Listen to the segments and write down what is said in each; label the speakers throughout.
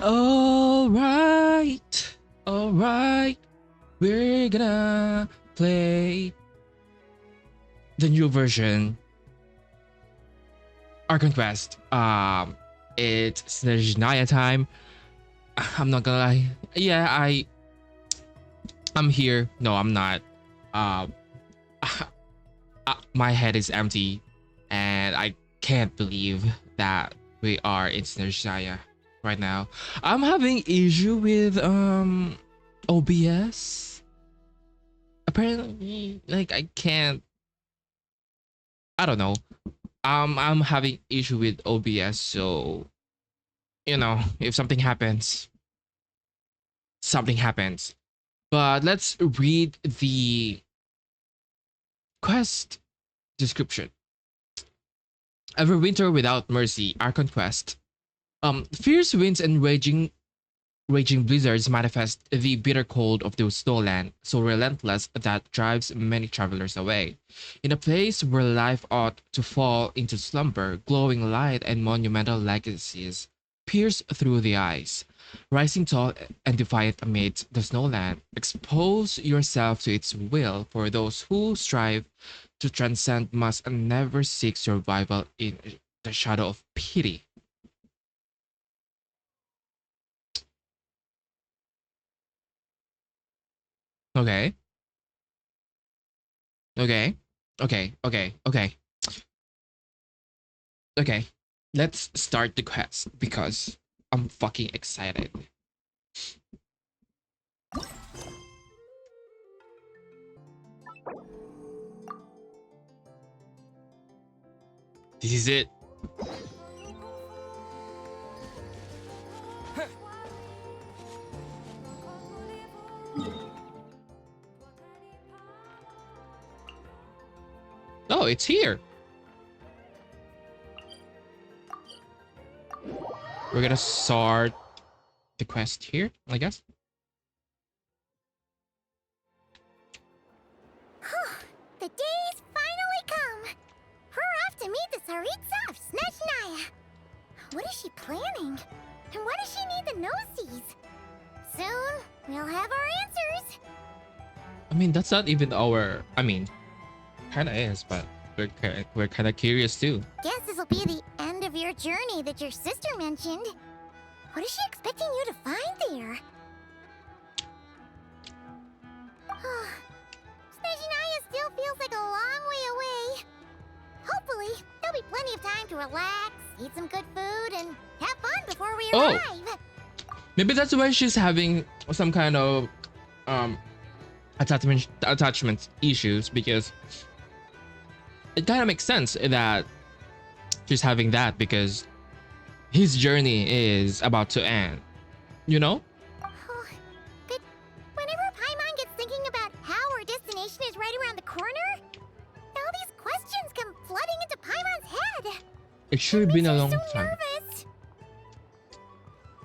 Speaker 1: Alright, alright. We're gonna play the new version, Archon Quest. It's Snezhnaya time. I'm not gonna lie. Yeah, I'm here. No, I'm not. Um, my head is empty, and I can't believe that we are in Snezhnaya right now. I'm having issue with OBS. Apparently, like I can't. I don't know. I'm having issue with OBS, so if something happens, something happens. But let's read the quest description. Everwinter without mercy, Archon quest. Fierce winds and raging blizzards manifest the bitter cold of the snowland, so relentless that drives many travelers away. In a place where life ought to fall into slumber, glowing light and monumental legacies pierce through the ice. Rising tall and defiant amid the snowland, expose yourself to its will, for those who strive to transcend must never seek survival in the shadow of pity. Okay. Okay. Okay. Okay. Let's start the quest because I'm fucking excited. This is it. Oh, it's here. We're gonna start the quest here, I guess.
Speaker 2: The day's finally come. We're off to meet the Tsaritsa of Snezhnaya. What is she planning? And why does she need the gnosies? Soon, we'll have our answers.
Speaker 1: I mean, that's not even our. I mean, kind of is, but we're kind of curious too.
Speaker 2: Guess this will be the end of your journey that your sister mentioned. What is she expecting you to find there? Snezhnaya still feels like a long way away. Hopefully, there'll be plenty of time to relax, eat some good food, and have fun before we arrive.
Speaker 1: Maybe that's why she's having some kind of attachment issues, because it kind of makes sense that she's having that because his journey is about to end, you know?
Speaker 2: But whenever Paimon gets thinking about how our destination is right around the corner, all these questions come flooding into Paimon's head.
Speaker 1: It should have been a long
Speaker 2: so
Speaker 1: time.
Speaker 2: Nervous.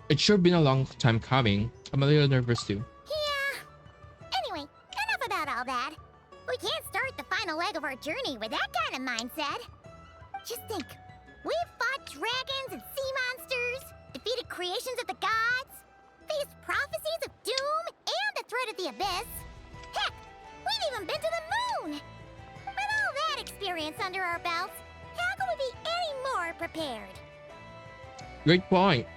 Speaker 1: It should have been a long time coming. I'm a little nervous too.
Speaker 2: Yeah. Anyway, enough about all that. We can't start the final leg of our journey with that kind of mindset. Just think. We've fought dragons and sea monsters, defeated creations of the gods, faced prophecies of doom and the threat of the abyss. Heck, we've even been to the moon! With all that experience under our belts, how can we be any more prepared?
Speaker 1: Great point.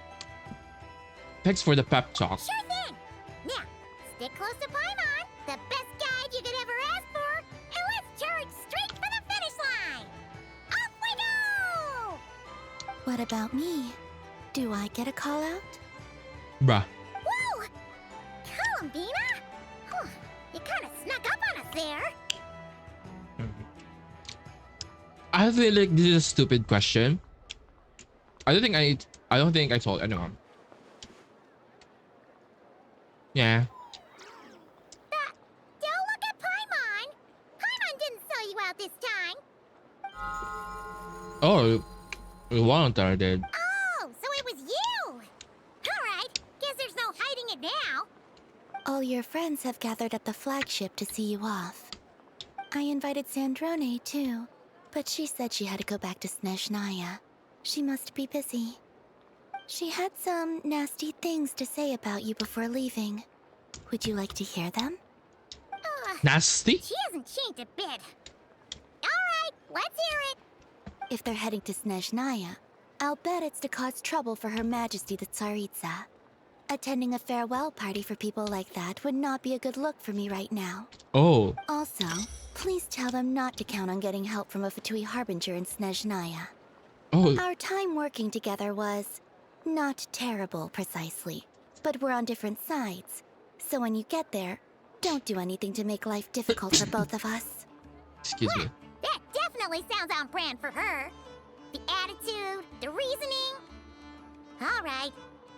Speaker 1: Thanks for the pep talk.
Speaker 2: Sure thing! Now, stick close to Paimon, the best guide you could ever ask for, and let's charge straight for the finish line! Off we go!
Speaker 3: What about me? Do I get a call out?
Speaker 1: Bruh.
Speaker 2: Whoa! Columbina? Huh, you kind of snuck up on us there.
Speaker 1: I feel like this is a stupid question. I don't think I told anyone. Yeah.
Speaker 2: Don't look at Paimon! Paimon didn't sell you out this time!
Speaker 1: Oh, Walter did.
Speaker 2: Oh, so it was you! Alright, guess there's no hiding it now.
Speaker 3: All your friends have gathered at the flagship to see you off. I invited Sandrone too, but she said she had to go back to Snezhnaya. She must be busy. She had some nasty things to say about you before leaving. Would you like to hear them?
Speaker 1: Nasty?
Speaker 2: She hasn't changed a bit. Alright, let's hear it.
Speaker 3: If they're heading to Snezhnaya, I'll bet it's to cause trouble for Her Majesty the Tsaritsa. Attending a farewell party for people like that would not be a good look for me right now.
Speaker 1: Oh.
Speaker 3: Also, please tell them not to count on getting help from a Fatui Harbinger in Snezhnaya.
Speaker 1: Oh.
Speaker 3: Our time working together was not terrible, precisely, but we're on different sides. So when you get there, don't do anything to make life difficult for both of us.
Speaker 1: Excuse me.
Speaker 2: That definitely sounds on brand for her. The attitude, the reasoning. Alright,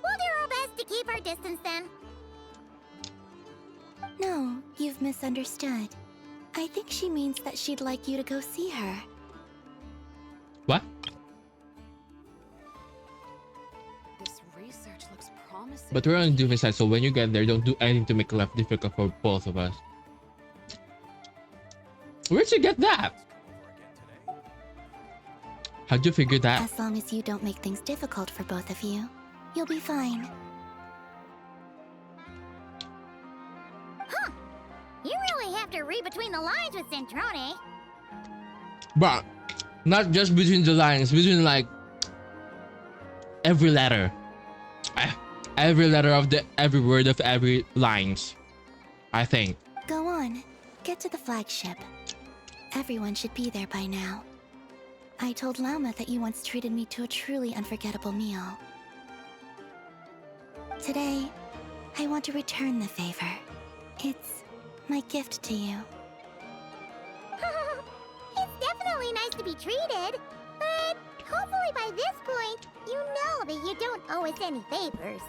Speaker 2: we'll do our best to keep our distance then.
Speaker 3: No, you've misunderstood. I think she means that she'd like you to go see her.
Speaker 1: What?
Speaker 4: This research looks promising.
Speaker 1: But we're on the different side, so when you get there, don't do anything to make life difficult for both of us. Where'd you get that? How'd you figure that?
Speaker 3: As long as you don't make things difficult for both of you, you'll be fine.
Speaker 2: Huh. You really have to read between the lines with Zentrone.
Speaker 1: But not just between the lines, between like every letter. Every letter of every word of every lines. I think.
Speaker 3: Go on, get to the flagship. Everyone should be there by now. I told Lama that you once treated me to a truly unforgettable meal. Today, I want to return the favor. It's my gift to you.
Speaker 2: It's definitely nice to be treated, but hopefully by this point, you know that you don't owe us any favors.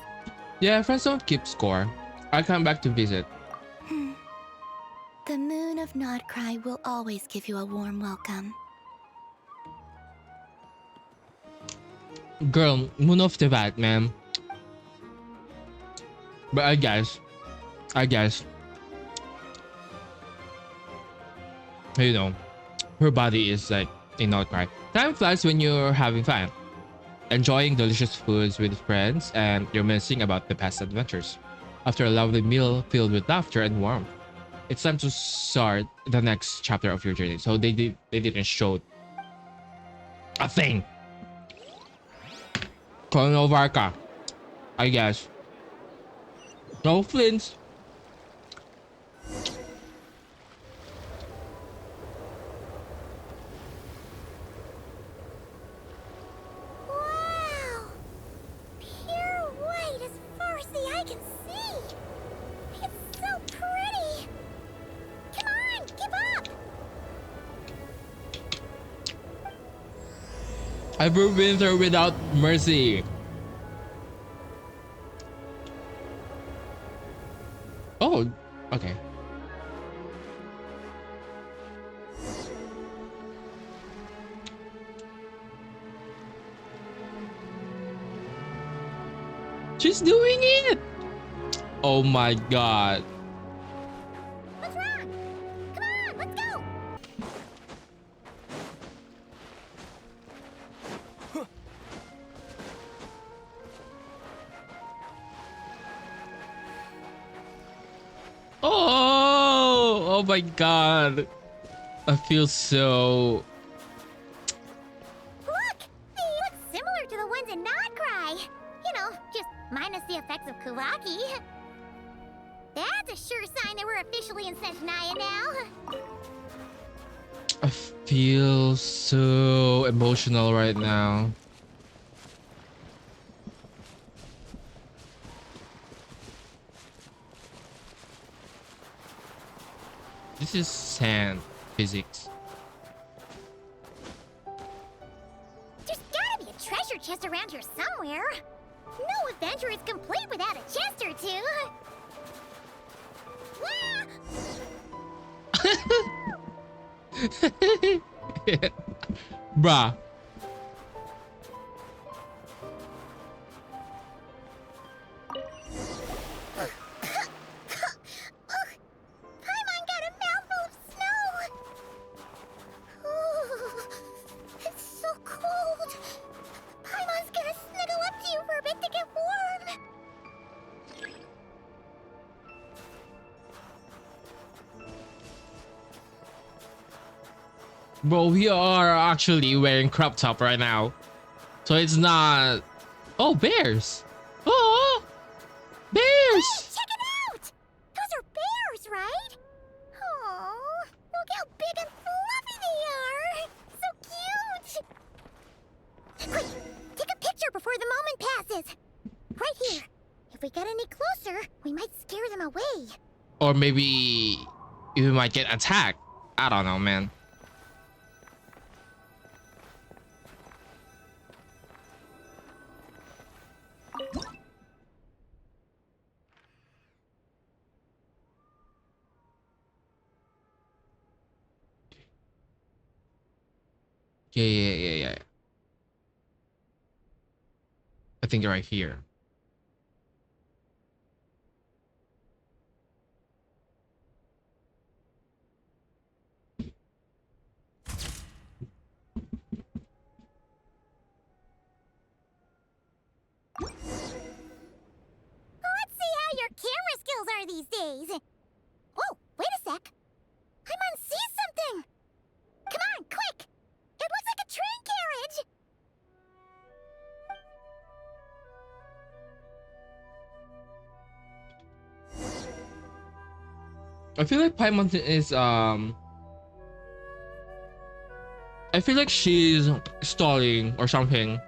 Speaker 1: Yeah, friends don't keep score. I'll come back to visit.
Speaker 3: The moon of Nodcry will always give you a warm welcome.
Speaker 1: Girl, moon off the bat, man. But I guess, you know, her body is like a nightmare. Time flies when you're having fun, enjoying delicious foods with friends, and reminiscing about the past adventures. After a lovely meal filled with laughter and warmth, it's time to start the next chapter of your journey. So they didn't show a thing. Colonel Varka, I guess. No flints.
Speaker 2: Wow! Pure white as far as the eye can see. It's so pretty. Come on, keep up.
Speaker 1: Everwinter without mercy. Oh, okay. She's doing it! Oh my god.
Speaker 2: What's wrong? Come on, let's go.
Speaker 1: Oh my god. I feel so...
Speaker 2: Look! They look similar to the ones in Nodcry. You know, just minus the effects of Kuraki. That's a sure sign that we're officially in Snezhnaya now.
Speaker 1: I feel so emotional right now. This is sand physics.
Speaker 2: There's gotta be a treasure chest around here somewhere. No adventure is complete without a chest or two. Ah!
Speaker 1: Bruh.
Speaker 2: Paimon got a mouthful of snow! Ooh, it's so cold. Paimon's gonna snuggle up to you for a bit
Speaker 1: Bro, we are actually wearing crop top right now. So it's not. Oh, bears. Oh,
Speaker 2: Hey,
Speaker 1: bears.
Speaker 2: check it out! Those are bears, right? Oh, look how big and fluffy they are! So cute! Quick, take a picture before the moment passes. Right here. If we get any closer, we might scare them away.
Speaker 1: Or maybe we might get attacked. I don't know, man. Yeah. I think right here.
Speaker 2: Let's see how your camera skills are these days. Whoa, wait a sec. Paimon sees something. Come on, quick. It looks like a train carriage.
Speaker 1: I feel like Paimon is I feel like she's stalling or something.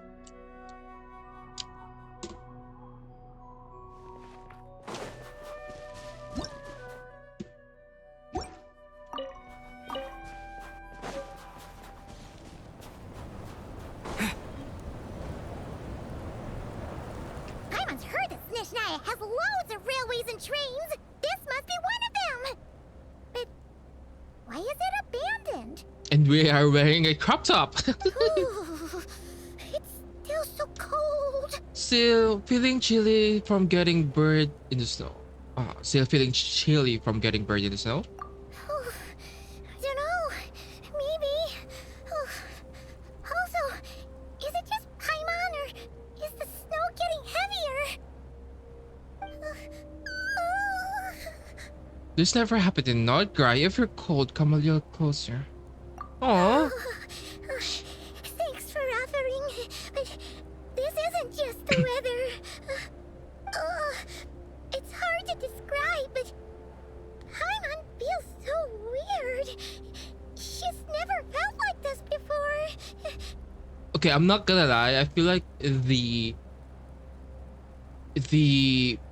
Speaker 2: Paimon's heard that Snezhnaya has loads of railways and trains. This must be one of them. But why is it abandoned?
Speaker 1: And we are wearing a crop top.
Speaker 2: Ooh, it's still so cold.
Speaker 1: Still feeling chilly from getting buried in the snow. Still feeling chilly from getting buried in the snow.
Speaker 2: I don't know. Maybe. Also, is it just Paimon or is the snow getting heavier?
Speaker 1: This never happened in Nordgrai. If you're cold, come a little closer. Aww.
Speaker 2: Thanks for offering, but this isn't just the weather. It's hard to describe, but Paimon feels so weird. She's never felt like this before.
Speaker 1: Okay, I'm not gonna lie. I feel like the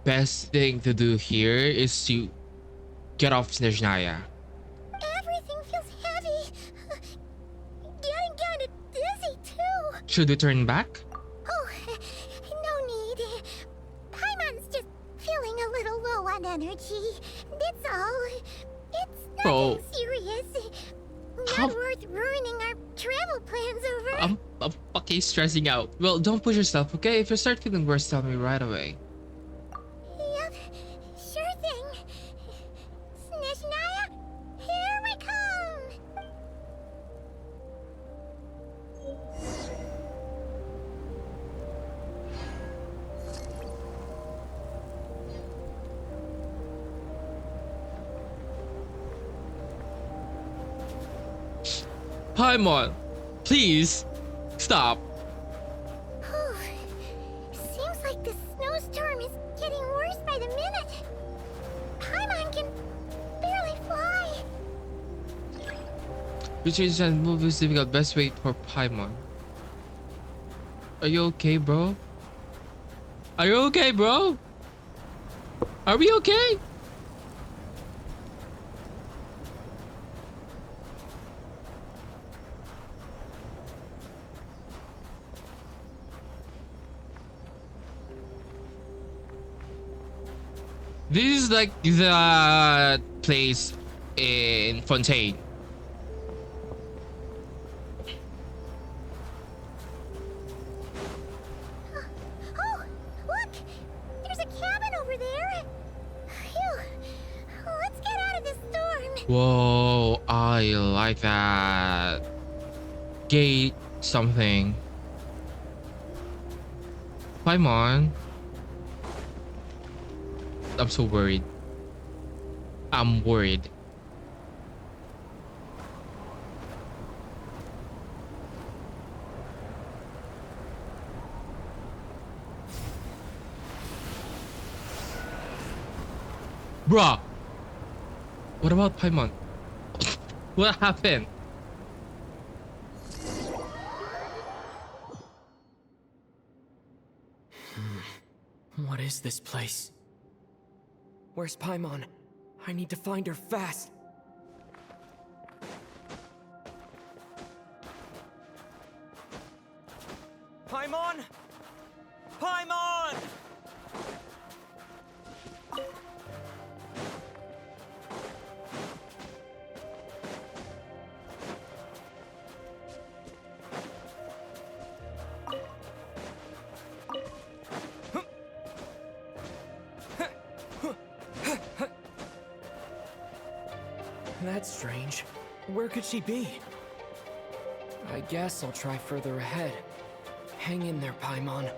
Speaker 1: best thing to do here is to get off Snezhnaya.
Speaker 2: Everything feels heavy. Getting kind of dizzy, too.
Speaker 1: Should we turn back?
Speaker 2: Oh, no need. Paimon's just feeling a little low on energy. That's all. It's
Speaker 1: Bro.
Speaker 2: nothing serious.
Speaker 1: How-
Speaker 2: Not worth ruining our travel plans over.
Speaker 1: I'm fucking stressing out. Well, don't push yourself, okay? If you start feeling worse, tell me right away.
Speaker 2: Yep, sure thing. Snezhnaya, here we come.
Speaker 1: Paimon, please stop.
Speaker 2: Seems like the snowstorm is getting worse by the minute. Paimon can barely fly.
Speaker 1: Which is and move is difficult. Best wait for Paimon. Are you okay, bro? Are you okay, bro? Are we okay? This is like the place in Fontaine.
Speaker 2: Oh, look! There's a cabin over there. Phew. Let's get out of this storm.
Speaker 1: Whoa, I like that. Gate something. Paimon. I'm so worried. I'm worried. Bruh, what about Paimon? What happened?
Speaker 5: What is this place? Where's Paimon? I need to find her fast. Paimon! Paimon! That's strange. Where could she be? I guess I'll try further ahead. Hang in there, Paimon.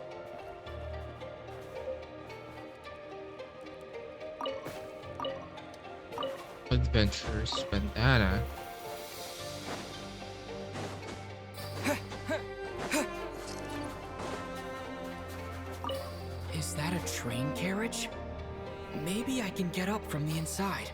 Speaker 1: Adventures bandana.
Speaker 5: Is that a train carriage? Maybe I can get up from the inside.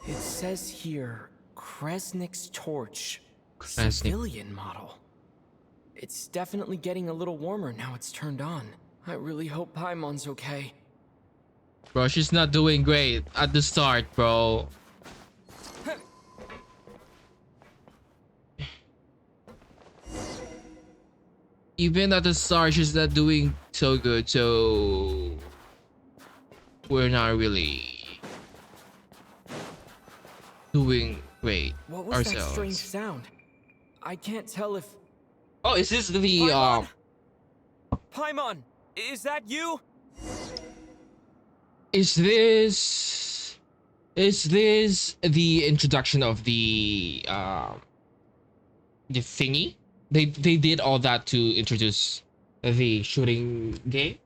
Speaker 5: It says here, Kresnik's torch.
Speaker 1: Kresnik.
Speaker 5: Civilian model. It's definitely getting a little warmer now it's turned on. I really hope Paimon's okay.
Speaker 1: Bro, she's not doing great at the start, bro. Even at the start, she's not doing so good, so we're not really doing great
Speaker 5: What was that strange
Speaker 1: ourselves.
Speaker 5: sound? I can't tell if...
Speaker 1: Oh, is this the
Speaker 5: Paimon! Paimon! Is that you?
Speaker 1: is this the introduction of the thingy? They did all that to introduce the shooting game.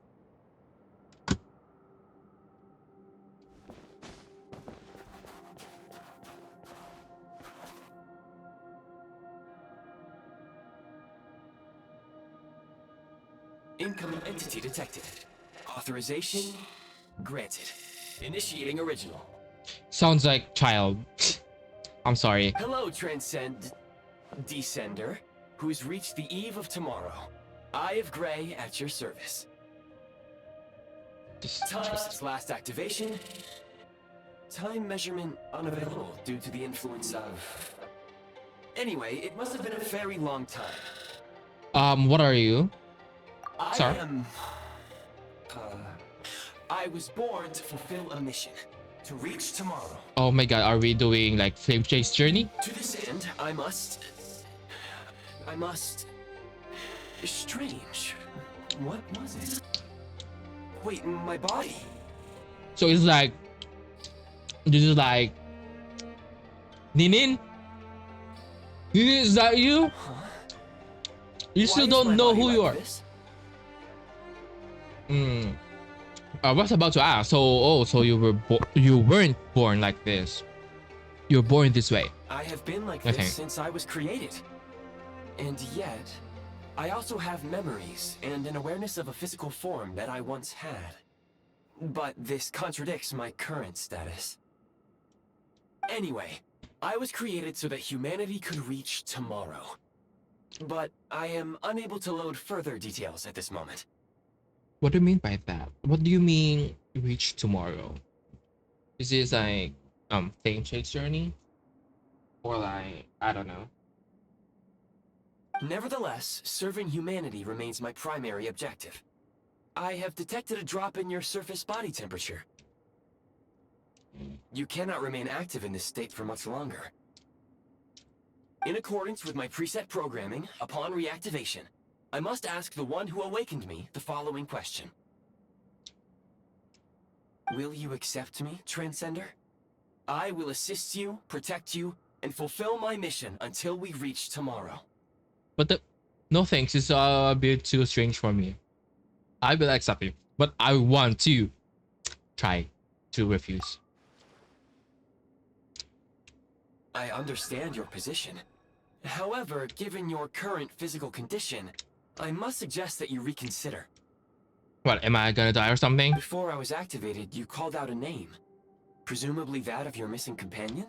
Speaker 6: Incoming entity detected. Authorization granted. Initiating original.
Speaker 1: Sounds like child. I'm sorry.
Speaker 6: Hello, Descender, who's reached the eve of tomorrow. Eye of Grey at your service. Time since last activation. Time measurement unavailable due to the influence of... Anyway, it must have been a very long time.
Speaker 1: What are you?
Speaker 6: I
Speaker 1: Sorry.
Speaker 6: am... I was born to fulfill a mission. To reach tomorrow.
Speaker 1: Oh my god, are we doing like Flame Chase Journey?
Speaker 6: To this end, I must... Strange. What was it? Wait, my body?
Speaker 1: So it's like, this is like, Ninin? Ninin, is that you?
Speaker 6: Huh?
Speaker 1: You
Speaker 6: Why
Speaker 1: still
Speaker 6: is
Speaker 1: don't
Speaker 6: my
Speaker 1: know
Speaker 6: body
Speaker 1: who you
Speaker 6: like
Speaker 1: are.
Speaker 6: this?
Speaker 1: I was about to ask. So you weren't born like this. You were born this way.
Speaker 6: I have been like
Speaker 1: Okay.
Speaker 6: this since I was created. And yet, I also have memories and an awareness of a physical form that I once had. But this contradicts my current status. Anyway, I was created so that humanity could reach tomorrow. But I am unable to load further details at this moment.
Speaker 1: What do you mean by that? What do you mean reach tomorrow? Is this like Flame Chase Journey? Or like, I don't know.
Speaker 6: Nevertheless, serving humanity remains my primary objective. I have detected a drop in your surface body temperature. You cannot remain active in this state for much longer. In accordance with my preset programming, upon reactivation, I must ask the one who awakened me the following question. Will you accept me, Transcender? I will assist you, protect you, and fulfill my mission until we reach tomorrow.
Speaker 1: But no thanks, it's a bit too strange for me. I will accept you, but I want to try to refuse.
Speaker 6: I understand your position. However, given your current physical condition, I must suggest that you reconsider.
Speaker 1: What, am I gonna die or something?
Speaker 6: Before I was activated, you called out a name. Presumably that of your missing companion?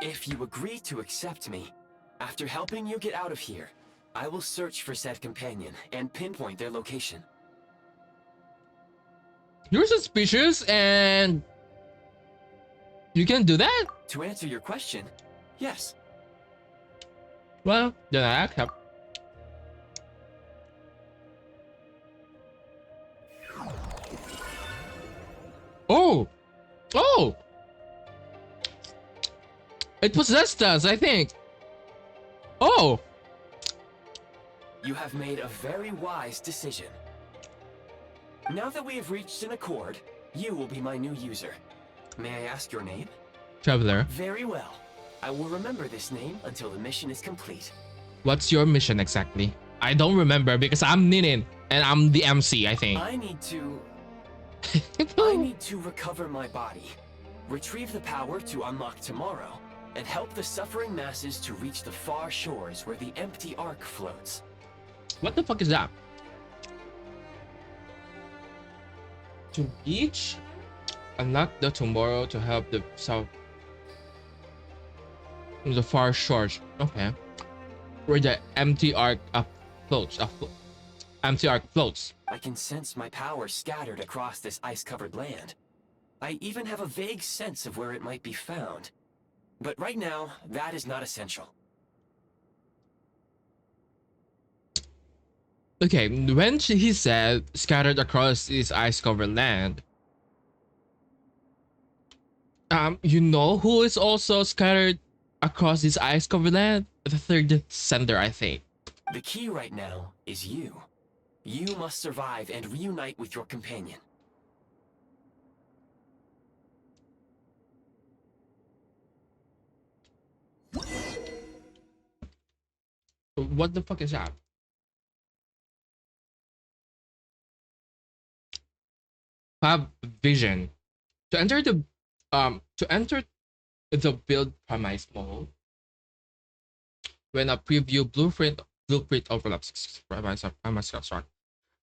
Speaker 6: If you agree to accept me, after helping you get out of here, I will search for said companion and pinpoint their location.
Speaker 1: You're suspicious and you can do that?
Speaker 6: To answer your question, yes.
Speaker 1: Well, then I accept. Oh! Oh! It possessed us, I think. Oh!
Speaker 6: You have made a very wise decision. Now that we have reached an accord, you will be my new user. May I ask your name?
Speaker 1: Traveler,
Speaker 6: Very well. I will remember this name until the mission is complete.
Speaker 1: what's your mission exactly? I don't remember because I'm Ninin and I'm the MC, I think.
Speaker 6: I need to recover my body, retrieve the power to unlock tomorrow, and help the suffering masses to reach the far shores where the empty ark floats.
Speaker 1: What the fuck is that? To each unlock the tomorrow to help the south, the far shores. Okay, where the empty ark floats. Empty ark floats.
Speaker 6: I can sense my power scattered across this ice-covered land. I even have a vague sense of where it might be found. But right now, that is not essential.
Speaker 1: Okay, when he said scattered across this ice-covered land, you know who is also scattered across this ice-covered land? The third sender, I think.
Speaker 6: The key right now is you. You must survive and reunite with your companion.
Speaker 1: What the fuck is that? Have vision. To enter the build premise mode, when a preview blueprint overlaps premise construct,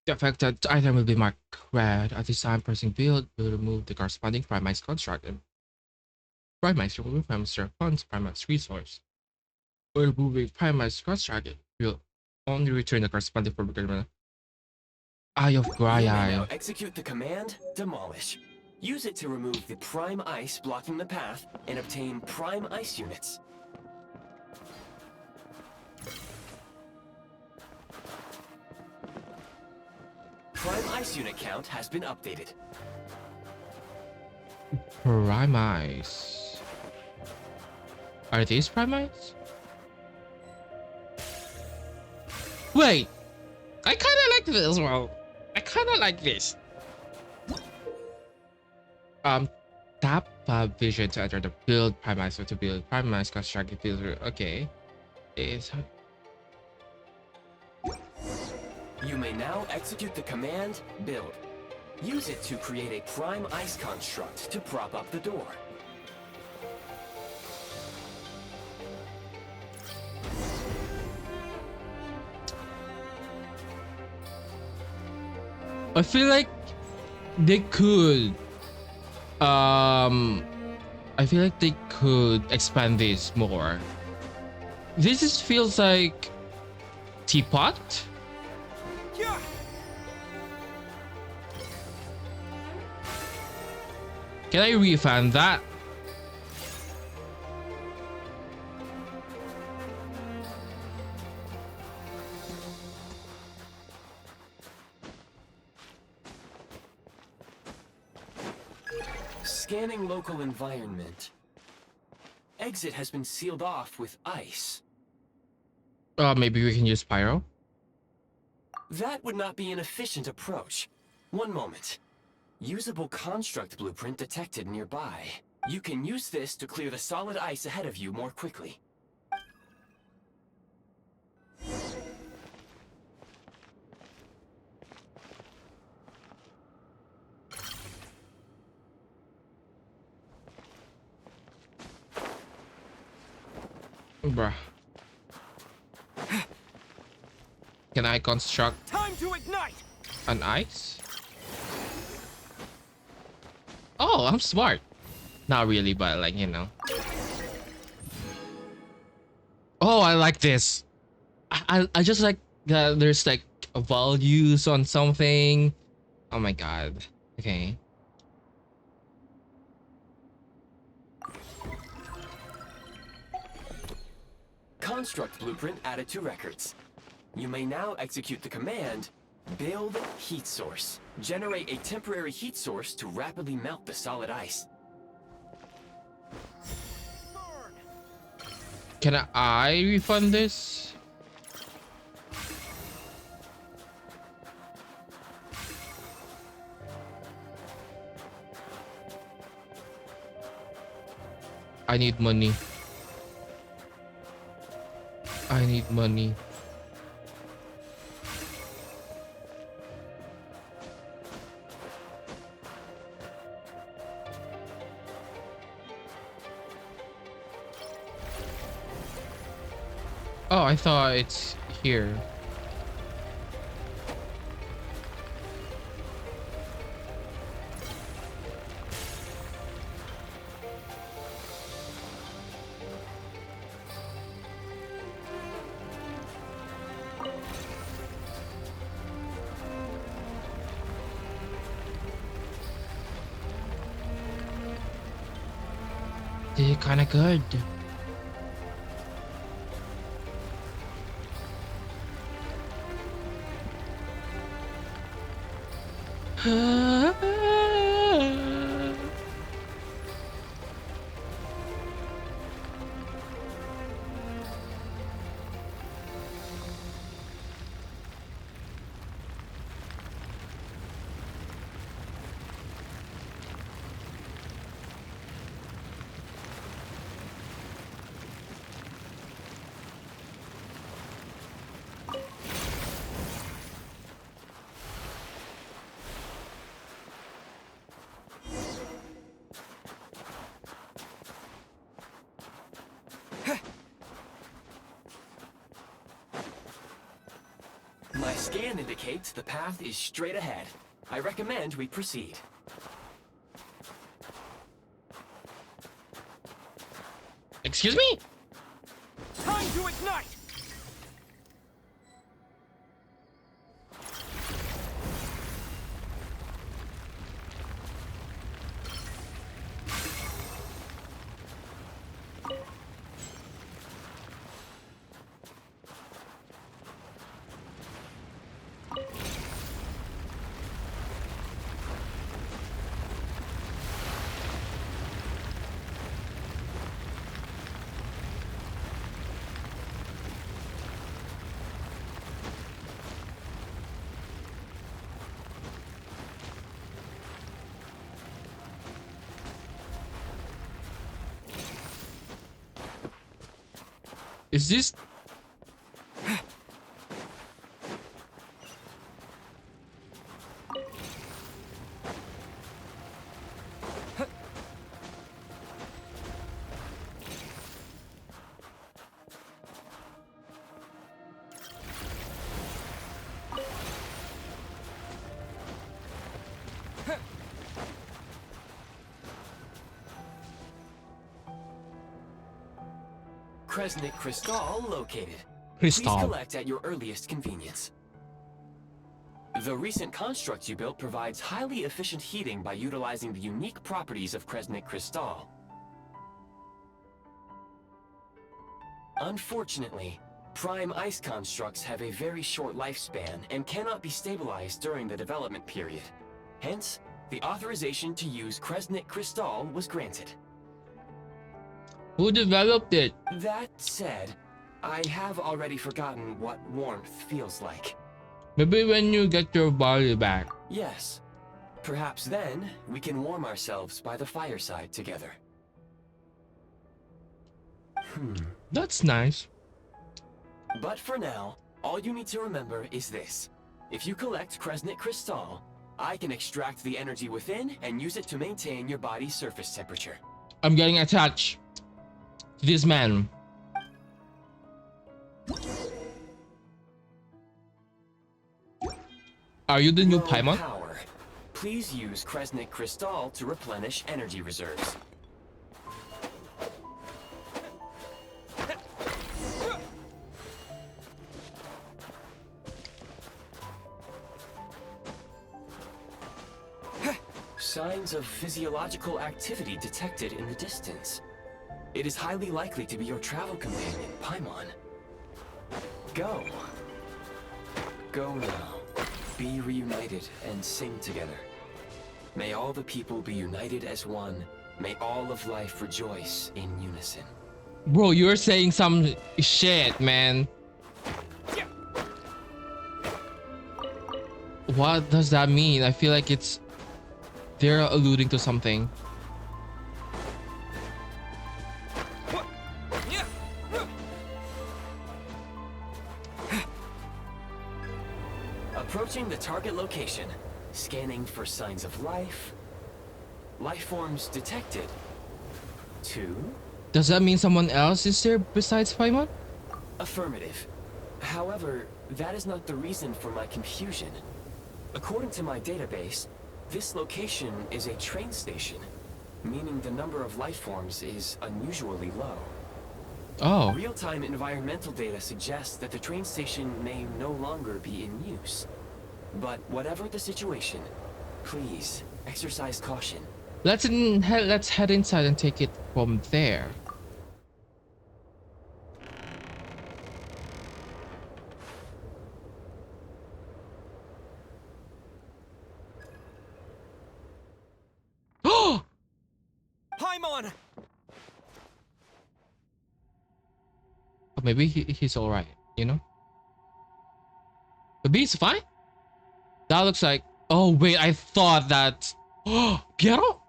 Speaker 1: the affected item will be marked red. At this time, pressing build will remove the corresponding premise construct and premise remove premise funds premise resource. When removing premise construct, it will only return the corresponding program. Eye of
Speaker 6: You may
Speaker 1: Graiai.
Speaker 6: now execute the command, Demolish. Use it to remove the prime ice blocking the path and obtain prime ice units. Prime ice unit count has been updated.
Speaker 1: Primise. Are these Primise? Wait! I kinda like this as well. I kinda like this. Tap vision to enter the build Primise or to build Primise construct build. Okay. Is
Speaker 6: You may now execute the command, Build. Use it to create a prime ice construct to prop up the door.
Speaker 1: I feel like they could I feel like they could expand this more. This just feels like teapot. Can I refund that?
Speaker 6: Scanning local environment. Exit has been sealed off with ice.
Speaker 1: Maybe we can use Pyro.
Speaker 6: That would not be an efficient approach. One moment. Usable construct blueprint detected nearby. You can use this to clear the solid ice ahead of you more quickly.
Speaker 1: Bruh. Can I construct
Speaker 5: Time to ignite!
Speaker 1: an ice? Oh, I'm smart. Not really, but like, you know. Oh, I like this. I just like that there's like values on something. Oh my god. Okay.
Speaker 6: Construct blueprint added to records. You may now execute the command, build heat source. Generate a temporary heat source to rapidly melt the solid ice.
Speaker 1: Can I refund this? I need money. I need money. Oh, I thought it's here. They're kind of good.
Speaker 6: My scan indicates the path is straight ahead. I recommend we proceed.
Speaker 1: Excuse me?
Speaker 5: Time to ignite!
Speaker 1: Is this?
Speaker 6: Kresnik Crystal located.
Speaker 1: Crystal.
Speaker 6: Please collect at your earliest convenience. The recent construct you built provides highly efficient heating by utilizing the unique properties of Kresnik Crystal. Unfortunately, prime ice constructs have a very short lifespan and cannot be stabilized during the development period. Hence, the authorization to use Kresnik Crystal was granted.
Speaker 1: Who developed it?
Speaker 6: That said, I have already forgotten what warmth feels like.
Speaker 1: Maybe when you get your body back.
Speaker 6: Yes. Perhaps then we can warm ourselves by the fireside together.
Speaker 1: That's nice.
Speaker 6: But for now, all you need to remember is this. If you collect Kresnik Crystal, I can extract the energy within and use it to maintain your body's surface temperature.
Speaker 1: I'm getting attached to this man. Are you the new
Speaker 6: Low
Speaker 1: Paimon?
Speaker 6: power. Please use Kresnik Crystal to replenish energy reserves. Signs of physiological activity detected in the distance. It is highly likely to be your travel companion, Paimon. Go. Go now. Be reunited and sing together. May all the people be united as one. May all of life rejoice in unison.
Speaker 1: Bro, you're saying some shit, man. What does that mean? I feel like they're alluding to something.
Speaker 6: Approaching the target location, scanning for signs of life. Life forms detected. 2.
Speaker 1: Does that mean someone else is there besides Paimon?
Speaker 6: Affirmative. However, that is not the reason for my confusion. According to my database, this location is a train station, meaning the number of life forms is unusually low.
Speaker 1: Oh.
Speaker 6: Real-time environmental data suggests that the train station may no longer be in use. But whatever the situation, please exercise caution.
Speaker 1: Let's head inside and take it from there. Oh!
Speaker 5: Paimon!
Speaker 1: Maybe he's all right, you know? Maybe he's fine. That looks like. Oh wait, I thought that. Oh, Piero.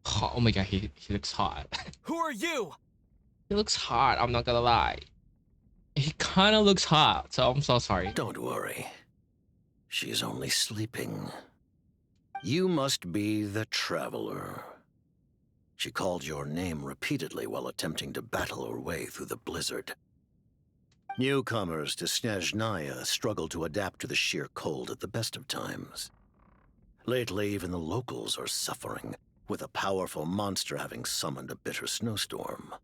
Speaker 1: Oh my god, he looks hot.
Speaker 5: Who are you?
Speaker 1: He looks hot. I'm not gonna lie. He kind of looks hot, so I'm so sorry.
Speaker 7: Don't worry. She's only sleeping. You must be the Traveler. She called your name repeatedly while attempting to battle her way through the blizzard. Newcomers to Snezhnaya struggle to adapt to the sheer cold at the best of times. Lately, even the locals are suffering, with a powerful monster having summoned a bitter snowstorm.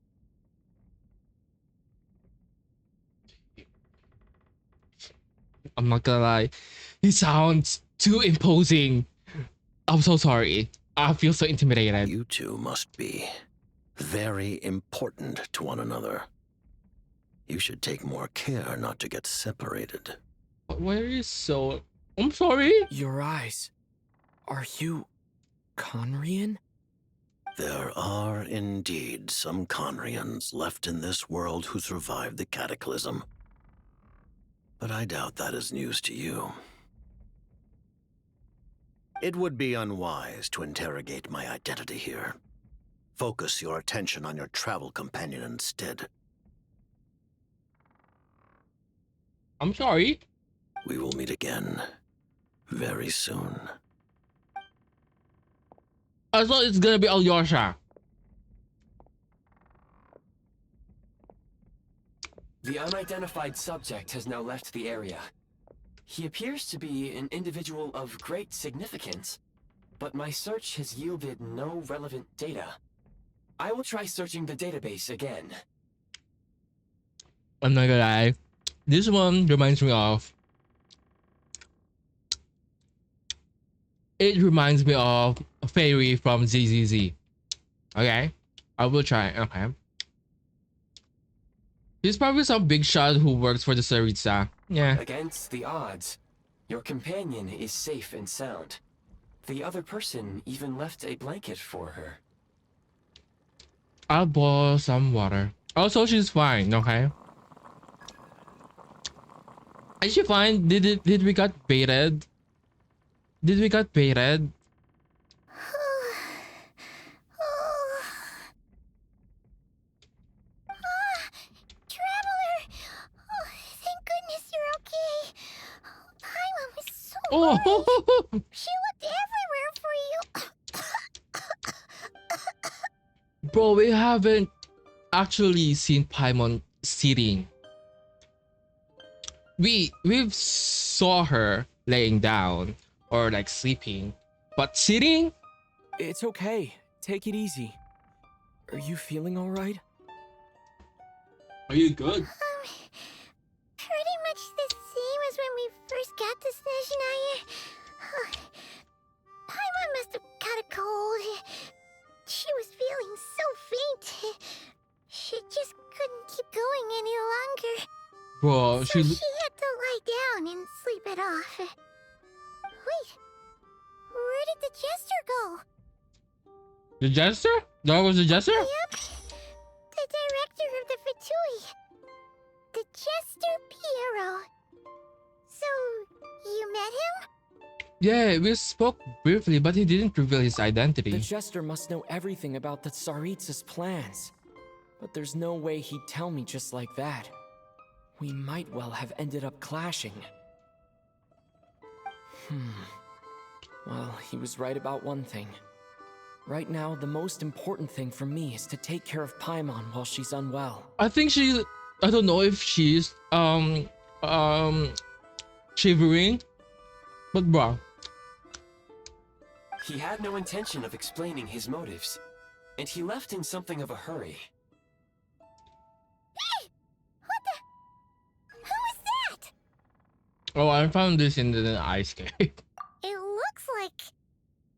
Speaker 1: I'm not gonna lie. He sounds too imposing. I'm so sorry. I feel so intimidated.
Speaker 7: You two must be very important to one another. You should take more care not to get separated.
Speaker 1: Why are you so... I'm sorry.
Speaker 5: Your eyes. Are you Conrian?
Speaker 7: There are indeed some Conrians left in this world who survived the cataclysm. But I doubt that is news to you. It would be unwise to interrogate my identity here. Focus your attention on your travel companion instead.
Speaker 1: I'm sorry.
Speaker 7: We will meet again very soon.
Speaker 1: I thought it's gonna be Alyosha.
Speaker 6: The unidentified subject has now left the area. He appears to be an individual of great significance, but my search has yielded no relevant data. I will try searching the database again.
Speaker 1: I'm not gonna lie. This one reminds me of... It reminds me of Fairy from ZZZ. Okay? I will try. Okay. He's probably some big shot who works for the Saritsa. Yeah.
Speaker 6: Against the odds, your companion is safe and sound. The other person even left a blanket for her.
Speaker 1: I'll boil some water. Also, she's fine, okay? Is she fine? Did we got baited? Did we got baited?
Speaker 2: Traveler! Oh, thank goodness you're okay. Paimon was so worried.
Speaker 1: Oh,
Speaker 2: She looked everywhere for you.
Speaker 1: bro, we haven't actually seen Paimon sitting. We've saw her laying down or like sleeping, but sitting?
Speaker 5: It's okay. Take it easy. Are you feeling alright?
Speaker 1: Are you good?
Speaker 2: Pretty much the same as when we first got to Snezhnaya. Paimon must have caught a cold. She was feeling so faint. She just couldn't keep going any longer.
Speaker 1: Bro,
Speaker 2: So she had to lie down and sleep it off. Wait, where did the jester go?
Speaker 1: the jester? That was the jester?
Speaker 2: Yep, the director of the Fatui. The jester Piero. So, you met him?
Speaker 1: Yeah, we spoke briefly, but he didn't reveal his
Speaker 5: The
Speaker 1: identity.
Speaker 5: Jester must know everything about the Tsaritsa's plans. But there's no way he'd tell me just like that. We might well have ended up clashing. Well, he was right about one thing. Right now, the most important thing for me is to take care of Paimon while she's unwell.
Speaker 1: I think I don't know if she's shivering, but bro,
Speaker 6: He had no intention of explaining his motives, and he left in something of a hurry.
Speaker 2: Who is that?
Speaker 1: oh, I found this in the ice cave.
Speaker 2: It looks like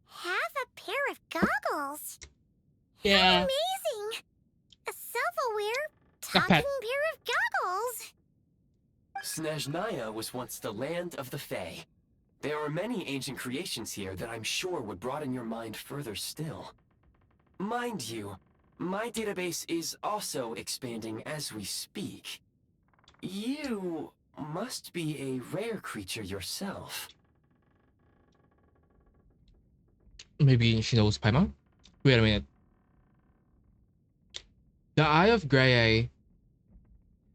Speaker 2: half a pair of goggles.
Speaker 1: Yeah.
Speaker 2: Amazing! A self-aware,
Speaker 1: pet.
Speaker 2: talking pair of goggles.
Speaker 6: Snezhnaya was once the land of the Fae. There are many ancient creations here that I'm sure would broaden your mind further still. Mind you, my database is also expanding as we speak. You must be a rare creature yourself.
Speaker 1: Maybe she knows Paimon? Wait a minute. The Eye of Grey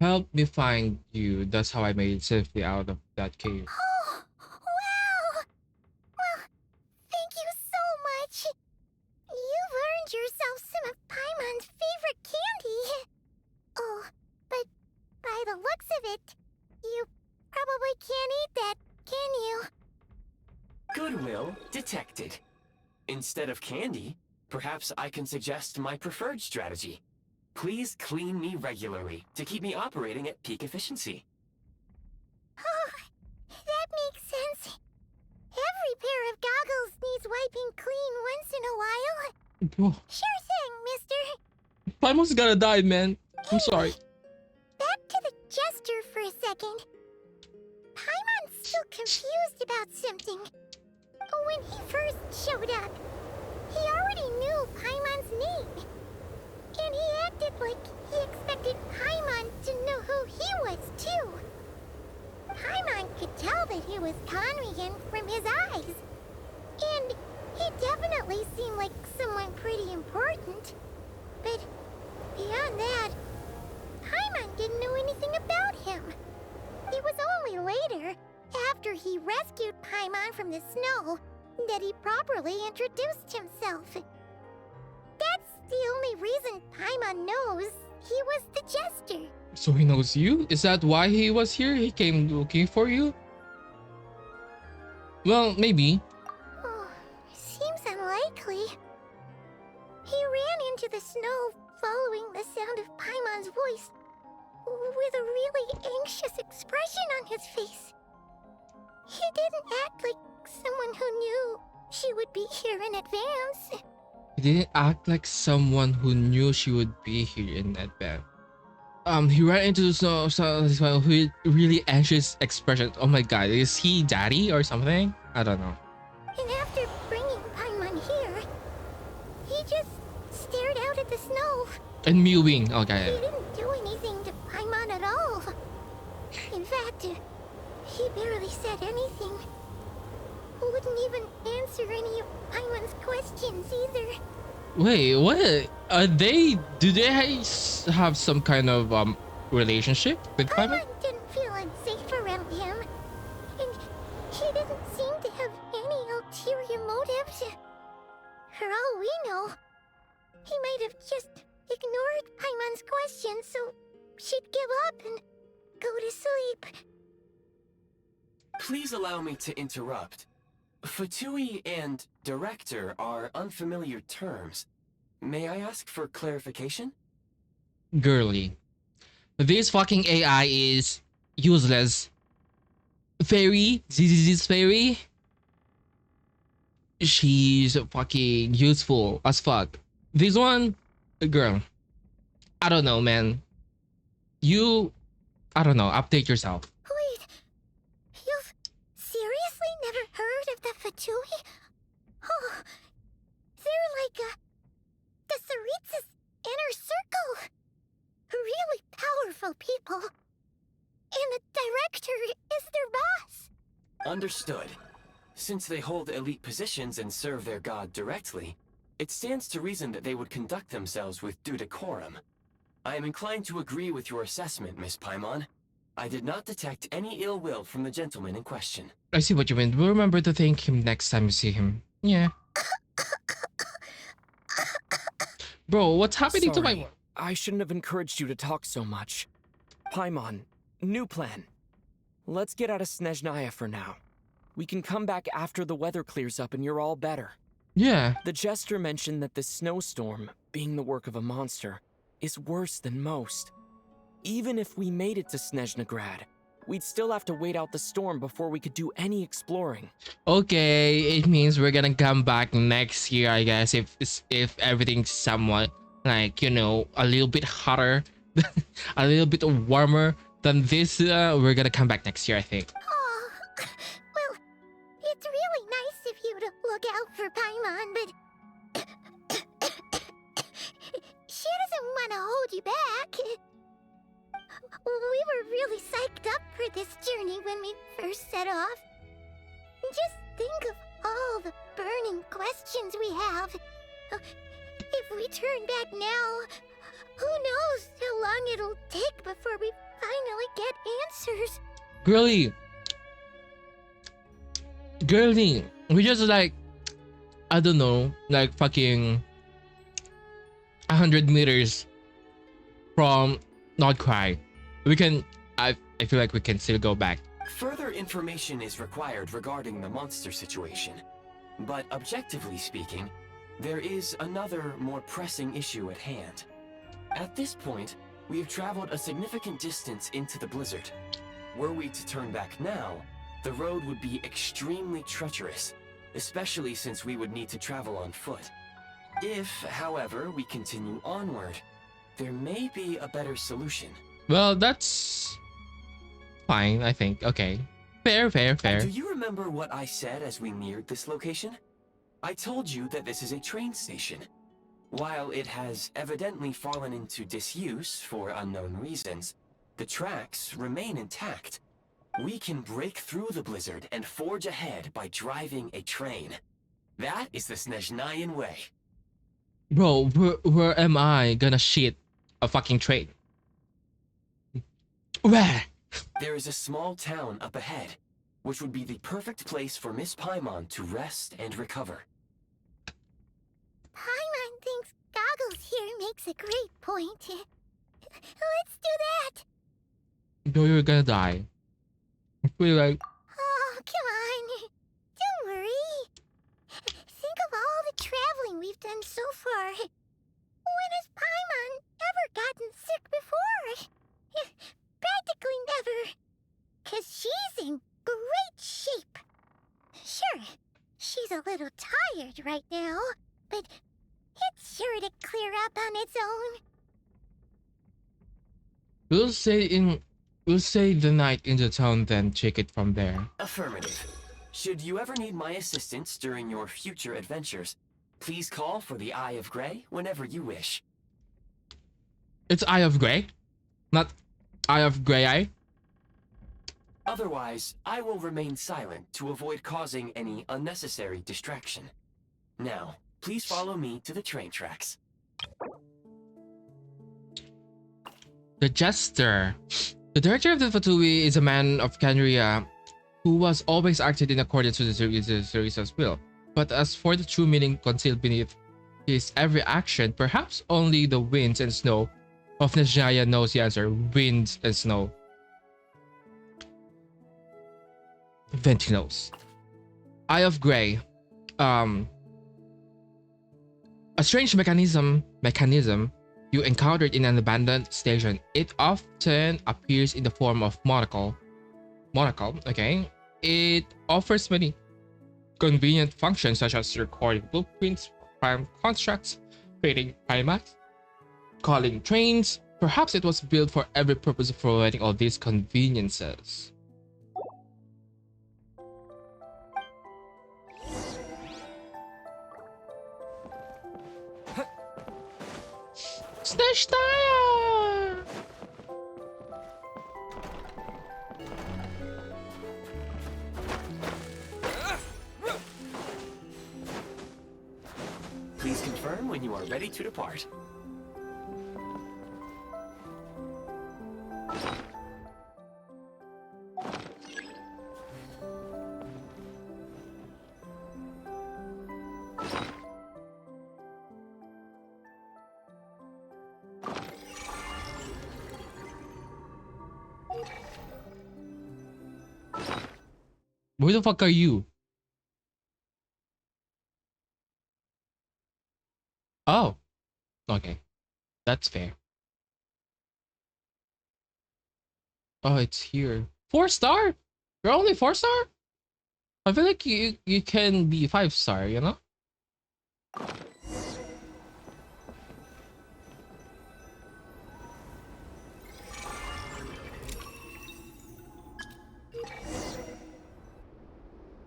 Speaker 1: helped me find you. That's how I made it safely out of that cave.
Speaker 2: Oh, wow! Well, thank you so much. You've earned yourself some of Paimon's favorite candy. Oh, but by the looks of it, you probably can't eat that, can you?
Speaker 6: Goodwill detected. Instead of candy, perhaps I can suggest my preferred strategy. Please clean me regularly to keep me operating at peak efficiency.
Speaker 2: Oh, that makes sense. Every pair of goggles needs wiping clean once in a while.
Speaker 1: Bro,
Speaker 2: Sure thing, mister.
Speaker 1: Paimon's gonna die, man. I'm sorry.
Speaker 2: Back to the jester for a second. Paimon's still confused about something. When he first showed up, he already knew Paimon's name. And he acted like he expected Paimon to know who he was, too. Paimon could tell that he was Conrian from his eyes. And he definitely seemed like someone pretty important. But beyond that, Paimon didn't know anything about him. It was only later, after he rescued Paimon from the snow, that he properly introduced himself. That's the only reason Paimon knows he was the jester.
Speaker 1: So he knows you? Is that why he was here? He came looking for you? Well, maybe.
Speaker 2: Oh, seems unlikely. He ran into the snow following the sound of Paimon's voice, with a really anxious expression on his face. He didn't act like someone who knew she would be here in advance.
Speaker 1: He didn't act like someone who knew she would be here in advance. He ran into this one with really anxious expression. Oh my god, is he daddy or something? I don't know.
Speaker 2: And after bringing Paimon here, he just stared out at the snow.
Speaker 1: And mewing.
Speaker 2: He
Speaker 1: Okay.
Speaker 2: didn't do anything to Paimon at all. In fact, he barely said anything. Wouldn't even answer any of Paimon's questions either.
Speaker 1: Wait, what? Do they have some kind of relationship with Paimon?
Speaker 2: Paimon didn't feel unsafe around him. And he didn't seem to have any ulterior motives. For all we know, he might have just ignored Paimon's questions so she'd give up and go to sleep.
Speaker 6: Please allow me to interrupt. Fatui and director are unfamiliar terms. May I ask for clarification?
Speaker 1: Girly. This fucking AI is useless. Fairy, this fairy. She's fucking useful as fuck. This one, girl. I don't know, man. I don't know. Update yourself.
Speaker 2: Wait, you've seriously never heard of the Fatui? Oh, they're like the Tsaritsa's inner circle. Really powerful people. And the director is their boss.
Speaker 6: Understood. Since they hold elite positions and serve their god directly, it stands to reason that they would conduct themselves with due decorum. I am inclined to agree with your assessment, Miss Paimon. I did not detect any ill will from the gentleman in question.
Speaker 1: I see what you mean. We'll remember to thank him next time you see him. Yeah. Bro, what's happening to my...
Speaker 5: Sorry, I shouldn't have encouraged you to talk so much. Paimon, new plan. Let's get out of Snezhnaya for now. We can come back after the weather clears up and you're all better.
Speaker 1: Yeah.
Speaker 5: The jester mentioned that the snowstorm, being the work of a monster, is worse than most. Even if we made it to Snezhnagrad, we'd still have to wait out the storm before we could do any exploring.
Speaker 1: Okay, it means we're gonna come back next year, I guess, if everything's somewhat like, you know, a little bit hotter, a little bit warmer than this. We're gonna come back next year, I think.
Speaker 2: Oh, well, it's really nice of you to look out for Paimon, but she doesn't want to hold you back. We were really psyched up for this journey when we first set off. Just think of all the burning questions we have. If we turn back now, who knows how long it'll take before we finally get answers.
Speaker 1: Girly, we just like, I don't know, like fucking 100 meters from not cry. We can, I feel like we can still go back.
Speaker 6: Further information is required regarding the monster situation. But objectively speaking, there is another, more pressing issue at hand. At this point, we have traveled a significant distance into the blizzard. Were we to turn back now, the road would be extremely treacherous, especially since we would need to travel on foot. If, however, we continue onward, there may be a better solution.
Speaker 1: Well, that's fine, I think. Okay. Fair.
Speaker 6: Do you remember what I said as we neared this location? I told you that this is a train station. While it has evidently fallen into disuse for unknown reasons, the tracks remain intact. We can break through the blizzard and forge ahead by driving a train. That is the Snezhnayan way.
Speaker 1: Bro, where am I gonna shit a fucking train? Where?
Speaker 6: There is a small town up ahead, which would be the perfect place for Miss Paimon to rest and recover.
Speaker 2: Paimon thinks Goggles here makes a great point. Let's do that.
Speaker 1: No, you're gonna die. We're like,
Speaker 2: Oh, come on. Don't worry. Think of all the traveling we've done so far. When has Paimon ever gotten sick before? Practically never. 'Cause she's in great shape. Sure, she's a little tired right now, but it's sure to clear up on its own.
Speaker 1: We'll say in we'll say the night in the town, then take it from there.
Speaker 6: Affirmative. Should you ever need my assistance during your future adventures, please call for the Eye of Grey whenever you wish.
Speaker 1: It's Eye of Grey, not Eye of Grey Eye.
Speaker 6: Otherwise, I will remain silent to avoid causing any unnecessary distraction. Now, please follow me to the train tracks.
Speaker 1: The Jester. The director of the Fatui is a man of Canria who was always acted in accordance with the Teresa's will. But as for the true meaning concealed beneath his every action, perhaps only the winds and snow of Snezhnaya knows the answer. Winds and snow. Venti knows. Eye of Grey. A strange mechanism you encountered in an abandoned station. It often appears in the form of monocle, okay? It offers many convenient functions such as recording blueprints, prime constructs, creating primats, calling trains. Perhaps it was built for every purpose of providing all these conveniences. Snezhnaya!
Speaker 6: Please confirm when you are ready to depart.
Speaker 1: Who the fuck are you? Oh, okay. That's fair. Oh, it's here. 4-star? You're only 4-star? I feel like you can be 5-star, you know?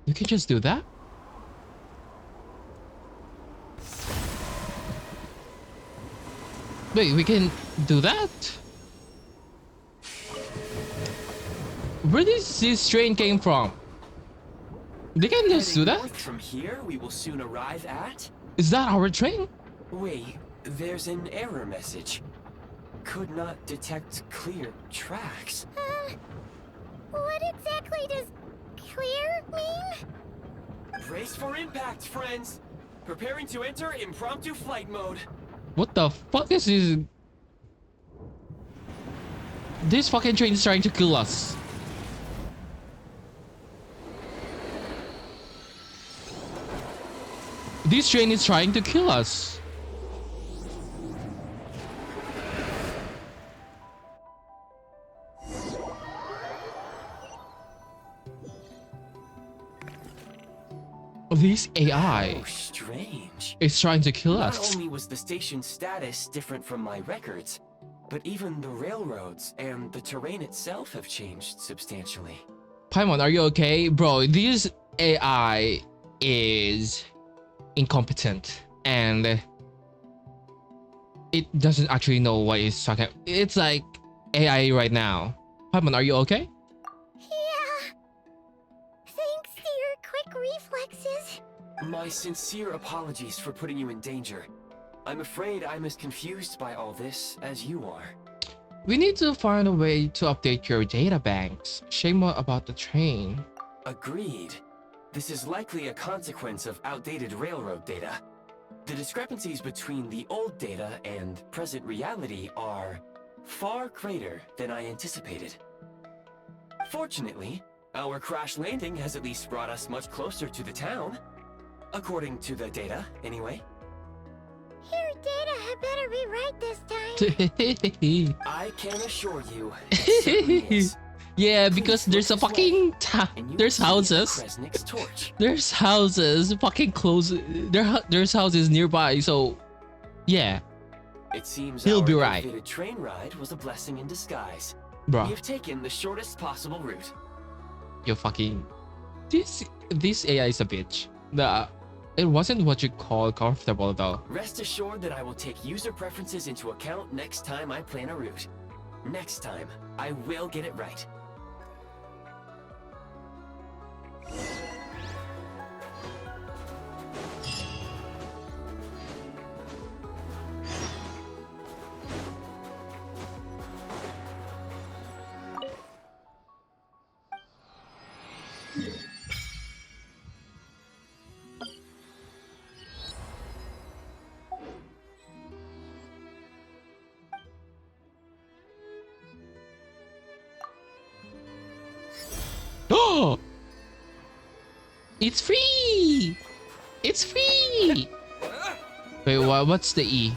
Speaker 1: You can just do that? Wait, we can do that? Where did this train came from? They can just do that?
Speaker 6: North from here, we will soon arrive at...
Speaker 1: Is that our train?
Speaker 6: Wait, there's an error message. Could not detect clear tracks.
Speaker 2: What exactly does clear mean?
Speaker 6: Brace for impact, friends! Preparing to enter impromptu flight mode.
Speaker 1: What the fuck is this? This fucking train is trying to kill us. This train is trying to kill us. This AI
Speaker 6: Oh, strange.
Speaker 1: is trying to kill
Speaker 6: Not
Speaker 1: us.
Speaker 6: only was the station's status different from my records, but even the railroads and the terrain itself have changed substantially.
Speaker 1: Paimon, are you okay? Bro, this AI is incompetent and it doesn't actually know what it's talking. It's like AI right now. Paimon, are you okay?
Speaker 2: Yeah. Thanks to your quick reflexes.
Speaker 6: My sincere apologies for putting you in danger. I'm afraid I'm as confused by all this as you are.
Speaker 1: We need to find a way to update your data banks. Shame about the train.
Speaker 6: Agreed. This is likely a consequence of outdated railroad data. The discrepancies between the old data and present reality are far greater than I anticipated. Fortunately, our crash landing has at least brought us much closer to the town. According to the data, anyway.
Speaker 2: Your data had better be right this time.
Speaker 6: I can assure you, it certainly is.
Speaker 1: Yeah, because
Speaker 6: Please
Speaker 1: there's a
Speaker 6: look this way,
Speaker 1: fucking
Speaker 6: and you
Speaker 1: there's
Speaker 6: will see
Speaker 1: houses.
Speaker 6: Kresnik's torch.
Speaker 1: There's houses fucking close. There's houses nearby. So, yeah.
Speaker 6: It seems
Speaker 1: He'll
Speaker 6: our
Speaker 1: be right.
Speaker 6: ill-fated train ride was a blessing in disguise.
Speaker 1: Bruh,
Speaker 6: We have taken the shortest possible route.
Speaker 1: you fucking... This AI is a bitch. It wasn't what you call comfortable though.
Speaker 6: Rest assured that I will take user preferences into account next time I plan a route. Next time, I will get it right.
Speaker 1: Oh! It's free! It's free! Wait, what's the E?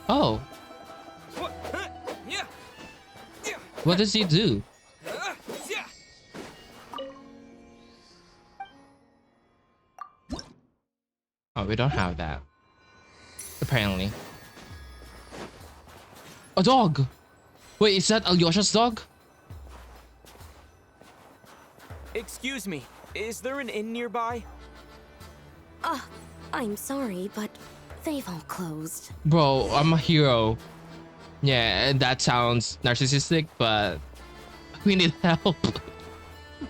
Speaker 1: Oh. What does he do? Oh, we don't have that. Apparently. A dog! Wait, is that Alyosha's dog?
Speaker 5: Excuse me, is there an inn nearby?
Speaker 8: I'm sorry, but they've all closed.
Speaker 1: Bro, I'm a hero. Yeah, that sounds narcissistic, but we need help.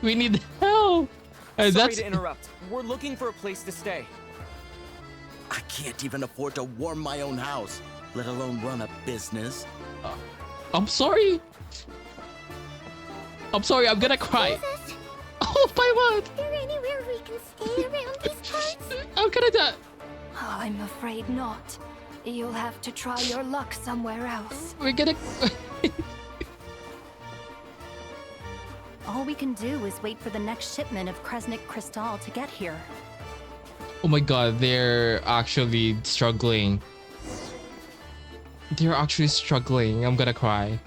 Speaker 1: We need help. And
Speaker 5: Sorry
Speaker 1: that's
Speaker 5: to interrupt. We're looking for a place to stay.
Speaker 9: I can't even afford to warm my own house, let alone run a business.
Speaker 1: I'm sorry. I'm sorry, I'm gonna cry.
Speaker 2: Jesus,
Speaker 1: Oh my word.
Speaker 2: is there anywhere we can stay around these parts?
Speaker 1: I'm gonna die.
Speaker 10: I'm afraid not. You'll have to try your luck somewhere else.
Speaker 1: We're gonna...
Speaker 10: All we can do is wait for the next shipment of Kresnik Crystal to get here.
Speaker 1: Oh my god, they're actually struggling. They're actually struggling. I'm gonna cry.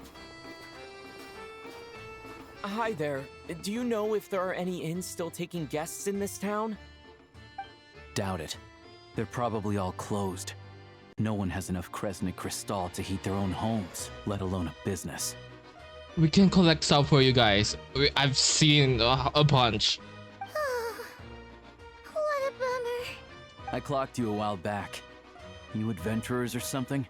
Speaker 5: Hi there. Do you know if there are any inns still taking guests in this town?
Speaker 9: Doubt it. They're probably all closed. No one has enough Kresnik Crystal to heat their own homes, let alone a business.
Speaker 1: We can collect some for you guys. I've seen a bunch.
Speaker 2: What a bummer.
Speaker 9: I clocked you a while back. You adventurers or something?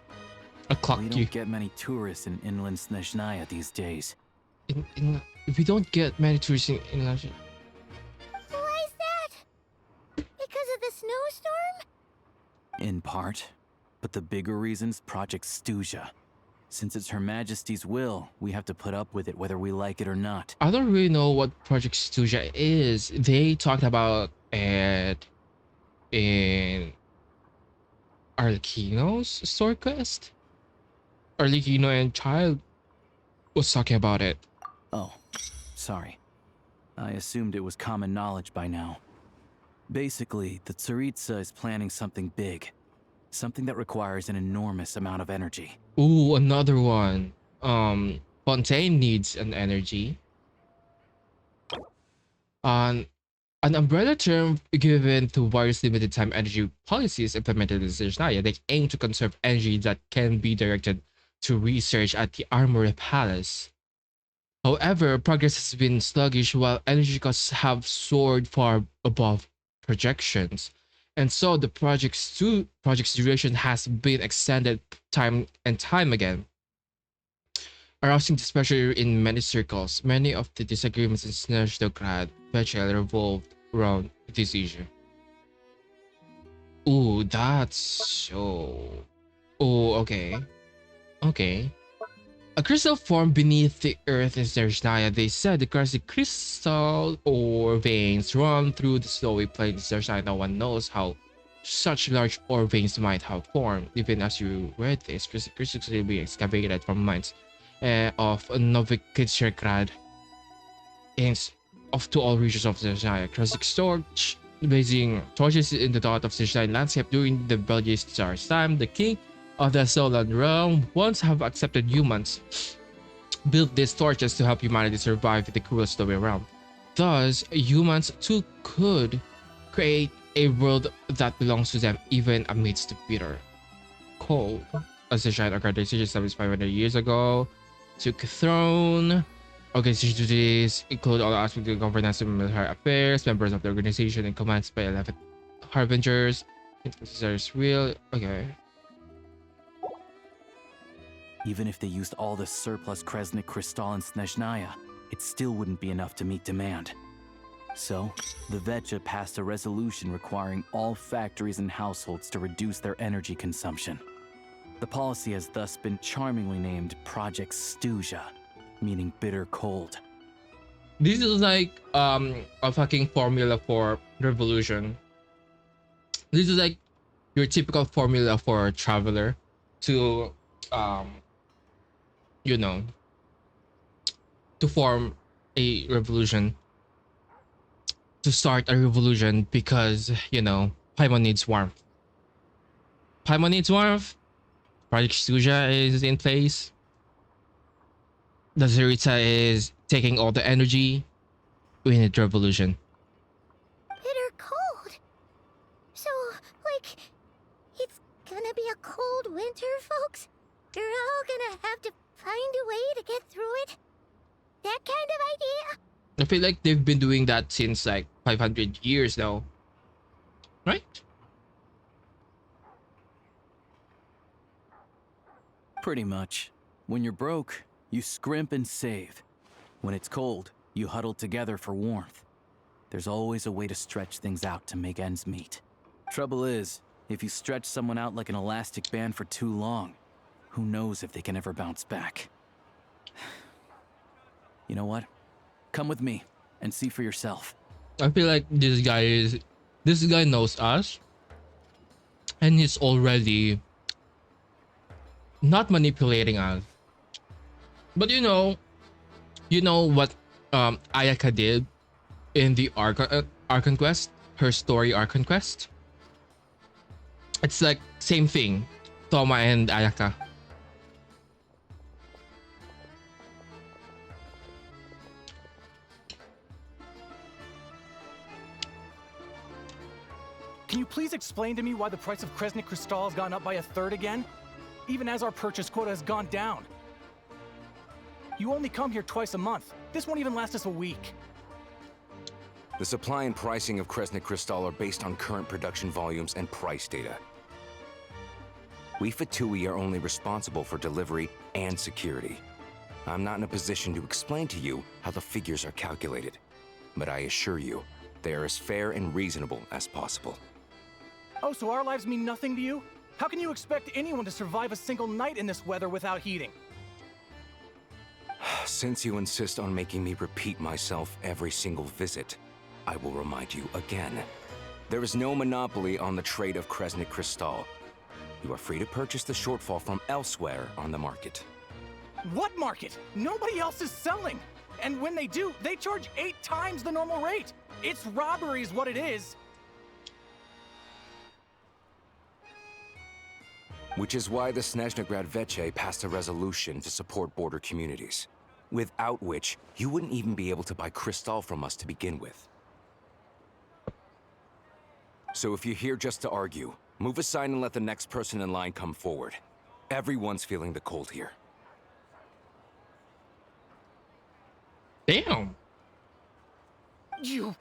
Speaker 1: I clocked
Speaker 9: We
Speaker 1: you.
Speaker 9: don't get many tourists in inland Snezhnaya these days.
Speaker 1: We don't get many tourists in English.
Speaker 2: Why is that? Because of the snowstorm?
Speaker 9: In part. But the bigger reason's Project Stuja. Since it's Her Majesty's will, we have to put up with it whether we like it or not.
Speaker 1: I don't really know what Project Stuja is. They talked about it in Arlecchino's story quest. Arlecchino and Child was talking about it.
Speaker 9: Oh, sorry. I assumed it was common knowledge by now. Basically, the Tsaritsa is planning something big. Something that requires an enormous amount of energy.
Speaker 1: Ooh, another one. Fontaine needs an energy. An umbrella term given to various limited time energy policies implemented in Snezhnaya. They aim to conserve energy that can be directed to research at the Armory Palace. However, progress has been sluggish while energy costs have soared far above projections. And so the project's duration has been extended time and time again, arousing displeasure in many circles. Many of the disagreements in Snezhnograd eventually revolved around this issue. Ooh, that's so... Oh, okay. Okay. A crystal formed beneath the earth in Snezhnaya. They said the crystal or veins run through the snowy plain in Snezhnaya. No one knows how such large ore veins might have formed. Even as you read this, crystals will be excavated from mines of Novikitshergrad off to all regions of Snezhnaya. Crystal storage blazing torches in the dot of Snezhnaya landscape during the Belgian Tsar's time. The king of the Solan realm once have accepted humans built these torches to help humanity survive in the cruel snowy realm. Thus, humans too could create a world that belongs to them even amidst the bitter cold. As a giant organization established 500 years ago, took a throne. Organization duties include all aspects of governance and military affairs. Members of the organization and commands by 11 harbingers. There's real. Okay.
Speaker 9: Even if they used all the surplus Kresnik Crystal and Snezhnaya, it still wouldn't be enough to meet demand. So, the Vetcha passed a resolution requiring all factories and households to reduce their energy consumption. The policy has thus been charmingly named Project Stuja, meaning bitter cold.
Speaker 1: This is like a fucking formula for revolution. This is like your typical formula for a traveler to you know, to form a revolution, to start a revolution, because you know Paimon needs warmth. Paimon needs warmth. Project Stuja is in place. The Tsaritsa is taking all the energy. We need revolution.
Speaker 2: Bitter cold. So, like, it's gonna be a cold winter, folks? You're all gonna have to find a way to get through it? That kind of idea?
Speaker 1: I feel like they've been doing that since like 500 years now. Right?
Speaker 9: Pretty much. When you're broke, you scrimp and save. When it's cold, you huddle together for warmth. There's always a way to stretch things out to make ends meet. Trouble is, if you stretch someone out like an elastic band for too long, who knows if they can ever bounce back. You know what? Come with me and see for yourself.
Speaker 1: I feel like this guy knows us, and he's already not manipulating us. But you know what Ayaka did in the Archon quest, her story Archon quest. It's like same thing, Toma and Ayaka.
Speaker 11: Can you please explain to me why the price of Kresnik Crystal has gone up by 1/3 again? Even as our purchase quota has gone down. You only come here twice a month. This won't even last us a week.
Speaker 12: The supply and pricing of Kresnik Crystal are based on current production volumes and price data. We Fatui are only responsible for delivery and security. I'm not in a position to explain to you how the figures are calculated, but I assure you, they are as fair and reasonable as possible.
Speaker 11: Oh, so our lives mean nothing to you? How can you expect anyone to survive a single night in this weather without heating?
Speaker 12: Since you insist on making me repeat myself every single visit, I will remind you again. There is no monopoly on the trade of Kresnik Crystal. You are free to purchase the shortfall from elsewhere on the market.
Speaker 11: What market? Nobody else is selling! And when they do, they charge 8 times the normal rate! It's robbery is what it is!
Speaker 12: Which is why the Snezhnagrad Veche passed a resolution to support border communities, without which you wouldn't even be able to buy crystal from us to begin with. So if you're here just to argue, move aside and let the next person in line come forward. Everyone's feeling the cold here.
Speaker 1: Damn.
Speaker 11: You...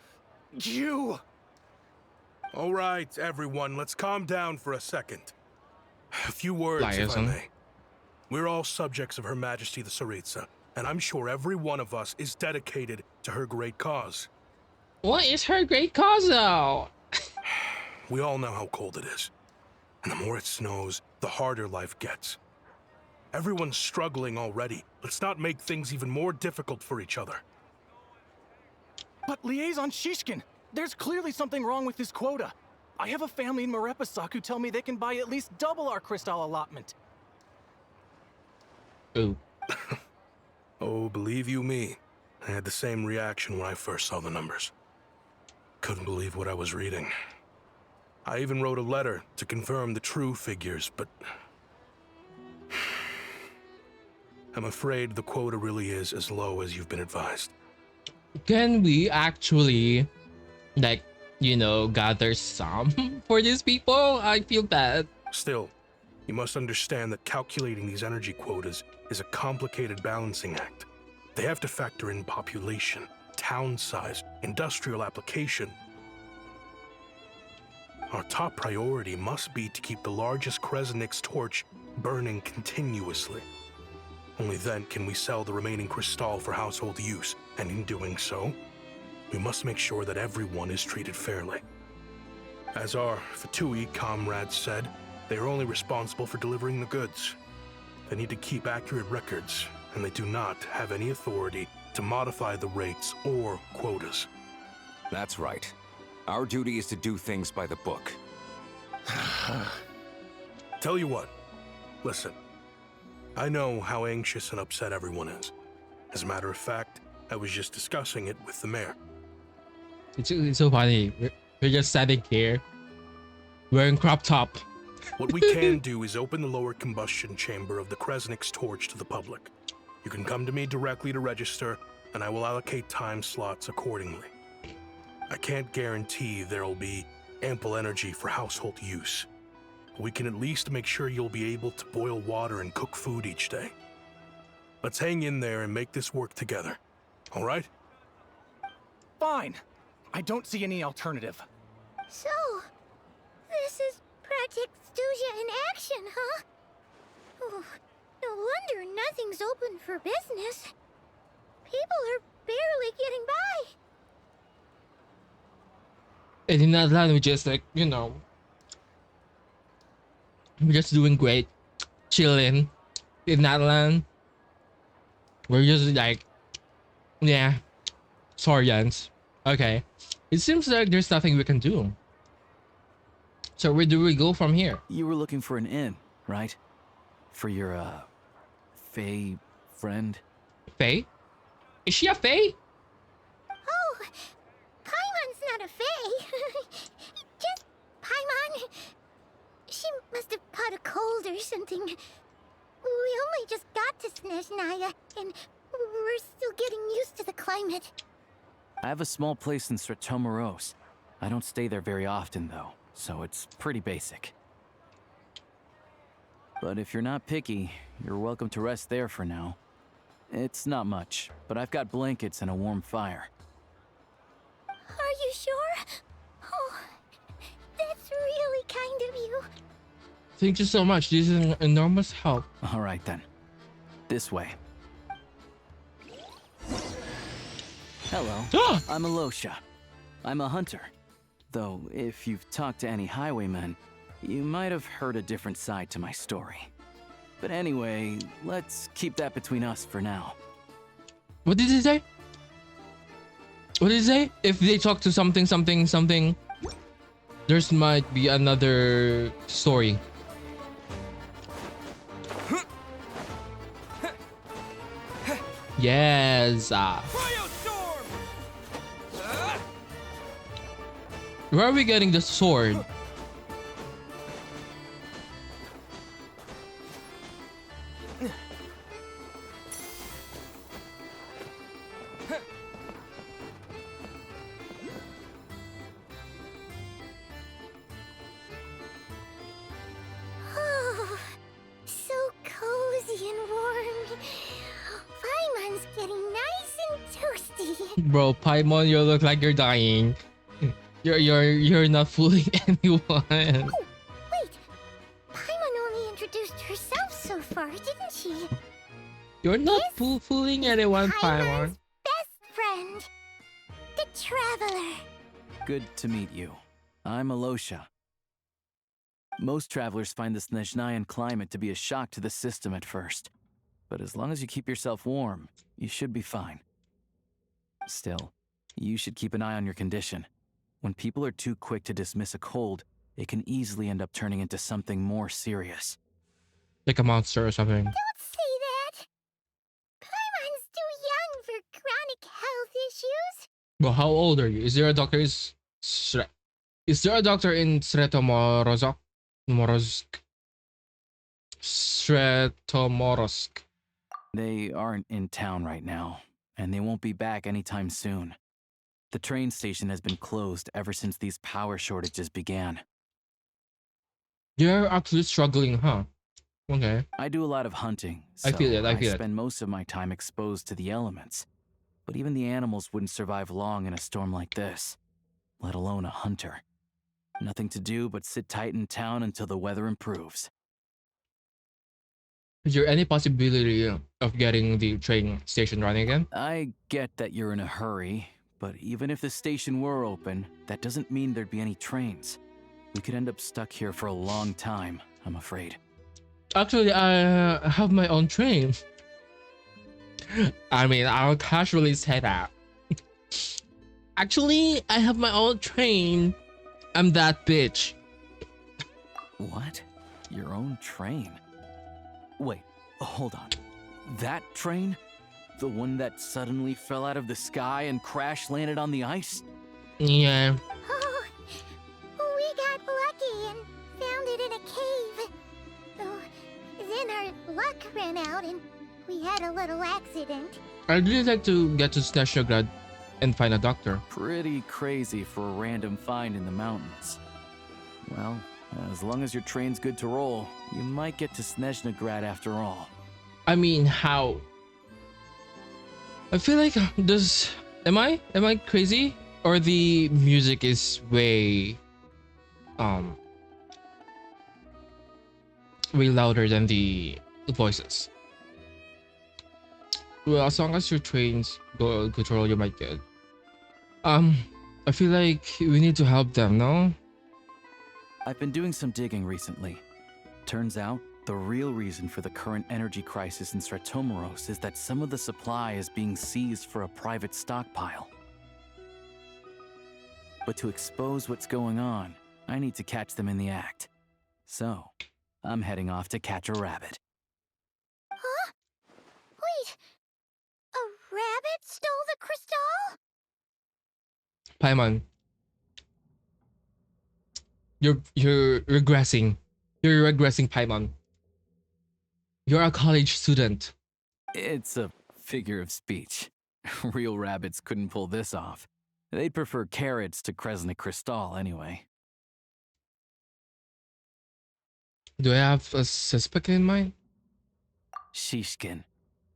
Speaker 13: All right, everyone, let's calm down for a second. A few words, if I may. We're all subjects of Her Majesty the Tsaritsa, and I'm sure every one of us is dedicated to her great cause.
Speaker 1: What is her great cause, though?
Speaker 13: We all know how cold it is. And the more it snows, the harder life gets. Everyone's struggling already. Let's not make things even more difficult for each other.
Speaker 11: But Liaison Shishkin, there's clearly something wrong with this quota. I have a family in Marepasak who tell me they can buy at least double our crystal allotment.
Speaker 1: Ooh.
Speaker 13: Oh, believe you me, I had the same reaction when I first saw the numbers. Couldn't believe what I was reading. I even wrote a letter to confirm the true figures, but... I'm afraid the quota really is as low as you've been advised.
Speaker 1: Can we actually, like, you know, gather some for these people? I feel bad.
Speaker 13: Still, You must understand that calculating these energy quotas is a complicated balancing act. They have to factor in population, town size, industrial application. Our top priority must be to keep the largest Kresnik's torch burning continuously. Only then can we sell the remaining crystal for household use, and in doing so, we must make sure that everyone is treated fairly. As our Fatui comrades said, they are only responsible for delivering the goods. They need to keep accurate records, and they do not have any authority to modify the rates or quotas.
Speaker 12: That's right. Our duty is to do things by the book.
Speaker 13: Tell you what, listen. I know how anxious and upset everyone is. As a matter of fact, I was just discussing it with the mayor.
Speaker 1: It's so funny. We're just standing here, wearing crop top.
Speaker 13: What we can do is open the lower combustion chamber of the Kresnik's torch to the public. You can come to me directly to register, and I will allocate time slots accordingly. I can't guarantee there'll be ample energy for household use. We can at least make sure you'll be able to boil water and cook food each day. Let's hang in there and make this work together. All right?
Speaker 11: Fine. I don't see any alternative.
Speaker 2: So, this is Project Stuja in action, huh? Oh, no wonder nothing's open for business. People are barely getting by.
Speaker 1: And in that land, we just like, you know, we're just doing great, chilling in that land. We're just like, yeah, Saurians. Okay, it seems like there's nothing we can do. So where do we go from here?
Speaker 9: You were looking for an inn, right? For your, Fae friend?
Speaker 1: Fae? Is she a Fae?
Speaker 2: Oh, Paimon's not a fae. Just Paimon. She must have caught a cold or something. We only just got to Snezhnaya, and we're still getting used to the climate.
Speaker 9: I have a small place in Sretomoros. I don't stay there very often, though, so it's pretty basic. But if you're not picky, you're welcome to rest there for now. It's not much, but I've got blankets and a warm fire.
Speaker 2: Are you sure? Oh, that's really kind of you.
Speaker 1: Thank you so much. This is an enormous help.
Speaker 9: All right, then. This way. Hello, I'm Alosha. I'm a hunter. Though, if you've talked to any highwaymen, you might have heard a different side to my story. But anyway, let's keep that between us for now.
Speaker 1: What did he say? What did he say? If they talk to something, there's might be another story. Yes. Where are we getting the sword?
Speaker 2: Oh, so cozy and warm. Paimon's getting nice and toasty.
Speaker 1: Bro, Paimon, you look like you're dying. You're not fooling anyone.
Speaker 2: Oh, wait. Paimon only introduced herself so far, didn't she?
Speaker 1: You're not fooling anyone, Paimon.
Speaker 2: Paimon's best friend, the Traveler.
Speaker 9: Good to meet you. I'm Alosha. Most travelers find the Snezhnayan climate to be a shock to the system at first. But as long as you keep yourself warm, you should be fine. Still, you should keep an eye on your condition. When people are too quick to dismiss a cold, it can easily end up turning into something more serious.
Speaker 1: Like a monster or something.
Speaker 2: Don't say that. Paimon's too young for chronic health issues.
Speaker 1: Well, how old are you? Is there a doctor in Sretomorozk? Sretomorozk.
Speaker 9: They aren't in town right now, and they won't be back anytime soon. The train station has been closed ever since these power shortages began.
Speaker 1: You're actually struggling, huh? Okay.
Speaker 9: I do a lot of hunting, so
Speaker 1: I feel it. I feel it.
Speaker 9: spend most of my time exposed to the elements. But even the animals wouldn't survive long in a storm like this, let alone a hunter. Nothing to do but sit tight in town until the weather improves.
Speaker 1: Is there any possibility of getting the train station running again?
Speaker 9: I get that you're in a hurry, but even if the station were open, that doesn't mean there'd be any trains. We could end up stuck here for a long time, I'm afraid.
Speaker 1: Actually, I have my own train. I mean, I'll casually say that. Actually, I have my own train. I'm that bitch.
Speaker 9: What? Your own train? Wait, hold on. That train? The one that suddenly fell out of the sky and crash landed on the ice?
Speaker 1: Yeah.
Speaker 2: Oh, we got lucky and found it in a cave. Oh, then our luck ran out and we had a little accident.
Speaker 1: I'd really like to get to Snezhnaya and find a doctor.
Speaker 9: Pretty crazy for a random find in the mountains. Well, as long as your train's good to roll, you might get to Snezhnaya after all.
Speaker 1: I mean, how? I feel like this. Am I crazy? Or the music is way louder than the voices. Well, as long as your trains go control, you might get. I feel like we need to help them, no?
Speaker 9: I've been doing some digging recently. Turns out, the real reason for the current energy crisis in Stratomeros is that some of the supply is being seized for a private stockpile. But to expose what's going on, I need to catch them in the act. So, I'm heading off to catch a rabbit.
Speaker 2: Huh? Wait, a rabbit stole the crystal?
Speaker 1: Paimon, you're regressing. You're regressing, Paimon. You're a college student.
Speaker 9: It's a figure of speech. Real rabbits couldn't pull this off. They'd prefer carrots to Kresnik Crystal anyway.
Speaker 1: Do I have a suspect in mind?
Speaker 9: Shishkin,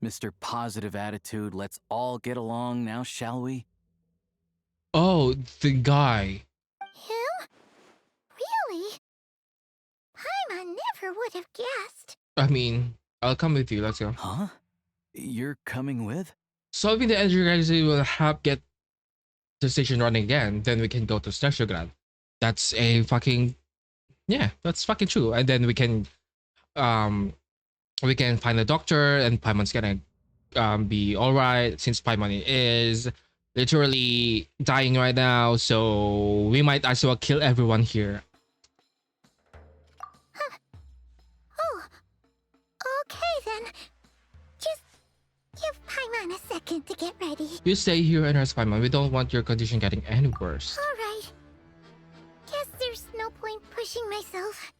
Speaker 9: Mr. Positive Attitude, let's all get along now, shall we?
Speaker 1: Oh, the guy.
Speaker 2: Him? Really? Paimon never would have guessed.
Speaker 1: I mean, I'll come with you. Let's go.
Speaker 9: Huh? You're coming with?
Speaker 1: Solving the energy crisis will help get the station running again. Then we can go to Snezhnaya. That's a fucking that's fucking true. And then we can find a doctor, and Paimon's gonna be all right since Paimon is literally dying right now. So we might as well kill everyone here.
Speaker 2: Huh. Oh, okay then. Just give Paimon a second to get ready.
Speaker 1: You stay here and rest, Paimon. We don't want your condition getting any worse.
Speaker 2: All right. Guess there's no point pushing myself.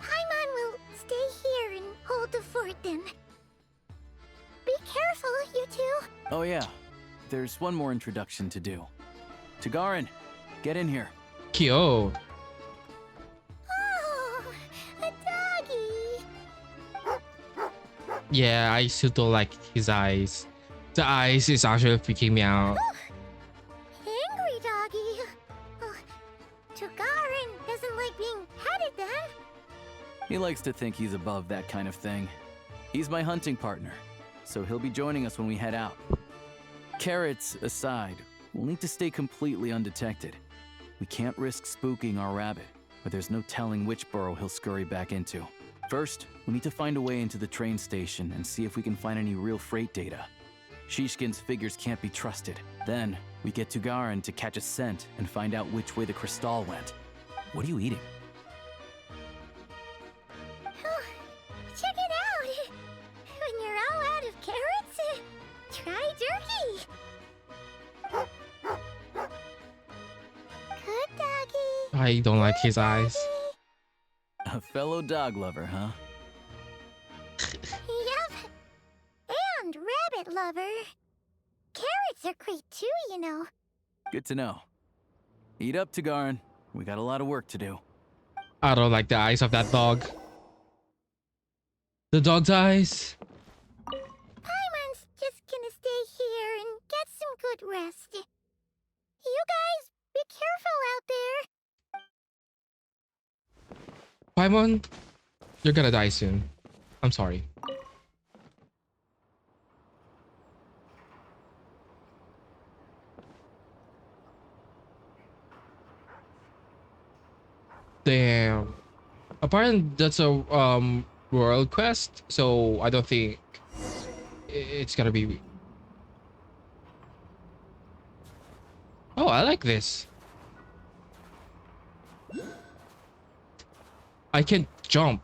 Speaker 2: Paimon will stay here and hold the fort then. Be careful, you two.
Speaker 9: Oh yeah, there's one more introduction to do. Tagarin, get in here.
Speaker 1: Kyo.
Speaker 2: Oh, a doggy.
Speaker 1: Yeah, I still don't like his eyes. The eyes is actually freaking me out.
Speaker 2: Angry doggy. Oh, Tagarin doesn't like being petted then.
Speaker 9: He likes to think he's above that kind of thing. He's my hunting partner, so he'll be joining us when we head out. Carrots aside, we'll need to stay completely undetected. We can't risk spooking our rabbit, but there's no telling which burrow he'll scurry back into. First, we need to find a way into the train station and see if we can find any real freight data. Shishkin's figures can't be trusted. Then, we get Tagarin to catch a scent and find out which way the crystal went. What are you eating?
Speaker 2: Check it out! When you're all out of carrots, try turkey! Good doggy.
Speaker 1: I don't like his eyes.
Speaker 9: A fellow dog lover, huh?
Speaker 2: Yep. And rabbit lover. Carrots are great too, you know.
Speaker 9: Good to know. Eat up, Tagarin. We got a lot of work to do.
Speaker 1: I don't like the eyes of that dog. The dog dies.
Speaker 2: Paimon's just gonna stay here and get some good rest. You guys, be careful out there.
Speaker 1: Paimon, you're gonna die soon. I'm sorry. Damn. Apparently that's a world quest, so I don't think it's gonna be. Oh, I like this. I can jump.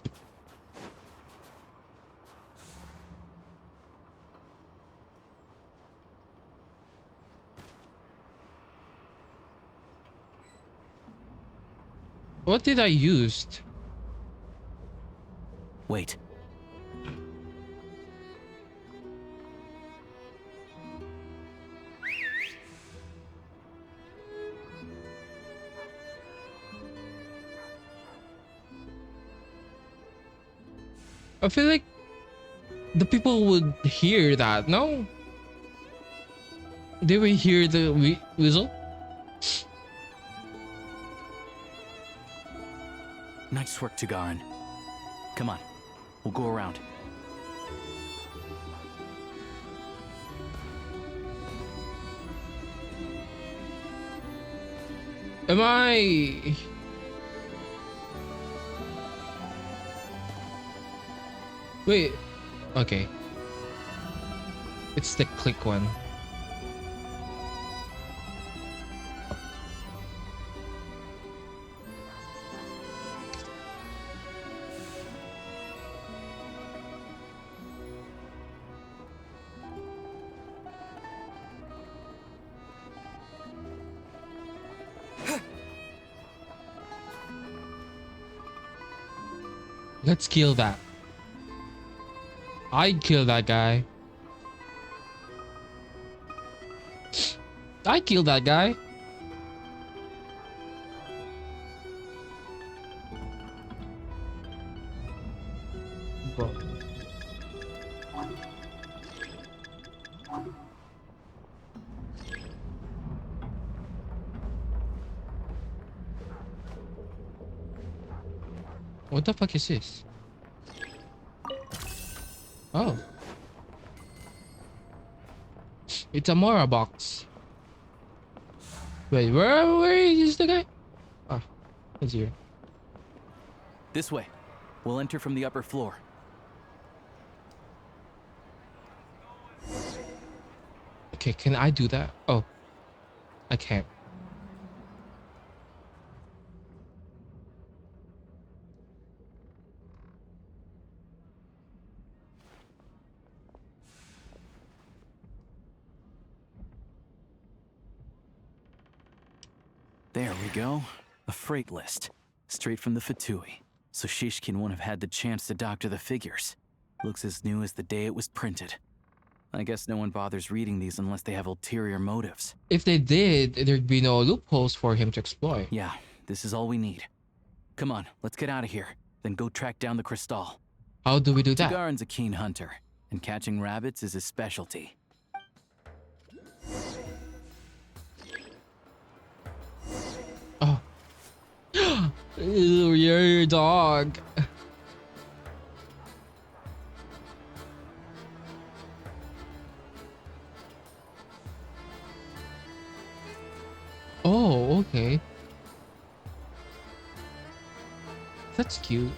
Speaker 1: What did I use?
Speaker 9: Wait.
Speaker 1: I feel like the people would hear that, no? They will hear the whistle?
Speaker 9: Nice work, Tagarin. Come on, we'll go around.
Speaker 1: Am I... Wait, okay. It's the click one. Let's kill that. I'd kill that guy. I killed that guy. Bro. What the fuck is this? Oh. It's a Mora box. Wait, where is the guy? Ah, it's here.
Speaker 9: This way. We'll enter from the upper floor.
Speaker 1: Okay, can I do that? Oh, I can't.
Speaker 9: There we go. A freight list. Straight from the Fatui. So Shishkin won't have had the chance to doctor the figures. Looks as new as the day it was printed. I guess no one bothers reading these unless they have ulterior motives.
Speaker 1: If they did, there'd be no loopholes for him to exploit.
Speaker 9: Yeah, this is all we need. Come on, let's get out of here. Then go track down the crystal.
Speaker 1: How do we do that?
Speaker 9: Tagarin's a keen hunter, and catching rabbits is his specialty.
Speaker 1: Oh. Ew, you're your dog. Oh, okay. That's cute.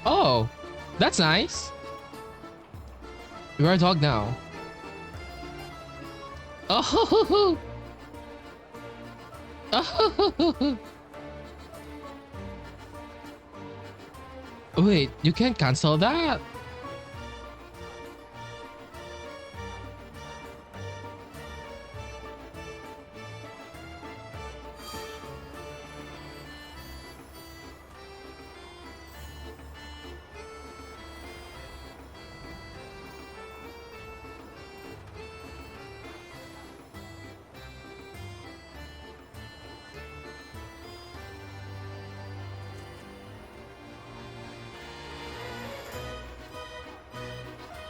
Speaker 1: Oh, that's nice. You're a dog now. Oh. Oh. Wait, you can't cancel that.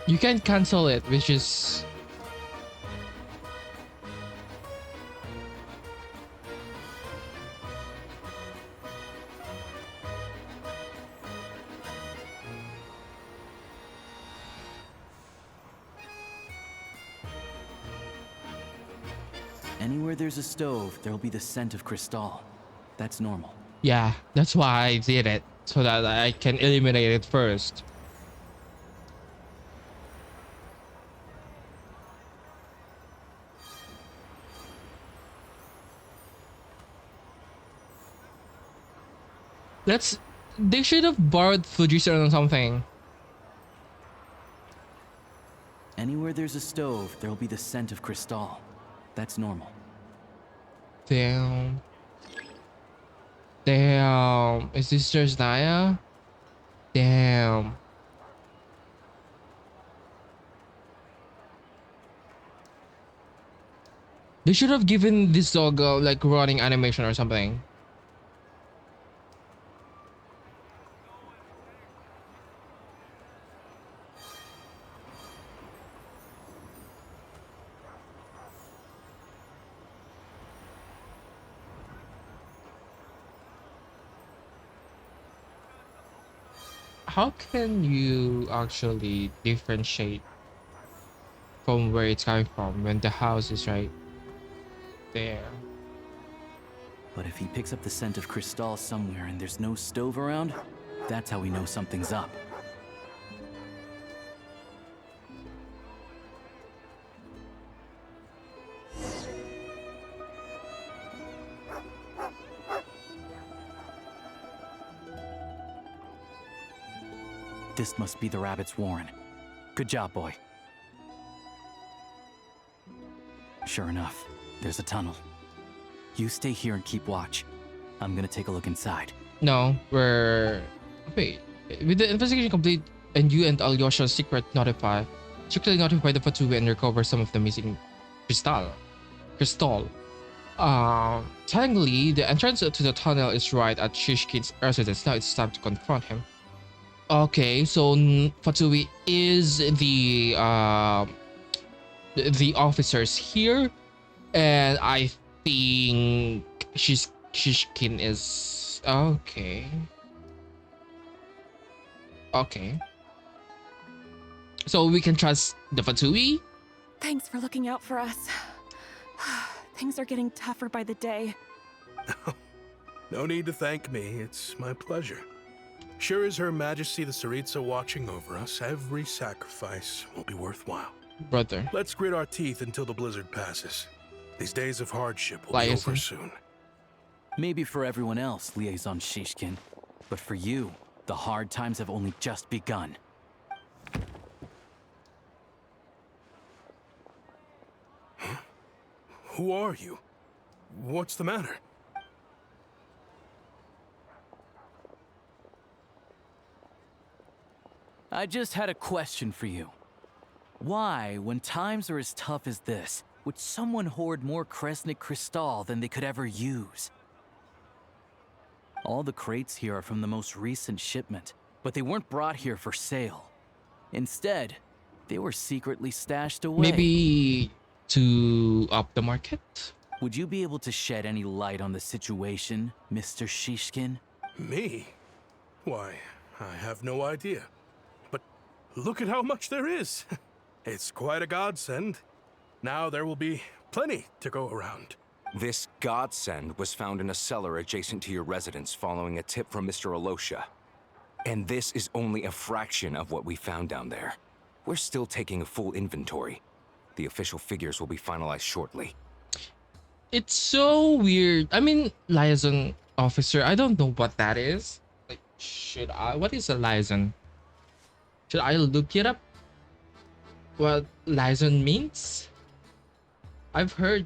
Speaker 1: You can cancel it, which is
Speaker 9: Anywhere there's a stove, there'll be the scent of Crystal. That's normal.
Speaker 1: yeah. That's why I did it so that I can eliminate it first. Let's. They should have borrowed Fujitsu or something.
Speaker 9: Anywhere there's a stove, there'll be the scent of Crystal. That's normal.
Speaker 1: Damn. Damn. Is this Snezhnaya? Damn. They should have given this dog like running animation or something. How can you actually differentiate from where it's coming from when the house is right there?
Speaker 9: But if he picks up the scent of Crystal somewhere and there's no stove around, that's how we know something's up. This must be the rabbit's warren. Good job, boy. Sure enough, there's a tunnel. You stay here and keep watch. I'm gonna take a look inside.
Speaker 1: No, we're... Wait. With the investigation complete and you and Alyosha's strictly notify the Fatui and recover some of the missing crystal. Technically, the entrance to the tunnel is right at Shishkin's residence. Now it's time to confront him. Okay, so Fatui is the officers here, and I think Shishkin is okay. Okay. So we can trust the Fatui?
Speaker 4: Thanks for looking out for us. Things are getting tougher by the day.
Speaker 13: No need to thank me. It's my pleasure. Sure is Her Majesty the Tsaritsa watching over us, every sacrifice will be worthwhile.
Speaker 1: Brother.
Speaker 13: Let's grit our teeth until the blizzard passes. These days of hardship will be over soon.
Speaker 9: Maybe for everyone else, Liaison Shishkin, but for you, the hard times have only just begun.
Speaker 13: Huh? Who are you? What's the matter?
Speaker 9: I just had a question for you. Why, when times are as tough as this, would someone hoard more Kresnik Crystal than they could ever use? All the crates here are from the most recent shipment, but they weren't brought here for sale. Instead, they were secretly stashed away.
Speaker 1: Maybe to up the market?
Speaker 9: Would you be able to shed any light on the situation, Mr. Shishkin?
Speaker 13: Me? Why, I have no idea. But look at how much there is. It's quite a godsend. Now there will be plenty to go around.
Speaker 12: This godsend was found in a cellar adjacent to your residence following a tip from Mr. Alosha. And this is only a fraction of what we found down there. We're still taking a full inventory. The official figures will be finalized shortly.
Speaker 1: It's so weird. I mean, liaison officer, I don't know what that is. Like, should I? What is a liaison? Should I look it up? What liaison means? I've heard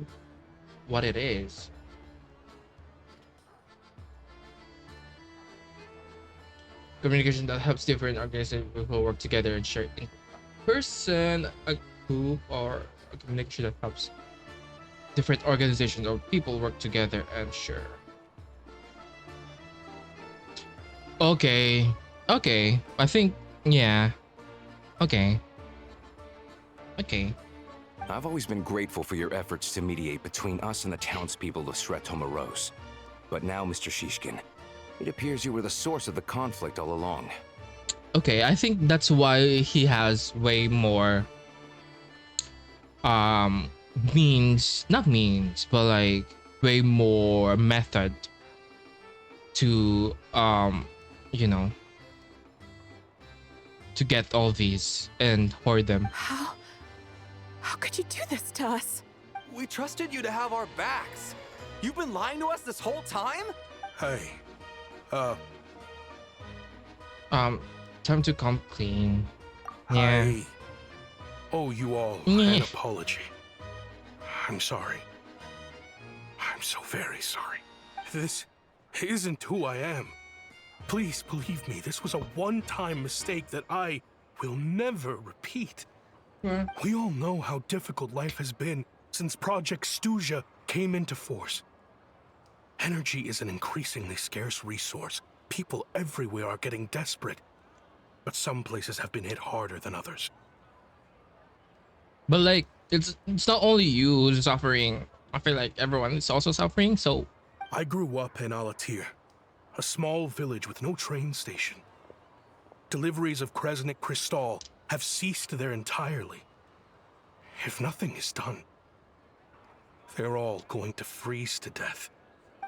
Speaker 1: what it is. Communication that helps different organizations who work together and share in person, a group, or a communication that helps different organizations or people work together and share. Okay. Okay. I think, yeah. Okay. Okay.
Speaker 12: I've always been grateful for your efforts to mediate between us and the townspeople of Sretomaros. But now, Mr. Shishkin, it appears you were the source of the conflict all along.
Speaker 1: Okay, I think that's why he has way more not means, but like way more method to you know, to get all these and hoard them.
Speaker 4: How could you do this to us?
Speaker 14: We trusted you to have our backs. You've been lying to us this whole time?
Speaker 13: Hey,
Speaker 1: time to come clean. Yeah.
Speaker 13: I owe you all an apology. I'm sorry. I'm so very sorry. This isn't who I am. Please believe me, this was a one-time mistake that I will never repeat.
Speaker 1: Yeah.
Speaker 13: We all know how difficult life has been since Project Stuja came into force. Energy is an increasingly scarce resource. People everywhere are getting desperate. But some places have been hit harder than others.
Speaker 1: But like it's not only you who's suffering. I feel like everyone is also suffering, so
Speaker 13: I grew up in Alatir, a small village with no train station. Deliveries of Kresnik Crystal have ceased there entirely. If nothing is done, they're all going to freeze to death.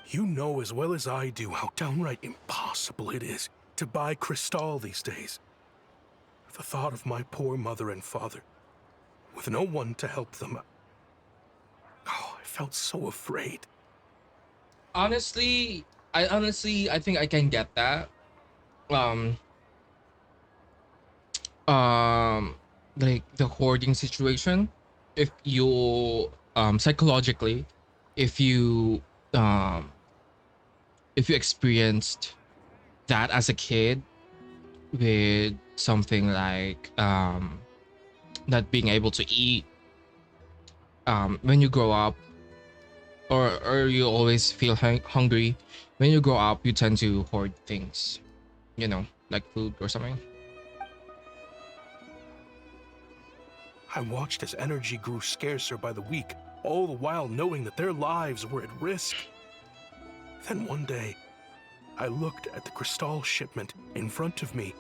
Speaker 13: You know as well as I do how downright impossible it is to buy Crystal these days. The thought of my poor mother and father, with no one to help them, I felt so afraid.
Speaker 1: honestly, I think I can get that. Like the hoarding situation. If you psychologically, if you experienced that as a kid with something like not being able to eat when you grow up, or you always feel hungry when you grow up, you tend to hoard things, you know, like food or something.
Speaker 13: I watched as energy grew scarcer by the week, all the while knowing that their lives were at risk. Then one day, I looked at the Crystal shipment in front of me,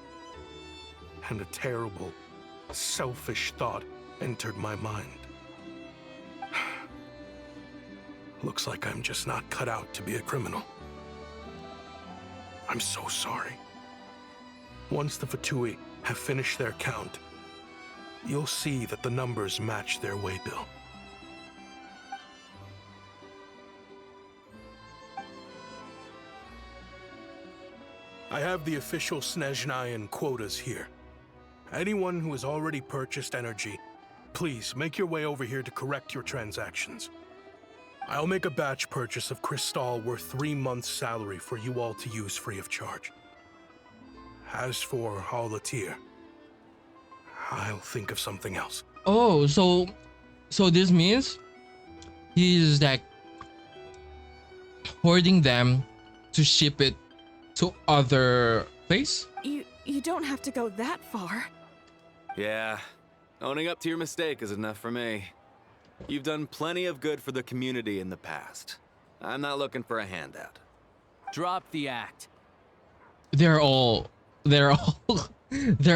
Speaker 13: and a terrible, selfish thought entered my mind. Looks like I'm just not cut out to be a criminal. I'm so sorry. Once the Fatui have finished their count, you'll see that the numbers match their waybill. I have the official Snezhnayan quotas here. Anyone who has already purchased energy, please make your way over here to correct your transactions. I'll make a batch purchase of Crystal worth 3 months' salary for you all to use free of charge. As for Alatir, I'll think of something else.
Speaker 1: Oh, so this means he's like hoarding them to ship it to other place?
Speaker 4: You don't have to go that far.
Speaker 14: Yeah, owning up to your mistake is enough for me. You've done plenty of good for the community in the past. I'm not looking for a handout.
Speaker 9: Drop the act.
Speaker 1: They're all they're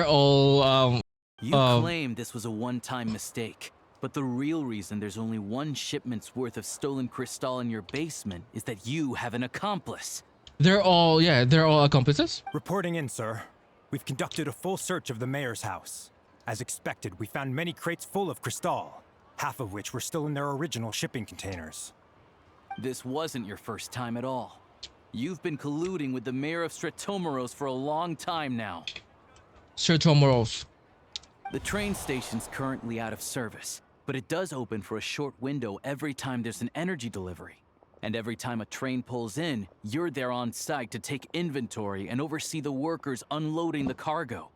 Speaker 1: all
Speaker 9: You claim this was a one-time mistake, but the real reason there's only one shipment's worth of stolen crystal in your basement is that you have an accomplice.
Speaker 1: they're all accomplices?
Speaker 15: Reporting in, sir. We've conducted a full search of the mayor's house. As expected, we found many crates full of crystal, half of which were still in their original shipping containers.
Speaker 9: This wasn't your first time at all. You've been colluding with the mayor of Sretomaros for a long time now.
Speaker 1: Sretomaros.
Speaker 9: The train station's currently out of service, but it does open for a short window every time there's an energy delivery. And every time a train pulls in, you're there on site to take inventory and oversee the workers unloading the cargo.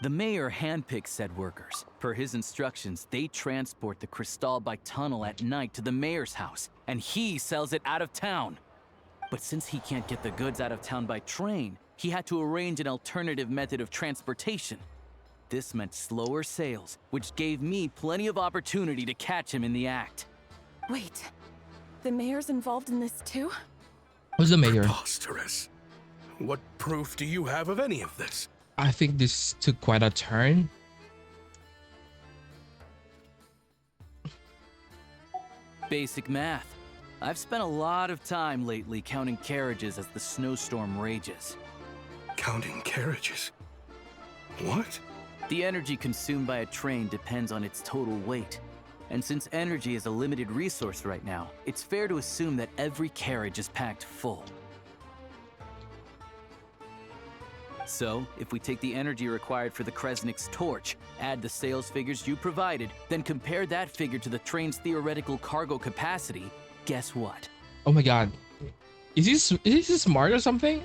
Speaker 9: The mayor handpicks said workers. Per his instructions, they transport the crystal by tunnel at night to the mayor's house, and he sells it out of town. But since he can't get the goods out of town by train, he had to arrange an alternative method of transportation. This meant slower sales, which gave me plenty of opportunity to catch him in the act.
Speaker 4: Wait, the mayor's involved in this too?
Speaker 1: Who's the mayor?
Speaker 13: Preposterous. What proof do you have of any of this?
Speaker 1: I think this took quite a turn.
Speaker 9: Basic math. I've spent a lot of time lately counting carriages as the snowstorm rages.
Speaker 13: Counting carriages? What?
Speaker 9: The energy consumed by a train depends on its total weight. And since energy is a limited resource right now, it's fair to assume that every carriage is packed full. So, if we take the energy required for the Kresnik's torch, add the sales figures you provided, then compare that figure to the train's theoretical cargo capacity, guess what?
Speaker 1: Oh my god. Is he smart or something?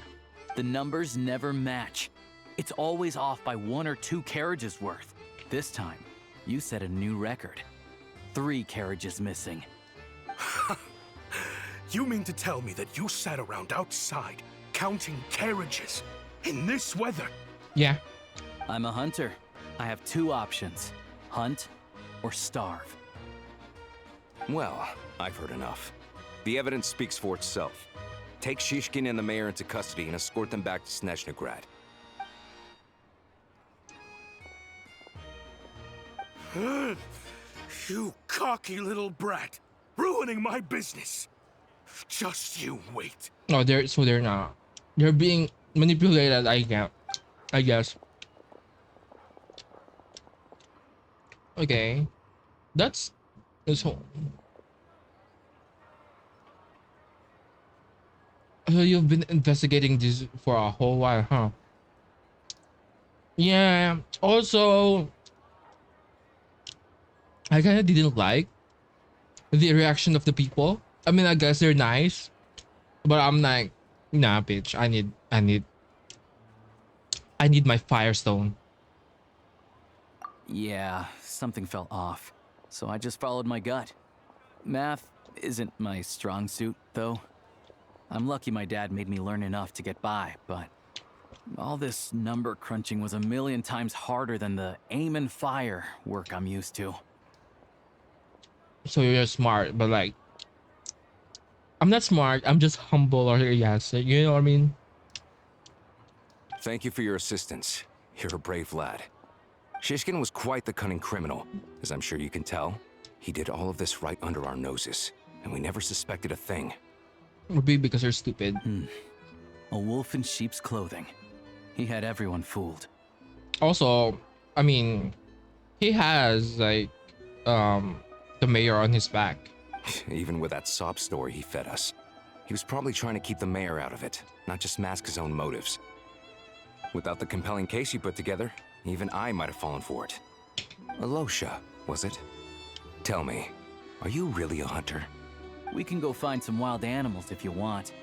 Speaker 9: The numbers never match. It's always off by 1 or 2 carriages worth. This time, you set a new record. 3 carriages missing.
Speaker 13: You mean to tell me that you sat around outside counting carriages in this weather?
Speaker 1: Yeah.
Speaker 9: I'm a hunter. I have 2 options. Hunt or starve.
Speaker 12: Well, I've heard enough. The evidence speaks for itself. Take Shishkin and the mayor into custody and escort them back to Snezhnaya.
Speaker 13: You cocky little brat, ruining my business. Just you wait.
Speaker 1: Oh, they're not. They're being manipulated. I guess. Okay, that's so. You've been investigating this for a whole while, huh? Yeah. Also, I kind of didn't like the reaction of the people. I mean, I guess they're nice, but I'm like, nah, bitch. I need my firestone.
Speaker 9: Yeah, something felt off. So I just followed my gut. Math isn't my strong suit, though. I'm lucky my dad made me learn enough to get by, but all this number crunching was a million times harder than the aim and fire work I'm used to.
Speaker 1: So you're smart, but like, I'm not smart. I'm just humble, or yes, you know what I mean?
Speaker 12: Thank you for your assistance. You're a brave lad. Shishkin was quite the cunning criminal. As I'm sure you can tell, he did all of this right under our noses, and we never suspected a thing.
Speaker 1: Maybe because you're stupid.
Speaker 9: A wolf in sheep's clothing. He had everyone fooled.
Speaker 1: Also, I mean, he has like the mayor on his back.
Speaker 12: Even with that sob story he fed us, he was probably trying to keep the mayor out of it, not just mask his own motives. Without the compelling case you put together, even I might have fallen for it. Alosha, was it? Tell me, are you really a hunter?
Speaker 9: We can go find some wild animals if you want.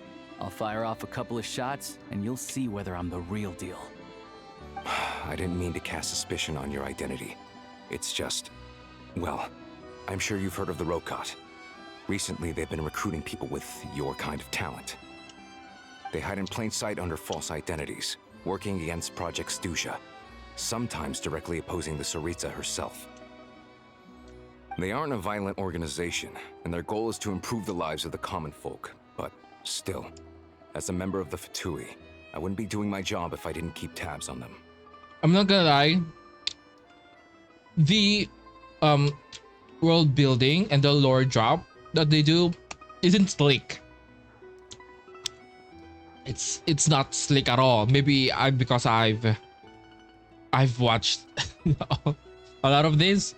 Speaker 9: I'll fire off a couple of shots, and you'll see whether I'm the real deal.
Speaker 12: I didn't mean to cast suspicion on your identity. It's just, well, I'm sure you've heard of the Rokot. Recently, they've been recruiting people with your kind of talent. They hide in plain sight under false identities, working against Project Stusha, sometimes directly opposing the Tsaritsa herself. They aren't a violent organization, and their goal is to improve the lives of the common folk. But still, as a member of the Fatui, I wouldn't be doing my job if I didn't keep tabs on them.
Speaker 1: I'm not gonna lie. The world building and the lore drop that they do isn't slick. It's not slick at all. Maybe because I've watched a lot of this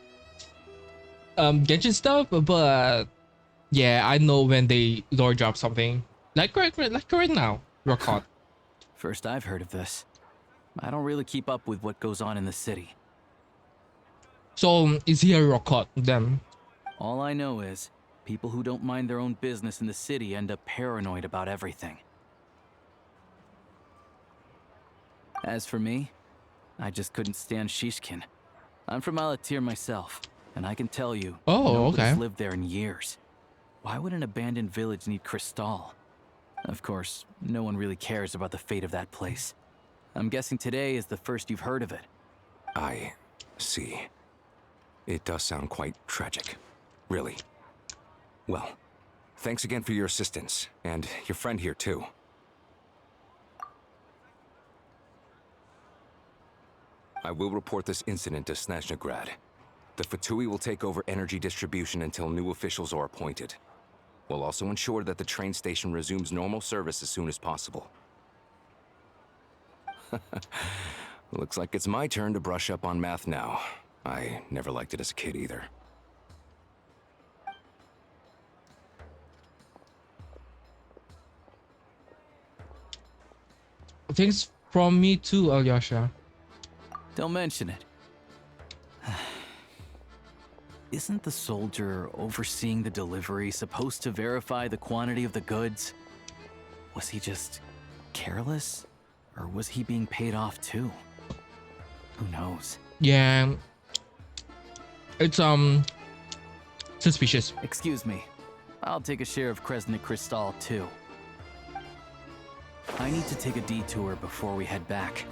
Speaker 1: Genshin stuff, but yeah, I know when they lore drop something like right now. Rokot.
Speaker 9: First I've heard of this. I don't really keep up with what goes on in the city.
Speaker 1: So is he a Rokot then?
Speaker 9: All I know is people who don't mind their own business in the city end up paranoid about everything. As for me, I just couldn't stand Shishkin. I'm from Alatir myself, and I can tell you,
Speaker 1: oh,
Speaker 9: nobody's
Speaker 1: okay,
Speaker 9: lived there in years. Why would an abandoned village need Crystal? Of course, no one really cares about the fate of that place. I'm guessing today is the first you've heard of it.
Speaker 12: I see. It does sound quite tragic. Really. Well, thanks again for your assistance, and your friend here too. I will report this incident to Snezhnaya. The Fatui will take over energy distribution until new officials are appointed. We'll also ensure that the train station resumes normal service as soon as possible. Looks like it's my turn to brush up on math now. I never liked it as a kid either.
Speaker 1: Thanks from me too, Alyosha.
Speaker 9: Don't mention it. Isn't the soldier overseeing the delivery supposed to verify the quantity of the goods? Was he just careless? Or was he being paid off too? Who knows?
Speaker 1: Yeah. It's suspicious.
Speaker 9: Excuse me. I'll take a share of Kresnik Crystal too. I need to take a detour before we head back.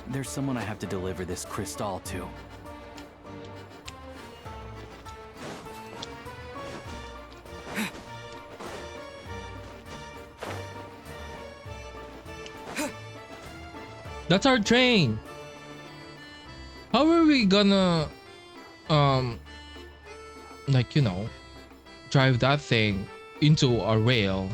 Speaker 9: There's someone I have to deliver this crystal to.
Speaker 1: That's our train. How are we gonna like, you know, drive that thing into a rail?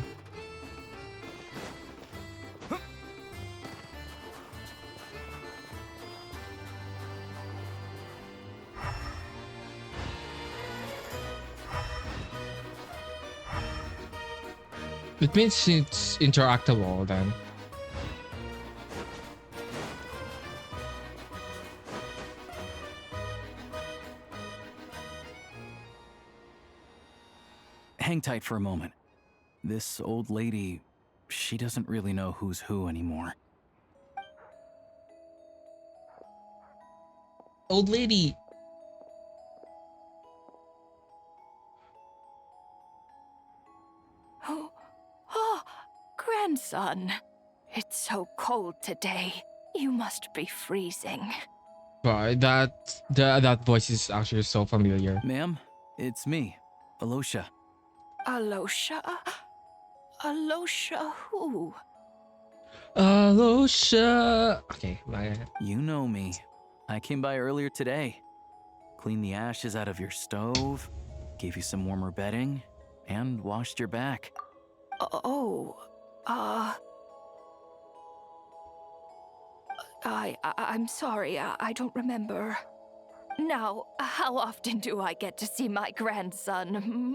Speaker 1: It means it's interactable then.
Speaker 9: Hang tight for a moment. This old lady, she doesn't really know who's who anymore.
Speaker 1: Old lady.
Speaker 10: Oh, grandson. It's so cold today. You must be freezing.
Speaker 1: Right, that voice is actually so familiar.
Speaker 9: Ma'am, it's me, Alosha.
Speaker 10: Alosha? Alosha who?
Speaker 1: Alosha. Okay,
Speaker 9: you know me. I came by earlier today. Cleaned the ashes out of your stove, gave you some warmer bedding, and washed your back.
Speaker 10: I'm sorry, I don't remember. Now, how often do I get to see my grandson? Hmm?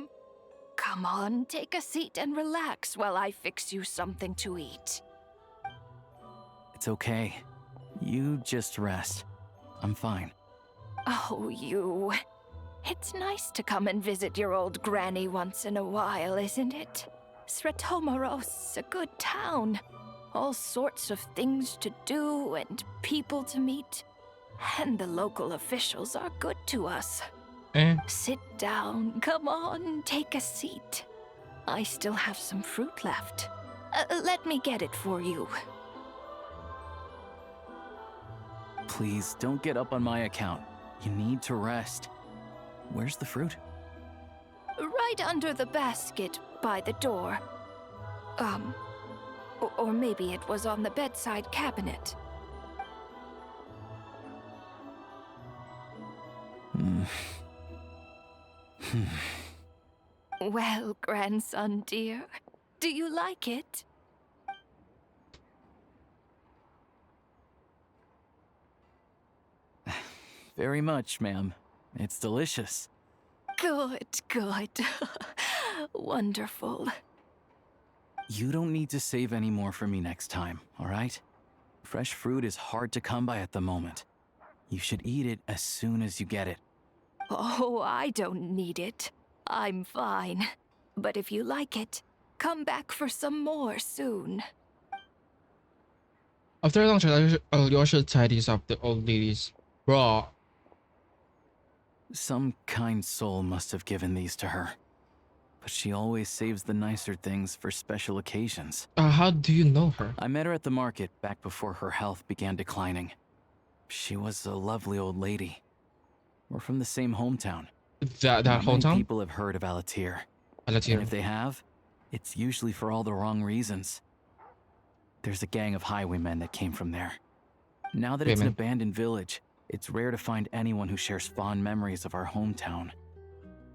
Speaker 10: Come on, take a seat and relax while I fix you something to eat.
Speaker 9: It's okay. You just rest. I'm fine.
Speaker 10: Oh, you. It's nice to come and visit your old granny once in a while, isn't it? Sretomaros, a good town. All sorts of things to do and people to meet. And the local officials are good to us. Sit down, come on, take a seat. I still have some fruit left. Let me get it for you.
Speaker 9: Please, don't get up on my account. You need to rest. Where's the fruit?
Speaker 10: Right under the basket by the door. Or maybe it was on the bedside cabinet. Well, grandson dear, do you like it?
Speaker 9: Very much, ma'am. It's delicious.
Speaker 10: Good, good. Wonderful.
Speaker 9: You don't need to save any more for me next time, all right? Fresh fruit is hard to come by at the moment. You should eat it as soon as you get it.
Speaker 10: Oh, I don't need it. I'm fine. But if you like it, come back for some more soon.
Speaker 1: After a long chat, Alyosha tidies up the old lady's bra.
Speaker 9: Some kind soul must have given these to her. but she always saves the nicer things for special occasions.
Speaker 1: How do you know her?
Speaker 9: I met her at the market back before her health began declining. She was a lovely old lady. We're from the same hometown.
Speaker 1: That
Speaker 9: Not many
Speaker 1: hometown?
Speaker 9: people have heard of Alatir.
Speaker 1: Alatir.
Speaker 9: And if they have, it's usually for all the wrong reasons. There's a gang of highwaymen that came from there. Now that it's an
Speaker 1: Waymen.
Speaker 9: abandoned village, it's rare to find anyone who shares fond memories of our hometown.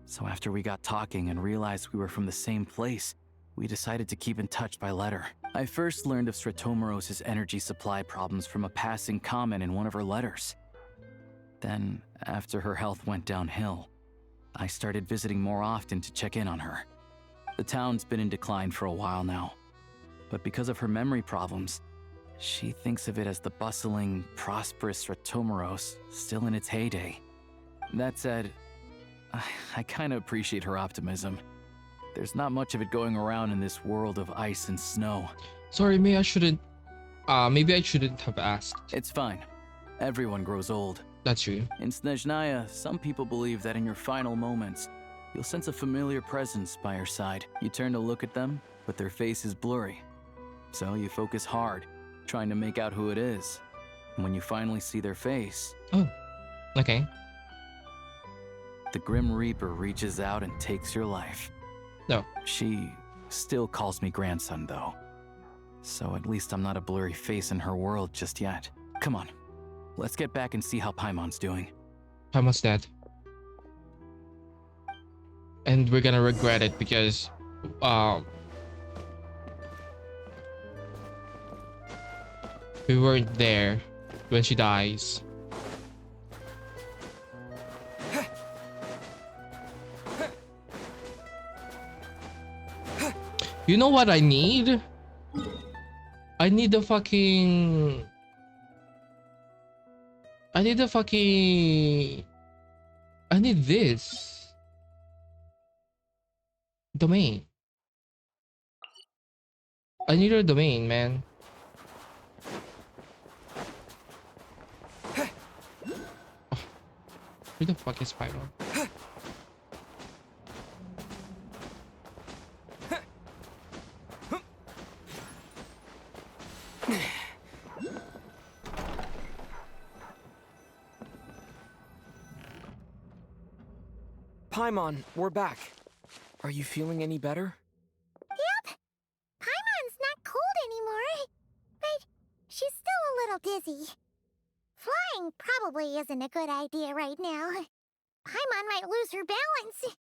Speaker 9: So after we got talking and realized we were from the same place, we decided to keep in touch by letter. I first learned of Stratomoros's energy supply problems from a passing comment in one of her letters. Then, after her health went downhill, I started visiting more often to check in on her. The town's been in decline for a while now, but because of her memory problems, she thinks of it as the bustling, prosperous Stratomoros still in its heyday. That said, I kinda appreciate her optimism. There's not much of it going around in this world of ice and snow.
Speaker 1: Sorry, maybe I shouldn't have asked.
Speaker 9: It's fine. Everyone grows old.
Speaker 1: That's true.
Speaker 9: In Snezhnaya, some people believe that in your final moments, you'll sense a familiar presence by your side. You turn to look at them, but their face is blurry. So you focus hard, trying to make out who it is. And when you finally see their face...
Speaker 1: Oh, okay.
Speaker 9: The Grim Reaper reaches out and takes your life.
Speaker 1: No.
Speaker 9: She still calls me grandson, though. So at least I'm not a blurry face in her world just yet. Come on, let's get back and see how Paimon's doing.
Speaker 1: Paimon's dead. And we're gonna regret it because... we weren't there when she dies. You know what I need? I need the fucking... I need this. Domain. I need a domain, man. Oh, who the fuck is Pyro?
Speaker 5: Paimon, we're back. Are you feeling any better?
Speaker 2: Yep. Paimon's not cold anymore. But she's still a little dizzy. Flying probably isn't a good idea right now. Paimon might lose her balance.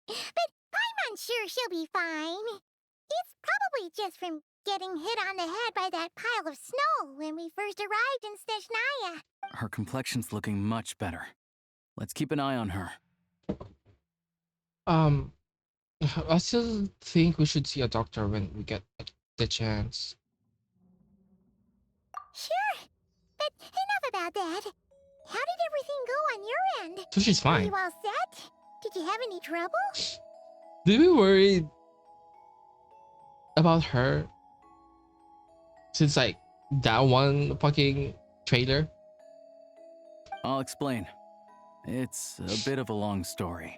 Speaker 2: But Paimon's sure she'll be fine. It's probably just from getting hit on the head by that pile of snow when we first arrived in Snezhnaya.
Speaker 9: Her complexion's looking much better. Let's keep an eye on her.
Speaker 1: I still think we should see a doctor when we get the chance.
Speaker 2: Sure, but enough about that. How did everything go on your end?
Speaker 1: So she's
Speaker 2: Are
Speaker 1: fine.
Speaker 2: you all set? Did you have any trouble?
Speaker 1: Did we worry about her since like that one fucking trailer?
Speaker 9: I'll explain. It's a bit of a long story.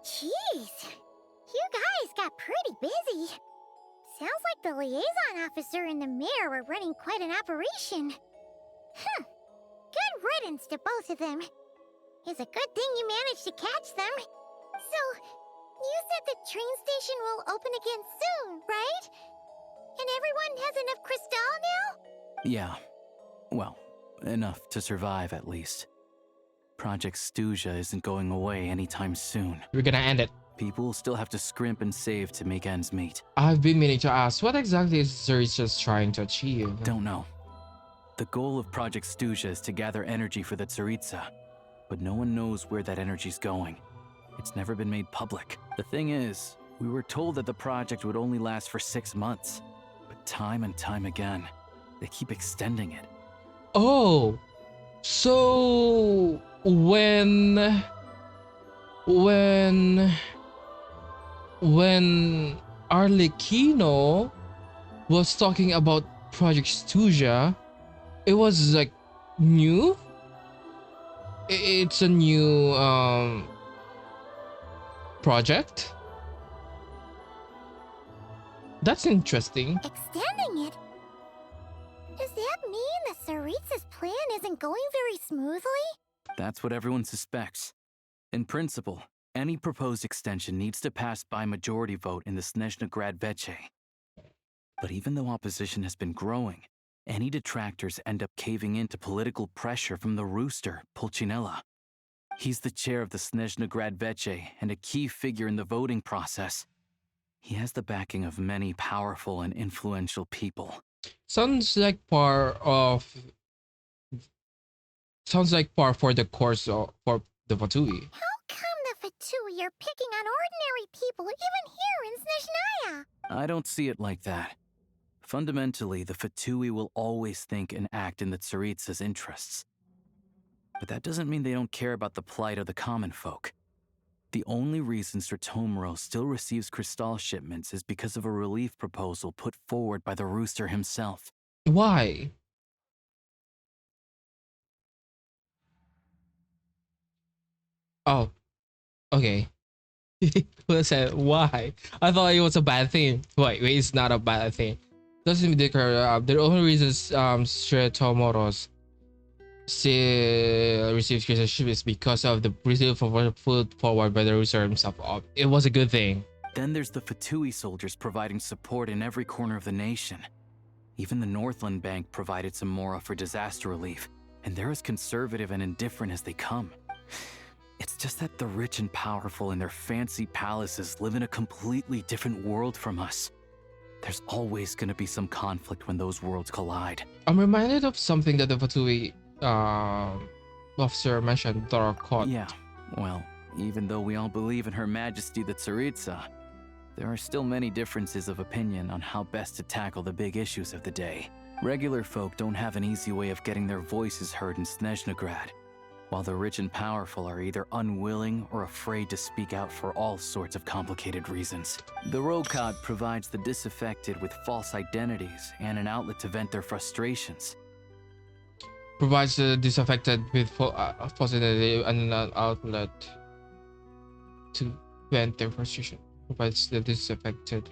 Speaker 2: Jeez, you guys got pretty busy. Sounds like the liaison officer and the mayor were running quite an operation. Good riddance to both of them. It's a good thing you managed to catch them. So, you said the train station will open again soon, right? And everyone has enough crystal now?
Speaker 9: Yeah. Well, enough to survive at least. Project Snezhnaya isn't going away anytime soon.
Speaker 1: We're gonna end it.
Speaker 9: People will still have to scrimp and save to make ends meet.
Speaker 1: I've been meaning to ask, what exactly is Zeritza's trying to achieve?
Speaker 9: Don't know. The goal of Project Snezhnaya is to gather energy for the Tsaritsa, but no one knows where that energy's going. It's never been made public. The thing is, we were told that the project would only last for 6 months, but time and time again, they keep extending it.
Speaker 1: Oh, so when Arlecchino was talking about Project Stuja. It was like new. It's a new project. That's interesting.
Speaker 2: Extending it? Does that mean the Tsaritsa's plan isn't going very smoothly?
Speaker 9: That's what everyone suspects. In principle, any proposed extension needs to pass by majority vote in the Snezhnaya Veche. But even though opposition has been growing, any detractors end up caving in to political pressure from the rooster, Pulcinella. He's the chair of the Snezhnaya Veche and a key figure in the voting process. He has the backing of many powerful and influential people.
Speaker 1: Sounds like par for the course for the Fatui.
Speaker 2: How come the Fatui are picking on ordinary people even here in Snezhnaya?
Speaker 9: I don't see it like that. Fundamentally, the Fatui will always think and act in the Tsaritsa's interests. But that doesn't mean they don't care about the plight of the common folk. The only reason Sir Tomoro still receives crystal shipments is because of a relief proposal put forward by the rooster himself.
Speaker 1: Why? Oh, okay. Who said why? I thought it was a bad thing. Wait, it's not a bad thing. Doesn't mean the only reason Sir Tomoro's receives criticism is because of the relief put forward by the rooster himself. It was a good thing.
Speaker 9: Then there's the Fatui soldiers providing support in every corner of the nation. Even the Northland Bank provided some mora for disaster relief, and they're as conservative and indifferent as they come. It's just that the rich and powerful in their fancy palaces live in a completely different world from us. There's always gonna be some conflict when those worlds collide.
Speaker 1: I'm reminded of something that the Fatui officer mentioned, Dorakot.
Speaker 9: Yeah, well, even though we all believe in Her Majesty the Tsaritsa, there are still many differences of opinion on how best to tackle the big issues of the day. Regular folk don't have an easy way of getting their voices heard in Snezhnaya, while the rich and powerful are either unwilling or afraid to speak out for all sorts of complicated reasons. The Rokad provides the disaffected with false identities and an outlet to vent their frustrations.
Speaker 1: Provides the disaffected with false identity and an outlet to vent their frustration. Provides the disaffected.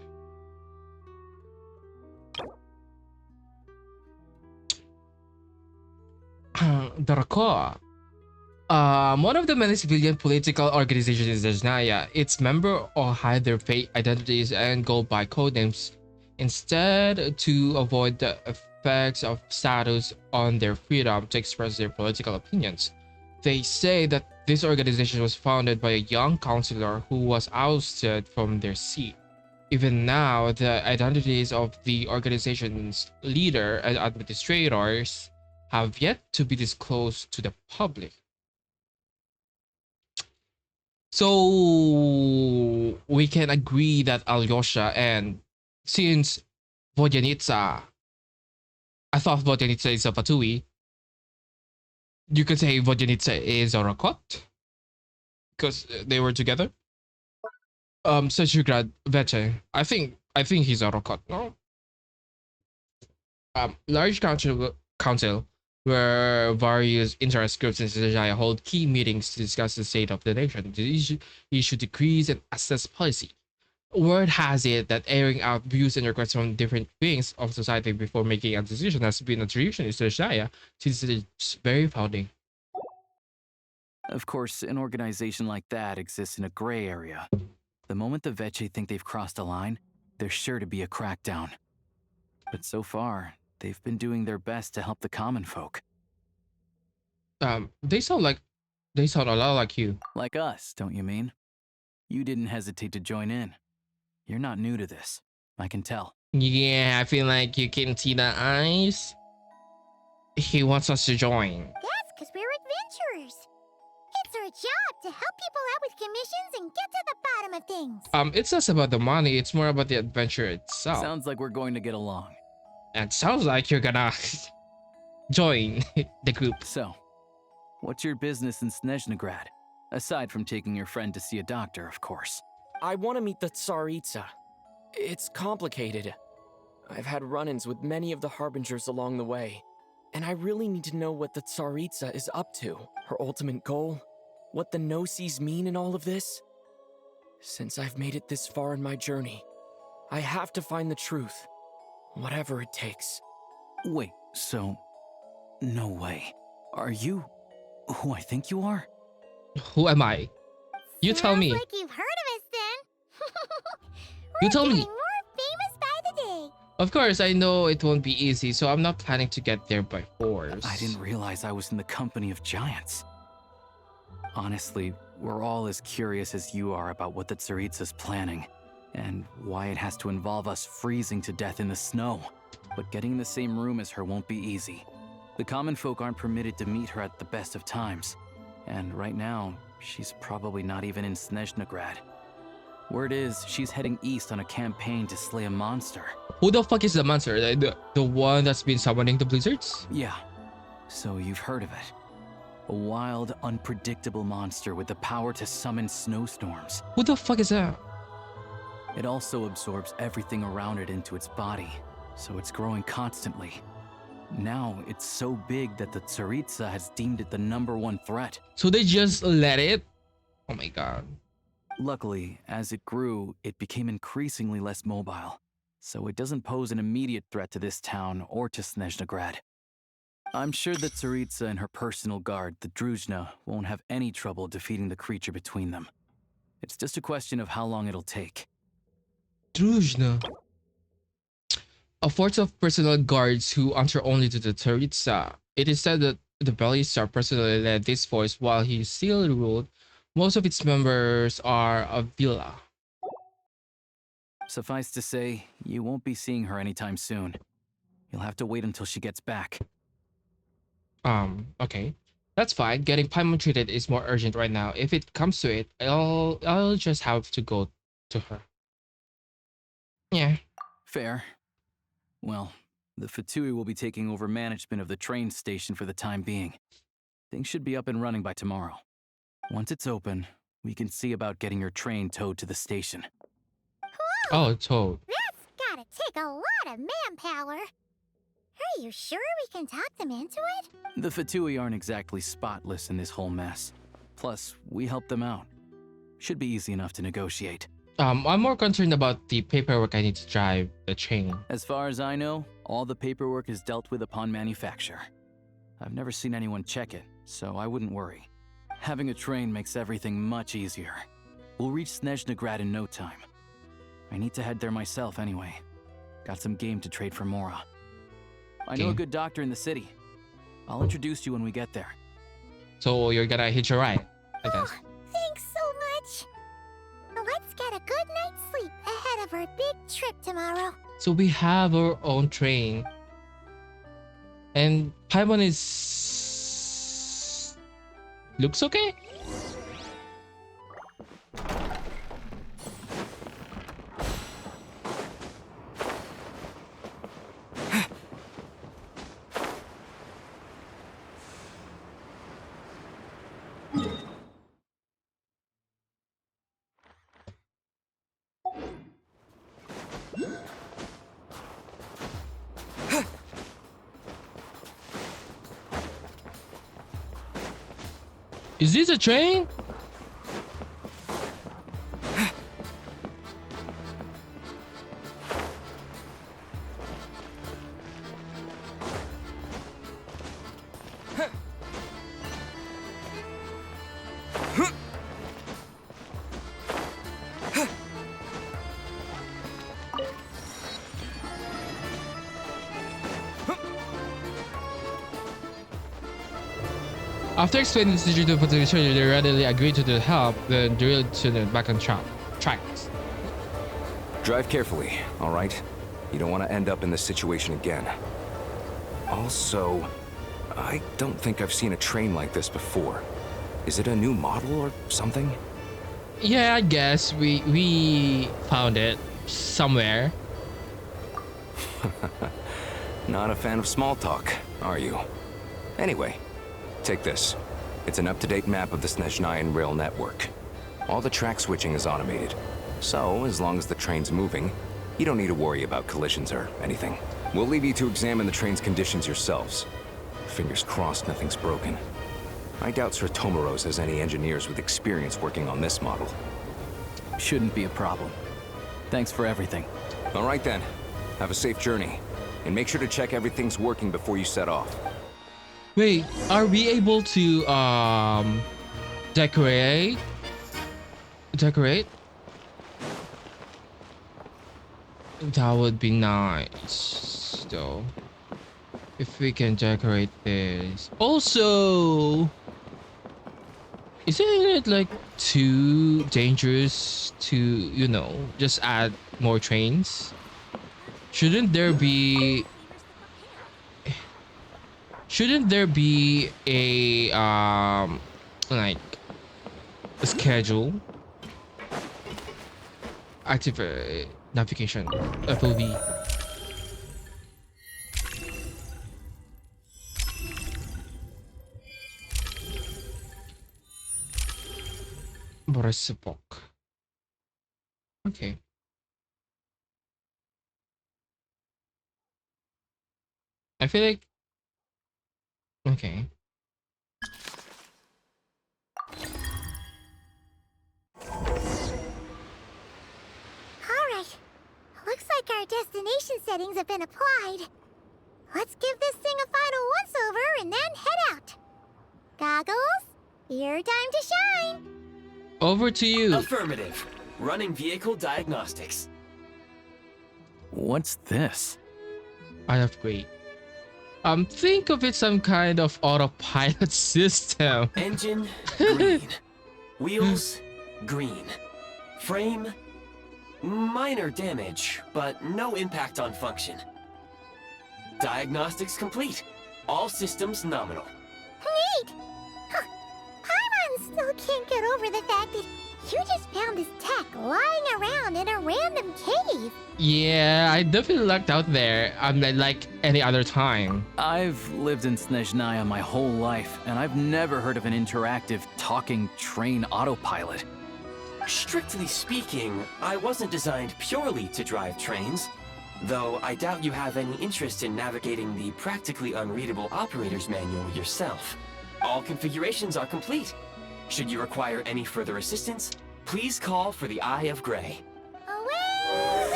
Speaker 1: Darakoa. One of the many civilian political organizations in Snezhnaya, its members all hide their fake identities and go by codenames instead to avoid the effects of status on their freedom to express their political opinions. They say that this organization was founded by a young councillor who was ousted from their seat. Even now, the identities of the organization's leader and administrators have yet to be disclosed to the public. So we can agree that Alyosha, and since Vodyanitsa, I thought Vodyanitsa is a Fatui, you could say Vodyanitsa is a Rakot because they were together. Snezhnaya Veche, I think he's a Rakot, no? Large council where various interest groups in Snezhnaya hold key meetings to discuss the state of the nation, to issue decrees and assess policy. Word has it that airing out views and requests from different wings of society before making a decision has been a tradition in Snezhnaya since its very founding.
Speaker 9: Of course, an organization like that exists in a gray area. The moment the Veche think they've crossed a line, there's sure to be a crackdown. But so far, they've been doing their best to help the common folk.
Speaker 1: They sound a lot like you.
Speaker 9: Like us, don't you mean? You didn't hesitate to join in. You're not new to this. I can tell.
Speaker 1: Yeah, I feel like you can see the eyes. He wants us to join.
Speaker 2: That's because we're adventurers. It's our job to help people out with commissions and get to the bottom of things.
Speaker 1: It's less about the money, it's more about the adventure itself.
Speaker 9: Sounds like we're going to get along.
Speaker 1: And sounds like you're gonna join the group.
Speaker 9: So, what's your business in Snezhnaya? Aside from taking your friend to see a doctor, of course.
Speaker 5: I want to meet the Tsaritsa. It's complicated. I've had run-ins with many of the Harbingers along the way, and I really need to know what the Tsaritsa is up to, her ultimate goal, what the Gnosis mean in all of this. Since I've made it this far in my journey, I have to find the truth, whatever it takes.
Speaker 9: Wait, so... No way. Are you who I think you are?
Speaker 1: Who am I? You tell me.
Speaker 2: Sounds like you've heard of us then.
Speaker 1: You tell me.
Speaker 2: Getting more famous by the day.
Speaker 1: Of course, I know it won't be easy, so I'm not planning to get there by force.
Speaker 9: I didn't realize I was in the company of giants. Honestly, we're all as curious as you are about what the Tsaritsa's planning, and why it has to involve us freezing to death in the snow. But getting in the same room as her won't be easy. The common folk aren't permitted to meet her at the best of times, and right now, she's probably not even in Snezhnaya. Word is, she's heading east on a campaign to slay a monster.
Speaker 1: Who the fuck is the monster? The one that's been summoning the blizzards?
Speaker 9: Yeah, so you've heard of it. A wild, unpredictable monster with the power to summon snowstorms.
Speaker 1: Who the fuck is that?
Speaker 9: It also absorbs everything around it into its body, so it's growing constantly. Now, it's so big that the Tsaritsa has deemed it the #1 threat.
Speaker 1: So they just let it? Oh my god.
Speaker 9: Luckily, as it grew, it became increasingly less mobile, so it doesn't pose an immediate threat to this town or to Snezhnaya. I'm sure that Tsaritsa and her personal guard, the Druzhna, won't have any trouble defeating the creature between them. It's just a question of how long it'll take.
Speaker 1: Druzhna. A force of personal guards who answer only to the Tsaritsa. It is said that the Belisar personally led this force while he still ruled. Most of its members are of Villa.
Speaker 9: Suffice to say, you won't be seeing her anytime soon. You'll have to wait until she gets back.
Speaker 1: Okay. That's fine. Getting Paimon treated is more urgent right now. If it comes to it, I'll just have to go to her. Yeah.
Speaker 9: Fair. Well, the Fatui will be taking over management of the train station for the time being. Things should be up and running by tomorrow. Once it's open, we can see about getting your train towed to the station.
Speaker 1: Oh, towed.
Speaker 2: That's gotta take a lot of manpower. Are you sure we can talk them into it?
Speaker 9: The Fatui aren't exactly spotless in this whole mess. Plus, we helped them out. Should be easy enough to negotiate.
Speaker 1: I'm more concerned about the paperwork I need to drive the train.
Speaker 9: As far as I know, all the paperwork is dealt with upon manufacture. I've never seen anyone check it, so I wouldn't worry. Having a train makes everything much easier. We'll reach Snezhnaya in no time. I need to head there myself anyway. Got some game to trade for Mora. I know a good doctor in the city. I'll introduce you when we get there.
Speaker 1: So you're gonna hitch a ride, I guess.
Speaker 2: Thanks so much. Let's get a good night's sleep ahead of our big trip tomorrow.
Speaker 1: So we have our own train. And Paimon is... looks okay? Is this a train? After explaining the situation to the potential, they readily agreed to the help, then drilled to the back on tracks.
Speaker 12: Drive carefully, all right? You don't want to end up in this situation again. Also, I don't think I've seen a train like this before. Is it a new model or something?
Speaker 1: Yeah, I guess we found it somewhere.
Speaker 12: Not a fan of small talk, are you? Anyway, take this. It's an up-to-date map of the Snezhnayan rail network. All the track switching is automated. So, as long as the train's moving, You don't need to worry about collisions or anything. We'll leave you to examine the train's conditions yourselves. Fingers crossed nothing's broken. I doubt Sir Tomoros has any engineers with experience working on this model.
Speaker 9: Shouldn't be a problem. Thanks for everything.
Speaker 12: All right then. Have a safe journey. And make sure to check everything's working before you set off.
Speaker 1: Wait, are we able to decorate? That would be nice though. If we can decorate this. Also, isn't it like too dangerous to, you know, just add more trains? Shouldn't there be a like a schedule? Activate navigation FOV. Borisipok. Okay. I feel like okay.
Speaker 2: Alright. Looks like our destination settings have been applied. Let's give this thing a final once-over and then head out. Goggles, your time to shine.
Speaker 1: Over to you.
Speaker 6: Affirmative. Running vehicle diagnostics.
Speaker 9: What's this?
Speaker 1: I have great. Think of it some kind of autopilot system.
Speaker 6: Engine, green. Wheels, green. Frame, minor damage, but no impact on function. Diagnostics complete. All systems nominal.
Speaker 2: Neat! Huh. Paimon still can't get over the fact that you just found this tech lying around in a random cave.
Speaker 1: Yeah, I definitely lucked out there. Like any other time.
Speaker 9: I've lived in Snezhnaya my whole life, and I've never heard of an interactive talking train autopilot.
Speaker 6: Strictly speaking, I wasn't designed purely to drive trains, though I doubt you have any interest in navigating the practically unreadable operator's manual yourself. All configurations are complete. Should you require any further assistance, please call for the Eye of Grey.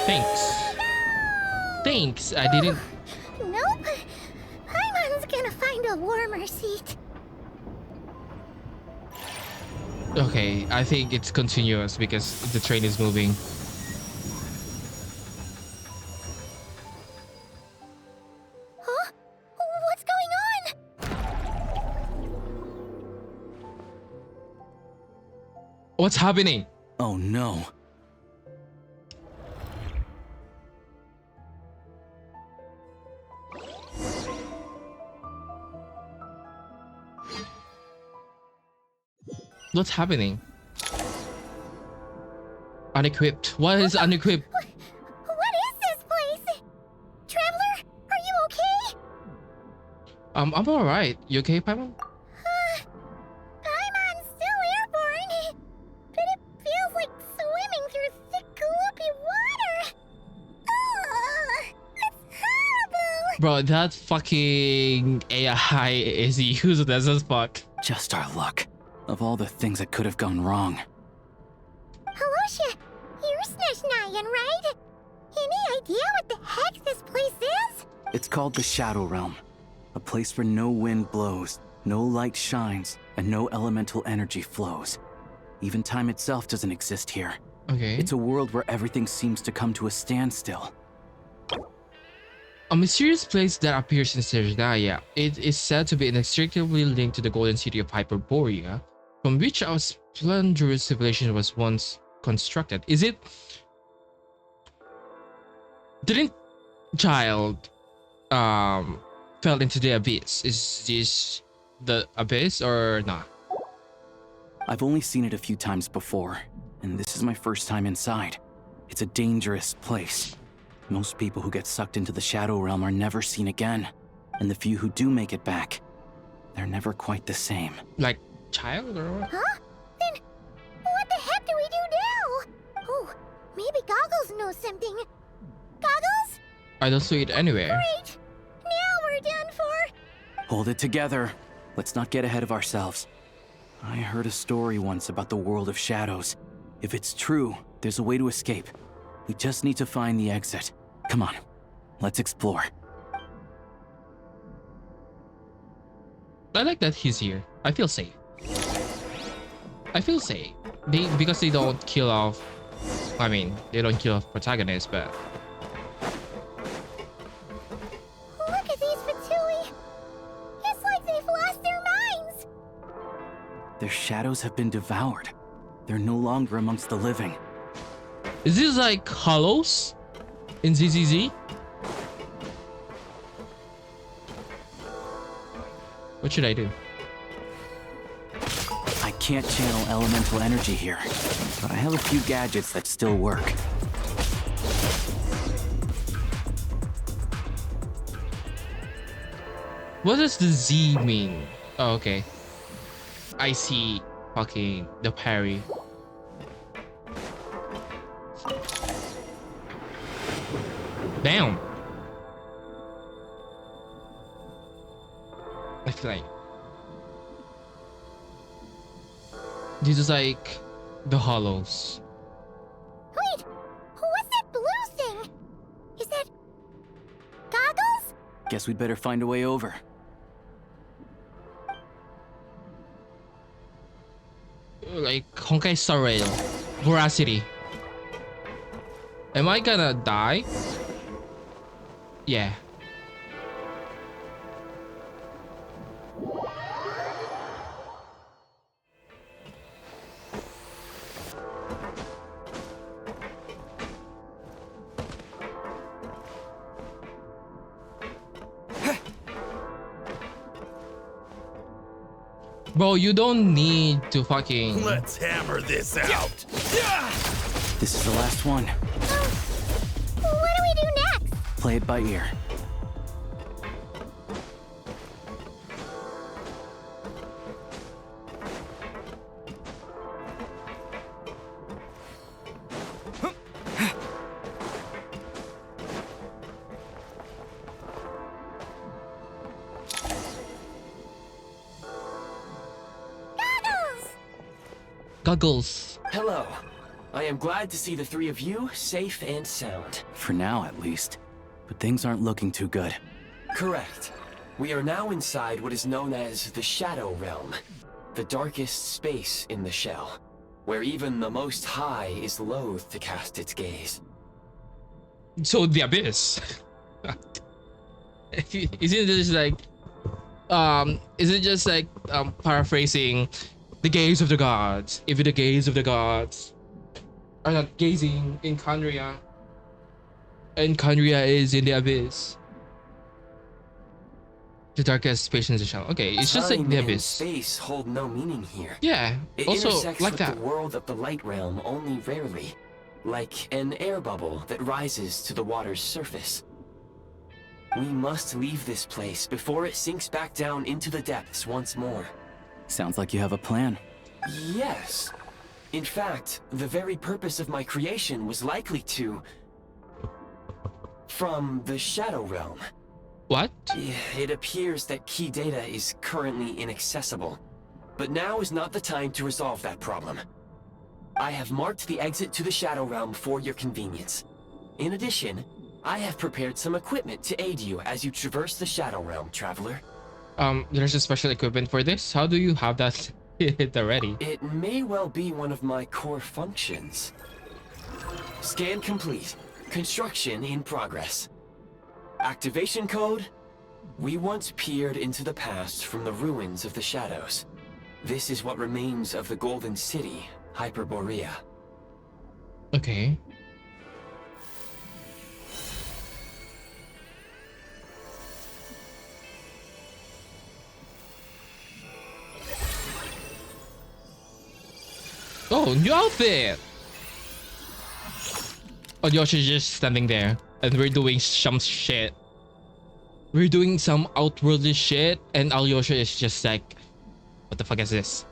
Speaker 1: Thanks. Thanks, I didn't...
Speaker 2: Nope. Paimon's gonna find a warmer seat.
Speaker 1: Okay, I think it's continuous because the train is moving.
Speaker 2: Huh? What's going on?
Speaker 1: What's happening?
Speaker 9: Oh no.
Speaker 1: What's happening? Unequipped. What is unequipped?
Speaker 2: What is this place? Traveler, are you okay?
Speaker 1: I'm alright. You okay, Paimon?
Speaker 2: Paimon's still airborne, but it feels like swimming through thick, gloopy water. It's horrible.
Speaker 1: Bro, that fucking AI is useless as fuck.
Speaker 9: Just our luck. Of all the things that could have gone wrong.
Speaker 2: Halosha, you're Snezhnayan, right? Any idea what the heck this place is?
Speaker 9: It's called the Shadow Realm. A place where no wind blows, no light shines, and no elemental energy flows. Even time itself doesn't exist here.
Speaker 1: Okay.
Speaker 9: It's a world where everything seems to come to a standstill.
Speaker 1: A mysterious place that appears in Snezhnaya. It is said to be inextricably linked to the golden city of Hyperborea, from which our splendorous civilization was once constructed. Is it... Didn't child fell into the abyss? Is this the abyss or not?
Speaker 9: I've only seen it a few times before, and this is my first time inside. It's a dangerous place. Most people who get sucked into the Shadow Realm are never seen again, and the few who do make it back, they're never quite the same.
Speaker 1: Like child or what?
Speaker 2: Huh? Then what the heck do we do now? Oh, maybe Goggles knows something.
Speaker 1: I don't see it anywhere.
Speaker 2: Great! Now we're done for!
Speaker 9: Hold it together. Let's not get ahead of ourselves. I heard a story once about the world of shadows. If it's true, there's a way to escape. We just need to find the exit. Come on, let's explore.
Speaker 1: I like that he's here. I feel safe. I feel safe. Because they don't kill off... I mean, they don't kill off protagonists, but...
Speaker 2: Look at these Fatui! It's like they've lost their minds!
Speaker 9: Their shadows have been devoured. They're no longer amongst the living.
Speaker 1: Is this like Hollows in ZZZ? What should I do?
Speaker 9: I can't channel elemental energy here, but I have a few gadgets that still work.
Speaker 1: What does the Z mean? Oh, okay. I see fucking the parry. Damn. I feel like this is like the Hollows.
Speaker 2: Wait! What's that blue thing? Is that... goggles?
Speaker 9: Guess we'd better find a way over.
Speaker 1: Like Honkai Star Rail. Voracity. Am I gonna die? Yeah. Bro, you don't need to fucking...
Speaker 13: Let's hammer this out.
Speaker 9: This is the last one.
Speaker 2: What do we do next?
Speaker 9: Play it by ear.
Speaker 1: Goggles.
Speaker 6: Hello. I am glad to see the three of you safe and sound.
Speaker 9: For now, at least. But things aren't looking too good.
Speaker 6: Correct. We are now inside what is known as the Shadow Realm, the darkest space in the shell, where even the Most High is loath to cast its gaze.
Speaker 1: So the abyss. Isn't it just like is it just like paraphrasing the gaze of the gods? If the gaze of the gods are not gazing in Khaenri'ah, and Khaenri'ah is in the abyss. The darkest space in the shell. Okay, it's just like the
Speaker 6: Time and
Speaker 1: abyss.
Speaker 6: Space hold no meaning here.
Speaker 1: Yeah,
Speaker 6: It
Speaker 1: also
Speaker 6: intersects
Speaker 1: like
Speaker 6: with
Speaker 1: that.
Speaker 6: the world of the light realm only rarely, like an air bubble that rises to the water's surface. We must leave this place before it sinks back down into the depths once more.
Speaker 9: Sounds like you have a plan.
Speaker 6: Yes. In fact, the very purpose of my creation was likely to... from the Shadow Realm.
Speaker 1: What?
Speaker 6: It appears that key data is currently inaccessible, but now is not the time to resolve that problem. I have marked the exit to the Shadow Realm for your convenience. In addition, I have prepared some equipment to aid you as you traverse the Shadow Realm, traveler.
Speaker 1: There's a special equipment for this? How do you have that already?
Speaker 6: It may well be one of my core functions. Scan complete. Construction in progress. Activation code? We once peered into the past from the ruins of the shadows. This is what remains of the Golden City, Hyperborea.
Speaker 1: Okay. Oh, new outfit! Oh, Yoshi's just standing there, and we're doing some shit. We're doing some outworldly shit, and Alyosha is just like, what the fuck is this?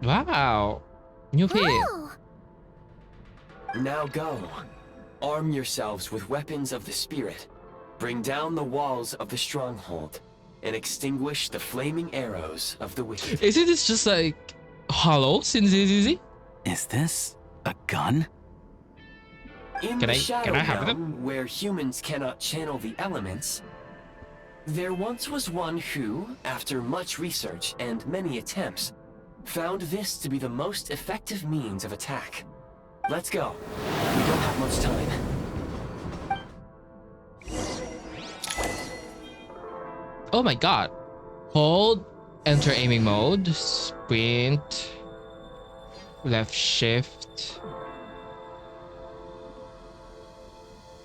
Speaker 1: Wow, new fit.
Speaker 2: Oh.
Speaker 6: Now go. Arm yourselves with weapons of the spirit. Bring down the walls of the stronghold and extinguish the flaming arrows of the wicked.
Speaker 1: Isn't this just like Hollow since it's easy?
Speaker 9: Is this a gun?
Speaker 6: In the Shadow Realm, where humans cannot channel the elements, there once was one who, after much research and many attempts, found this to be the most effective means of attack. Let's go. We don't have much time.
Speaker 1: Oh my god. Hold, enter aiming mode, sprint, left shift,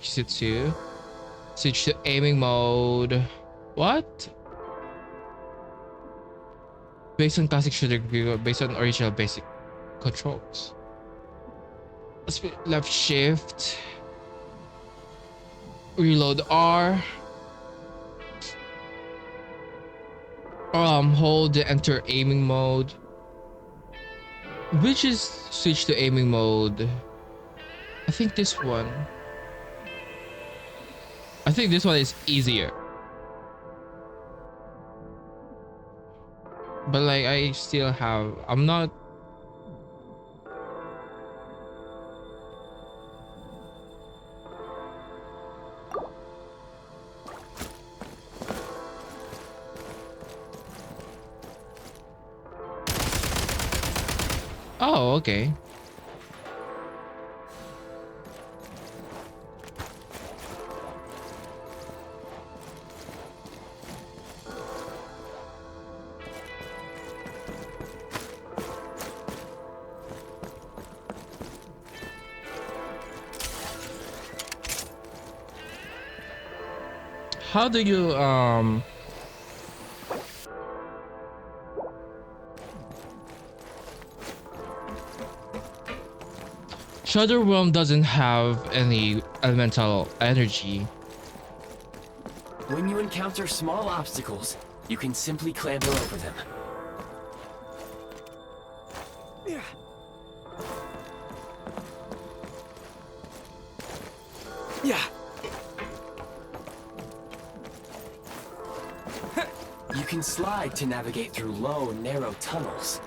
Speaker 1: Q2, switch to aiming mode. What? Based on classic shooter, based on original basic controls. Left shift, reload R. Hold the enter aiming mode. Which is switch to aiming mode? I think this one. I think this one is easier. But like I still have, I'm not. Oh, okay. How do you Shadow Realm doesn't have any elemental energy.
Speaker 6: When you encounter small obstacles, you can simply clamber over them. Yeah. You can slide to navigate through low, narrow tunnels.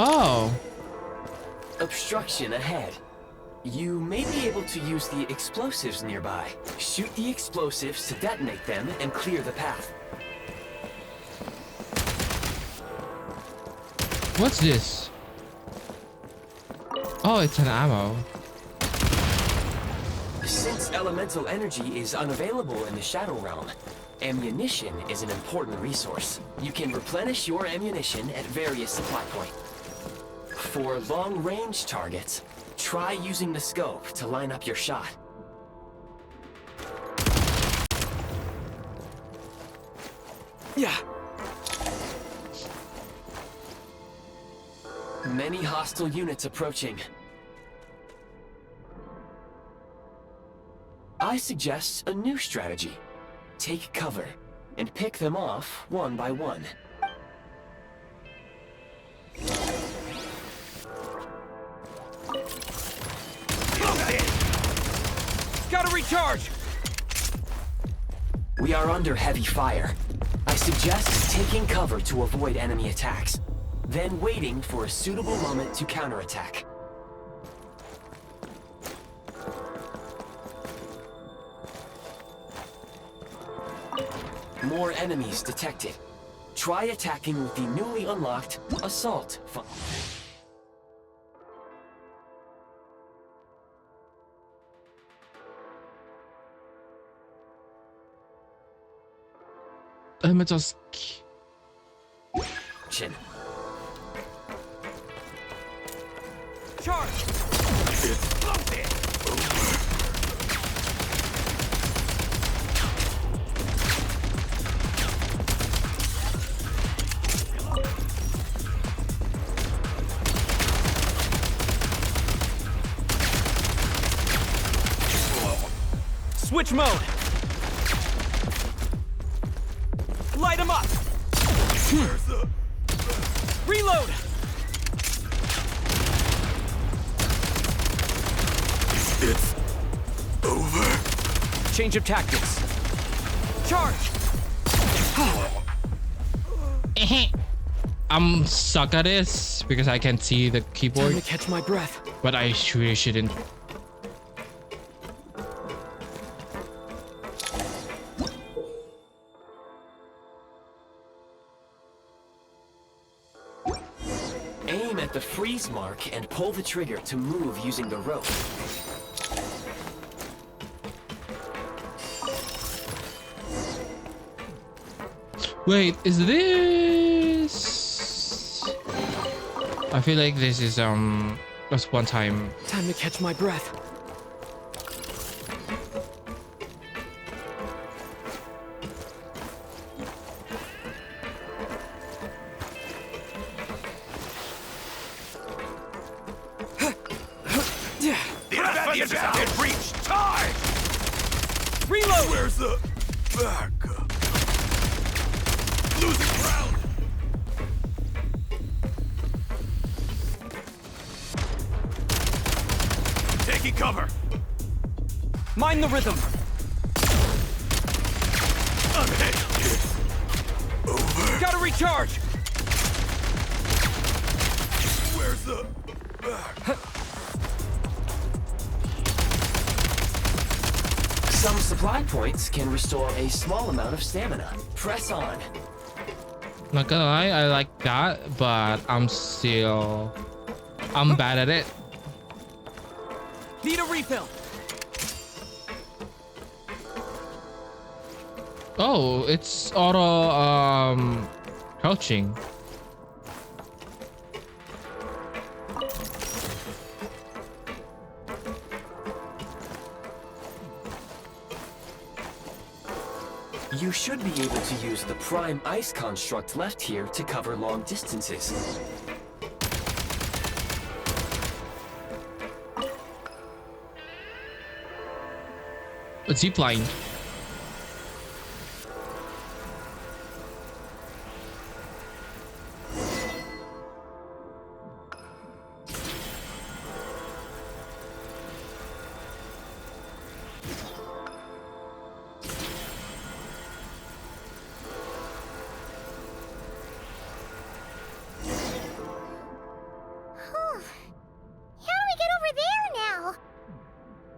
Speaker 1: Oh.
Speaker 6: Obstruction ahead. You may be able to use the explosives nearby. Shoot the explosives to detonate them and clear the path.
Speaker 1: What's this? Oh, it's an ammo.
Speaker 6: Since elemental energy is unavailable in the Shadow Realm, ammunition is an important resource. You can replenish your ammunition at various supply points. For long-range targets, try using the scope to line up your shot. Yeah. Many hostile units approaching. I suggest a new strategy. Take cover and pick them off one by one.
Speaker 11: Gotta recharge!
Speaker 6: We are under heavy fire. I suggest taking cover to avoid enemy attacks, then waiting for a suitable moment to counterattack. More enemies detected. Try attacking with the newly unlocked Assault function.
Speaker 1: Elemental
Speaker 6: Chin.
Speaker 11: Charge! Switch mode!
Speaker 5: Light him up! Reload!
Speaker 13: It's over.
Speaker 5: Change of tactics. Charge!
Speaker 1: I'm stuck at this because I can't see the
Speaker 5: Time
Speaker 1: keyboard,
Speaker 5: to catch my breath.
Speaker 1: but I really shouldn't.
Speaker 6: Aim at the freeze mark and pull the trigger to move using the rope.
Speaker 1: Wait, is this? I feel like this is just one time.
Speaker 5: Time to catch my breath.
Speaker 13: The advantage is out. Reach. Charge.
Speaker 5: Reload.
Speaker 13: Where's the backup? Losing ground. Taking cover.
Speaker 5: Mind the rhythm.
Speaker 13: I'm hit. It's over.
Speaker 5: Gotta recharge.
Speaker 13: Where's the backup?
Speaker 6: Some supply points can restore a small amount of stamina. Press on.
Speaker 1: Not gonna lie, I like that, but I'm bad at it.
Speaker 5: Need a refill.
Speaker 1: Oh, it's auto crouching.
Speaker 6: You should be able to use the prime ice construct left here to cover long distances.
Speaker 1: A zipline.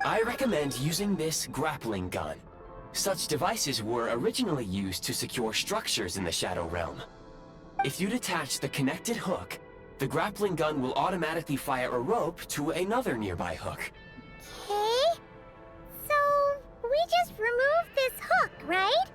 Speaker 6: I recommend using this grappling gun. Such devices were originally used to secure structures in the Shadow Realm. If you detach the connected hook, the grappling gun will automatically fire a rope to another nearby hook.
Speaker 2: Okay. So, we just remove this hook, right?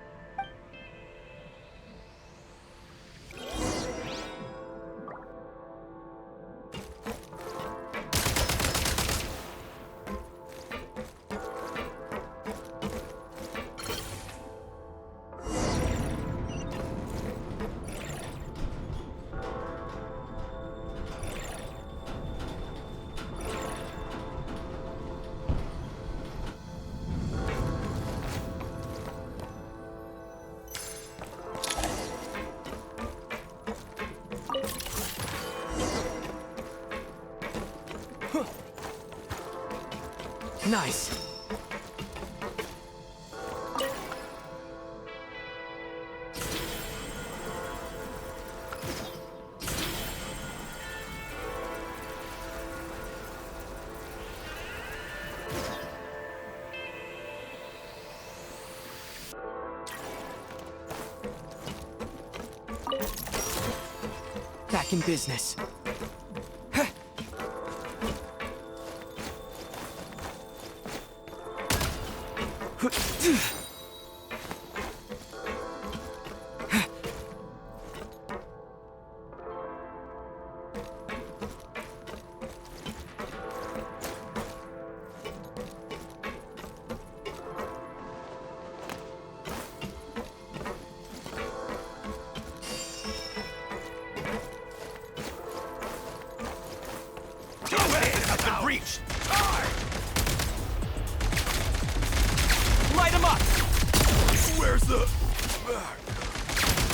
Speaker 5: Nice. Back in business.
Speaker 13: Reach!
Speaker 5: Light him up!
Speaker 13: Where's the backup?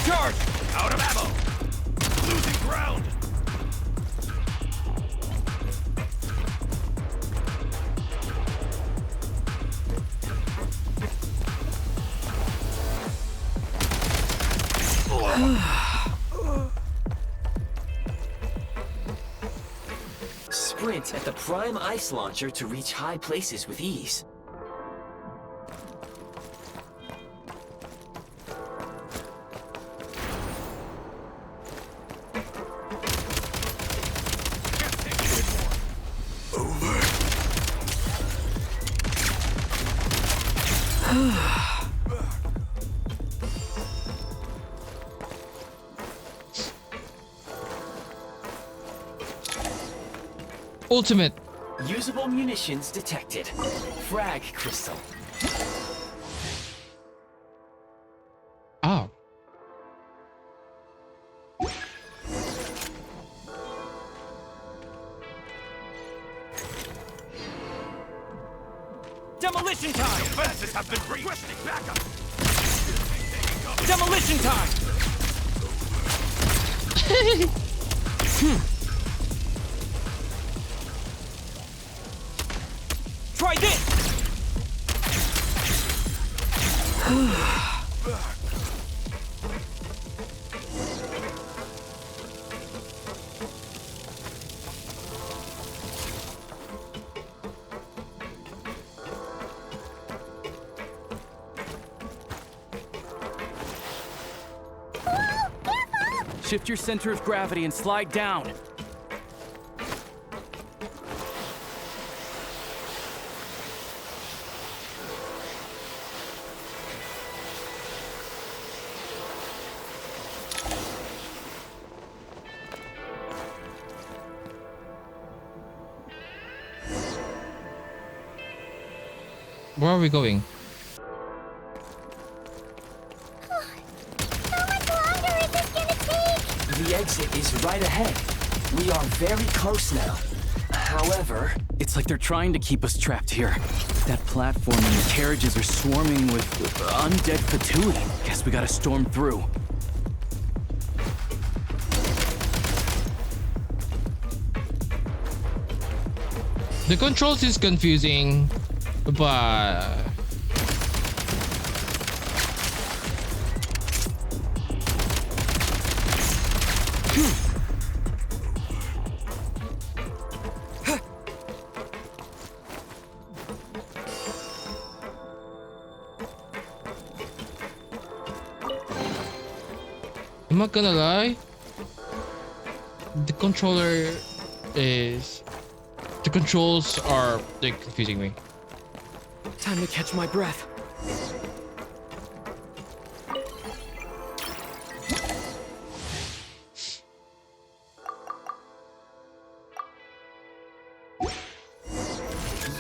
Speaker 11: Charge! Out of ammo! Losing ground!
Speaker 6: Sprint at the prime ice launcher to reach high places with ease.
Speaker 1: Ultimate.
Speaker 6: Usable munitions detected. Frag crystal.
Speaker 1: Oh.
Speaker 11: Demolition time! Defenses have been requesting backup! Demolition time! Try this!
Speaker 9: Shift your center of gravity and slide down.
Speaker 1: Where are we going?
Speaker 2: How much longer is this gonna take?
Speaker 6: The exit is right ahead. We are very close now. However...
Speaker 9: It's like they're trying to keep us trapped here. That platform and the carriages are swarming with undead Fatui. Guess we gotta storm through.
Speaker 1: The controls is confusing, but... I'm not gonna lie, the controller is... The controls are like confusing me.
Speaker 5: Time to catch my breath.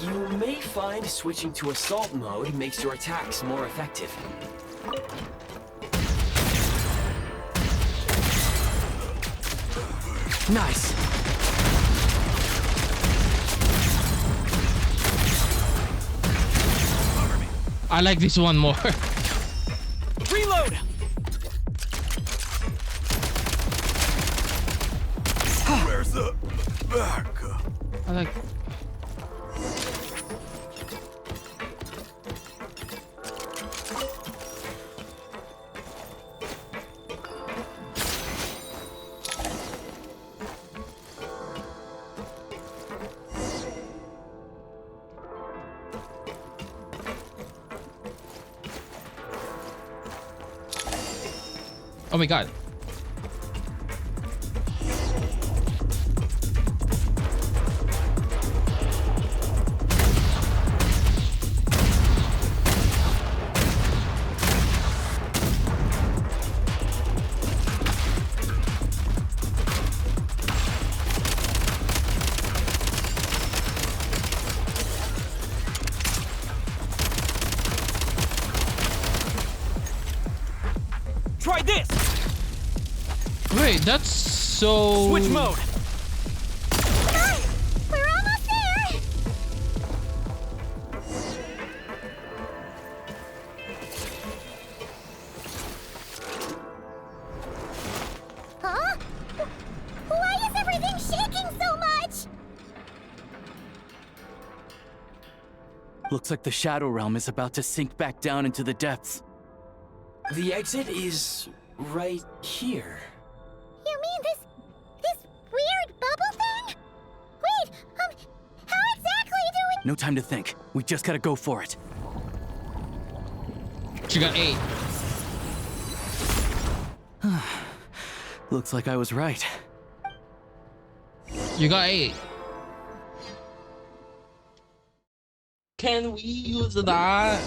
Speaker 6: You may find switching to assault mode makes your attacks more effective.
Speaker 5: Nice.
Speaker 1: I like this one more.
Speaker 11: Reload! Where's the backup?
Speaker 1: I like... Oh my god.
Speaker 11: Try this!
Speaker 1: Wait, that's so...
Speaker 11: Switch mode!
Speaker 2: Come on! We're almost there!
Speaker 9: Looks like the Shadow Realm is about to sink back down into the depths.
Speaker 6: The exit is right here.
Speaker 2: You mean this weird bubble thing? Wait, how exactly do we...
Speaker 9: No time to think. We just gotta go for it.
Speaker 1: She got 8.
Speaker 9: Looks like I was right.
Speaker 1: You got 8. Can we use that?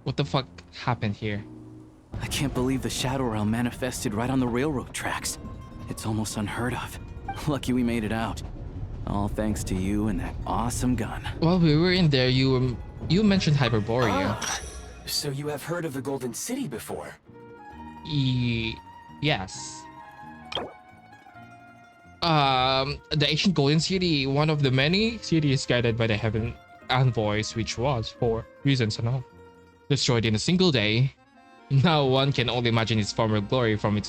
Speaker 1: What the fuck happened here?
Speaker 9: I can't believe the Shadow Realm manifested right on the railroad tracks. It's almost unheard of. Lucky we made it out. All thanks to you and that awesome gun.
Speaker 1: While we were in there, you mentioned Hyperborea.
Speaker 6: So you have heard of the Golden City before?
Speaker 1: Yes. The ancient Golden City, one of the many cities guided by the Heaven Envoys, which was, for reasons unknown, destroyed in a single day. Now one can only imagine its former glory from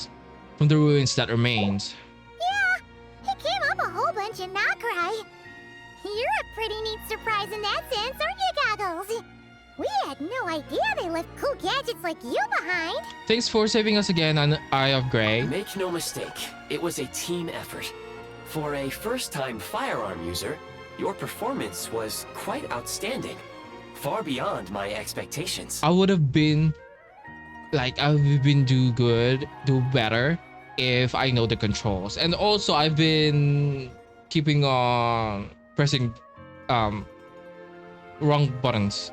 Speaker 1: the ruins that remains.
Speaker 2: Yeah, it came up a whole bunch in Nocturne. You're a pretty neat surprise in that sense, aren't you, Goggles? We had no idea they left cool gadgets like you behind.
Speaker 1: Thanks for saving us again on Eye of Grey.
Speaker 6: Make no mistake, it was a team effort. For a first-time firearm user, your performance was quite outstanding. Far beyond my expectations.
Speaker 1: I would have been do better if I know the controls. And also I've been keeping on pressing wrong buttons.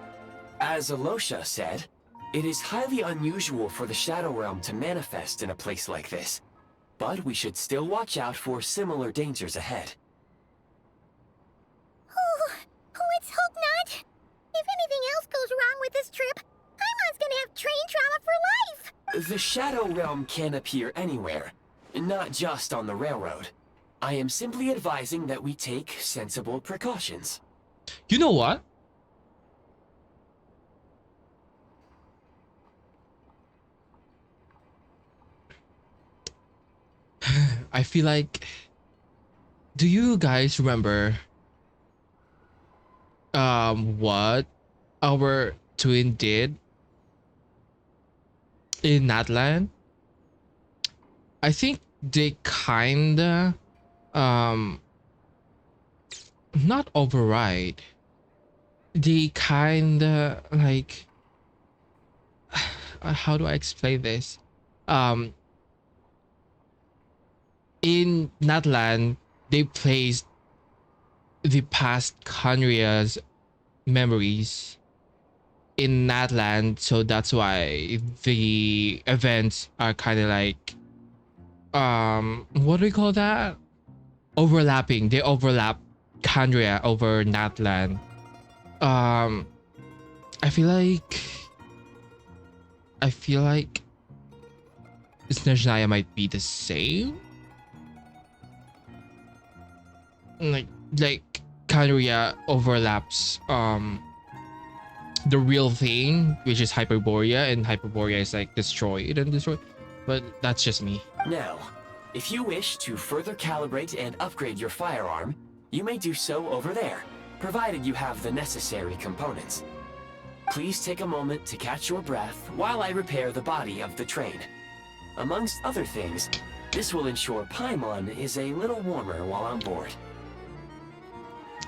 Speaker 6: As Alosha said, it is highly unusual for the Shadow Realm to manifest in a place like this. But we should still watch out for similar dangers ahead.
Speaker 2: Oh, let's hope not. If anything else goes wrong with this trip, Paimon's gonna have train trauma for life.
Speaker 6: The Shadow Realm can appear anywhere, not just on the railroad. I am simply advising that we take sensible precautions.
Speaker 1: You know what? I feel like, do you guys remember what our twin did in Natlan? I think they kinda not override. They kinda like how do I explain this? In Natlan, they placed the past Khanria's memories in Natlan, so that's why the events are kind of like what do we call that? Overlapping. They overlap Khanria over Natlan. I feel like Snezhnaya might be the same. Like Khanria overlaps the real thing, which is Hyperborea, and Hyperborea is like destroyed. But that's just me.
Speaker 6: Now, if you wish to further calibrate and upgrade your firearm, you may do so over there, provided you have the necessary components. Please take a moment to catch your breath while I repair the body of the train. Amongst other things, this will ensure Paimon is a little warmer while on board.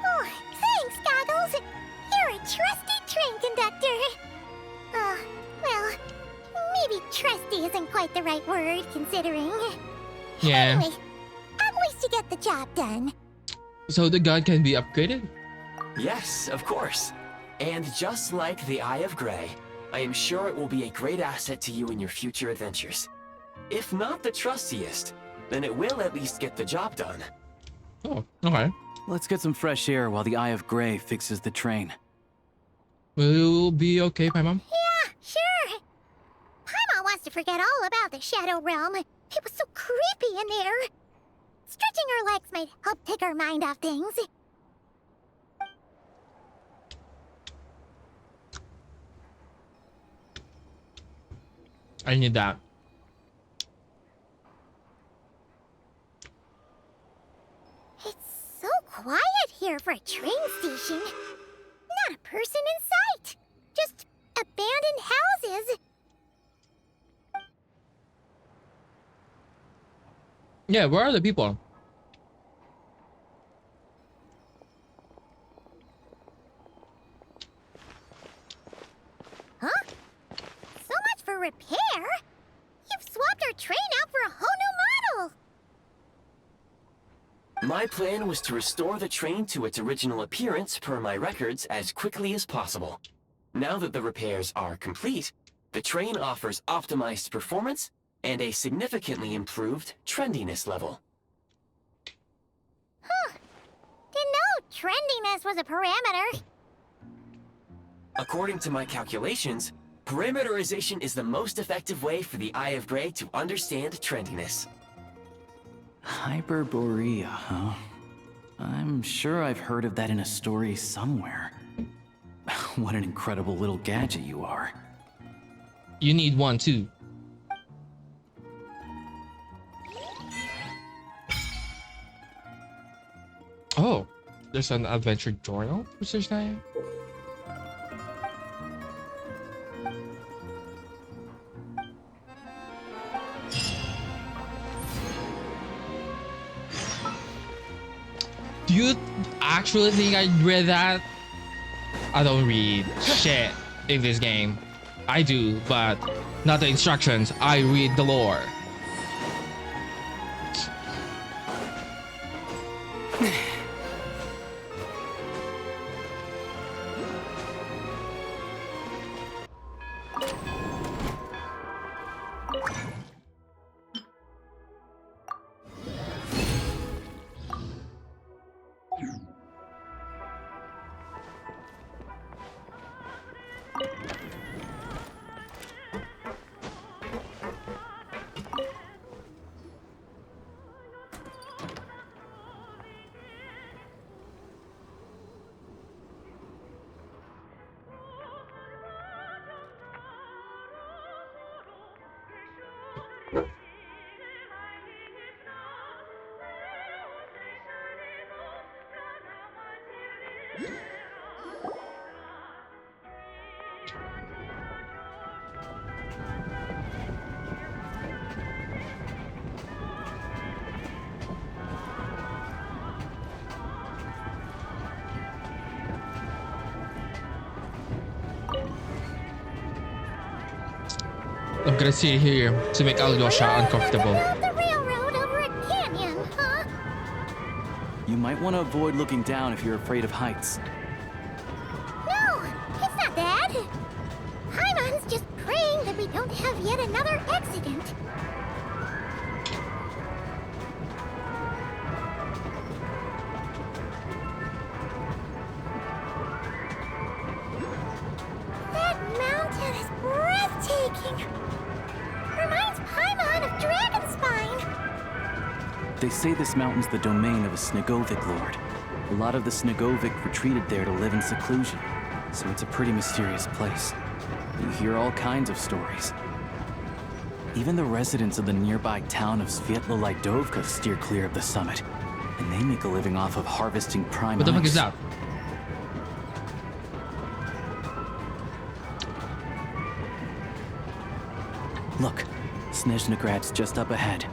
Speaker 2: Oh, thanks, Goggles. You're a trusty train conductor. Well, maybe trusty isn't quite the right word, considering.
Speaker 1: Yeah.
Speaker 2: Anyway, at least you get the job done.
Speaker 1: So the gun can be upgraded?
Speaker 6: Yes, of course. And just like the Eye of Grey, I am sure it will be a great asset to you in your future adventures. If not the trustiest, then it will at least get the job done.
Speaker 1: Oh, okay.
Speaker 9: Let's get some fresh air while the Eye of Grey fixes the train.
Speaker 1: Will you be okay, Paimon?
Speaker 2: Yeah, sure. Paimon wants to forget all about the Shadow Realm. It was so creepy in there. Stretching her legs might help take her mind off things.
Speaker 1: I need that.
Speaker 2: here for a train station. Not a person in sight. Just abandoned houses.
Speaker 1: Yeah, where are the people?
Speaker 2: Huh? So much for repair? You've swapped our train out for a whole new model!
Speaker 6: My plan was to restore the train to its original appearance per my records as quickly as possible. Now that the repairs are complete, the train offers optimized performance and a significantly improved trendiness level.
Speaker 2: Huh. Didn't know trendiness was a parameter.
Speaker 6: According to my calculations, parameterization is the most effective way for the Eye of Grey to understand trendiness.
Speaker 9: Hyperborea, huh? I'm sure I've heard of that in a story somewhere. What an incredible little gadget you are.
Speaker 1: You need one too. Oh, there's an adventure journal for Snezhnaya. Do you actually think I read that? I don't read shit in this game. I do, but not the instructions. I read the lore. I'm gonna sit here to make Alyosha uncomfortable.
Speaker 2: The railroad over a canyon, huh?
Speaker 9: You might want to avoid looking down if you're afraid of heights.
Speaker 2: No, it's not that. Paimon's just praying that we don't have yet another accident. That mountain is breathtaking. Reminds Paimon of Dragonspine.
Speaker 9: They say this mountain's the domain of a Snegovic lord. A lot of the Snegovic retreated there to live in seclusion, so it's a pretty mysterious place. You hear all kinds of stories. Even the residents of the nearby town of Svietlo-Lidovka steer clear of the summit, and they make a living off of harvesting prime
Speaker 1: What the fuck
Speaker 9: ice.
Speaker 1: is that?
Speaker 9: Look, Snezhnagrad's just up ahead.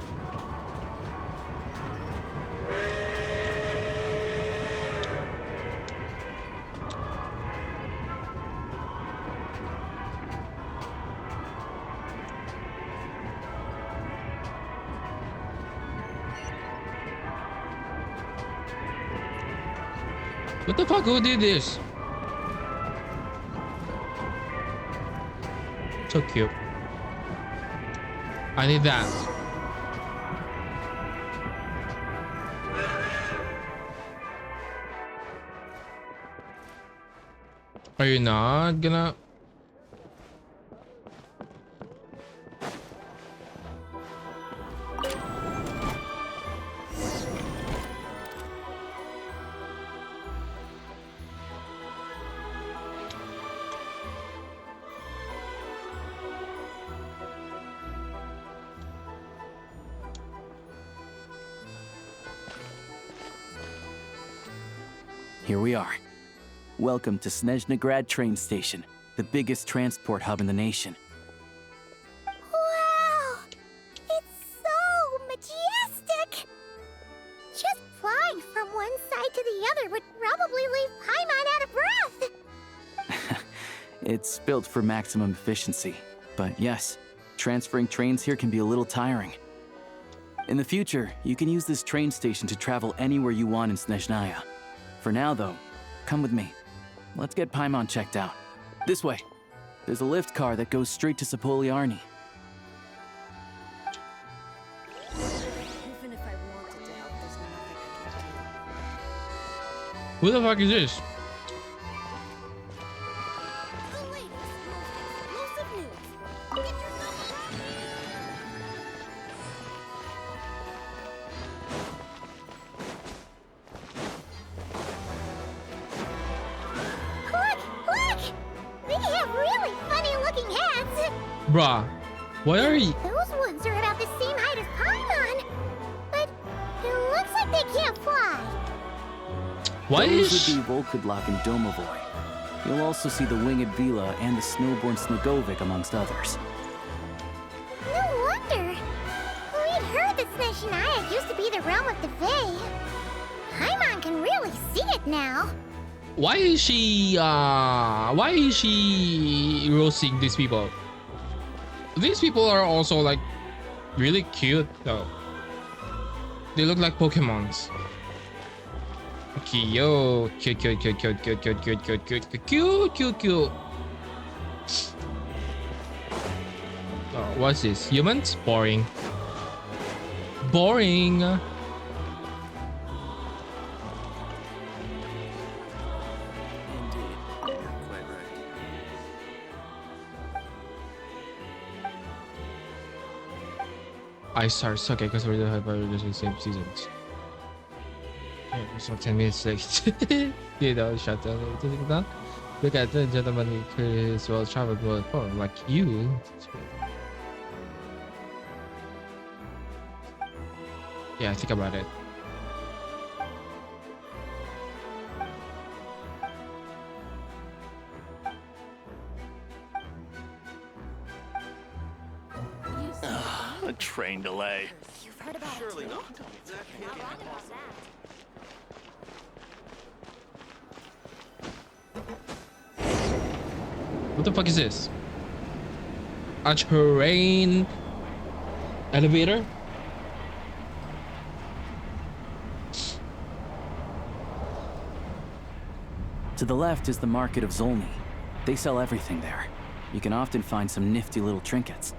Speaker 1: What the fuck? Who did this? So cute. I need that. Are you not gonna?
Speaker 9: here we are. Welcome to Snezhnaya train station, the biggest transport hub in the nation.
Speaker 2: Wow! It's so majestic! Just flying from one side to the other would probably leave Paimon out of breath!
Speaker 9: It's built for maximum efficiency, but yes, transferring trains here can be a little tiring. In the future, you can use this train station to travel anywhere you want in Snezhnaya. For now, though, come with me. Let's get Paimon checked out. This way. There's a lift car that goes straight to Sapoliarni.
Speaker 8: Even if I wanted to help, there's nothing I can do.
Speaker 1: Who the fuck is this?
Speaker 8: The latest, most explosive news. Get yourself ready!
Speaker 2: Look! They have really funny-looking hats!
Speaker 1: Bruh, why are you?
Speaker 2: Those ones are about the same height as Paimon! But it looks like they can't fly!
Speaker 1: Why
Speaker 9: Those
Speaker 1: is
Speaker 9: would be Volkudlak and Domovoy. You'll also see the Winged Vila and the Snowborn Snegovic amongst others.
Speaker 2: No wonder! We'd heard that Snezhnaya used to be the realm of the Fae. Paimon can really see it now!
Speaker 1: why is she roasting these people? These people are also like really cute though. They look like Pokemons. Okay, yo, cute. Oh, what's this? Humans? Boring. Boring. Ice Stars, okay, because we're the same seasons. Yeah, so 10 minutes late. You know, shut down. Look at the gentleman who is well traveled with phone like you. Yeah, think about it.
Speaker 16: A train delay.
Speaker 8: You've heard about
Speaker 14: Surely
Speaker 8: it too?
Speaker 14: not.
Speaker 8: Not wrong about that.
Speaker 1: What the fuck is this? A train elevator?
Speaker 9: To the left is the Market of Zolny. They sell everything there. You can often find some nifty little trinkets.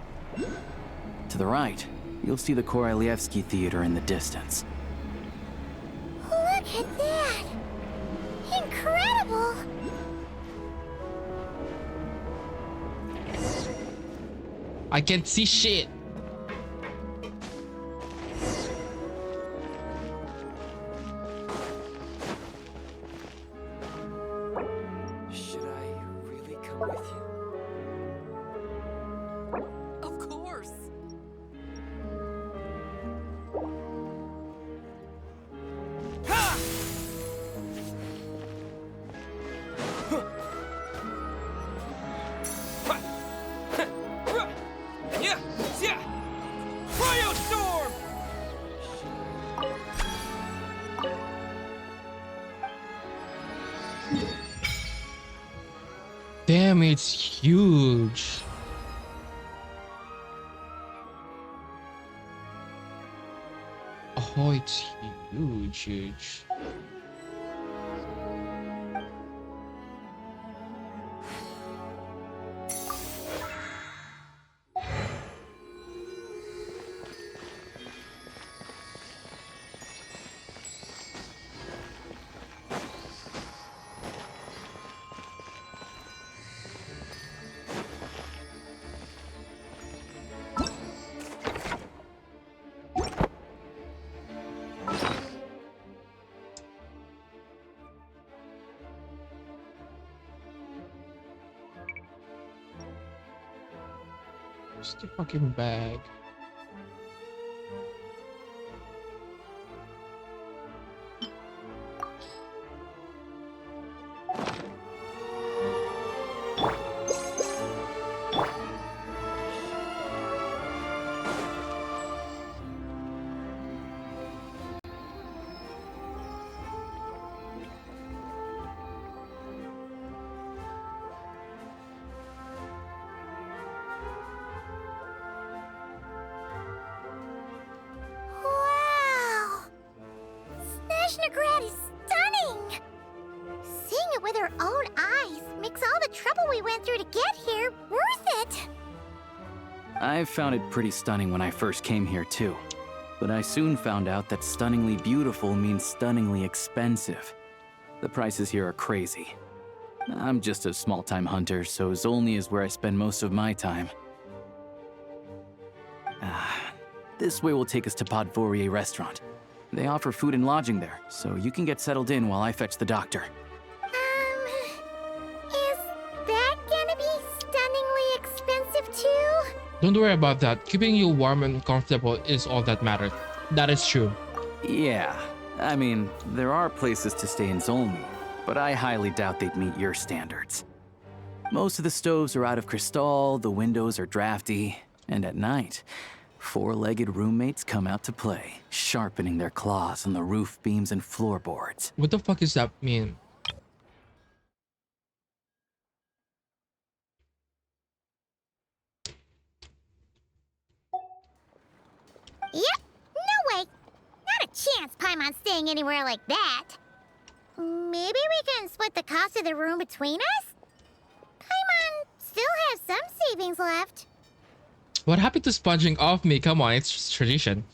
Speaker 9: To the right, you'll see the Korolyevsky Theater in the distance.
Speaker 2: Look at that! Incredible!
Speaker 1: I can't see shit.
Speaker 6: Should I really come with you?
Speaker 8: Of course.
Speaker 1: Damn, it's huge. Oh, it's huge. Where's the fucking bag?
Speaker 2: Snezhnagrad is stunning! Seeing it with our own eyes makes all the trouble we went through to get here worth it!
Speaker 9: I found it pretty stunning when I first came here too. But I soon found out that stunningly beautiful means stunningly expensive. The prices here are crazy. I'm just a small-time hunter, so Zolny is where I spend most of my time. This way will take us to Podvorier restaurant. They offer food and lodging there, so you can get settled in while I fetch the doctor.
Speaker 2: Is that gonna be stunningly expensive too?
Speaker 1: Don't worry about that. Keeping you warm and comfortable is all that matters. That is true.
Speaker 9: Yeah, I mean, there are places to stay in Zolny, but I highly doubt they'd meet your standards. Most of the stoves are out of crystal, the windows are drafty, and at night, four-legged roommates come out to play, sharpening their claws on the roof beams and floorboards.
Speaker 1: What the fuck does that mean?
Speaker 2: Yep, no way! Not a chance Paimon's staying anywhere like that. Maybe we can split the cost of the room between us? Paimon still has some savings left.
Speaker 1: What happened to sponging off me? Come on, it's just tradition.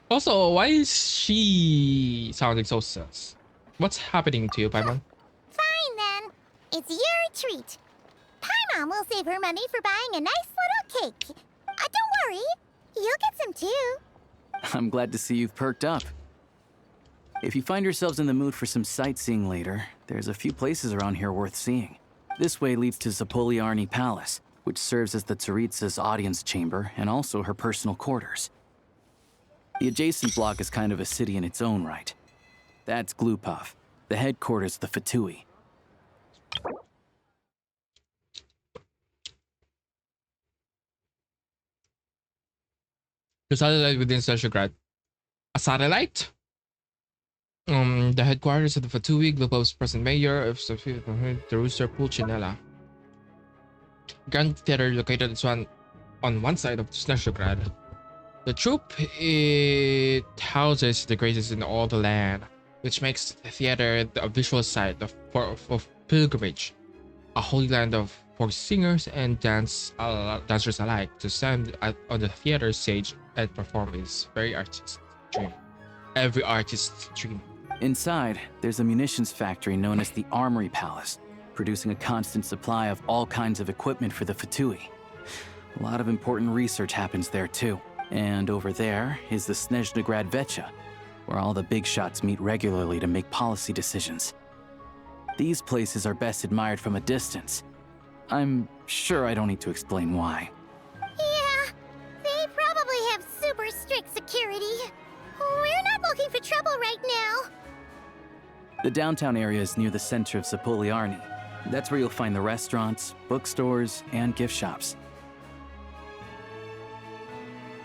Speaker 1: Also, why is she sounding so sus? What's happening to you, Paimon?
Speaker 2: Fine then. It's your treat. Paimon will save her money for buying a nice little cake. Don't worry, you'll get some too.
Speaker 9: I'm glad to see you've perked up. If you find yourselves in the mood for some sightseeing later, there's a few places around here worth seeing. This way leads to Zapoliarny Palace, which serves as the Tsaritsa's audience chamber and also her personal quarters. The adjacent block is kind of a city in its own right. That's Glupov, the headquarters of the Fatui.
Speaker 1: The satellite within Snezhnagrad. A satellite? The headquarters of the Fatui, Glopov's present mayor of the Rooster Pulcinella. Grand Theater located on one side of Snezhnagrad. The troupe, it houses the greatest in all the land, which makes the theater a visual site of pilgrimage, a holy land for singers and dancers alike to stand on the theater stage and perform is very artistic dream. Every artist's dream.
Speaker 9: Inside, there's a munitions factory known as the Armory Palace, producing a constant supply of all kinds of equipment for the Fatui. A lot of important research happens there too. And over there is the Snezhnagrad Vecha, where all the big shots meet regularly to make policy decisions. These places are best admired from a distance. I'm sure I don't need to explain why.
Speaker 2: Yeah, they probably have super strict security. We're not looking for trouble right now.
Speaker 9: The downtown area is near the center of Zapoliarny. That's where you'll find the restaurants, bookstores, and gift shops.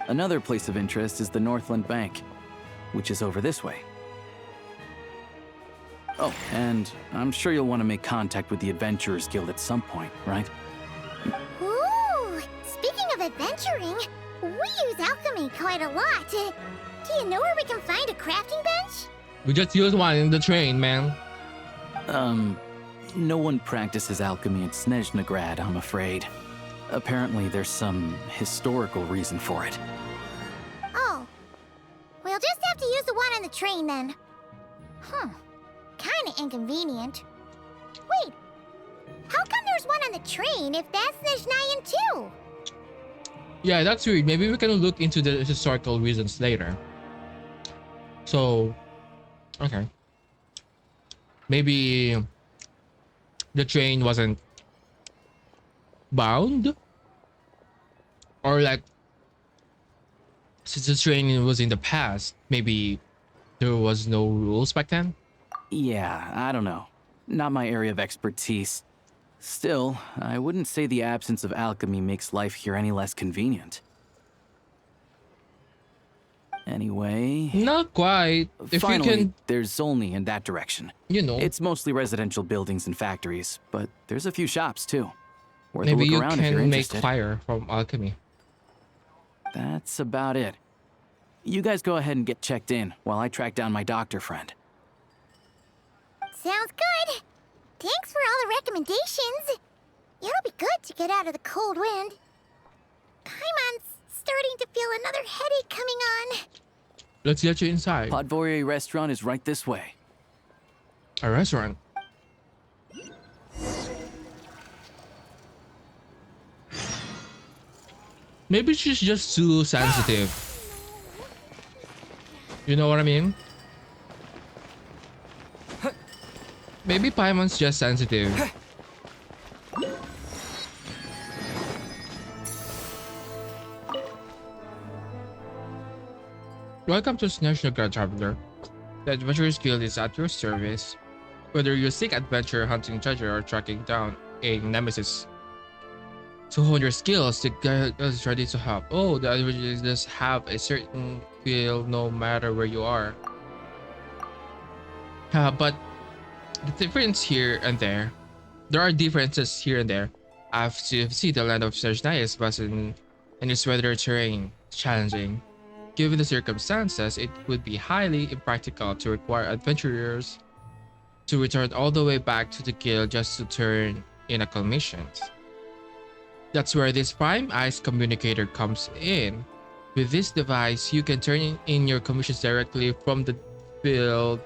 Speaker 9: Another place of interest is the Northland Bank, which is over this way. Oh, and I'm sure you'll want to make contact with the Adventurers Guild at some point, right?
Speaker 2: Ooh, speaking of adventuring, we use alchemy quite a lot. Do you know where we can find a crafting bench?
Speaker 1: We just used one in the train, man.
Speaker 9: No one practices alchemy in Snezhnagrad, I'm afraid. Apparently, there's some historical reason for it.
Speaker 2: Oh. We'll just have to use the one on the train then. Kinda inconvenient. Wait, how come there's one on the train if that's Snezhnayan too?
Speaker 1: Yeah, that's weird. Maybe we can look into the historical reasons later. So, okay. Maybe the train wasn't bound? Or like, since the train was in the past, maybe there was no rules back then?
Speaker 9: Yeah, I don't know. Not my area of expertise. Still, I wouldn't say the absence of alchemy makes life here any less convenient. Anyway...
Speaker 1: Not quite. If
Speaker 9: finally,
Speaker 1: you can...
Speaker 9: there's Zolny in that direction.
Speaker 1: You know.
Speaker 9: It's mostly residential buildings and factories, but there's a few shops too. Worth
Speaker 1: Maybe
Speaker 9: a look
Speaker 1: you
Speaker 9: around if you're
Speaker 1: can make
Speaker 9: interested.
Speaker 1: fire from alchemy.
Speaker 9: That's about it. You guys go ahead and get checked in while I track down my doctor friend.
Speaker 2: Sounds good. Thanks for all the recommendations. It'll be good to get out of the cold wind. Paimon's starting to feel another headache coming on.
Speaker 1: Let's get you inside.
Speaker 9: Podvorie restaurant is right this way.
Speaker 1: A restaurant? Maybe she's just too sensitive. You know what I mean? Maybe Paimon's just sensitive. Welcome to Snezhnaya, traveler. The Adventurers Guild is at your service. Whether you seek adventure, hunting treasure, or tracking down a nemesis. To hone your skills, the guild is ready to help. Oh, the Adventurers just have a certain feel no matter where you are. But the difference here and there. There are differences here and there. I've seen the land of Snezhnaya is vast and its weather terrain challenging. Given the circumstances, it would be highly impractical to require adventurers to return all the way back to the guild just to turn in a commissions. That's where this Prime Ice Communicator comes in. With this device, you can turn in your commissions directly from the field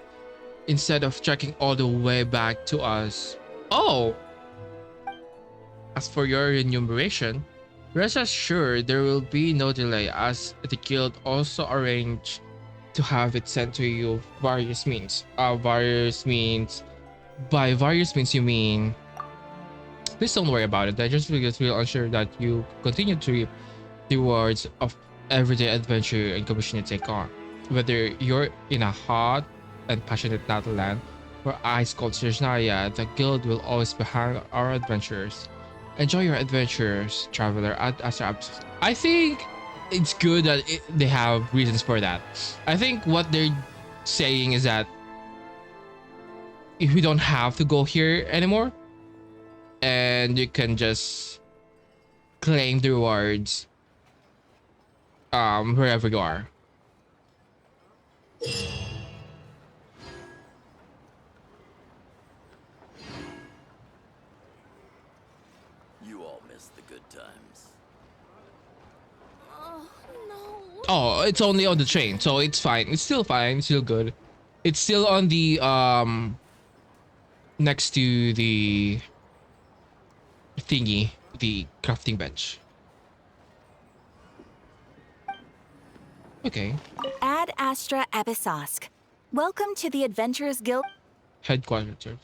Speaker 1: instead of trekking all the way back to us. Oh! As for your remuneration, rest assured there will be no delay, as the guild also arranged to have it sent to you various means. By various means you mean, please don't worry about it. I just because we'll ensure that you continue to reap the rewards of everyday adventure and commission you take on. Whether you're in a hot and passionate land or ice cold Snezhnaya, the guild will always be behind our adventurers. Enjoy your adventures, traveler. I think it's good that they have reasons for that. I think what they're saying is that if we don't have to go here anymore, and you can just claim the rewards wherever you are. Oh, it's only on the train, so it's fine. It's still fine. It's still good. It's still on the next to the thingy, the crafting bench. Okay.
Speaker 17: Ad Astra Abyssosque. Welcome to the Adventurers Guild
Speaker 1: Headquarters.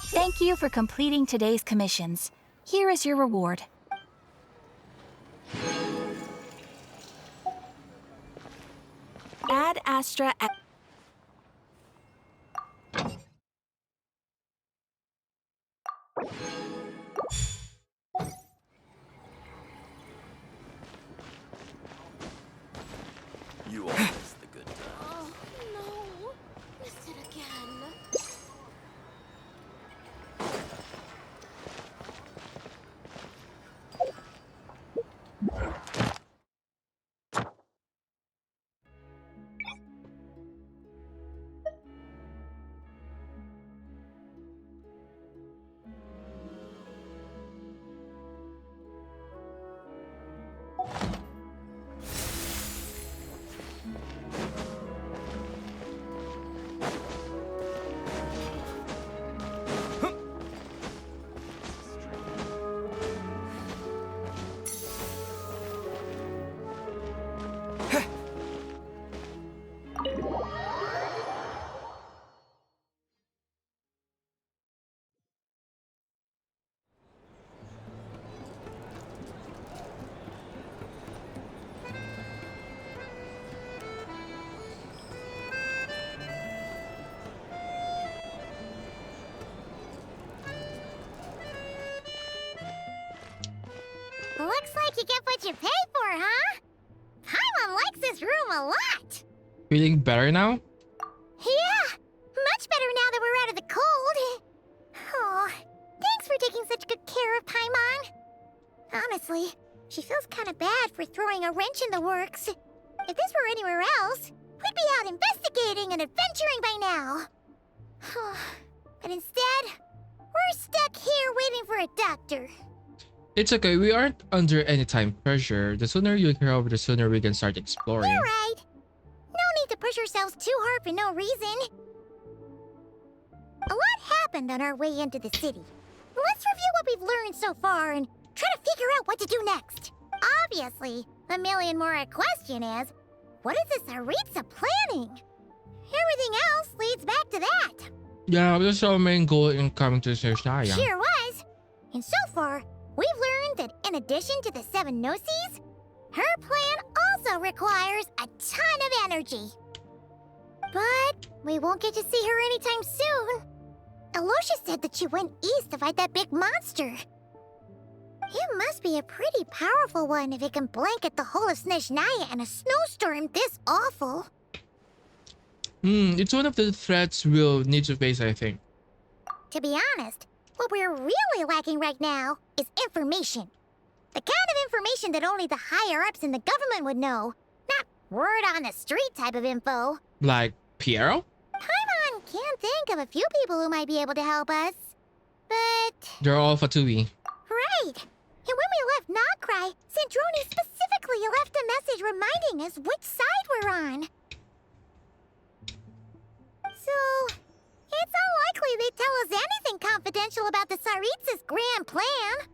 Speaker 17: Thank you for completing today's commissions. Here is your reward. Ad Astra
Speaker 8: You all missed the good times. Oh, no. Missed it again.
Speaker 2: Looks like you get what you pay for, huh? Paimon likes this room a lot.
Speaker 1: Feeling better now?
Speaker 2: Yeah, much better now that we're out of the cold. Oh, thanks for taking such good care of Paimon. Honestly, she feels kind of bad for throwing a wrench in the works. If this were anywhere else, we'd be out investigating and adventuring by now. But instead, we're stuck here waiting for a doctor.
Speaker 1: It's okay, we aren't under any time pressure. The sooner you hear over, the sooner we can start exploring.
Speaker 2: You're right. No need to push ourselves too hard for no reason. A lot happened on our way into the city. Let's review what we've learned so far and try to figure out what to do next. Obviously, the million more question is, what is the Tsaritsa planning? Everything else leads back to that.
Speaker 1: Yeah, that's our main goal in coming to Snezhnaya.
Speaker 2: Sure was. And so far, we've learned that in addition to the 7 Gnosis, her plan also requires a ton of energy. But we won't get to see her anytime soon. Alosha said that she went east to fight that big monster. It must be a pretty powerful one if it can blanket the whole of Snezhnaya in a snowstorm this awful.
Speaker 1: It's one of the threats we'll need to face, I think.
Speaker 2: To be honest, what we're really lacking right now is information. The kind of information that only the higher-ups in the government would know. Not word on the street type of info.
Speaker 1: Like Piero?
Speaker 2: Paimon can think of a few people who might be able to help us. But...
Speaker 1: They're all Fatui.
Speaker 2: Right! And when we left Nocturne, Sandrone specifically left a message reminding us which side we're on. So, it's unlikely they'd tell us anything confidential about the Tsaritsa's grand plan.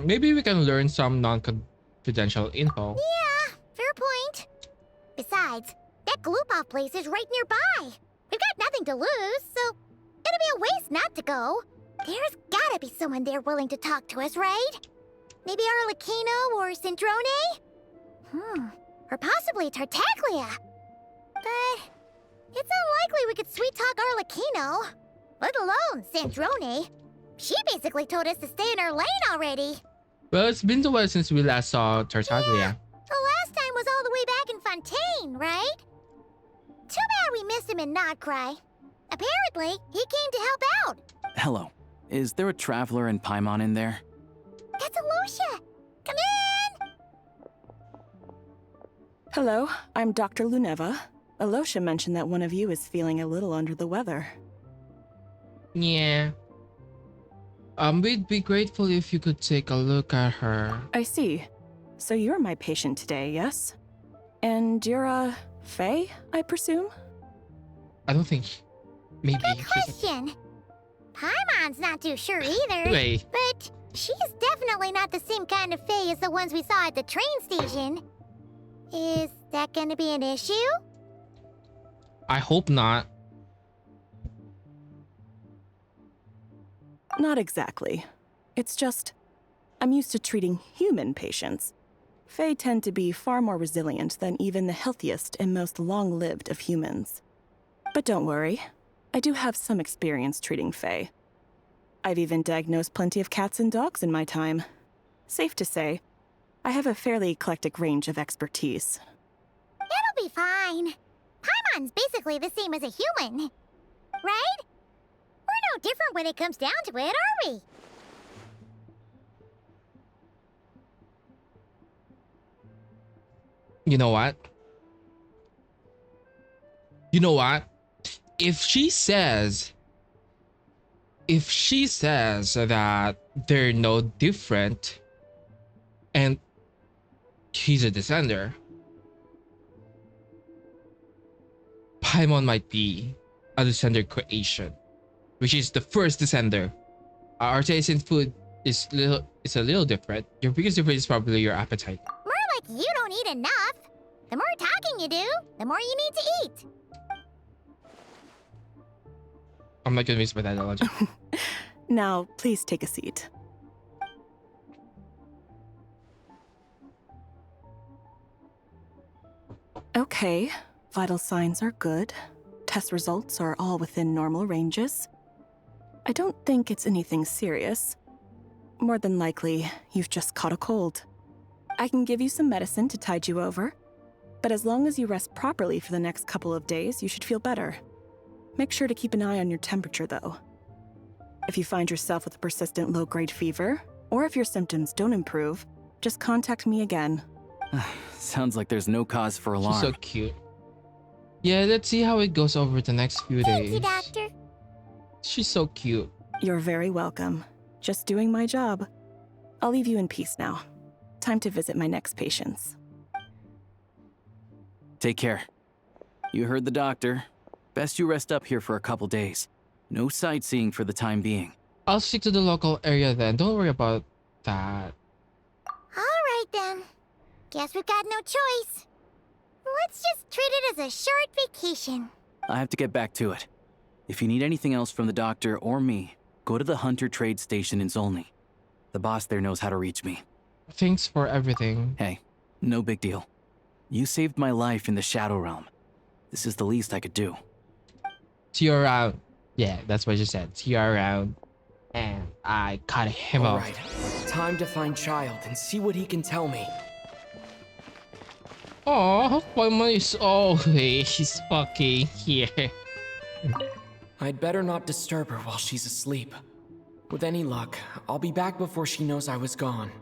Speaker 1: Maybe we can learn some non-confidential info.
Speaker 2: Yeah, fair point. Besides, that Glupov place is right nearby. We've got nothing to lose, so it'll be a waste not to go. There's gotta be someone there willing to talk to us, right? Maybe Arlecchino or Sandrone? Or possibly Tartaglia. But it's unlikely we could sweet-talk Arlecchino, let alone Sandrone. She basically told us to stay in her lane already.
Speaker 1: Well, it's been a while since we last saw Tartaglia.
Speaker 2: Yeah, the last time was all the way back in Fontaine, right? Too bad we missed him in Nocturne. Apparently, he came to help out.
Speaker 9: Hello. Is there a traveler in Paimon in there?
Speaker 2: That's Alosha! Come in!
Speaker 4: Hello, I'm Dr. Luneva. Alosha mentioned that one of you is feeling a little under the weather.
Speaker 1: Yeah. We'd be grateful if you could take a look at her.
Speaker 4: I see. So you're my patient today, yes? And you're, Faye, I presume?
Speaker 1: I don't think... Maybe.
Speaker 2: Good question. Paimon's not too sure either.
Speaker 1: Wait.
Speaker 2: But she's definitely not the same kind of Faye as the ones we saw at the train station. Is that gonna be an issue?
Speaker 1: I hope not.
Speaker 4: Not exactly. It's just, I'm used to treating human patients. Fae tend to be far more resilient than even the healthiest and most long-lived of humans. But don't worry, I do have some experience treating Fae. I've even diagnosed plenty of cats and dogs in my time. Safe to say, I have a fairly eclectic range of expertise.
Speaker 2: It'll be fine. Paimon's basically the same as a human. Right? We're no different when it comes down to it, are we?
Speaker 1: You know what? You know what? If she says that they're no different and he's a descender, Paimon might be a descender creation, which is the first descender. Our taste in food is a little different. Your biggest difference is probably your appetite.
Speaker 2: More like you don't eat enough. The more talking you do, the more you need to eat.
Speaker 1: I'm not convinced by that analogy.
Speaker 4: Now, please take a seat. Okay, vital signs are good. Test results are all within normal ranges. I don't think it's anything serious. More than likely, you've just caught a cold. I can give you some medicine to tide you over, but as long as you rest properly for the next couple of days, you should feel better. Make sure to keep an eye on your temperature, though. If you find yourself with a persistent low-grade fever, or if your symptoms don't improve, just contact me again.
Speaker 9: Sounds like there's no cause for alarm.
Speaker 1: She's so cute. Yeah, let's see how it goes over the next few
Speaker 2: Thank
Speaker 1: days.
Speaker 2: you, Doctor.
Speaker 1: She's so cute.
Speaker 4: You're very welcome. Just doing my job. I'll leave you in peace now. Time to visit my next patients.
Speaker 9: Take care. You heard the doctor. Best you rest up here for a couple days. No sightseeing for the time being.
Speaker 1: I'll stick to the local area then. Don't worry about that.
Speaker 2: Alright then. Guess we've got no choice. Let's just treat it as a short vacation.
Speaker 9: I have to get back to it. If you need anything else from the doctor or me, go to the Hunter Trade Station in Zolny. The boss there knows how to reach me.
Speaker 1: Thanks for everything.
Speaker 9: Hey, no big deal. You saved my life in the Shadow Realm. This is the least I could do.
Speaker 1: See you around. Yeah, that's what you said. See you around. And I cut him off.
Speaker 5: Alright, time to find Child and see what he can tell me.
Speaker 1: Oh, Paimon is always fucking here.
Speaker 5: I'd better not disturb her while she's asleep. With any luck, I'll be back before she knows I was gone.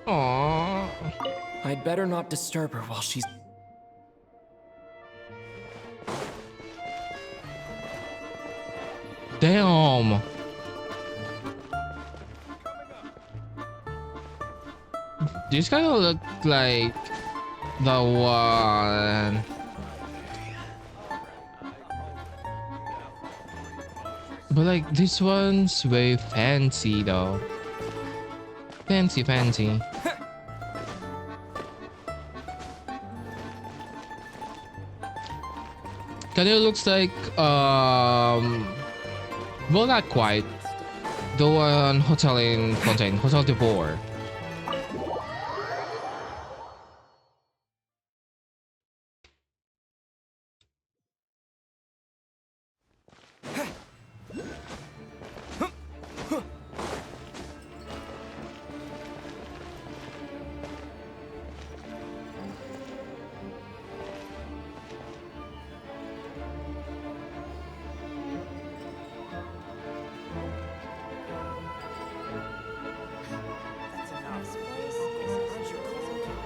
Speaker 1: Aww.
Speaker 5: I'd better not disturb her while she's...
Speaker 1: Damn. This kind of look like the one. But like this one's way fancy though. Fancy. Kinda looks like well, not quite. The one hotel in Fontaine, Hotel de Boer.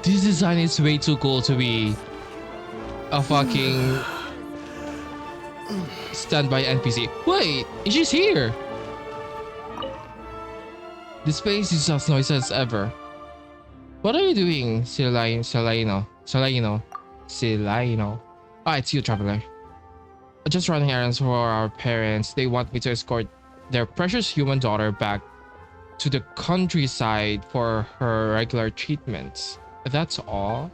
Speaker 1: This design is way too cool to be a fucking standby NPC. Wait, she's here. This place is as noisy as ever. What are you doing, Celaino? Ah, it's you, traveler. Just running errands for our parents. They want me to escort their precious human daughter back to the countryside for her regular treatments. That's all.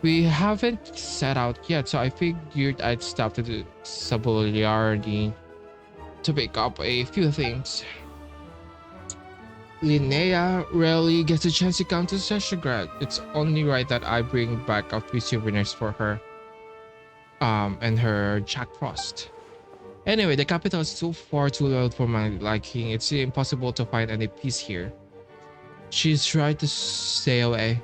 Speaker 1: We haven't set out yet, so I figured I'd stop to the Sabuliardi to pick up a few things. Linnea rarely gets a chance to come to Snezhnaya. It's only right that I bring back a few souvenirs for her. And her Jack Frost. Anyway, the capital is too loud for my liking. It's impossible to find any peace here. She's tried to stay away.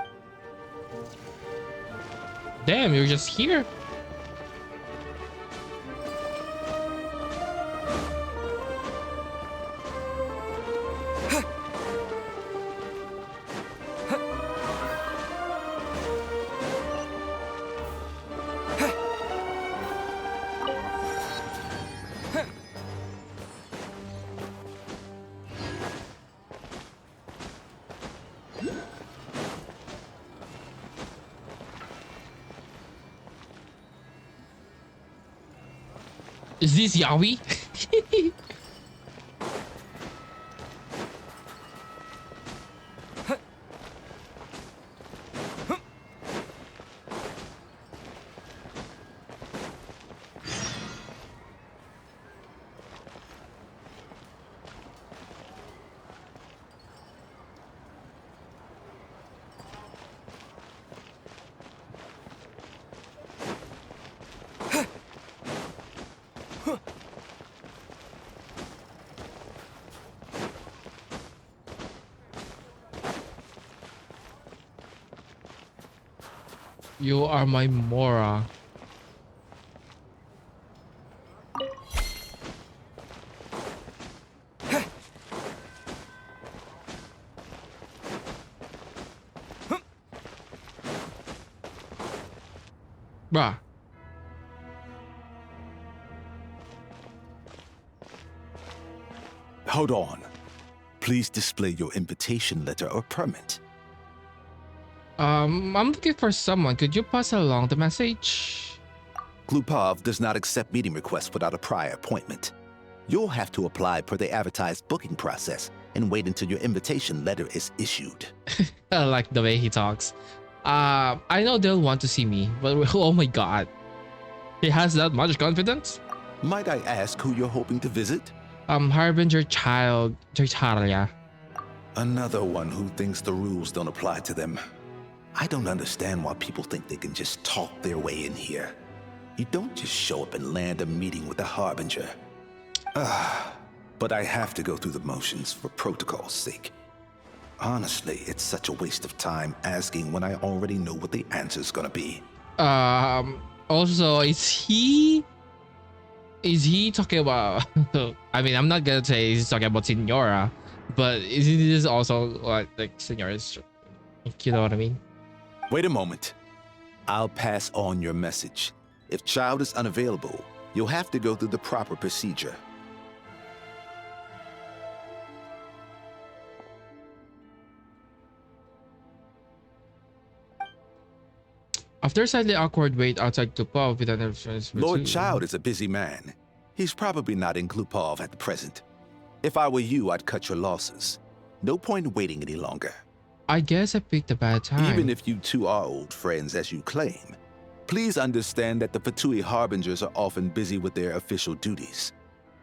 Speaker 1: Damn, you're just here? Is this Yaoi? You are my Mora. Bruh.
Speaker 18: Hold on. Please display your invitation letter or permit.
Speaker 1: I'm looking for someone. Could you pass along the message?
Speaker 18: Glupov does not accept meeting requests without a prior appointment. You'll have to apply per the advertised booking process and wait until your invitation letter is issued.
Speaker 1: I like the way he talks. I know they'll want to see me, but oh my god. He has that much confidence?
Speaker 18: Might I ask who you're hoping to visit?
Speaker 1: Harbinger Child Tartaria.
Speaker 18: Another one who thinks the rules don't apply to them. I don't understand why people think they can just talk their way in here. You don't just show up and land a meeting with the Harbinger. But I have to go through the motions for protocol's sake. Honestly, it's such a waste of time asking when I already know what the answer's gonna be.
Speaker 1: Also, is he talking about I mean, I'm not gonna say he's talking about Senora, but is this also like Senora's, you know what I mean?
Speaker 18: Wait a moment. I'll pass on your message. If Child is unavailable, you'll have to go through the proper procedure.
Speaker 1: After a slightly awkward wait outside Glupov with an
Speaker 18: Lord Child is a busy man. He's probably not in Glupov at the present. If I were you, I'd cut your losses. No point waiting any longer.
Speaker 1: I guess I picked a bad time.
Speaker 18: Even if you two are old friends as you claim, please understand that the Fatui Harbingers are often busy with their official duties.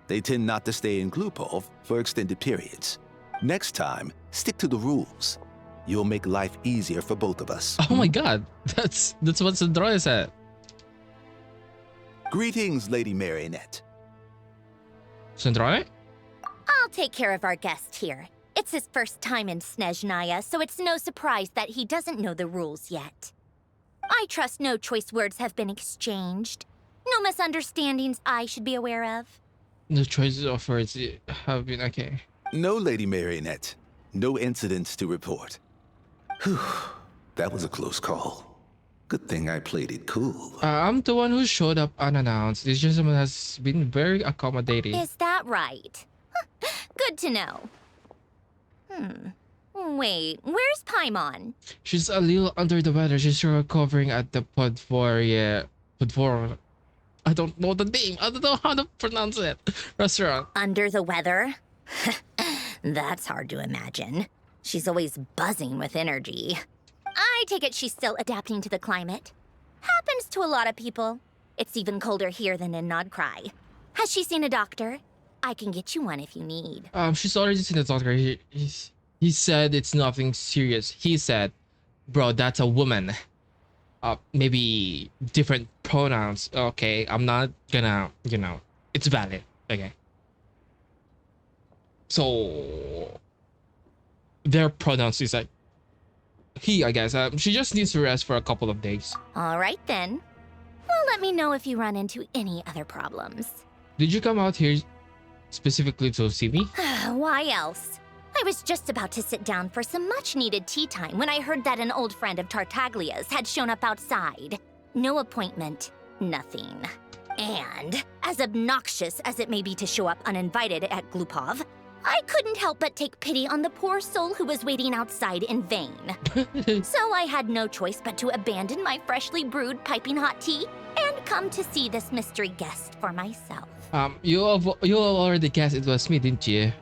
Speaker 18: They tend not to stay in Glupov for extended periods. Next time, stick to the rules. You'll make life easier for both of us.
Speaker 1: Oh my god, that's what Snezhnaya said.
Speaker 18: Greetings, Lady Marionette.
Speaker 1: Snezhnaya?
Speaker 2: I'll take care of our guest here. It's his first time in Snezhnaya, so it's no surprise that he doesn't know the rules yet. I trust no choice words have been exchanged. No misunderstandings I should be aware of.
Speaker 1: The choices of words have been okay.
Speaker 18: No, Lady Marionette. No incidents to report. Whew, that was a close call. Good thing I played it cool.
Speaker 1: I'm the one who showed up unannounced. This gentleman has been very accommodating.
Speaker 2: Is that right? Good to know. Wait, where's Paimon?
Speaker 1: She's a little under the weather. She's recovering at the Podvor. I don't know the name. I don't know how to pronounce it. Restaurant.
Speaker 2: Under the weather? That's hard to imagine. She's always buzzing with energy. I take it she's still adapting to the climate. Happens to a lot of people. It's even colder here than in Nodcry. Has she seen a doctor? I can get you one if you need.
Speaker 1: She's already seen the doctor. He said it's nothing serious. He said, bro, that's a woman. Maybe different pronouns. Okay, I'm not gonna, it's valid. Okay. So their pronouns is like he, I guess. She just needs to rest for a couple of days.
Speaker 2: All right then. Well, let me know if you run into any other problems.
Speaker 1: Did you come out here specifically to see me?
Speaker 2: Why else? I was just about to sit down for some much-needed tea time when I heard that an old friend of Tartaglia's had shown up outside. No appointment, nothing. And, as obnoxious as it may be to show up uninvited at Glupov, I couldn't help but take pity on the poor soul who was waiting outside in vain. So I had no choice but to abandon my freshly brewed piping hot tea and come to see this mystery guest for myself.
Speaker 1: You already guessed it was me, didn't you?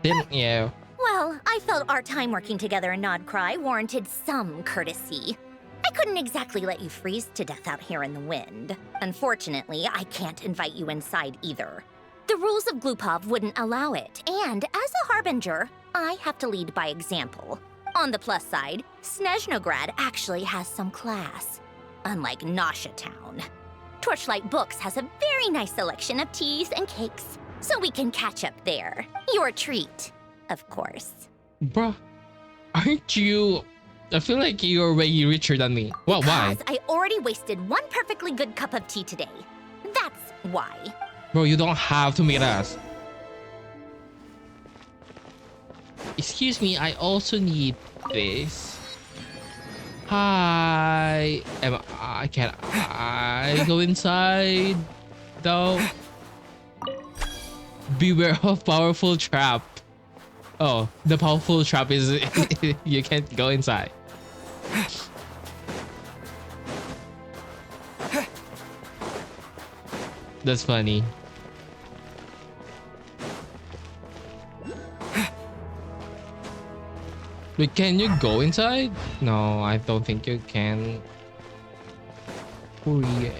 Speaker 1: Didn't you?
Speaker 2: Well, I felt our time working together in Nodcry warranted some courtesy. I couldn't exactly let you freeze to death out here in the wind. Unfortunately, I can't invite you inside either. The rules of Glupov wouldn't allow it, and as a harbinger, I have to lead by example. On the plus side, Snezhnograd actually has some class, unlike Nasha Town. Torchlight Books has a very nice selection of teas and cakes, so we can catch up there. Your treat, of course.
Speaker 1: Bruh, aren't you... I feel like you're way richer than me. Well, why?
Speaker 2: Because I already wasted one perfectly good cup of tea today. That's why.
Speaker 1: Bro, you don't have to meet us. Excuse me, I also need this. Hi. Can I go inside though? Beware of powerful trap. Oh, the powerful trap is you can't go inside. That's funny. Wait, can you go inside? No, I don't think you can. Oh yeah.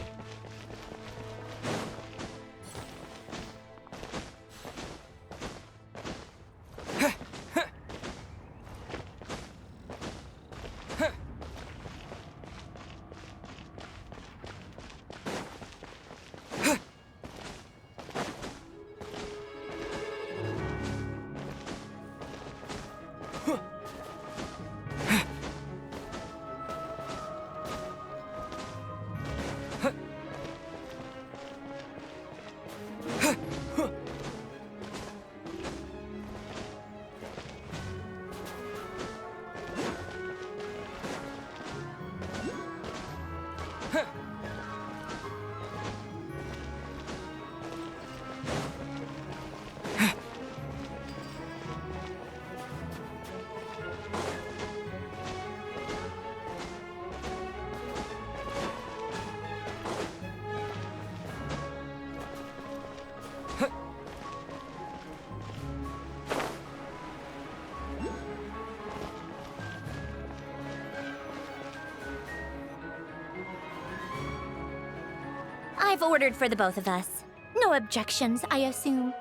Speaker 2: I've ordered for the both of us. No objections, I assume.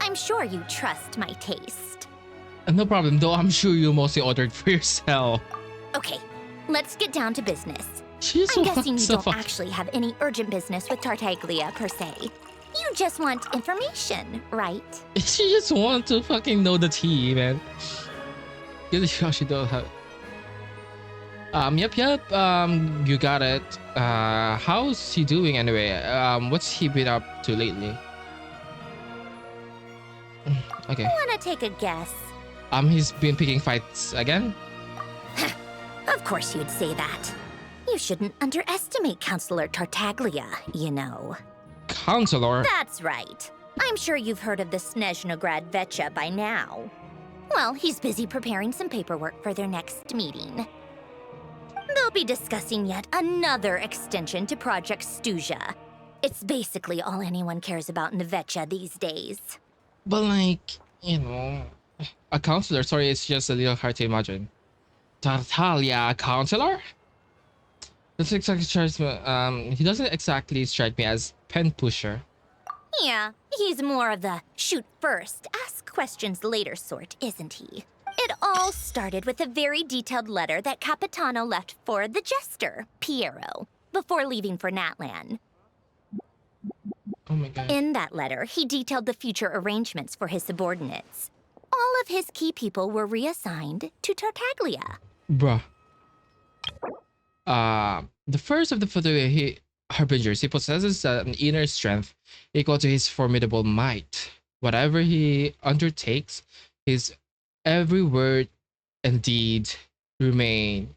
Speaker 2: I'm sure you trust my taste.
Speaker 1: No problem, though I'm sure you mostly ordered for yourself.
Speaker 2: Okay, let's get down to business.
Speaker 1: She's
Speaker 2: I'm guessing you
Speaker 1: so
Speaker 2: don't actually have any urgent business with Tartaglia, per se. You just want information, right?
Speaker 1: She just wants to fucking know the tea, man. She don't have. Yep. You got it. How's he doing anyway? What's he been up to lately? Okay.
Speaker 2: Wanna take a guess?
Speaker 1: He's been picking fights again?
Speaker 2: Of course you'd say that. You shouldn't underestimate Counselor Tartaglia, you know.
Speaker 1: Counselor?
Speaker 2: That's right. I'm sure you've heard of the Snezhnaya Vetcha by now. Well, he's busy preparing some paperwork for their next meeting. They'll be discussing yet another extension to Project Stuja. It's basically all anyone cares about in the Vetcha these days.
Speaker 1: But like, you know, a counselor, sorry, it's just a little hard to imagine. Tartaglia, a counselor? That's exactly strikes me. He doesn't exactly strike me as pen pusher.
Speaker 2: Yeah, he's more of the shoot first, ask questions later sort, isn't he? It all started with a very detailed letter that Capitano left for the jester, Piero, before leaving for Natlan.
Speaker 1: Oh my god.
Speaker 2: In that letter, he detailed the future arrangements for his subordinates. All of his key people were reassigned to Tartaglia.
Speaker 1: Bruh. The first of the Fatui Harbingers, he possesses an inner strength equal to his formidable might. Whatever he undertakes, his every word and deed remains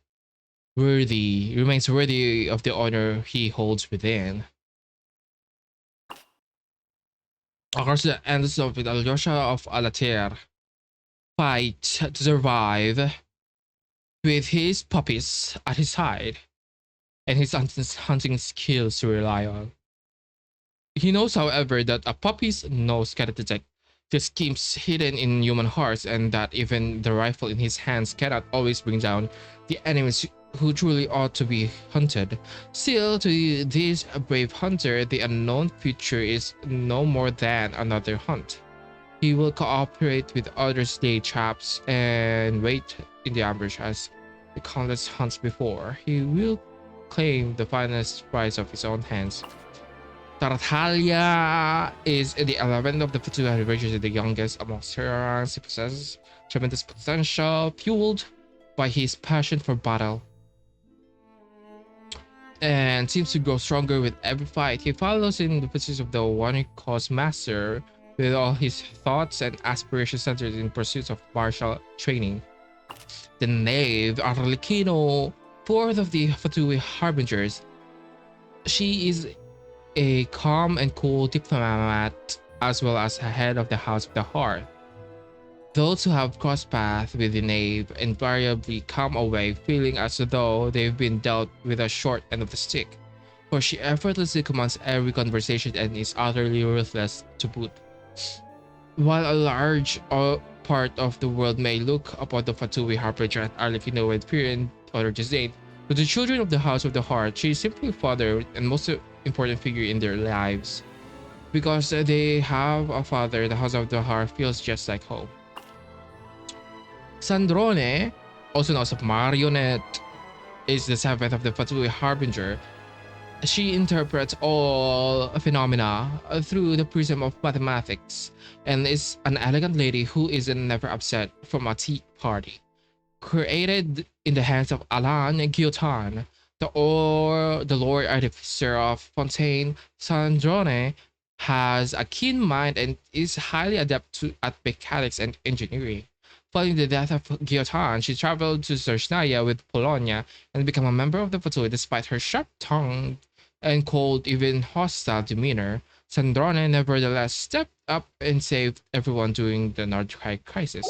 Speaker 1: worthy of the honor he holds within. Of course, the ends of Alyosha of Alatir fight to survive with his puppies at his side and his hunting skills to rely on. He knows, however, that a puppy's nose cannot detect the schemes hidden in human hearts, and that even the rifle in his hands cannot always bring down the enemies who truly ought to be hunted. Still, to this brave hunter, the unknown future is no more than another hunt. He will cooperate with others, lay traps, and wait in the ambush as the countless hunts before. He will claim the finest prize of his own hands. Tartaglia is the 11th of the Fatui Rangers and the youngest amongst her. He possesses tremendous potential, fueled by his passion for battle, and seems to grow stronger with every fight. He follows in the footsteps of the one he calls master, with all his thoughts and aspirations centered in pursuits of martial training. The knave, Arlecchino, fourth of the Fatui Harbingers. She is a calm and cool diplomat, as well as head of the House of the Hearth. Those who have crossed paths with the knave invariably come away feeling as though they've been dealt with a short end of the stick, for she effortlessly commands every conversation and is utterly ruthless to boot. While a large part of the world may look upon the Fatui Harbinger and Arlecchino with fear and utter disdain, to the children of the House of the Heart, she is simply a father and most important figure in their lives. Because they have a father, the House of the Heart feels just like home. Sandrone, also known as Marionette, is the seventh of the Fatui Harbinger. She interprets all phenomena through the prism of mathematics and is an elegant lady who is never upset from a tea party. Created in the hands of Alain Guillotin, the Lord Artificer of Fontaine, Sandrone has a keen mind and is highly adept at mechanics and engineering. Following the death of Guillotin, she traveled to Snezhnaya with Polonia and became a member of the Fatui despite her sharp-tongued and cold, even hostile demeanor. Sandrone nevertheless stepped up and saved everyone during the Nordkreis crisis.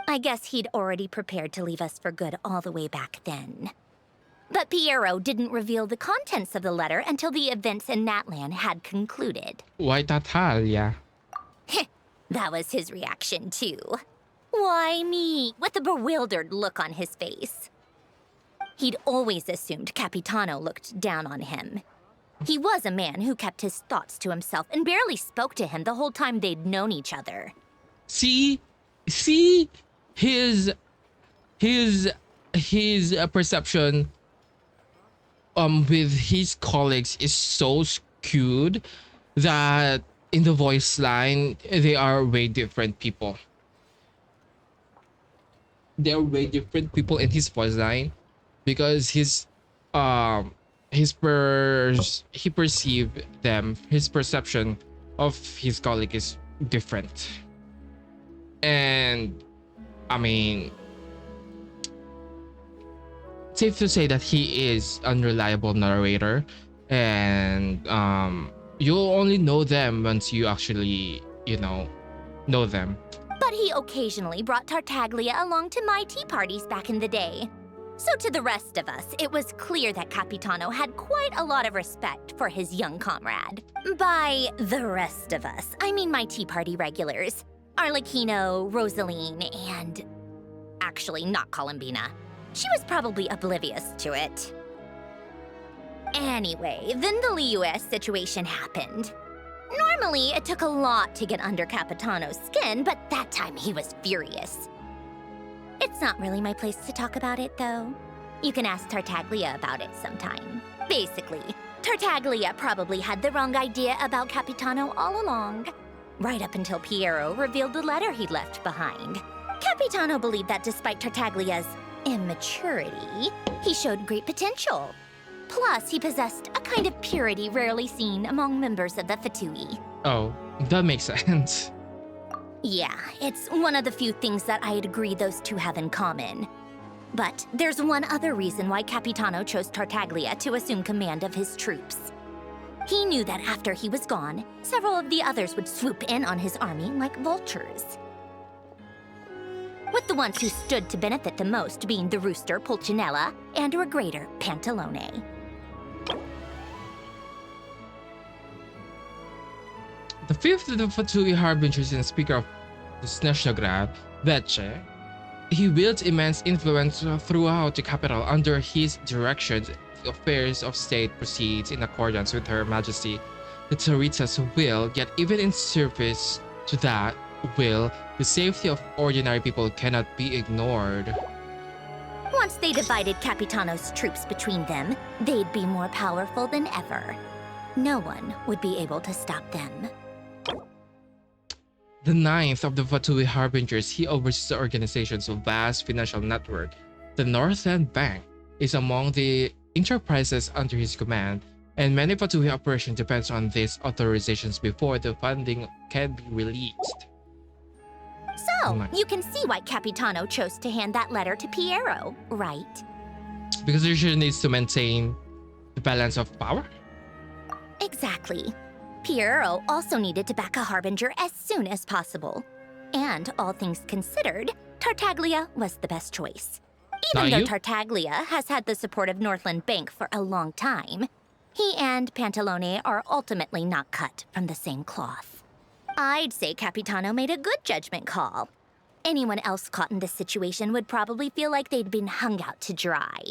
Speaker 2: I guess he'd already prepared to leave us for good all the way back then. But Piero didn't reveal the contents of the letter until the events in Natlan had concluded.
Speaker 1: Why Natalia?
Speaker 2: That was his reaction, too. Why me? With a bewildered look on his face. He'd always assumed Capitano looked down on him. He was a man who kept his thoughts to himself and barely spoke to him the whole time they'd known each other.
Speaker 1: See, his perception with his colleagues is so skewed that in the voice line they are way different people. They're way different people in his voice line because he perceived them, his perception of his colleague is different. And I mean, safe to say that he is an unreliable narrator, and you'll only know them once you actually, know them.
Speaker 2: But he occasionally brought Tartaglia along to my tea parties back in the day. So to the rest of us, it was clear that Capitano had quite a lot of respect for his young comrade. By the rest of us, I mean my tea party regulars. Arlecchino, Rosaline, and... actually, not Columbina. She was probably oblivious to it. Anyway, then the Liues situation happened. Normally, it took a lot to get under Capitano's skin, but that time he was furious. It's not really my place to talk about it, though. You can ask Tartaglia about it sometime. Basically, Tartaglia probably had the wrong idea about Capitano all along. Right up until Piero revealed the letter he'd left behind. Capitano believed that despite Tartaglia's immaturity, he showed great potential. Plus, he possessed a kind of purity rarely seen among members of the Fatui.
Speaker 1: Oh, that makes sense.
Speaker 2: Yeah, it's one of the few things that I'd agree those two have in common. But there's one other reason why Capitano chose Tartaglia to assume command of his troops. He knew that after he was gone, several of the others would swoop in on his army like vultures. With the ones who stood to benefit the most being the rooster Pulcinella and regrader Pantalone.
Speaker 1: The fifth of the Fatui Harbingers and Speaker of the Snezhnaya, Veche, he wields immense influence throughout the capital. Under his direction, the affairs of state proceeds in accordance with Her Majesty the Tsaritsa's will, yet even in service to that will, the safety of ordinary people cannot be ignored.
Speaker 2: Once they divided Capitano's troops between them, they'd be more powerful than ever. No one would be able to stop them.
Speaker 1: The ninth of the Fatui Harbingers, he oversees the organization's vast financial network. The Northland Bank is among the enterprises under his command, and many Fatui operations depends on these authorizations before the funding can be released.
Speaker 2: So,
Speaker 1: Nice.
Speaker 2: you can see why Capitano chose to hand that letter to Piero, right?
Speaker 1: Because the usually needs to maintain the balance of power.
Speaker 2: Exactly. Piero also needed to back a Harbinger as soon as possible. And all things considered, Tartaglia was the best choice. Even
Speaker 1: Not
Speaker 2: though
Speaker 1: you?
Speaker 2: Tartaglia has had the support of Northland Bank for a long time, he and Pantalone are ultimately not cut from the same cloth. I'd say Capitano made a good judgment call. Anyone else caught in this situation would probably feel like they'd been hung out to dry.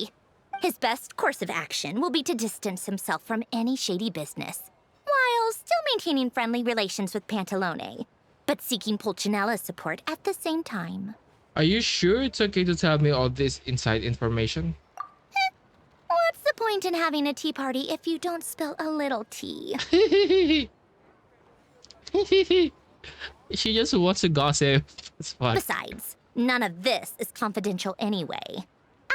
Speaker 2: His best course of action will be to distance himself from any shady business, while still maintaining friendly relations with Pantalone, but seeking Pulcinella's support at the same time.
Speaker 1: Are you sure it's okay to tell me all this inside information?
Speaker 2: What's the point in having a tea party if you don't spill a little tea?
Speaker 1: She just wants to gossip. It's fine.
Speaker 2: Besides, none of this is confidential anyway.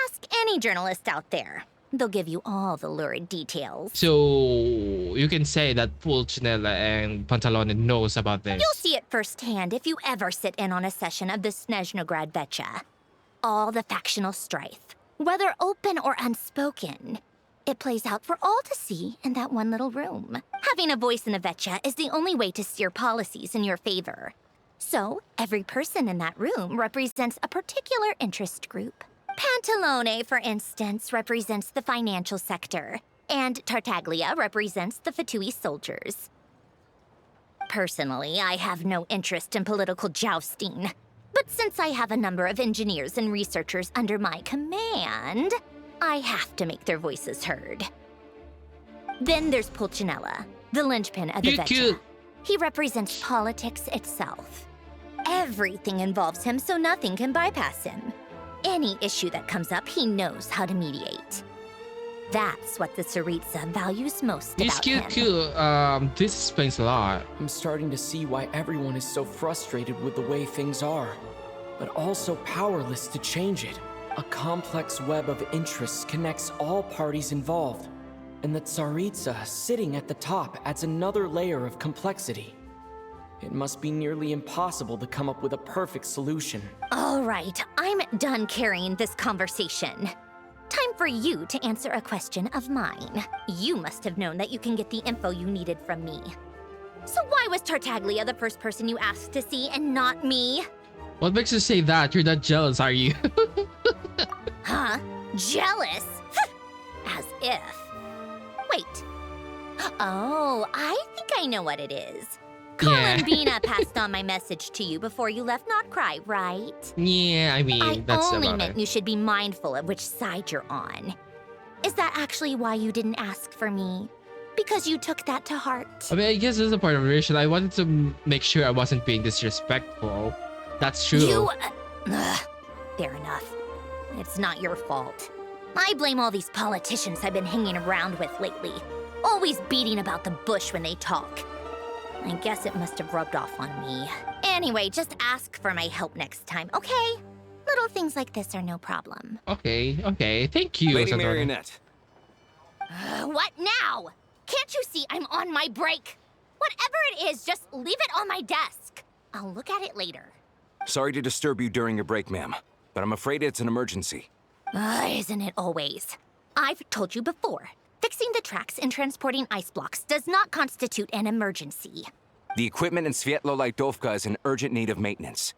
Speaker 2: Ask any journalist out there. They'll give you all the lurid details.
Speaker 1: So you can say that Pulcinella and Pantalone knows about this.
Speaker 2: You'll see it firsthand if you ever sit in on a session of the Snezhnograd Vecha. All the factional strife, whether open or unspoken, it plays out for all to see in that one little room. Having a voice in the Vecha is the only way to steer policies in your favor. So, every person in that room represents a particular interest group. Pantalone, for instance, represents the financial sector, and Tartaglia represents the Fatui soldiers. Personally, I have no interest in political jousting, but since I have a number of engineers and researchers under my command, I have to make their voices heard. Then there's Pulcinella, the linchpin of the Vecha. He represents politics itself. Everything involves him, so nothing can bypass him. Any issue that comes up, he knows how to mediate. That's what the Tsaritsa values most
Speaker 1: He's
Speaker 2: about
Speaker 1: cute,
Speaker 2: him.
Speaker 1: cute. This explains a lot.
Speaker 5: I'm starting to see why everyone is so frustrated with the way things are, but also powerless to change it. A complex web of interests connects all parties involved, and the Tsaritsa sitting at the top adds another layer of complexity. It must be nearly impossible to come up with a perfect solution.
Speaker 2: All right, I'm done carrying this conversation. Time for you to answer a question of mine. You must have known that you can get the info you needed from me. So why was Tartaglia the first person you asked to see and not me?
Speaker 1: What makes you say that? You're not jealous, are you?
Speaker 2: Huh? Jealous? As if. Wait. Oh, I think I know what it is. Colin Bina passed on my message to you before you left Not Cry, right?
Speaker 1: Yeah, I mean,
Speaker 2: I
Speaker 1: that's
Speaker 2: only
Speaker 1: about
Speaker 2: meant
Speaker 1: it.
Speaker 2: you should be mindful of which side you're on. Is that actually why you didn't ask for me? Because you took that to heart?
Speaker 1: I mean, I guess this is a part of the reason. I wanted to make sure I wasn't being disrespectful. That's true.
Speaker 2: You... fair enough. It's not your fault. I blame all these politicians I've been hanging around with lately. Always beating about the bush when they talk. I guess it must have rubbed off on me. Anyway, just ask for my help next time, okay? Little things like this are no problem.
Speaker 1: Okay, okay. Thank you,
Speaker 14: Lady
Speaker 1: Santoro.
Speaker 14: Marionette.
Speaker 2: What now? Can't you see I'm on my break? Whatever it is, just leave it on my desk. I'll look at it later.
Speaker 12: Sorry to disturb you during your break, ma'am, but I'm afraid it's an emergency.
Speaker 2: Isn't it always? I've told you before. Fixing the tracks and transporting ice blocks does not constitute an emergency.
Speaker 12: The equipment in Svietlo-Lightovka is in urgent need of maintenance.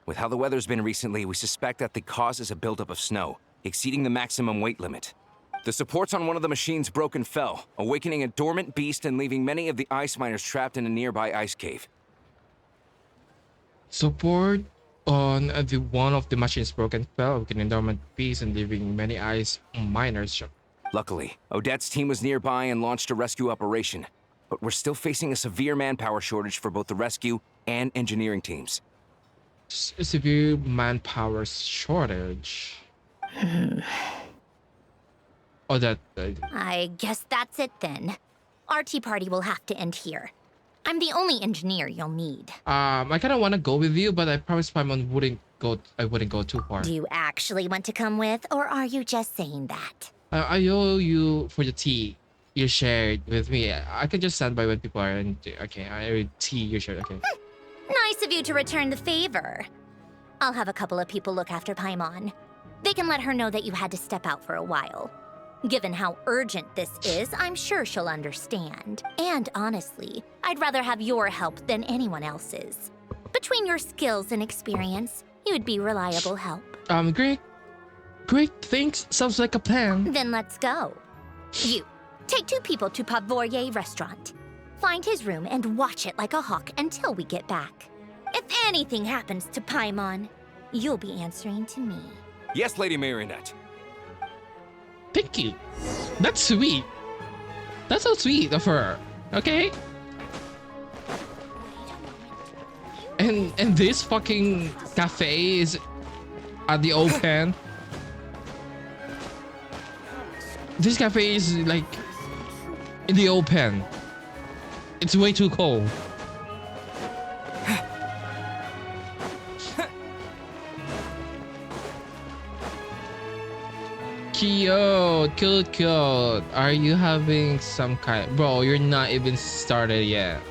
Speaker 12: With how the weather's been recently, we suspect that the cause is a buildup of snow, exceeding the maximum weight limit. The supports on one of the machines broke and fell, awakening a dormant beast and leaving many of the ice miners trapped in a nearby ice cave.
Speaker 1: Support on the one of the machines broken fell, with an dormant piece and leaving many ice miners trapped.
Speaker 12: Luckily, Odette's team was nearby and launched a rescue operation, but we're still facing a severe manpower shortage for both the rescue and engineering teams.
Speaker 1: Severe manpower shortage. Oh, that.
Speaker 2: I guess that's it then. Our tea party will have to end here. I'm the only engineer you'll need.
Speaker 1: I kind of want to go with you, but I promised Paimon I wouldn't go too far.
Speaker 2: Do you actually want to come with, or are you just saying that?
Speaker 1: I owe you for the tea you shared with me. I can just stand by when people are in. Okay, I owe tea you shared. Okay.
Speaker 2: Nice of you to return the favor. I'll have a couple of people look after Paimon. They can let her know that you had to step out for a while. Given how urgent this is, I'm sure she'll understand. And honestly, I'd rather have your help than anyone else's. Between your skills and experience, you'd be reliable help.
Speaker 1: Great. Great, thanks. Sounds like a plan.
Speaker 2: Then let's go. You, take 2 people to Pavorier restaurant. Find his room and watch it like a hawk until we get back. If anything happens to Paimon, you'll be answering to me.
Speaker 12: Yes, Lady Marionette.
Speaker 1: Thank you. That's sweet. That's so sweet of her. Okay? And this fucking cafe is at the open. This cafe is like in the open. It's way too cold. Cute. Are you having some kind? Bro, you're not even started yet.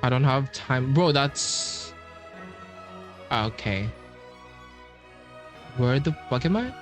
Speaker 1: I don't have time. Bro, that's... Okay. Where the fuck am I?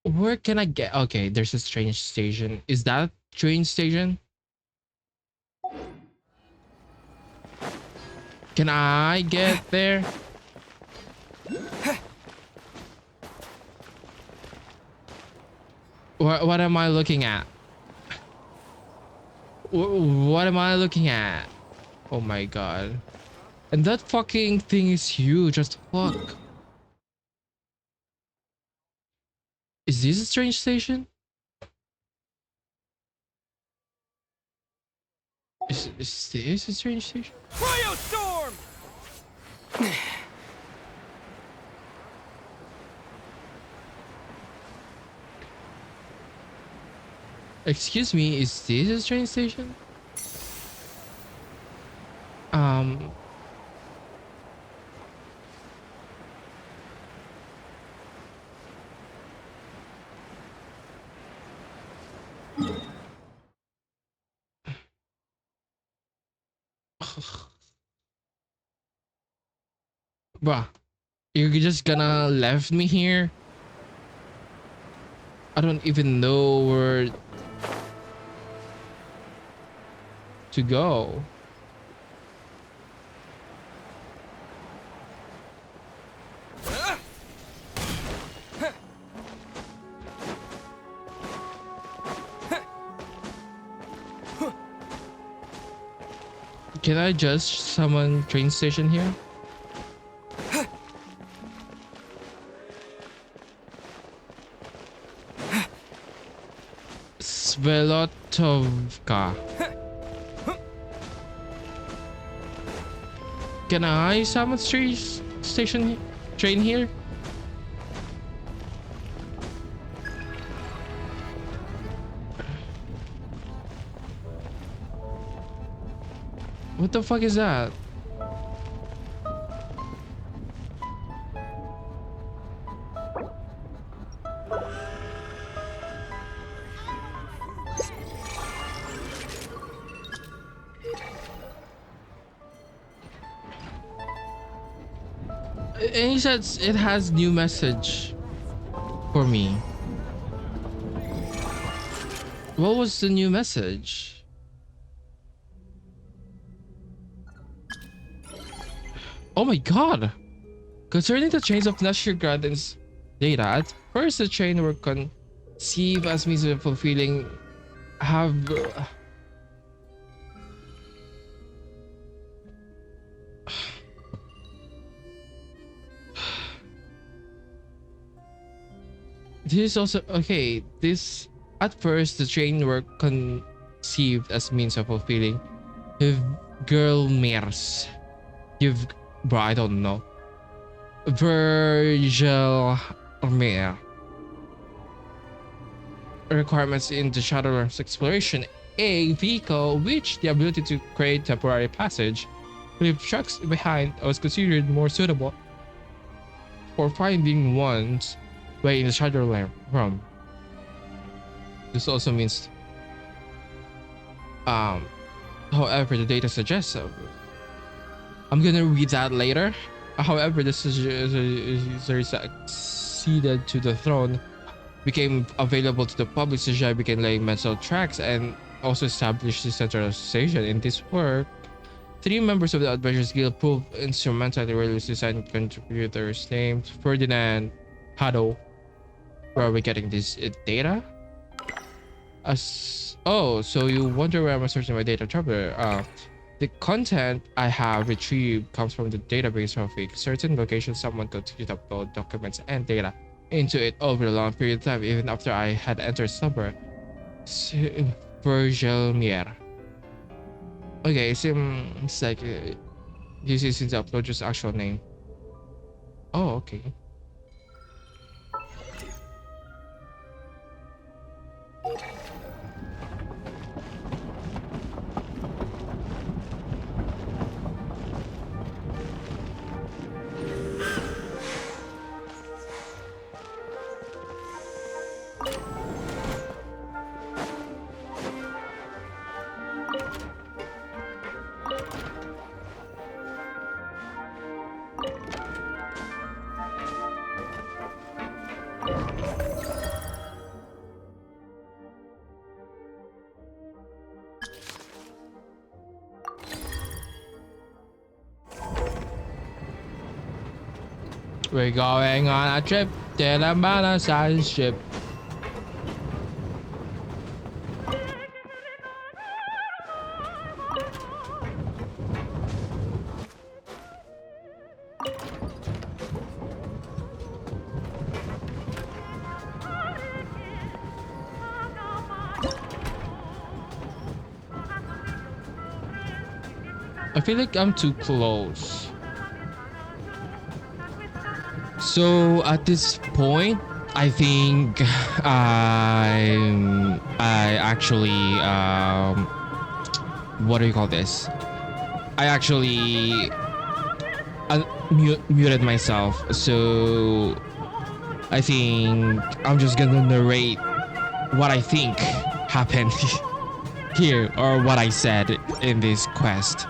Speaker 1: Where can I get? Okay, there's a train station. Is that train station? Can I get there? What am I looking at? What am I looking at? Oh my god. And that fucking thing is huge as fuck. Is this a train station? Is this a train station?
Speaker 14: Cryostorm!
Speaker 1: Excuse me, is this a train station? Bruh, you're just gonna left me here? I don't even know where to go. Can I just summon train station here? Svelotovka. Can I summon train here? What the fuck is that? And he says it has new message for me. What was the new message? Oh my god! Concerning the chains of Nashergraden's data, at first the chain were conceived as means of fulfilling have This is also okay. This at first the train were conceived as means of fulfilling girl mares. You've bro, I don't know. Virgil mare requirements in the Shadowlands exploration. A vehicle which the ability to create temporary passage, leave trucks behind, was considered more suitable for finding one's way in the Shadowland realm. This also means, however, the data suggests. I'm gonna read that later. However, this is succeeded to the throne, became available to the public. Snezhnaya began laying mental tracks and also established the centralization in this work. 3 members of the Adventurers Guild proved instrumental in the release design contributors named Ferdinand Hado. Where are we getting this data? So you wonder where I'm searching my data, Traveler. The content I have retrieved comes from the database of a certain location. Someone continued to upload documents and data into it over a long period of time, even after I had entered somewhere. Virgil Mier. Okay, seems like this isn't the uploader's actual name. Oh, okay. We're going on a trip to the Manasai ship. I feel like I'm too close. So at this point, I think I actually what do you call this? I actually muted myself. So I think I'm just gonna narrate what I think happened here, or what I said in this quest.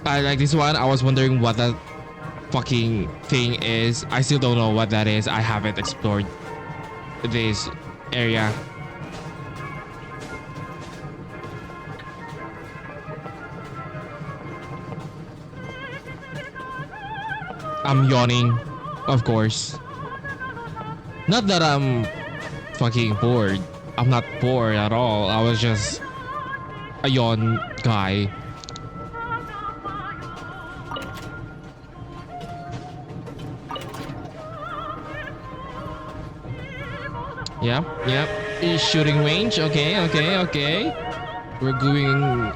Speaker 1: I like this one. I was wondering what that fucking thing is. I still don't know what that is. I haven't explored this area. I'm yawning, of course. Not that I'm fucking bored. I'm not bored at all. I was just a yawn guy. Yep. Shooting range. Okay. We're going.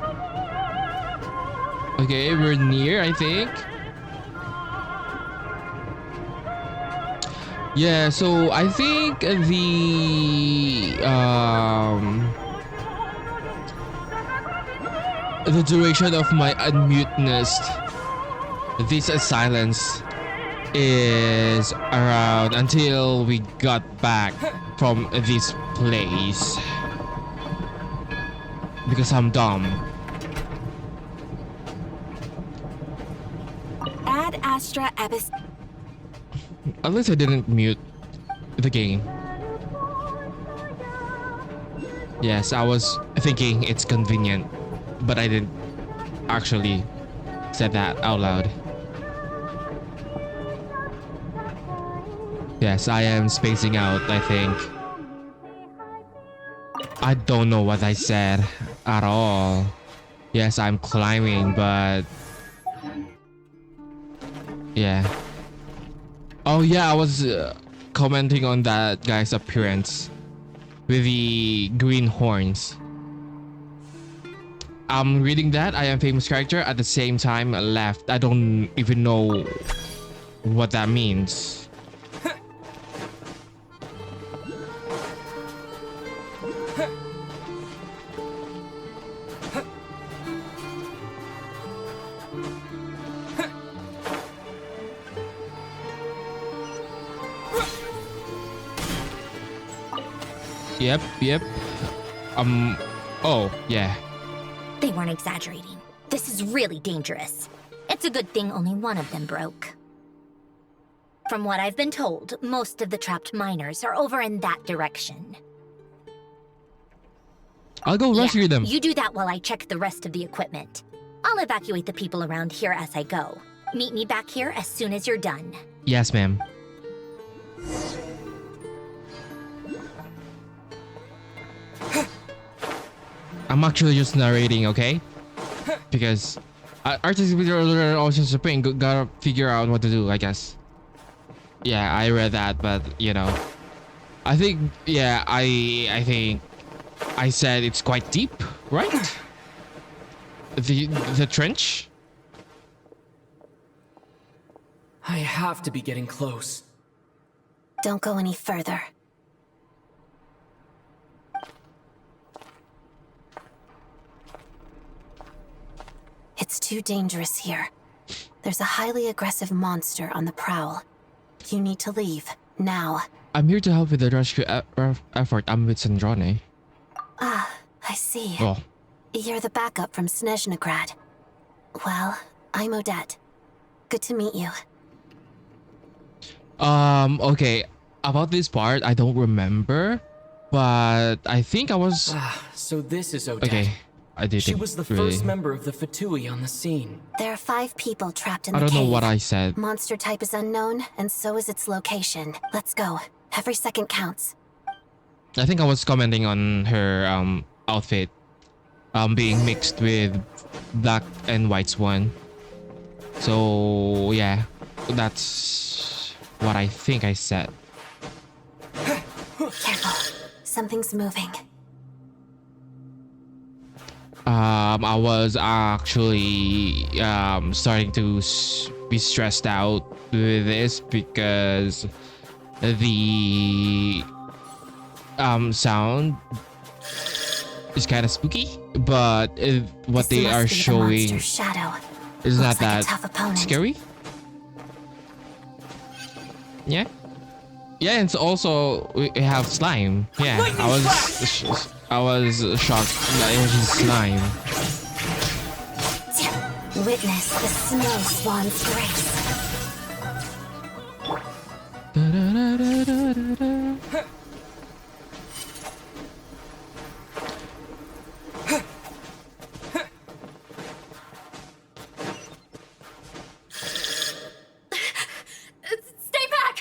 Speaker 1: Okay, we're near, I think. Yeah, so I think the duration of my unmuteness, this silence, is around until we got back from this place, because I'm dumb.
Speaker 17: Ad Astra Abyss.
Speaker 1: At least I didn't mute the game. Yes, I was thinking it's convenient, but I didn't actually say that out loud. Yes, I am spacing out, I think. I don't know what I said at all. Yes, I'm climbing, but... yeah. Oh yeah, I was commenting on that guy's appearance with the green horns. I'm reading that. I am famous character. At the same time, left. I don't even know what that means. Yep. Oh, yeah.
Speaker 19: They weren't exaggerating. This is really dangerous. It's a good thing only one of them broke. From what I've been told, most of the trapped miners are over in that direction.
Speaker 1: I'll go rescue them.
Speaker 19: You do that while I check the rest of the equipment. I'll evacuate the people around here as I go. Meet me back here as soon as you're done.
Speaker 1: Yes, ma'am. I'm actually just narrating, okay? Because artists are also supreme. Gotta figure out what to do, I guess. Yeah, I read that, but you know, I think I think I said it's quite deep, right? The trench.
Speaker 5: I have to be getting close.
Speaker 19: Don't go any further. It's too dangerous here. There's a highly aggressive monster on the prowl. You need to leave, now.
Speaker 1: I'm here to help with the rescue effort. I'm with Snezhnaya.
Speaker 19: Ah, I see.
Speaker 1: Oh.
Speaker 19: You're the backup from Snezhnagrad. Well, I'm Odette. Good to meet you.
Speaker 1: Okay. About this part, I don't remember, but I think I was...
Speaker 5: So this is Odette.
Speaker 1: Okay. I did.
Speaker 5: She was the first member of the Fatui on the scene.
Speaker 19: There are 5 people trapped in
Speaker 1: I
Speaker 19: the
Speaker 1: don't
Speaker 19: cave.
Speaker 1: know what I said.
Speaker 19: Monster type is unknown, and so is its location. Let's go. Every second counts.
Speaker 1: I think I was commenting on her outfit being mixed with black and white swan. So yeah, that's what I think I said.
Speaker 19: Careful. Something's moving.
Speaker 1: I was actually starting to be stressed out with this because the sound is kind of spooky, but what they are showing is not that scary. Yeah, and it's also we have slime. Yeah, I was shocked that it was just slime.
Speaker 19: Witness the snow swan's grace.
Speaker 10: Stay back!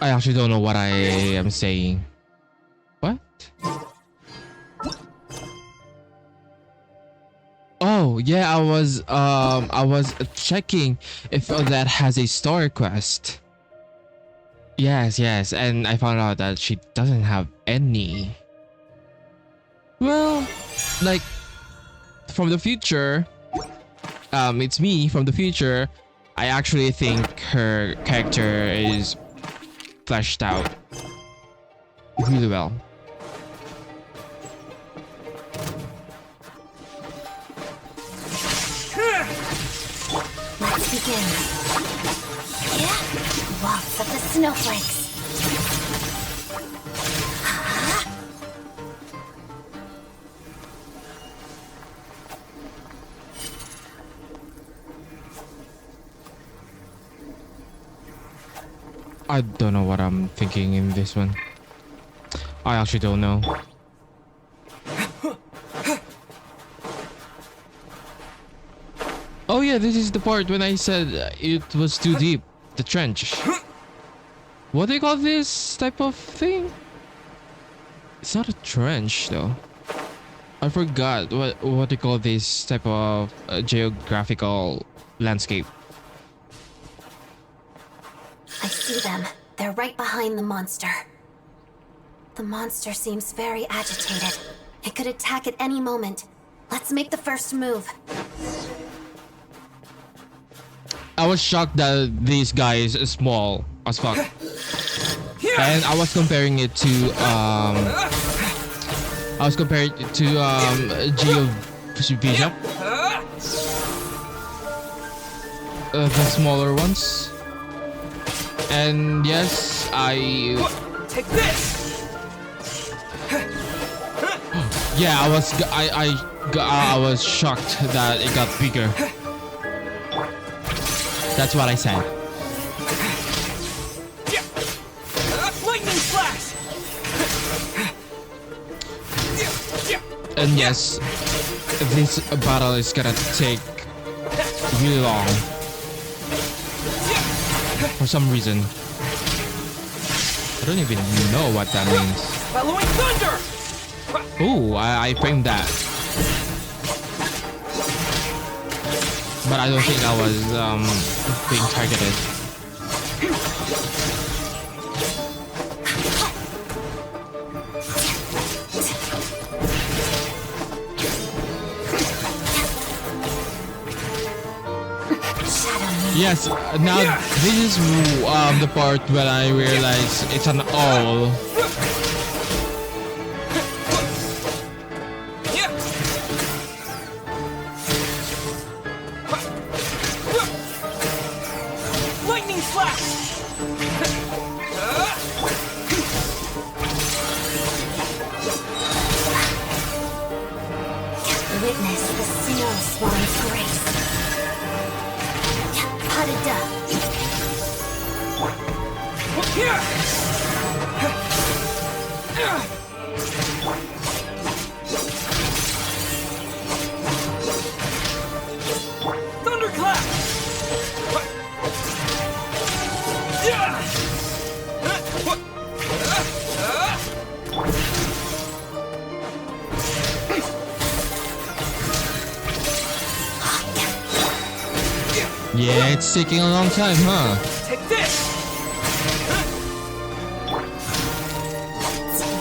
Speaker 1: I actually don't know what I am saying. What? Oh yeah, I was checking if that has a story quest. Yes, and I found out that she doesn't have any. Well, like from the future, it's me from the future. I actually think her character is fleshed out really well.
Speaker 19: Let's begin. Waltz of the snowflakes.
Speaker 1: I don't know what I'm thinking in this one. I actually don't know. Oh yeah, this is the part when I said it was too deep. The trench. What do you call this type of thing? It's not a trench though. I forgot what they call this type of geographical landscape.
Speaker 20: I see them. They're right behind the monster. The monster seems very agitated. It could attack at any moment. Let's make the first move.
Speaker 1: I was shocked that this guy is small as fuck. And I was comparing it to Geovision. The smaller ones. And yes,
Speaker 5: Take this.
Speaker 1: Yeah, I was shocked that it got bigger. That's what I said.
Speaker 5: Lightning flash.
Speaker 1: And yes, this battle is gonna take really long. For some reason. I don't even know what that means.
Speaker 5: Bellowing thunder.
Speaker 1: Ooh, I framed that. But I don't think I was being targeted. Yes, now this is the part when I realize it's an all.
Speaker 5: Lightning flash.
Speaker 20: Witness the snow swan's grace.
Speaker 5: Thunderclap!
Speaker 1: Yeah, it's taking a long time, huh?
Speaker 5: Take this!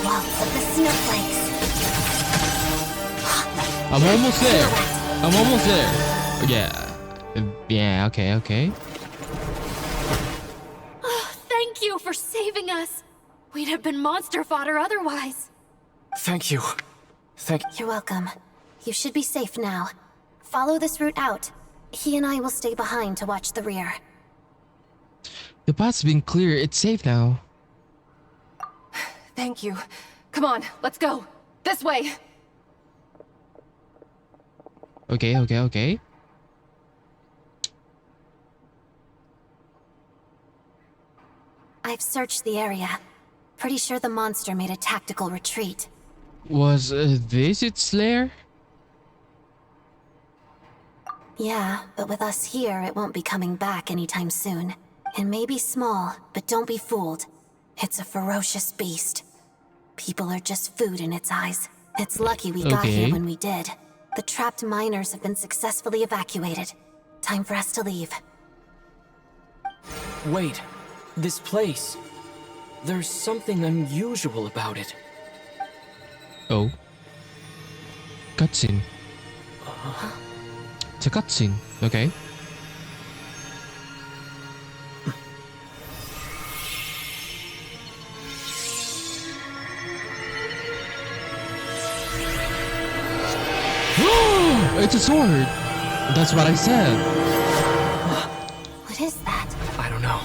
Speaker 20: Lots of the snowflakes.
Speaker 1: I'm almost there. I'm almost there. Yeah, okay.
Speaker 10: Thank you for saving us. We'd have been monster fodder otherwise.
Speaker 5: Thank you.
Speaker 20: You're welcome. You should be safe now. Follow this route out. He and I will stay behind to watch the rear.
Speaker 1: The path's been clear. It's safe now.
Speaker 10: Thank you. Come on, let's go. This way.
Speaker 1: Okay.
Speaker 20: I've searched the area. Pretty sure the monster made a tactical retreat.
Speaker 1: Was this its lair?
Speaker 20: Yeah, but with us here, it won't be coming back anytime soon. It may be small, but don't be fooled. It's a ferocious beast. People are just food in its eyes. It's lucky we got here when we did. The trapped miners have been successfully evacuated. Time for us to leave.
Speaker 5: Wait, this place. There's something unusual about it.
Speaker 1: Oh. Cutscene. It's a cutscene, okay. It's a sword! That's what I said.
Speaker 20: What is that?
Speaker 5: I don't know.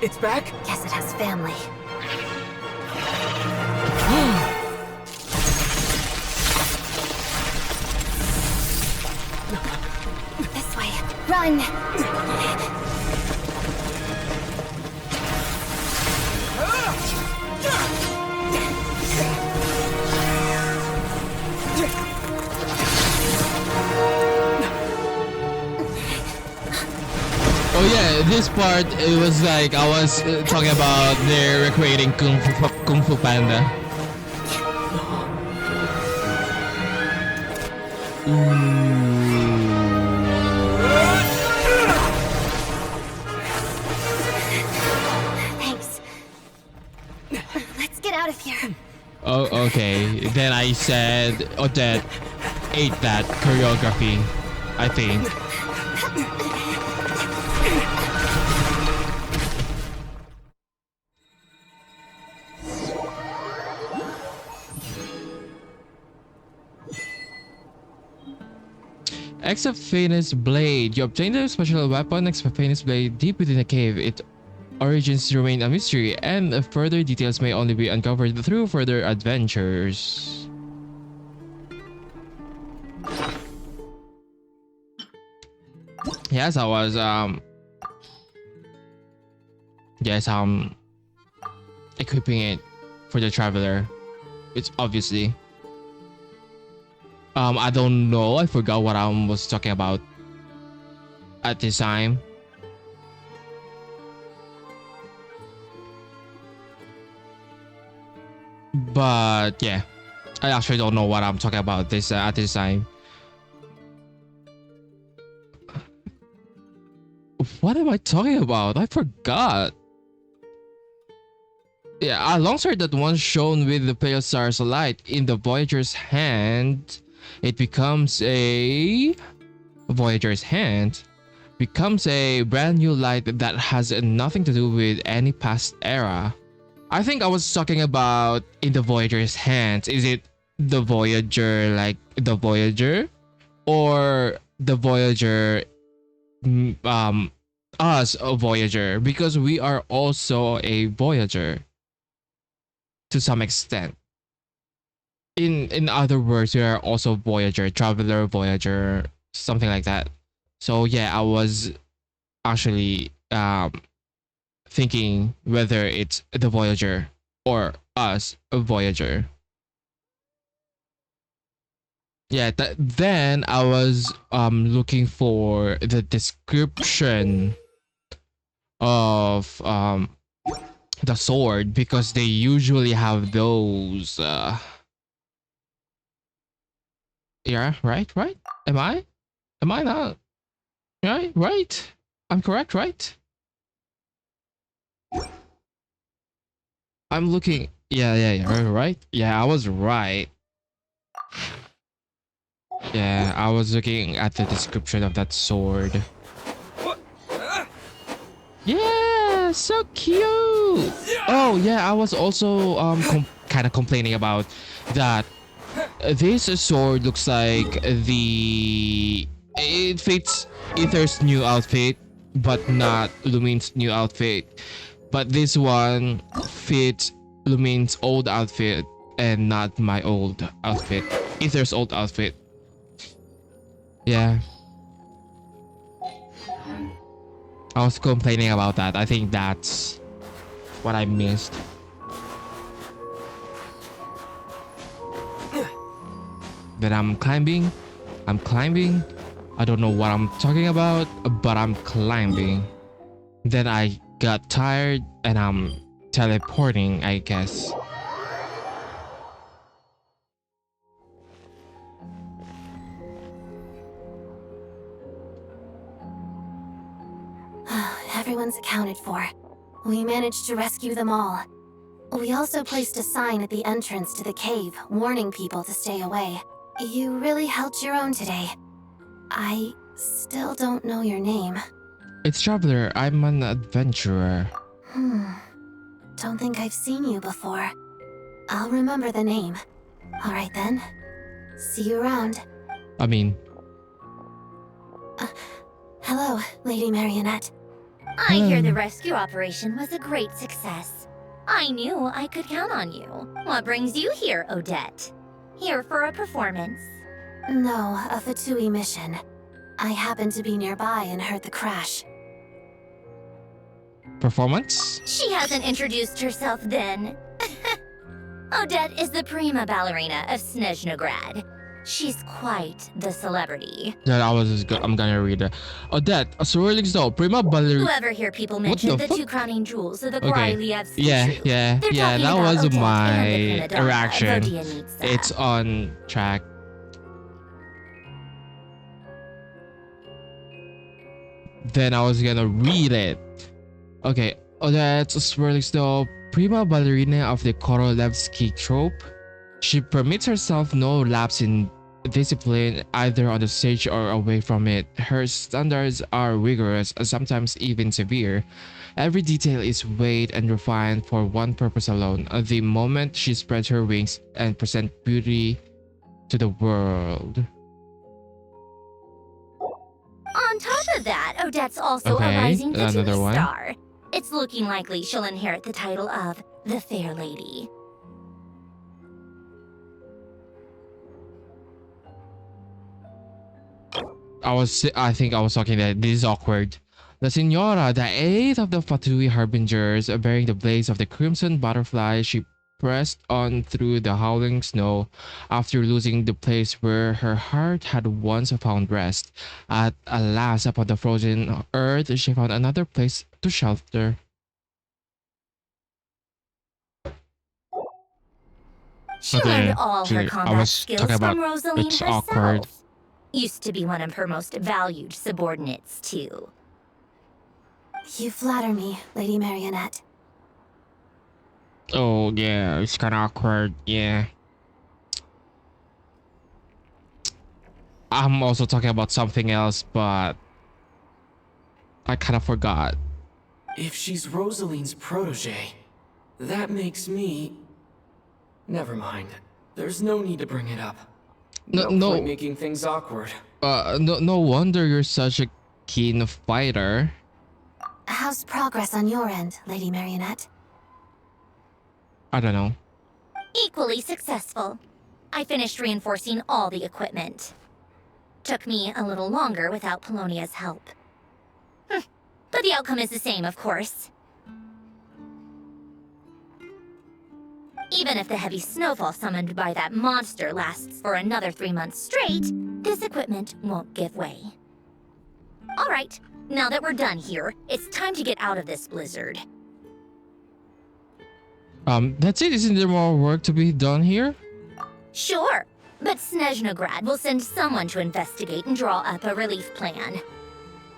Speaker 5: It's back?
Speaker 20: Guess it has family. This way. Run!
Speaker 1: Oh yeah, this part, it was like I was talking about they're recreating Kung Fu Panda.
Speaker 20: Thanks. Let's get out of here.
Speaker 1: Oh, okay. Then I said Odette ate that choreography, I think. Exophanous Blade. You obtained a special weapon, Exophanous Blade, deep within a cave. Its origins remain a mystery, and further details may only be uncovered through further adventures. Yes, I was equipping it for the traveler. It's obviously I don't know. I forgot what I was talking about at this time. But yeah, I actually don't know what I'm talking about this at this time. What am I talking about? I forgot. Yeah, a longsword that once shone with the pale star's light in the Voyager's hand, it becomes a brand new light that has nothing to do with any past era. I think I was talking about in the Voyager's hands. Is it the Voyager, like the Voyager, or the Voyager, us a Voyager? Because we are also a Voyager to some extent. In other words, we are also Voyager, Traveler, Voyager, something like that. So yeah, I was actually thinking whether it's the Voyager or us, a Voyager. Yeah, then I was looking for the description of the sword, because they usually have those yeah, right? Am I not right? I'm correct, right? I'm looking. Yeah, right. Yeah, I was right. Yeah, I was looking at the description of that sword. Yeah, so cute. Oh yeah, I was also kind of complaining about that. This sword looks like it fits Ether's new outfit, but not Lumine's new outfit. But this one fits Lumine's old outfit and not my old outfit. Ether's old outfit. Yeah. I was complaining about that. I think that's what I missed. Then I'm climbing. I don't know what I'm talking about, but I'm climbing. Then I got tired and I'm teleporting, I guess.
Speaker 20: Everyone's accounted for. We managed to rescue them all. We also placed a sign at the entrance to the cave, warning people to stay away. You really held your own today. I still don't know your name.
Speaker 1: It's Traveler. I'm an adventurer.
Speaker 20: Don't think I've seen you before. I'll remember the name. Alright then. See you around.
Speaker 1: I mean...
Speaker 20: hello, Lady Marionette.
Speaker 19: I hear the rescue operation was a great success. I knew I could count on you. What brings you here, Odette? Here for a performance?
Speaker 20: No, a Fatui mission. I happened to be nearby and heard the crash.
Speaker 1: Performance?
Speaker 19: She hasn't introduced herself then. Odette is the prima ballerina of Snezhnagrad. She's quite the celebrity.
Speaker 1: Yeah, I'm gonna read it. Odette, a swirling snow, prima ballerina.
Speaker 19: Whoever hear people mention the two crowning jewels of the Grilievsky
Speaker 1: Yeah,
Speaker 19: troupe.
Speaker 1: yeah,
Speaker 19: They're
Speaker 1: yeah.
Speaker 19: talking
Speaker 1: That
Speaker 19: about
Speaker 1: was
Speaker 19: Odette
Speaker 1: my
Speaker 19: and the prima donna,
Speaker 1: reaction.
Speaker 19: Vodianitsa.
Speaker 1: It's on track. then I was gonna read it. Okay, Odette's swirling snow, prima ballerina of the Korolevsky trope. She permits herself no lapse in discipline either on the stage or away from it. Her standards are rigorous, sometimes even severe. Every detail is weighed and refined for one purpose alone: the moment she spreads her wings and presents beauty to the world.
Speaker 19: On top of that, Odette's also a
Speaker 1: Okay,
Speaker 19: rising
Speaker 1: another
Speaker 19: Fatui
Speaker 1: one.
Speaker 19: star. It's looking likely she'll inherit the title of the Fair Lady.
Speaker 1: I think I was talking that this is awkward. The Senora, the eighth of the Fatui Harbingers, bearing the blaze of the crimson butterfly, she pressed on through the howling snow after losing the place where her heart had once found rest. At last, upon the frozen earth, she found another place to shelter.
Speaker 19: She
Speaker 1: Okay,
Speaker 19: learned all her
Speaker 1: I
Speaker 19: combat
Speaker 1: was
Speaker 19: skills
Speaker 1: talking about
Speaker 19: from Rosaline
Speaker 1: it's
Speaker 19: herself.
Speaker 1: awkward.
Speaker 19: Used to be one of her most valued subordinates, too.
Speaker 20: You flatter me, Lady Marionette.
Speaker 1: Oh yeah, it's kind of awkward. Yeah. I'm also talking about something else, but I kind of forgot.
Speaker 5: If she's Rosaline's protege, that makes me... Never mind. There's no need to bring it up. No point making things awkward.
Speaker 1: No wonder you're such a keen fighter.
Speaker 20: How's progress on your end, Lady Marionette?
Speaker 1: I don't know.
Speaker 19: Equally successful. I finished reinforcing all the equipment. Took me a little longer without Polonia's help. But the outcome is the same, of course. Even if the heavy snowfall summoned by that monster lasts for another 3 months straight, this equipment won't give way. All right, now that we're done here, it's time to get out of this blizzard.
Speaker 1: That's it. Isn't there more work to be done here?
Speaker 19: Sure, but Snezhnagrad will send someone to investigate and draw up a relief plan.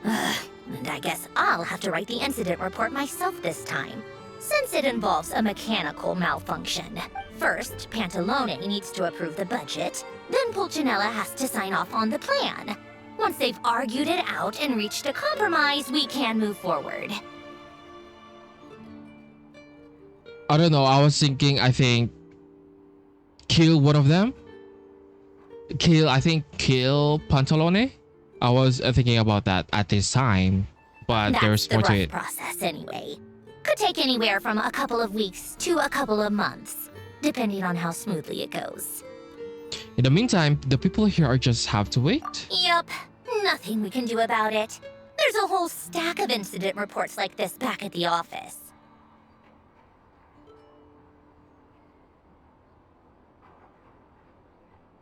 Speaker 19: And I guess I'll have to write the incident report myself this time, since it involves a mechanical malfunction. First, Pantalone needs to approve the budget, then Pulcinella has to sign off on the plan. Once they've argued it out and reached a compromise, we can move forward.
Speaker 1: I don't know. I was thinking, I think, kill one of them. Kill Pantalone. I was thinking about that at this time, but there's
Speaker 19: That's the
Speaker 1: more to
Speaker 19: rough
Speaker 1: it.
Speaker 19: process anyway. Could take anywhere from a couple of weeks to a couple of months, depending on how smoothly it goes.
Speaker 1: In the meantime, the people here are just have to wait.
Speaker 19: Yup, nothing we can do about it. There's a whole stack of incident reports like this back at the office.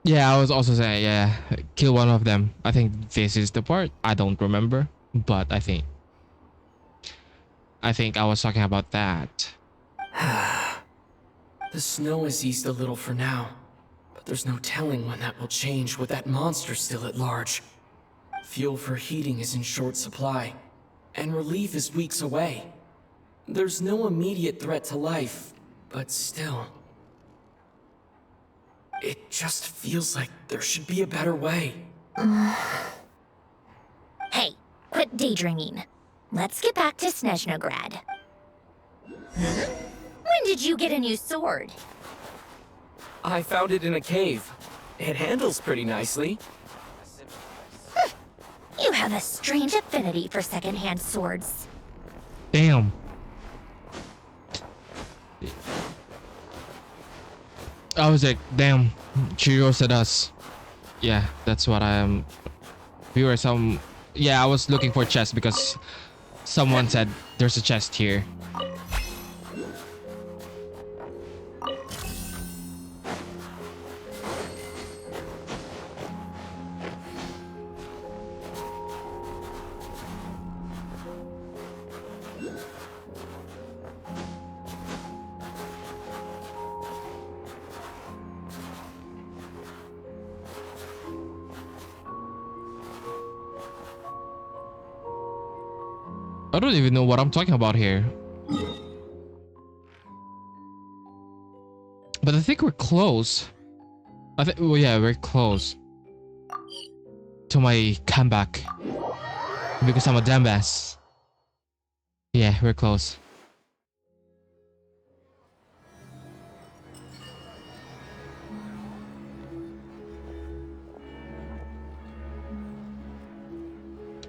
Speaker 1: Yeah, I was also saying, yeah, kill one of them. I think this is the part. I don't remember, but I think I was talking about that.
Speaker 5: The snow has eased a little for now, but there's no telling when that will change with that monster still at large. Fuel for heating is in short supply, and relief is weeks away. There's no immediate threat to life, but still... It just feels like there should be a better way.
Speaker 19: Hey, quit daydreaming. Let's get back to Snezhnagrad. When did you get a new sword?
Speaker 5: I found it in a cave. It handles pretty nicely.
Speaker 19: You have a strange affinity for secondhand swords.
Speaker 1: Damn. I was like, damn, she roasted us. Yeah, that's what I am. We were some... Yeah, I was looking for chest because someone said there's a chest here. I don't even know what I'm talking about here. But I think we're close. Well, yeah, we're close to my comeback because I'm a dumbass. Yeah, we're close.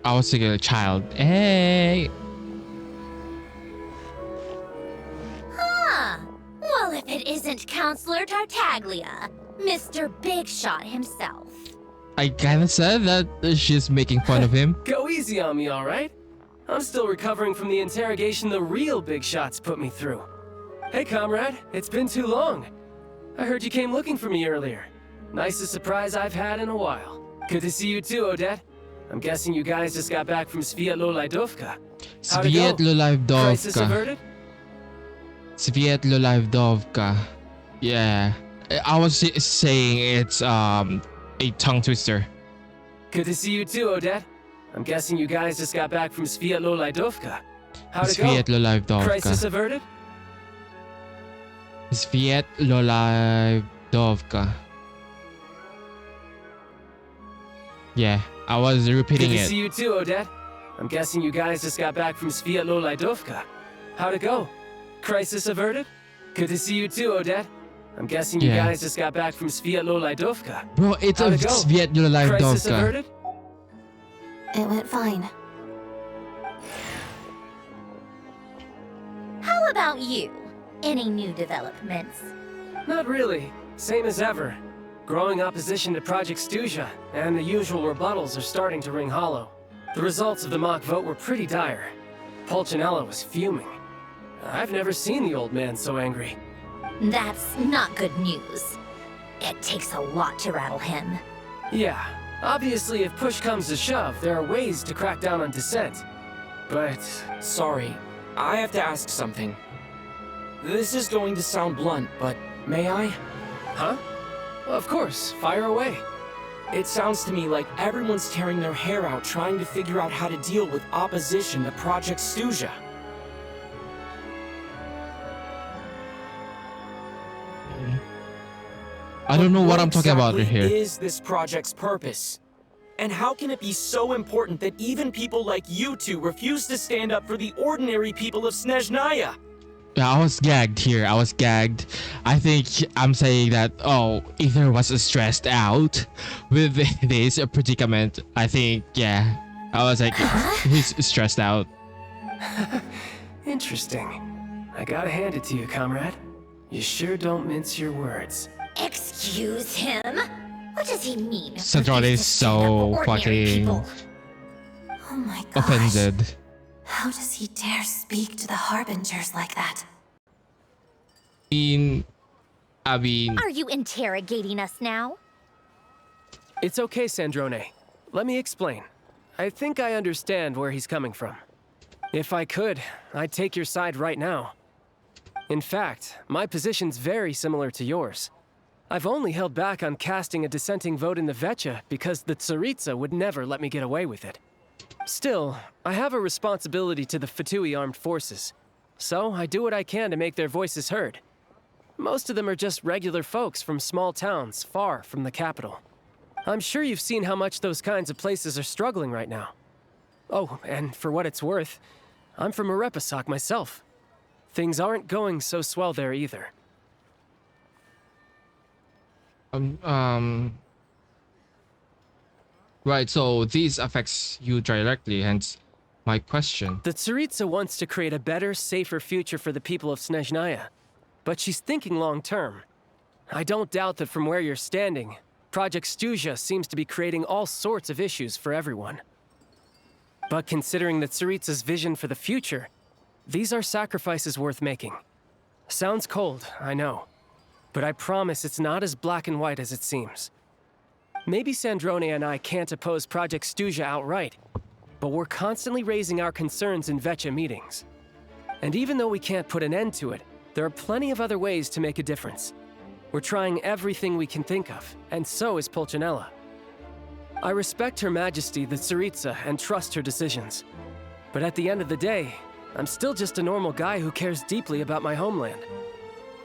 Speaker 1: I was thinking a child. Hey.
Speaker 19: Huh. Well, if it isn't Counselor Tartaglia, Mr. Big Shot himself.
Speaker 1: I kinda said that she's making fun of him.
Speaker 21: Go easy on me, all right? I'm still recovering from the interrogation the real big shots put me through. Hey, comrade, it's been too long. I heard you came looking for me earlier. Nicest surprise I've had in a while. Good to see you too, Odette. I'm guessing you guys just got back from Sviatloslaivdovka. Crisis
Speaker 1: Sviatloslaivdovka.
Speaker 21: averted?
Speaker 1: Sviatloslaivdovka. Yeah. I was saying it's a tongue twister.
Speaker 21: Good to see you too, Odette. I'm guessing you guys just got back from Sviatloslaivdovka. How'd it go?
Speaker 1: Sviatloslaivdovka.
Speaker 21: Crisis averted?
Speaker 1: Sviatloslaivdovka. Yeah, I was repeating
Speaker 21: Good to
Speaker 1: it.
Speaker 21: see you too, Odette. I'm guessing you guys just got back from Sviatloslaivdovka. How'd it go? Crisis averted? Good to see you too, Odette. I'm guessing you guys just got back from Sviatloslaivdovka.
Speaker 1: Bro, it's
Speaker 21: How'd
Speaker 1: a
Speaker 21: it go? Crisis
Speaker 1: Sviatloslaivdovka.
Speaker 21: averted?
Speaker 20: It went fine.
Speaker 19: How about you? Any new developments?
Speaker 21: Not really. Same as ever. Growing opposition to Project Stuzha, and the usual rebuttals are starting to ring hollow. The results of the mock vote were pretty dire. Pulcinella was fuming. I've never seen the old man so angry.
Speaker 19: That's not good news. It takes a lot to rattle him.
Speaker 21: Yeah, obviously if push comes to shove, there are ways to crack down on dissent. But...
Speaker 5: Sorry, I have to ask something. This is going to sound blunt, but may I?
Speaker 21: Huh? Of course, fire away.
Speaker 5: It sounds to me like everyone's tearing their hair out trying to figure out how to deal with opposition to Project Stuzha.
Speaker 1: I don't know what I'm talking about
Speaker 5: exactly
Speaker 1: here.
Speaker 5: Is this project's purpose? And how can it be so important that even people like you two refuse to stand up for the ordinary people of Snezhnaya?
Speaker 1: Yeah, I was gagged here. I was gagged. I think I'm saying that, oh, Ether was stressed out with this predicament. I think, yeah. I was like, he's stressed out.
Speaker 21: Interesting. I gotta hand it to you, comrade. You sure don't mince your words.
Speaker 19: Excuse him? What does he mean?
Speaker 1: Central is so fucking
Speaker 20: Oh my gosh.
Speaker 1: offended.
Speaker 20: How does he dare speak to the Harbingers like that?
Speaker 1: I mean...
Speaker 19: Are you interrogating us now?
Speaker 21: It's okay, Sandrone. Let me explain. I think I understand where he's coming from. If I could, I'd take your side right now. In fact, my position's very similar to yours. I've only held back on casting a dissenting vote in the Vecha because the Tsaritsa would never let me get away with it. Still, I have a responsibility to the Fatui armed forces, so I do what I can to make their voices heard. Most of them are just regular folks from small towns far from the capital. I'm sure you've seen how much those kinds of places are struggling right now. Oh, and for what it's worth, I'm from Arepasak myself. Things aren't going so swell there either.
Speaker 1: Right, so this affects you directly, hence my question.
Speaker 21: The Tsaritsa wants to create a better, safer future for the people of Snezhnaya, but she's thinking long-term. I don't doubt that from where you're standing, Project Stuzha seems to be creating all sorts of issues for everyone. But considering the Tsaritsa's vision for the future, these are sacrifices worth making. Sounds cold, I know, but I promise it's not as black and white as it seems. Maybe Sandrone and I can't oppose Project Stuzha outright, but we're constantly raising our concerns in Vecha meetings. And even though we can't put an end to it, there are plenty of other ways to make a difference. We're trying everything we can think of, and so is Pulcinella. I respect Her Majesty, the Tsaritsa, and trust her decisions. But at the end of the day, I'm still just a normal guy who cares deeply about my homeland.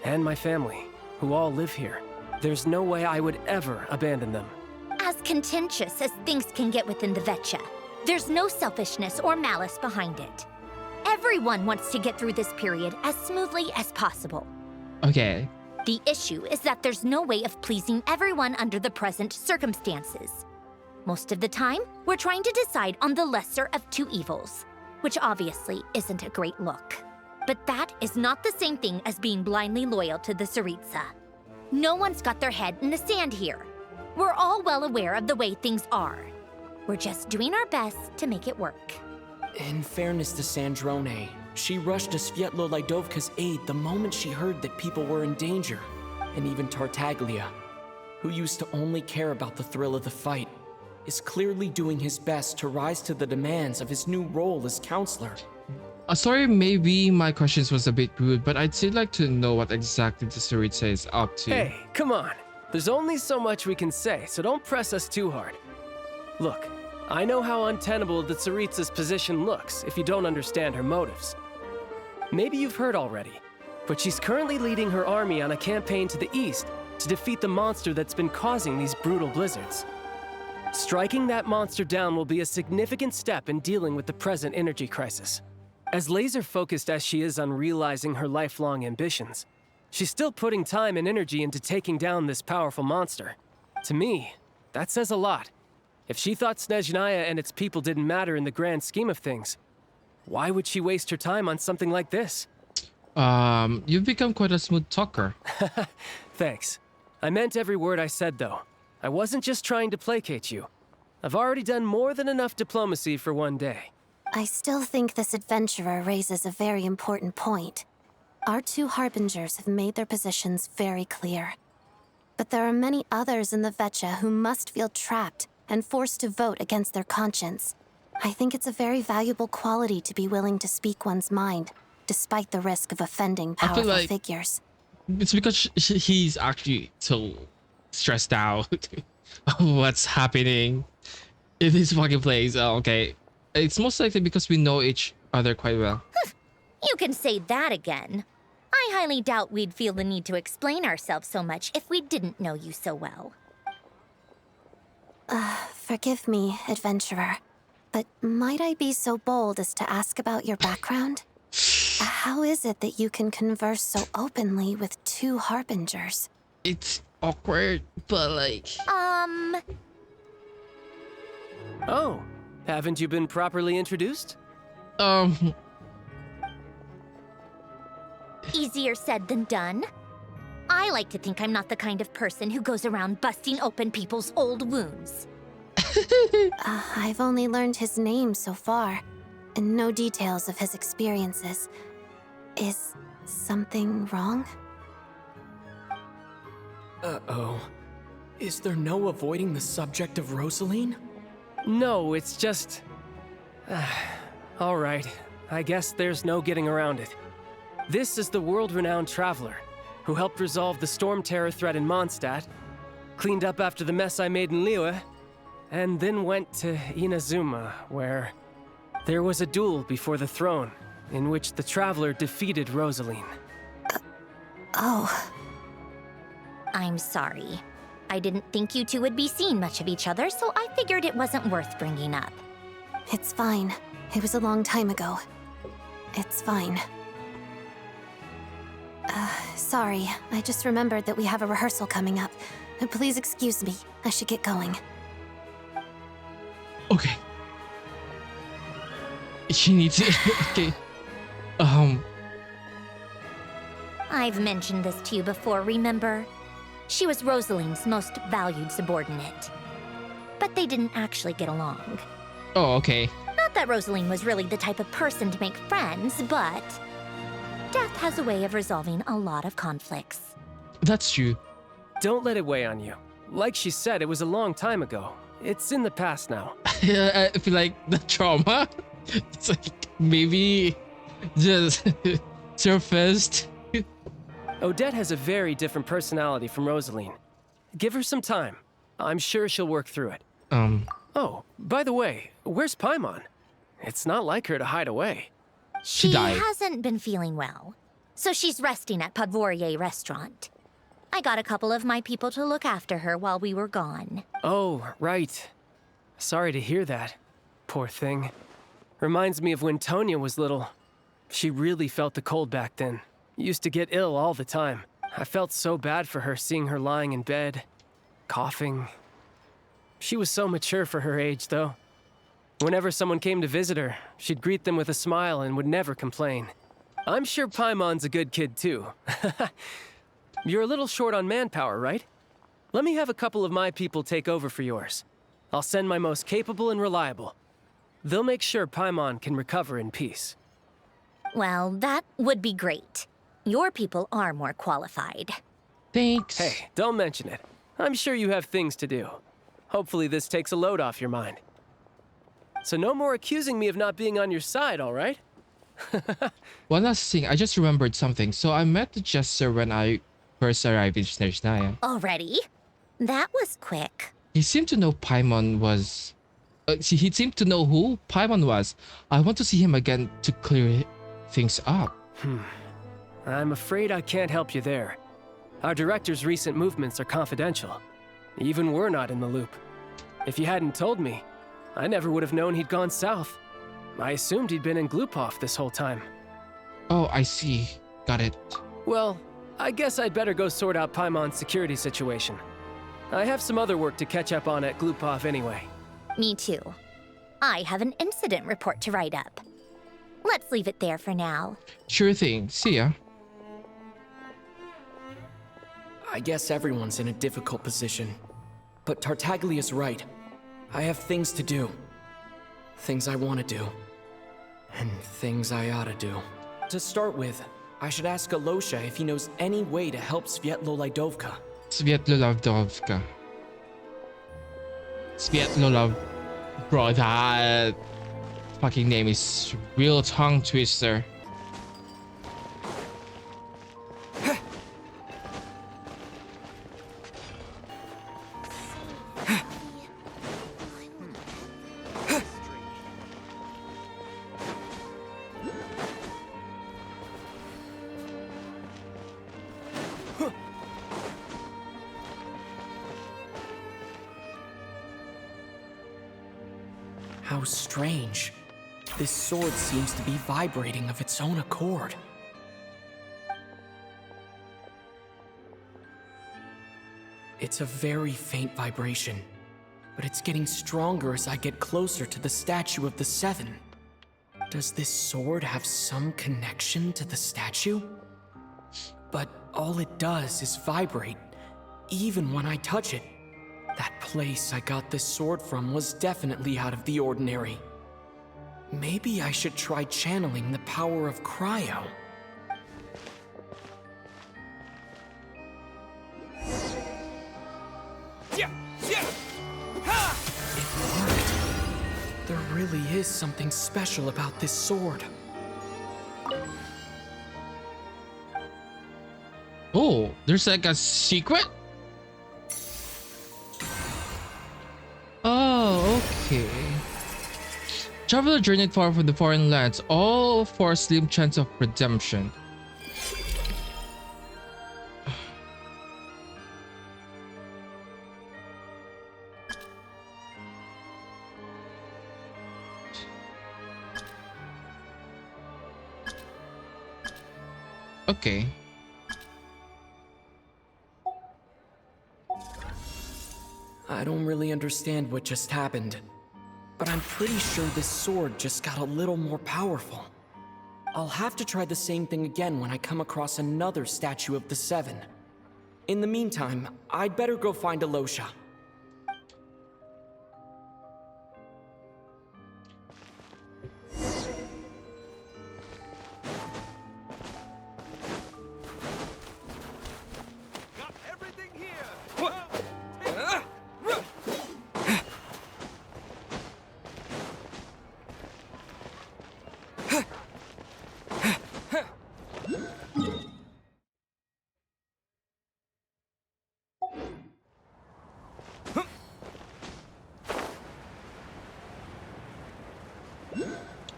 Speaker 21: And my family, who all live here. There's no way I would ever abandon them.
Speaker 19: As contentious as things can get within the Vetcha, there's no selfishness or malice behind it. Everyone wants to get through this period as smoothly as possible.
Speaker 1: Okay.
Speaker 19: The issue is that there's no way of pleasing everyone under the present circumstances. Most of the time, we're trying to decide on the lesser of two evils, which obviously isn't a great look. But that is not the same thing as being blindly loyal to the Tsaritsa. No one's got their head in the sand here. We're all well aware of the way things are. We're just doing our best to make it work.
Speaker 5: In fairness to Snezhnaya, she rushed to Svietlo Lidovka's aid the moment she heard that people were in danger. And even Tartaglia, who used to only care about the thrill of the fight, is clearly doing his best to rise to the demands of his new role as counselor.
Speaker 1: Sorry, maybe my questions was a bit rude, but I'd still like to know what exactly the Tsaritsa is up to.
Speaker 21: Hey, come on. There's only so much we can say, so don't press us too hard. Look, I know how untenable the Tsaritsa's position looks if you don't understand her motives. Maybe you've heard already, but she's currently leading her army on a campaign to the east to defeat the monster that's been causing these brutal blizzards. Striking that monster down will be a significant step in dealing with the present energy crisis. As laser-focused as she is on realizing her lifelong ambitions, she's still putting time and energy into taking down this powerful monster. To me, that says a lot. If she thought Snezhnaya and its people didn't matter in the grand scheme of things, why would she waste her time on something like this?
Speaker 1: You've become quite a smooth talker.
Speaker 21: Thanks. I meant every word I said, though. I wasn't just trying to placate you. I've already done more than enough diplomacy for one day.
Speaker 20: I still think this adventurer raises a very important point. Our two harbingers have made their positions very clear. But there are many others in the Vetcha who must feel trapped and forced to vote against their conscience. I think it's a very valuable quality to be willing to speak one's mind, despite the risk of offending powerful figures.
Speaker 1: It's because he's actually so stressed out of what's happening in this fucking place. Oh, okay. It's most likely because we know each other quite well.
Speaker 19: You can say that again. I highly doubt we'd feel the need to explain ourselves so much if we didn't know you so well.
Speaker 20: Forgive me, adventurer, but might I be so bold as to ask about your background? How is it that you can converse so openly with two harbingers?
Speaker 1: It's awkward, but like...
Speaker 21: Oh, haven't you been properly introduced?
Speaker 19: Easier said than done. I like to think I'm not the kind of person who goes around busting open people's old wounds.
Speaker 20: I've only learned his name so far, and no details of his experiences. Is something wrong?
Speaker 5: Uh-oh. Is there no avoiding the subject of Rosaline?
Speaker 21: No, it's just... all right, I guess there's no getting around it. This is the world-renowned traveler who helped resolve the storm terror threat in Mondstadt, cleaned up after the mess I made in Liyue, and then went to Inazuma, where there was a duel before the throne in which the traveler defeated Rosaline.
Speaker 20: Oh.
Speaker 19: I'm sorry. I didn't think you two would be seeing much of each other, so I figured it wasn't worth bringing up.
Speaker 20: It's fine. It was a long time ago. It's fine. Sorry. I just remembered that we have a rehearsal coming up. Please excuse me. I should get going.
Speaker 1: Okay. She needs it. Okay.
Speaker 19: I've mentioned this to you before, remember? She was Rosaline's most valued subordinate. But they didn't actually get along.
Speaker 1: Oh, okay.
Speaker 19: Not that Rosaline was really the type of person to make friends, but death has a way of resolving a lot of conflicts.
Speaker 1: That's true.
Speaker 21: Don't let it weigh on you. Like she said, it was a long time ago. It's in the past now.
Speaker 1: I feel like the trauma, it's like maybe just surfaced.
Speaker 21: Odette has a very different personality from Rosaline. Give her some time. I'm sure she'll work through it. Oh, by the way, where's Paimon? It's not like her to hide away.
Speaker 1: She died.
Speaker 19: hasn't been feeling well, so she's resting at Podvorier restaurant. I got a couple of my people to look after her while we were gone.
Speaker 21: Oh, right. Sorry to hear that. Poor thing. Reminds me of when Tonya was little. She really felt the cold back then. Used to get ill all the time. I felt so bad for her seeing her lying in bed, coughing. She was so mature for her age, though. Whenever someone came to visit her, she'd greet them with a smile and would never complain. I'm sure Paimon's a good kid, too. You're a little short on manpower, right? Let me have a couple of my people take over for yours. I'll send my most capable and reliable. They'll make sure Paimon can recover in peace.
Speaker 19: Well, that would be great. Your people are more qualified.
Speaker 1: Thanks.
Speaker 21: Hey, don't mention it. I'm sure you have things to do. Hopefully this takes a load off your mind. So no more accusing me of not being on your side, all right?
Speaker 1: One last thing, I just remembered something. So I met the Jester when I first arrived in Snezhnaya.
Speaker 19: Already? That was quick.
Speaker 1: He seemed to know Paimon was... he seemed to know who Paimon was. I want to see him again to clear things up.
Speaker 21: I'm afraid I can't help you there. Our director's recent movements are confidential. Even we're not in the loop. If you hadn't told me, I never would have known he'd gone south. I assumed he'd been in Glupov this whole time.
Speaker 1: Oh, I see. Got it.
Speaker 21: Well, I guess I'd better go sort out Paimon's security situation. I have some other work to catch up on at Glupov anyway.
Speaker 19: Me too. I have an incident report to write up. Let's leave it there for now.
Speaker 1: Sure thing. See ya.
Speaker 5: I guess everyone's in a difficult position. But Tartaglia's right. I have things to do. Things I want to do. And things I ought to do. To start with, I should ask Alosha if he knows any way to help Svietlolaidovka.
Speaker 1: Svietlolaidovka. Svietlolav... Bro, that... fucking name is real tongue twister.
Speaker 5: How strange. This sword seems to be vibrating of its own accord. It's a very faint vibration, but it's getting stronger as I get closer to the statue of the Seven. Does this sword have some connection to the statue? But all it does is vibrate, even when I touch it. That place I got this sword from was definitely out of the ordinary. Maybe I should try channeling the power of cryo. It worked. There really is something special about this sword.
Speaker 1: Oh, there's like a secret? Oh, okay. Traveler journeyed far from the foreign lands, all for a slim chance of redemption. Okay.
Speaker 5: I don't really understand what just happened, but I'm pretty sure this sword just got a little more powerful. I'll have to try the same thing again when I come across another statue of the Seven. In the meantime, I'd better go find Alosha.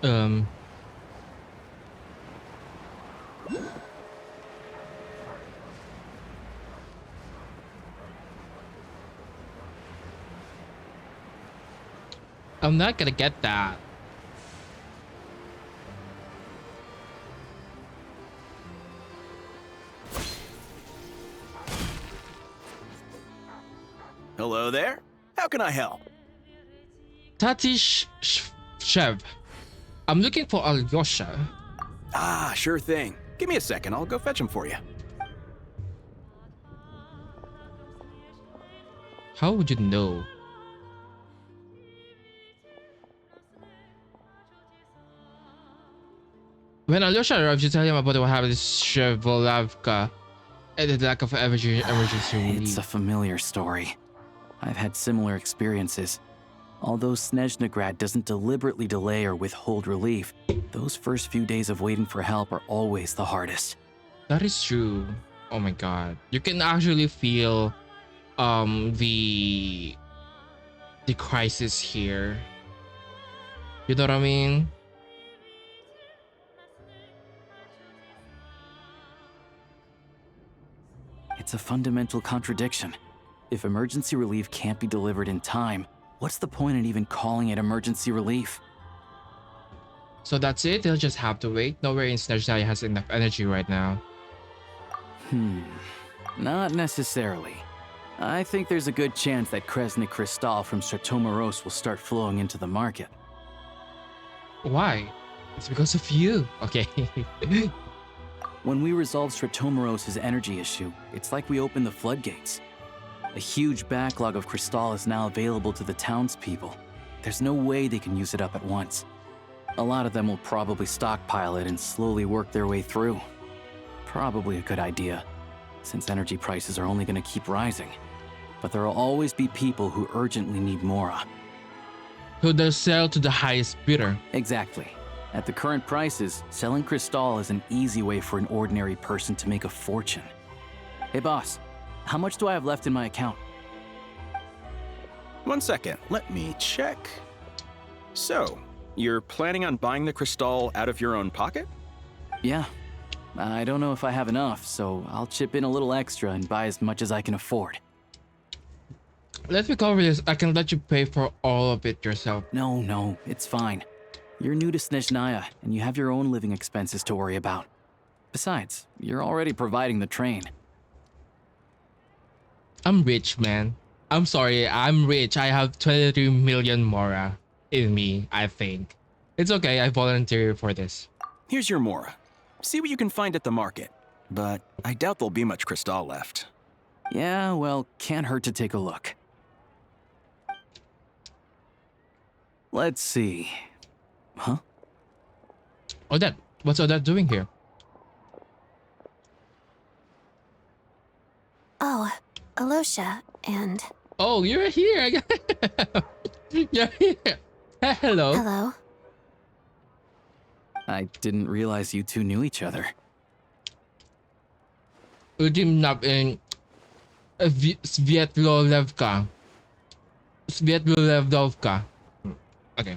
Speaker 1: Um. I'm not gonna get that.
Speaker 3: Hello there. How can I help?
Speaker 1: Chev. I'm looking for Alyosha.
Speaker 3: Ah, sure thing. Give me a second. I'll go fetch him for you.
Speaker 1: How would you know? When Alyosha arrives, you tell him about what happened to Shevolavka and the lack of emergency relief.
Speaker 9: It's a familiar story. I've had similar experiences. Although Snezhnagrad doesn't deliberately delay or withhold relief, those first few days of waiting for help are always the hardest.
Speaker 1: That is true. Oh my god. You can actually feel the crisis here. You know what I mean?
Speaker 9: It's a fundamental contradiction. If emergency relief can't be delivered in time, what's the point in even calling it emergency relief?
Speaker 1: So that's it? They'll just have to wait? Nowhere in Snezhnaya has enough energy right now.
Speaker 9: Not necessarily. I think there's a good chance that Kresnik Crystal from Stratomoros will start flowing into the market.
Speaker 1: Why? It's because of you. Okay.
Speaker 9: When we resolve Stratomoros' energy issue, it's like we open the floodgates. A huge backlog of Crystal is now available to the townspeople. There's no way they can use it up at once. A lot of them will probably stockpile it and slowly work their way through. Probably a good idea, since energy prices are only going to keep rising. But there will always be people who urgently need Mora.
Speaker 1: Who they'll sell to the highest bidder.
Speaker 9: Exactly. At the current prices, selling Crystal is an easy way for an ordinary person to make a fortune. Hey boss, how much do I have left in my account?
Speaker 3: 1 second, let me check. So, you're planning on buying the Crystal out of your own pocket?
Speaker 9: Yeah. I don't know if I have enough, so I'll chip in a little extra and buy as much as I can afford.
Speaker 1: Let me cover this. I can let you pay for all of it yourself.
Speaker 9: No, it's fine. You're new to Snezhnaya, and you have your own living expenses to worry about. Besides, you're already providing the train.
Speaker 1: I'm rich, man. I'm sorry, I'm rich. I have 23 million Mora in me, I think. It's okay, I volunteer for this.
Speaker 3: Here's your Mora. See what you can find at the market. But I doubt there'll be much Crystal left.
Speaker 9: Yeah, well, can't hurt to take a look. Let's see. Huh?
Speaker 1: Odette, what's Odette doing here?
Speaker 20: Oh, Alyosha, and...
Speaker 1: Oh, you're here! You're here! Hello.
Speaker 20: Hello.
Speaker 9: I didn't realize you two knew each other.
Speaker 1: In Svietlovka. Okay.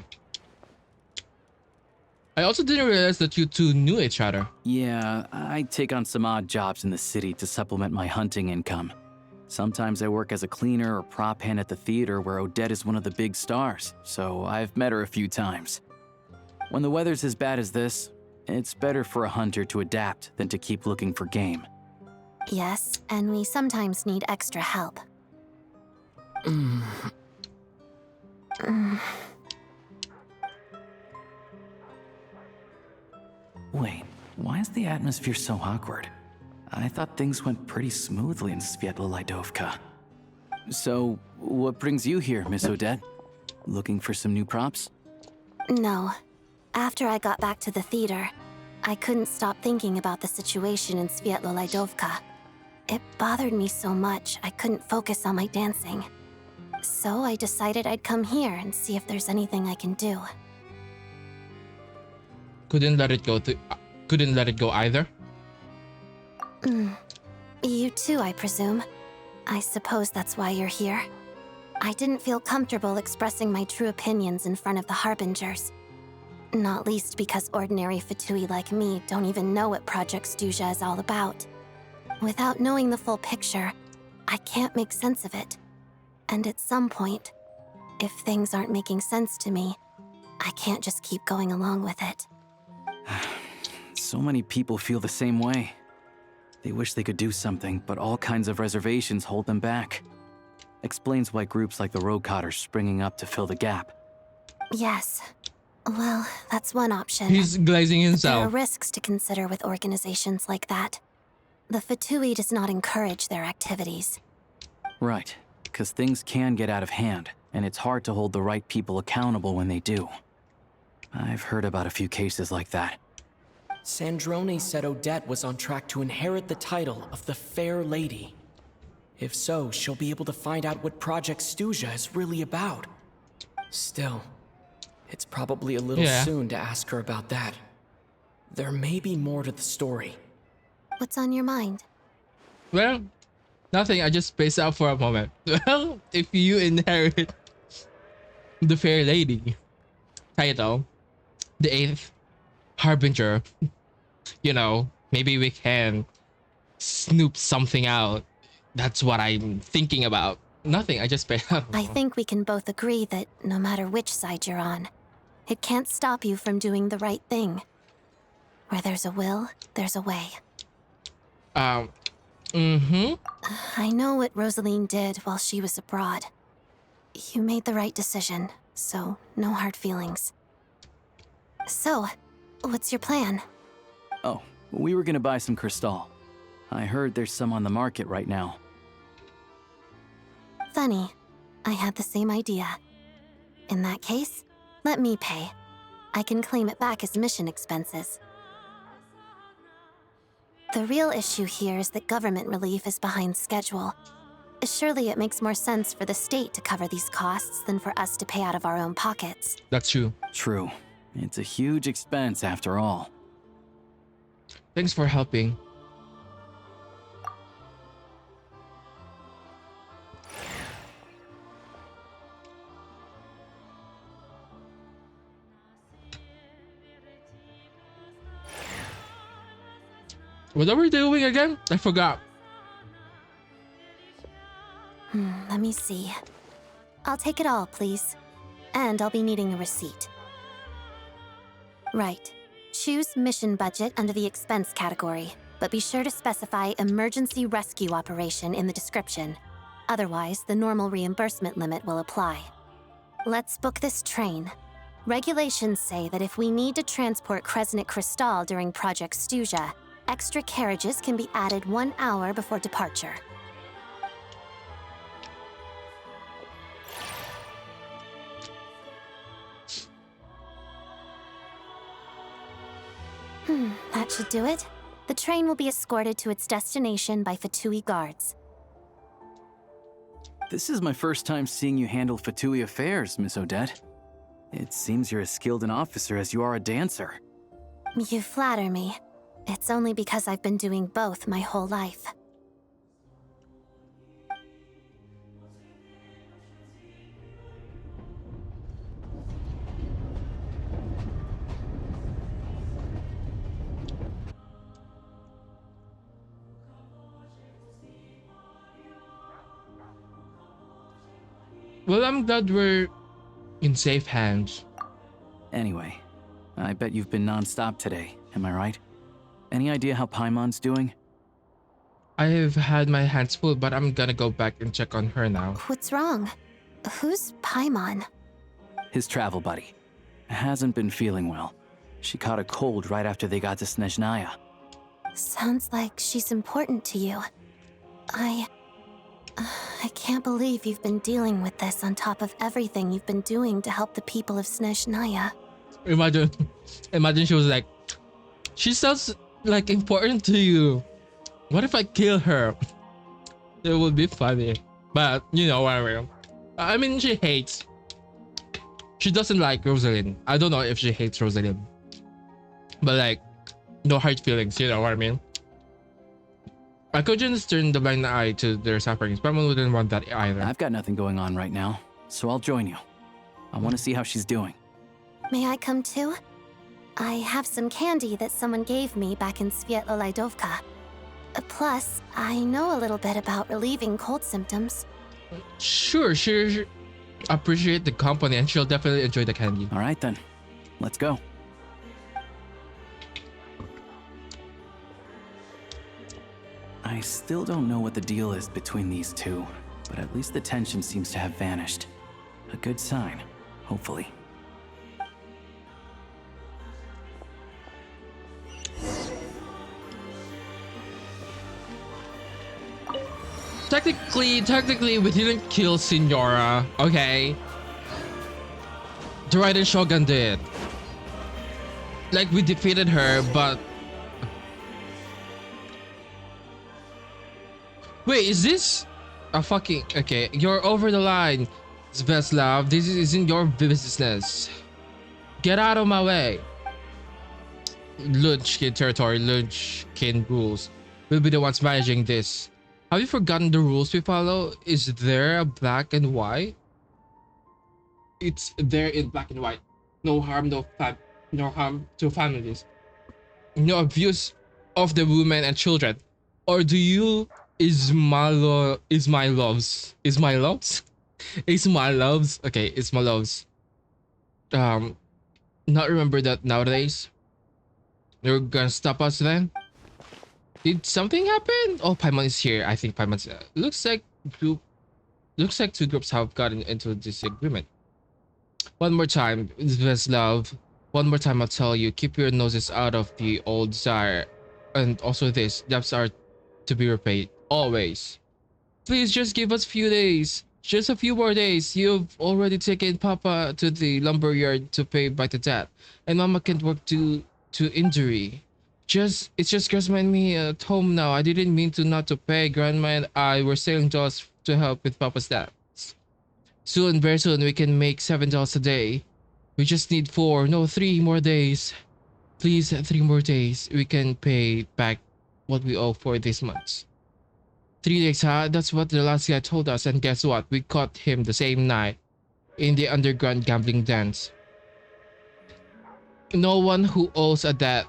Speaker 1: I also didn't realize that you two knew each other.
Speaker 9: Yeah, I take on some odd jobs in the city to supplement my hunting income. Sometimes I work as a cleaner or prop hand at the theater where Odette is one of the big stars, so I've met her a few times. When the weather's as bad as this, it's better for a hunter to adapt than to keep looking for game.
Speaker 20: Yes, and we sometimes need extra help.
Speaker 9: Wait, why is the atmosphere so awkward? I thought things went pretty smoothly in Svietlolaidovka. So, what brings you here, Miss Odette? Looking for some new props?
Speaker 20: No. After I got back to the theater, I couldn't stop thinking about the situation in Svietlolaidovka. It bothered me so much, I couldn't focus on my dancing. So I decided I'd come here and see if there's anything I can do.
Speaker 1: Couldn't let it go either?
Speaker 20: You too, I presume. I suppose that's why you're here. I didn't feel comfortable expressing my true opinions in front of the Harbingers. Not least because ordinary Fatui like me don't even know what Project Snezhnaya is all about. Without knowing the full picture, I can't make sense of it. And at some point, if things aren't making sense to me, I can't just keep going along with it.
Speaker 9: So many people feel the same way. They wish they could do something, but all kinds of reservations hold them back. Explains why groups like the Rogue Cod are springing up to fill the gap.
Speaker 20: Yes. Well, that's one option.
Speaker 1: He's glazing
Speaker 20: But
Speaker 1: himself.
Speaker 20: there are risks to consider with organizations like that. The Fatui does not encourage their activities.
Speaker 9: Right, because things can get out of hand, and it's hard to hold the right people accountable when they do. I've heard about a few cases like that.
Speaker 5: Snezhnaya said Odette was on track to inherit the title of the Fair Lady. If so, she'll be able to find out what Project Snezhnaya is really about. Still, it's probably a little soon to ask her about that. There may be more to the story.
Speaker 20: What's on your mind?
Speaker 1: Well, nothing. I just spaced out for a moment. Well, if you inherit the Fair Lady title, the 8th Harbinger, you know, maybe we can snoop something out. That's what I'm thinking about. Nothing. I just spaced out.
Speaker 20: I think we can both agree that no matter which side you're on, it can't stop you from doing the right thing. Where there's a will, there's a way. I know what Rosaline did while she was abroad. You made the right decision, so no hard feelings. So, what's your plan?
Speaker 9: Oh, we were gonna buy some Crystal. I heard there's some on the market right now.
Speaker 20: Funny. I had the same idea. In that case, let me pay. I can claim it back as mission expenses. The real issue here is that government relief is behind schedule. Surely it makes more sense for the state to cover these costs than for us to pay out of our own pockets.
Speaker 1: That's true.
Speaker 9: True. It's a huge expense after all.
Speaker 1: Thanks for helping. What are we doing again? I forgot.
Speaker 20: Let me see. I'll take it all, please. And I'll be needing a receipt. Right. Choose mission budget under the expense category, but be sure to specify emergency rescue operation in the description. Otherwise, the normal reimbursement limit will apply. Let's book this train. Regulations say that if we need to transport Kresnik Crystal during Project Snezhnaya, extra carriages can be added 1 hour before departure. That should do it. The train will be escorted to its destination by Fatui guards.
Speaker 9: This is my first time seeing you handle Fatui affairs, Miss Odette. It seems you're as skilled an officer as you are a dancer.
Speaker 20: You flatter me. It's only because I've been doing both my whole life.
Speaker 1: Well, I'm glad we're in safe hands.
Speaker 9: Anyway, I bet you've been non-stop today, am I right? Any idea how Paimon's doing?
Speaker 1: I've had my hands full, but I'm gonna go back and check on her now.
Speaker 20: What's wrong? Who's Paimon?
Speaker 9: His travel buddy. Hasn't been feeling well. She caught a cold right after they got to Snezhnaya.
Speaker 20: Sounds like she's important to you. I can't believe you've been dealing with this on top of everything you've been doing to help the people of Snezhnaya.
Speaker 1: Imagine she was like, she sounds like important to you. What if I kill her? It would be funny. But you know what I mean. I mean, she doesn't like Rosalind. I don't know if she hates Rosalind. But like, no hard feelings, you know what I mean? I could just turn the blind eye to their sufferings, but I wouldn't want that either.
Speaker 9: I've got nothing going on right now, so I'll join you. I want to see how she's doing.
Speaker 20: May I come too? I have some candy that someone gave me back in Svietlolaidovka. Plus, I know a little bit about relieving cold symptoms.
Speaker 1: Sure. Appreciate the company, and she'll definitely enjoy the candy.
Speaker 9: All right then, let's go. I still don't know what the deal is between these two, but at least the tension seems to have vanished. A good sign, hopefully.
Speaker 1: Technically, we didn't kill Signora, okay? The Raiden Shogun did. Like, we defeated her, but... Wait, is this a fucking... Okay, you're over the line, Sveslav. This isn't your business. Get out of my way. Lunchkin territory, Lunchkin rules. We'll be the ones managing this. Have you forgotten the rules we follow? Is there a black and white? It's there in black and white. No harm, no harm to families. No abuse of the women and children. Or do you is my loves? Okay, it's my loves. Not remember that nowadays. You're gonna stop us then? Did something happen? Oh, Paimon is here. I think Paimon's looks like two groups have gotten into disagreement. One more time, Sveslav. One more time, I'll tell you. Keep your noses out of the old Tsar, and also this. Debts are to be repaid always. Please just give us a few days. Just a few more days. You've already taken Papa to the lumberyard to pay back the debt, and Mama can't work to injury. It's just Grandma and me at home now. I didn't mean to not to pay. Grandma and I were selling dolls to help with Papa's debts. Soon, very soon, we can make $7 a day. We just need 3 more days. Please, 3 more days. We can pay back what we owe for this month. 3 days, huh? That's what the last guy told us, and guess what? We caught him the same night in the underground gambling dens. No one who owes a debt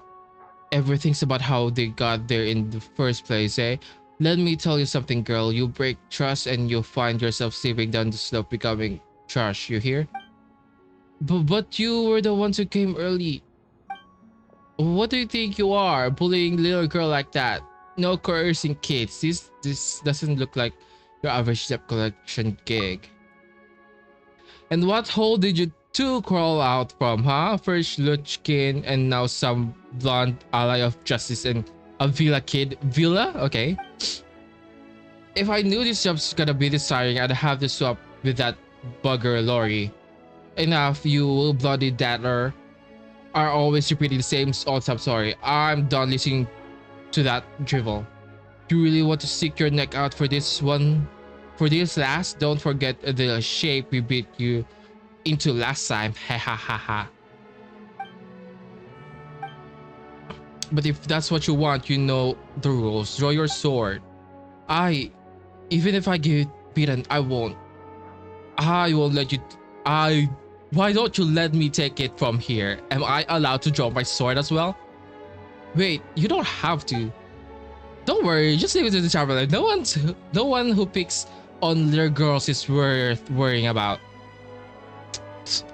Speaker 1: ever thinks about how they got there in the first place, eh? Let me tell you something, girl. You break trust and you'll find yourself slipping down the slope, becoming trash. You hear? But you were the ones who came early. What do you think you are, bullying little girl like that? No coercing kids. This doesn't look like your average debt collection gig. And what hole did you two crawl out from, huh? First Luchkin and now some blonde ally of justice and a Villa kid. Villa? Okay. If I knew this job's gonna be this tiring, I'd have to swap with that bugger Lori. Enough, you bloody daddler are always repeating the same old sub story. I'm done listening to that drivel. You really want to stick your neck out for this one? For this last? Don't forget the shape we beat you into last time. Ha ha ha ha. But if that's what you want, you know the rules. Draw your sword. Even if I get beaten, I won't let you. Why don't you let me take it from here? Am I allowed to draw my sword as well? Wait, you don't have to. Don't worry, just leave it to the traveler. No one who picks on little girls is worth worrying about.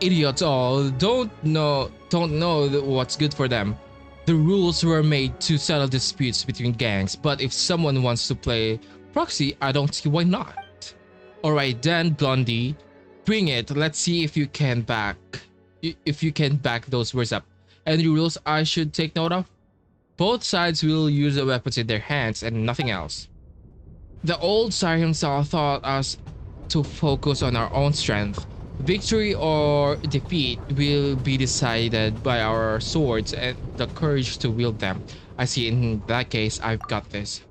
Speaker 1: Idiots all don't know what's good for them. The rules were made to settle disputes between gangs, but if someone wants to play proxy, I don't see why not. Alright then, Blondie, bring it. Let's see if you can back those words up. Any rules I should take note of? Both sides will use the weapons in their hands and nothing else. The old Tsar himself taught us to focus on our own strength. Victory or defeat will be decided by our swords and the courage to wield them. I see, in that case, I've got this.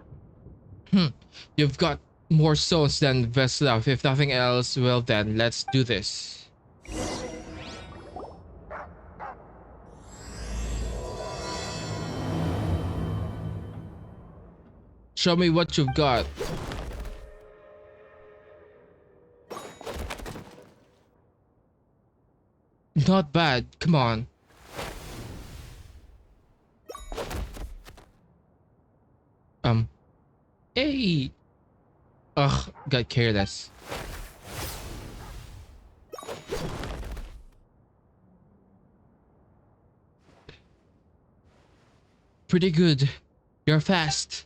Speaker 1: You've got more stones than Veslav. If nothing else, well then, let's do this. Show me what you've got. Not bad, come on. Hey! Ugh, got careless. Pretty good. You're fast.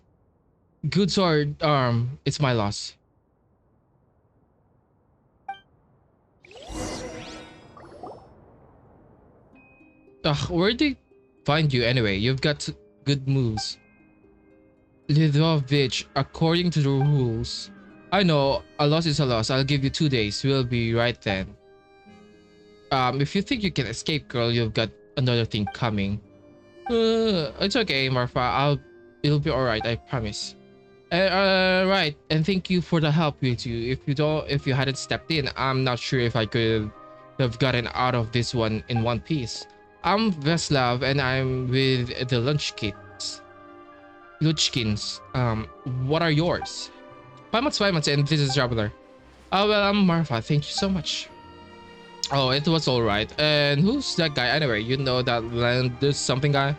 Speaker 1: Good sword arm. It's my loss. Ugh, where'd they find you anyway? You've got good moves. Lidovich, according to the rules. I know, a loss is a loss. I'll give you 2 days. We'll be right then. If you think you can escape, girl, you've got another thing coming. It's okay, Marfa. It'll be alright, I promise. Right, and thank you for the help, you two. If you hadn't stepped in, I'm not sure if I could have gotten out of this one in one piece. I'm Veslav, and I'm with the Luchkins. What are yours? 5 months, and this is Traveler. Oh, well, I'm Marfa. Thank you so much. Oh, it was alright. And who's that guy anyway? You know that there's something guy?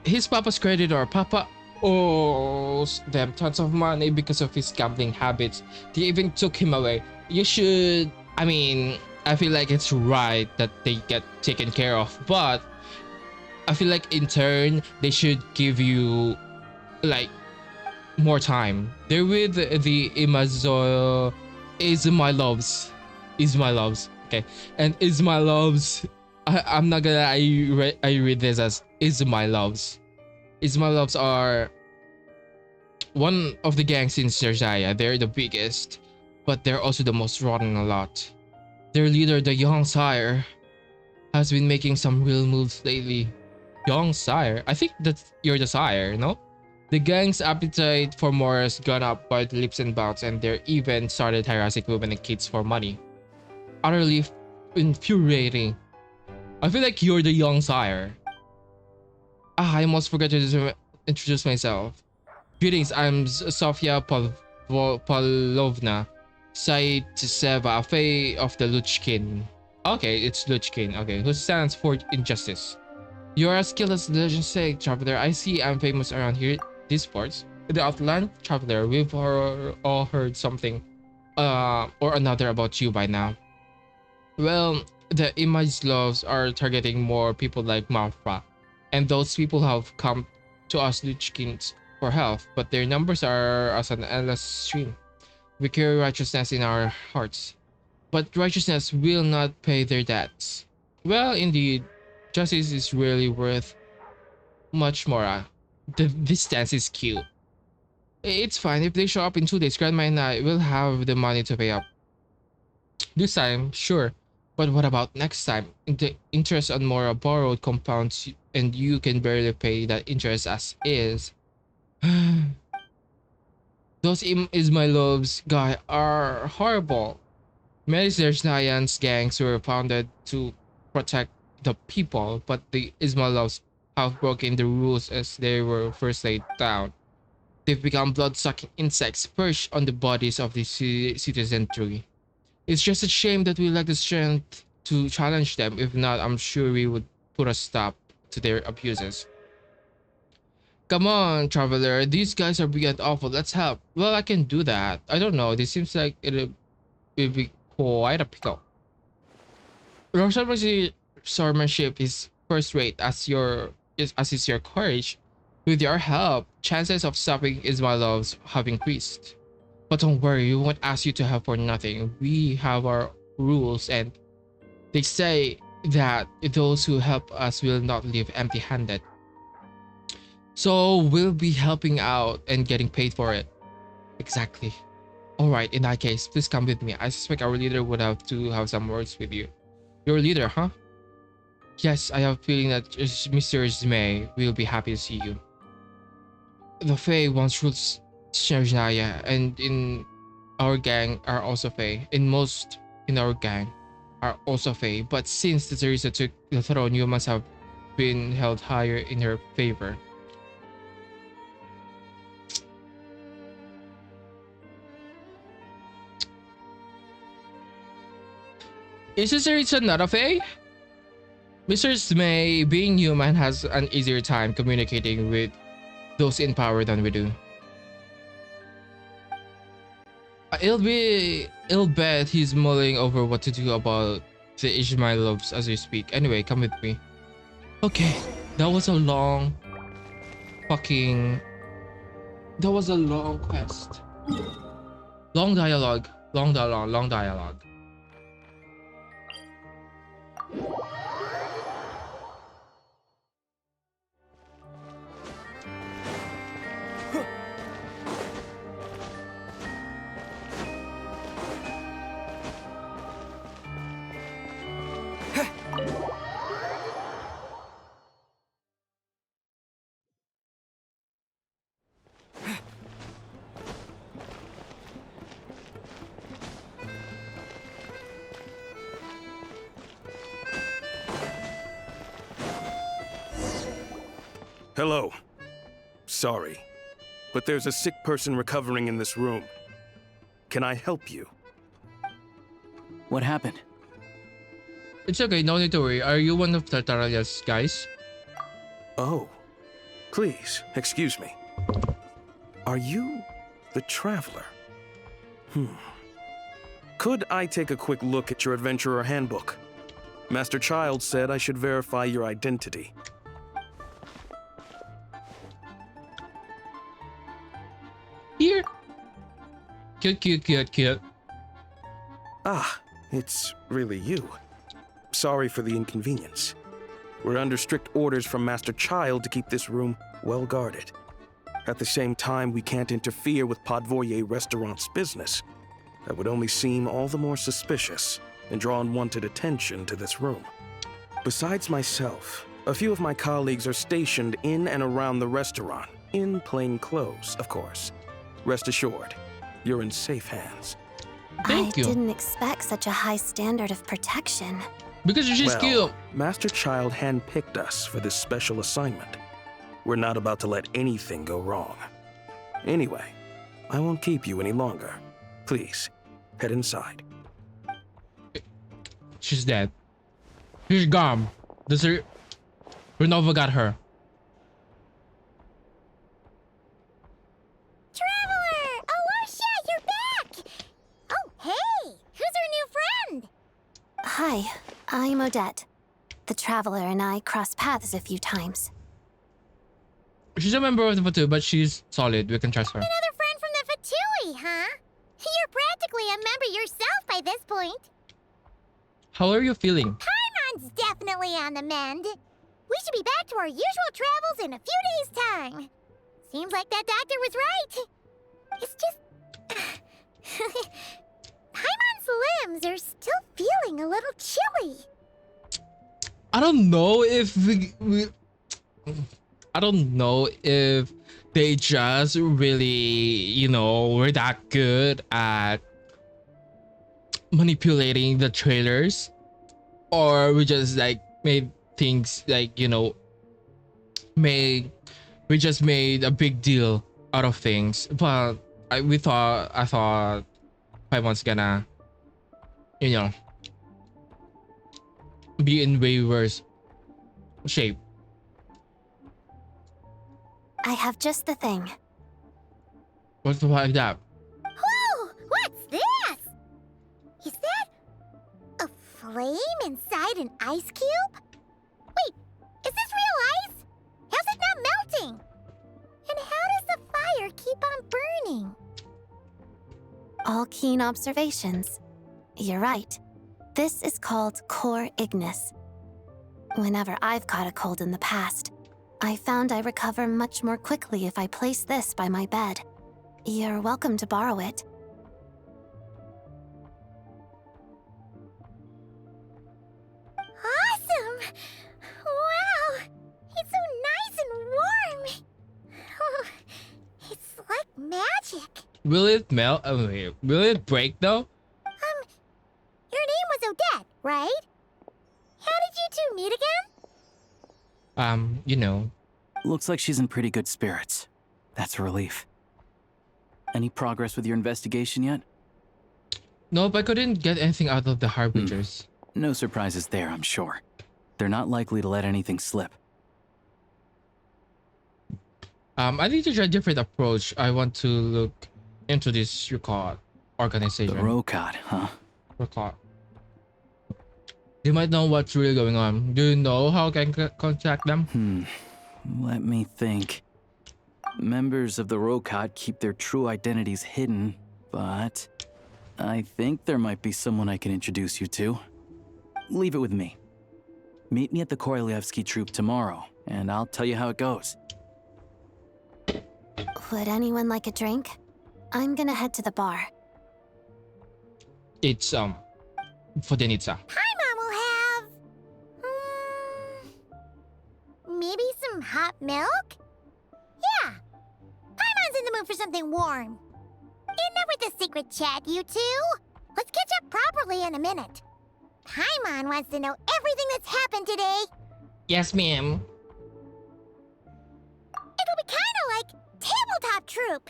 Speaker 1: His papa's creditor. Papa owes them tons of money because of his gambling habits. They even took him away. You should... I mean, I feel like it's right that they get taken care of, but I feel like in turn, they should give you, like, more time. They're with the Imazo... Is my loves. Okay, and is my loves. I'm not gonna. I read this as is my loves. Is my loves are one of the gangs in Snezhnaya. They're the biggest, but they're also the most rotten a lot. Their leader, the young sire, has been making some real moves lately. Young sire? I think that you're the sire, no? The gang's appetite for more has gone up by the leaps and bounds, and they're even started harassing women and kids for money. Utterly infuriating. I feel like you're the young sire. I almost forgot to introduce myself. Greetings, I'm Sofia Pavlovna Saitseva, Fae of the Luchkin. Okay, it's Luchkin, okay, who stands for injustice. You're as skilled as legends say, Traveler. I see I'm famous around here, these parts. The Outland Traveler, we've all heard something or another about you by now. Well, the Imajslovs are targeting more people like Marfa, and those people have come to us Luchkins for help, but their numbers are as an endless stream. We carry righteousness in our hearts, but righteousness will not pay their debts. Well, indeed, justice is really worth much more. This dance is cute. It's fine if they show up in 2 days. Grandma and I will have the money to pay up. This time, sure. But what about next time? The interest on more borrowed compounds and you can barely pay that interest as is. Those Ismailovs guy are horrible. Many Snezhnayan gangs were founded to protect the people, but the Ismailovs have broken the rules as they were first laid down. They've become blood-sucking insects perched on the bodies of the citizenry. It's just a shame that we lack the strength to challenge them. If not, I'm sure we would put a stop to their abuses. Come on, Traveler. These guys are beyond awful. Let's help. Well, I can do that. I don't know. This seems like it'll be quite a pickle. Your swordsmanship is first rate as is your courage. With your help, chances of stopping Ismailovs have increased. But don't worry, we won't ask you to help for nothing. We have our rules, and they say that those who help us will not leave empty-handed. So we'll be helping out and getting paid for it. Exactly. Alright, in that case, please come with me. I suspect our leader would have to have some words with you. Your leader, huh? Yes, I have a feeling that Mr. Zmei will be happy to see you. The Fae once ruled Snezhnaya, and in our gang are also Fae. In our gang are also Fae, but since the Teresa took the throne, you must have been held higher in her favor. Is this Teresa not a Fae? Mr. Zmei, being human, has an easier time communicating with those in power than we do. I'll bet he's mulling over what to do about the Ishmailovs as we speak. Anyway, come with me. Okay, that was a long fucking that was a long quest. Long dialogue. Long dialogue. Long dialogue.
Speaker 3: Hello. Sorry, but there's a sick person recovering in this room. Can I help you?
Speaker 9: What happened?
Speaker 1: It's okay, no need to worry. Are you one of Tartaraya's guys?
Speaker 3: Oh, please, excuse me. Are you the Traveler? Could I take a quick look at your Adventurer Handbook? Master Child said I should verify your identity.
Speaker 1: Here. Cute, cute, cute, cute.
Speaker 3: Ah, it's really you. Sorry for the inconvenience. We're under strict orders from Master Child to keep this room well guarded. At the same time, we can't interfere with Podvoye Restaurant's business. That would only seem all the more suspicious and draw unwanted attention to this room. Besides myself, a few of my colleagues are stationed in and around the restaurant, in plain clothes, of course. Rest assured, you're in safe hands.
Speaker 20: I didn't expect such a high standard of protection.
Speaker 1: Because you're just cute.
Speaker 3: Master Child handpicked us for this special assignment. We're not about to let anything go wrong. Anyway, I won't keep you any longer. Please, head inside.
Speaker 1: She's dead. She's gone. Renova got her.
Speaker 2: Traveler! Alasha, you're back! Oh, hey! Who's our new friend?
Speaker 20: Hi, I'm Odette. The Traveler and I crossed paths a few times.
Speaker 1: She's a member of the Fatu, but she's solid. We can trust her.
Speaker 2: Another friend from the Fatui, huh? You're practically a member yourself by this point.
Speaker 1: How are you feeling?
Speaker 2: Paimon's definitely on the mend. We should be back to our usual travels in a few days' time. Seems like that doctor was right. It's just... Paimon's limbs are still feeling a little chilly.
Speaker 1: I don't know if I don't know if they just really, were that good at manipulating the trailers, or we just like made things like, we just made a big deal out of things. But I thought Paimon's gonna, be in way worse shape.
Speaker 20: I have just the thing.
Speaker 1: What's like that?
Speaker 2: Whoa! What's this? Is that a flame inside an ice cube? Wait, is this real ice? How's it not melting? And how does the fire keep on burning?
Speaker 20: All keen observations. You're right. This is called core ignis. Whenever I've caught a cold in the past, I found I recover much more quickly if I place this by my bed. You're welcome to borrow it.
Speaker 2: Awesome! Wow! It's so nice and warm! Oh, it's like magic.
Speaker 1: Will it melt? Oh, wait. Will it break though?
Speaker 2: Your name was Odette, right? How did you two meet again?
Speaker 9: Looks like she's in pretty good spirits. That's a relief. Any progress with your investigation yet?
Speaker 1: Nope, I couldn't get anything out of the Harbingers.
Speaker 9: No surprises there, I'm sure. They're not likely to let anything slip.
Speaker 1: I need to try a different approach. I want to look into this, you call it, organization.
Speaker 9: The Rokot, huh?
Speaker 1: Rokot. You might know what's really going on. Do you know how I can contact them?
Speaker 9: Let me think. Members of the Rokot keep their true identities hidden, but I think there might be someone I can introduce you to. Leave it with me. Meet me at the Korolyevsky troop tomorrow, and I'll tell you how it goes.
Speaker 20: Would anyone like a drink? I'm gonna head to the bar.
Speaker 1: It's for Denitsa.
Speaker 2: Paimon will have... maybe some hot milk? Yeah. Paimon's in the mood for something warm. Enough with the secret chat, you two. Let's catch up properly in a minute. Paimon wants to know everything that's happened today.
Speaker 1: Yes, ma'am.
Speaker 2: It'll be kind of like tabletop troop.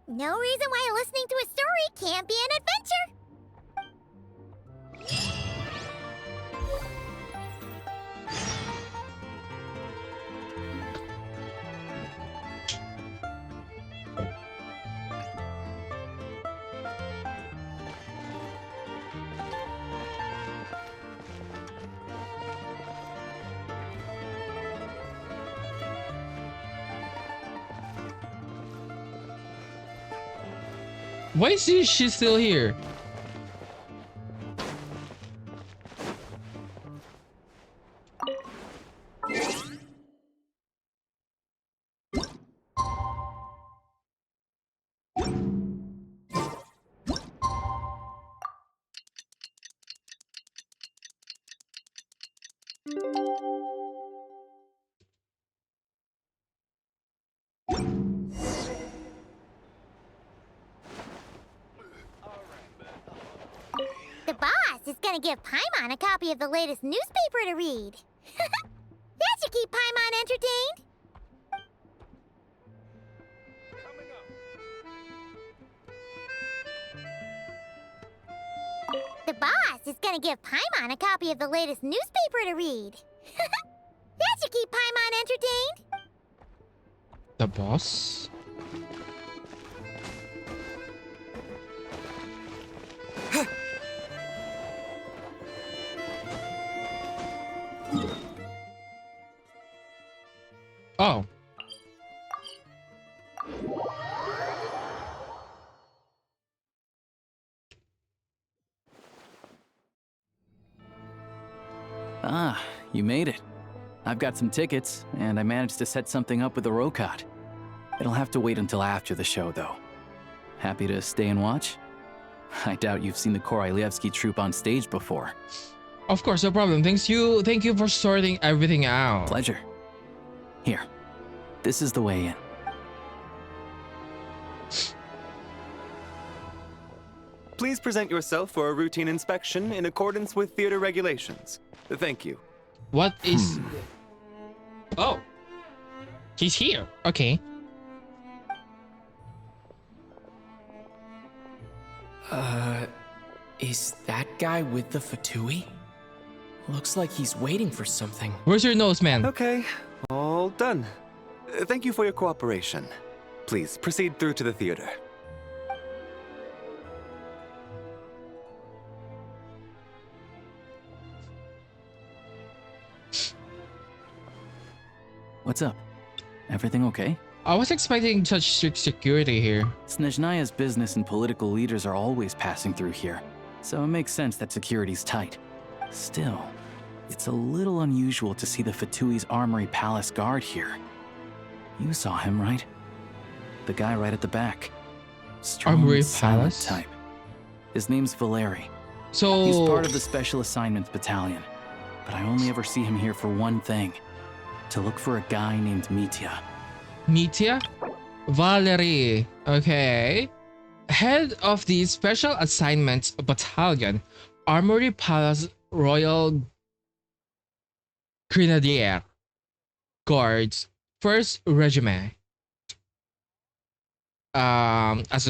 Speaker 2: No reason why listening to a story can't be an adventure.
Speaker 1: Why is she still here?
Speaker 2: The boss is gonna give Paimon a copy of the latest newspaper to read. That should keep Paimon entertained. The boss is gonna give Paimon a copy of the latest newspaper to read. That should keep Paimon entertained.
Speaker 1: The boss? Oh.
Speaker 9: Ah, you made it. I've got some tickets, and I managed to set something up with the Rokot. It'll have to wait until after the show, though. Happy to stay and watch? I doubt you've seen the Korolyevsky troupe on stage before.
Speaker 1: Of course, no problem. Thank you for sorting everything out.
Speaker 9: Pleasure. Here, this is the way in.
Speaker 14: Please present yourself for a routine inspection in accordance with theater regulations. Thank you.
Speaker 1: What is... Oh. He's here. Okay.
Speaker 5: Is that guy with the Fatui? Looks like he's waiting for something.
Speaker 1: Where's your nose, man?
Speaker 14: Okay, all done. Thank you for your cooperation. Please proceed through to the theater.
Speaker 9: What's up? Everything okay?
Speaker 1: I was expecting such strict security here.
Speaker 9: Snezhnaya's business and political leaders are always passing through here, so it makes sense that security's tight. Still, it's a little unusual to see the Fatui's Armory Palace guard here. You saw him, right? The guy right at the back. Strong,
Speaker 1: Armory
Speaker 9: silent
Speaker 1: Palace?
Speaker 9: type. His name's Valeri.
Speaker 1: So...
Speaker 9: He's part of the Special Assignments Battalion, but I only ever see him here for one thing. To look for a guy named Mitya.
Speaker 1: Mitya? Valerie. Okay. Head of the Special Assignments Battalion, Armory Palace Royal Grenadier Guards, 1st Regiment. As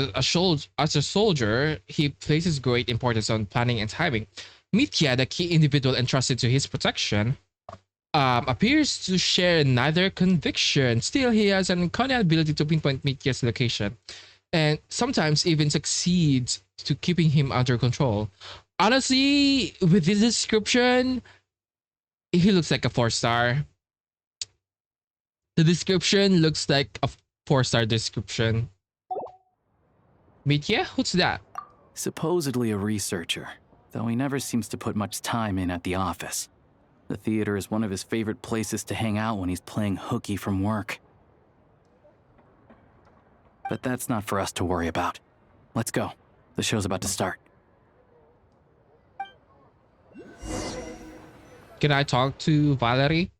Speaker 1: a soldier, he places great importance on planning and timing. Mitya, the key individual entrusted to his protection, appears to share neither conviction. Still, he has an uncanny ability to pinpoint Mitya's location, and sometimes even succeeds to keeping him under control. Honestly, with this description, he looks like a 4-star. The description looks like a 4-star description. Mitya? Who's that?
Speaker 9: Supposedly a researcher, though he never seems to put much time in at the office. The theater is one of his favorite places to hang out when he's playing hooky from work. But that's not for us to worry about. Let's go. The show's about to start.
Speaker 1: Can I talk to Valerie?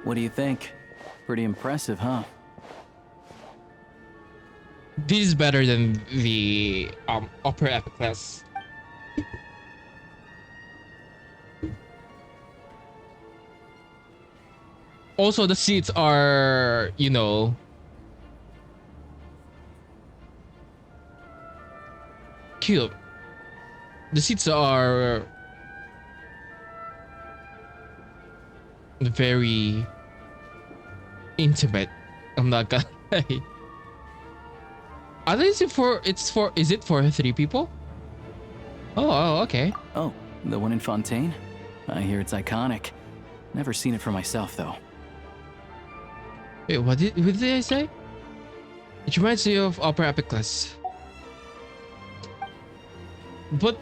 Speaker 9: What do you think? Pretty impressive, huh?
Speaker 1: This is better than the upper epic class. Also, the seats are, you know, cute. The seats are very intimate. I'm not gonna lie. Is it for 3 people? Oh, okay.
Speaker 9: Oh, the one in Fontaine? I hear it's iconic. Never seen it for myself, though.
Speaker 1: Wait, what did I say? It reminds me of Upper Epic Class. But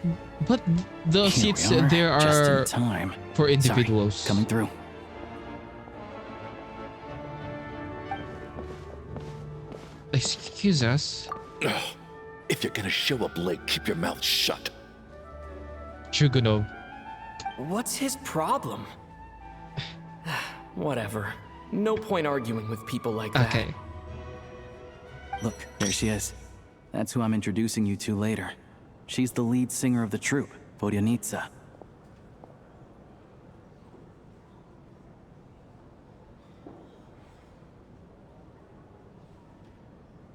Speaker 1: the seats there
Speaker 9: just
Speaker 1: are
Speaker 9: in time.
Speaker 1: for individuals.
Speaker 9: Sorry, coming through.
Speaker 1: Excuse us.
Speaker 7: If you're gonna show up late, keep your mouth shut.
Speaker 1: Chugunov.
Speaker 5: What's his problem? Whatever. No point arguing with people like that.
Speaker 1: Okay.
Speaker 9: Look, there she is. That's who I'm introducing you to later. She's the lead singer of the troupe, Vodyanitsa.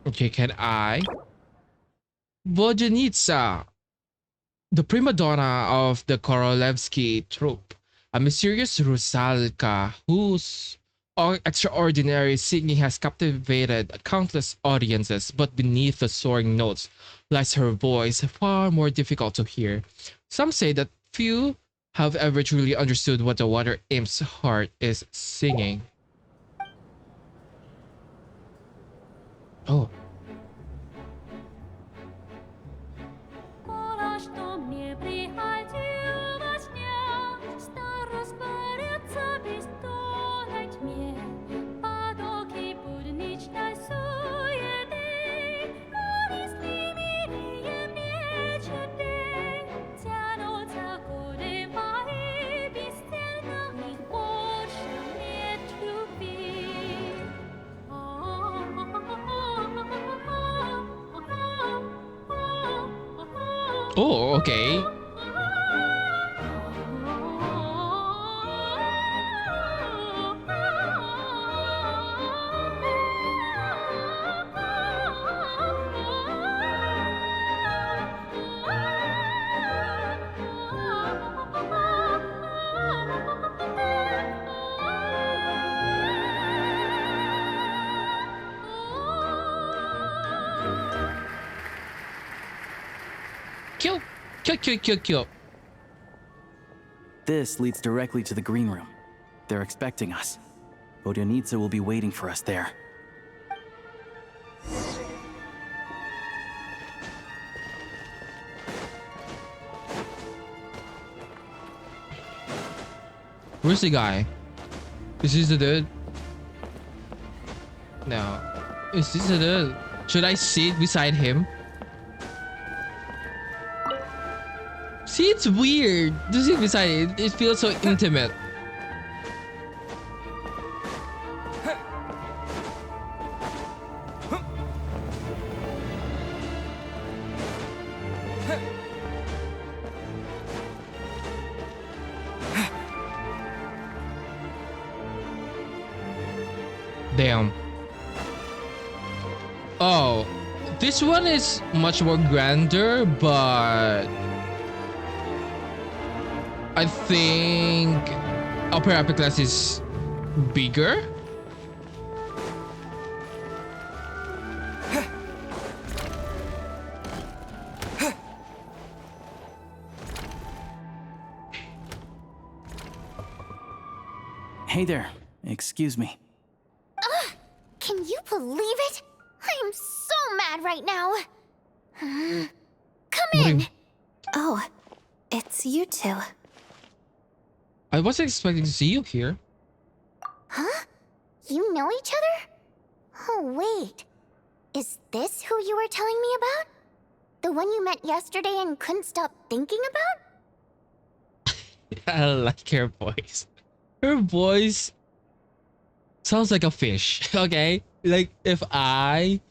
Speaker 1: Okay, can I? Vodyanitsa, the prima donna of the Korolevsky troupe, a mysterious Rusalka whose extraordinary singing has captivated countless audiences, but beneath the soaring notes lies her voice, far more difficult to hear. Some say that few have ever truly understood what the water imp's heart is singing. Oh. Oh, okay. Cute.
Speaker 9: This leads directly to the green room. They're expecting us. Vodyanitsa will be waiting for us there.
Speaker 1: Where's the guy? Is this the dude? No. Is this the dude? Should I sit beside him? See, it's weird to sit beside it. It feels so intimate. Damn. Oh, this one is much more grander, but I think Upper Epic Class is bigger.
Speaker 9: Hey there. Excuse me.
Speaker 2: Ugh! Can you believe it? I am so mad right now. Come in.
Speaker 20: Oh, it's you two.
Speaker 1: I wasn't expecting to see you here.
Speaker 2: Huh? You know each other? Oh, wait. Is this who you were telling me about? The one you met yesterday and couldn't stop thinking about?
Speaker 1: I like her voice. Her voice sounds like a fish, okay? Like, if I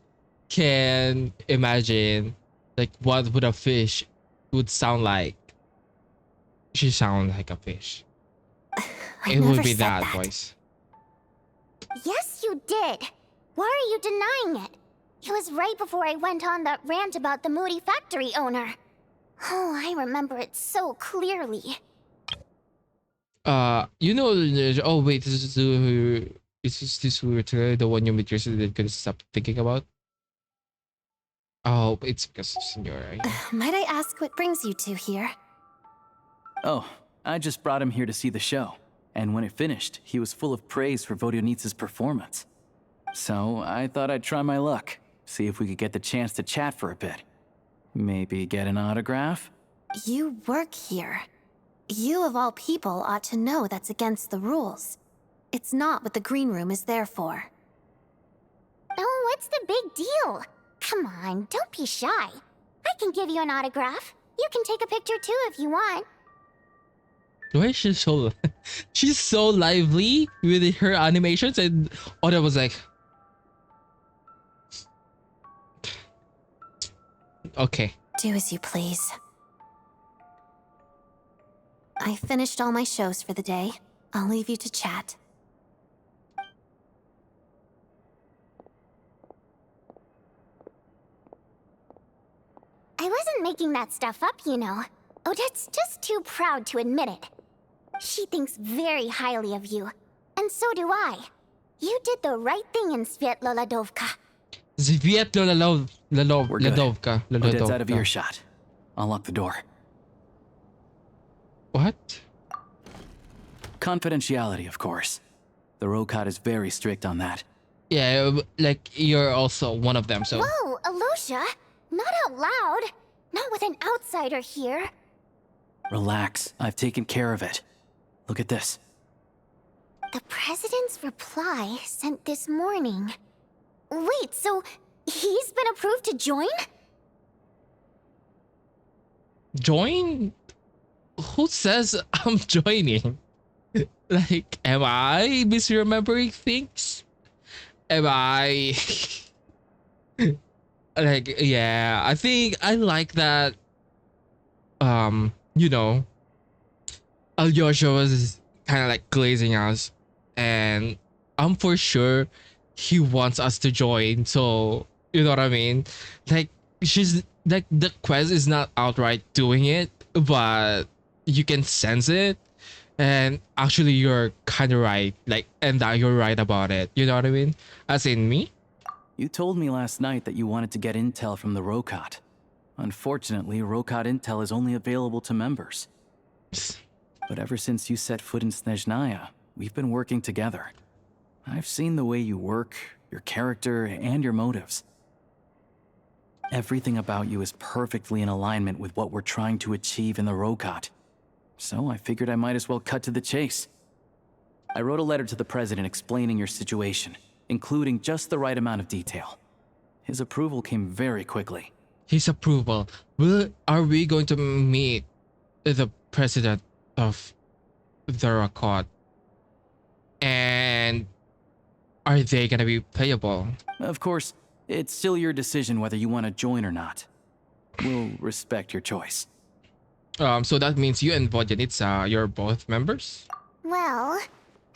Speaker 1: can imagine, like, what would a fish would sound like, she sound like a fish. It would be that voice.
Speaker 2: Yes, you did. Why are you denying it? It was right before I went on that rant about the moody factory owner. Oh, I remember it so clearly.
Speaker 1: You know, oh wait, this the one you met yesterday that couldn't stop thinking about? Oh, it's because of Senora.
Speaker 20: Might I ask what brings you two here?
Speaker 9: Oh, I just brought him here to see the show. And when it finished, he was full of praise for Vodionitsa's performance. So I thought I'd try my luck, see if we could get the chance to chat for a bit. Maybe get an autograph?
Speaker 20: You work here. You of all people ought to know that's against the rules. It's not what the green room is there for.
Speaker 2: Oh, what's the big deal? Come on, don't be shy. I can give you an autograph. You can take a picture too if you want.
Speaker 1: Why is she so she's so lively with her animations, and Oda was like, okay.
Speaker 20: Do as you please. I finished all my shows for the day. I'll leave you to chat.
Speaker 2: I wasn't making that stuff up, you know. Odette's just too proud to admit it. She thinks very highly of you, and so do I. You did the right thing in Svietloladovka.
Speaker 1: Svietloladovka.
Speaker 9: Odette's out of earshot. I'll lock the door.
Speaker 1: What?
Speaker 9: Confidentiality, of course. The Rokat is very strict on that.
Speaker 1: Yeah, like you're also one of them, so.
Speaker 2: Whoa, Alosha! Not out loud! Not with an outsider here.
Speaker 9: Relax, I've taken care of it. Look at this.
Speaker 2: The president's reply sent this morning. Wait, so he's been approved to join?
Speaker 1: Join? Who says I'm joining? Like, am I misremembering things? Am I... like, yeah, I think I like that, you know, Alyosha was kind of like glazing us, and I'm for sure he wants us to join, so, you know what I mean? Like, she's, like, the quest is not outright doing it, but you can sense it, and actually you're kind of right, like, and that you're right about it, you know what I mean? As in me?
Speaker 9: You told me last night that you wanted to get intel from the Rokat. Unfortunately, Rokat intel is only available to members. But ever since you set foot in Snezhnaya, we've been working together. I've seen the way you work, your character, and your motives. Everything about you is perfectly in alignment with what we're trying to achieve in the Rokat. So I figured I might as well cut to the chase. I wrote a letter to the president explaining your situation, including just the right amount of detail. His approval came very quickly.
Speaker 1: His approval. Are we going to meet the president of the Rokat? And are they gonna be playable?
Speaker 9: Of course, it's still your decision whether you want to join or not. We'll respect your choice.
Speaker 1: So that means you and Vodyanitsa, you're both members?
Speaker 2: Well,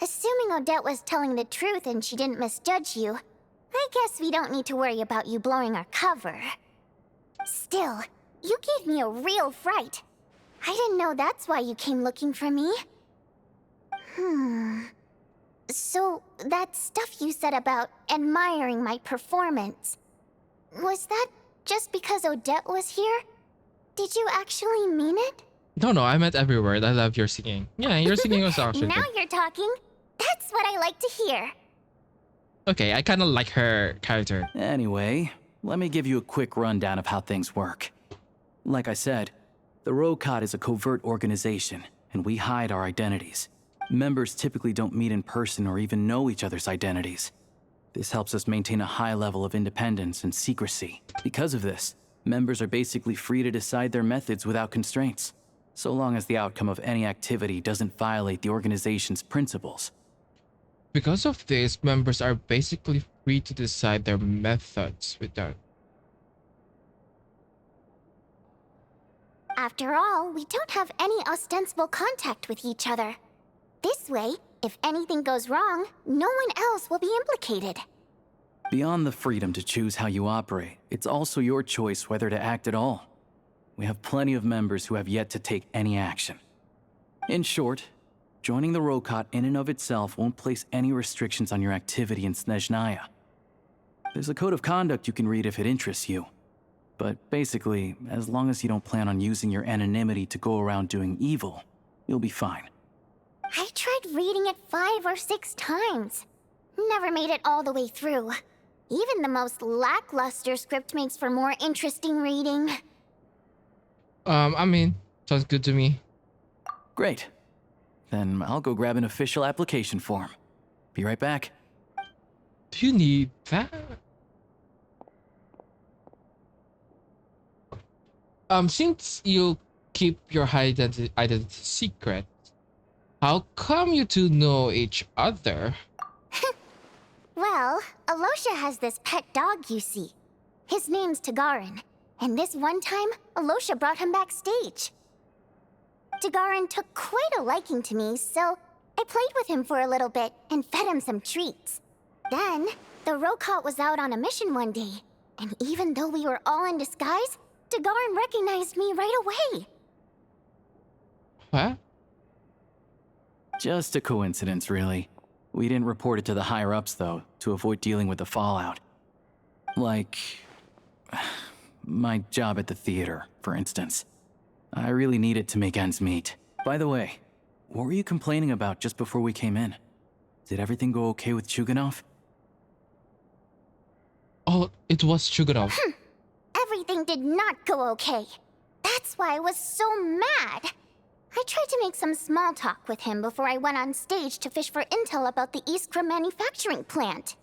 Speaker 2: assuming Odette was telling the truth and she didn't misjudge you, I guess we don't need to worry about you blowing our cover. Still, you gave me a real fright. I didn't know that's why you came looking for me. So, that stuff you said about admiring my performance, was that just because Odette was here? Did you actually mean it?
Speaker 1: No, I meant everywhere. I love your singing. Yeah, your singing was actually
Speaker 2: Now
Speaker 1: good.
Speaker 2: you're talking. That's just what I like to hear.
Speaker 1: Okay, I kind of like her character.
Speaker 9: Anyway, let me give you a quick rundown of how things work. Like I said, the Rokot is a covert organization, and we hide our identities. Members typically don't meet in person or even know each other's identities. This helps us maintain a high level of independence and secrecy. Because of this, members are basically free to decide their methods without constraints, so long as the outcome of any activity doesn't violate the organization's principles.
Speaker 1: Because of this, members are basically free to decide their methods without...
Speaker 2: After all, we don't have any ostensible contact with each other. This way, if anything goes wrong, no one else will be implicated.
Speaker 9: Beyond the freedom to choose how you operate, it's also your choice whether to act at all. We have plenty of members who have yet to take any action. In short, joining the Rokot in and of itself won't place any restrictions on your activity in Snezhnaya. There's a code of conduct you can read if it interests you. But basically, as long as you don't plan on using your anonymity to go around doing evil, you'll be fine.
Speaker 2: I tried reading it 5 or 6 times. Never made it all the way through. Even the most lackluster script makes for more interesting reading.
Speaker 1: I mean, sounds good to me.
Speaker 9: Great. Then I'll go grab an official application form. Be right back.
Speaker 1: Do you need that? Since you keep your identity secret, how come you two know each other?
Speaker 2: Well, Alosha has this pet dog, you see. His name's Tagarin, and this one time, Alosha brought him backstage. Tagarin took quite a liking to me, so I played with him for a little bit and fed him some treats. Then, the Rokot was out on a mission one day, and even though we were all in disguise, Tagarin recognized me right away.
Speaker 1: What?
Speaker 9: Just a coincidence, really. We didn't report it to the higher-ups, though, to avoid dealing with the fallout. Like... my job at the theater, for instance. I really needed to make ends meet. By the way, what were you complaining about just before we came in? Did everything go okay with Chuganov?
Speaker 1: Oh, it was Chuganov.
Speaker 2: Everything did not go okay. That's why I was so mad. I tried to make some small talk with him before I went on stage to fish for intel about the Iskra manufacturing plant.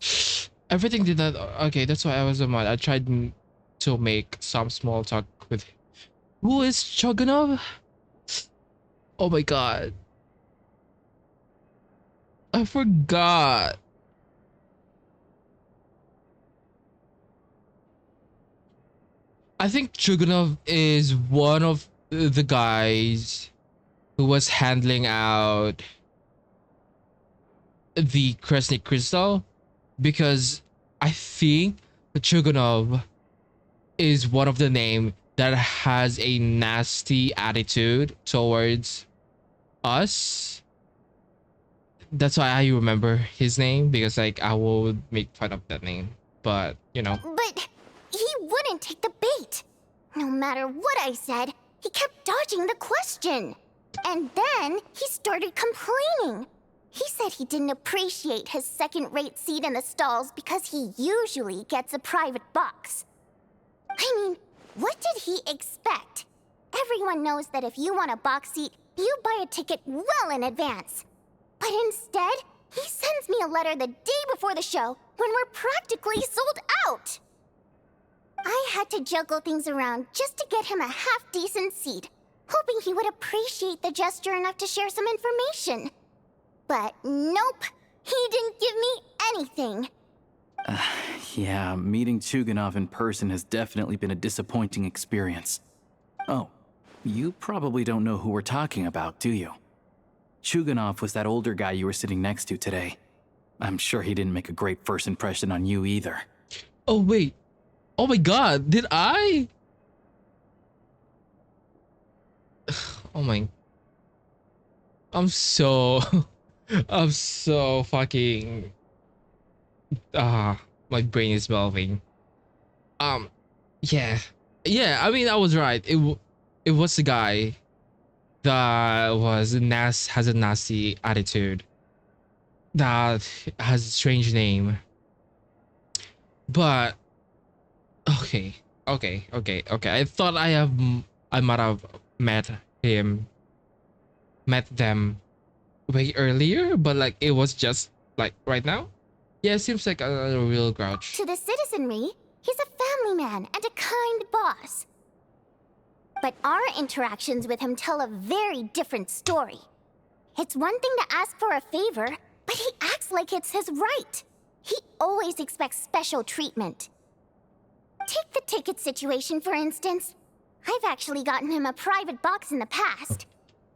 Speaker 1: Everything did not... Okay, that's why I was so mad. I tried to make some small talk with him. Who is Chuganov? Oh my god. I forgot. I think Chuganov is one of the guys who was handling out the Kresnik crystal, because I think Chuganov is one of the name that has a nasty attitude towards us. That's why I remember his name, because like I would make fun of that name, but you know.
Speaker 2: But he wouldn't take the bait. No matter what I said, he kept dodging the question. And then he started complaining. He said he didn't appreciate his second-rate seat in the stalls because he usually gets a private box. I mean, what did he expect? Everyone knows that if you want a box seat, you buy a ticket well in advance. But instead, he sends me a letter the day before the show when we're practically sold out. I had to juggle things around just to get him a half-decent seat, hoping he would appreciate the gesture enough to share some information. But nope, he didn't give me anything.
Speaker 9: Yeah, meeting Chuganov in person has definitely been a disappointing experience. Oh, you probably don't know who we're talking about, do you? Chuganov was that older guy you were sitting next to today. I'm sure he didn't make a great first impression on you either.
Speaker 1: Oh wait. Oh my god, did I? Oh my... I'm so fucking... my brain is melting. Yeah. Yeah, I mean, I was right. It was the guy that has a nasty attitude. that has a strange name. But okay. I might have met him, met them way earlier, but like it was just like right now. Yeah, it seems like a real grouch.
Speaker 2: To the citizenry, he's a family man and a kind boss. But our interactions with him tell a very different story. It's one thing to ask for a favor, but he acts like it's his right. He always expects special treatment. Take the ticket situation, for instance. I've actually gotten him a private box in the past.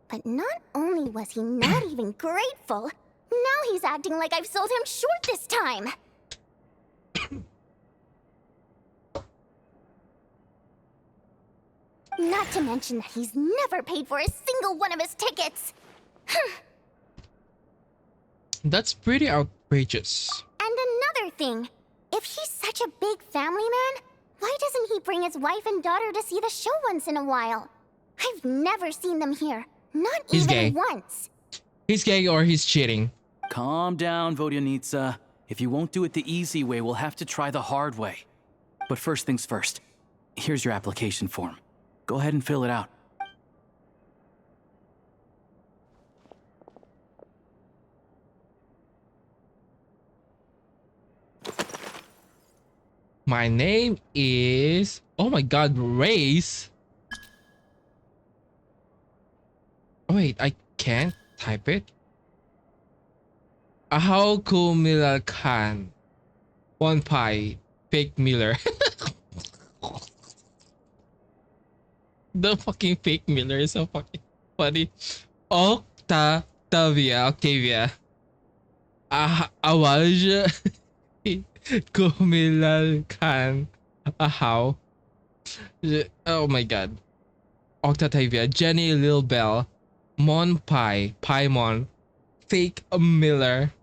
Speaker 2: But not only was he not even grateful, now he's acting like I've sold him short this time. Not to mention that he's never paid for a single one of his tickets.
Speaker 1: That's pretty outrageous.
Speaker 2: And another thing, if he's such a big family man, why doesn't he bring his wife and daughter to see the show once in a while? I've never seen them here, not
Speaker 1: He's
Speaker 2: even
Speaker 1: gay.
Speaker 2: once.
Speaker 1: He's gay or he's cheating.
Speaker 9: Calm down, Vodyanitsa. If you won't do it the easy way, we'll have to try the hard way. But first things first. Here's your application form. Go ahead and fill it out.
Speaker 1: My name is... Oh my god, Wraith. Oh wait, I can't type it. How cool Miller Khan. One pie. Fake Miller. The fucking fake Miller is so fucking funny. Octavia. Awaj. Kumilal Khan. How? Oh my god. Octavia. Jenny Lil Bell. Mon Pai. Paimon. Fake Miller.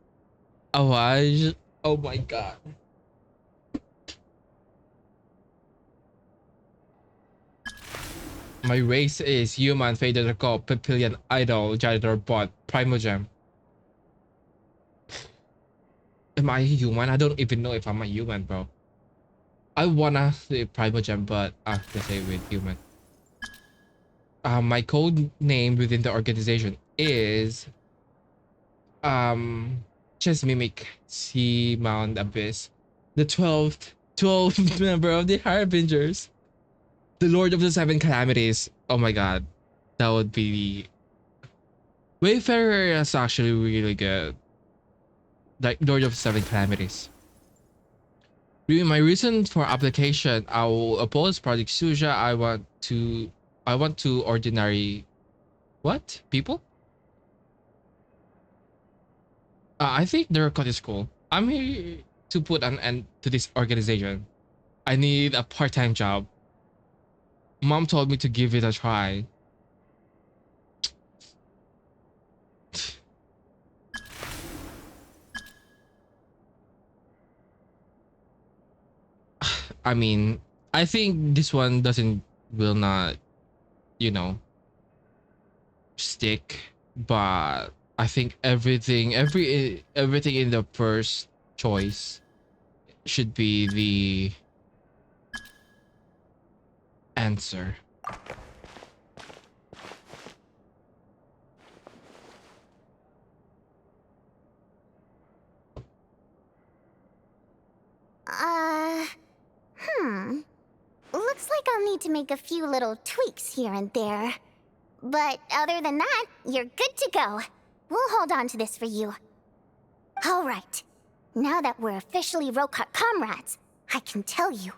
Speaker 1: Awaj. Oh my god. My race is human, Fader Co, Papillion, Idol, Janitor Bot, Primogem. Am I human? I don't even know if I'm a human, bro. I wanna say Primogem, but I have to say with human. My code name within the organization is Chess Mimic Sea Mount Abyss. The 12th member of the Harbingers. The Lord of the Seven Calamities. Oh my god. That would be... Wayfarer is actually really good. Like Lord of the Seven Calamities. My reason for application, I will oppose Project Suja. I want to ordinary... What? People? I think the record is cool. I'm here to put an end to this organization. I need a part-time job. Mom told me to give it a try. I mean, I think this one will not, you know, stick, but I think everything in the first choice should be the answer.
Speaker 2: Looks like I'll need to make a few little tweaks here and there. But other than that, you're good to go. We'll hold on to this for you. Alright. Now that we're officially Rokat comrades, I can tell you.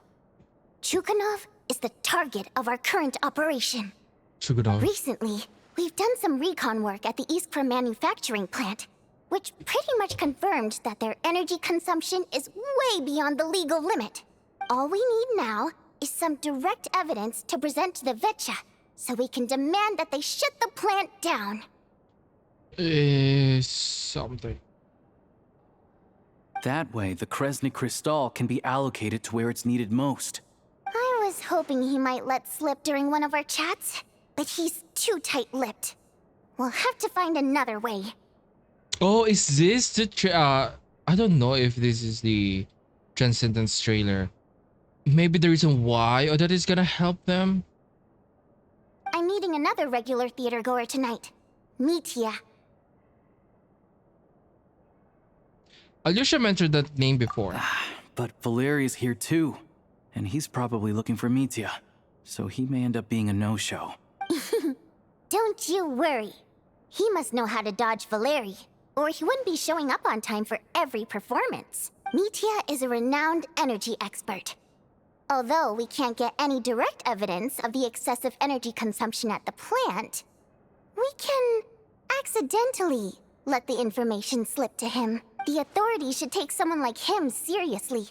Speaker 2: Chukhanov is the target of our current operation.
Speaker 1: Chukhanov.
Speaker 2: Recently, we've done some recon work at the Iskra manufacturing plant, which pretty much confirmed that their energy consumption is way beyond the legal limit. All we need now is some direct evidence to present to the Vetcha, so we can demand that they shut the plant down.
Speaker 1: Something.
Speaker 9: That way, the Kresny Crystal can be allocated to where it's needed most.
Speaker 2: I was hoping he might let slip during one of our chats, but he's too tight-lipped. We'll have to find another way.
Speaker 1: Oh, is this the I don't know if this is the Transcendence trailer. Maybe the reason why Odette is gonna help them.
Speaker 2: I'm meeting another regular theater goer tonight. Mitya.
Speaker 1: Alyosha mentioned that name before.
Speaker 9: But Valeri's here too, and he's probably looking for Mitya, so he may end up being a no-show.
Speaker 2: Don't you worry. He must know how to dodge Valeri, or he wouldn't be showing up on time for every performance. Mitya is a renowned energy expert. Although we can't get any direct evidence of the excessive energy consumption at the plant, we can accidentally let the information slip to him. The authorities should take someone like him seriously.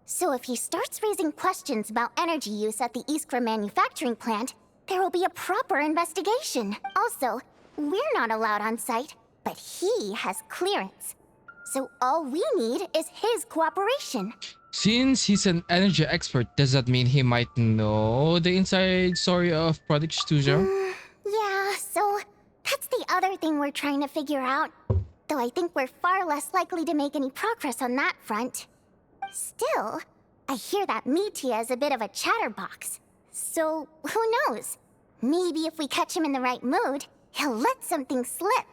Speaker 2: So if he starts raising questions about energy use at the Iskra manufacturing plant, there will be a proper investigation. Also, we're not allowed on site, but he has clearance. So all we need is his cooperation.
Speaker 1: Since he's an energy expert, does that mean he might know the inside story of Project Studio?
Speaker 2: Yeah, so that's the other thing we're trying to figure out. Though I think we're far less likely to make any progress on that front. Still, I hear that Mitya is a bit of a chatterbox. So, who knows? Maybe if we catch him in the right mood, he'll let something slip.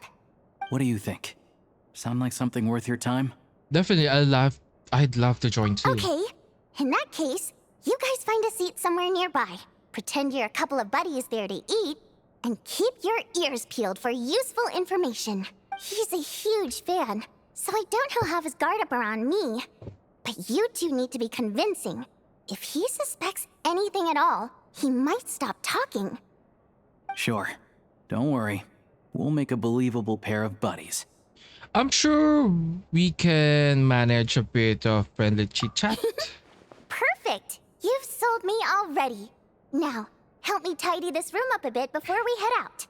Speaker 9: What do you think? Sound like something worth your time?
Speaker 1: Definitely, I'd love to join too.
Speaker 2: Okay, in that case, you guys find a seat somewhere nearby. Pretend you're a couple of buddies there to eat, and keep your ears peeled for useful information. He's a huge fan, so I doubt he'll have his guard up around me. But you two need to be convincing. If he suspects anything at all, he might stop talking.
Speaker 9: Sure. Don't worry. We'll make a believable pair of buddies.
Speaker 1: I'm sure we can manage a bit of friendly chit-chat.
Speaker 2: Perfect! You've sold me already. Now, help me tidy this room up a bit before we head out.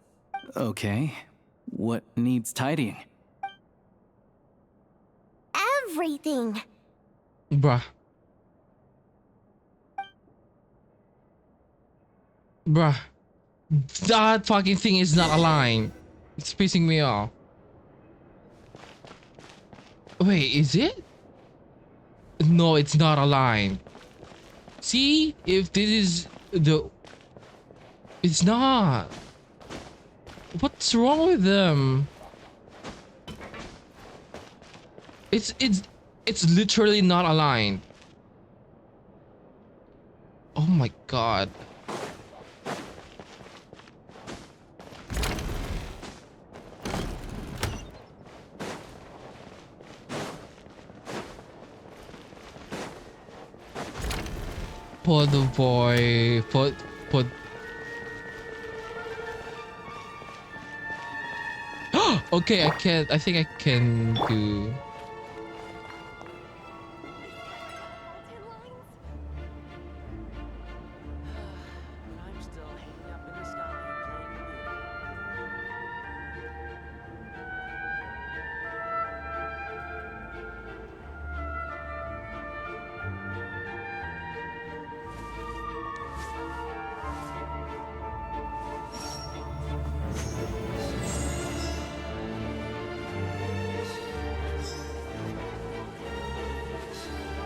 Speaker 9: Okay. What needs tidying?
Speaker 2: Everything!
Speaker 1: Bruh. Bruh. That fucking thing is not aligned. It's pissing me off. Wait, is it? No, it's not aligned. See? If this is the... It's not. What's wrong with them? It's literally not aligned. Oh my god. Put the boy, put. Okay, I think I can do.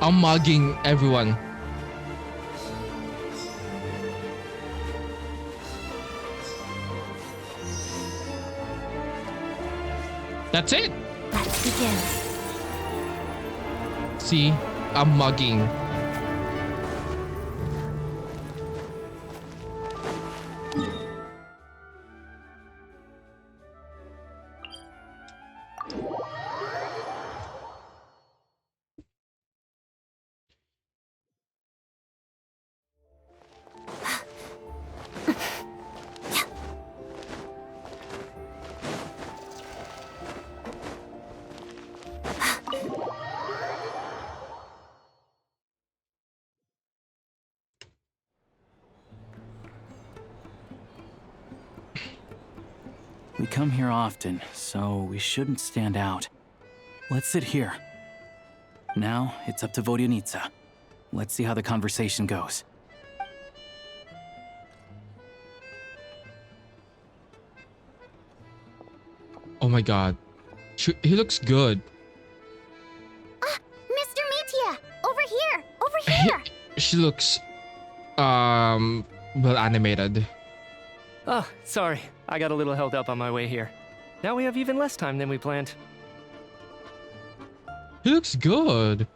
Speaker 1: I'm mugging everyone. That's it.
Speaker 2: Let's begin.
Speaker 1: See, I'm mugging.
Speaker 9: We come here often, so we shouldn't stand out. Let's sit here. Now, it's up to Vodyanitsa. Let's see how the conversation goes.
Speaker 1: Oh my god. He looks good.
Speaker 2: Mr. Metia! Over here! Over here!
Speaker 1: She looks well animated.
Speaker 21: Oh, sorry. I got a little held up on my way here. Now we have even less time than we planned.
Speaker 1: He looks good.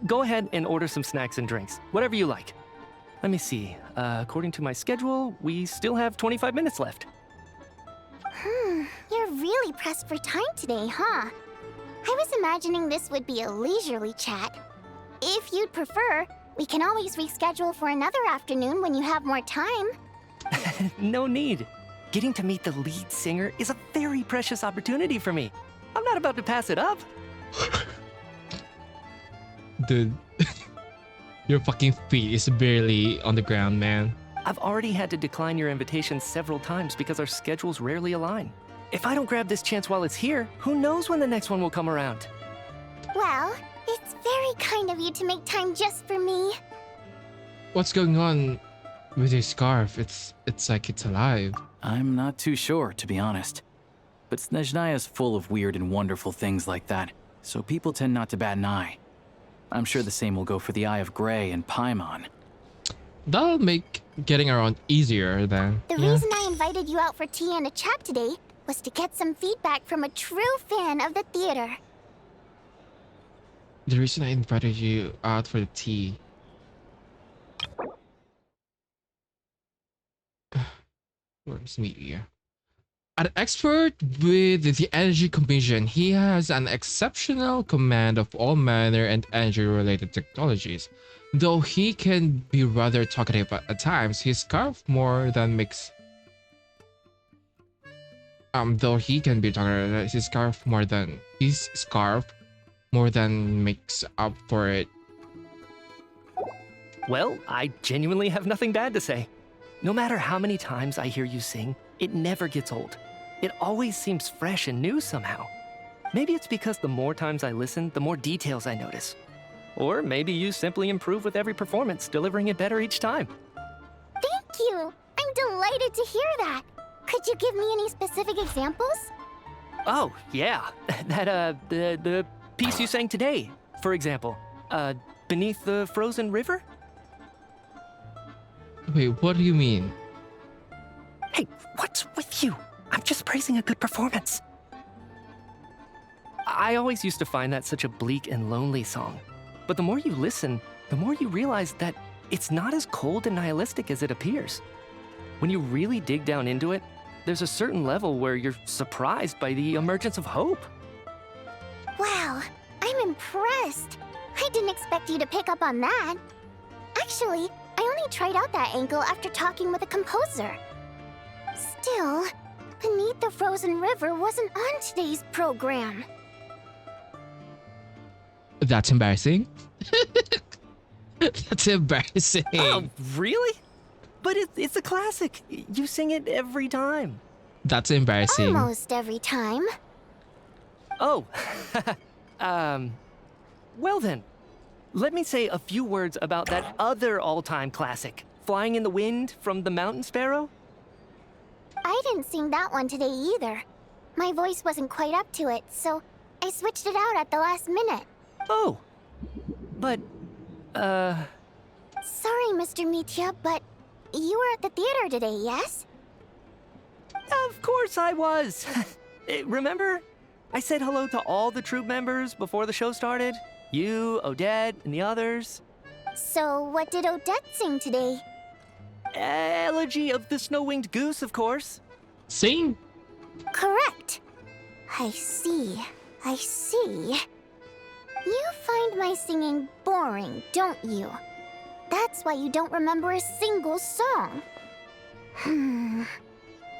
Speaker 21: Go ahead and order some snacks and drinks. Whatever you like. Let me see. According to my schedule, we still have 25 minutes left.
Speaker 2: You're really pressed for time today, huh? I was imagining this would be a leisurely chat. If you'd prefer, we can always reschedule for another afternoon when you have more time.
Speaker 21: No need. Getting to meet the lead singer is a very precious opportunity for me. I'm not about to pass it up.
Speaker 1: Dude, your fucking feet is barely on the ground, man.
Speaker 21: I've already had to decline your invitation several times because our schedules rarely align. If I don't grab this chance while it's here, who knows when the next one will come around?
Speaker 2: Well, it's very kind of you to make time just for me.
Speaker 1: What's going on with your scarf? It's like it's alive.
Speaker 9: I'm not too sure, to be honest. But Snezhnaya is full of weird and wonderful things like that, so people tend not to bat an eye. I'm sure the same will go for the Eye of Grey and Paimon.
Speaker 1: That'll make getting around easier then.
Speaker 2: The reason I invited you out for tea and a chat today was to get some feedback from a true fan of the theater.
Speaker 1: The reason I invited you out for the tea. Where's Media? An expert with the Energy Commission, he has an exceptional command of all manner and energy-related technologies. Though he can be rather talkative at times, his scarf more than makes up for it.
Speaker 21: Well, I genuinely have nothing bad to say. No matter how many times I hear you sing, it never gets old. It always seems fresh and new somehow. Maybe it's because the more times I listen, the more details I notice. Or maybe you simply improve with every performance, delivering it better each time.
Speaker 2: Thank you! I'm delighted to hear that! Could you give me any specific examples?
Speaker 21: Oh, yeah. The piece you sang today, for example. Beneath the Frozen River?
Speaker 1: Wait, what do you mean?
Speaker 21: Hey, what's with you? I'm just praising a good performance. I always used to find that such a bleak and lonely song. But the more you listen, the more you realize that it's not as cold and nihilistic as it appears. When you really dig down into it, there's a certain level where you're surprised by the emergence of hope.
Speaker 2: Wow, I'm impressed. I didn't expect you to pick up on that. Actually, I only tried out that angle after talking with a composer. Still, Beneath the Frozen River wasn't on today's program.
Speaker 1: That's embarrassing. That's embarrassing.
Speaker 21: Oh, really? But it's a classic. You sing it every time.
Speaker 1: That's embarrassing.
Speaker 2: Almost every time.
Speaker 21: Oh, well then, let me say a few words about that other all-time classic, Flying in the Wind from the Mountain Sparrow.
Speaker 2: I didn't sing that one today either. My voice wasn't quite up to it, so I switched it out at the last minute.
Speaker 21: Oh, but,
Speaker 2: Sorry, Mr. Mitya, but you were at the theater today, yes?
Speaker 21: Of course I was. Remember? I said hello to all the troupe members before the show started. You, Odette, and the others.
Speaker 2: So what did Odette sing today?
Speaker 21: Elegy of the Snow-Winged Goose, of course.
Speaker 1: Sing?
Speaker 2: Correct. I see. I see. You find my singing boring, don't you? That's why you don't remember a single song.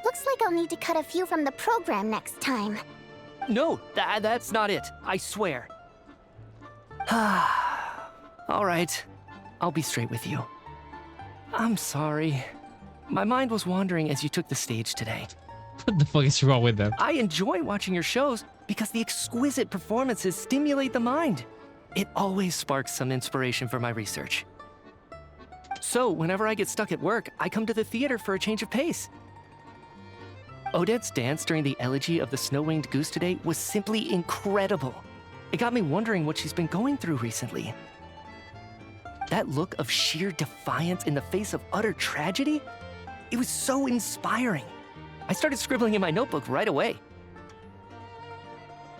Speaker 2: Looks like I'll need to cut a few from the program next time.
Speaker 21: No, that's not it. I swear. All right. I'll be straight with you. I'm sorry. My mind was wandering as you took the stage today.
Speaker 1: What the fuck is wrong with them?
Speaker 21: I enjoy watching your shows because the exquisite performances stimulate the mind. It always sparks some inspiration for my research. So, whenever I get stuck at work, I come to the theater for a change of pace.
Speaker 15: Odette's dance during the elegy of the snow-winged goose today was simply incredible. It got me wondering what she's been going through recently. That look of sheer defiance in the face of utter tragedy? It was so inspiring. I started scribbling in my notebook right away.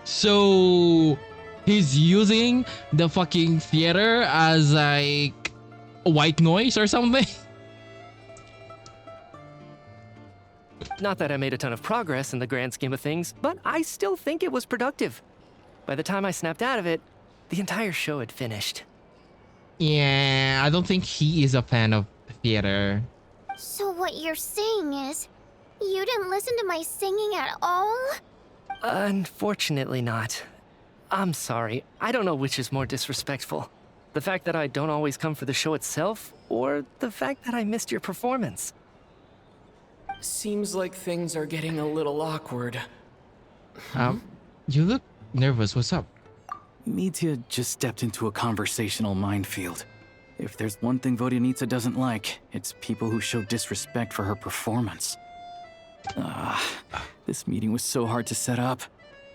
Speaker 1: So he's using the fucking theater as like white noise or something?
Speaker 15: Not that I made a ton of progress in the grand scheme of things, but I still think it was productive. By the time I snapped out of it, the entire show had finished.
Speaker 1: Yeah, I don't think he is a fan of theater.
Speaker 2: So what you're saying is, you didn't listen to my singing at all?
Speaker 15: Unfortunately not. I'm sorry. I don't know which is more disrespectful. The fact that I don't always come for the show itself, or the fact that I missed your performance.
Speaker 5: Seems like things are getting a little awkward.
Speaker 1: You look nervous. What's up?
Speaker 9: Mitya just stepped into a conversational minefield. If there's one thing Vodyanitsa doesn't like, it's people who show disrespect for her performance. This meeting was so hard to set up.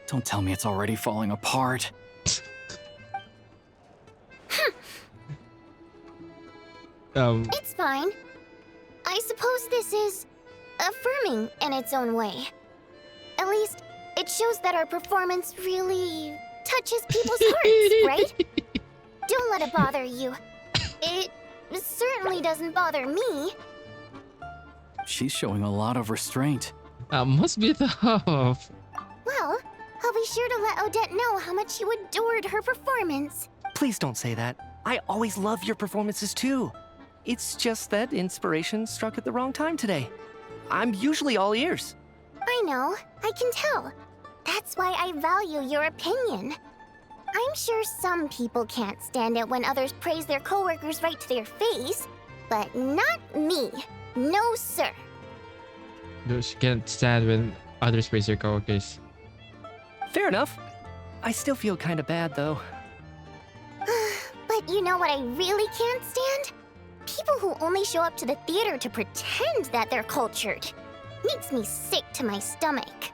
Speaker 9: Don't tell me it's already falling apart.
Speaker 2: It's fine. I suppose this is affirming in its own way. At least, it shows that our performance really touches people's hearts, right? Don't let it bother you. It certainly doesn't bother me.
Speaker 9: She's showing a lot of restraint.
Speaker 1: Must be tough.
Speaker 2: Well, I'll be sure to let Odette know how much you adored her performance.
Speaker 15: Please don't say that. I always love your performances too. It's just that inspiration struck at the wrong time today. I'm usually all ears.
Speaker 2: I know, I can tell. That's why I value your opinion. I'm sure some people can't stand it when others praise their coworkers right to their face, but not me. No, sir.
Speaker 1: She can't stand when others praise their coworkers.
Speaker 15: Fair enough. I still feel kind of bad though.
Speaker 2: But you know what I really can't stand? People who only show up to the theater to pretend that they're cultured. Makes me sick to my stomach.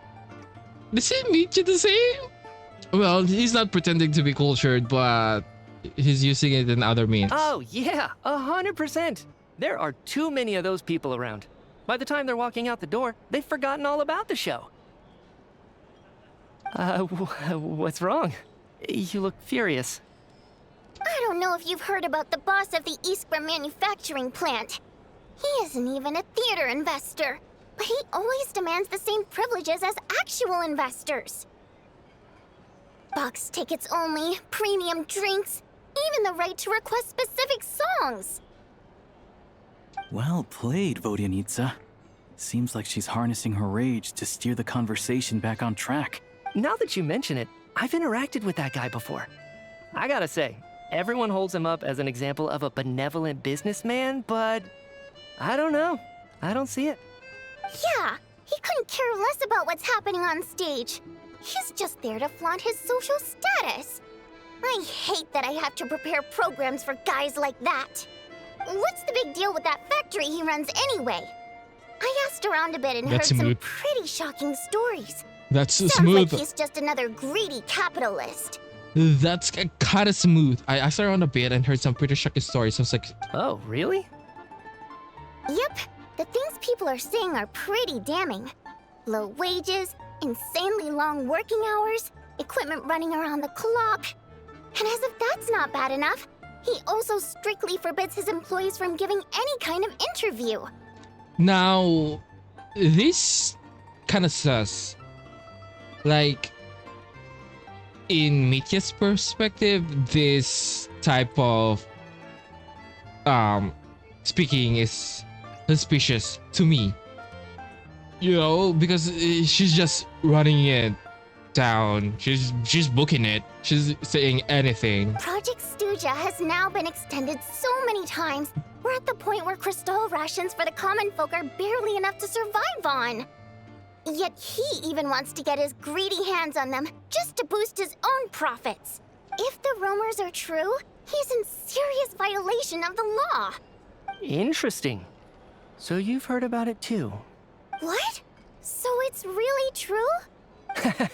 Speaker 1: Does he meet you the same? Well, he's not pretending to be cultured, but he's using it in other means.
Speaker 15: Oh yeah, 100%. There are too many of those people around. By the time they're walking out the door, they've forgotten all about the show. What's wrong? You look furious.
Speaker 2: I don't know if you've heard about the boss of the Iskra manufacturing plant. He isn't even a theater investor, but he always demands the same privileges as actual investors. Box tickets only, premium drinks, even the right to request specific songs.
Speaker 9: Well played, Vodyanitsa. Seems like she's harnessing her rage to steer the conversation back on track.
Speaker 15: Now that you mention it, I've interacted with that guy before. I gotta say, everyone holds him up as an example of a benevolent businessman, but I don't know. I don't see it.
Speaker 2: Yeah, he couldn't care less about what's happening on stage. He's just there to flaunt his social status. I hate that I have to prepare programs for guys like that. What's the big deal with that factory he runs anyway? I asked around a bit and heard some pretty shocking stories.
Speaker 1: That's
Speaker 2: Sounds
Speaker 1: smooth.
Speaker 2: like he's just another greedy capitalist.
Speaker 1: That's kind of smooth. I asked around a bit and heard some pretty shocking stories. I was like,
Speaker 15: oh, really?
Speaker 2: Yep, the things people are saying are pretty damning. Low wages, insanely long working hours, equipment running around the clock. And as if that's not bad enough, he also strictly forbids his employees from giving any kind of interview.
Speaker 1: now, this kind of sus. Like, in Mitya's perspective, this type of speaking is suspicious to me. You know, because she's just running it down. She's booking it. She's saying anything.
Speaker 2: Project Stuja has now been extended so many times. We're at the point where crystal rations for the common folk are barely enough to survive on. Yet he even wants to get his greedy hands on them just to boost his own profits. If the rumors are true, he's in serious violation of the law.
Speaker 15: Interesting. So you've heard about it too?
Speaker 2: What? So it's really true?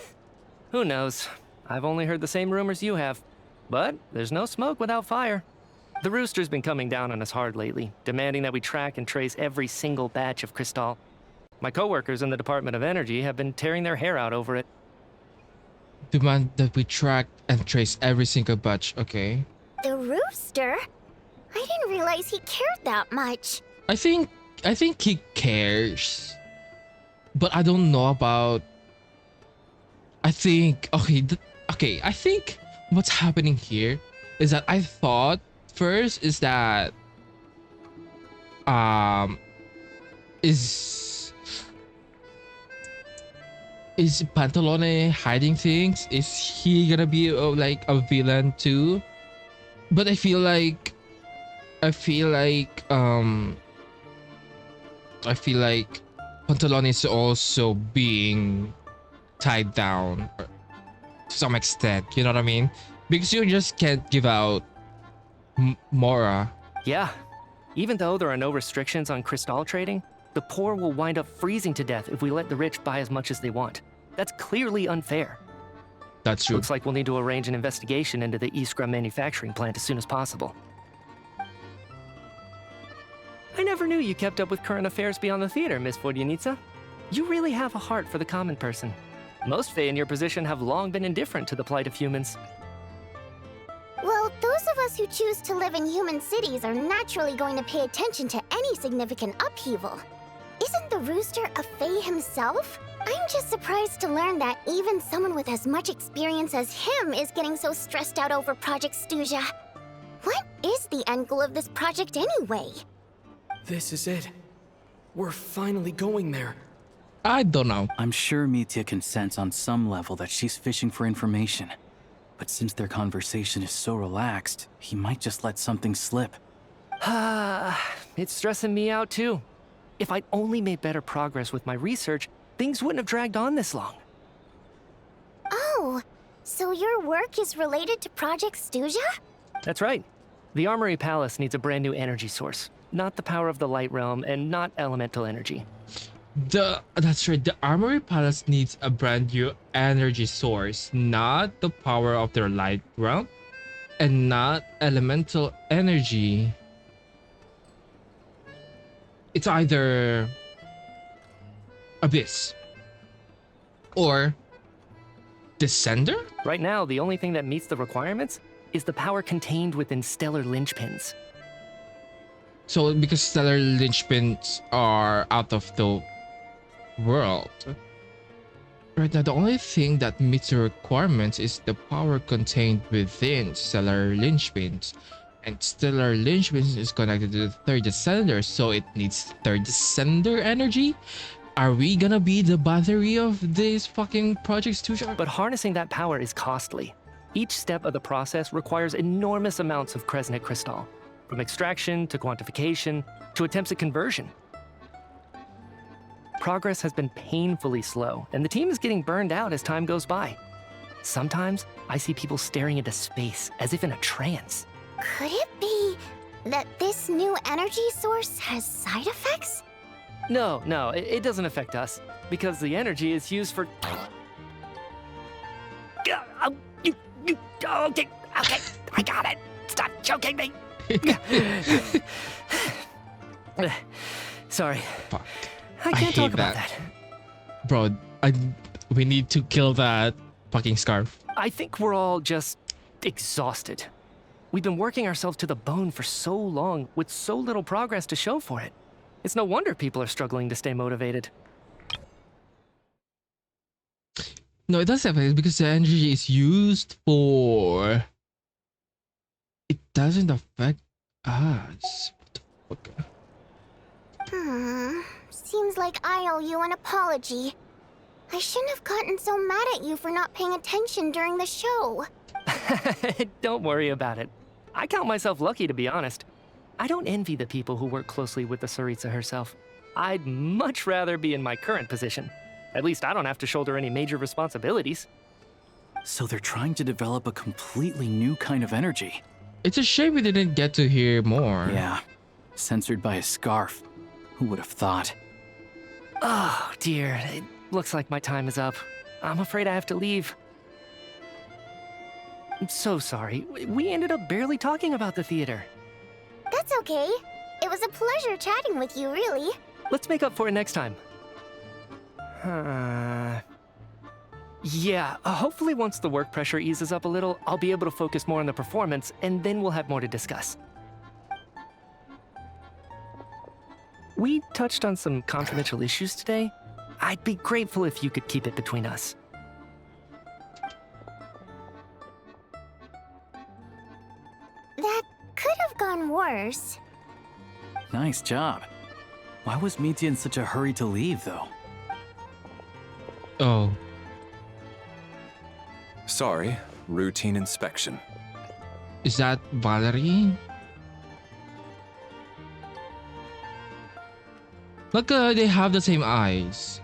Speaker 15: Who knows? I've only heard the same rumors you have. But there's no smoke without fire. The Rooster's been coming down on us hard lately, demanding that we track and trace every single batch of Crystal. My coworkers in the Department of Energy have been tearing their hair out over it.
Speaker 1: Demand that we track and trace every single batch. Okay.
Speaker 2: The Rooster? I didn't realize he cared that much.
Speaker 1: I think he cares, but I don't know about. I think okay. I think what's happening here is that I thought first is that is Pantalone hiding things? Is he gonna be like a villain too? But I feel like Pantalone is also being tied down to some extent. You know what I mean? Because you just can't give out Mora.
Speaker 15: Yeah. Even though there are no restrictions on Crystal trading, the poor will wind up freezing to death if we let the rich buy as much as they want. That's clearly unfair.
Speaker 1: That's true.
Speaker 15: Looks like we'll need to arrange an investigation into the Iskra manufacturing plant as soon as possible. I never knew you kept up with current affairs beyond the theater, Miss Vodyanica. You really have a heart for the common person. Most Fae in your position have long been indifferent to the plight of humans.
Speaker 2: Well, those of us who choose to live in human cities are naturally going to pay attention to any significant upheaval. Isn't the Rooster a Fae himself? I'm just surprised to learn that even someone with as much experience as him is getting so stressed out over Project Snezhnaya. What is the end goal of this project anyway?
Speaker 5: This is it. We're finally going there.
Speaker 1: I don't know.
Speaker 9: I'm sure Mitya can sense on some level that she's fishing for information. But since their conversation is so relaxed, he might just let something slip.
Speaker 15: It's stressing me out too. If I'd only made better progress with my research, things wouldn't have dragged on this long.
Speaker 2: Oh, so your work is related to Project Snezhnaya?
Speaker 15: That's right. The Armory Palace needs a brand new energy source. Not the power of the Light Realm, and not elemental energy.
Speaker 1: That's right. The Armory Palace needs a brand new energy source, not the power of their Light Realm, and not elemental energy. It's either Abyss or Descender?
Speaker 15: Right now, the only thing that meets the requirements is the power contained within stellar linchpins.
Speaker 1: So because stellar linchpins are out of the world. Right now, the only thing that meets the requirements is the power contained within stellar linchpins. And stellar linchpins is connected to the third descender, so it needs third descender energy? Are we gonna be the battery of this fucking Project Snezhnaya?
Speaker 15: But harnessing that power is costly. Each step of the process requires enormous amounts of Kresnik crystal, from extraction to quantification to attempts at conversion. Progress has been painfully slow, and the team is getting burned out as time goes by. Sometimes I see people staring into space as if in a trance.
Speaker 2: Could it be that this new energy source has side effects?
Speaker 15: No, it doesn't affect us, because the energy is used for... Okay, I got it. Stop choking me. Sorry.
Speaker 1: Fuck.
Speaker 15: I can't
Speaker 1: hate
Speaker 15: talk about that.
Speaker 1: Bro, we need to kill that fucking scarf.
Speaker 15: I think we're all just exhausted. We've been working ourselves to the bone for so long with so little progress to show for it. It's no wonder people are struggling to stay motivated.
Speaker 1: No, it doesn't affect it because the energy is used for... It doesn't affect us. What the fuck?
Speaker 2: Seems like I owe you an apology. I shouldn't have gotten so mad at you for not paying attention during the show.
Speaker 15: Don't worry about it. I count myself lucky, to be honest. I don't envy the people who work closely with the Tsaritsa herself. I'd much rather be in my current position. At least I don't have to shoulder any major responsibilities.
Speaker 9: So they're trying to develop a completely new kind of energy.
Speaker 1: It's a shame we didn't get to hear more.
Speaker 9: Yeah. Censored by a scarf. Who would have thought?
Speaker 15: Oh, dear. Looks like my time is up. I'm afraid I have to leave. I'm so sorry. We ended up barely talking about the theater.
Speaker 2: That's okay. It was a pleasure chatting with you, really.
Speaker 15: Let's make up for it next time. Yeah, hopefully once the work pressure eases up a little, I'll be able to focus more on the performance, and then we'll have more to discuss. We touched on some confidential issues today. I'd be grateful if you could keep it between us.
Speaker 2: That could have gone worse.
Speaker 9: Nice job. Why was Mitya in such a hurry to leave, though?
Speaker 1: Oh.
Speaker 13: Sorry, routine inspection.
Speaker 1: Is that Valerie? Look, they have the same eyes.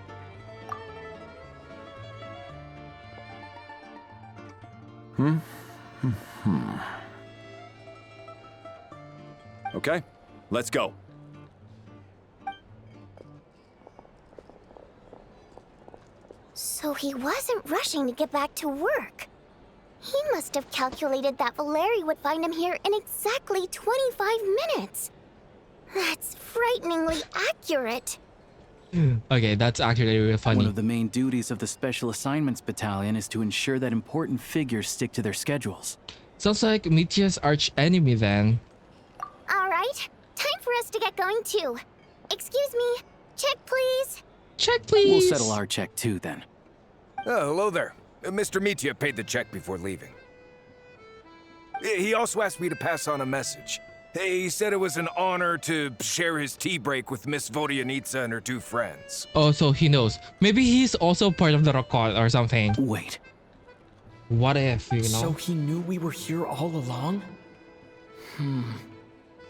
Speaker 13: Okay, let's go.
Speaker 2: So he wasn't rushing to get back to work. He must have calculated that Valeri would find him here in exactly 25 minutes. That's frighteningly accurate.
Speaker 1: Okay, that's actually really funny.
Speaker 9: One of the main duties of the Special Assignments Battalion is to ensure that important figures stick to their schedules.
Speaker 1: Sounds like Mitya's arch enemy then.
Speaker 2: All right, time for us to get going too. Excuse me, check please.
Speaker 1: Check please.
Speaker 9: We'll settle our check too then.
Speaker 22: Oh, hello there. Mr. Mitya paid the check before leaving. He also asked me to pass on a message. He said it was an honor to share his tea break with Miss Vodyanitsa and her two friends.
Speaker 1: Oh, so he knows. Maybe he's also part of the Rokot or something.
Speaker 9: Wait.
Speaker 1: What if, you know?
Speaker 5: So he knew we were here all along?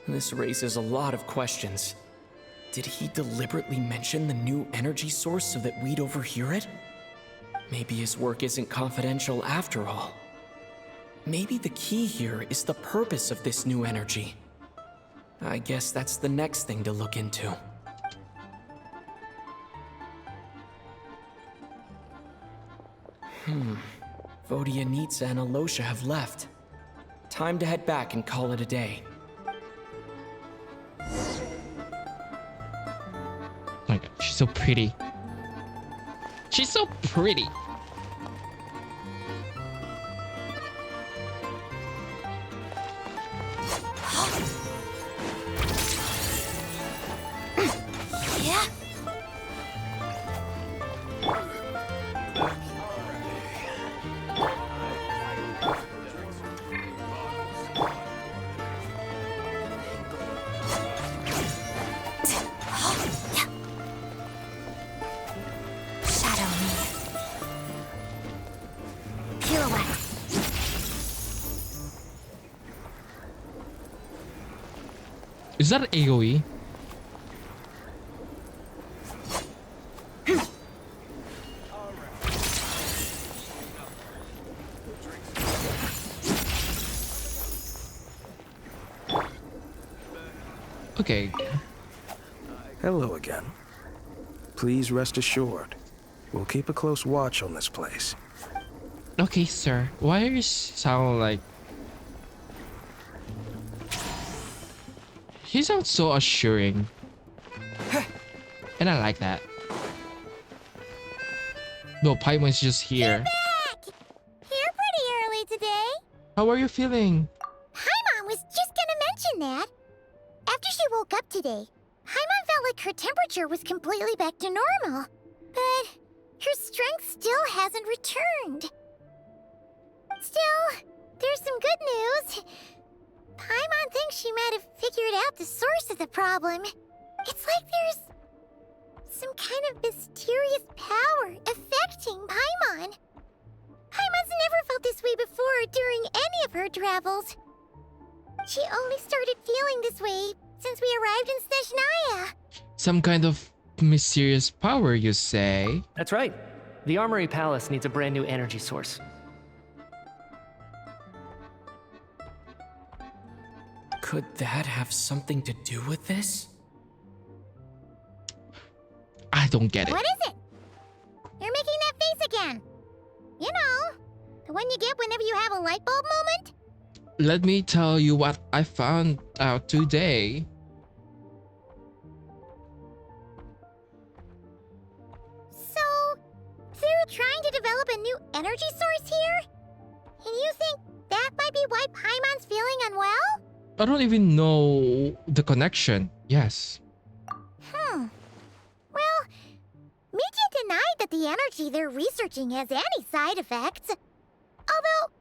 Speaker 5: This raises a lot of questions. Did he deliberately mention the new energy source so that we'd overhear it? Maybe his work isn't confidential after all. Maybe the key here is the purpose of this new energy. I guess that's the next thing to look into. Vodyanitsa and Alosha have left. Time to head back and call it a day.
Speaker 1: Oh my god, she's so pretty. She's so pretty.
Speaker 2: Yeah. Shadow me. Pirouette.
Speaker 1: Is that AoE? Okay.
Speaker 3: Hello again. Please rest assured, we'll keep a close watch on this place.
Speaker 1: Okay, sir. Why are you sound like... He sounds so assuring. And I like that. No, Paimon's just here.
Speaker 2: Here pretty early today.
Speaker 1: How are you feeling?
Speaker 2: Paimon was just gonna mention that. After she woke up today, Paimon felt like her temperature was completely back to normal. But her strength still hasn't returned. Still, there's some good news. Paimon thinks she might have figured out the source of the problem. It's like there's some kind of mysterious power affecting Paimon. Paimon's never felt this way before during any of her travels. She only started feeling this way since we arrived in Snezhnaya.
Speaker 1: Some kind of mysterious power, you say?
Speaker 15: That's right. The Armory Palace needs a brand new energy source.
Speaker 5: Could that have something to do with this?
Speaker 1: I don't get it.
Speaker 2: What is it? face again. You know, the one you get whenever you have a light bulb moment.
Speaker 1: Let me tell you what I found out today.
Speaker 2: So, they're trying to develop a new energy source here? And you think that might be why Paimon's feeling unwell?
Speaker 1: I don't even know the connection. Yes.
Speaker 2: Well, Mitya denied that the energy they're researching has any side effects. Although,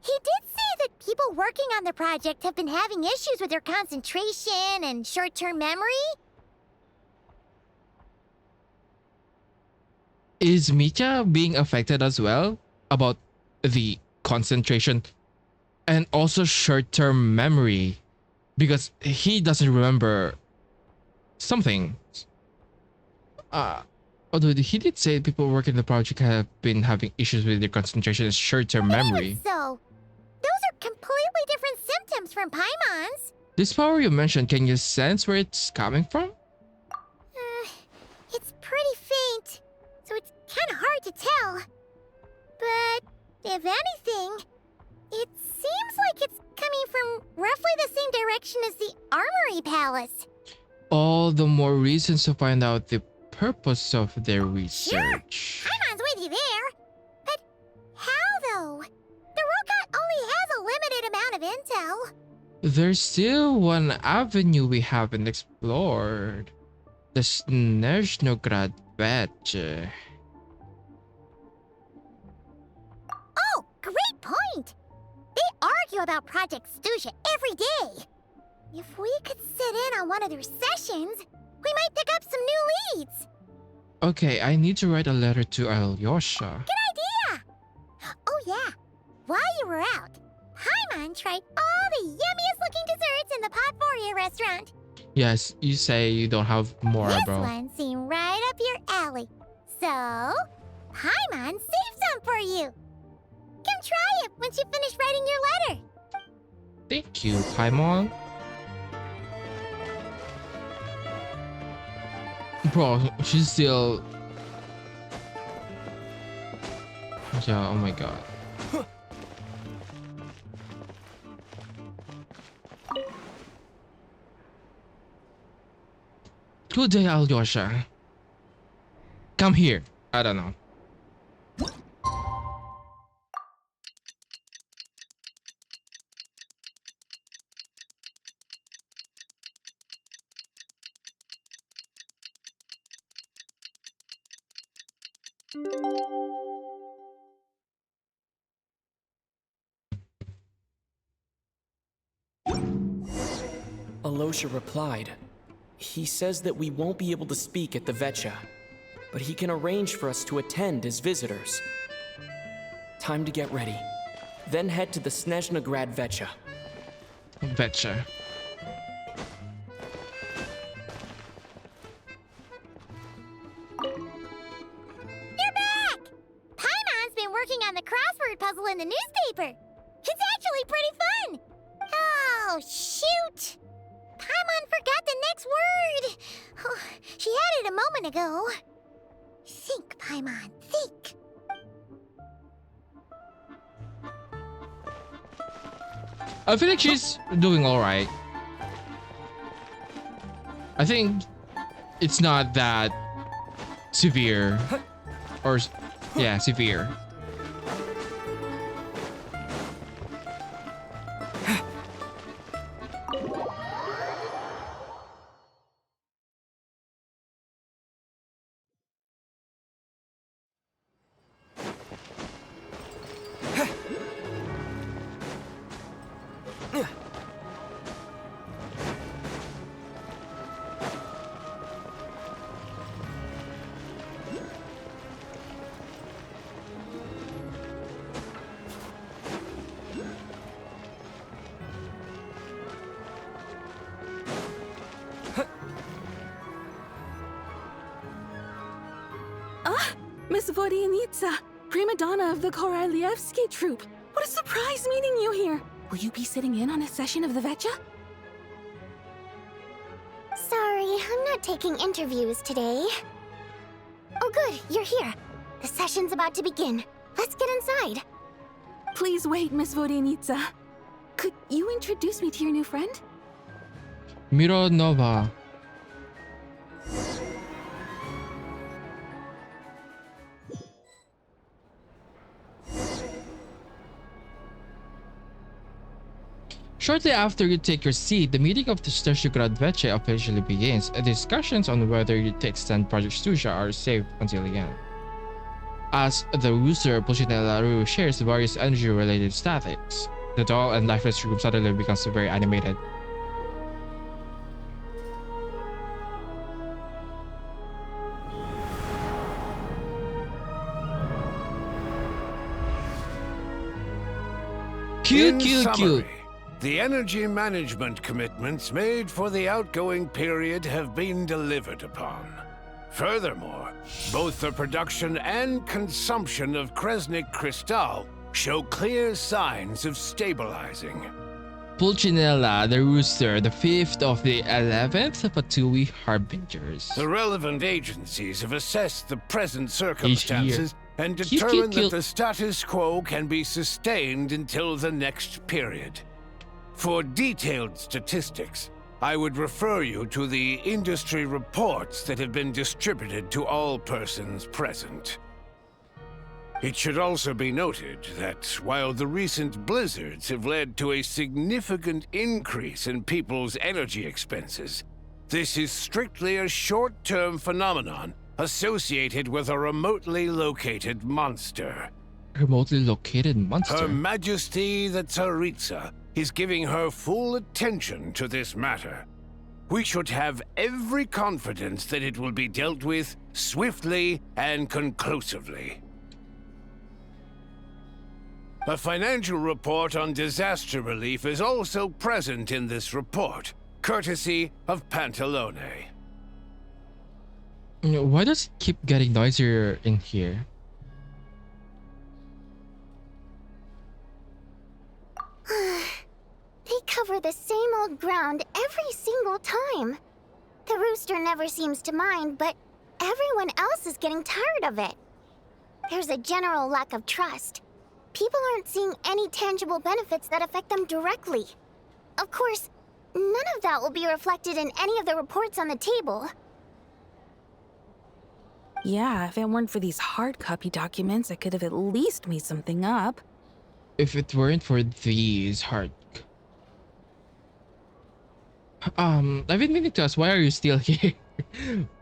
Speaker 2: he did say that people working on the project have been having issues with their concentration and short-term memory.
Speaker 1: Is Mitya being affected as well about the concentration and also short-term memory? Because he doesn't remember something. Although he did say people working in the project have been having issues with their concentration and short-term memory.
Speaker 2: So, those are completely different symptoms from Paimon's.
Speaker 1: This power you mentioned, can you sense where it's coming from?
Speaker 2: It's pretty faint, so it's kind of hard to tell. But, if anything, it seems like it's coming from roughly the same direction as the Armory Palace.
Speaker 1: All the more reasons to find out the purpose of their research.
Speaker 2: Sure, Paimon's with you there. But how, though? The Rokat only has a limited amount of intel.
Speaker 1: There's still one avenue we haven't explored. The Snezhnograd badge.
Speaker 2: Oh, great point! They argue about Project Stusha every day. If we could sit in on one of their sessions, we might pick up some new leads.
Speaker 1: Okay, I need to write a letter to Alyosha.
Speaker 2: Good idea! Oh yeah, while you were out, Paimon tried all the yummiest looking desserts in the Potvoria restaurant.
Speaker 1: Yes, you say you don't have more,
Speaker 2: This
Speaker 1: bro.
Speaker 2: one seemed right up your alley. So, Paimon saved some for you. Come try it once you finish writing your letter.
Speaker 1: Thank you, Paimon. Bro, she's still... Yeah, oh my god. Good day, Alyosha. Come here. I don't know.
Speaker 5: Alyosha replied. He says that we won't be able to speak at the Vetcha, but he can arrange for us to attend as visitors. Time to get ready. Then head to the Snezhnograd Vetcha.
Speaker 1: Vetcha.
Speaker 2: You're back! Paimon's been working on the crossword puzzle in the newspaper. It's actually pretty fun. Oh, shoot! Paimon forgot the next word. Oh, she had it a moment ago. Think, Paimon, think.
Speaker 1: I feel like she's doing alright. I think it's not that severe. Or, yeah, severe.
Speaker 4: Miss Vodianitsa, prima donna of the Korolievsky troupe. What a surprise meeting you here. Will you be sitting in on a session of the Vetcha?
Speaker 2: Sorry, I'm not taking interviews today. Oh good, you're here. The session's about to begin. Let's get inside.
Speaker 4: Please wait, Miss Vodenitsa. Could you introduce me to your new friend?
Speaker 1: Mironova. Shortly after you take your seat, the meeting of the Snezhnaya Veche officially begins. Discussions on whether to extend Project Susha are saved until the end. As the rooster Pulcinella shares various energy-related statics, the dull and lifeless room suddenly becomes very animated.
Speaker 11: In summary, the energy management commitments made for the outgoing period have been delivered upon. Furthermore, both the production and consumption of Kresnik Crystal show clear signs of stabilizing.
Speaker 1: Pulcinella, the rooster, the 5th of the 11th Fatui Harbingers.
Speaker 11: The relevant agencies have assessed the present circumstances and determined that the status quo can be sustained until the next period. For detailed statistics, I would refer you to the industry reports that have been distributed to all persons present. It should also be noted that while the recent blizzards have led to a significant increase in people's energy expenses, this is strictly a short-term phenomenon associated with a remotely located monster.
Speaker 1: Remotely located monster?
Speaker 11: Her Majesty the Tsaritsa is giving her full attention to this matter. We should have every confidence that it will be dealt with swiftly and conclusively. A financial report on disaster relief is also present in this report, courtesy of Pantalone.
Speaker 1: Why does it keep getting noisier in here?
Speaker 2: They cover the same old ground every single time. The rooster never seems to mind, but everyone else is getting tired of it. There's a general lack of trust. People aren't seeing any tangible benefits that affect them directly. Of course, none of that will be reflected in any of the reports on the table.
Speaker 4: Yeah, if it weren't for these hard copy documents, I could have at least made something up.
Speaker 1: If it weren't for these hard... I've been meaning to ask, why are you still here?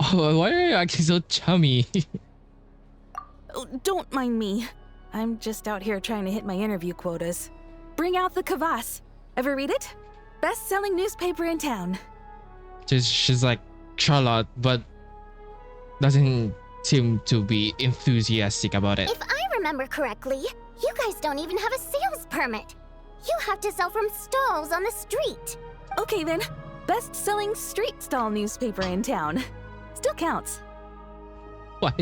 Speaker 1: Oh, why are you acting so chummy?
Speaker 4: Oh, don't mind me. I'm just out here trying to hit my interview quotas. Bring out the kvass. Ever read it? Best-selling newspaper in town.
Speaker 1: She's like Charlotte, but doesn't seem to be enthusiastic about it.
Speaker 2: If I remember correctly, you guys don't even have a sales permit. You have to sell from stalls on the street.
Speaker 4: Okay then, best-selling street stall newspaper in town. Still counts.
Speaker 1: Why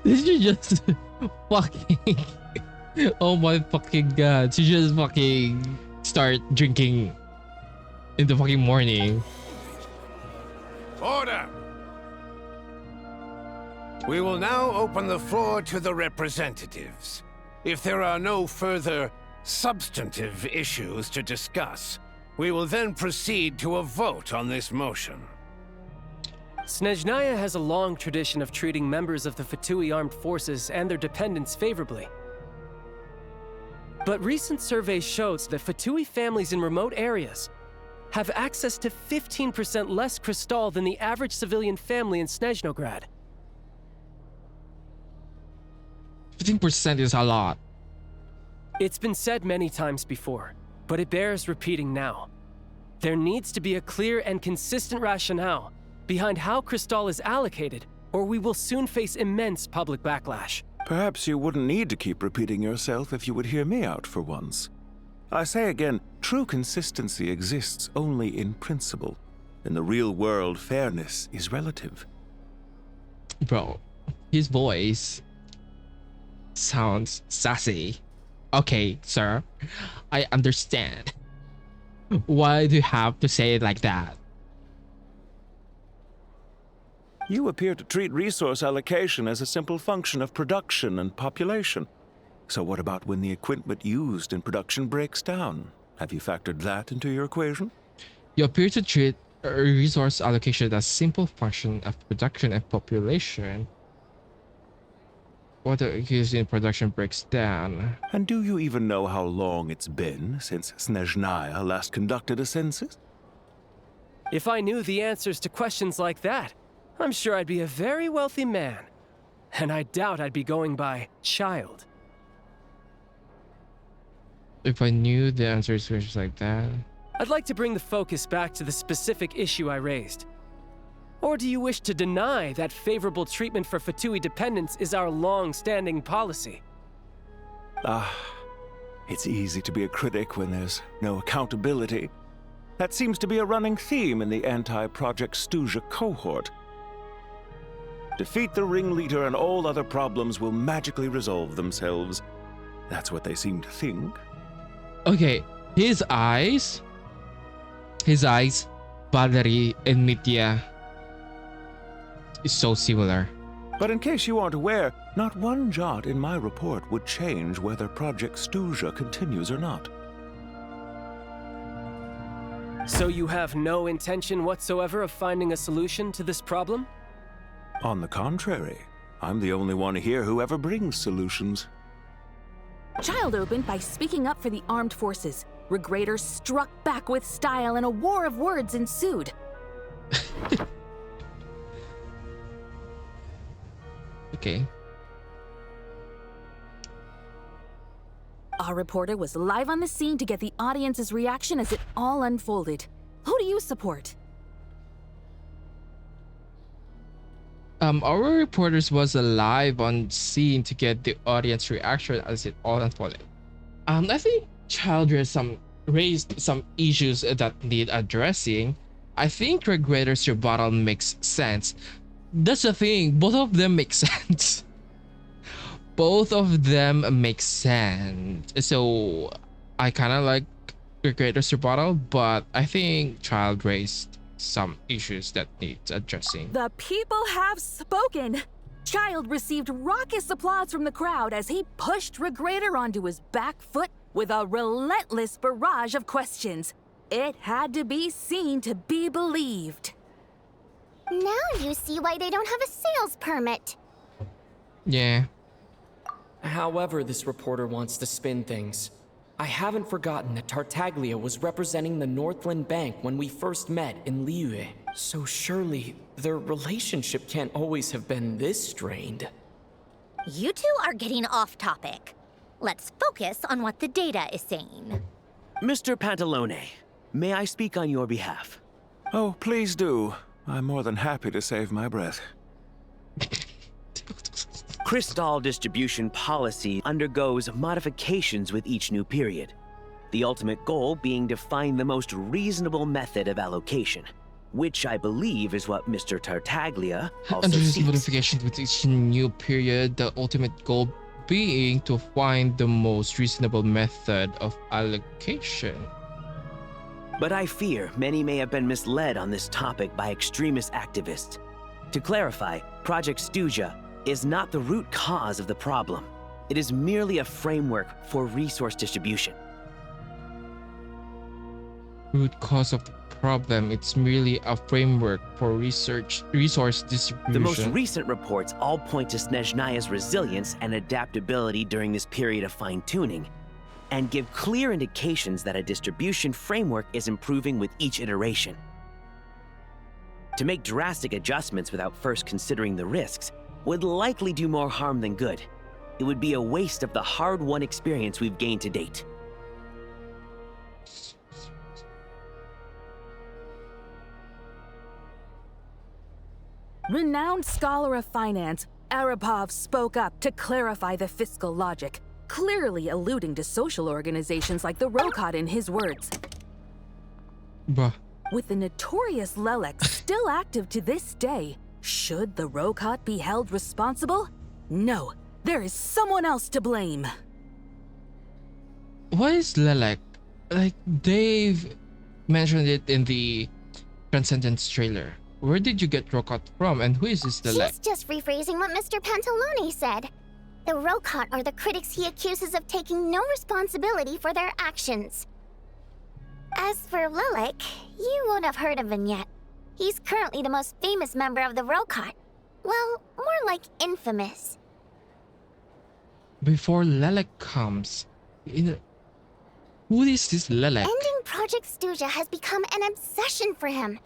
Speaker 1: did you just fucking... Oh my fucking god. She just fucking start drinking in the fucking morning.
Speaker 11: Order! We will now open the floor to the representatives. If there are no further substantive issues to discuss, we will then proceed to a vote on this motion.
Speaker 21: Snezhnaya has a long tradition of treating members of the Fatui armed forces and their dependents favorably. But recent surveys shows that Fatui families in remote areas have access to 15% less crystal than the average civilian family in Snezhnograd.
Speaker 1: 15% is a lot.
Speaker 21: It's been said many times before, but it bears repeating now. There needs to be a clear and consistent rationale behind how crystal is allocated, or we will soon face immense public backlash.
Speaker 16: Perhaps you wouldn't need to keep repeating yourself if you would hear me out for once. I say again, true consistency exists only in principle. In the real world, fairness is relative.
Speaker 1: Bro, his voice sounds sassy. Okay, sir, I understand. Why do you have to say it like that?
Speaker 16: You appear to treat resource allocation as a simple function of production and population. So what about when the equipment used in production breaks down? Have you factored that into your equation?
Speaker 1: You appear to treat resource allocation as simple function of production and population. What is used in production breaks down.
Speaker 16: And do you even know how long it's been since Snezhnaya last conducted a census?
Speaker 21: If I knew the answers to questions like that, I'm sure I'd be a very wealthy man. And I doubt I'd be going by child.
Speaker 1: If I knew the answers to questions like that.
Speaker 21: I'd like to bring the focus back to the specific issue I raised. Or do you wish to deny that favorable treatment for Fatui dependents is our long-standing policy?
Speaker 16: It's easy to be a critic when there's no accountability. That seems to be a running theme in the anti-Project Stuja cohort. Defeat the ringleader and all other problems will magically resolve themselves. That's what they seem to think.
Speaker 1: Okay, his eyes, Valerie, and Mitya is so similar.
Speaker 16: But in case you aren't aware, not one jot in my report would change whether Project Stuja continues or not.
Speaker 21: So you have no intention whatsoever of finding a solution to this problem?
Speaker 16: On the contrary, I'm the only one here who ever brings solutions.
Speaker 6: Child opened by speaking up for the armed forces. Regrator struck back with style and a war of words ensued.
Speaker 1: Okay.
Speaker 6: Our reporter was live on the scene to get the audience's reaction as it all unfolded. Who do you support?
Speaker 1: Our reporters was live on scene to get the audience reaction as it all unfolded. I think Child raised some issues that need addressing. I think Regrator's rebuttal makes sense. That's the thing, both of them make sense. Both of them make sense. So I kind of like Regrator's rebuttal, but I think Child raised some issues that need addressing.
Speaker 6: The people have spoken. Child received raucous applause from the crowd as he pushed Regrator onto his back foot with a relentless barrage of questions. It had to be seen to be believed.
Speaker 2: Now you see why they don't have a sales permit.
Speaker 1: Yeah.
Speaker 5: However this reporter wants to spin things, I haven't forgotten that Tartaglia was representing the Northland Bank when we first met in Liyue. So surely, their relationship can't always have been this strained.
Speaker 19: You two are getting off topic. Let's focus on what the data is saying.
Speaker 8: Mr. Pantalone, may I speak on your behalf?
Speaker 16: Oh, please do. I'm more than happy to save my breath.
Speaker 8: Crystal distribution policy undergoes modifications with each new period. The ultimate goal being to find the most reasonable method of allocation, which I believe is what Mr. Tartaglia also
Speaker 1: Undergoes
Speaker 8: seeks.
Speaker 1: modifications with each new period, the ultimate goal being to find the most reasonable method of allocation.
Speaker 8: But I fear many may have been misled on this topic by extremist activists. To clarify, Project Stuja is not the root cause of the problem. It is merely a framework for resource distribution.
Speaker 1: Root cause of the problem, it's merely a framework for resource distribution.
Speaker 8: The most recent reports all point to Snezhnaya's resilience and adaptability during this period of fine-tuning, and give clear indications that a distribution framework is improving with each iteration. To make drastic adjustments without first considering the risks would likely do more harm than good. It would be a waste of the hard-won experience we've gained to date.
Speaker 6: Renowned scholar of finance, Arapov spoke up to clarify the fiscal logic, clearly alluding to social organizations like the Rokot in his words.
Speaker 1: Bruh.
Speaker 6: With the notorious Lelek still active to this day, should the Rokot be held responsible? No, there is someone else to blame.
Speaker 1: What is Lelek? Like, they've mentioned it in the Transcendence trailer. Where did you get Rokot from, and who is this Lelek?
Speaker 2: She's just rephrasing what Mr. Pantalone said. The Rokot are the critics he accuses of taking no responsibility for their actions. As for Lelek, you won't have heard of him yet. He's currently the most famous member of the Rokot. Well, more like infamous.
Speaker 1: Before Lelek comes, who is this Lelek?
Speaker 2: Ending Project Stuja has become an obsession for him.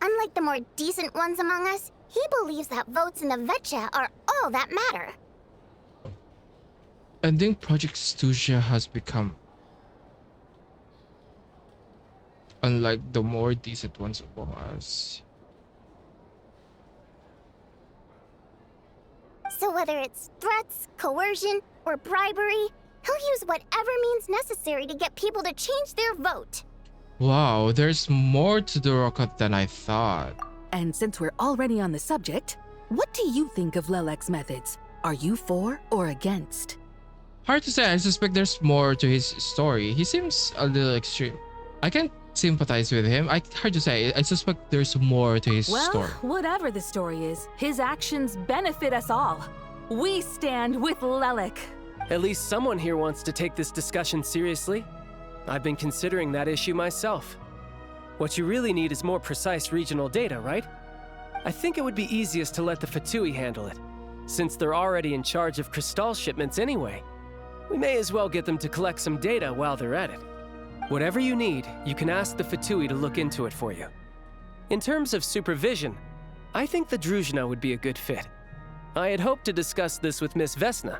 Speaker 2: Unlike the more decent ones among us, he believes that votes in the Vetcha are all that matter.
Speaker 1: Ending Project Stuja has become, unlike the more decent ones among us.
Speaker 2: So whether it's threats, coercion, or bribery, he'll use whatever means necessary to get people to change their vote.
Speaker 1: Wow, there's more to the Rokot than I thought.
Speaker 6: And since we're already on the subject, what do you think of Lelek's methods? Are you for or against?
Speaker 1: Hard to say. I suspect there's more to his story. He seems a little extreme. I can't sympathize with him. Hard to say. I suspect there's more to his story.
Speaker 6: Well, whatever the story is, his actions benefit us all. We stand with Lelek.
Speaker 21: At least someone here wants to take this discussion seriously. I've been considering that issue myself. What you really need is more precise regional data, right? I think it would be easiest to let the Fatui handle it, since they're already in charge of Crystal shipments anyway. We may as well get them to collect some data while they're at it. Whatever you need, you can ask the Fatui to look into it for you. In terms of supervision, I think the Druzhna would be a good fit. I had hoped to discuss this with Miss Vesna,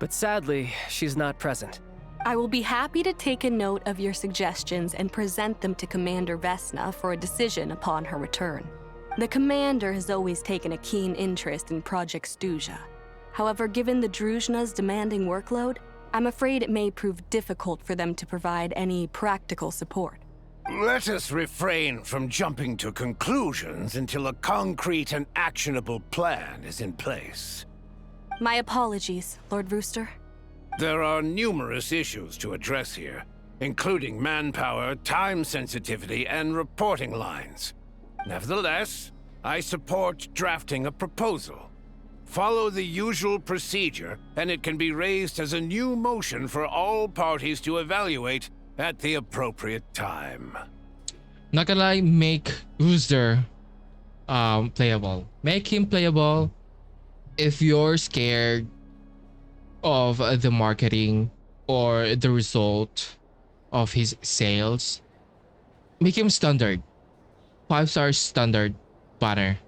Speaker 21: but sadly, she's not present.
Speaker 4: I will be happy to take a note of your suggestions and present them to Commander Vesna for a decision upon her return. The Commander has always taken a keen interest in Project Stuja. However, given the Druzhna's demanding workload, I'm afraid it may prove difficult for them to provide any practical support.
Speaker 11: Let us refrain from jumping to conclusions until a concrete and actionable plan is in place.
Speaker 4: My apologies, Lord Rooster.
Speaker 11: There are numerous issues to address here, including manpower, time sensitivity, and reporting lines. Nevertheless, I support drafting a proposal. Follow the usual procedure, and it can be raised as a new motion for all parties to evaluate at the appropriate time.
Speaker 1: Not gonna lie, make Rooster playable. Make him playable. If you're scared of the marketing or the result of his sales, make him standard. 5-star standard banner.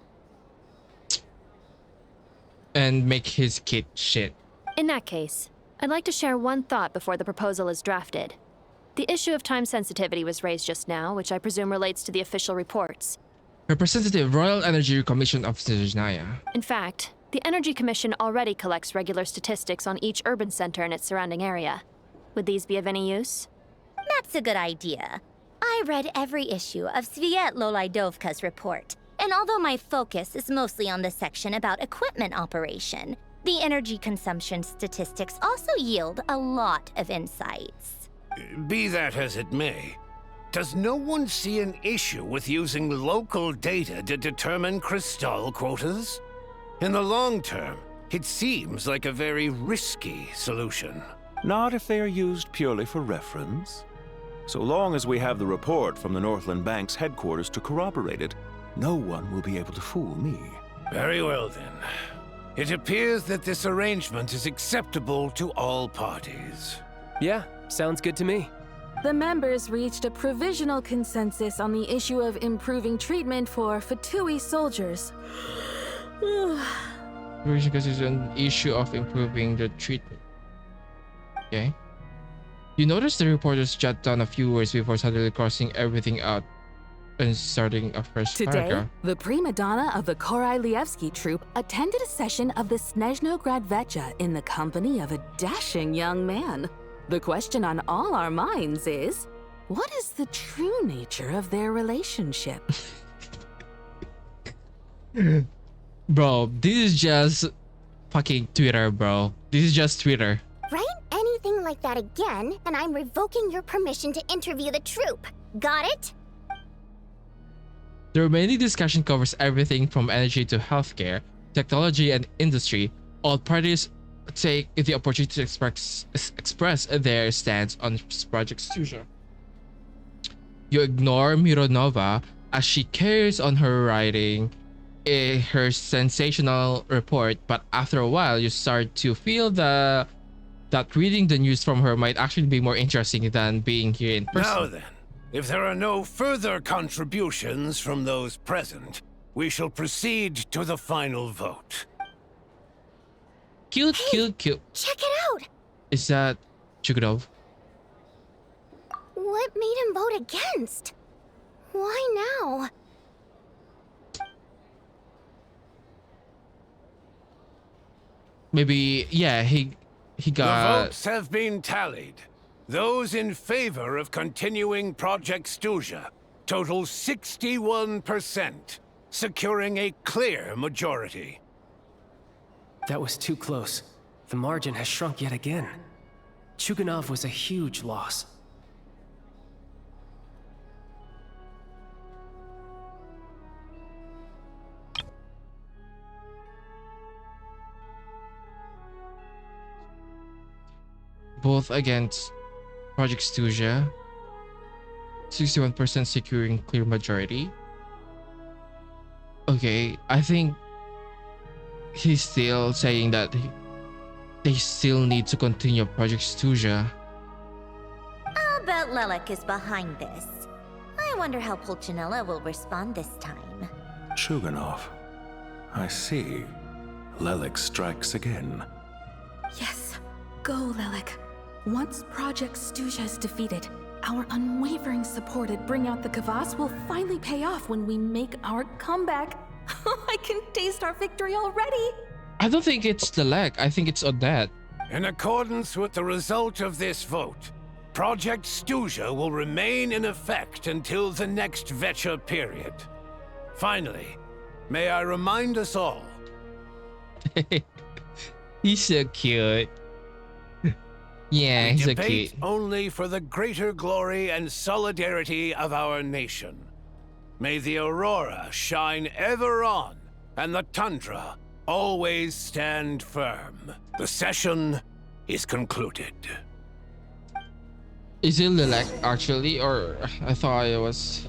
Speaker 1: And make his kit shit.
Speaker 12: In that case, I'd like to share one thought before the proposal is drafted. The issue of time sensitivity was raised just now, which I presume relates to the official reports.
Speaker 1: Representative, Royal Energy Commission of Snezhnaya.
Speaker 12: In fact, the Energy Commission already collects regular statistics on each urban center and its surrounding area. Would these be of any use?
Speaker 19: That's a good idea. I read every issue of Svietlo Laidovka's report, and although my focus is mostly on the section about equipment operation, the energy consumption statistics also yield a lot of insights.
Speaker 11: Be that as it may, does no one see an issue with using local data to determine Crystal quotas? In the long term, it seems like a very risky solution.
Speaker 16: Not if they are used purely for reference. So long as we have the report from the Northland Bank's headquarters to corroborate it, no one will be able to fool me.
Speaker 11: Very well then. It appears that this arrangement is acceptable to all parties.
Speaker 21: Yeah, sounds good to me.
Speaker 6: The members reached a provisional consensus on the issue of improving treatment for Fatui soldiers.
Speaker 1: Because it's an issue of improving the treatment. Okay. You notice the reporters jot down a few words before suddenly crossing everything out and starting a fresh
Speaker 6: Today,
Speaker 1: paragraph.
Speaker 6: the prima donna of the Korai Lievsky troupe attended a session of the Snezhnograd Vetcha in the company of a dashing young man. The question on all our minds is, what is the true nature of their relationship?
Speaker 1: Bro, this is just fucking Twitter, bro. This is just Twitter.
Speaker 2: Write anything like that again, and I'm revoking your permission to interview the troupe. Got it?
Speaker 1: The remaining discussion covers everything from energy to healthcare, technology, and industry. All parties take the opportunity to express their stance on Project Stuja. You ignore Mironova as she carries on her writing her sensational report, but after a while you start to feel that reading the news from her might actually be more interesting than being here in person.
Speaker 11: Now then, if there are no further contributions from those present, we shall proceed to the final vote.
Speaker 1: Cute.
Speaker 2: Check it out!
Speaker 1: Is that Chugunov?
Speaker 2: What made him vote against? Why now?
Speaker 1: Maybe, yeah, he got...
Speaker 11: The votes have been tallied. Those in favor of continuing Project Stuja total 61%, securing a clear majority.
Speaker 21: That was too close. The margin has shrunk yet again. Chugunov was a huge loss.
Speaker 1: Both against Project Stuja, 61% securing clear majority. Okay, I think he's still saying that they still need to continue Project Stuja.
Speaker 19: I'll bet Lelek is behind this. I wonder how Pulcinella will respond this time.
Speaker 16: Chugunov. I see. Lelek strikes again.
Speaker 4: Yes, go, Lelek. Once Project Stuja is defeated, our unwavering support at Bring Out the Kvass will finally pay off when we make our comeback. I can taste our victory already!
Speaker 1: I don't think it's the leg. I think it's Odette.
Speaker 11: In accordance with the result of this vote, Project Stuja will remain in effect until the next Vecha period. Finally, may I remind us all...
Speaker 1: He's so cute. Yeah, he's so
Speaker 11: debate
Speaker 1: cute.
Speaker 11: only for the greater glory and solidarity of our nation. May the aurora shine ever on, and the tundra always stand firm. The session is concluded.
Speaker 1: Is it Lilac actually, or I thought it was...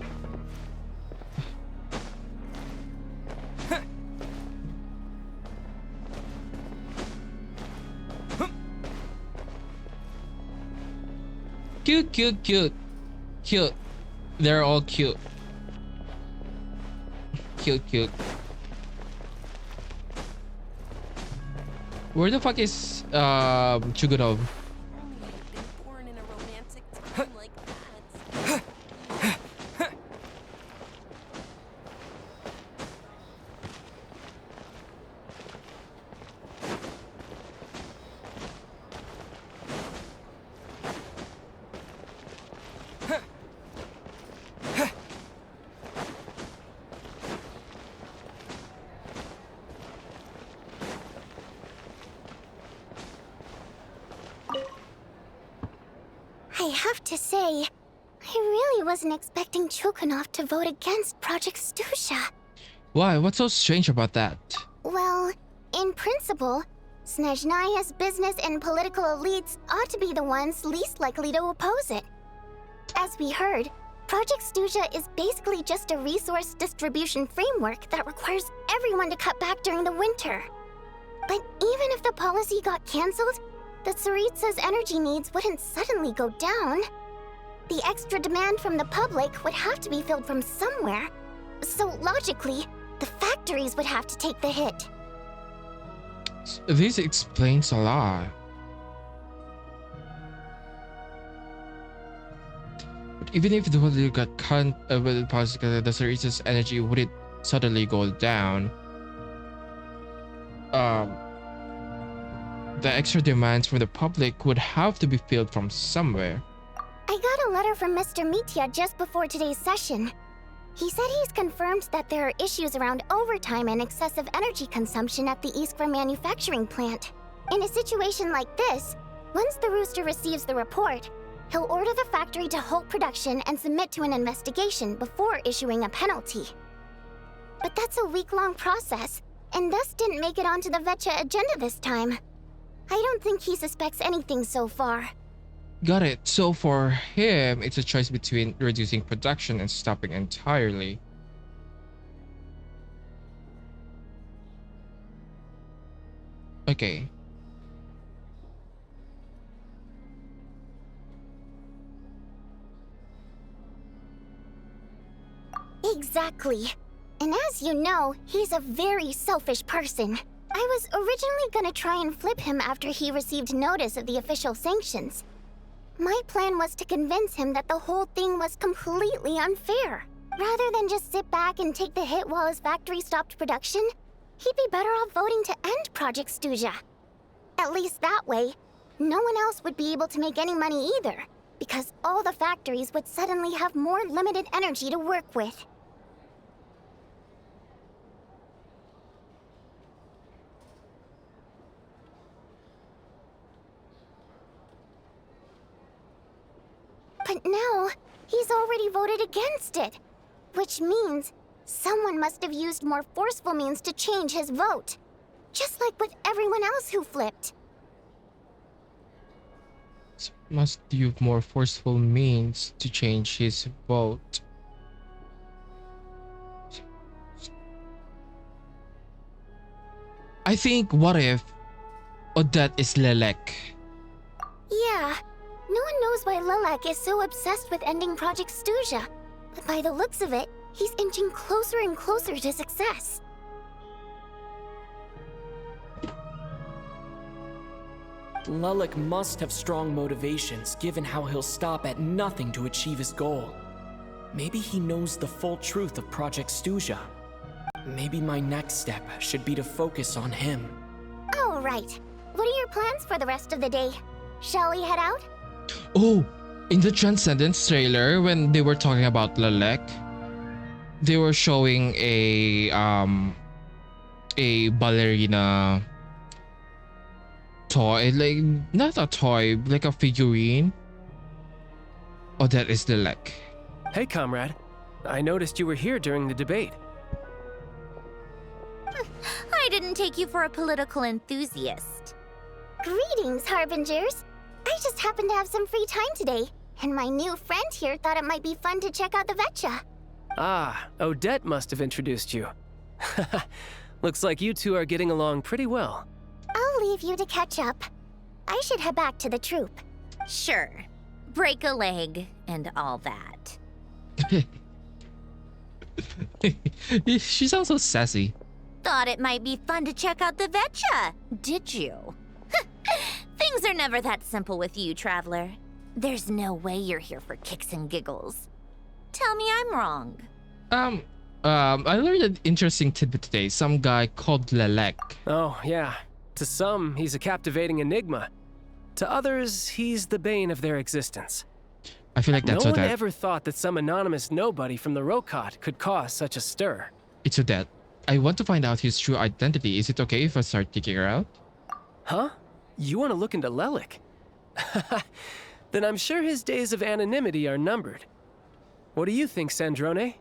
Speaker 1: Cute. They're all cute. Cute. Where the fuck is Chugunov?
Speaker 2: I have to say, I really wasn't expecting Chugunov to vote against Project Stuja.
Speaker 1: Why? What's so strange about that?
Speaker 2: Well, in principle, Snezhnaya's business and political elites ought to be the ones least likely to oppose it. As we heard, Project Stuja is basically just a resource distribution framework that requires everyone to cut back during the winter. But even if the policy got cancelled, the Tsaritsa's energy needs wouldn't suddenly go down. The extra demand from the public would have to be filled from somewhere. So logically, the factories would have to take the hit.
Speaker 1: This explains a lot. But even if the value got cut with the policy, the Tsaritsa's energy wouldn't suddenly go down. The extra demands from the public would have to be filled from somewhere.
Speaker 2: I got a letter from Mr. Mitya just before today's session. He said he's confirmed that there are issues around overtime and excessive energy consumption at the Iskra manufacturing plant. In a situation like this, once the Rooster receives the report, he'll order the factory to halt production and submit to an investigation before issuing a penalty. But that's a week-long process, and thus didn't make it onto the Vetcha agenda this time. I don't think he suspects anything so far.
Speaker 1: Got it. So for him, it's a choice between reducing production and stopping entirely. Okay.
Speaker 2: Exactly. And as you know, he's a very selfish person. I was originally gonna try and flip him after he received notice of the official sanctions. My plan was to convince him that the whole thing was completely unfair. Rather than just sit back and take the hit while his factory stopped production, he'd be better off voting to end Project Snezhnaya. At least that way, no one else would be able to make any money either, because all the factories would suddenly have more limited energy to work with. But now, he's already voted against it. Which means someone must have used more forceful means to change his vote. Just like with everyone else who flipped.
Speaker 1: Must use more forceful means to change his vote. I think, what if Odette is Lelek?
Speaker 2: Yeah, no one knows why Lelek is so obsessed with ending Project Snezhnaya. But by the looks of it, he's inching closer and closer to success.
Speaker 5: Lelek must have strong motivations, given how he'll stop at nothing to achieve his goal. Maybe he knows the full truth of Project Snezhnaya. Maybe my next step should be to focus on him.
Speaker 2: Oh, right. What are your plans for the rest of the day? Shall we head out?
Speaker 1: Oh, in the Transcendence trailer, when they were talking about Lelek, they were showing a ballerina toy, like not a toy, like a figurine. Oh, that is Lelek.
Speaker 21: Hey, comrade. I noticed you were here during the debate.
Speaker 19: I didn't take you for a political enthusiast.
Speaker 2: Greetings, Harbingers. I just happened to have some free time today, and my new friend here thought it might be fun to check out the Vetcha.
Speaker 21: Ah, Odette must have introduced you. Looks like you two are getting along pretty well.
Speaker 2: I'll leave you to catch up. I should head back to the troop.
Speaker 19: Sure. Break a leg and all that.
Speaker 1: She sounds so sassy.
Speaker 19: Thought it might be fun to check out the Vetcha, did you? Things are never that simple with you, Traveler. There's no way you're here for kicks and giggles. Tell me I'm wrong.
Speaker 1: I learned an interesting tidbit today. Some guy called Lelek.
Speaker 21: Oh, yeah. To some, he's a captivating enigma. To others, he's the bane of their existence.
Speaker 1: I feel like that's
Speaker 21: No
Speaker 1: Odette.
Speaker 21: one ever thought that some anonymous nobody from the Rokot could cause such a stir.
Speaker 1: It's Odette. I want to find out his true identity. Is it okay if I start digging her out?
Speaker 21: Huh? You want to look into Lelek? Then I'm sure his days of anonymity are numbered. What do you think, Sandrone?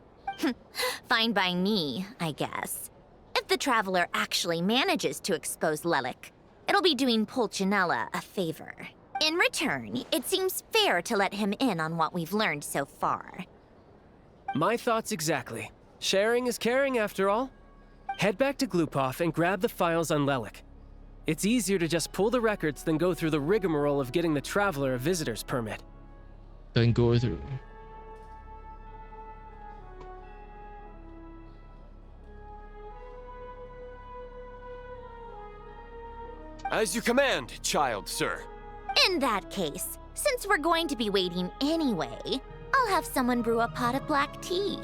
Speaker 19: Fine by me, I guess. If the Traveler actually manages to expose Lelek, it'll be doing Pulcinella a favor. In return, it seems fair to let him in on what we've learned so far.
Speaker 21: My thoughts exactly. Sharing is caring, after all. Head back to Glupov and grab the files on Lelek. It's easier to just pull the records than go through the rigmarole of getting the Traveler a visitor's permit.
Speaker 1: Then go through.
Speaker 17: As you command, child, sir.
Speaker 19: In that case, since we're going to be waiting anyway, I'll have someone brew a pot of black tea.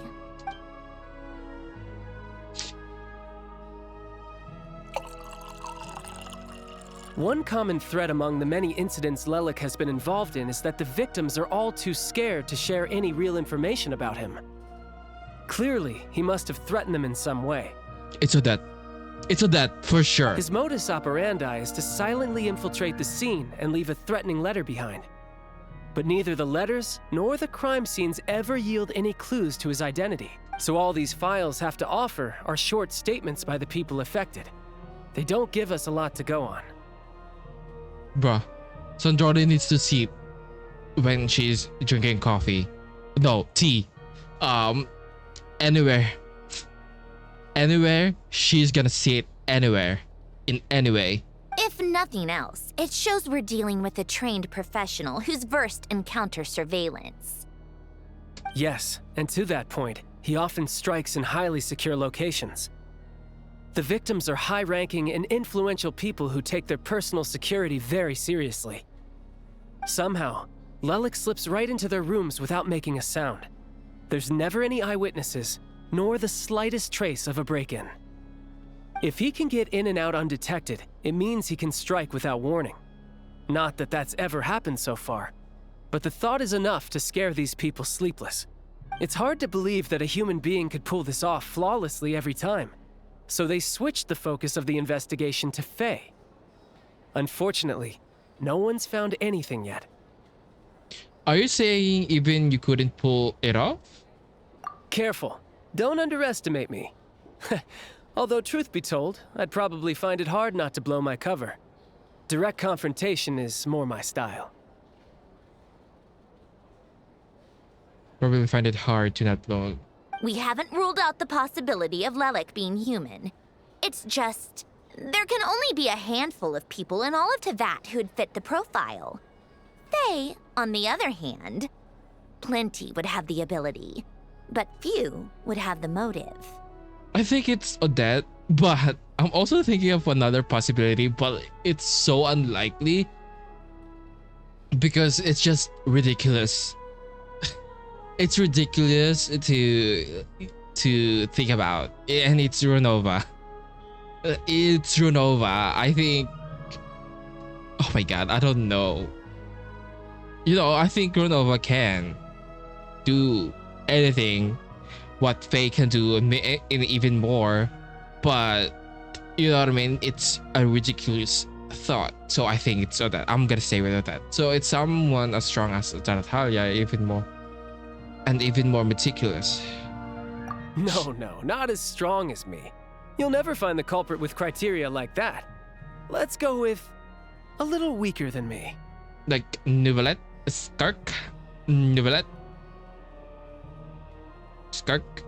Speaker 21: One common thread among the many incidents Lelek has been involved in is that the victims are all too scared to share any real information about him. Clearly, he must have threatened them in some way.
Speaker 1: It's Odette. It's Odette, for sure.
Speaker 21: His modus operandi is to silently infiltrate the scene and leave a threatening letter behind. But neither the letters nor the crime scenes ever yield any clues to his identity. So all these files have to offer are short statements by the people affected. They don't give us a lot to go on.
Speaker 1: Bruh, Snezhnaya needs to sit when she's drinking coffee. No, tea. Anywhere. Anywhere, she's gonna sit anywhere. In any way.
Speaker 19: If nothing else, it shows we're dealing with a trained professional who's versed in counter surveillance.
Speaker 21: Yes, and to that point, he often strikes in highly secure locations. The victims are high-ranking and influential people who take their personal security very seriously. Somehow, Lelik slips right into their rooms without making a sound. There's never any eyewitnesses, nor the slightest trace of a break-in. If he can get in and out undetected, it means he can strike without warning. Not that that's ever happened so far, but the thought is enough to scare these people sleepless. It's hard to believe that a human being could pull this off flawlessly every time, so they switched the focus of the investigation to Faye. Unfortunately, no one's found anything yet.
Speaker 1: Are you saying even you couldn't pull it off?
Speaker 21: Careful. Don't underestimate me. Although, truth be told, I'd probably find it hard not to blow my cover. Direct confrontation is more my style.
Speaker 1: Probably find it hard to not blow.
Speaker 19: We haven't ruled out the possibility of Lelik being human. It's just, there can only be a handful of people in all of Teyvat who'd fit the profile. Faye, on the other hand, plenty would have the ability, but few would have the motive.
Speaker 1: I think it's Odette, but I'm also thinking of another possibility, but it's so unlikely because it's just ridiculous. It's ridiculous to think about, and it's Runova. It's Runova. I think. Oh my god, I don't know. You know, I think Runova can do anything what Faye can do and even more, but you know what I mean, it's a ridiculous thought, so I think it's Odette. I'm gonna stay with that. So it's someone as strong as Natalia, even more and even more meticulous.
Speaker 21: No, not as strong as me. You'll never find the culprit with criteria like that. Let's go with a little weaker than me.
Speaker 1: Like Novelette? Stark? Novelette? Stark?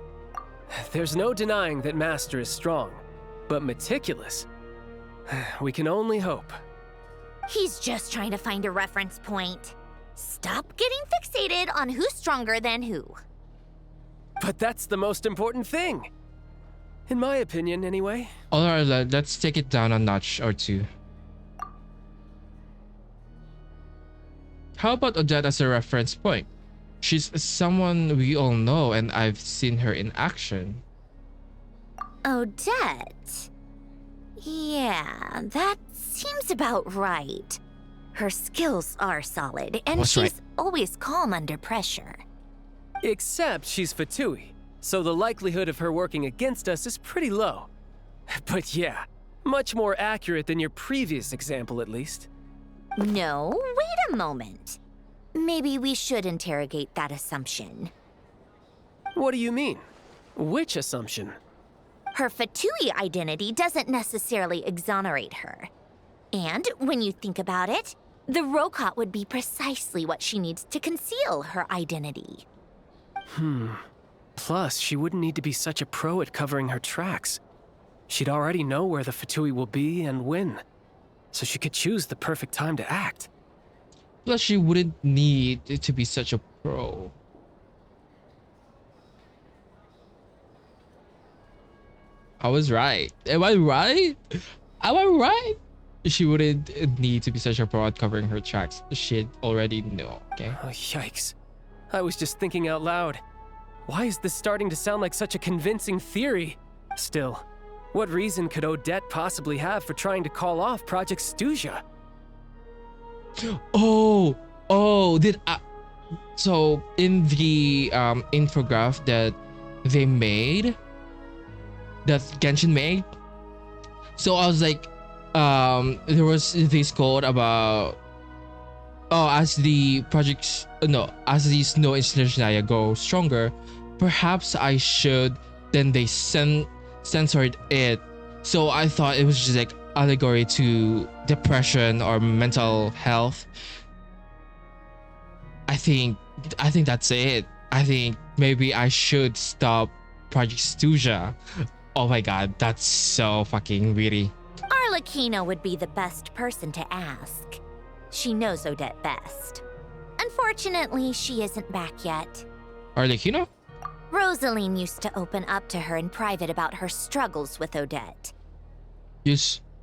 Speaker 21: There's no denying that Master is strong, but meticulous. We can only hope.
Speaker 19: He's just trying to find a reference point. Stop getting fixated on who's stronger than who.
Speaker 21: But that's the most important thing. In my opinion, anyway.
Speaker 1: Alright, let's take it down a notch or two. How about Odette as a reference point? She's someone we all know, and I've seen her in action.
Speaker 19: Odette? Yeah, that seems about right. Her skills are solid, and she's always calm under pressure.
Speaker 21: Except she's Fatui, so the likelihood of her working against us is pretty low. But yeah, much more accurate than your previous example, at least.
Speaker 19: No, wait a moment. Maybe we should interrogate that assumption.
Speaker 21: What do you mean? Which assumption?
Speaker 19: Her Fatui identity doesn't necessarily exonerate her. And when you think about it, the Rokot would be precisely what she needs to conceal her identity.
Speaker 21: Plus, she wouldn't need to be such a pro at covering her tracks. She'd already know where the Fatui will be and when, so she could choose the perfect time to act.
Speaker 1: Plus, she wouldn't need to be such a pro. I was right. Am I right? Am I right? She wouldn't need to be such a pro at covering her tracks. She'd already know, okay?
Speaker 21: Oh, yikes. I was just thinking out loud. Why is this starting to sound like such a convincing theory? Still, what reason could Odette possibly have for trying to call off Project Stuzia?
Speaker 1: So in the infographic that they made, that Genshin made, so I was like, there was this quote about as the projects, no, as the snow in Snezhnaya go stronger, perhaps I should. Then they censored it, so I thought it was just like allegory to depression or mental health. I think that's it. I think maybe I should stop Project Stuja. Oh my god, that's so fucking weird.
Speaker 2: Arlecchino would be the best person to ask. She knows Odette best. Unfortunately, she isn't back yet.
Speaker 1: Arlecchino?
Speaker 2: Rosaline used to open up to her in private about her struggles with Odette.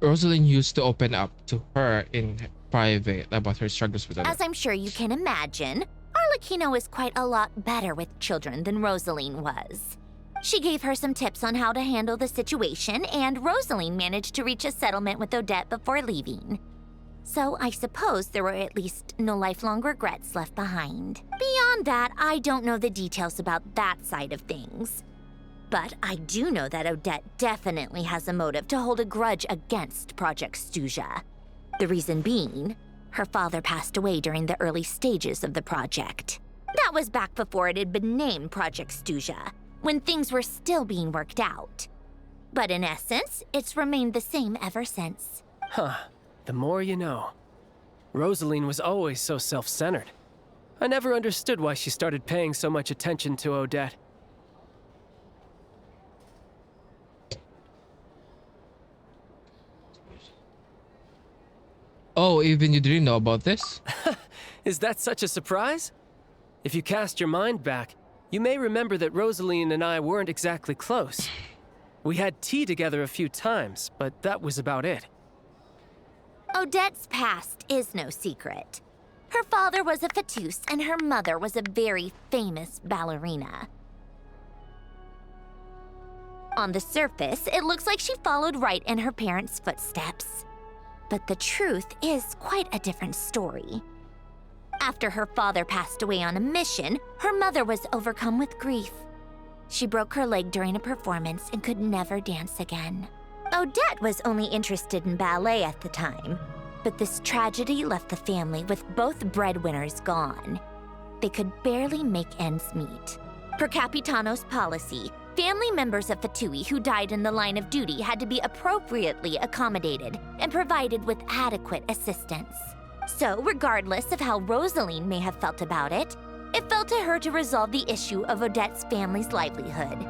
Speaker 1: Rosalind used to open up to her in private about her struggles with Odette.
Speaker 2: As I'm sure you can imagine, Arlecchino is quite a lot better with children than Rosaline was. She gave her some tips on how to handle the situation, and Rosaline managed to reach a settlement with Odette before leaving. So I suppose there were at least no lifelong regrets left behind. Beyond that, I don't know the details about that side of things. But I do know that Odette definitely has a motive to hold a grudge against Project Stuja. The reason being, her father passed away during the early stages of the project. That was back before it had been named Project Stuja, when things were still being worked out. But in essence, it's remained the same ever since.
Speaker 21: Huh. The more you know. Rosaline was always so self-centered. I never understood why she started paying so much attention to Odette.
Speaker 1: Oh, even you didn't know about this?
Speaker 21: Is that such a surprise? If you cast your mind back, you may remember that Rosaline and I weren't exactly close. We had tea together a few times, but that was about it.
Speaker 2: Odette's past is no secret. Her father was a fatus and her mother was a very famous ballerina. On the surface, it looks like she followed right in her parents' footsteps. But the truth is quite a different story. After her father passed away on a mission, her mother was overcome with grief. She broke her leg during a performance and could never dance again. Odette was only interested in ballet at the time, but this tragedy left the family with both breadwinners gone. They could barely make ends meet. Per Capitano's policy, family members of Fatui who died in the line of duty had to be appropriately accommodated and provided with adequate assistance. So, regardless of how Rosaline may have felt about it, it fell to her to resolve the issue of Odette's family's livelihood.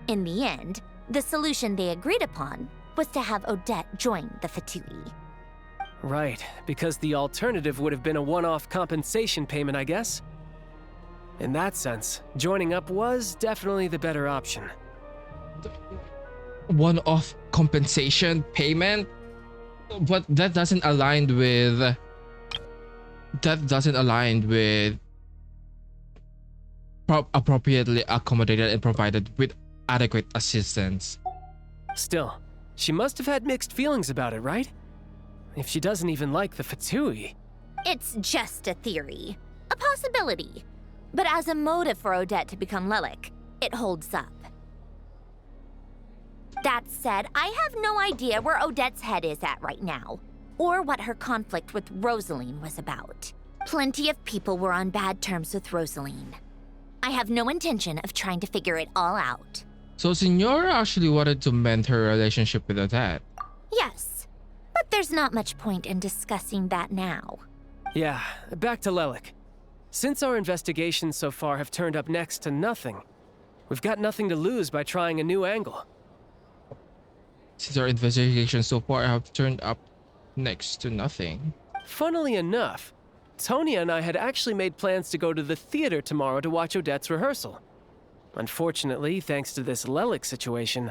Speaker 2: In the end, the solution they agreed upon was to have Odette join the Fatui.
Speaker 21: Right, because the alternative would have been a one-off compensation payment, I guess. In that sense, joining up was definitely the better option.
Speaker 1: One-off compensation payment? But that doesn't align with... appropriately accommodated and provided with adequate assistance.
Speaker 21: Still, she must have had mixed feelings about it, right? If she doesn't even like the Fatui.
Speaker 2: It's just a theory, a possibility. But as a motive for Odette to become Lelik, it holds up. That said, I have no idea where Odette's head is at right now, or what her conflict with Rosaline was about. Plenty of people were on bad terms with Rosaline. I have no intention of trying to figure it all out.
Speaker 1: So Signora actually wanted to mend her relationship with Odette.
Speaker 2: Yes, but there's not much point in discussing that now.
Speaker 21: Yeah, back to Lelik. Since our investigations so far have turned up next to nothing, we've got nothing to lose by trying a new angle.
Speaker 1: Since our investigations so far have turned up next to nothing.
Speaker 21: Funnily enough, Tonya and I had actually made plans to go to the theater tomorrow to watch Odette's rehearsal. Unfortunately, thanks to this Lelik situation,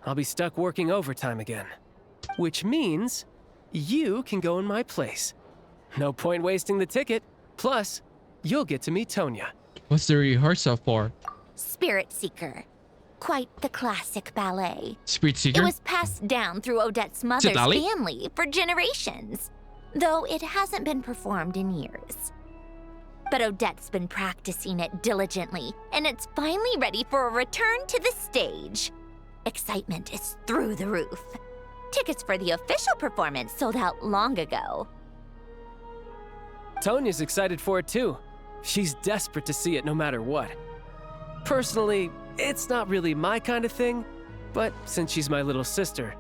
Speaker 21: I'll be stuck working overtime again. Which means you can go in my place. No point wasting the ticket. Plus, you'll get to meet Tonya.
Speaker 1: What's the rehearsal for?
Speaker 2: Spirit Seeker. Quite the classic ballet.
Speaker 1: Spirit Seeker?
Speaker 2: It was passed down through Odette's mother's family for generations, though it hasn't been performed in years. But Odette's been practicing it diligently, and it's finally ready for a return to the stage. Excitement is through the roof. Tickets for the official performance sold out long ago.
Speaker 21: Tonya's excited for it too. She's desperate to see it no matter what. Personally, it's not really my kind of thing, but since she's my little sister,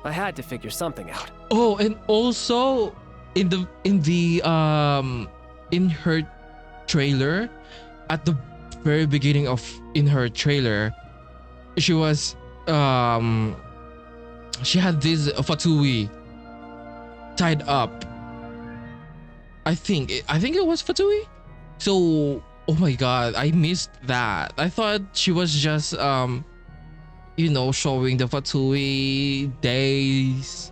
Speaker 21: I had to figure something out.
Speaker 1: Oh, and also in her trailer, at the very beginning of in her trailer, she was she had this fatui tied up. I think it was fatui. So, oh my god, I missed that. I thought she was just showing the fatui days,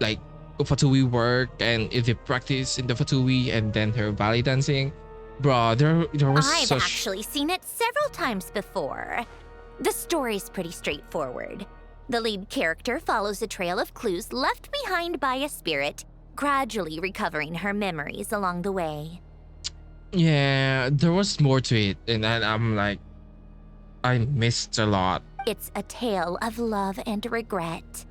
Speaker 1: like fatui work and the practice in the fatui, and then her ballet dancing. Bruh, there was
Speaker 19: I've actually seen it several times before. The story's pretty straightforward. The lead character follows a trail of clues left behind by a spirit, gradually recovering her memories along the way.
Speaker 1: Yeah, there was more to it, and I'm like, I missed a lot.
Speaker 19: It's a tale of love and regret.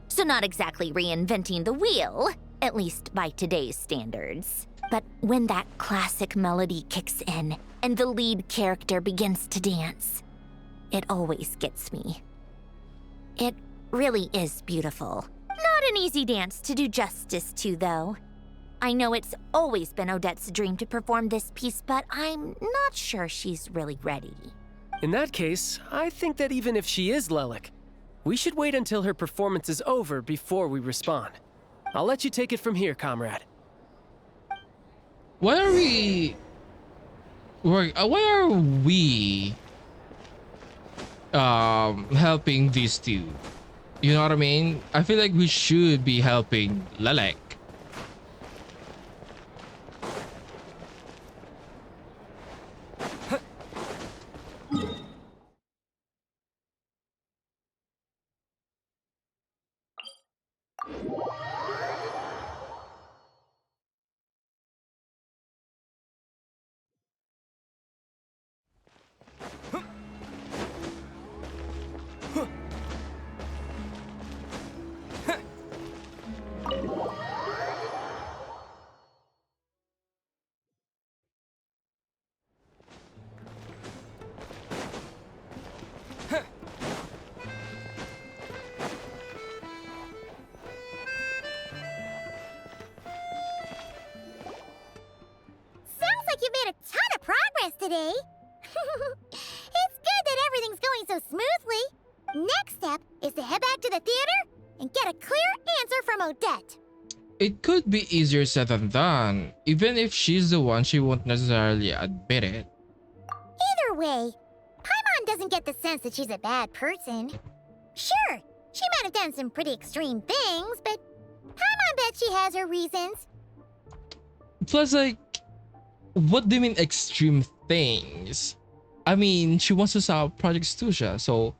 Speaker 19: So not exactly reinventing the wheel, at least by today's standards. But when that classic melody kicks in and the lead character begins to dance, it always gets me. It really is beautiful. Not an easy dance to do justice to, though. I know it's always been Odette's dream to perform this piece, but I'm not sure she's really ready.
Speaker 21: In that case, I think that even if she is Lelik, we should wait until her performance is over before we respond. I'll let you take it from here, comrade.
Speaker 1: Why are we helping these two? You know what I mean? I feel like we should be helping Lelek.
Speaker 2: Sounds like you've made a ton of progress today. It's good that everything's going so smoothly. Next step is to head back to the theater and get a clear answer from Odette.
Speaker 1: It could be easier said than done. Even if she's the one, she won't necessarily admit it.
Speaker 2: Either way, Paimon doesn't get the sense that she's a bad person. Sure, she might have done some pretty extreme things, but Paimon bet she has her reasons.
Speaker 1: Plus, like, what do you mean extreme things? I mean, she wants to stop Project Stusha, so...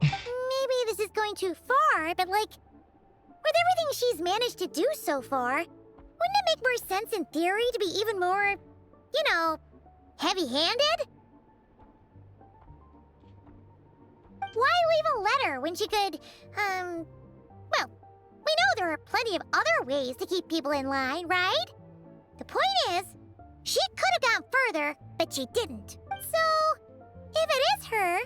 Speaker 2: Maybe this is going too far, but like, with everything she's managed to do so far, wouldn't it make more sense in theory to be even more, heavy-handed? Why leave a letter when she could, well, we know there are plenty of other ways to keep people in line, right? The point is, she could have gone further, but she didn't. So, if it is her,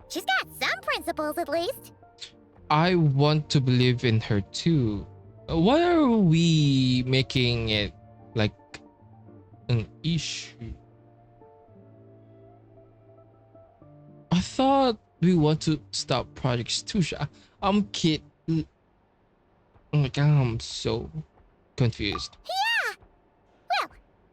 Speaker 2: she's got some principles at least.
Speaker 1: I want to believe in her too. Why are we making it like an issue? I thought we want to stop Project Stusha. I'm I'm so confused.
Speaker 2: Yeah! Well,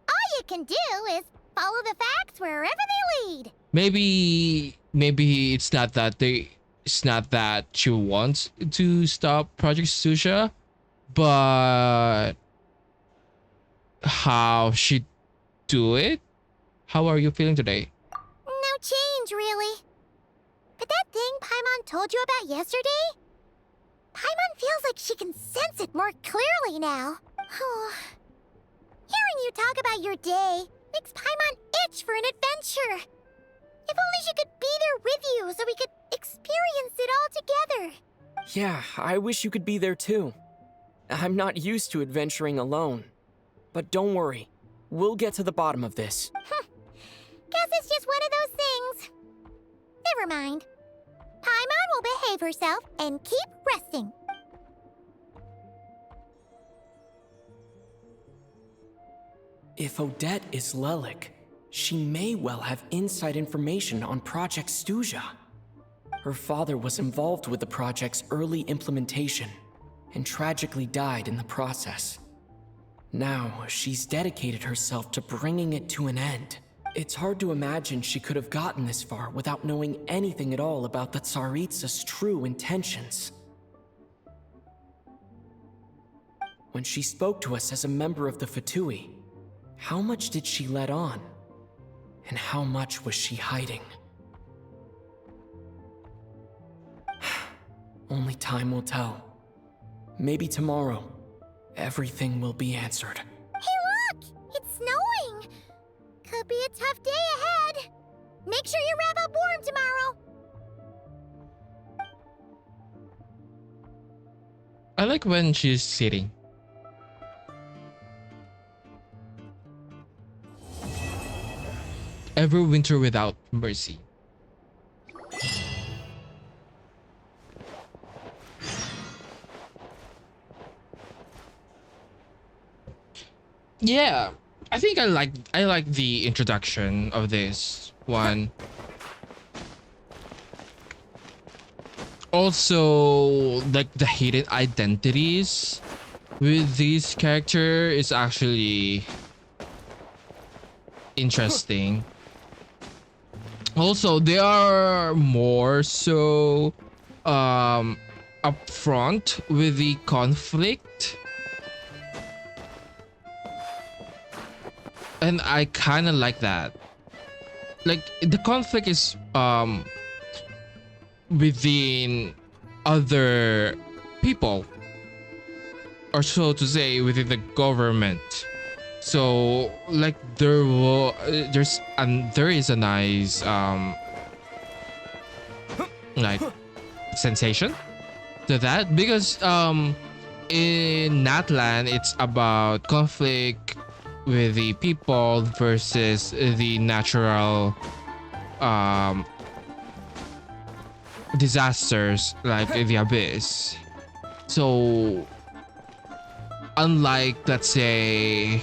Speaker 2: all you can do is follow the facts wherever they lead.
Speaker 1: Maybe it's not that she wants to stop Project Susha, but how she do it? How are you feeling today?
Speaker 2: No change, really. But that thing Paimon told you about yesterday? Paimon feels like she can sense it more clearly now. Hearing you talk about your day makes Paimon itch for an adventure. If only she could be there with you so we could experience it all together.
Speaker 5: Yeah, I wish you could be there too. I'm not used to adventuring alone. But don't worry, we'll get to the bottom of this.
Speaker 2: Guess it's just one of those things. Never mind. Paimon will behave herself and keep resting.
Speaker 5: If Odette is Lelik, she may well have inside information on Project Stuja. Her father was involved with the project's early implementation and tragically died in the process. Now, she's dedicated herself to bringing it to an end. It's hard to imagine she could have gotten this far without knowing anything at all about the Tsaritsa's true intentions. When she spoke to us as a member of the Fatui, how much did she let on? And how much was she hiding? Only time will tell. Maybe tomorrow, everything will be answered.
Speaker 2: Hey look! It's snowing! Could be a tough day ahead. Make sure you wrap up warm tomorrow.
Speaker 1: I like when she's sitting. Everwinter without mercy. Yeah, I think I like the introduction of this one. Also, like the hidden identities with this character is actually interesting. Also, they are more so upfront with the conflict, and I kind of like that. Like the conflict is within other people, or so to say, within the government. So like there is a nice like sensation to that, because in Natlan it's about conflict with the people versus the natural disasters like the abyss. So unlike, let's say,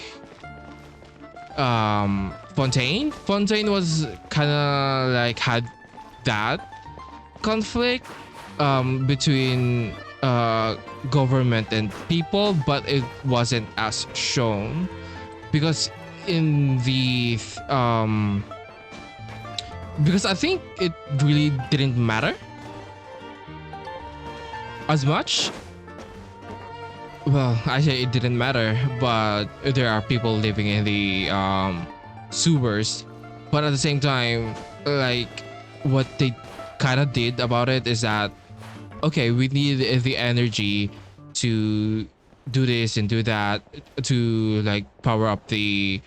Speaker 1: Fontaine was kind of like had that conflict between government and people, but it wasn't as shown, because in the because I think it really didn't matter as much. Well, I say it didn't matter, but there are people living in the sewers. But at the same time, like what they kind of did about it is that, okay, we need the energy to do this and do that to like power up the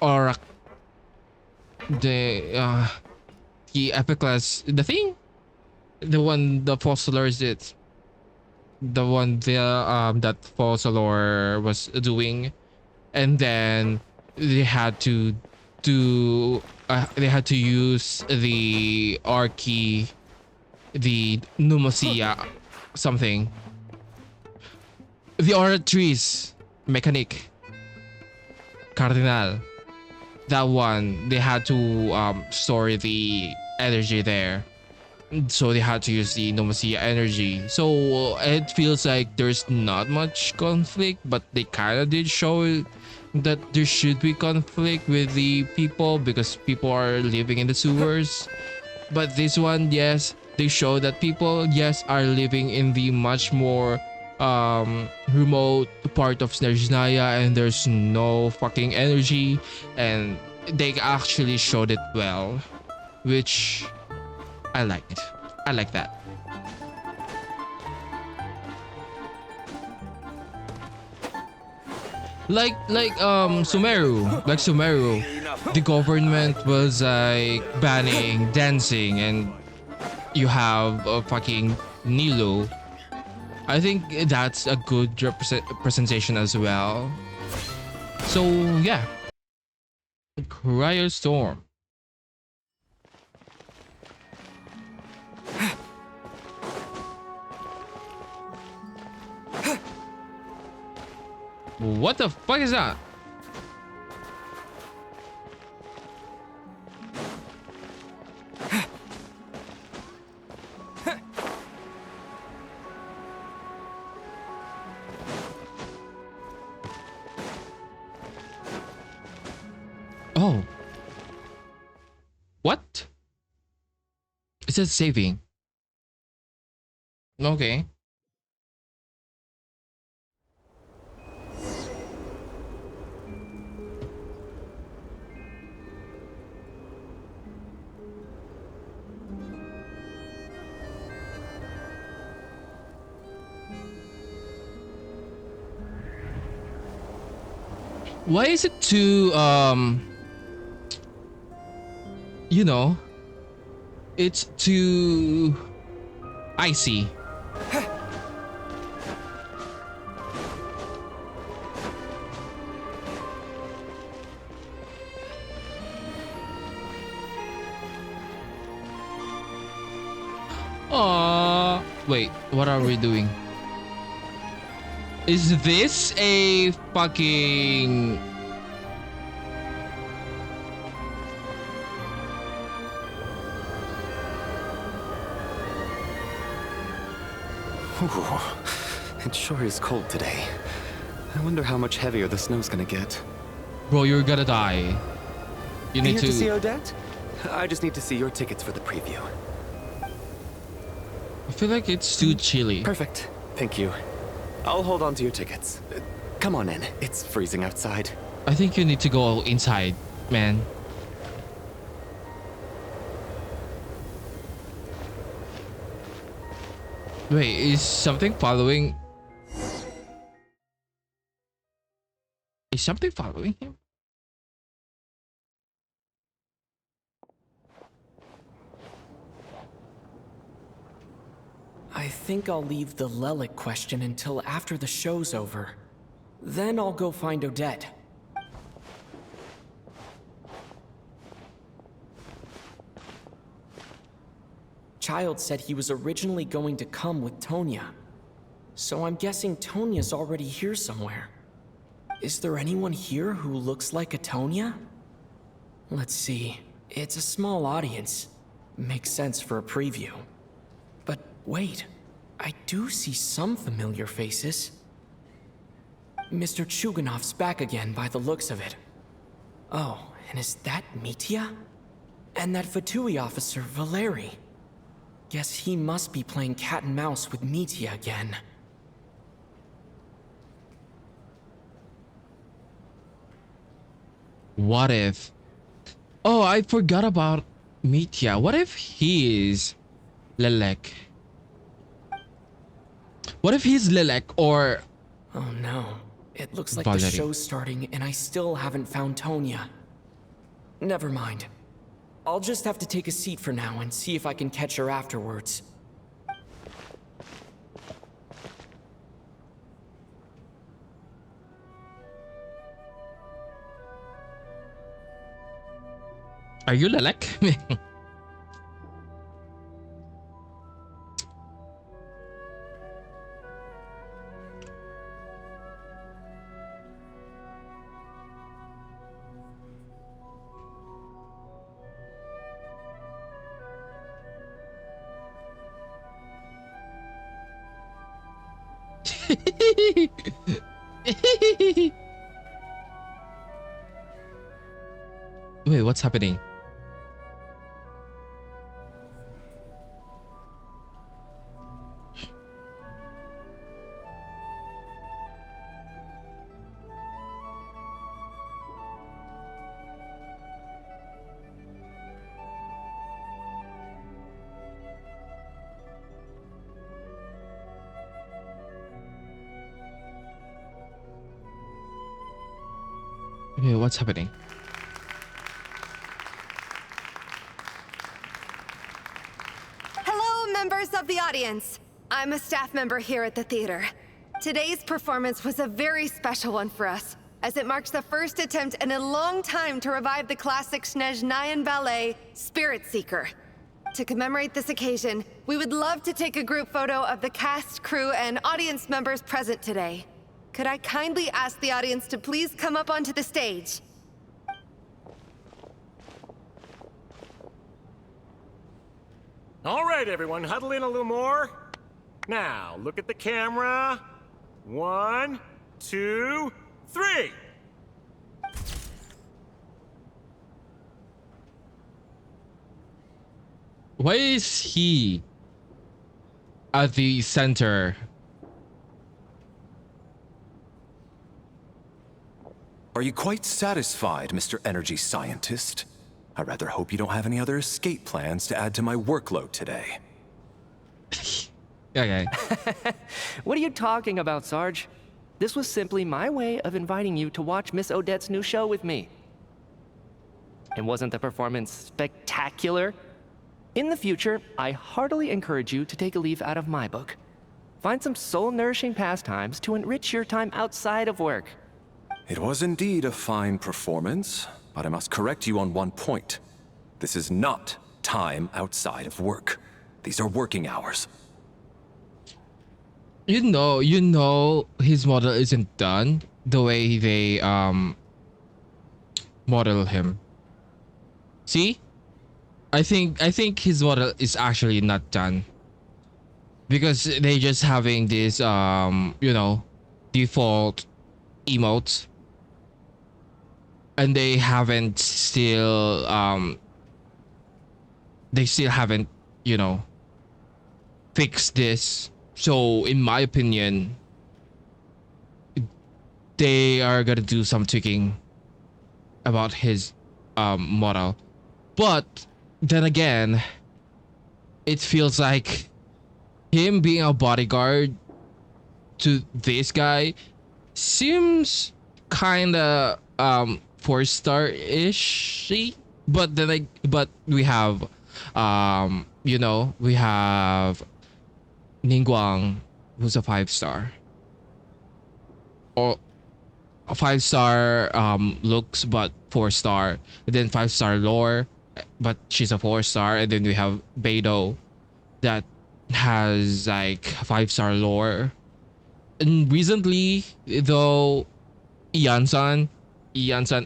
Speaker 1: or the epic class, the thing, the one the Fossilor did, the one that Fossilor was doing, and then they had to do they had to use the Archie, the Numacia something, the Oratrice mechanic Cardinal. That one, they had to store the energy there, so they had to use the Numacia energy. So it feels like there's not much conflict, but they kind of did show that there should be conflict with the people because people are living in the sewers. But this one, yes, they show that people, yes, are living in the much more remote part of Snezhnaya, and there's no fucking energy, and they actually showed it well, which I liked. I like that. Like Sumeru, the government was like banning dancing, and you have fucking Nilo I think that's a good representation as well. So yeah, Cryostorm. What the fuck is that? Oh. What? It says saving. Okay. Why is it too you know, it's too icy? Wait, what are we doing? Is this a fucking...
Speaker 10: Ooh, it sure is cold today. I wonder how much heavier the snow's gonna get.
Speaker 1: Bro, you're gonna die. You need
Speaker 10: Here to see Odette? I just need to see your tickets for the preview.
Speaker 1: I feel like it's too chilly.
Speaker 10: Perfect. Thank you. I'll hold on to your tickets. Come on in. It's freezing outside.
Speaker 1: I think you need to go inside, man. Wait, is something following? Is something following him?
Speaker 5: I think I'll leave the Lelic question until after the show's over. Then I'll go find Odette. Child said he was originally going to come with Tonya. So I'm guessing Tonya's already here somewhere. Is there anyone here who looks like a Tonya? Let's see. It's a small audience. Makes sense for a preview. But wait, I do see some familiar faces. Mr. Chuganov's back again by the looks of it. Oh, and is that Mitya? And that Fatui officer, Valeri. Guess he must be playing cat and mouse with Mitya again.
Speaker 1: What if... Oh, I forgot about Mitya. What if he is Lelek? What if he's Lelek or...
Speaker 5: Oh no. It looks like
Speaker 1: Valeri.
Speaker 5: the show's starting and I still haven't found Tonya. Never mind. I'll just have to take a seat for now and see if I can catch her afterwards.
Speaker 1: Are you Lelek? Wait, what's happening? Wait, what's happening?
Speaker 18: Hello, members of the audience.
Speaker 14: I'm a staff member here at the theater. Today's performance was a very special one for us, as it marks the first attempt in a long time to revive the classic Snezhnayan ballet, Spirit Seeker. To commemorate this occasion, we would love to take a group photo of the cast, crew, and audience members present today. Could I kindly ask the audience to please come up onto the stage?
Speaker 18: All right, everyone, huddle in a little more. Now, look at the camera. 1, 2, 3.
Speaker 1: Why is he at the center?
Speaker 13: Are you quite satisfied, Mr. Energy Scientist? I rather hope you don't have any other escape plans to add to my workload today.
Speaker 1: Okay.
Speaker 15: What are you talking about, Sarge? This was simply my way of inviting you to watch Miss Odette's new show with me. And wasn't the performance spectacular? In the future, I heartily encourage you to take a leaf out of my book. Find some soul-nourishing pastimes to enrich your time outside of work.
Speaker 13: It was indeed a fine performance, but I must correct you on one point. This is not time outside of work. These are working hours.
Speaker 1: You know his model isn't done the way they model him. See? I think his model is actually not done. Because they just having this default emotes. And they haven't still haven't, fixed this. So in my opinion, they are gonna do some tweaking about his model. But then again, it feels like him being a bodyguard to this guy seems kinda 4-star-ish, but then we have we have Ningguang, who's a 5-star, or a 5-star looks but 4-star, and then 5-star lore, but she's a 4-star, and then we have Beidou that has like 5-star lore. And recently, though, Yansan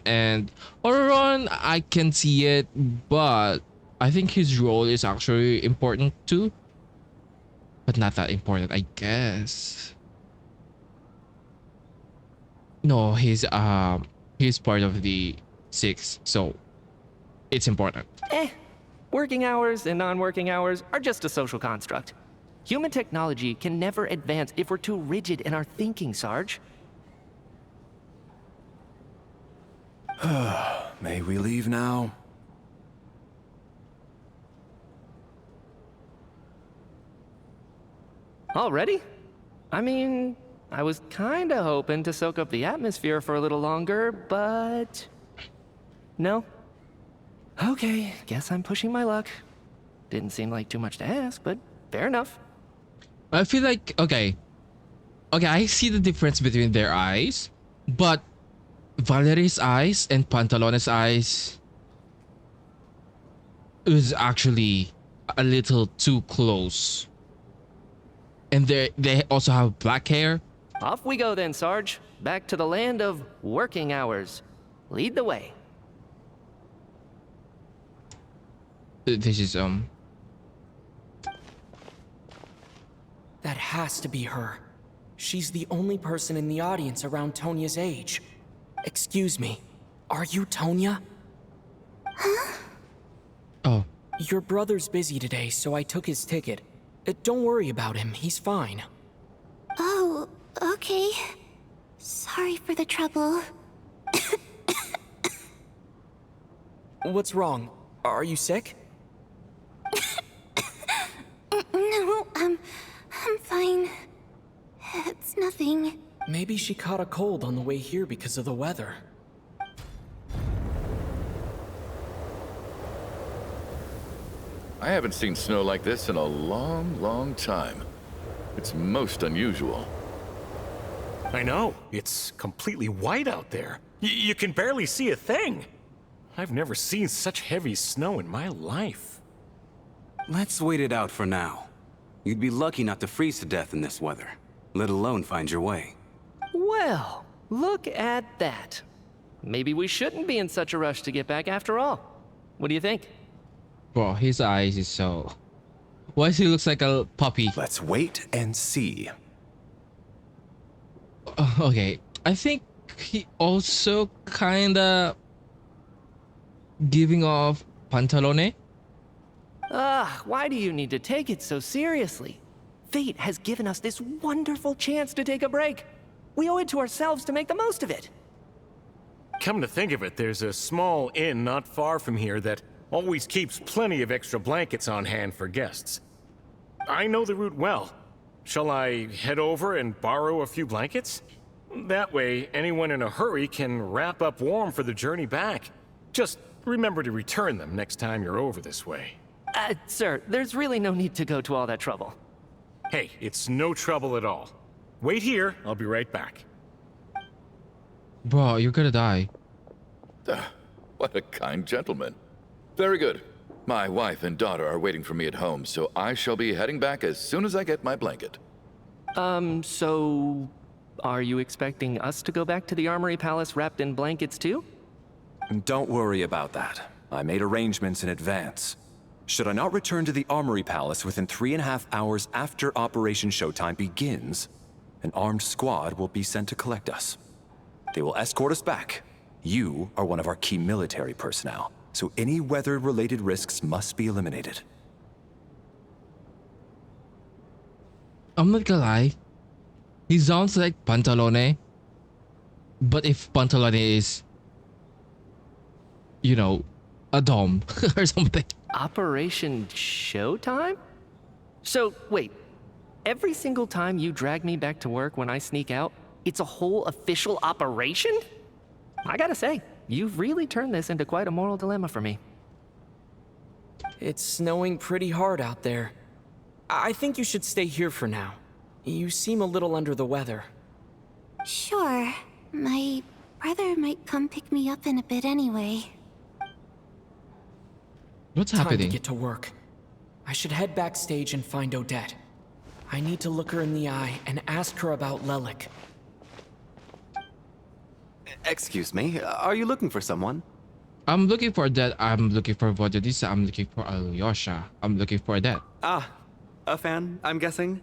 Speaker 1: and Auron, I can see it, but I think his role is actually important too. But not that important, I guess. No, he's part of the 6, so it's important.
Speaker 15: Working hours and non-working hours are just a social construct. Human technology can never advance if we're too rigid in our thinking, Sarge.
Speaker 13: May we leave now?
Speaker 15: Already? I mean, I was kinda hoping to soak up the atmosphere for a little longer, but... no? Okay, guess I'm pushing my luck. Didn't seem like too much to ask, but fair enough.
Speaker 1: I feel like, okay, I see the difference between their eyes, but Valerie's eyes and Pantalones' eyes is actually a little too close. And they also have black hair.
Speaker 15: Off we go then, Sarge. Back to the land of working hours. Lead the way.
Speaker 1: This is
Speaker 5: That has to be her. She's the only person in the audience around Tonia's age. Excuse me, are you Tonia?
Speaker 14: Huh?
Speaker 1: Oh.
Speaker 5: Your brother's busy today, so I took his ticket. Don't worry about him, he's fine.
Speaker 2: Oh, okay. Sorry for the trouble.
Speaker 5: What's wrong? Are you sick?
Speaker 2: No, I'm fine. It's nothing.
Speaker 5: Maybe she caught a cold on the way here because of the weather.
Speaker 7: I haven't seen snow like this in a long, long time. It's most unusual.
Speaker 18: I know. It's completely white out there. You can barely see a thing. I've never seen such heavy snow in my life.
Speaker 20: Let's wait it out for now. You'd be lucky not to freeze to death in this weather, let alone find your way.
Speaker 15: Well, look at that. Maybe we shouldn't be in such a rush to get back after all. What do you think?
Speaker 1: Bro, his eyes is so... Why does he looks like a puppy?
Speaker 13: Let's wait and see.
Speaker 1: Okay, I think he also kinda giving off Pantalone.
Speaker 15: Why do you need to take it so seriously? Fate has given us this wonderful chance to take a break. We owe it to ourselves to make the most of it.
Speaker 18: Come to think of it, there's a small inn not far from here that always keeps plenty of extra blankets on hand for guests. I know the route well. Shall I head over and borrow a few blankets? That way, anyone in a hurry can wrap up warm for the journey back. Just remember to return them next time you're over this way.
Speaker 15: Sir, there's really no need to go to all that trouble.
Speaker 18: Hey, it's no trouble at all. Wait here, I'll be right back.
Speaker 1: Bro, you're gonna die.
Speaker 7: What a kind gentleman. Very good. My wife and daughter are waiting for me at home, so I shall be heading back as soon as I get my blanket.
Speaker 15: So... Are you expecting us to go back to the Armory Palace wrapped in blankets too?
Speaker 13: Don't worry about that. I made arrangements in advance. Should I not return to the Armory Palace within 3.5 hours after Operation Showtime begins, an armed squad will be sent to collect us. They will escort us back. You are one of our key military personnel, so any weather-related risks must be eliminated.
Speaker 1: I'm not gonna lie. He sounds like Pantalone. But if Pantalone is, you know, a dom or something.
Speaker 15: Operation Showtime? So, wait. Every single time you drag me back to work when I sneak out, it's a whole official operation? I gotta say, you've really turned this into quite a moral dilemma for me.
Speaker 5: It's snowing pretty hard out there. I think you should stay here for now. You seem a little under the weather.
Speaker 2: Sure. My brother might come pick me up in a bit anyway.
Speaker 1: What's
Speaker 5: Time
Speaker 1: happening?
Speaker 5: to get to work. I should head backstage and find Odette. I need to look her in the eye and ask her about Lelik.
Speaker 10: Excuse me, are you looking for someone?
Speaker 1: I'm looking for that. I'm looking for Vodadisa. I'm looking for Alyosha. I'm looking for that.
Speaker 10: Ah, a fan, I'm guessing?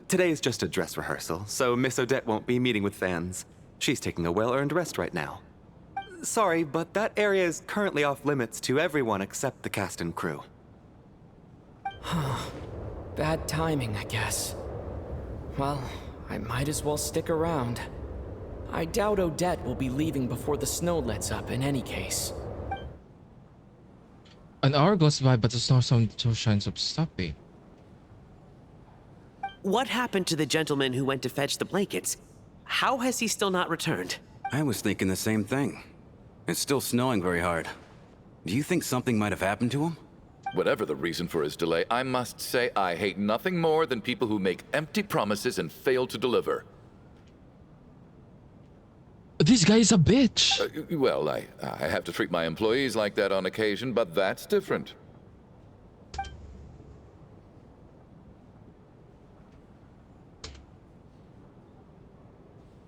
Speaker 10: Today is just a dress rehearsal, so Miss Odette won't be meeting with fans. She's taking a well-earned rest right now. Sorry, but that area is currently off limits to everyone except the cast and crew.
Speaker 5: Bad timing, I guess. Well, I might as well stick around. I doubt Odette will be leaving before the snow lets up in any case.
Speaker 1: An hour goes by, but there's no signs of stopping.
Speaker 8: What happened to the gentleman who went to fetch the blankets? How has he still not returned?
Speaker 20: I was thinking the same thing. It's still snowing very hard. Do you think something might have happened to him?
Speaker 7: Whatever the reason for his delay, I must say I hate nothing more than people who make empty promises and fail to deliver.
Speaker 1: This guy is a bitch.
Speaker 7: Well, I have to treat my employees like that on occasion, but that's different.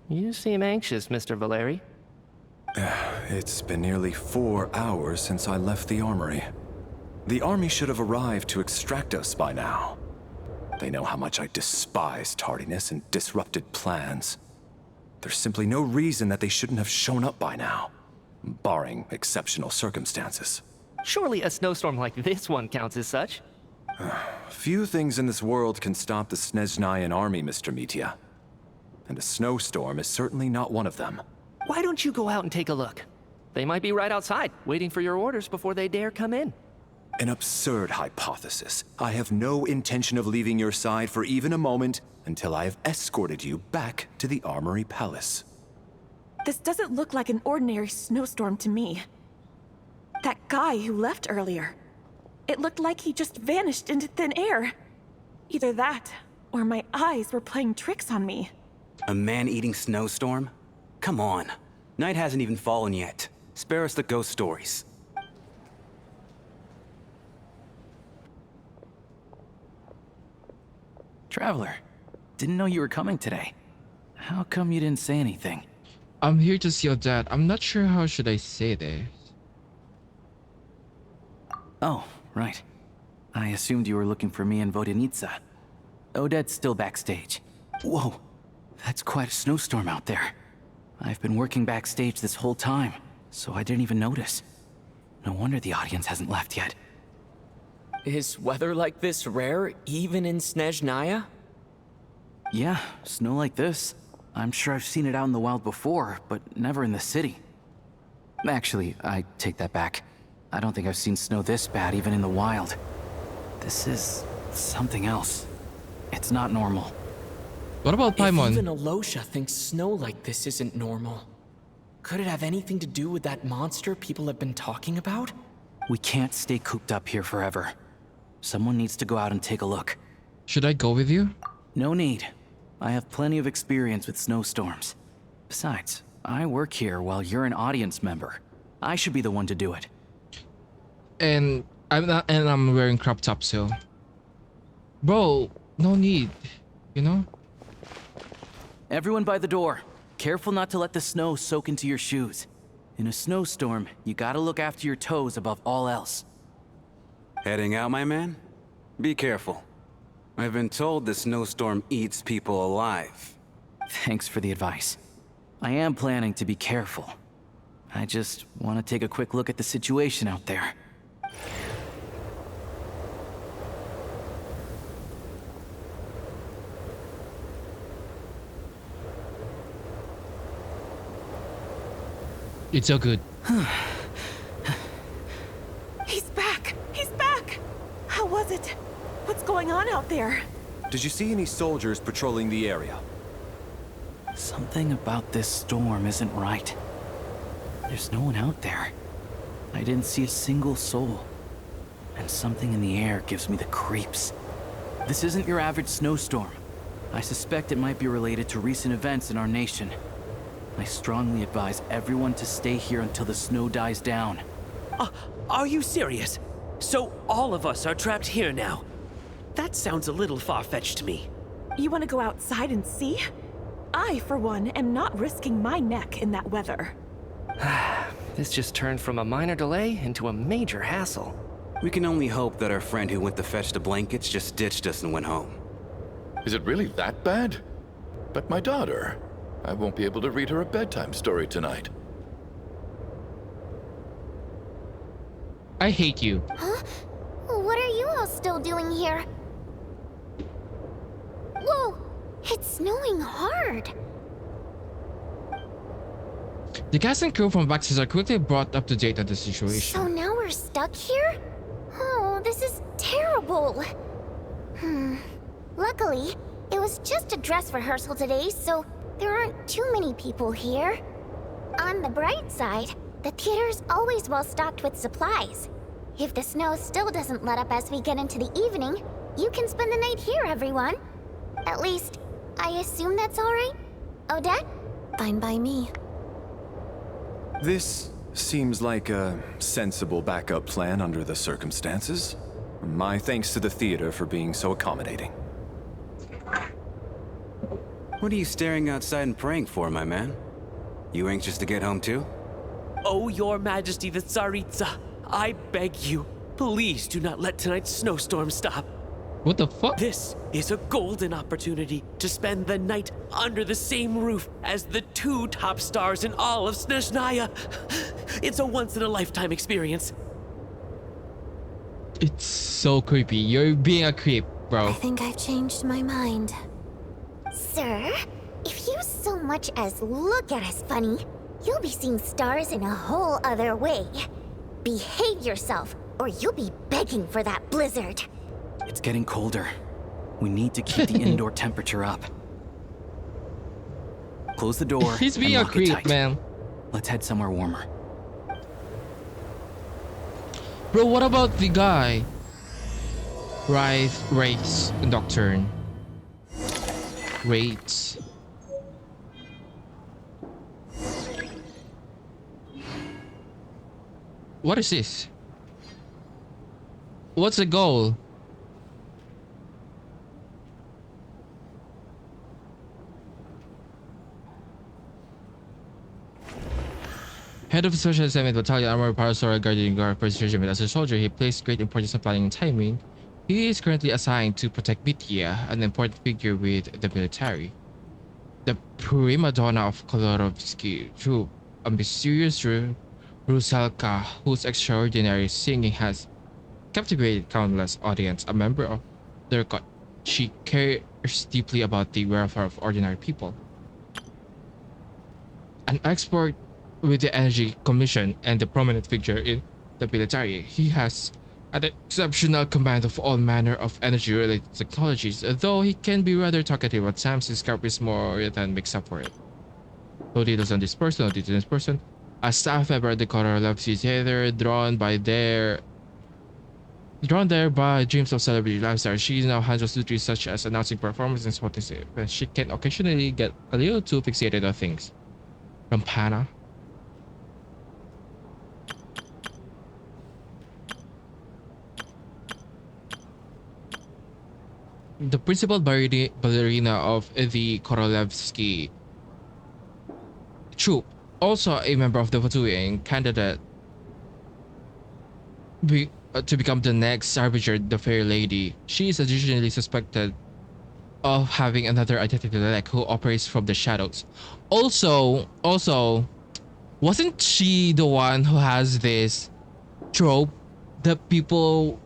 Speaker 15: You seem anxious, Mr. Valeri.
Speaker 13: It's been nearly 4 hours since I left the armory. The army should have arrived to extract us by now. They know how much I despise tardiness and disrupted plans. There's simply no reason that they shouldn't have shown up by now, barring exceptional circumstances.
Speaker 15: Surely a snowstorm like this one counts as such.
Speaker 13: Few things in this world can stop the Snezhnayan army, Mr. Mitya. And a snowstorm is certainly not one of them.
Speaker 15: Why don't you go out and take a look? They might be right outside, waiting for your orders before they dare come in.
Speaker 13: An absurd hypothesis. I have no intention of leaving your side for even a moment until I have escorted you back to the Armory Palace.
Speaker 4: This doesn't look like an ordinary snowstorm to me. That guy who left earlier, it looked like he just vanished into thin air. Either that, or my eyes were playing tricks on me.
Speaker 20: A man-eating snowstorm? Come on. Night hasn't even fallen yet. Spare us the ghost stories.
Speaker 9: Traveler, didn't know you were coming today. How come you didn't say anything?
Speaker 1: I'm here to see Odette. I'm not sure how should I say this.
Speaker 9: Oh, right. I assumed you were looking for me and Vodenitsa. Odette's still backstage. Whoa, that's quite a snowstorm out there. I've been working backstage this whole time, so I didn't even notice. No wonder the audience hasn't left yet.
Speaker 5: Is weather like this rare, even in Snezhnaya?
Speaker 9: Yeah, snow like this. I'm sure I've seen it out in the wild before, but never in the city. Actually, I take that back. I don't think I've seen snow this bad even in the wild. This is something else. It's not normal.
Speaker 1: What about Paimon?
Speaker 5: If even Alosha thinks snow like this isn't normal, could it have anything to do with that monster people have been talking about?
Speaker 9: We can't stay cooped up here forever. Someone needs to go out and take a look.
Speaker 1: Should I go with you?
Speaker 9: No need. I have plenty of experience with snowstorms. Besides, I work here while you're an audience member. I should be the one to do it.
Speaker 1: And I'm wearing crop top, so bro, no need, you know?
Speaker 9: Everyone by the door. Careful not to let the snow soak into your shoes. In a snowstorm, you gotta look after your toes above all else.
Speaker 20: Heading out, my man? Be careful. I've been told the snowstorm eats people alive.
Speaker 9: Thanks for the advice. I am planning to be careful. I just want to take a quick look at the situation out there.
Speaker 1: It's so good.
Speaker 4: He's back! He's back! How was it? What's going on out there?
Speaker 13: Did you see any soldiers patrolling the area?
Speaker 9: Something about this storm isn't right. There's no one out there. I didn't see a single soul. And something in the air gives me the creeps. This isn't your average snowstorm. I suspect it might be related to recent events in our nation. I strongly advise everyone to stay here until the snow dies down.
Speaker 22: Are you serious? So all of us are trapped here now? That sounds a little far-fetched to me.
Speaker 4: You want to go outside and see? I, for one, am not risking my neck in that weather.
Speaker 15: This just turned from a minor delay into a major hassle.
Speaker 20: We can only hope that our friend who went to fetch the blankets just ditched us and went home.
Speaker 7: Is it really that bad? But my daughter, I won't be able to read her a bedtime story tonight.
Speaker 1: I hate you.
Speaker 2: Huh? What are you all still doing here? Whoa! It's snowing hard!
Speaker 1: The cast and crew from Baxter are quickly brought up to date on the situation.
Speaker 2: So now we're stuck here? Oh, this is terrible. Luckily, it was just a dress rehearsal today, so there aren't too many people here. On the bright side, the theater's always well stocked with supplies. If the snow still doesn't let up as we get into the evening, you can spend the night here, everyone. At least, I assume that's all right? Odette?
Speaker 4: Fine by me.
Speaker 13: This seems like a sensible backup plan under the circumstances. My thanks to the theater for being so accommodating.
Speaker 20: What are you staring outside and praying for, my man? You anxious to get home too?
Speaker 22: Oh, your majesty the Tsaritsa, I beg you, please do not let tonight's snowstorm stop.
Speaker 1: What the fuck?
Speaker 22: This is a golden opportunity to spend the night under the same roof as the two top stars in all of Snezhnaya. It's a once-in-a-lifetime experience.
Speaker 1: It's so creepy. You're being a creep, bro.
Speaker 2: I think I've changed my mind. Sir, if you so much as look at us funny, you'll be seeing stars in a whole other way. Behave yourself, or you'll be begging for that blizzard.
Speaker 9: It's getting colder. We need to keep the indoor temperature up. Close the door.
Speaker 1: He's being
Speaker 9: and
Speaker 1: a
Speaker 9: lock it
Speaker 1: creep,
Speaker 9: tight.
Speaker 1: man.
Speaker 9: Let's head somewhere warmer.
Speaker 1: Bro, what about the guy? Wraith, Nocturne. Wraiths. What is this? What's the goal? Head of the Special Assignment Battalion Armor Parasora Guardian Guard First Regiment. As a soldier, he placed great importance on planning and timing. He is currently assigned to protect Bithia, an important figure with the military. The prima donna of Kolorovsky troop, a mysterious Rusalka whose extraordinary singing has captivated countless audience. A member of their court, she cares deeply about the welfare of ordinary people. An expert with the Energy Commission and a prominent figure in the military, he has an exceptional command of all manner of energy-related technologies, though he can be rather talkative at times. His character is more than makes up for it. No details on this person, no details on this person. A staff member at the Kolorovsky Theater, drawn there by dreams of celebrity lifestyle. She now handles duties such as announcing performances and spotting events. She can occasionally get a little too fixated on things. Rampana. The principal ballerina of the Korolevsky troop, also a member of the Vatuian candidate to become the next Harbinger, the Fair Lady. She is additionally suspected of having another identity who operates from the shadows. Also, wasn't she the one who has this trope that people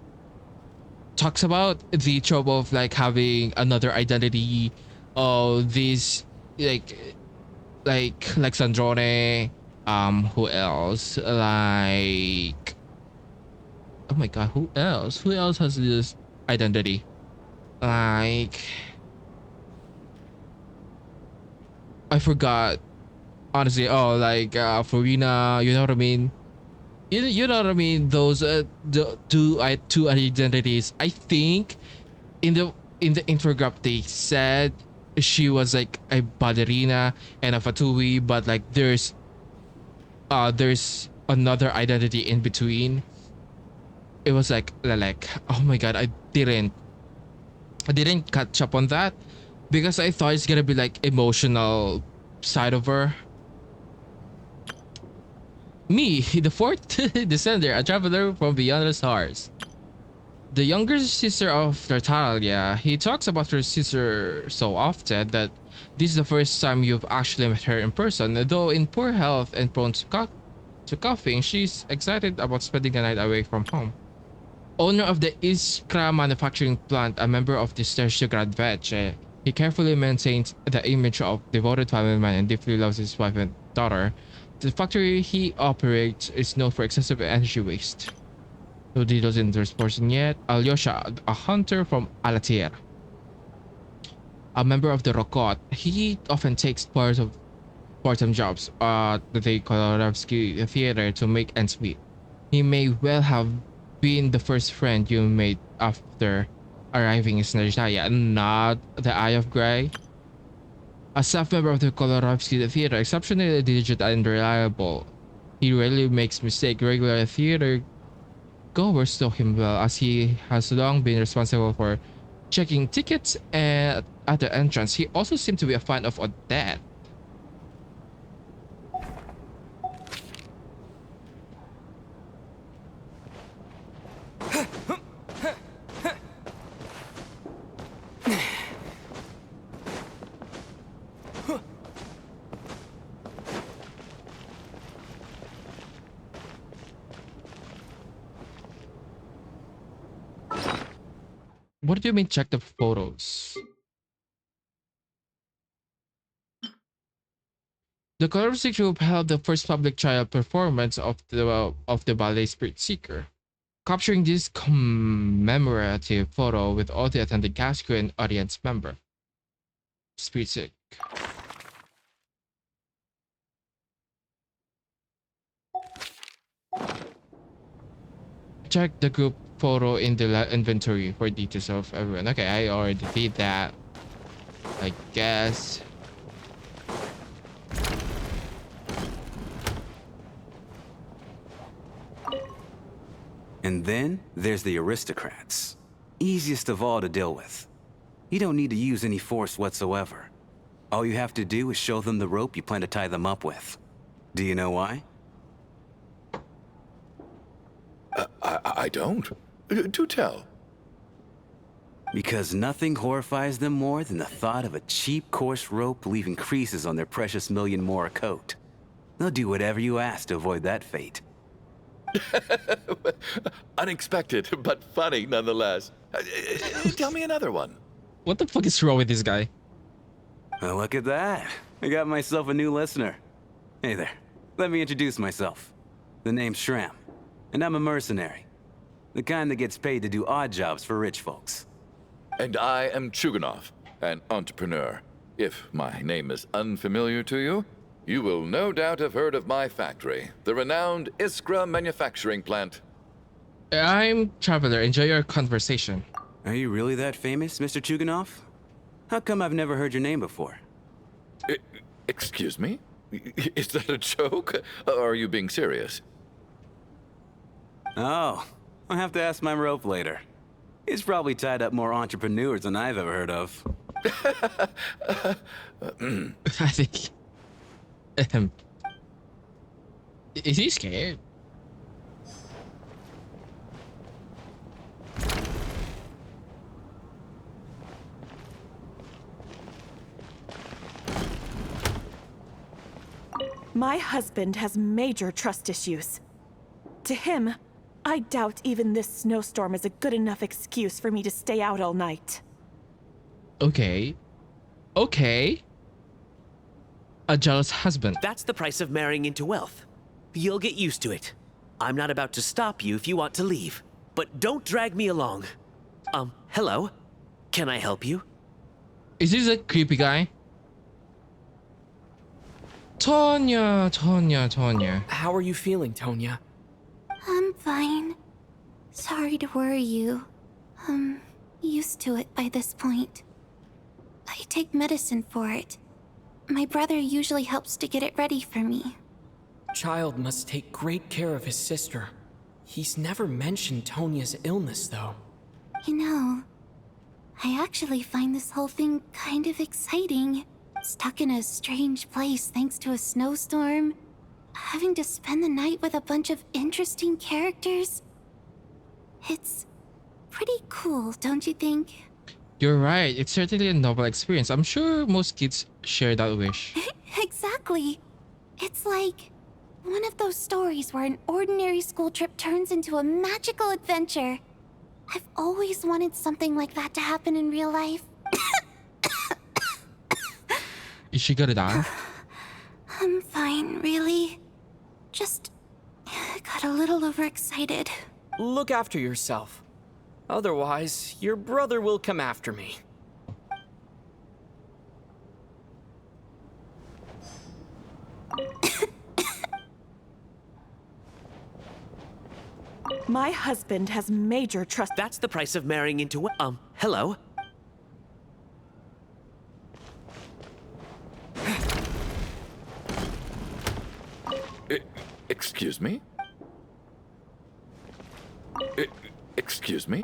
Speaker 1: talks about, the trope of like having another identity, this like Sandrone, who else, like, oh my god, who else has this identity, like, I forgot honestly. Oh, like Farina, you know what I mean? You know what I mean? Those the two identities. I think in the infographic they said she was like a ballerina and a fatui, but like there's another identity in between. It was like oh my god, I didn't catch up on that because I thought it's gonna be like emotional side of her. Me, the fourth descender, a traveler from beyond the stars. The younger sister of Natalia. He talks about her sister so often that this is the first time you've actually met her in person. Though in poor health and prone to coughing, she's excited about spending the night away from home. Owner of the Iskra manufacturing plant, a member of the Snezhnaya Veche, he carefully maintains the image of devoted family man and deeply loves his wife and daughter. The factory he operates is known for excessive energy waste. No details in this person yet. Alyosha, a hunter from Alatir, a member of the Rokot. He often takes part-time jobs at the Kolorovsky Theater to make ends meet. He may well have been the first friend you made after arriving in Snezhnaya, not the Eye of Grey. A staff member of the Kolorovsky Theater, exceptionally diligent and reliable. He rarely makes mistakes. Regular theater goers know him well, as he has long been responsible for checking tickets at the entrance. He also seemed to be a fan of Odette. What do you mean check the photos? The Kolorovsky group held the first public trial performance of the ballet Spirit Seeker, capturing this commemorative photo with all the attending cast, crew, and audience member. Spirit Seeker. Check the group photo in the inventory for details of everyone. Okay, I already did that. I guess.
Speaker 20: And then there's the aristocrats. Easiest of all to deal with. You don't need to use any force whatsoever. All you have to do is show them the rope you plan to tie them up with. Do you know why?
Speaker 7: I don't. Do tell.
Speaker 20: Because nothing horrifies them more than the thought of a cheap, coarse rope leaving creases on their precious million Mora coat. They'll do whatever you ask to avoid that fate.
Speaker 7: Unexpected, but funny nonetheless. Tell me another one.
Speaker 1: What the fuck is wrong with this guy?
Speaker 20: Well, look at that. I got myself a new listener. Hey there. Let me introduce myself. The name's Shram, and I'm a mercenary. The kind that gets paid to do odd jobs for rich folks.
Speaker 7: And I am Chuganov, an entrepreneur. If my name is unfamiliar to you, you will no doubt have heard of my factory, the renowned Iskra manufacturing plant.
Speaker 1: I'm Traveler. Enjoy your conversation.
Speaker 20: Are you really that famous, Mr. Chuganov? How come I've never heard your name before?
Speaker 7: Excuse me? Is that a joke? Or are you being serious?
Speaker 20: Oh, I'll have to ask my rope later. He's probably tied up more entrepreneurs than I've ever heard of.
Speaker 1: I think... Is he scared?
Speaker 4: My husband has major trust issues. To him, I doubt even this snowstorm is a good enough excuse for me to stay out all night.
Speaker 1: Okay. Okay. A jealous husband.
Speaker 22: That's the price of marrying into wealth. You'll get used to it. I'm not about to stop you if you want to leave. But don't drag me along. Hello? Can I help you?
Speaker 1: Is this a creepy guy? Tonya.
Speaker 5: How are you feeling, Tonya?
Speaker 2: I'm fine. Sorry to worry you. I'm used to it by this point. I take medicine for it. My brother usually helps to get it ready for me.
Speaker 5: Child must take great care of his sister. He's never mentioned Tonya's illness, though.
Speaker 2: You know, I actually find this whole thing kind of exciting. Stuck in a strange place thanks to a snowstorm. Having to spend the night with a bunch of interesting characters. It's pretty cool, don't you think?
Speaker 1: You're right. It's certainly a novel experience. I'm sure most kids share that wish.
Speaker 2: Exactly. It's like one of those stories where an ordinary school trip turns into a magical adventure. I've always wanted something like that to happen in real life.
Speaker 1: Is she gonna die?
Speaker 2: I'm fine, really. Just got a little overexcited.
Speaker 5: Look after yourself. Otherwise, your brother will come after me.
Speaker 4: My husband has major trust.
Speaker 22: That's the price of marrying into hello?
Speaker 7: Excuse me? Excuse me?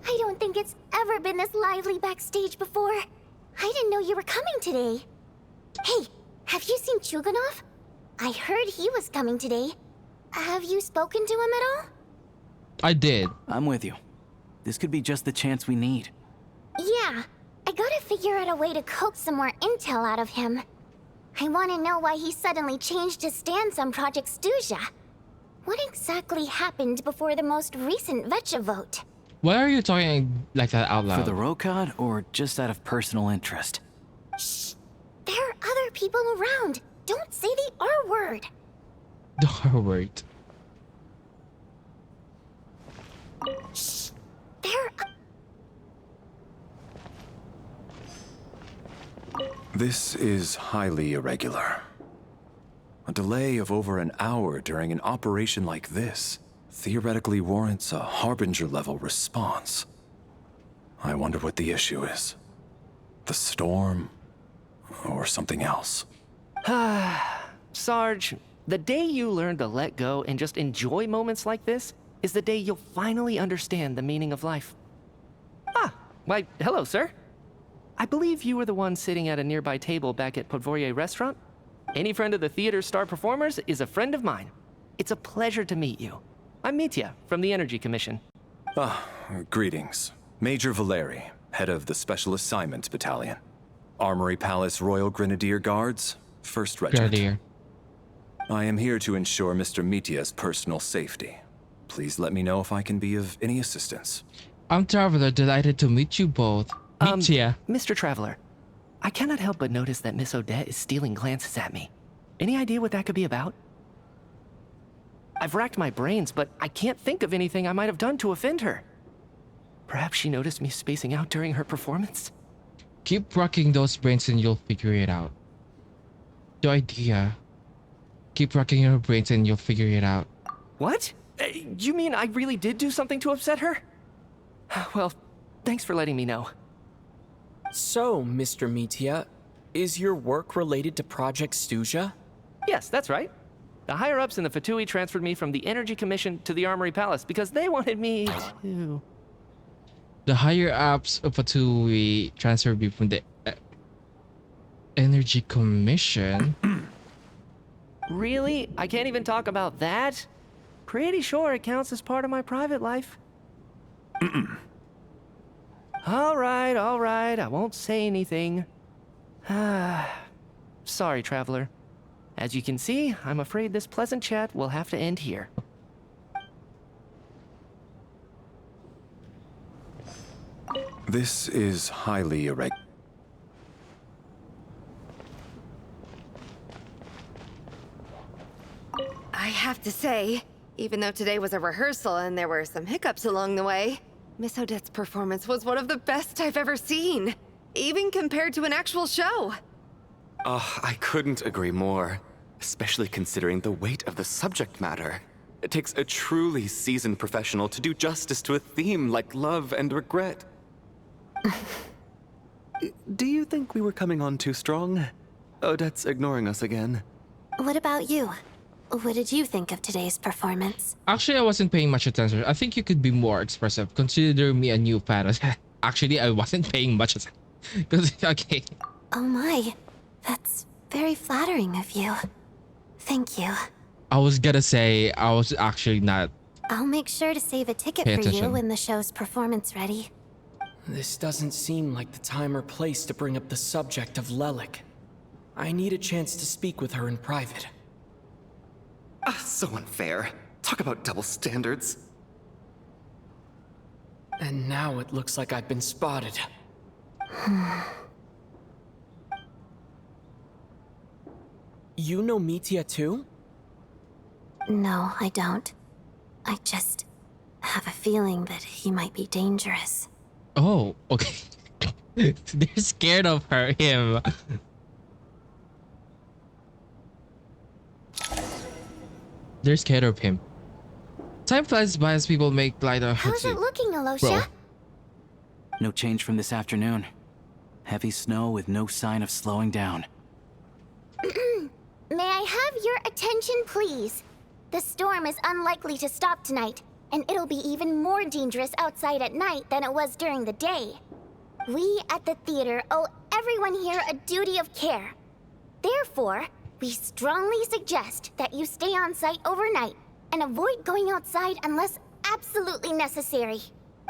Speaker 2: I don't think it's ever been this lively backstage before. I didn't know you were coming today. Hey, have you seen Chuganov? I heard he was coming today. Have you spoken to him at all?
Speaker 1: I did.
Speaker 9: I'm with you. This could be just the chance we need.
Speaker 2: Yeah, I gotta figure out a way to coax some more intel out of him. I want to know why he suddenly changed his stance on Project Stuzha. What exactly happened before the most recent Vecha vote?
Speaker 1: Why are you talking like that out loud?
Speaker 9: For the Rokad or just out of personal interest?
Speaker 2: Shh! There are other people around. Don't say the R word.
Speaker 1: The R word.
Speaker 13: This is highly irregular. A delay of over an hour during an operation like this theoretically warrants a Harbinger-level response. I wonder what the issue is. The storm, or something else.
Speaker 15: Sarge, the day you learn to let go and just enjoy moments like this is the day you'll finally understand the meaning of life. Ah, why, hello, sir. I believe you were the one sitting at a nearby table back at Podvorye Restaurant. Any friend of the theater's star performers is a friend of mine. It's a pleasure to meet you. I'm Mitya, from the Energy Commission.
Speaker 13: Greetings. Major Valeri, head of the Special Assignments Battalion. Armory Palace Royal Grenadier Guards, 1st Regiment.
Speaker 1: Grenadier.
Speaker 13: I am here to ensure Mr. Mitya's personal safety. Please let me know if I can be of any assistance.
Speaker 1: I'm Traveler, delighted to meet you both. Mitya.
Speaker 15: Mr. Traveler, I cannot help but notice that Miss Odette is stealing glances at me. Any idea what that could be about? I've racked my brains, but I can't think of anything I might have done to offend her. Perhaps she noticed me spacing out during her performance?
Speaker 1: Keep rocking those brains and you'll figure it out. The idea. Keep rocking your brains and you'll figure it out.
Speaker 15: What? You mean I really did do something to upset her? Well, thanks for letting me know.
Speaker 5: So, Mr. Mitya, is your work related to Project Stuja?
Speaker 15: Yes, that's right. The higher-ups in the Fatui transferred me from the Energy Commission to the Armory Palace because they wanted me to...
Speaker 1: The higher-ups of Fatui transferred me from the Energy Commission?
Speaker 15: Really? I can't even talk about that? Pretty sure it counts as part of my private life. All right, I won't say anything. Sorry, Traveler. As you can see, I'm afraid this pleasant chat will have to end here.
Speaker 13: This is highly irregular.
Speaker 14: I have to say, even though today was a rehearsal and there were some hiccups along the way, Miss Odette's performance was one of the best I've ever seen, even compared to an actual show.
Speaker 10: I couldn't agree more, especially considering the weight of the subject matter. It takes a truly seasoned professional to do justice to a theme like love and regret. Do you think we were coming on too strong? Odette's ignoring us again.
Speaker 2: What about you? What did you think of today's performance?
Speaker 1: Actually, I wasn't paying much attention. I think you could be more expressive. Consider me a new fan. Actually, I wasn't paying much attention. Okay.
Speaker 2: Oh my, that's very flattering of you. Thank you.
Speaker 1: I was gonna say, I was actually not.
Speaker 2: I'll make sure to save a ticket
Speaker 1: Pay
Speaker 2: for
Speaker 1: attention.
Speaker 2: you when the show's performance ready.
Speaker 5: This doesn't seem like the time or place to bring up the subject of Lelik. I need a chance to speak with her in private.
Speaker 10: So unfair. Talk about double standards.
Speaker 5: And now it looks like I've been spotted. You know Mitya too?
Speaker 2: No, I don't. I just have a feeling that he might be dangerous.
Speaker 1: Oh, okay. They're scared of him. They're scared of him. Time flies by as people make light of
Speaker 2: How's it looking, Alosha?
Speaker 9: No change from this afternoon. Heavy snow with no sign of slowing down.
Speaker 2: May I have your attention, please? The storm is unlikely to stop tonight, and it'll be even more dangerous outside at night than it was during the day. We at the theater owe everyone here a duty of care. Therefore, we strongly suggest that you stay on site overnight and avoid going outside unless absolutely necessary.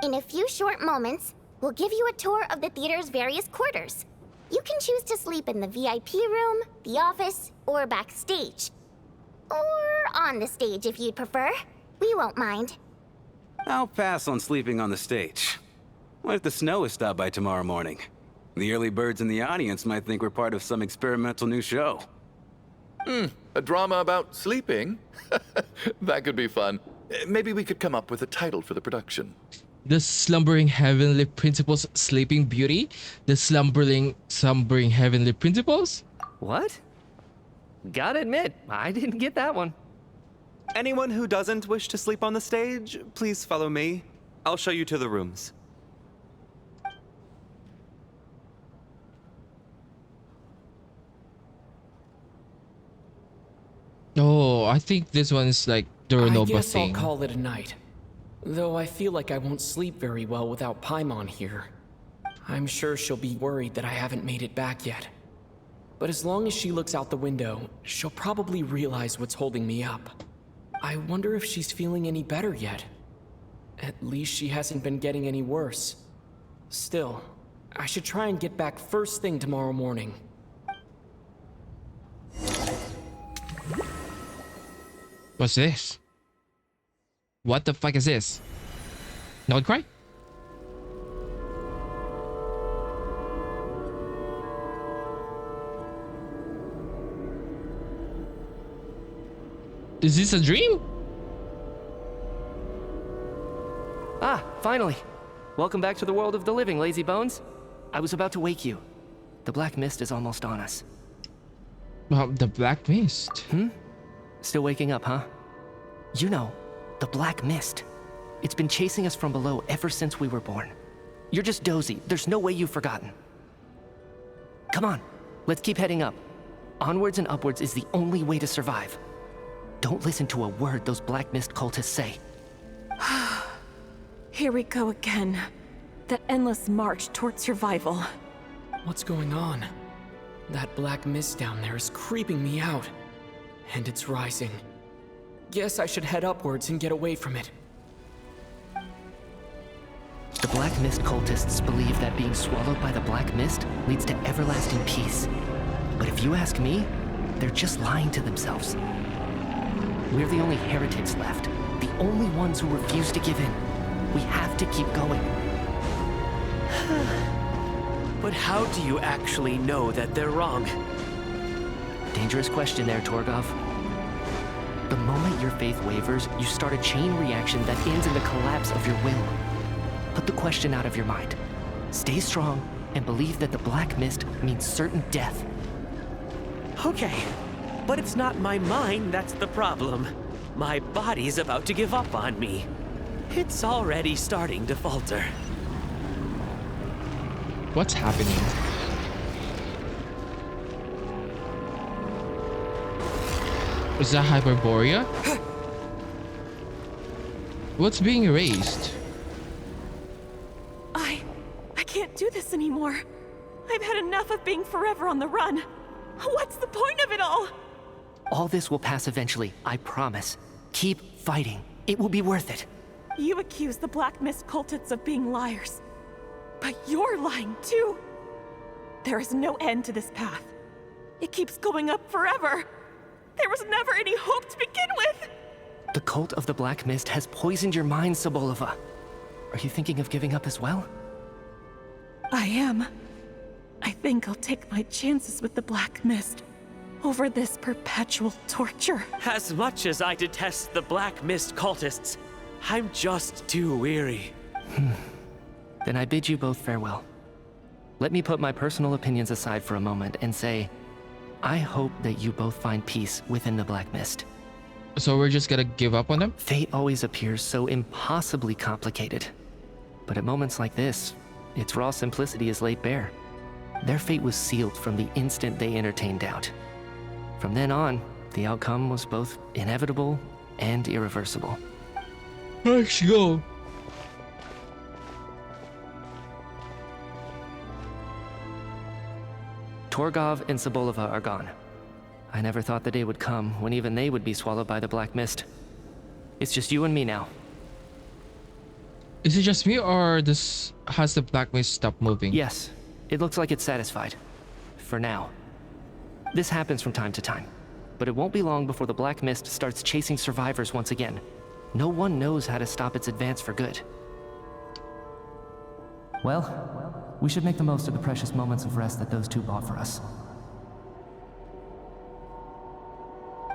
Speaker 2: In a few short moments, we'll give you a tour of the theater's various quarters. You can choose to sleep in the VIP room, the office, or backstage. Or on the stage if you'd prefer. We won't mind.
Speaker 20: I'll pass on sleeping on the stage. What if the snow is stopped by tomorrow morning? The early birds in the audience might think we're part of some experimental new show.
Speaker 7: A drama about sleeping? That could be fun. Maybe we could come up with a title for the production.
Speaker 1: The slumbering heavenly principles sleeping beauty? The slumbering heavenly principles?
Speaker 15: What? Gotta admit, I didn't get that one.
Speaker 10: Anyone who doesn't wish to sleep on the stage, please follow me. I'll show you to the rooms.
Speaker 1: Oh, I think this one is like the
Speaker 5: I
Speaker 1: Renova
Speaker 5: guess
Speaker 1: thing.
Speaker 5: I'll call it a night. Though I feel like I won't sleep very well without Paimon here. I'm sure she'll be worried that I haven't made it back yet. But as long as she looks out the window, she'll probably realize what's holding me up. I wonder if she's feeling any better yet. At least she hasn't been getting any worse. Still, I should try and get back first thing tomorrow morning.
Speaker 1: What's this? What the fuck is this? Not cry? Is this a dream?
Speaker 15: Ah, finally. Welcome back to the world of the living, lazy bones. I was about to wake you. The black mist is almost on us.
Speaker 1: The black mist?
Speaker 15: Still waking up, huh? You know, the black mist. It's been chasing us from below ever since we were born. You're just dozy. There's no way you've forgotten. Come on, let's keep heading up. Onwards and upwards is the only way to survive. Don't listen to a word those black mist cultists say.
Speaker 4: Here we go again. The endless march toward survival.
Speaker 5: What's going on? That black mist down there is creeping me out. And it's rising. Guess I should head upwards and get away from it.
Speaker 15: The black mist cultists believe that being swallowed by the black mist leads to everlasting peace. But if you ask me, they're just lying to themselves. We're the only heretics left, the only ones who refuse to give in. We have to keep going.
Speaker 22: But how do you actually know that they're wrong?
Speaker 15: Dangerous question there, Torgov. The moment your faith wavers, you start a chain reaction that ends in the collapse of your will. Put the question out of your mind. Stay strong and believe that the black mist means certain death.
Speaker 22: Okay, but it's not my mind that's the problem. My body's about to give up on me. It's already starting to falter.
Speaker 1: What's happening? Is that Hyperborea? What's being erased?
Speaker 4: I can't do this anymore. I've had enough of being forever on the run. What's the point of it all?
Speaker 15: All this will pass eventually, I promise. Keep fighting. It will be worth it.
Speaker 4: You accuse the Black Mist cultists of being liars. But you're lying too. There is no end to this path. It keeps going up forever. There was never any hope to begin with.
Speaker 15: The cult of the Black Mist has poisoned your mind, Sobolova. Are you thinking of giving up as well?
Speaker 4: I am. I think I'll take my chances with the Black Mist over this perpetual torture.
Speaker 22: As much as I detest the Black Mist cultists, I'm just too weary.
Speaker 15: Then I bid you both farewell. Let me put my personal opinions aside for a moment and say, I hope that you both find peace within the Black Mist.
Speaker 1: So we're just gonna give up on them?
Speaker 15: Fate always appears so impossibly complicated. But at moments like this, its raw simplicity is laid bare. Their fate was sealed from the instant they entertained doubt. From then on, the outcome was both inevitable and irreversible.
Speaker 1: Let's go.
Speaker 15: Torgov and Sobolova are gone. I never thought the day would come when even they would be swallowed by the Black Mist. It's just you and me now.
Speaker 1: Is it just me, or has the Black Mist stopped moving?
Speaker 15: Yes, it looks like it's satisfied. For now. This happens from time to time, but it won't be long before the Black Mist starts chasing survivors once again. No one knows how to stop its advance for good. Well, we should make the most of the precious moments of rest that those two bought for us.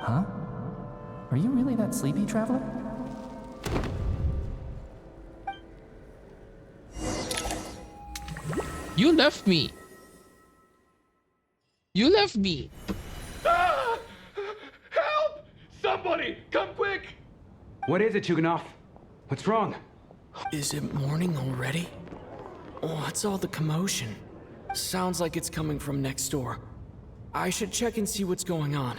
Speaker 15: Huh? Are you really that sleepy, traveler?
Speaker 1: You left me. You left me.
Speaker 17: Ah! Help! Somebody, come quick!
Speaker 3: What is it, Chuganov? What's wrong?
Speaker 5: Is it morning already? What's all the commotion? Sounds like it's coming from next door. I should check and see what's going on.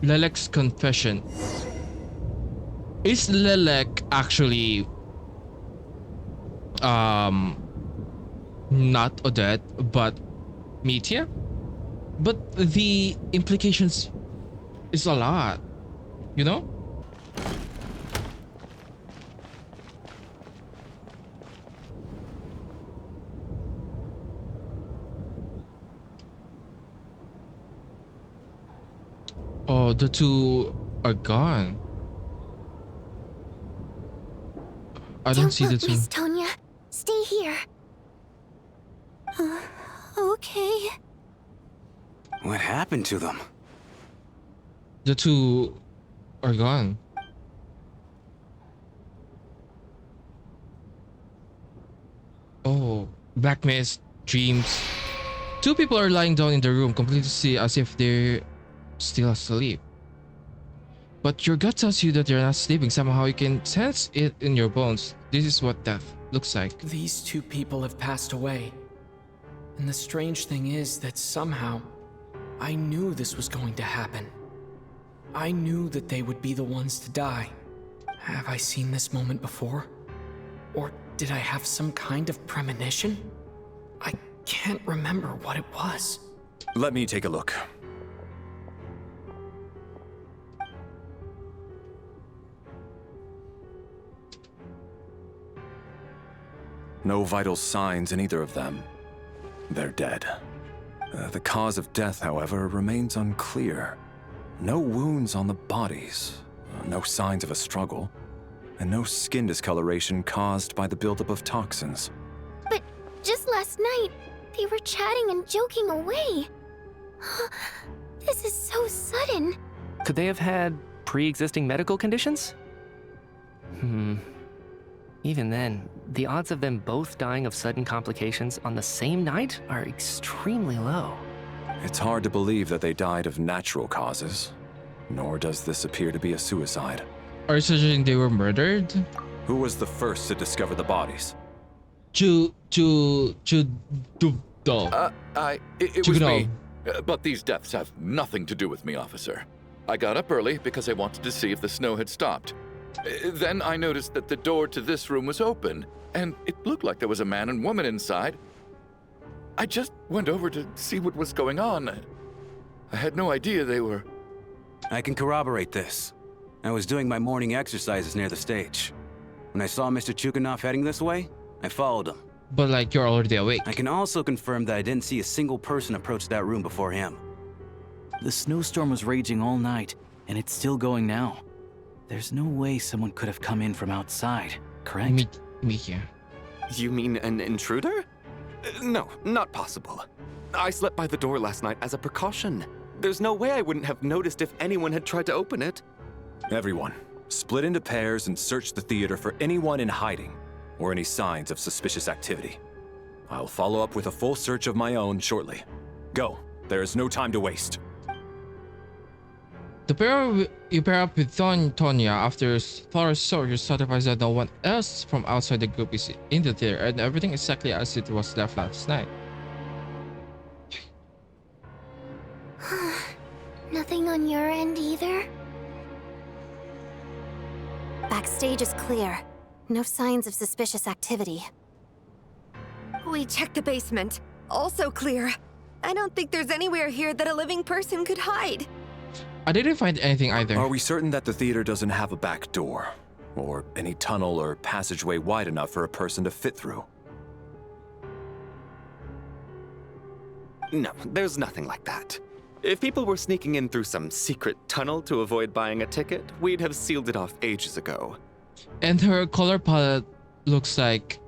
Speaker 1: Lelek's confession. Is Lelek actually not Odette but Mitya? But the implications is a lot, you know? Oh, the two are gone. I don't see the
Speaker 2: look,
Speaker 1: two.
Speaker 2: Miss Tonya. Stay here. Okay.
Speaker 20: What happened to them?
Speaker 1: The two are gone. Oh, black mist, dreams. Two people are lying down in the room, completely as if they're still asleep. But your gut tells you that they're not sleeping. Somehow you can sense it in your bones. This is what death looks like.
Speaker 5: These two people have passed away. And the strange thing is that somehow, I knew this was going to happen. I knew that they would be the ones to die. Have I seen this moment before? Or did I have some kind of premonition? I can't remember what it was.
Speaker 13: Let me take a look. No vital signs in either of them. They're dead. The cause of death, however, remains unclear. No wounds on the bodies, no signs of a struggle, and no skin discoloration caused by the buildup of toxins.
Speaker 2: But just last night, they were chatting and joking away. This is so sudden.
Speaker 15: Could they have had pre-existing medical conditions? Even then, the odds of them both dying of sudden complications on the same night are extremely low.
Speaker 13: It's hard to believe that they died of natural causes, nor does this appear to be a suicide.
Speaker 1: Are you suggesting they were murdered?
Speaker 13: Who was the first to discover the bodies?
Speaker 7: It was me. But these deaths have nothing to do with me, officer. I got up early because I wanted to see if the snow had stopped. Then I noticed that the door to this room was open, and it looked like there was a man and woman inside. I just went over to see what was going on. I had no idea they were...
Speaker 20: I can corroborate this. I was doing my morning exercises near the stage. When I saw Mr. Chuganov heading this way, I followed him.
Speaker 1: But like you're already awake.
Speaker 20: I can also confirm that I didn't see a single person approach that room before him.
Speaker 9: The snowstorm was raging all night, and it's still going now. There's no way someone could have come in from outside, correct?
Speaker 1: Mika.
Speaker 10: You mean an intruder? No, not possible. I slept by the door last night as a precaution. There's no way I wouldn't have noticed if anyone had tried to open it.
Speaker 13: Everyone, split into pairs and search the theater for anyone in hiding or any signs of suspicious activity. I'll follow up with a full search of my own shortly. Go. There is no time to waste.
Speaker 1: You pair up with Tonya after thorough search. You certifies that no one else from outside the group is in the theater, and everything exactly as it was left last night.
Speaker 2: Nothing on your end either? Backstage is clear. No signs of suspicious activity.
Speaker 14: We checked the basement. Also clear. I don't think there's anywhere here that a living person could hide.
Speaker 1: I didn't find anything either.
Speaker 13: Are we certain that the theater doesn't have a back door? Or any tunnel or passageway wide enough for a person to fit through?
Speaker 10: No, there's nothing like that. If people were sneaking in through some secret tunnel to avoid buying a ticket, we'd have sealed it off ages ago.
Speaker 1: And her color palette looks like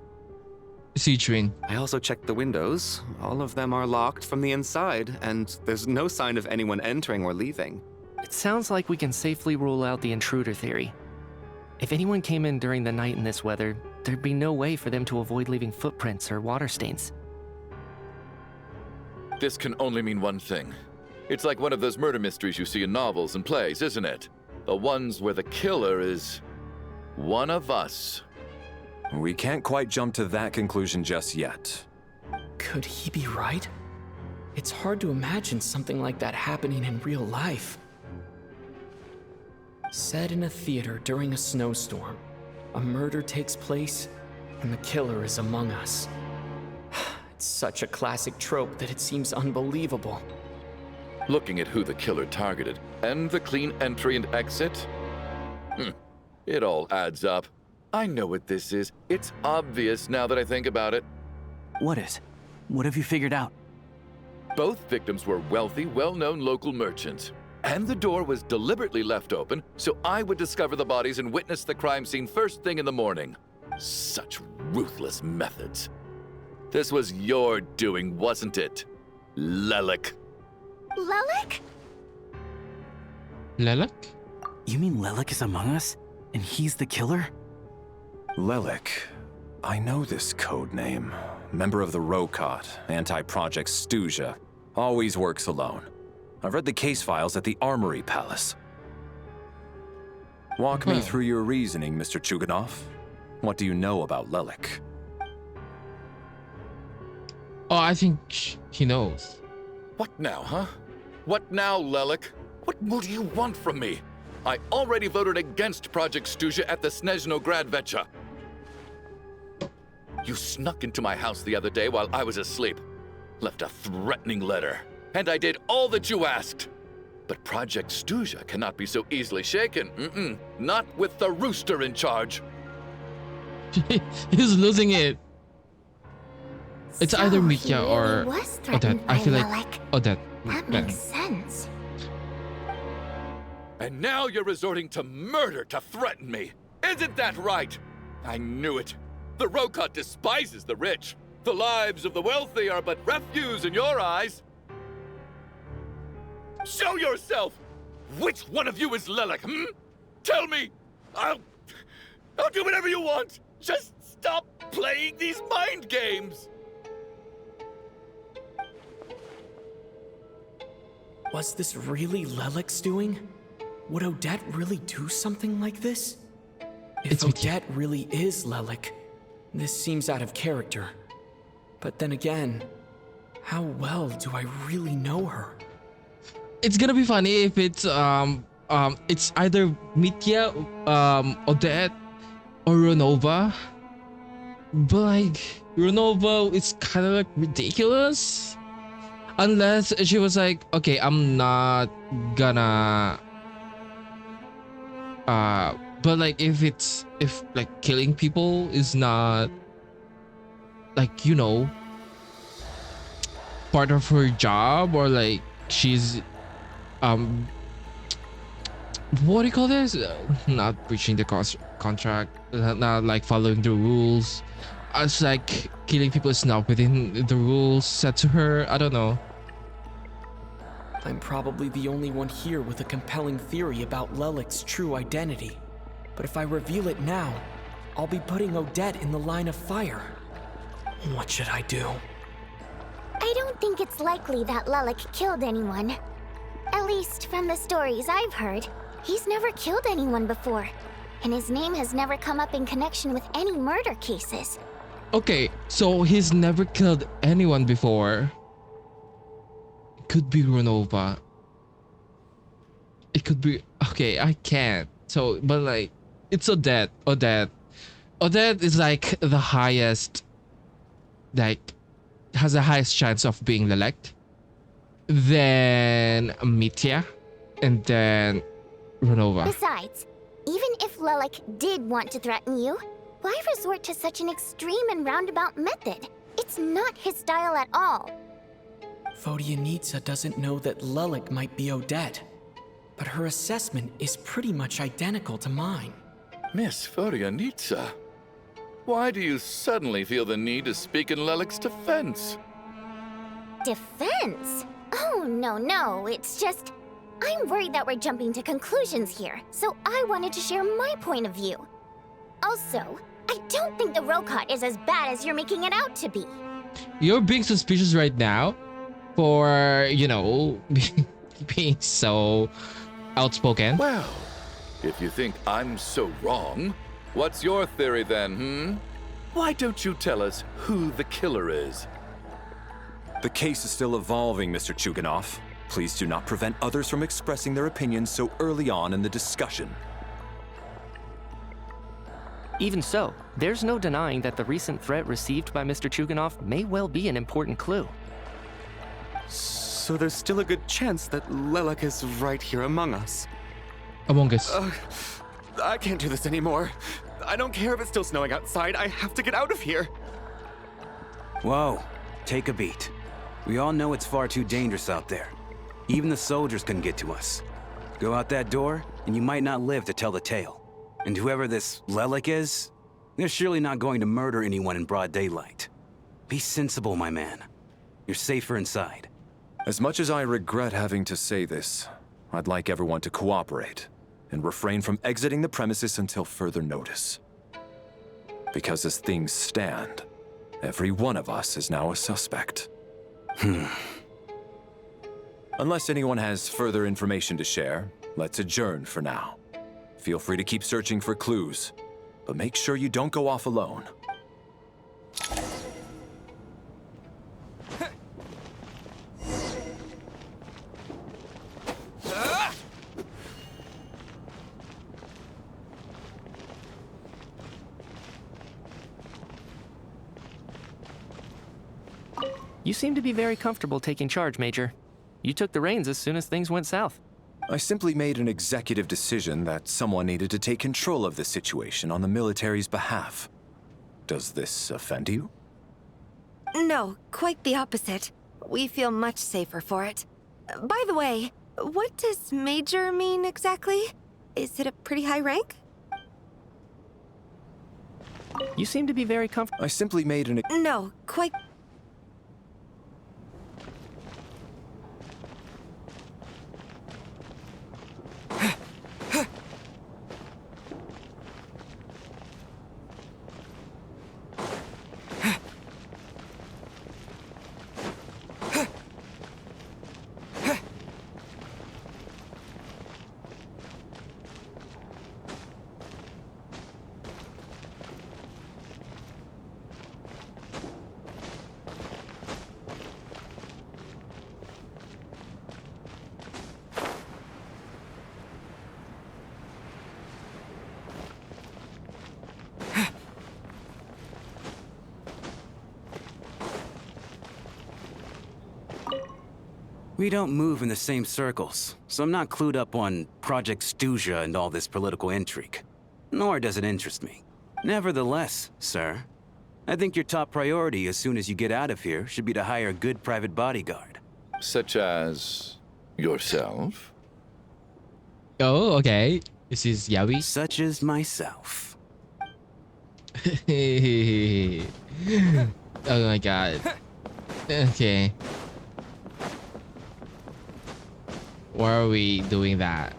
Speaker 1: citrine.
Speaker 10: I also checked the windows. All of them are locked from the inside, and there's no sign of anyone entering or leaving.
Speaker 15: It sounds like we can safely rule out the intruder theory. If anyone came in during the night in this weather, there'd be no way for them to avoid leaving footprints or water stains.
Speaker 7: This can only mean one thing. It's like one of those murder mysteries you see in novels and plays, isn't it? The ones where the killer is one of us.
Speaker 13: We can't quite jump to that conclusion just yet.
Speaker 5: Could he be right? It's hard to imagine something like that happening in real life. Set in a theater during a snowstorm, a murder takes place, and the killer is among us. It's such a classic trope that it seems unbelievable.
Speaker 7: Looking at who the killer targeted, and the clean entry and exit, it all adds up. I know what this is. It's obvious now that I think about it.
Speaker 9: What is? What have you figured out?
Speaker 7: Both victims were wealthy, well-known local merchants. And the door was deliberately left open so I would discover the bodies and witness the crime scene first thing in the morning. Such ruthless methods. This was your doing, wasn't it, Lelik?
Speaker 2: Lelik?
Speaker 1: Lelik?
Speaker 9: You mean Lelik is among us? And he's the killer?
Speaker 13: Lelik. I know this code name. Member of the Rokot, anti-Project Snezhnaya. Always works alone. I've read the case files at the Armory Palace. Walk me through your reasoning, Mr. Chuganov. What do you know about Lelik?
Speaker 1: Oh, I think he knows.
Speaker 7: What now, huh? What now, Lelik? What more do you want from me? I already voted against Project Snezhnaya at the Snezhnograd. You snuck into my house the other day while I was asleep. Left a threatening letter. And I did all that you asked. But Project Snezhnaya cannot be so easily shaken. Not with the rooster in charge.
Speaker 1: He's losing it. It's
Speaker 2: So
Speaker 1: either
Speaker 2: he
Speaker 1: Mitya or
Speaker 2: really was threatened
Speaker 1: Odette. I feel
Speaker 2: by
Speaker 1: like
Speaker 2: Lelik.
Speaker 1: Odette.
Speaker 2: That makes sense.
Speaker 7: And now you're resorting to murder to threaten me. Isn't that right? I knew it. The Rokot despises the rich. The lives of the wealthy are but refuse in your eyes. Show yourself! Which one of you is Lelik, Tell me! I'll do whatever you want! Just stop playing these mind games!
Speaker 5: Was this really Lelik's doing? Would Odette really do something like this? If Odette really is Lelik, this seems out of character. But then again, how well do I really know her?
Speaker 1: It's gonna be funny if it's either Mitya, Odette, or Ronova. But like Ronova is kind of like ridiculous, unless she was like, okay, I'm not gonna. But like if like killing people is not like part of her job, or like she's what do you call this? Not breaching the contract, not like following the rules. It's like killing people is not within the rules set to her. I don't know.
Speaker 5: I'm probably the only one here with a compelling theory about Lelik's true identity. But if I reveal it now, I'll be putting Odette in the line of fire. What should I do?
Speaker 2: I don't think it's likely that Lelik killed anyone. At least from the stories I've heard, he's never killed anyone before. And his name has never come up in connection with any murder cases.
Speaker 1: Okay, so he's never killed anyone before. It could be Ronova. It could be... Okay, I can't. So, but like, it's Odette. Odette is like the highest... Like, has the highest chance of being Lelik. Then Mitya. And then Ronova.
Speaker 2: Besides, even if Lelik did want to threaten you, why resort to such an extreme and roundabout method? It's not his style at all.
Speaker 5: Vodyanitsa doesn't know that Lelik might be Odette, but her assessment is pretty much identical to mine.
Speaker 7: Miss Vodyanitsa, why do you suddenly feel the need to speak in Lelik's defense?
Speaker 2: Defense? Oh, no, it's just... I'm worried that we're jumping to conclusions here, so I wanted to share my point of view. Also, I don't think the Rokot is as bad as you're making it out to be.
Speaker 1: You're being suspicious right now for, you know, being so outspoken.
Speaker 7: Well, if you think I'm so wrong, what's your theory then, Why don't you tell us who the killer is?
Speaker 13: The case is still evolving, Mr. Chuganov. Please do not prevent others from expressing their opinions so early on in the discussion.
Speaker 15: Even so, there's no denying that the recent threat received by Mr. Chuganov may well be an important clue.
Speaker 10: So there's still a good chance that Lelek is right here among us.
Speaker 1: Among us.
Speaker 10: I can't do this anymore. I don't care if it's still snowing outside. I have to get out of here.
Speaker 20: Whoa, take a beat. We all know it's far too dangerous out there. Even the soldiers couldn't get to us. Go out that door, and you might not live to tell the tale. And whoever this Lelek is, they're surely not going to murder anyone in broad daylight. Be sensible, my man. You're safer inside.
Speaker 13: As much as I regret having to say this, I'd like everyone to cooperate and refrain from exiting the premises until further notice. Because as things stand, every one of us is now a suspect. Unless anyone has further information to share, let's adjourn for now. Feel free to keep searching for clues, but make sure you don't go off alone.
Speaker 15: You seem to be very comfortable taking charge, Major. You took the reins as soon as things went south.
Speaker 13: I simply made an executive decision that someone needed to take control of the situation on the military's behalf. Does this offend you?
Speaker 14: No, quite the opposite. We feel much safer for it. By the way, what does Major mean exactly? Is it a pretty high rank?
Speaker 15: You seem to be very comfortable.
Speaker 13: I simply made an...
Speaker 14: No, quite...
Speaker 20: We don't move in the same circles, so I'm not clued up on Project Stuzia and all this political intrigue. Nor does it interest me. Nevertheless, sir, I think your top priority as soon as you get out of here should be to hire a good private bodyguard.
Speaker 7: Such as yourself?
Speaker 1: Oh, okay. This is Yaoi.
Speaker 20: Such as myself.
Speaker 1: Oh my god. Okay. Why are we doing that?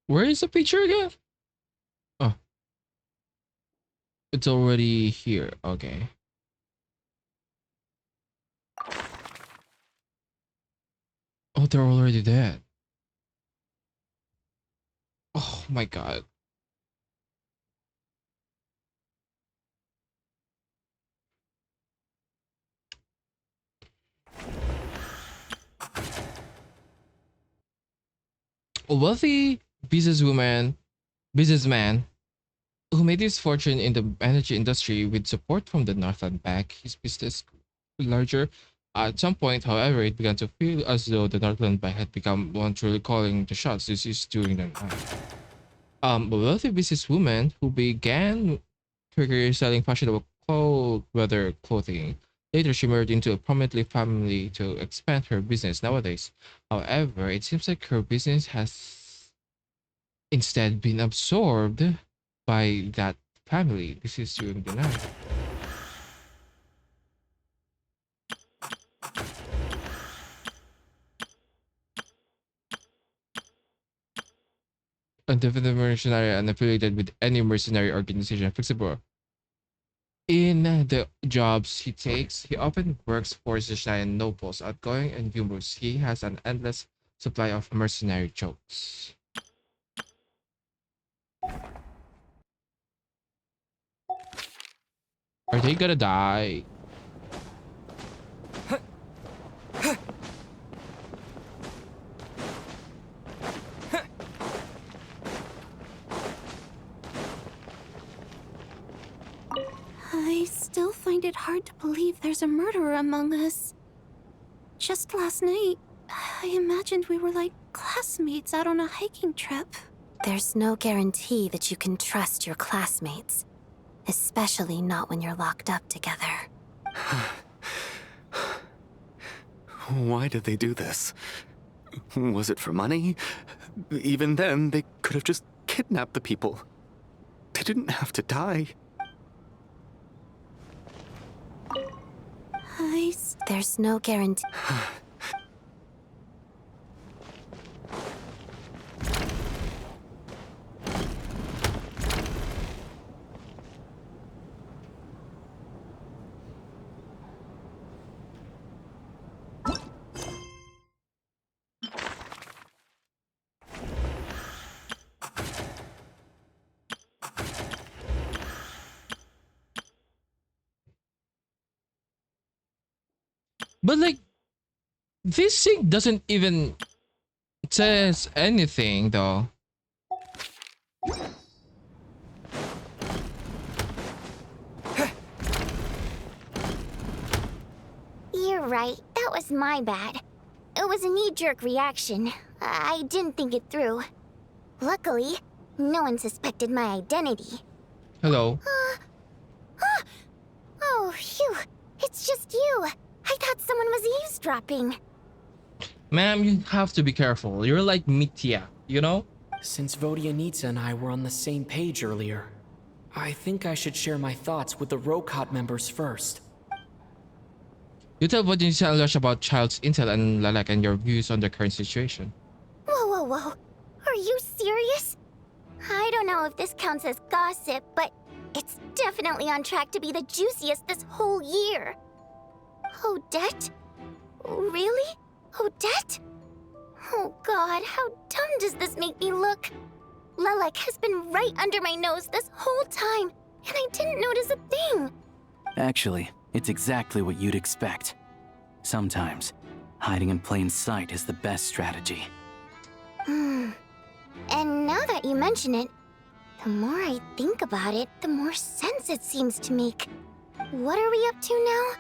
Speaker 1: Where is the picture again? Oh. It's already here. Okay. Oh, they're already dead. Oh my god. A wealthy businessman who made his fortune in the energy industry with support from the Northland Bank, his business grew larger. At some point, however, it began to feel as though the Northland Bank had become one truly calling the shots. This is during the night. A wealthy businesswoman who began her career selling fashionable cold weather clothing. Later, she married into a prominent family to expand her business nowadays. However, it seems like her business has instead been absorbed by that family. This is during the night. Undefined mercenary and affiliated with any mercenary organization flexible. In the jobs he takes, he often works for Snezhnaya nobles, outgoing and humorous. He has an endless supply of mercenary jokes. Are they gonna die?
Speaker 6: I still find it hard to believe there's a murderer among us. Just last night, I imagined we were like classmates out on a hiking trip.
Speaker 12: There's no guarantee that you can trust your classmates, especially not when you're locked up together.
Speaker 10: Why did they do this? Was it for money? Even then, they could have just kidnapped the people. They didn't have to die.
Speaker 12: There's no guarantee.
Speaker 1: But like, this thing doesn't even says anything though.
Speaker 2: You're right. That was my bad. It was a knee-jerk reaction. I didn't think it through. Luckily, no one suspected my identity.
Speaker 1: Hello.
Speaker 2: Oh, phew. It's just you. I thought someone was eavesdropping.
Speaker 1: Ma'am, you have to be careful. You're like Mitya, you know?
Speaker 5: Since Vodyanitsa and I were on the same page earlier, I think I should share my thoughts with the Rokot members first.
Speaker 1: You tell Vodyanitsa and Lush about Child's intel and Lalak and your views on the current situation.
Speaker 2: Whoa. Are you serious? I don't know if this counts as gossip, but it's definitely on track to be the juiciest this whole year. Odette? Really? Odette? Oh god, how dumb does this make me look? Lelek has been right under my nose this whole time, and I didn't notice a thing.
Speaker 9: Actually, it's exactly what you'd expect. Sometimes, hiding in plain sight is the best strategy.
Speaker 2: And now that you mention it, the more I think about it, the more sense it seems to make. What are we up to now?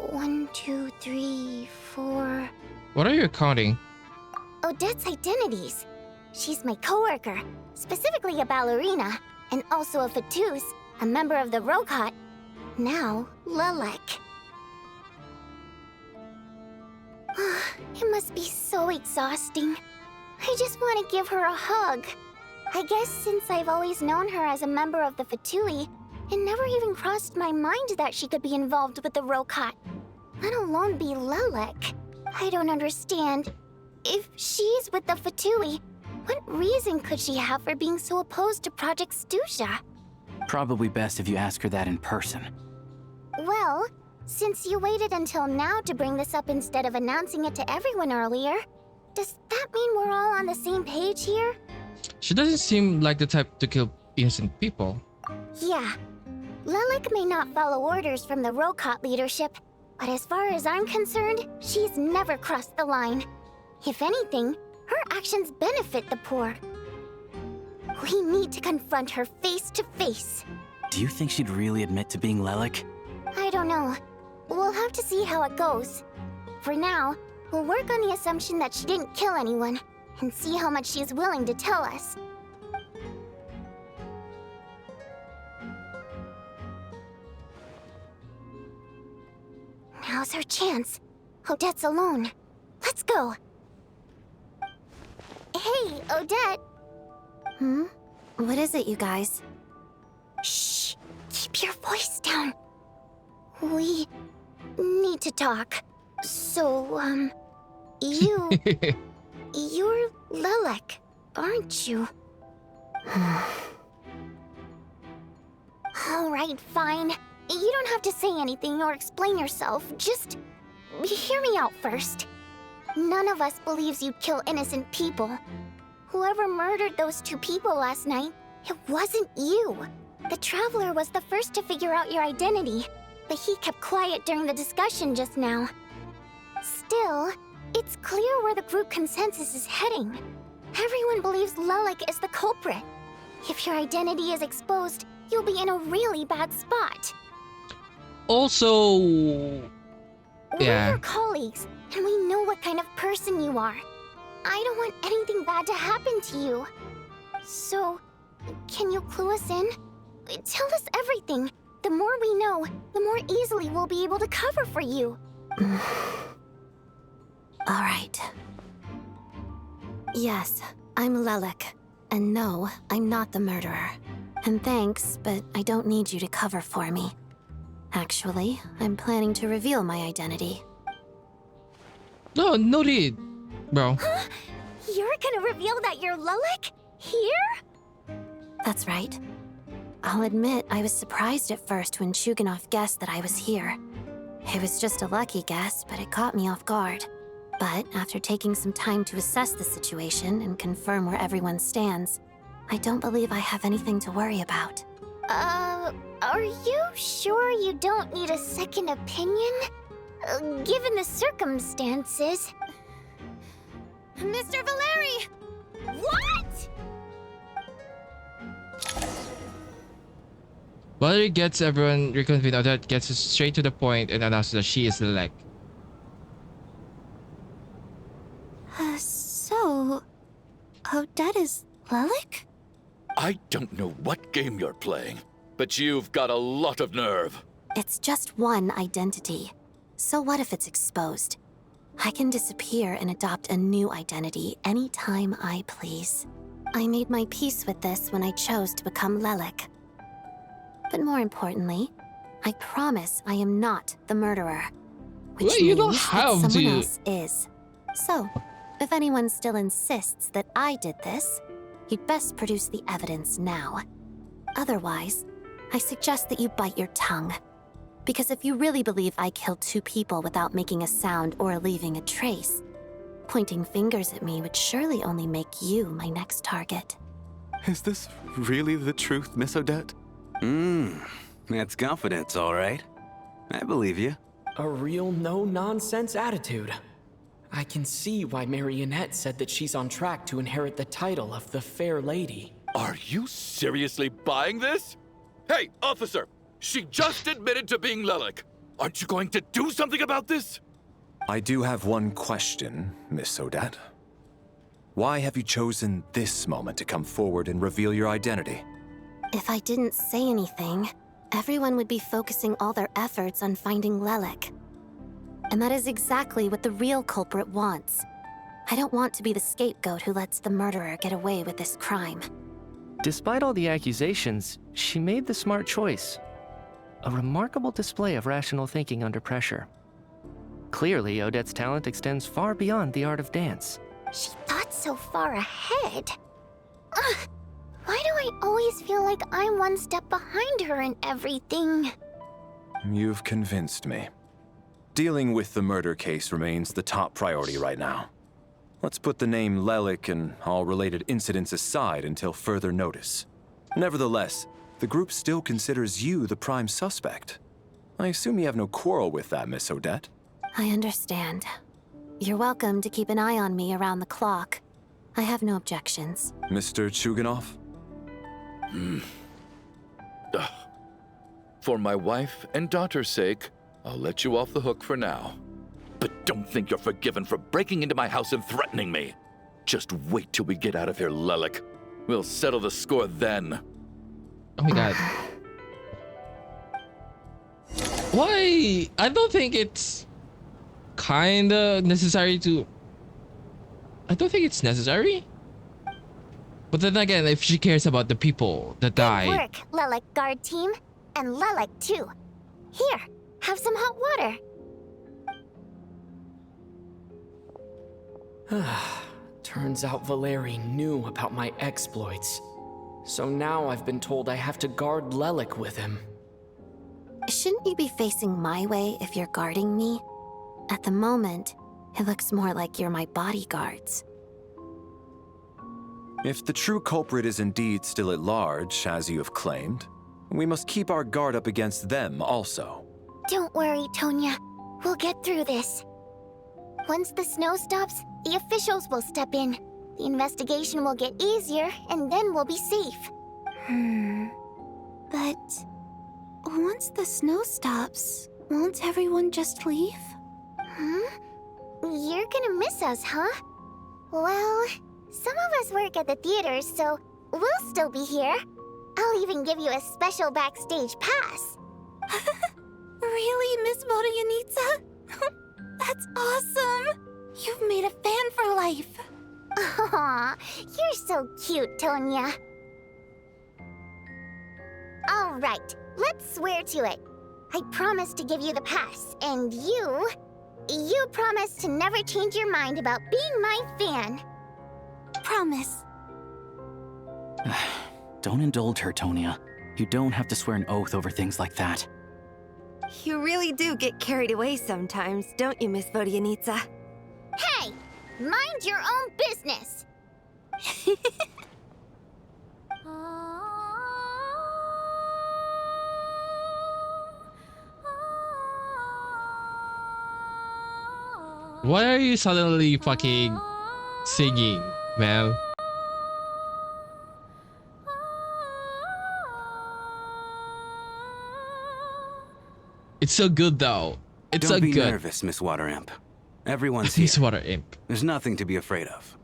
Speaker 2: 1, 2, 3, 4...
Speaker 1: What are you counting?
Speaker 2: Odette's identities. She's my coworker, specifically a ballerina, and also a Fatous, a member of the Rokot. Now, Lelek. It must be so exhausting. I just want to give her a hug. I guess since I've always known her as a member of the Fatui, it never even crossed my mind that she could be involved with the Rokot, let alone be Lelek. I don't understand. If she's with the Fatui, what reason could she have for being so opposed to Project Stusha?
Speaker 9: Probably best if you ask her that in person.
Speaker 2: Well, since you waited until now to bring this up instead of announcing it to everyone earlier, does that mean we're all on the same page here?
Speaker 1: She doesn't seem like the type to kill innocent people.
Speaker 2: Yeah. Lelek may not follow orders from the Rokot leadership, but as far as I'm concerned, she's never crossed the line. If anything, her actions benefit the poor. We need to confront her face to face.
Speaker 9: Do you think she'd really admit to being Lelek?
Speaker 2: I don't know. We'll have to see how it goes. For now, we'll work on the assumption that she didn't kill anyone, and see how much she's willing to tell us. Now's her chance. Odette's alone. Let's go. Hey, Odette.
Speaker 12: What is it, you guys?
Speaker 2: Shh. Keep your voice down. We need to talk. So, you're Lelek, aren't you? Alright, fine. You don't have to say anything or explain yourself. Just hear me out first. None of us believes you'd kill innocent people. Whoever murdered those 2 people last night, it wasn't you. The Traveler was the first to figure out your identity, but he kept quiet during the discussion just now. Still, it's clear where the group consensus is heading. Everyone believes Lelek is the culprit. If your identity is exposed, you'll be in a really bad spot.
Speaker 1: Also,
Speaker 2: We're your colleagues, and we know what kind of person you are. I don't want anything bad to happen to you. So, can you clue us in? Tell us everything. The more we know, the more easily we'll be able to cover for you.
Speaker 12: All right. Yes, I'm Lelek. And no, I'm not the murderer. And thanks, but I don't need you to cover for me. Actually, I'm planning to reveal my identity.
Speaker 1: no need, bro.
Speaker 2: Huh? You're gonna reveal that you're Lelek? Here?
Speaker 12: That's right. I'll admit I was surprised at first when Chuganov guessed that I was here. It was just a lucky guess, but it caught me off guard. But after taking some time to assess the situation and confirm where everyone stands, I don't believe I have anything to worry about.
Speaker 2: Are you sure you don't need a second opinion? Given the circumstances. Mr. Valeri! What?
Speaker 1: Valerie gets everyone reconvened. Odette gets straight to the point and announces that she is Lelek.
Speaker 6: So... Odette is Lelek?
Speaker 7: I don't know what game you're playing, but you've got a lot of nerve.
Speaker 12: It's just one identity. So what if it's exposed? I can disappear and adopt a new identity anytime I please. I made my peace with this when I chose to become Lelek. But more importantly, I promise I am not the murderer. Which
Speaker 1: Well, you
Speaker 12: means
Speaker 1: don't
Speaker 12: that
Speaker 1: have
Speaker 12: someone
Speaker 1: to.
Speaker 12: else is. So, if anyone still insists that I did this, you'd best produce the evidence now. Otherwise, I suggest that you bite your tongue. Because if you really believe I killed 2 people without making a sound or leaving a trace, pointing fingers at me would surely only make you my next target.
Speaker 10: Is this really the truth, Miss Odette?
Speaker 20: That's confidence, all right. I believe you.
Speaker 5: A real no-nonsense attitude. I can see why Marionette said that she's on track to inherit the title of the Fair Lady.
Speaker 7: Are you seriously buying this? Hey, officer! She just admitted to being Lelek. Aren't you going to do something about this?
Speaker 13: I do have one question, Miss Odette. Why have you chosen this moment to come forward and reveal your identity?
Speaker 12: If I didn't say anything, everyone would be focusing all their efforts on finding Lelek. And that is exactly what the real culprit wants. I don't want to be the scapegoat who lets the murderer get away with this crime.
Speaker 15: Despite all the accusations, she made the smart choice. A remarkable display of rational thinking under pressure. Clearly, Odette's talent extends far beyond the art of dance.
Speaker 2: She thought so far ahead. Ugh, why do I always feel like I'm one step behind her in everything?
Speaker 13: You've convinced me. Dealing with the murder case remains the top priority right now. Let's put the name Lelek and all related incidents aside until further notice. Nevertheless, the group still considers you the prime suspect. I assume you have no quarrel with that, Miss Odette?
Speaker 12: I understand. You're welcome to keep an eye on me around the clock. I have no objections.
Speaker 13: Mr. Chuganov?
Speaker 7: For my wife and daughter's sake, I'll let you off the hook for now. But don't think you're forgiven for breaking into my house and threatening me. Just wait till we get out of here, Lelek. We'll settle the score then.
Speaker 1: Oh my god. Why? I don't think it's kinda necessary to. I don't think it's necessary. But then again, if she cares about the people that died.
Speaker 2: Work, Lilac guard team. And Lilac too. Here, have some hot water.
Speaker 5: Turns out Valeri knew about my exploits. So now I've been told I have to guard Lelik with him.
Speaker 12: Shouldn't you be facing my way if you're guarding me? At the moment, it looks more like you're my bodyguards.
Speaker 13: If the true culprit is indeed still at large, as you have claimed, we must keep our guard up against them also.
Speaker 2: Don't worry, Tonya. We'll get through this. Once the snow stops, the officials will step in. The investigation will get easier, and then we'll be safe.
Speaker 6: But once the snow stops, won't everyone just leave?
Speaker 2: You're gonna miss us, huh? Well, some of us work at the theaters, so we'll still be here. I'll even give you a special backstage pass.
Speaker 6: Really, Miss Vodyanitsa? That's awesome! You've made a fan for life.
Speaker 2: Aw, you're so cute, Tonya. All right, let's swear to it. I promise to give you the pass, and you promise to never change your mind about being my fan.
Speaker 6: Promise.
Speaker 9: Don't indulge her, Tonya. You don't have to swear an oath over things like that.
Speaker 14: You really do get carried away sometimes, don't you, Miss Vodyanitsa?
Speaker 2: Hey, mind your own business.
Speaker 1: Why are you suddenly fucking singing, man? It's so good though. It's
Speaker 20: Don't
Speaker 1: so
Speaker 20: be
Speaker 1: good.
Speaker 20: nervous, Miss Water Imp. Everyone's here.
Speaker 1: Miss Water Imp.
Speaker 20: There's nothing to be afraid of.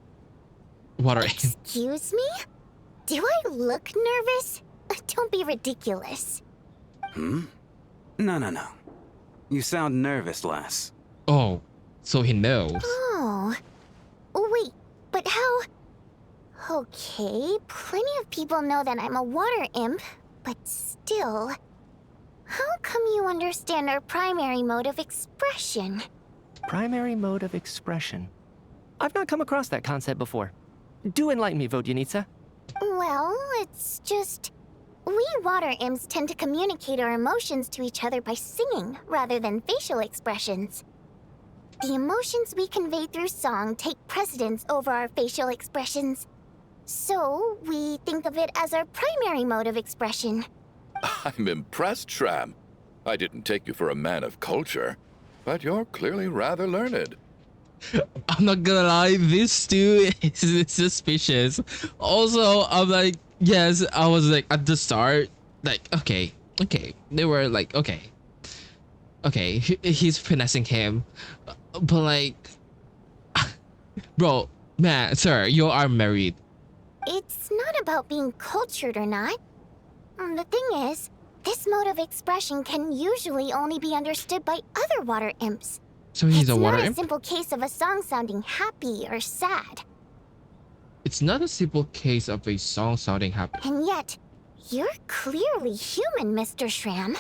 Speaker 1: Water Imp.
Speaker 2: Excuse me? Do I look nervous? Don't be ridiculous.
Speaker 20: No. You sound nervous, lass.
Speaker 1: Oh, so he knows.
Speaker 2: Oh. Wait, but how... Okay, plenty of people know that I'm a water imp, but still... How come you understand our primary mode of expression?
Speaker 15: Primary mode of expression. I've not come across that concept before. Do enlighten me, Vodyanitsa.
Speaker 2: Well, it's just... We water imps tend to communicate our emotions to each other by singing, rather than facial expressions. The emotions we convey through song take precedence over our facial expressions. So, we think of it as our primary mode of expression.
Speaker 7: I'm impressed, Shram. I didn't take you for a man of culture, but you're clearly rather learned.
Speaker 1: I'm not gonna lie, this too is suspicious. Also, I'm like, yes, I was like at the start, like, okay. They were like, okay, he's finessing him, but like, bro, man, sir, you are married.
Speaker 2: It's not about being cultured or not. The thing is, this mode of expression can usually only be understood by other water imps.
Speaker 1: So he's a water
Speaker 2: It's not a
Speaker 1: imp?
Speaker 2: simple case of a song sounding happy or sad.
Speaker 1: It's not a simple case of a song sounding happy.
Speaker 2: And yet, you're clearly human, Mr. Shram.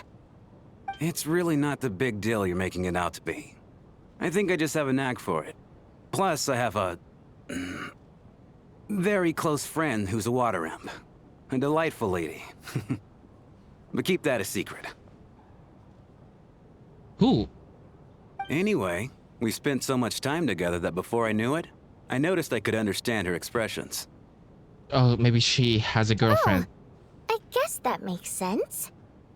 Speaker 20: It's really not the big deal you're making it out to be. I think I just have a knack for it. Plus, I have a... very close friend who's a water imp. A delightful lady. But keep that a secret.
Speaker 1: Who?
Speaker 20: Anyway, we spent so much time together that before I knew it, I noticed I could understand her expressions.
Speaker 1: Oh, maybe she has a girlfriend.
Speaker 2: I guess that makes sense.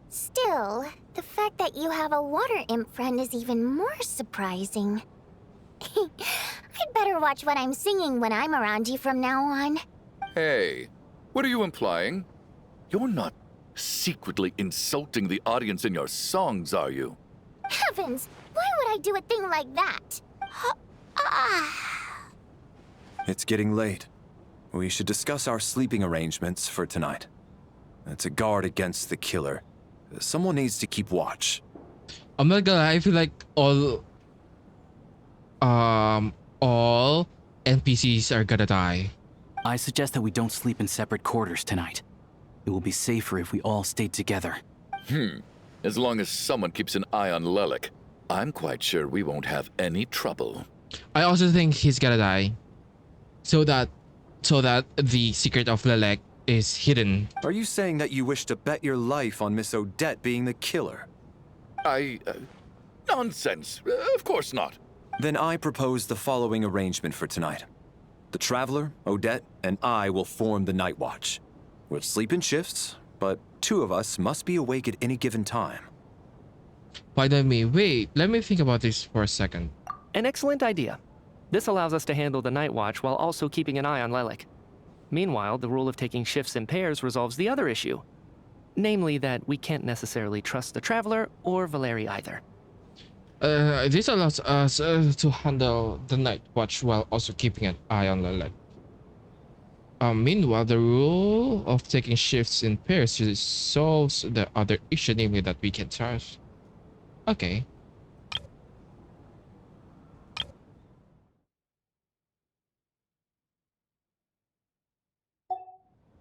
Speaker 2: Still, the fact that you have a water imp friend is even more surprising. I'd better watch what I'm singing when I'm around you from now on.
Speaker 7: Hey, what are you implying? You're not secretly insulting the audience in your songs, are you?
Speaker 2: Heavens! Why would I do a thing like that?
Speaker 13: It's getting late. We should discuss our sleeping arrangements for tonight. To guard against the killer, someone needs to keep watch.
Speaker 1: I'm not gonna lie, I feel like all all NPCs are gonna die.
Speaker 9: I suggest that we don't sleep in separate quarters tonight. It will be safer if we all stay together.
Speaker 7: As long as someone keeps an eye on Lelik, I'm quite sure we won't have any trouble.
Speaker 1: I also think he's gonna die, so that the secret of Lelek is hidden.
Speaker 13: Are you saying that you wish to bet your life on Miss Odette being the killer?
Speaker 7: Nonsense. Of course not.
Speaker 13: Then I propose the following arrangement for tonight. The Traveler, Odette, and I will form the Night Watch. We'll sleep in shifts, but 2 of us must be awake at any given time.
Speaker 1: Pardon me, wait, let me think about this for a second.
Speaker 15: An excellent idea. This allows us to handle the night watch while also keeping an eye on Lelik. Meanwhile, the rule of taking shifts in pairs resolves the other issue. Namely that we can't necessarily trust the Traveler or Valeri either.
Speaker 1: This allows us to handle the night watch while also keeping an eye on Lelek. Meanwhile, the rule of taking shifts in pairs solves the other issue, namely that we can trust. Okay.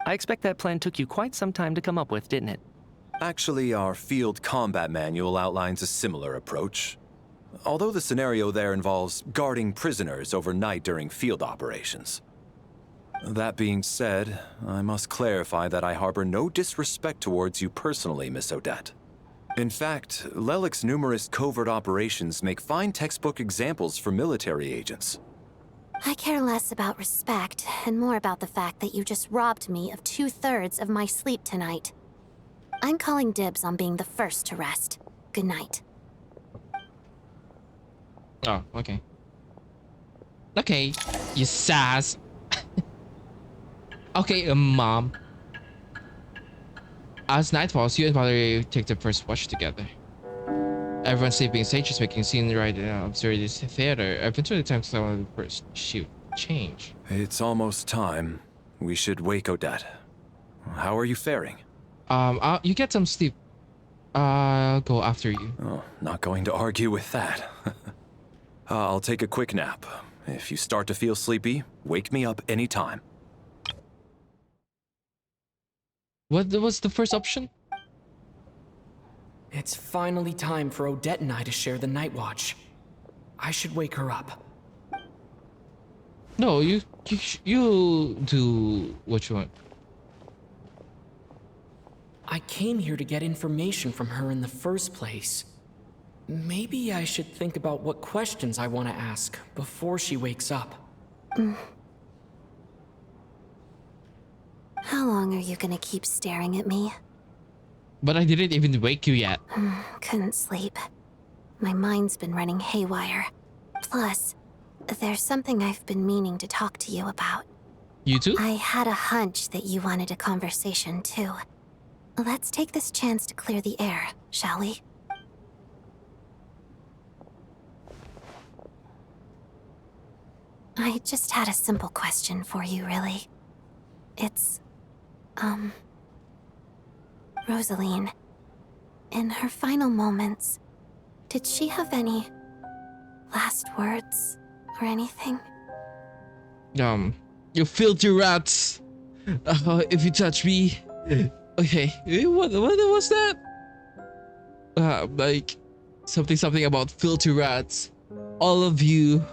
Speaker 15: I expect that plan took you quite some time to come up with, didn't it?
Speaker 13: Actually, our field combat manual outlines a similar approach. Although the scenario there involves guarding prisoners overnight during field operations. That being said, I must clarify that I harbor no disrespect towards you personally, Miss Odette. In fact, Lelik's numerous covert operations make fine textbook examples for military agents.
Speaker 12: I care less about respect and more about the fact that you just robbed me of 2/3 of my sleep tonight. I'm calling dibs on being the first to rest. Good night.
Speaker 1: Oh, okay. Okay, you sass. Okay, Mom. As night falls, you and Valerie take the first watch together. Everyone's sleeping, Sage is making a scene right now. Observe this theater. Eventually, time to tell the first shoot change.
Speaker 13: It's almost time. We should wake Odette. How are you faring?
Speaker 1: You get some sleep. I'll go after you.
Speaker 13: Oh, not going to argue with that. I'll take a quick nap. If you start to feel sleepy, wake me up anytime.
Speaker 1: What was the first option?
Speaker 5: It's finally time for Odette and I to share the night watch. I should wake her up.
Speaker 1: No, you do what you want.
Speaker 5: I came here to get information from her in the first place. Maybe I should think about what questions I want to ask before she wakes up.
Speaker 12: How long are you gonna keep staring at me?
Speaker 1: But I didn't even wake you yet.
Speaker 12: Couldn't sleep. My mind's been running haywire. Plus, there's something I've been meaning to talk to you about.
Speaker 1: You too?
Speaker 12: I had a hunch that you wanted a conversation too. Let's take this chance to clear the air, shall we? I just had a simple question for you, really. It's, Rosaline. In her final moments, did she have any last words or anything?
Speaker 1: You filthy rats! If you touch me... Okay, what was that? Like, something about filthy rats. All of you,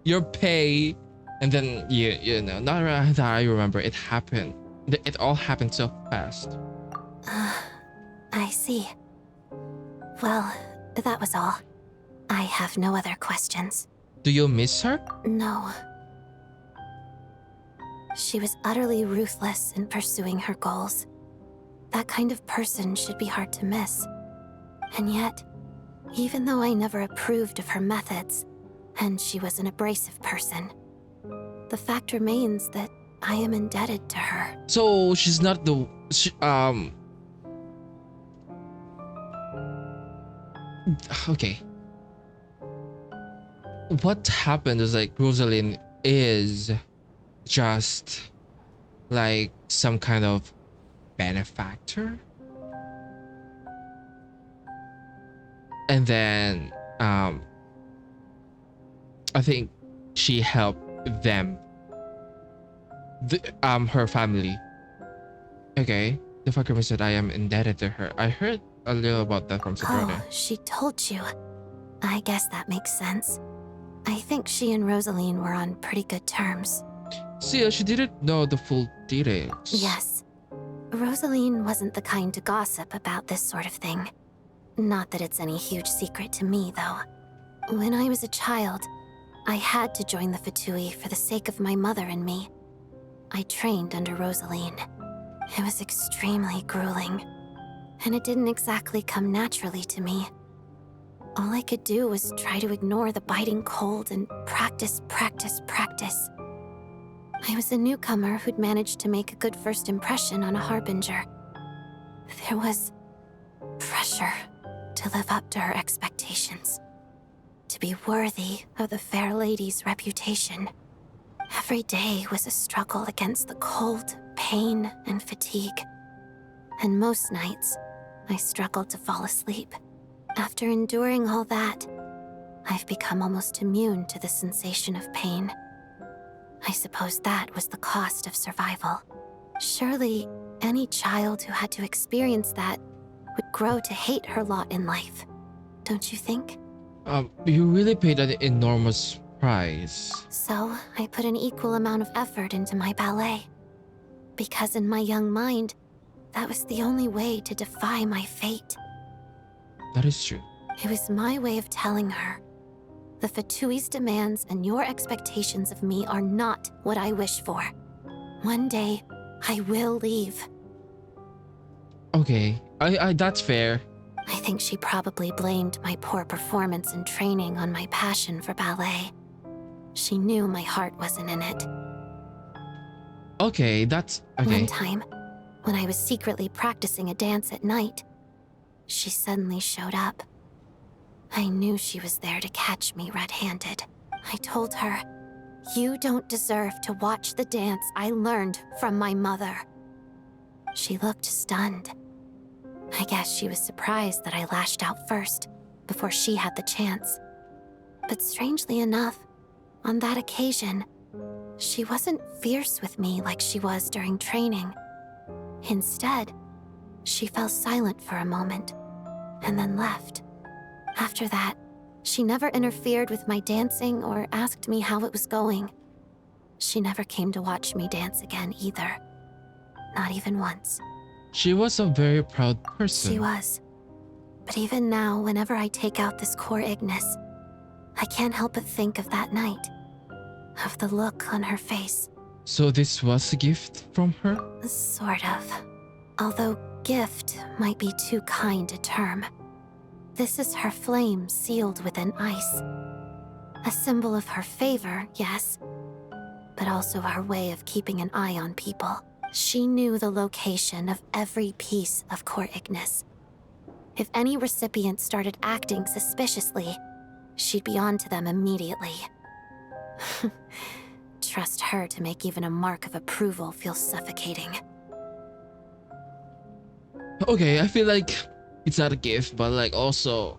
Speaker 1: your pay, and then you know, not that I remember, it happened. It all happened so fast.
Speaker 12: I see. Well, that was all. I have no other questions.
Speaker 1: Do you miss her?
Speaker 12: No. She was utterly ruthless in pursuing her goals. That kind of person should be hard to miss. And yet, even though I never approved of her methods, and she was an abrasive person, the fact remains that I am indebted to her.
Speaker 1: So she's not the okay. What happened is like Rosalind is just like some kind of benefactor, and then I think she helped them, her family. Okay, the fucker said I am indebted to her. I heard a little about that from Sabrina.
Speaker 12: Oh, she told you. I guess that makes sense. I think she and Rosaline were on pretty good terms.
Speaker 1: See, she didn't know the full details.
Speaker 12: Yes. Rosaline wasn't the kind to gossip about this sort of thing. Not that it's any huge secret to me, though. When I was a child, I had to join the Fatui for the sake of my mother and me. I trained under Rosaline. It was extremely grueling, and it didn't exactly come naturally to me. All I could do was try to ignore the biting cold and practice, practice, practice. I was a newcomer who'd managed to make a good first impression on a harbinger. There was pressure to live up to her expectations, to be worthy of the fair lady's reputation. Every day was a struggle against the cold, pain, and fatigue. And most nights, I struggled to fall asleep. After enduring all that, I've become almost immune to the sensation of pain. I suppose that was the cost of survival. Surely, any child who had to experience that would grow to hate her lot in life. Don't you think?
Speaker 1: You really paid an enormous price.
Speaker 12: So, I put an equal amount of effort into my ballet. Because in my young mind, that was the only way to defy my fate.
Speaker 1: That is true.
Speaker 12: It was my way of telling her, the Fatui's demands and your expectations of me are not what I wish for. One day, I will leave.
Speaker 1: Okay, I that's fair.
Speaker 12: I think she probably blamed my poor performance in training on my passion for ballet. She knew my heart wasn't in it.
Speaker 1: Okay, that's okay.
Speaker 12: One time, when I was secretly practicing a dance at night, she suddenly showed up. I knew she was there to catch me red-handed. I told her, "You don't deserve to watch the dance I learned from my mother." She looked stunned. I guess she was surprised that I lashed out first, before she had the chance. But strangely enough, on that occasion, she wasn't fierce with me like she was during training. Instead, she fell silent for a moment, and then left. After that, she never interfered with my dancing or asked me how it was going. She never came to watch me dance again either. Not even once.
Speaker 1: She was a very proud person.
Speaker 12: She was. But even now, whenever I take out this core Ignis, I can't help but think of that night. Of the look on her face.
Speaker 1: So this was a gift from her?
Speaker 12: Sort of. Although gift might be too kind a term. This is her flame sealed within ice. A symbol of her favor, yes, but also her way of keeping an eye on people. She knew the location of every piece of core Ignis. If any recipient started acting suspiciously, she'd be on to them immediately. Trust her to make even a mark of approval feel suffocating.
Speaker 1: Okay, I feel like it's not a gift, but like also,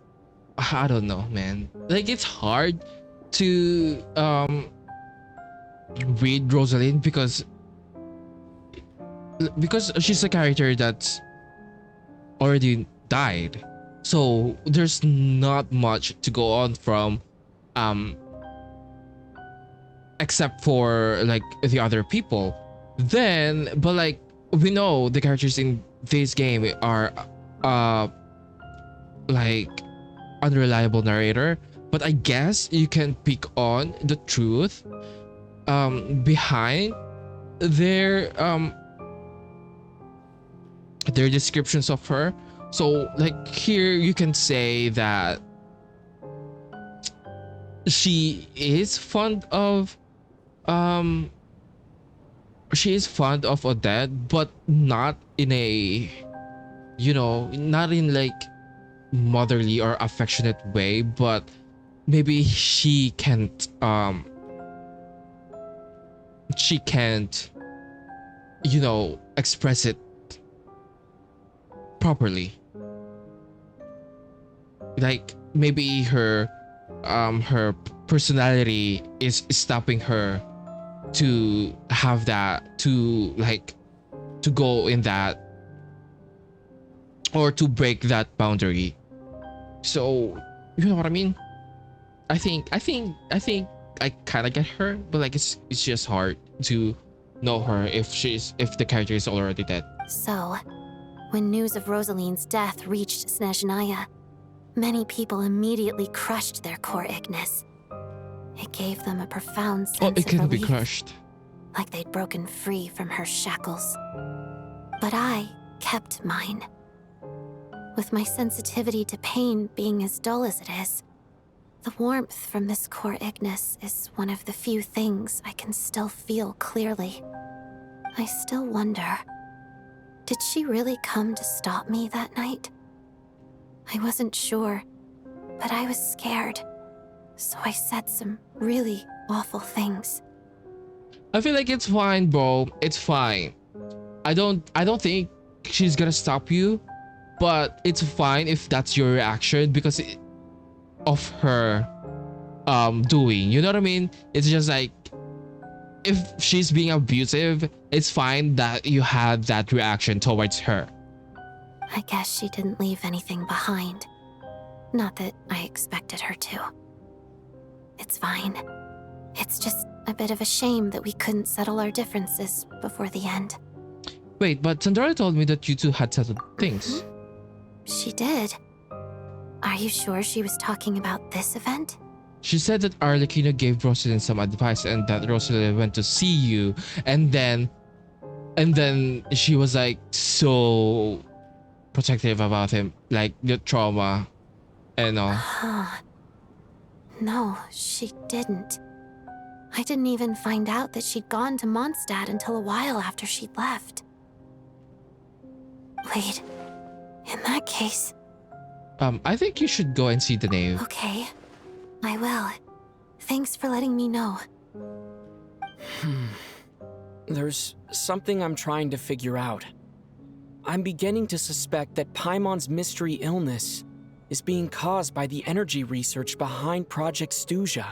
Speaker 1: I don't know, man. Like it's hard to read Rosalind because she's a character that's already died. So there's not much to go on from except for like the other people. Then but like we know the characters in this game are like unreliable narrator, but I guess you can pick on the truth behind their descriptions of her. So like here you can say that she is fond of Odette, but not in a, you know, not in like motherly or affectionate way, but maybe she can't you know, express it properly. Like maybe her personality is stopping her to have that, to like to go in that, or to break that boundary. So you know what I mean? I think I kind of get her, but like it's just hard to know her if the character is already dead.
Speaker 12: So, when news of Rosaline's death reached Snezhnaya, many people immediately crushed their core Ignis. It gave them a profound sense
Speaker 1: It
Speaker 12: of
Speaker 1: can be
Speaker 12: relief,
Speaker 1: crushed.
Speaker 12: like they'd broken free from her shackles. But I kept mine. With my sensitivity to pain being as dull as it is, the warmth from this core Ignis is one of the few things I can still feel clearly. I still wonder, did she really come to stop me that night? I wasn't sure, but I was scared, so I said some really awful things.
Speaker 1: I feel like it's fine, bro. It's fine. I don't think she's gonna stop you, but it's fine if that's your reaction because of her doing. You know what I mean? It's just like if she's being abusive, it's fine that you had that reaction towards her.
Speaker 12: I guess she didn't leave anything behind. Not that I expected her to. It's fine. It's just a bit of a shame that we couldn't settle our differences before the end.
Speaker 1: Wait, but Sandra told me that you two had settled things.
Speaker 12: She did. Are you sure she was talking about this event?
Speaker 1: She said that Arlecchino gave Rosalind some advice and that Rosalind went to see you, and then she was like so protective about him, like the trauma and all.
Speaker 12: No, she didn't. I didn't even find out that she'd gone to Mondstadt until a while after she'd left. Wait, in that case...
Speaker 1: I think you should go and see the nave.
Speaker 12: Okay, I will. Thanks for letting me know.
Speaker 5: There's something I'm trying to figure out. I'm beginning to suspect that Paimon's mystery illness is being caused by the energy research behind Project Stuja.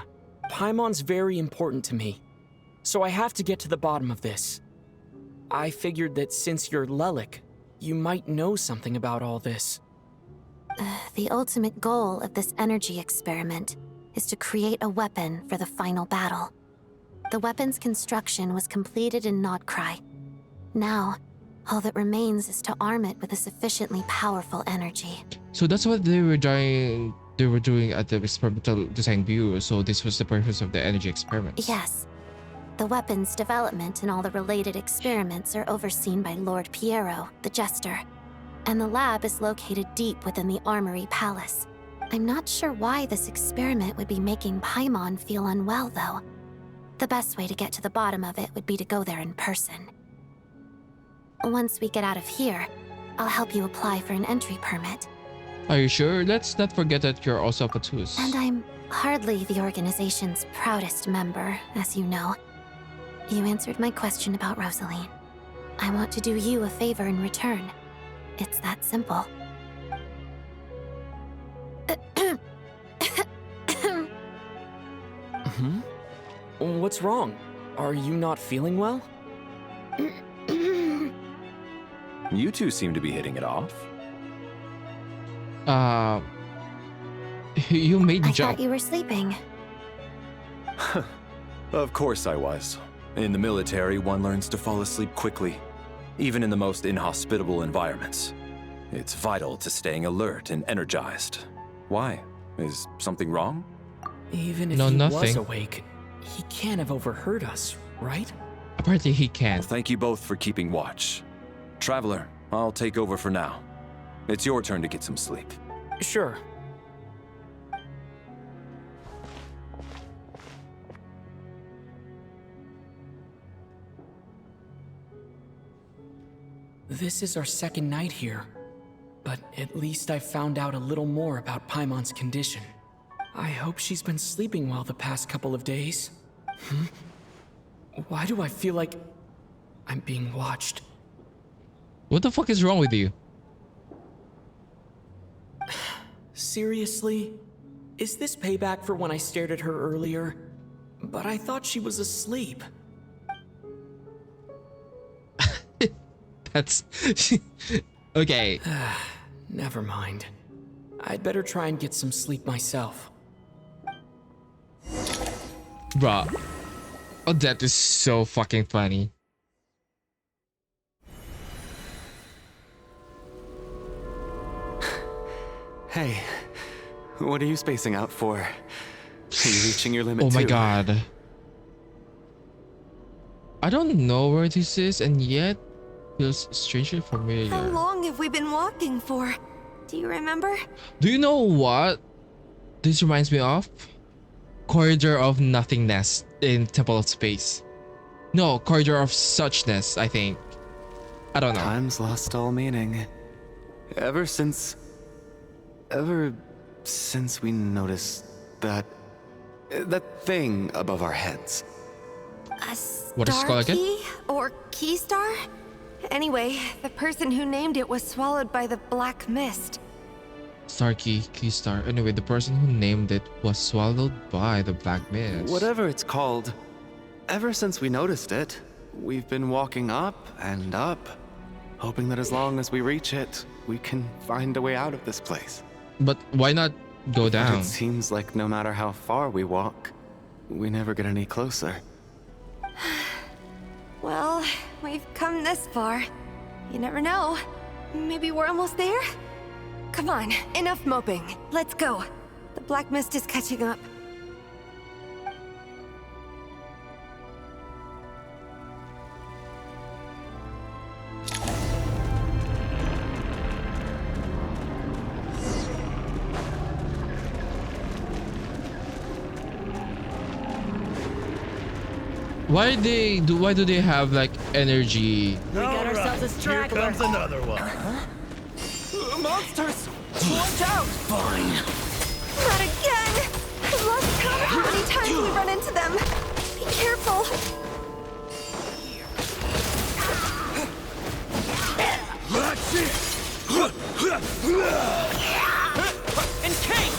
Speaker 5: Paimon's very important to me, so I have to get to the bottom of this. I figured that since you're Lelik, you might know something about all this.
Speaker 12: The ultimate goal of this energy experiment is to create a weapon for the final battle. The weapon's construction was completed in Nodkrai. Now, all that remains is to arm it with a sufficiently powerful energy.
Speaker 1: So that's what they were doing. They were doing at the Experimental Design Bureau. So this was the purpose of the energy experiment.
Speaker 12: Yes. The weapon's development and all the related experiments are overseen by Lord Piero, the Jester. And the lab is located deep within the Armory Palace. I'm not sure why this experiment would be making Paimon feel unwell, though. The best way to get to the bottom of it would be to go there in person. Once we get out of here, I'll help you apply for an entry permit.
Speaker 1: Are you sure? Let's not forget that you're also a Patus.
Speaker 12: And I'm hardly the organization's proudest member, as you know. You answered my question about Rosaline. I want to do you a favor in return. It's that simple.
Speaker 5: What's wrong? Are you not feeling well?
Speaker 13: You two seem to be hitting it off.
Speaker 1: You made me
Speaker 12: I
Speaker 1: jump.
Speaker 12: thought you were sleeping.
Speaker 13: Of course I was. In the military, one learns to fall asleep quickly, even in the most inhospitable environments. It's vital to staying alert and energized. Why? Is something wrong?
Speaker 5: Even if
Speaker 1: No,
Speaker 5: he was
Speaker 1: nothing.
Speaker 5: awake, he can't have overheard us, right?
Speaker 1: Apparently he can.
Speaker 13: Well, thank you both for keeping watch. Traveler, I'll take over for now. It's your turn to get some sleep.
Speaker 5: Sure. This is our second night here, but at least I found out a little more about Paimon's condition. I hope she's been sleeping well the past couple of days. Why do I feel like I'm being watched?
Speaker 1: What the fuck is wrong with you?
Speaker 5: Seriously? Is this payback for when I stared at her earlier? But I thought she was asleep.
Speaker 1: That's okay.
Speaker 5: Never mind. I'd better try and get some sleep myself.
Speaker 1: Bruh. Oh, that is so fucking funny.
Speaker 10: Hey, what are you spacing out for? Are you reaching your limit
Speaker 1: Oh my
Speaker 10: too?
Speaker 1: god. I don't know where this is, and yet feels strangely
Speaker 14: How
Speaker 1: familiar.
Speaker 14: long have we been walking for? Do you remember?
Speaker 1: Do you know what this reminds me of? Corridor of Nothingness in Temple of Space. No, Corridor of Suchness, I think. I don't know.
Speaker 10: Time's lost all meaning. Ever since we noticed that thing above our heads.
Speaker 14: A
Speaker 1: What is it
Speaker 14: star
Speaker 1: called again?
Speaker 14: key? Or key star? Anyway, the person who named it was swallowed by the black mist.
Speaker 1: Starkey, Keystar. Anyway, the person who named it was swallowed by the black mist.
Speaker 10: Whatever it's called, ever since we noticed it, we've been walking up and up, hoping that as long as we reach it, we can find a way out of this place.
Speaker 1: But why not go
Speaker 10: But
Speaker 1: down?
Speaker 10: it seems like no matter how far we walk, we never get any closer.
Speaker 14: Well, we've come this far. You never know. Maybe we're almost there? Come on, enough moping. Let's go. The black mist is catching up.
Speaker 1: Why do they have like energy?
Speaker 11: We got ourselves a straggler. Here comes another one.
Speaker 22: Monsters! Watch out!
Speaker 11: Fine.
Speaker 14: Not again! I've lost count of how many times we run into them. Be careful.
Speaker 11: That's it.
Speaker 22: And King!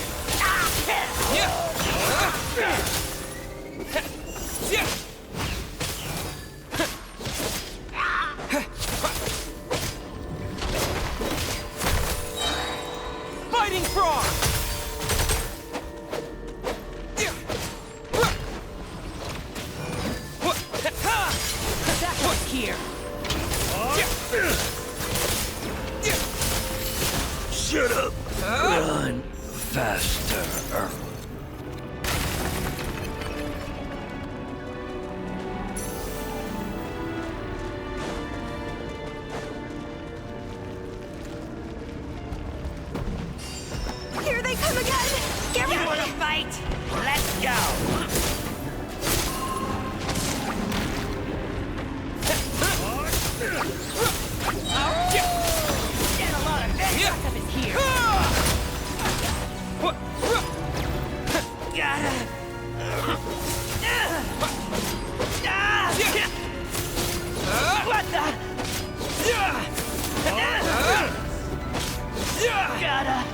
Speaker 22: Fighting frog! That one's here.
Speaker 11: Shut up. Run faster.
Speaker 14: Here they come again! Get ready!
Speaker 11: You wanna fight? Let's go.
Speaker 22: Get a lot of that stuff is here. What the? Gotta.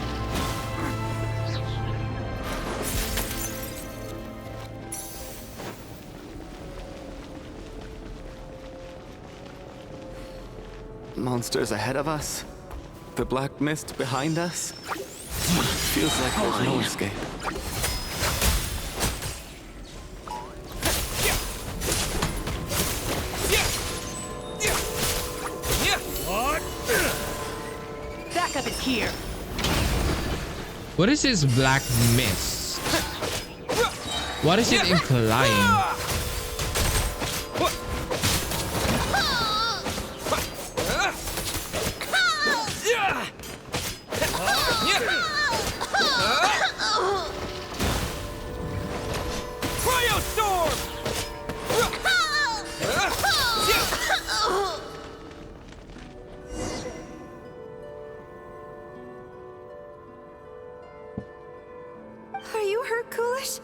Speaker 10: Monsters ahead of us? The black mist behind us? Feels like there's no escape.
Speaker 22: Backup is here.
Speaker 1: What is this black mist? What is it implying?
Speaker 14: Are you hurt, Coolish?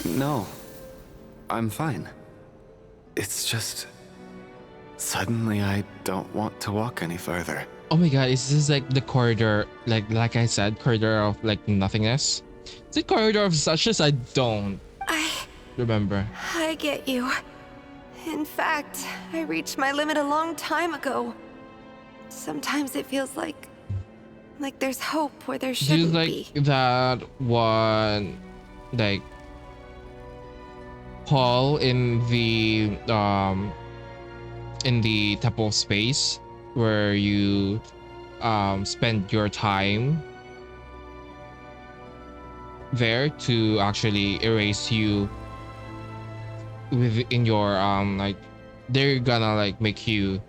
Speaker 10: No, I'm fine. It's just... suddenly I don't want to walk any further.
Speaker 1: Oh my god, is this like the corridor, like I said, corridor of like nothingness? Is it Corridor of Suches? I don't
Speaker 14: I
Speaker 1: remember.
Speaker 14: get you. In fact, I reached my limit a long time ago. Sometimes it feels like there's hope where there
Speaker 1: Do you
Speaker 14: shouldn't
Speaker 1: like
Speaker 14: be.
Speaker 1: that one, like hall in the temple space where you spend your time there to actually erase you within your like they're gonna like make you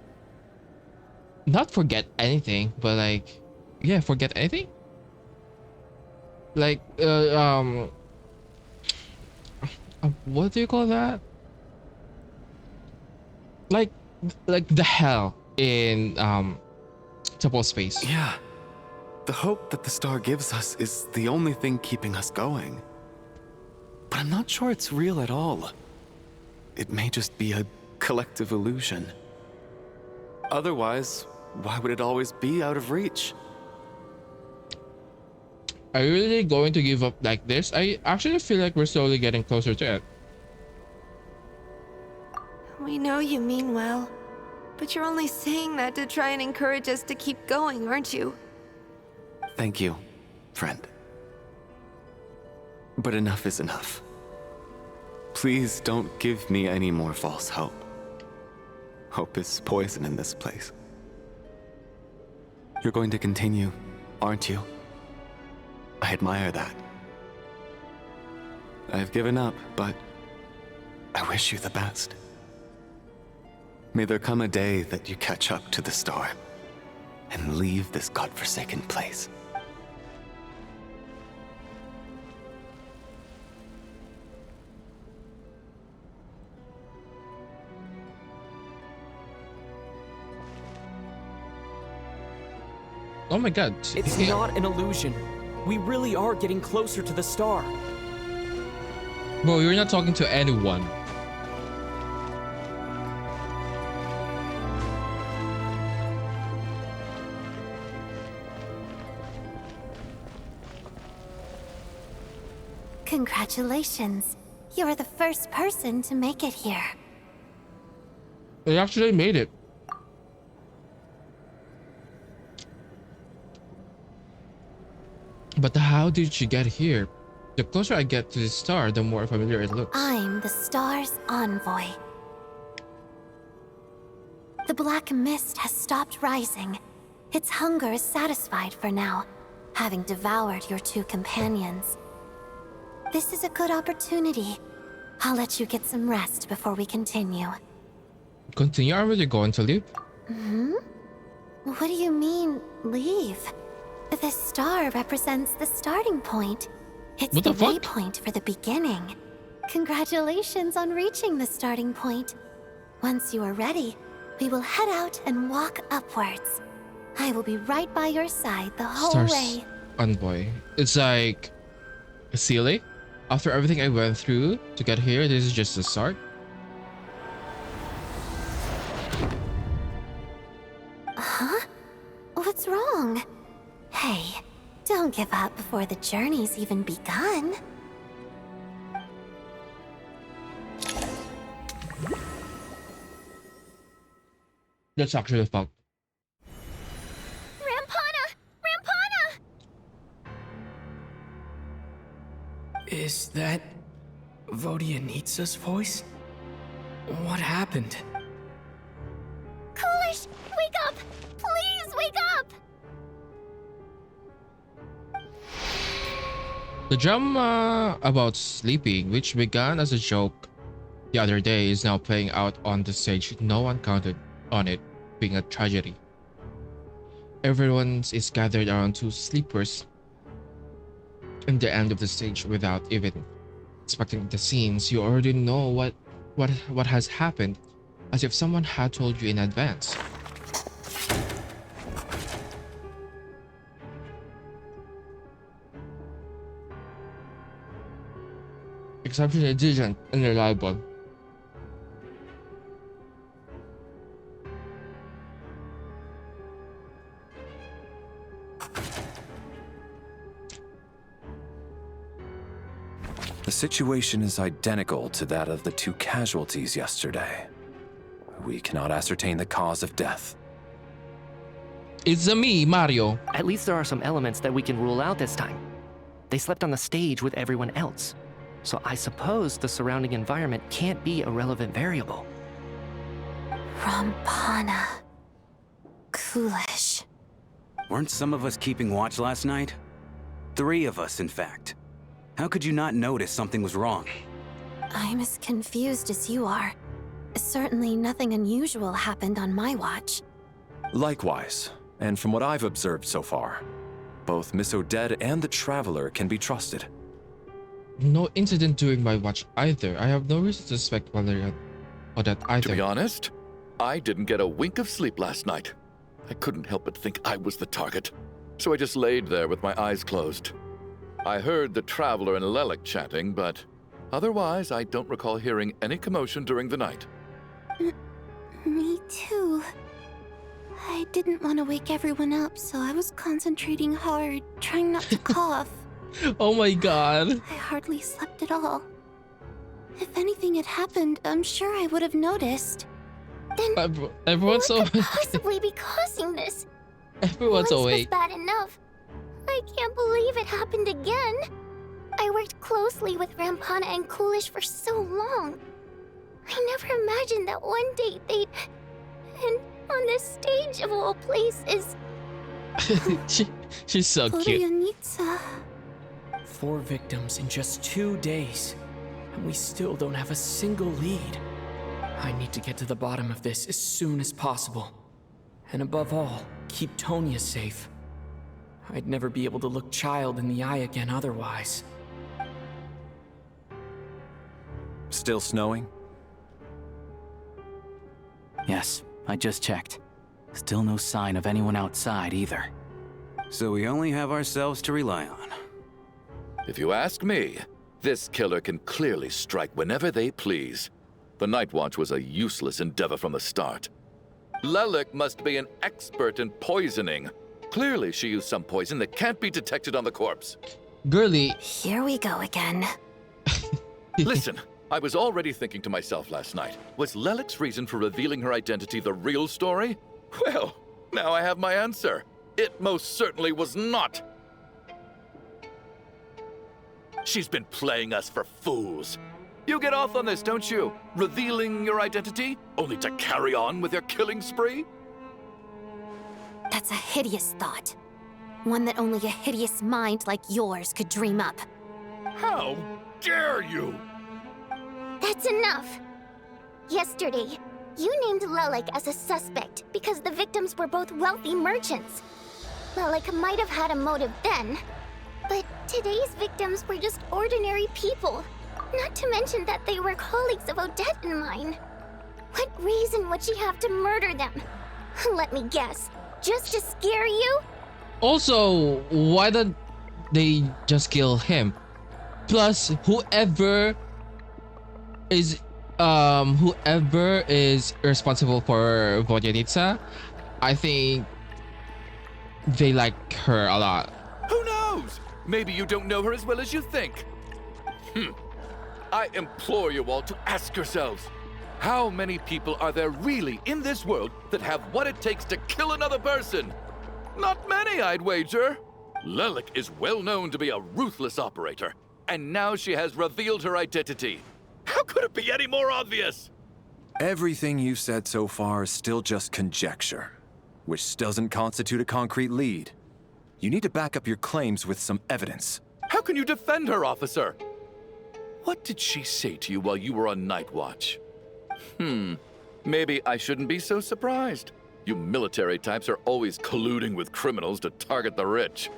Speaker 1: not forget anything, but like yeah, forget anything, like what do you call that, like the hell in temple space.
Speaker 10: Yeah. The hope that the star gives us is the only thing keeping us going. But I'm not sure it's real at all. It may just be a collective illusion. Otherwise, why would it always be out of reach?
Speaker 1: Are you really going to give up like this? I actually feel like we're slowly getting closer to it.
Speaker 14: We know you mean well, but you're only saying that to try and encourage us to keep going, aren't you?
Speaker 10: Thank you, friend. But enough is enough. Please don't give me any more false hope. Hope is poison in this place. You're going to continue, aren't you? I admire that. I've given up, but I wish you the best. May there come a day that you catch up to the star and leave this godforsaken place.
Speaker 1: Oh my god.
Speaker 5: It's not an illusion. We really are getting closer to the star.
Speaker 1: Bro, you're not talking to anyone.
Speaker 12: Congratulations. You are the first person to make it here.
Speaker 1: They actually made it. But how did you get here? The closer I get to the star, the more familiar it looks.
Speaker 12: I'm the star's envoy. The black mist has stopped rising. Its hunger is satisfied for now, having devoured your two companions. This is a good opportunity. I'll let you get some rest before we continue.
Speaker 1: Continue? Are we going to leave?
Speaker 12: Hmm? What do you mean, leave? The star represents the starting point. It's
Speaker 1: What
Speaker 12: the
Speaker 1: the fuck?
Speaker 12: waypoint for the beginning. Congratulations on reaching the starting point. Once you are ready, we will head out and walk upwards. I will be right by your side the whole
Speaker 1: Star's
Speaker 12: way.
Speaker 1: envoy. It's like silly. After everything I went through to get here, this is just the start.
Speaker 12: Huh? What's wrong? Hey, don't give up before the journey's even begun.
Speaker 1: That's actually fucked.
Speaker 2: Rampana! Rampana!
Speaker 5: Is that Vodianitsa's voice? What happened?
Speaker 2: Coolish, wake up! Please wake up!
Speaker 1: The drama about sleeping, which began as a joke the other day, is now playing out on the stage. No one counted on it being a tragedy. Everyone is gathered around two sleepers in the end of the stage without even expecting the scenes. You already know what has happened, as if someone had told you in advance. Exceptionally diligent and reliable.
Speaker 13: The situation is identical to that of the 2 casualties yesterday. We cannot ascertain the cause of death.
Speaker 1: It's me, Mario.
Speaker 15: At least there are some elements that we can rule out this time. They slept on the stage with everyone else. So I suppose the surrounding environment can't be a relevant variable.
Speaker 12: Rampana. Coolish.
Speaker 20: Weren't some of us keeping watch last night? 3 of us, in fact. How could you not notice something was wrong?
Speaker 12: I'm as confused as you are. Certainly nothing unusual happened on my watch.
Speaker 13: Likewise, and from what I've observed so far, both Miss Odette and the Traveler can be trusted.
Speaker 1: No incident during my watch either. I have no reason to suspect Valeria or that either.
Speaker 7: To be honest, I didn't get a wink of sleep last night. I couldn't help but think I was the target, so I just laid there with my eyes closed. I heard the Traveler and Lelik chatting, but otherwise I don't recall hearing any commotion during the night.
Speaker 6: Me too. I didn't want to wake everyone up, so I was concentrating hard, trying not to cough.
Speaker 1: Oh my god.
Speaker 6: I hardly slept at all. If anything had happened, I'm sure I would have noticed. Then
Speaker 1: Everyone's
Speaker 6: what could
Speaker 1: awake.
Speaker 6: possibly be causing this?
Speaker 1: Everyone's
Speaker 6: Once was
Speaker 1: awake.
Speaker 6: bad enough. I can't believe it happened again. I worked closely with Rampana and Coolish for so long. I never imagined that one day they'd... And on the stage of all places...
Speaker 1: She's so cute.
Speaker 6: Polyanitsa.
Speaker 5: 4 victims in just 2 days, and we still don't have a single lead. I need to get to the bottom of this as soon as possible. And above all, keep Tonya safe. I'd never be able to look Child in the eye again otherwise.
Speaker 13: Still snowing?
Speaker 9: Yes, I just checked. Still no sign of anyone outside either.
Speaker 20: So we only have ourselves to rely on.
Speaker 7: If you ask me, this killer can clearly strike whenever they please. The Night Watch was a useless endeavor from the start. Lelik must be an expert in poisoning. Clearly she used some poison that can't be detected on the corpse.
Speaker 1: Girly.
Speaker 12: Here we go again.
Speaker 7: Listen, I was already thinking to myself last night, was Lelik's reason for revealing her identity the real story? Well, now I have my answer. It most certainly was not. She's been playing us for fools. You get off on this, don't you? Revealing your identity, only to carry on with your killing spree?
Speaker 12: That's a hideous thought. One that only a hideous mind like yours could dream up.
Speaker 7: How dare you!
Speaker 6: That's enough! Yesterday, you named Lelik as a suspect because the victims were both wealthy merchants. Lelik might have had a motive then, but today's victims were just ordinary people. Not to mention that they were colleagues of Odette and mine. What reason would she have to murder them? Let me guess. Just to scare you?
Speaker 1: Also, why don't they just kill him? Plus, whoever is responsible for Vodyanitsa, I think they like her a lot.
Speaker 7: Who knows? Maybe you don't know her as well as you think. I implore you all to ask yourselves, how many people are there really in this world that have what it takes to kill another person? Not many, I'd wager. Lelik is well known to be a ruthless operator, and now she has revealed her identity. How could it be any more obvious?
Speaker 13: Everything you've said so far is still just conjecture, which doesn't constitute a concrete lead. You need to back up your claims with some evidence.
Speaker 7: How can you defend her, officer? What did she say to you while you were on Night Watch? Maybe I shouldn't be so surprised. You military types are always colluding with criminals to target the rich.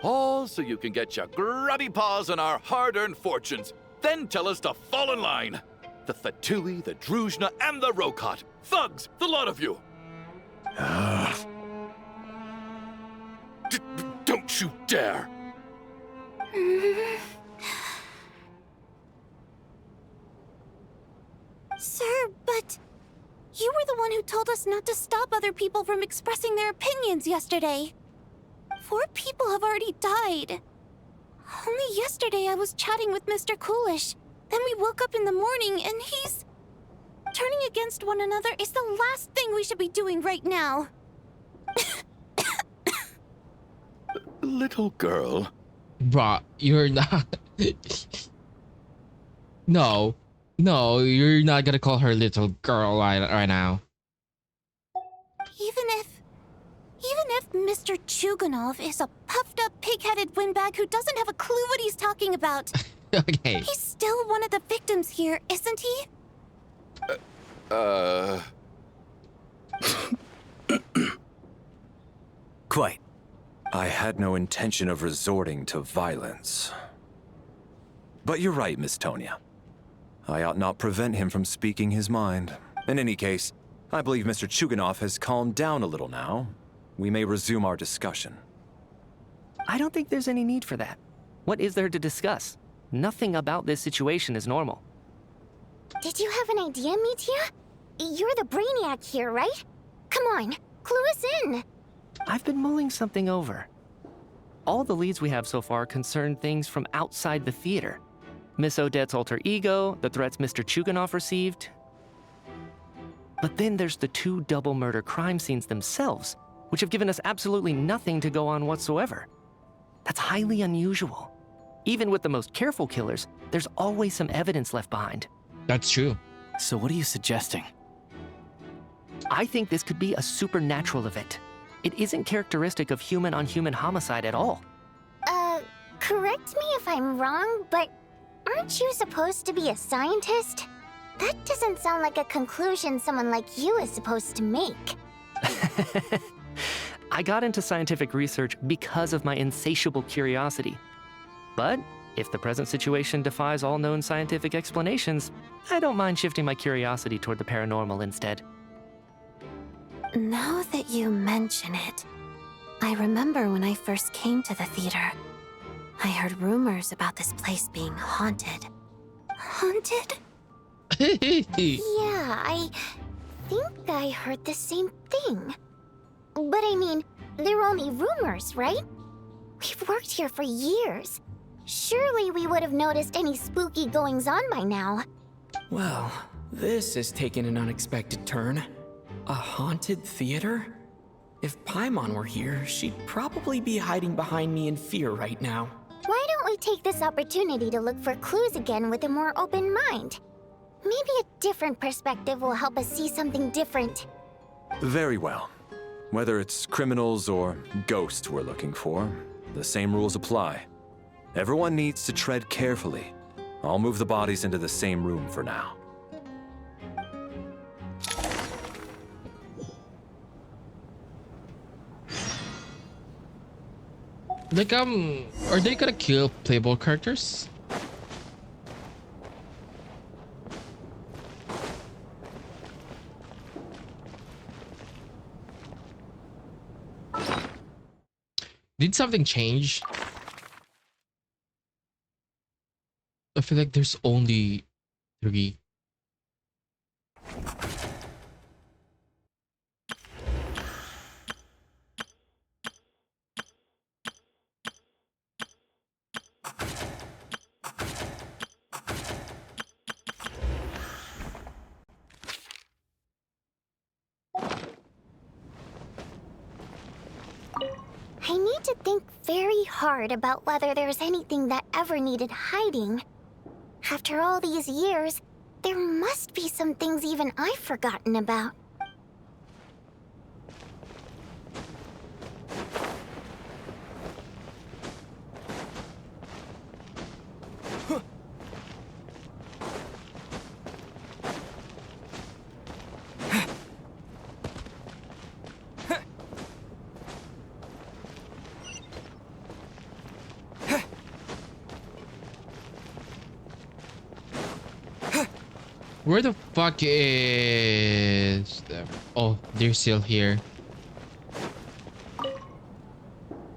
Speaker 7: All so you can get your grubby paws on our hard-earned fortunes, then tell us to fall in line. The Fatui, the Druzhna, and the Rokot. Thugs, the lot of you. Don't you dare.
Speaker 6: Sir, but... You were the one who told us not to stop other people from expressing their opinions yesterday. 4 people have already died. Only yesterday I was chatting with Mr. Coolish. Then we woke up in the morning and he's... Turning against one another is the last thing we should be doing right now.
Speaker 7: Little girl.
Speaker 1: Bruh, you're not. No. No, you're not gonna call her little girl right now.
Speaker 6: Even if Mr. Chuganov is a puffed up pig-headed windbag who doesn't have a clue what he's talking about.
Speaker 1: Okay.
Speaker 6: He's still one of the victims here, isn't he?
Speaker 13: Quite. I had no intention of resorting to violence. But you're right, Miss Tonia. I ought not prevent him from speaking his mind. In any case, I believe Mr. Chuganov has calmed down a little now. We may resume our discussion.
Speaker 15: I don't think there's any need for that. What is there to discuss? Nothing about this situation is normal.
Speaker 2: Did you have an idea, Mitya? You're the brainiac here, right? Come on, clue us in.
Speaker 15: I've been mulling something over. All the leads we have so far concern things from outside the theater. Miss Odette's alter ego, the threats Mr. Chuganov received. But then there's the 2 double murder crime scenes themselves, which have given us absolutely nothing to go on whatsoever. That's highly unusual. Even with the most careful killers, there's always some evidence left behind.
Speaker 1: That's true.
Speaker 9: So what are you suggesting?
Speaker 15: I think this could be a supernatural event. It isn't characteristic of human-on-human homicide at all.
Speaker 2: Correct me if I'm wrong, but aren't you supposed to be a scientist? That doesn't sound like a conclusion someone like you is supposed to make.
Speaker 15: I got into scientific research because of my insatiable curiosity. But if the present situation defies all known scientific explanations, I don't mind shifting my curiosity toward the paranormal instead.
Speaker 12: Now that you mention it, I remember when I first came to the theater. I heard rumors about this place being haunted.
Speaker 6: Haunted?
Speaker 2: Yeah, I think I heard the same thing. But I mean, they're only rumors, right? We've worked here for years. Surely we would have noticed any spooky goings-on by now.
Speaker 5: Well, this has taken an unexpected turn. A haunted theater? If Paimon were here, she'd probably be hiding behind me in fear right now.
Speaker 2: Why don't we take this opportunity to look for clues again with a more open mind? Maybe a different perspective will help us see something different.
Speaker 13: Very well. Whether it's criminals or ghosts we're looking for, the same rules apply. Everyone needs to tread carefully. I'll move the bodies into the same room for now.
Speaker 1: Like, are they gonna kill playable characters? Did something change? I feel like there's only 3.
Speaker 2: I need to think very hard about whether there's anything that ever needed hiding. After all these years, there must be some things even I've forgotten about.
Speaker 1: Where the fuck is them? Oh, they're still here.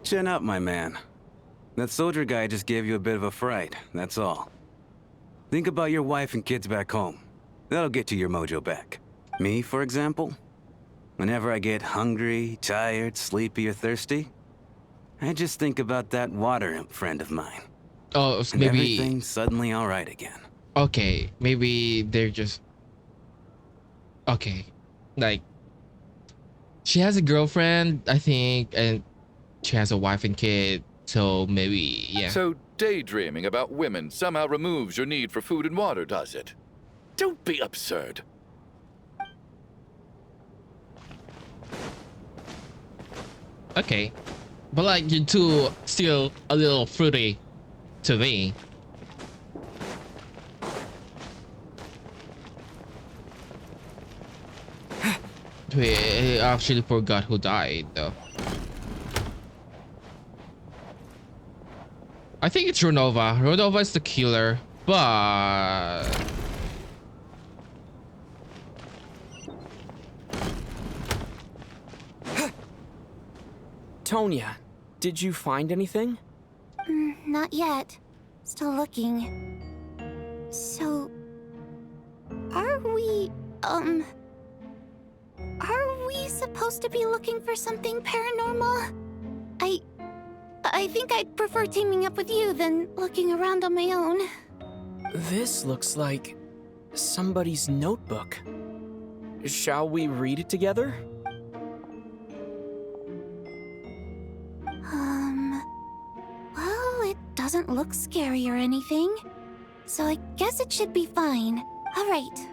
Speaker 20: Chin up, my man. That soldier guy just gave you a bit of a fright, that's all. Think about your wife and kids back home. That'll get you your mojo back. Me, for example? Whenever I get hungry, tired, sleepy, or thirsty, I just think about that water imp friend of mine.
Speaker 1: Oh,
Speaker 20: and
Speaker 1: maybe.
Speaker 20: everything's suddenly all right again.
Speaker 1: Okay, maybe they're just okay. Like she has a girlfriend, I think, and she has a wife and kid. So maybe, yeah.
Speaker 7: So daydreaming about women somehow removes your need for food and water, does it? Don't be absurd.
Speaker 1: Okay, but like you two still a little fruity to me. Wait, I actually forgot who died though. I think it's Renova. Renova is the killer, but
Speaker 5: Tonya, did you find anything?
Speaker 6: Not yet. Still looking. So, are we supposed to be looking for something paranormal? I think I'd prefer teaming up with you than looking around on my own.
Speaker 5: This looks like somebody's notebook. Shall we read it together?
Speaker 6: Well, it doesn't look scary or anything. So I guess it should be fine. Alright,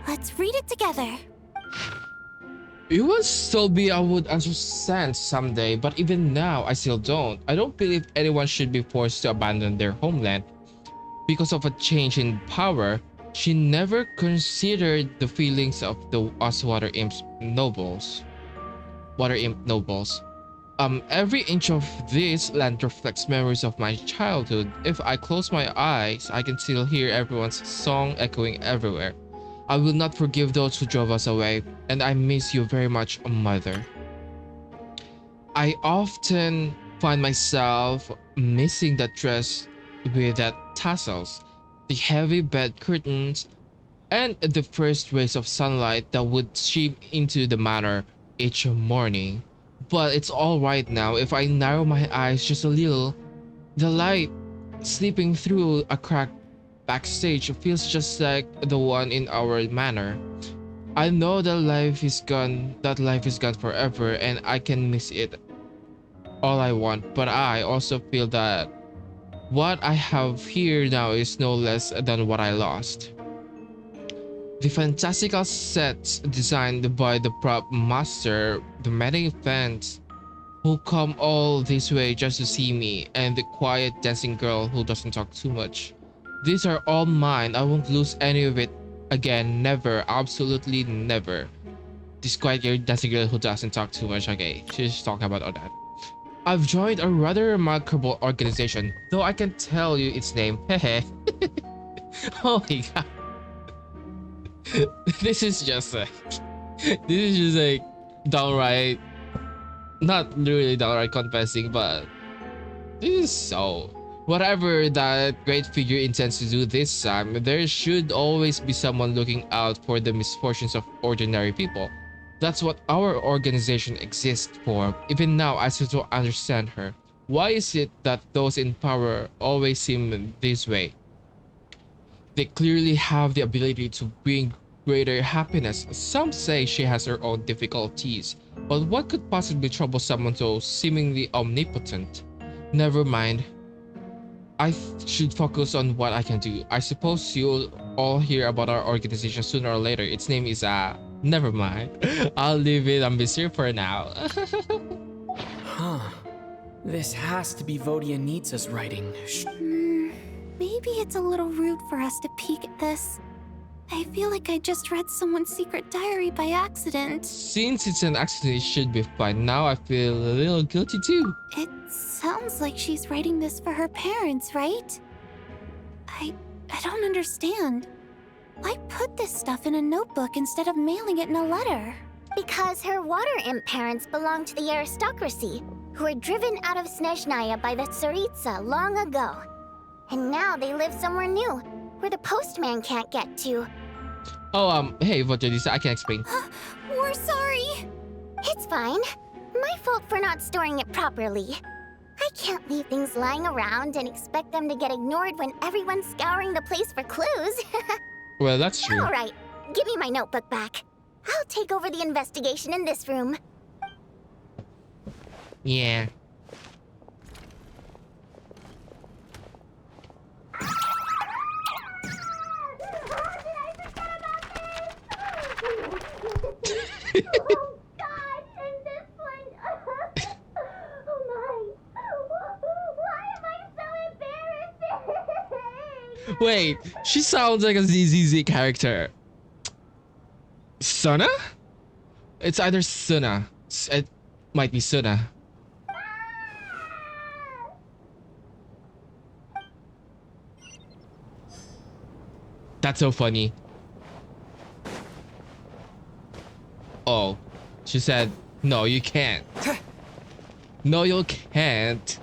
Speaker 6: let's read it together.
Speaker 1: you once told me I would understand someday, but even now I still don't. I don't believe anyone should be forced to abandon their homeland because of a change in power. She never considered the feelings of the us Water Imps nobles. Water Imp nobles. Every inch of this land reflects memories of my childhood. If I close my eyes, I can still hear everyone's song echoing everywhere. I will not forgive those who drove us away, and I miss you very much, Mother. I often find myself missing that dress with that tassels, the heavy bed curtains, and the first rays of sunlight that would stream into the manor each morning. But it's all right now. If I narrow my eyes just a little, the light slipping through a crack backstage feels just like the one in our manor. I know that life is gone forever, and I can miss it all I want, but I also feel that what I have here now is no less than what I lost. The fantastical sets designed by the prop master, the many fans who come all this way just to see me, and the quiet dancing girl who doesn't talk too much. These are all mine. I won't lose any of it again. Never. Absolutely never. This quiet dancing girl who doesn't talk too much. Okay, she's talking about all that. I've joined a rather remarkable organization, though I can tell you its name. Hehe. Oh my god. This is just like downright, not really downright confessing, but this is so. Whatever that great figure intends to do this time, there should always be someone looking out for the misfortunes of ordinary people. That's what our organization exists for. Even now, I still don't understand her. Why is it that those in power always seem this way? They clearly have the ability to bring greater happiness. Some say she has her own difficulties, but what could possibly trouble someone so seemingly omnipotent? Never mind. I should focus on what I can do. I suppose you'll all hear about our organization sooner or later. Its name is never mind. I'll leave it a mystery for now.
Speaker 5: Huh. This has to be Vodyanitsa's writing.
Speaker 6: Maybe it's a little rude for us to peek at this. I feel like I just read someone's secret diary by accident.
Speaker 1: Since it's an accident, it should be fine. Now I feel a little guilty too.
Speaker 6: It sounds like she's writing this for her parents, right? I don't understand. Why put this stuff in a notebook instead of mailing it in a letter?
Speaker 2: Because her water imp parents belonged to the aristocracy, who were driven out of Snezhnaya by the Tsaritsa long ago. And now they live somewhere new, where the postman can't get to.
Speaker 1: Oh, hey, Vodyanitsa, I can explain.
Speaker 2: We're sorry. It's fine. My fault for not storing it properly. I can't leave things lying around and expect them to get ignored when everyone's scouring the place for clues.
Speaker 1: Well, that's true.
Speaker 2: All right, give me my notebook back. I'll take over the investigation in this room.
Speaker 1: Yeah. Wait, she sounds like a ZZZ character. Suna? It's either Suna. It might be Suna. That's so funny. Oh, she said, no, you can't. No, you can't.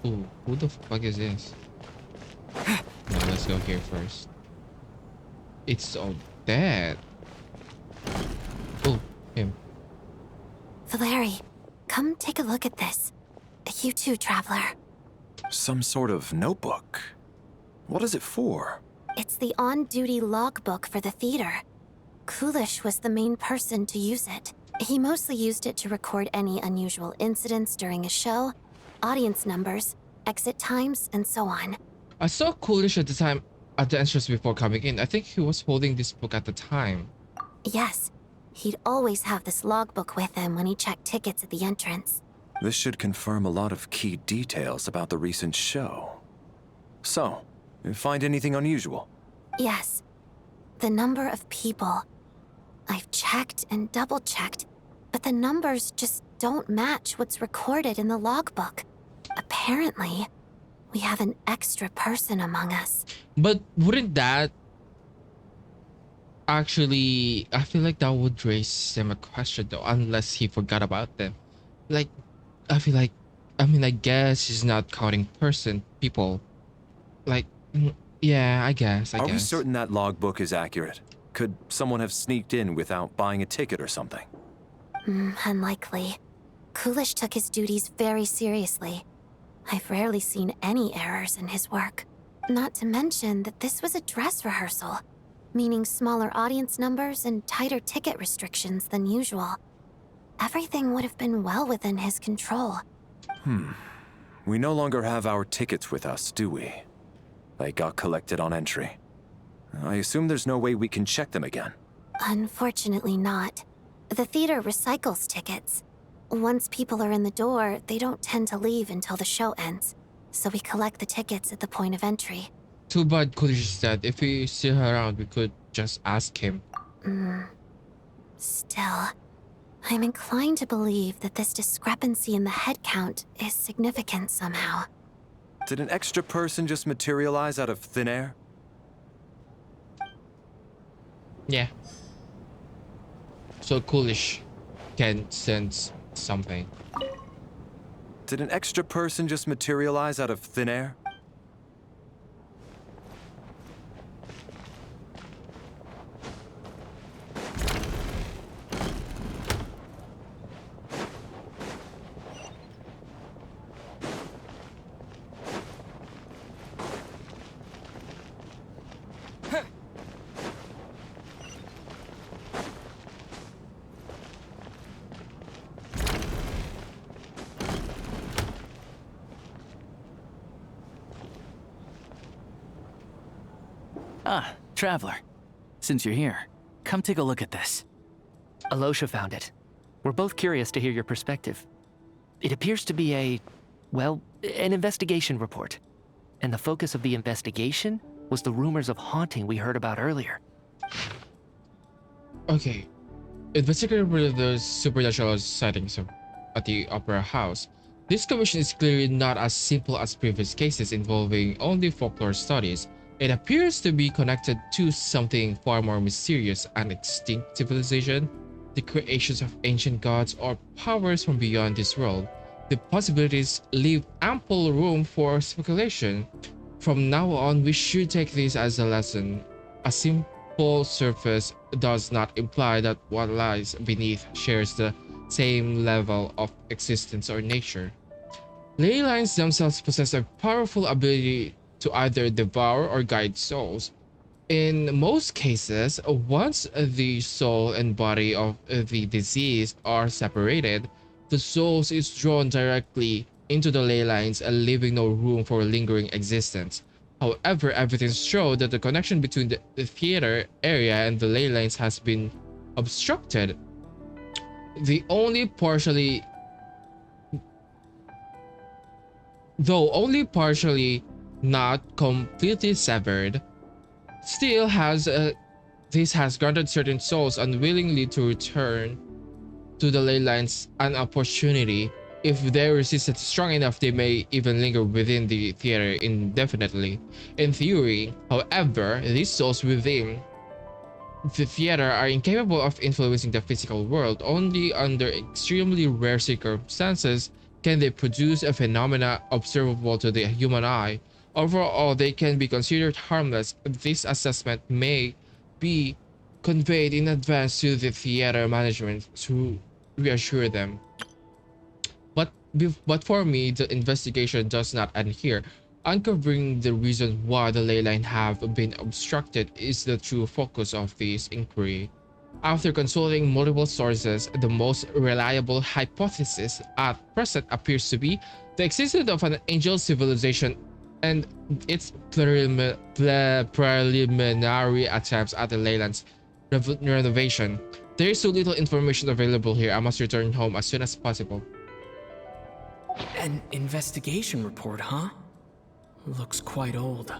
Speaker 1: Ooh, who the fuck is this? No, let's go here first. It's all dead. Oh, him.
Speaker 12: Valeri, come take a look at this. You too, Traveler.
Speaker 13: Some sort of notebook. What is it for?
Speaker 12: It's the on-duty logbook for the theater. Coolish was the main person to use it. He mostly used it to record any unusual incidents during a show, audience numbers, exit times, and so on.
Speaker 1: I saw Coolish at the time at the entrance before coming in. I think he was holding this book at the time.
Speaker 12: Yes, he'd always have this logbook with him when he checked tickets at the entrance.
Speaker 13: This should confirm a lot of key details about the recent show. So, you find anything unusual?
Speaker 12: Yes. The number of people. I've checked and double-checked, but the numbers just don't match what's recorded in the logbook. Apparently, we have an extra person among us.
Speaker 1: But wouldn't that actually... I feel like that would raise him a question though, unless he forgot about them. Like, I feel like... I mean, I guess he's not counting people. Like, yeah, I guess.
Speaker 13: Are we certain that logbook is accurate? Could someone have sneaked in without buying a ticket or something?
Speaker 12: Unlikely. Coolish took his duties very seriously. I've rarely seen any errors in his work. Not to mention that this was a dress rehearsal, meaning smaller audience numbers and tighter ticket restrictions than usual. Everything would have been well within his control.
Speaker 13: We no longer have our tickets with us, do we? They got collected on entry. I assume there's no way we can check them again.
Speaker 12: Unfortunately not. The theater recycles tickets. Once people are in the door, they don't tend to leave until the show ends. So we collect the tickets at the point of entry.
Speaker 1: Too bad Coolish said if we see her around, we could just ask him.
Speaker 12: Still, I'm inclined to believe that this discrepancy in the head count is significant somehow.
Speaker 13: Did an extra person just materialize out of thin air?
Speaker 1: Yeah. So Coolish can sense something.
Speaker 13: Did an extra person just materialize out of thin air?
Speaker 9: Ah, Traveler. Since you're here, come take a look at this.
Speaker 15: Alosha found it. We're both curious to hear your perspective. It appears to be an investigation report. And the focus of the investigation was the rumors of haunting we heard about earlier.
Speaker 1: Okay. Investigating those supernatural sightings at the Opera House. This commission is clearly not as simple as previous cases involving only folklore studies. It appears to be connected to something far more mysterious, an extinct civilization, the creations of ancient gods, or powers from beyond this world. The possibilities leave ample room for speculation. From now on, we should take this as a lesson, full surface does not imply that what lies beneath shares the same level of existence or nature. Ley lines themselves possess a powerful ability to either devour or guide souls. In most cases, once the soul and body of the deceased are separated, the soul is drawn directly into the ley lines and leaving no room for lingering existence. However, evidence shows that the connection between the theater area and the ley lines has been obstructed. The only partially Though only partially, not completely severed, still this has granted certain souls unwillingly to return to the ley lines an opportunity. If their resistance is strong enough, they may even linger within the theater indefinitely. In theory, however, these souls within the theater are incapable of influencing the physical world. Only under extremely rare circumstances can they produce a phenomena observable to the human eye. Overall, they can be considered harmless. This assessment may be conveyed in advance to the theater management to reassure them. But for me, the investigation does not end here. Uncovering the reason why the ley line have been obstructed is the true focus of this inquiry. After consulting multiple sources, the most reliable hypothesis at present appears to be the existence of an angel civilization and its preliminary attempts at the leyland's renovation. There is so little information available here. I must return home as soon as possible.
Speaker 5: An investigation report, huh? Looks quite old.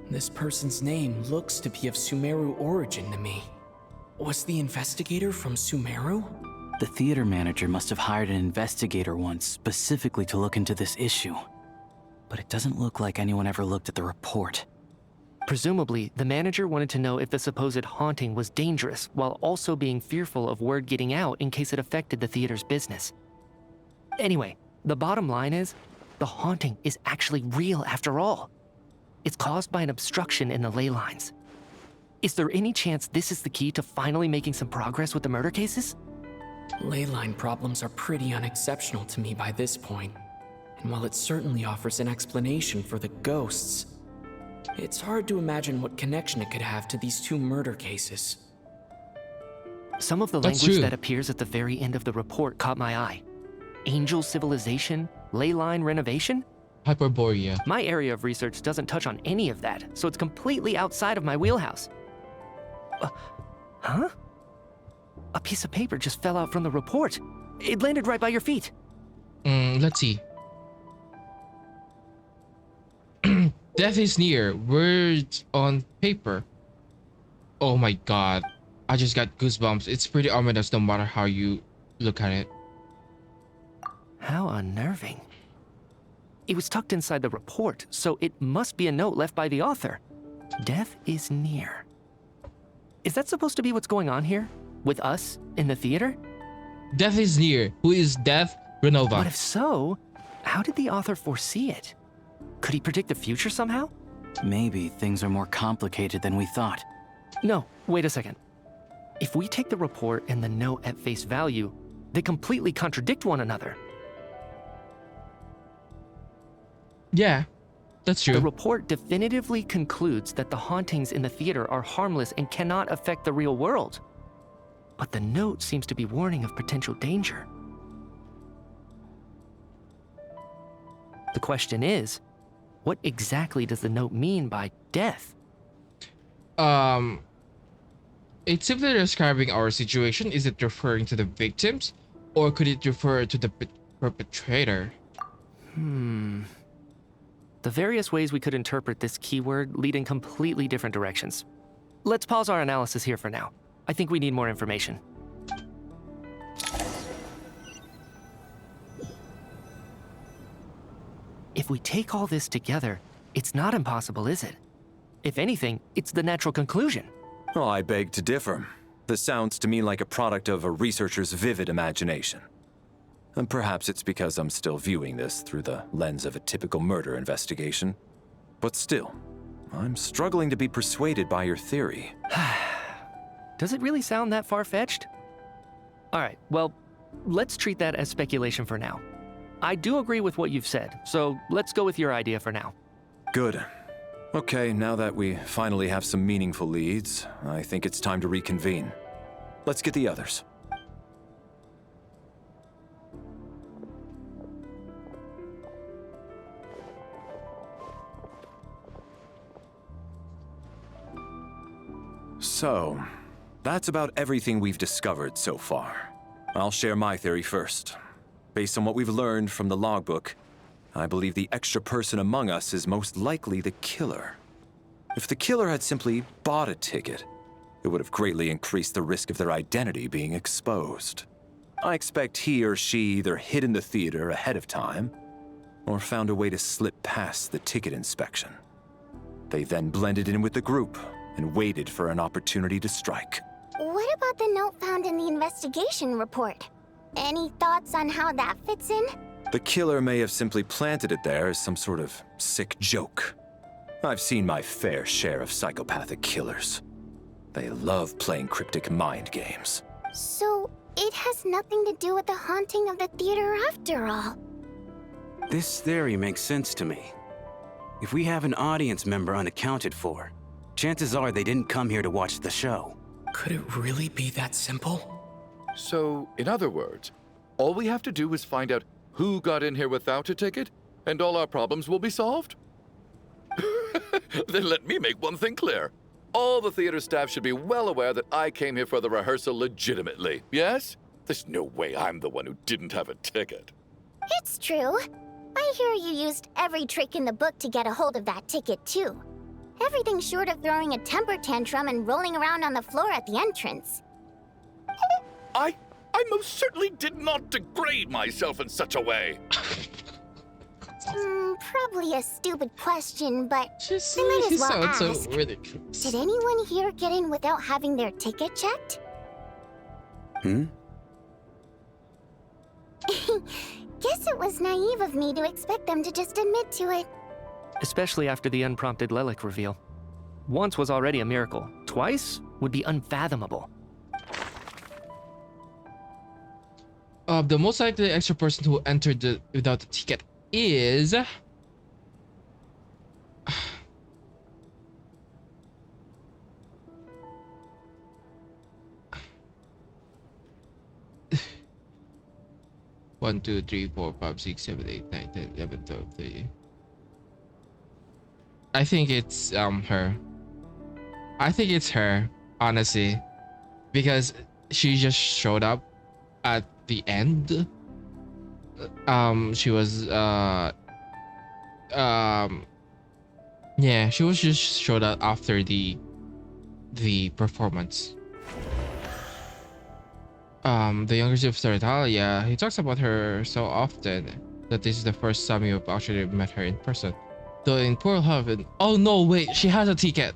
Speaker 5: This person's name looks to be of Sumeru origin to me. Was the investigator from Sumeru?
Speaker 9: The theater manager must have hired an investigator once specifically to look into this issue. But it doesn't look like anyone ever looked at the report.
Speaker 15: Presumably, the manager wanted to know if the supposed haunting was dangerous while also being fearful of word getting out in case it affected the theater's business. Anyway, the bottom line is, the haunting is actually real after all. It's caused by an obstruction in the ley lines. Is there any chance this is the key to finally making some progress with the murder cases?
Speaker 5: Ley line problems are pretty unexceptional to me by this point. And while it certainly offers an explanation for the ghosts, it's hard to imagine what connection it could have to these two murder cases.
Speaker 15: Some of the language that appears at the very end of the report caught my eye. Angel civilization, ley line renovation?
Speaker 1: Hyperborea.
Speaker 15: My area of research doesn't touch on any of that, so it's completely outside of my wheelhouse. Huh? A piece of paper just fell out from the report. It landed right by your feet.
Speaker 1: Let's see. Death is near. Words on paper. Oh my god. I just got goosebumps. It's pretty ominous no matter how you look at it.
Speaker 15: How unnerving. It was tucked inside the report, so it must be a note left by the author. Death is near. Is that supposed to be what's going on here? With us in the theater?
Speaker 1: Death is near. Who is Death? Renova.
Speaker 15: But if so, how did the author foresee it? Could he predict the future somehow?
Speaker 9: Maybe things are more complicated than we thought.
Speaker 15: No, wait a second. If we take the report and the note at face value, they completely contradict one another.
Speaker 1: Yeah, that's true.
Speaker 15: The report definitively concludes that the hauntings in the theater are harmless and cannot affect the real world. But the note seems to be warning of potential danger. The question is, what exactly does the note mean by death?
Speaker 1: It's simply describing our situation. Is it referring to the victims, or could it refer to the perpetrator?
Speaker 15: The various ways we could interpret this keyword lead in completely different directions. Let's pause our analysis here for now. I think we need more information. If we take all this together, it's not impossible, is it? If anything, it's the natural conclusion.
Speaker 13: Oh, I beg to differ. This sounds to me like a product of a researcher's vivid imagination. And perhaps it's because I'm still viewing this through the lens of a typical murder investigation. But still, I'm struggling to be persuaded by your theory.
Speaker 15: Does it really sound that far-fetched? Alright, well, let's treat that as speculation for now. I do agree with what you've said, so let's go with your idea for now.
Speaker 13: Good. Okay, now that we finally have some meaningful leads, I think it's time to reconvene. Let's get the others. So, that's about everything we've discovered so far. I'll share my theory first. Based on what we've learned from the logbook, I believe the extra person among us is most likely the killer. If the killer had simply bought a ticket, it would have greatly increased the risk of their identity being exposed. I expect he or she either hid in the theater ahead of time, or found a way to slip past the ticket inspection. They then blended in with the group and waited for an opportunity to strike.
Speaker 2: What about the note found in the investigation report? Any thoughts on how that fits in?
Speaker 13: The killer may have simply planted it there as some sort of sick joke. I've seen my fair share of psychopathic killers. They love playing cryptic mind games.
Speaker 2: So, it has nothing to do with the haunting of the theater after all.
Speaker 20: This theory makes sense to me. If we have an audience member unaccounted for, chances are they didn't come here to watch the show.
Speaker 5: Could it really be that simple?
Speaker 7: So, in other words, all we have to do is find out who got in here without a ticket, and all our problems will be solved? Then let me make one thing clear. All the theater staff should be well aware that I came here for the rehearsal legitimately, yes? There's no way I'm the one who didn't have a ticket.
Speaker 2: It's true. I hear you used every trick in the book to get a hold of that ticket, too. Everything short of throwing a temper tantrum and rolling around on the floor at the entrance.
Speaker 7: I most certainly did not degrade myself in such a way.
Speaker 2: Probably a stupid question, but
Speaker 1: Just
Speaker 2: I might as well
Speaker 1: sounds
Speaker 2: ask.
Speaker 1: so ridiculous.
Speaker 2: Did anyone here get in without having their ticket checked? Guess it was naive of me to expect them to just admit to it.
Speaker 15: Especially after the unprompted Lelic reveal. Once was already a miracle. Twice would be unfathomable.
Speaker 1: The most likely extra person who entered without a ticket is... One, two, three, four, five, 6, 7, 8, 9, 10, 11, 12, 13. I think it's her. I think it's her, honestly, because she just showed up at the end. She was yeah, she was just showed up after the performance. The younger sister Talia, he talks about her so often that this is the first time you've actually met her in person. Though in Pearl Heaven, oh no, wait, she has a ticket.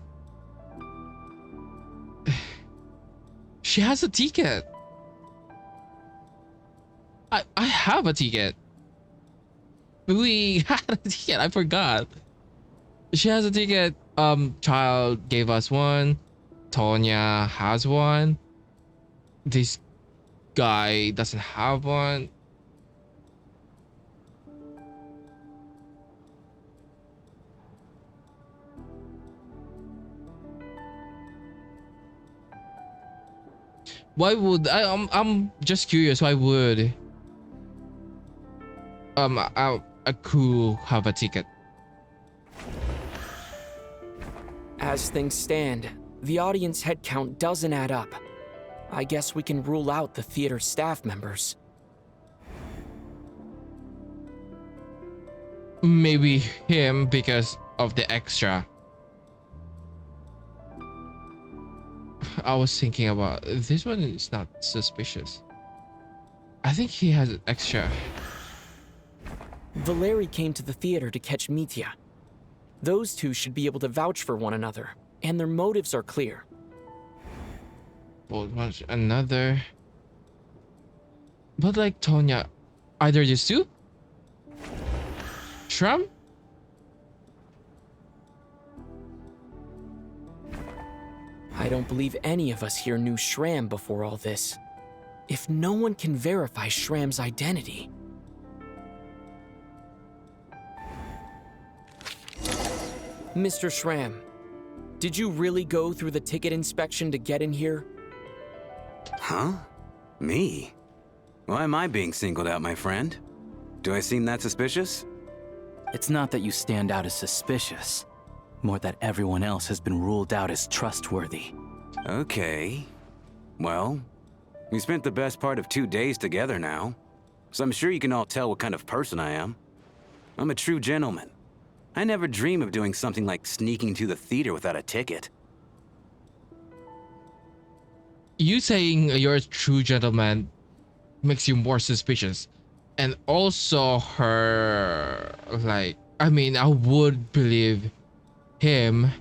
Speaker 1: She has a ticket. I have a ticket. We had a ticket. I forgot. She has a ticket. Child gave us one. Tonya has one. This guy doesn't have one. Why would I'm just curious, why would a crew have a ticket?
Speaker 5: As things stand, the audience head count doesn't add up. I guess we can rule out the theater staff members.
Speaker 1: Maybe him because of the extra. I was thinking about this one is not suspicious. I think he has an extra.
Speaker 5: Valeri came to the theater to catch Mitya. Those two should be able to vouch for one another, and their motives are clear.
Speaker 1: Well, another. But like Tonya, either these two? Shram?
Speaker 5: I don't believe any of us here knew Shram before all this. If no one can verify Shram's identity... Mr. Shram, did you really go through the ticket inspection to get in here?
Speaker 20: Huh? Me? Why am I being singled out, my friend? Do I seem that suspicious?
Speaker 9: It's not that you stand out as suspicious, more that everyone else has been ruled out as trustworthy.
Speaker 20: Okay. Well, we spent the best part of 2 days together now, so I'm sure you can all tell what kind of person I am. I'm a true gentleman. I never dream of doing something like sneaking to the theater without a ticket.
Speaker 1: You saying you're a true gentleman makes you more suspicious. And also her, like, I mean, I would believe him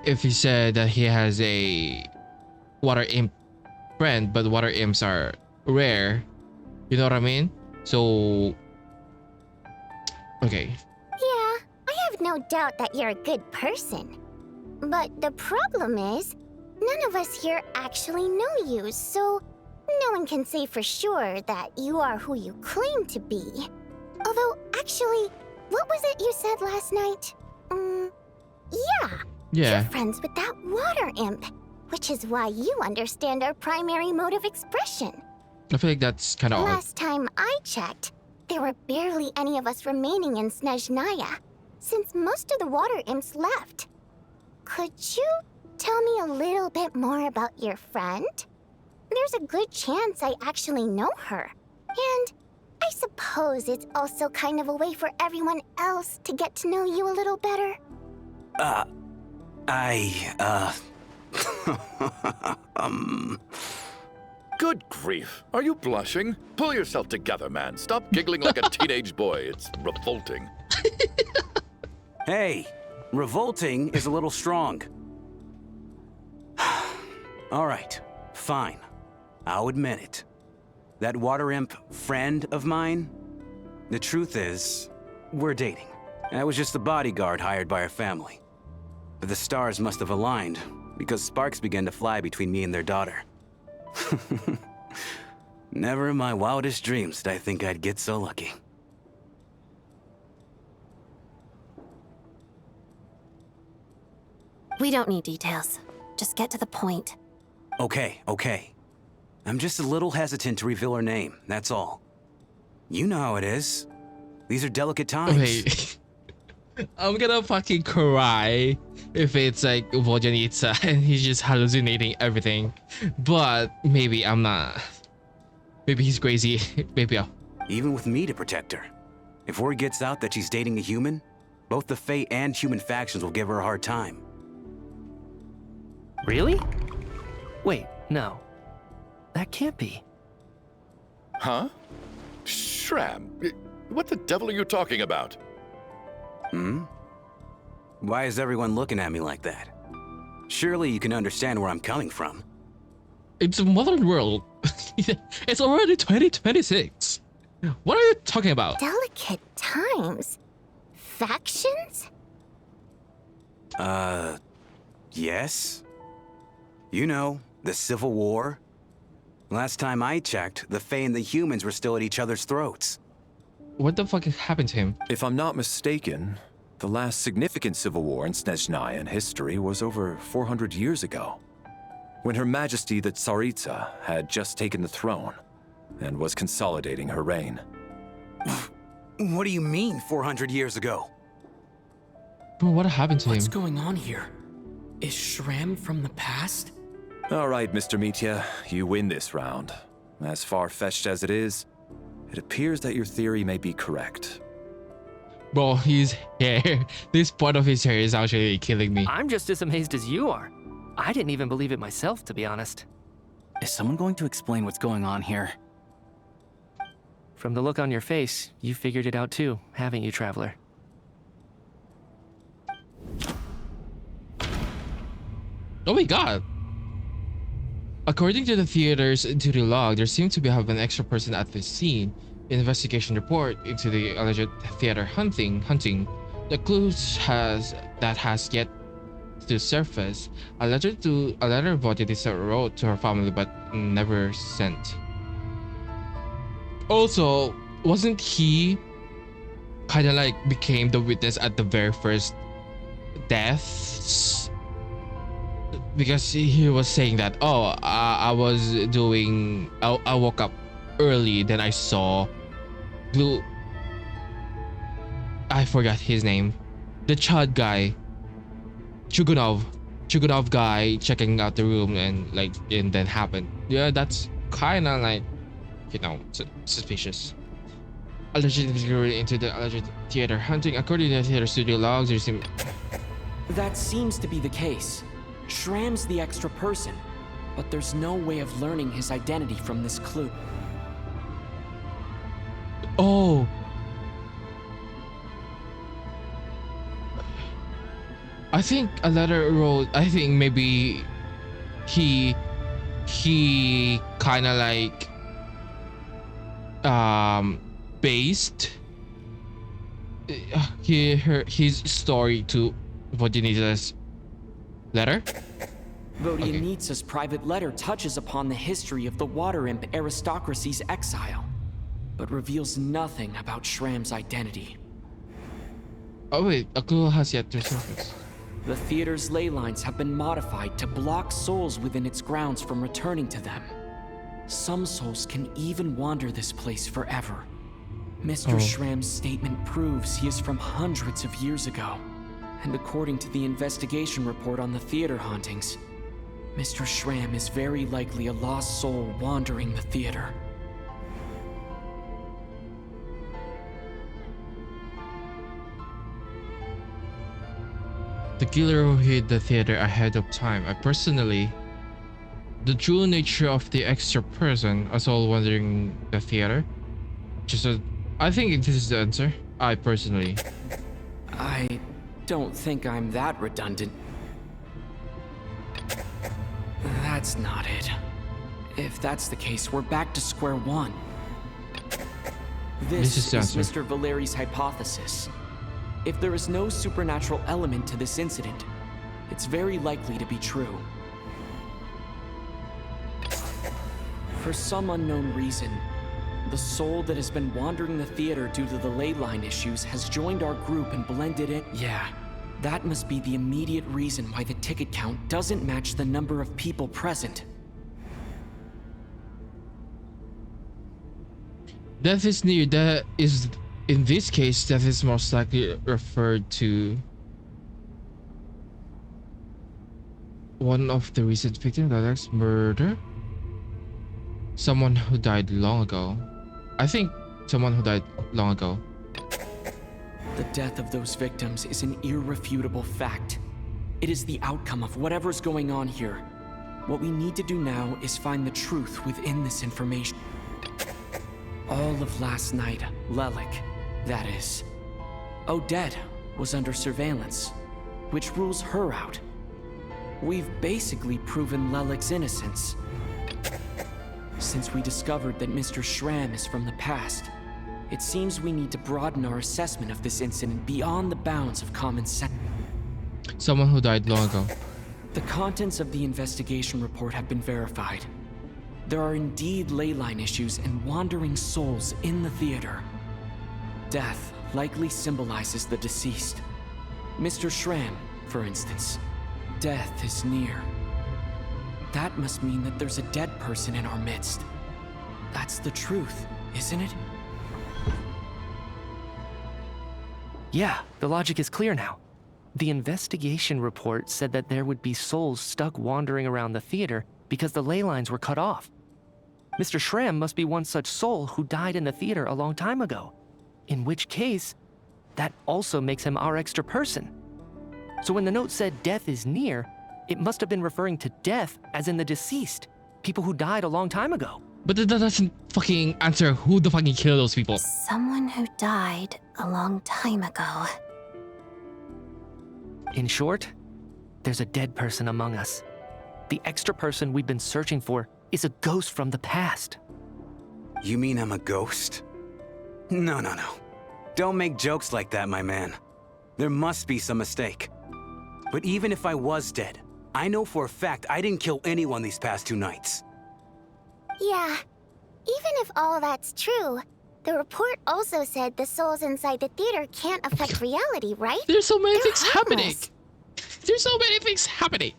Speaker 1: if he said that he has a water imp friend, but water imps are rare. You know what I mean? So, okay.
Speaker 2: Yeah, I have no doubt that you're a good person. But the problem is, none of us here actually know you, so no one can say for sure that you are who you claim to be. Although, actually, what was it you said last night? Yeah. You're friends with that water imp, which is why you understand our primary mode of expression.
Speaker 1: I feel like that's kind of odd.
Speaker 2: Last time I checked, there were barely any of us remaining in Snezhnaya, since most of the water imps left. Could you tell me a little bit more about your friend? There's a good chance I actually know her. And I suppose it's also kind of a way for everyone else to get to know you a little better.
Speaker 7: Good grief. Are you blushing? Pull yourself together, man. Stop giggling like a teenage boy. It's revolting.
Speaker 20: Hey, revolting is a little strong. All right, fine. I'll admit it. That water imp friend of mine, the truth is, we're dating. I was just the bodyguard hired by our family. But the stars must have aligned, because sparks began to fly between me and their daughter. Never in my wildest dreams did I think I'd get so lucky.
Speaker 12: We don't need details. Just get to the point.
Speaker 20: Okay. I'm just a little hesitant to reveal her name, that's all. You know how it is. These are delicate times.
Speaker 1: Okay. I'm gonna fucking cry if it's like Vojanitsa and he's just hallucinating everything. But maybe I'm not. Maybe he's crazy. Maybe I'll.
Speaker 20: Even with me to protect her. If word gets out that she's dating a human, both the Fae and human factions will give her a hard time.
Speaker 15: Really? Wait, no. That can't be.
Speaker 7: Huh? Shram, what the devil are you talking about?
Speaker 20: Why is everyone looking at me like that? Surely you can understand where I'm coming from.
Speaker 1: It's a modern world. It's already 2026. What are you talking about?
Speaker 2: Delicate times? Factions?
Speaker 20: Yes. You know, the Civil War. Last time I checked, the Fae and the humans were still at each other's throats.
Speaker 1: What the fuck happened to him?
Speaker 13: If I'm not mistaken, the last significant civil war in Snezhnaya history was over 400 years ago, when Her Majesty the Tsaritsa had just taken the throne and was consolidating her reign.
Speaker 20: What do you mean, 400 years ago?
Speaker 1: Bro, what happened to him?
Speaker 5: What's going on here? Is Shram from the past?
Speaker 13: All right, Mr. Mitya, you win this round. As far-fetched as it is, it appears that your theory may be correct.
Speaker 1: Bro, his hair. This part of his hair is actually killing me.
Speaker 15: I'm just as amazed as you are. I didn't even believe it myself, to be honest.
Speaker 9: Is someone going to explain what's going on here?
Speaker 15: From the look on your face, you figured it out too, haven't you, Traveler?
Speaker 1: Oh my god. According to the theater's duty log, there seemed to be have an extra person at the scene. Investigation report into the alleged theater hunting. The clues has yet to surface. A letter of Bautista wrote to her family but never sent. Also, wasn't he kind of like became the witness at the very first deaths? Because he was saying that, oh, I woke up early, then I saw blue. I forgot his name. The Chud guy. Chugunov guy checking out the room and then happened. Yeah, that's kind of like, suspicious. Allegedly into the alleged theater hunting. According to the theater studio logs, there seem...
Speaker 5: That seems to be the case. Shram's the extra person, but there's no way of learning his identity from this clue.
Speaker 1: Oh! I think a letter wrote, I think maybe he kind of like based his story to Vodinita's letter.
Speaker 5: Vodinita's private letter touches upon the history of the Water Imp aristocracy's exile, but reveals nothing about Shram's identity.
Speaker 1: Oh wait, a clue has yet to surface.
Speaker 5: The theater's ley lines have been modified to block souls within its grounds from returning to them. Some souls can even wander this place forever. Mr. Shram's statement proves he is from hundreds of years ago. And according to the investigation report on the theater hauntings, Mr. Shram is very likely a lost soul wandering the theater.
Speaker 1: The killer who hid the theater ahead of time. The true nature of the extra person, a soul wandering the theater. I think this is the answer. I
Speaker 5: don't think I'm that redundant. That's not it. If that's the case, we're back to square one. This is Mr. Valeri's hypothesis. If there is no supernatural element to this incident, it's very likely to be true. For some unknown reason, the soul that has been wandering the theater due to the ley line issues has joined our group and blended in. Yeah, that must be the immediate reason why the ticket count doesn't match the number of people present.
Speaker 1: Death is near. In this case, death is most likely referred to one of the recent victims of Alex murder. Someone who died long ago. I think someone who died long ago.
Speaker 5: The death of those victims is an irrefutable fact. It is the outcome of whatever's going on here. What we need to do now is find the truth within this information. All of last night, Lelik, that is, Odette was under surveillance, which rules her out. We've basically proven Lelik's innocence. Since we discovered that Mr. Shram is from the past, it seems we need to broaden our assessment of this incident beyond the bounds of common sense.
Speaker 1: Someone who died long ago.
Speaker 5: The contents of the investigation report have been verified. There are indeed ley line issues and wandering souls in the theater. Death likely symbolizes the deceased. Mr. Shram, for instance. Death is near. That must mean that there's a dead person in our midst. That's the truth, isn't it?
Speaker 15: Yeah, the logic is clear now. The investigation report said that there would be souls stuck wandering around the theater because the ley lines were cut off. Mr. Shram must be one such soul who died in the theater a long time ago. In which case, that also makes him our extra person. So when the note said death is near, it must have been referring to death as in the deceased, people who died a long time ago.
Speaker 1: But that doesn't fucking answer who the fucking killed those people.
Speaker 12: Someone who died a long time ago.
Speaker 15: In short, there's a dead person among us. The extra person we've been searching for is a ghost from the past.
Speaker 20: You mean I'm a ghost? No. Don't make jokes like that, my man. There must be some mistake. But even if I was dead, I know for a fact I didn't kill anyone these past 2 nights.
Speaker 2: Yeah, even if all that's true, the report also said the souls inside the theater can't affect reality, right?
Speaker 1: There's so many
Speaker 2: They're
Speaker 1: things happening.
Speaker 2: harmless.
Speaker 1: There's so many things happening.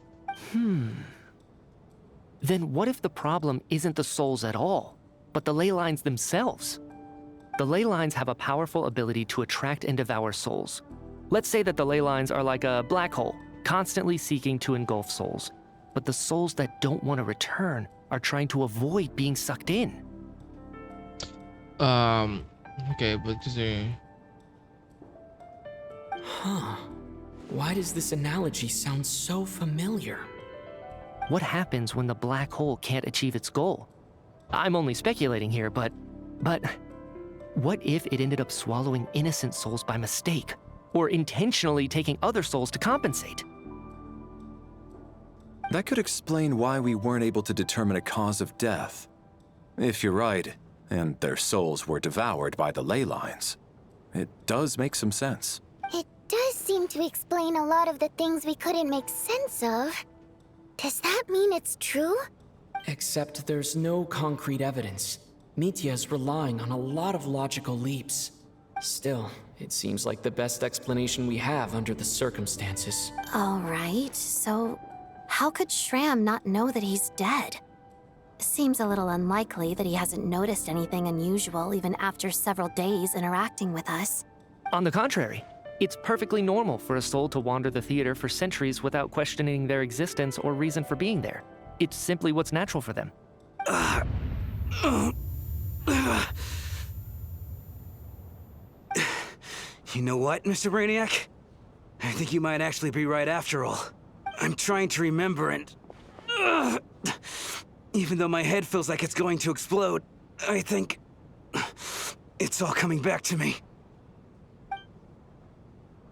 Speaker 15: Then what if the problem isn't the souls at all, but the ley lines themselves? The ley lines have a powerful ability to attract and devour souls. Let's say that the ley lines are like a black hole, constantly seeking to engulf souls. But the souls that don't want to return are trying to avoid being sucked in.
Speaker 1: Okay, but
Speaker 5: Huh. Why does this analogy sound so familiar?
Speaker 15: What happens when the black hole can't achieve its goal? I'm only speculating here, but what if it ended up swallowing innocent souls by mistake, or intentionally taking other souls to compensate?
Speaker 13: That could explain why we weren't able to determine a cause of death. If you're right, and their souls were devoured by the ley lines, it does make some sense.
Speaker 2: It does seem to explain a lot of the things we couldn't make sense of. Does that mean it's true?
Speaker 5: Except there's no concrete evidence. Mitya is relying on a lot of logical leaps. Still, it seems like the best explanation we have under the circumstances.
Speaker 12: All right, so how could Shram not know that he's dead? Seems a little unlikely that he hasn't noticed anything unusual even after several days interacting with us.
Speaker 15: On the contrary, it's perfectly normal for a soul to wander the theater for centuries without questioning their existence or reason for being there. It's simply what's natural for them.
Speaker 20: You know what, Mr. Brainiac? I think you might actually be right after all. I'm trying to remember and... even though my head feels like it's going to explode, I think... it's all coming back to me.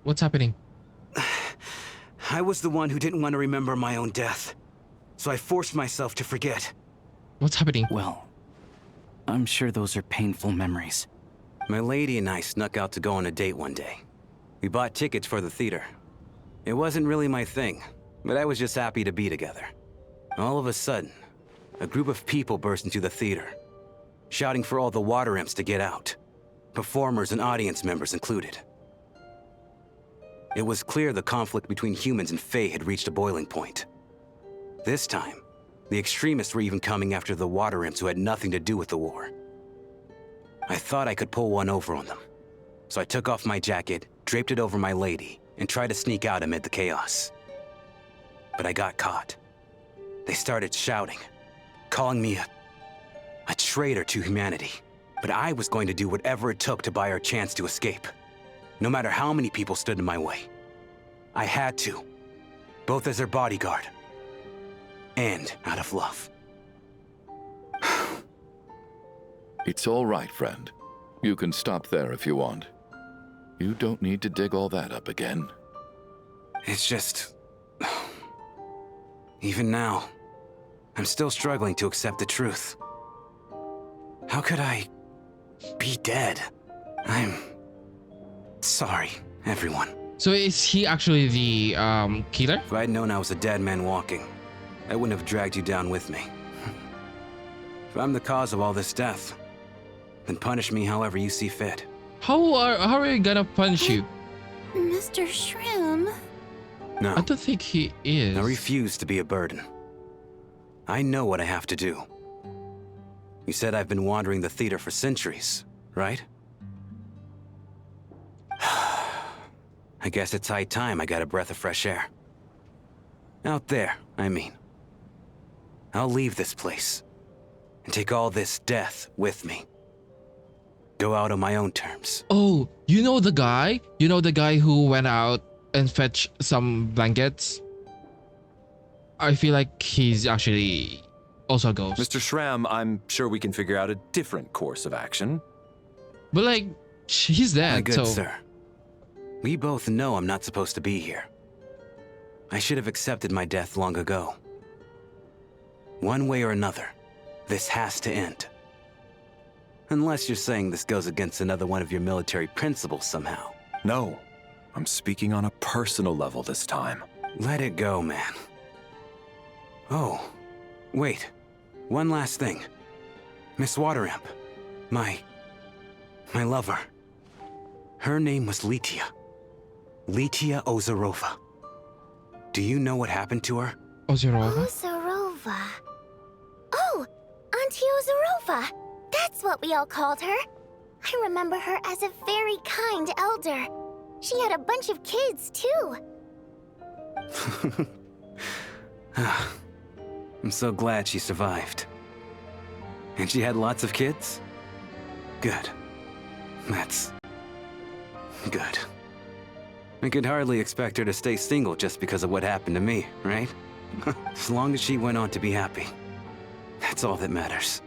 Speaker 1: what's happening?
Speaker 20: I was the one who didn't want to remember my own death. So I forced myself to forget.
Speaker 1: What's happening?
Speaker 9: Well, I'm sure those are painful memories.
Speaker 20: My lady and I snuck out to go on a date one day. We bought tickets for the theater. It wasn't really my thing, but I was just happy to be together. All of a sudden, a group of people burst into the theater, shouting for all the water imps to get out, performers and audience members included. It was clear the conflict between humans and Fae had reached a boiling point. This time, the extremists were even coming after the water imps who had nothing to do with the war. I thought I could pull one over on them, so I took off my jacket, draped it over my lady, and tried to sneak out amid the chaos. But I got caught. They started shouting, calling me a traitor to humanity. But I was going to do whatever it took to buy our chance to escape, no matter how many people stood in my way. I had to, both as their bodyguard and out of love.
Speaker 7: It's all right, friend. You can stop there if you want. You don't need to dig all that up again.
Speaker 20: It's just... even now, I'm still struggling to accept the truth. How could I be dead? I'm sorry, everyone.
Speaker 1: So is he actually the killer?
Speaker 20: If I'd known I was a dead man walking, I wouldn't have dragged you down with me. If I'm the cause of all this death, then punish me however you see fit.
Speaker 1: How are you gonna punish you?
Speaker 6: Mr. Shrim?
Speaker 20: No.
Speaker 1: I don't think he is.
Speaker 20: I refuse to be a burden. I know what I have to do. You said I've been wandering the theater for centuries, right? I guess it's high time I got a breath of fresh air. Out there, I mean. I'll leave this place and take all this death with me. Go out on my own terms.
Speaker 1: Oh, you know the guy? You know the guy who went out and fetched some blankets? I feel like he's actually also a ghost.
Speaker 13: Mr. Shram, I'm sure we can figure out a different course of action.
Speaker 1: But like, he's dead,
Speaker 20: My good
Speaker 1: so...
Speaker 20: sir. We both know I'm not supposed to be here. I should have accepted my death long ago. One way or another, this has to end. Unless you're saying this goes against another one of your military principles somehow.
Speaker 13: No, I'm speaking on a personal level this time.
Speaker 20: Let it go, man. Oh, wait. One last thing. Miss Water Imp. My lover. Her name was Litia. Litia Ozarova. Do you know what happened to her?
Speaker 1: Ozarova?
Speaker 2: Ozarova. Oh, Auntie Ozarova. That's what we all called her. I remember her as a very kind elder. She had a bunch of kids, too.
Speaker 20: I'm so glad she survived. And she had lots of kids? Good. That's good. I could hardly expect her to stay single just because of what happened to me, right? As long as she went on to be happy. That's all that matters.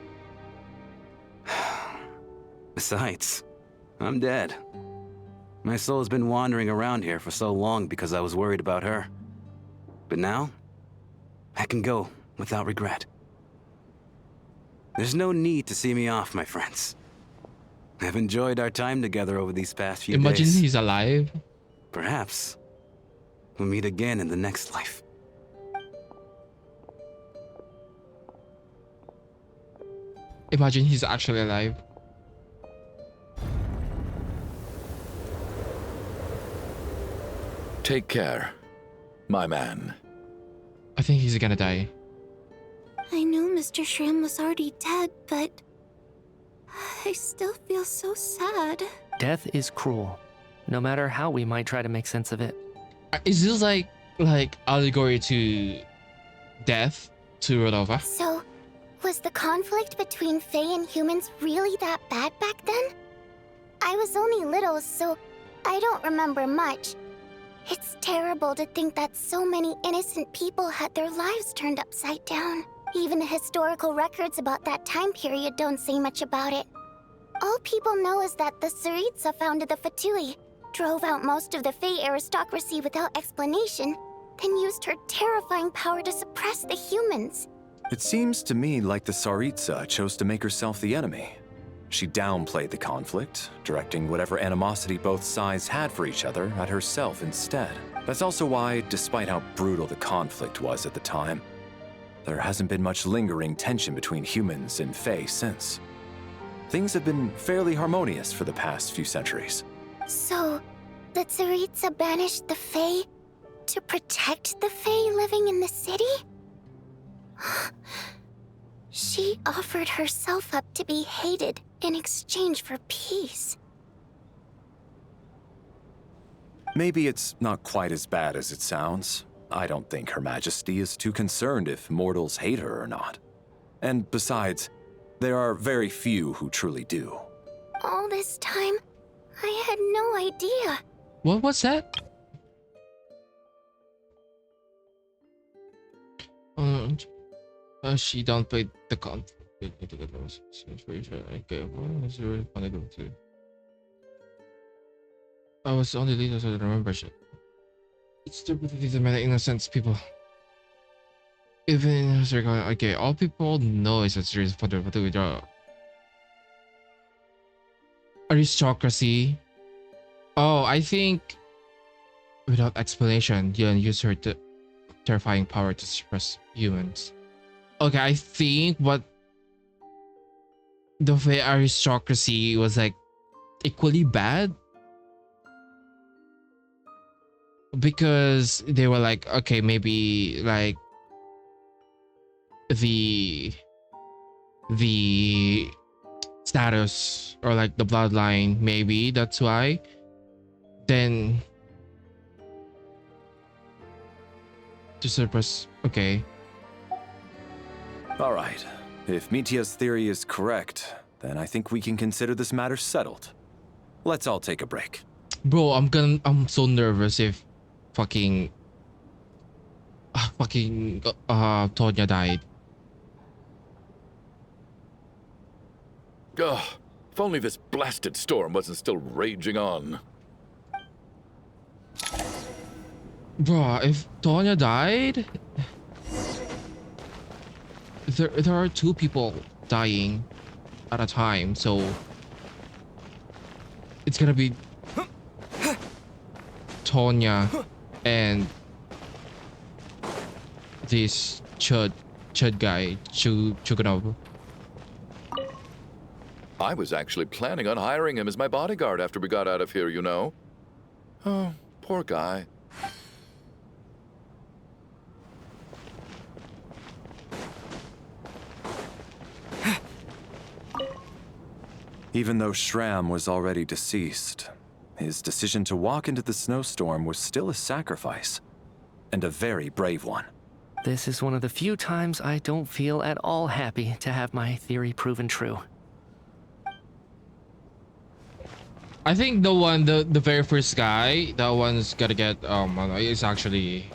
Speaker 20: Besides, I'm dead. My soul's been wandering around here for so long because I was worried about her. But now, I can go without regret. There's no need to see me off, my friends. I've enjoyed our time together over these past few
Speaker 1: Imagine
Speaker 20: days.
Speaker 1: he's alive.
Speaker 20: Perhaps we'll meet again in the next life.
Speaker 1: Imagine he's actually alive.
Speaker 7: Take care, my man.
Speaker 1: I think he's gonna die.
Speaker 6: I knew Mr. Shrim was already dead, but I still feel so sad.
Speaker 15: Death is cruel, no matter how we might try to make sense of it.
Speaker 1: Is this like allegory to death to Rodova?
Speaker 2: So, was the conflict between Fae and humans really that bad back then? I was only little, so I don't remember much. It's terrible to think that so many innocent people had their lives turned upside down. Even the historical records about that time period don't say much about it. All people know is that the Tsaritsa founded the Fatui, drove out most of the Fae aristocracy without explanation, then used her terrifying power to suppress the humans.
Speaker 13: It seems to me like the Tsaritsa chose to make herself the enemy. She downplayed the conflict, directing whatever animosity both sides had for each other at herself instead. That's also why, despite how brutal the conflict was at the time, there hasn't been much lingering tension between humans and Fae since. Things have been fairly harmonious for the past few centuries.
Speaker 2: So, the Tsaritsa banished the Fae to protect the Fae living in the city? She offered herself up to be hated in exchange for peace.
Speaker 13: Maybe it's not quite as bad as it sounds. I don't think Her Majesty is too concerned if mortals hate her or not. And besides, there are very few who truly do.
Speaker 2: All this time, I had no idea.
Speaker 1: What was that? She downplayed the conflict. Okay, what is really funny to? I was only leader, so I don't remember shit. It's stupid that these are many innocent people. Even in history, okay, all people know is that there is further to withdraw. Aristocracy. Oh, I think without explanation, Yuan used her terrifying power to suppress humans. Okay, I think what the Fae aristocracy was like equally bad because they were like, okay, maybe like the status or like the bloodline, maybe that's why. Then to suppress, okay.
Speaker 13: All right. If Mitia's theory is correct, then I think we can consider this matter settled. Let's all take a break.
Speaker 1: Bro, I'm so nervous if fucking Tonya died.
Speaker 7: Ugh, if only this blasted storm wasn't still raging on.
Speaker 1: Bro, if Tonya died, there are two people dying at a time, so it's gonna be Tonya and this chud guy, Chuganov.
Speaker 7: I was actually planning on hiring him as my bodyguard after we got out of here, you know. Oh, poor guy.
Speaker 13: Even though Shram was already deceased, his decision to walk into the snowstorm was still a sacrifice, and a very brave one.
Speaker 15: This is one of the few times I don't feel at all happy to have my theory proven true.
Speaker 1: I think the very first guy, that one's gonna get is actually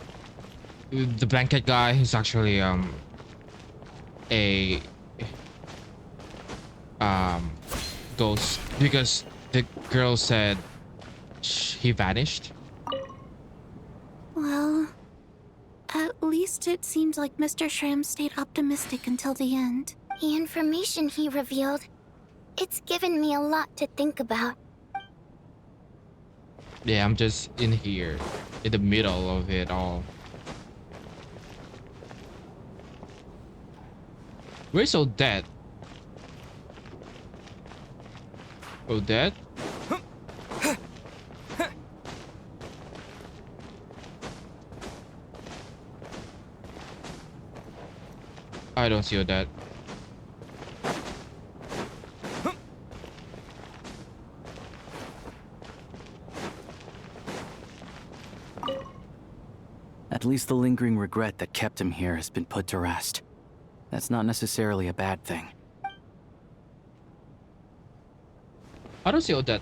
Speaker 1: the blanket guy. He's actually a ghost, because the girl said he vanished.
Speaker 6: Well, at least it seems like Mr. Shram stayed optimistic until the end.
Speaker 2: The information he revealed, it's given me a lot to think about.
Speaker 1: Yeah, I'm just in here, in the middle of it all. Where's Odette? Odette? I don't see Odette.
Speaker 9: At least the lingering regret that kept him here has been put to rest. That's not necessarily a bad thing.
Speaker 1: I don't see Odette.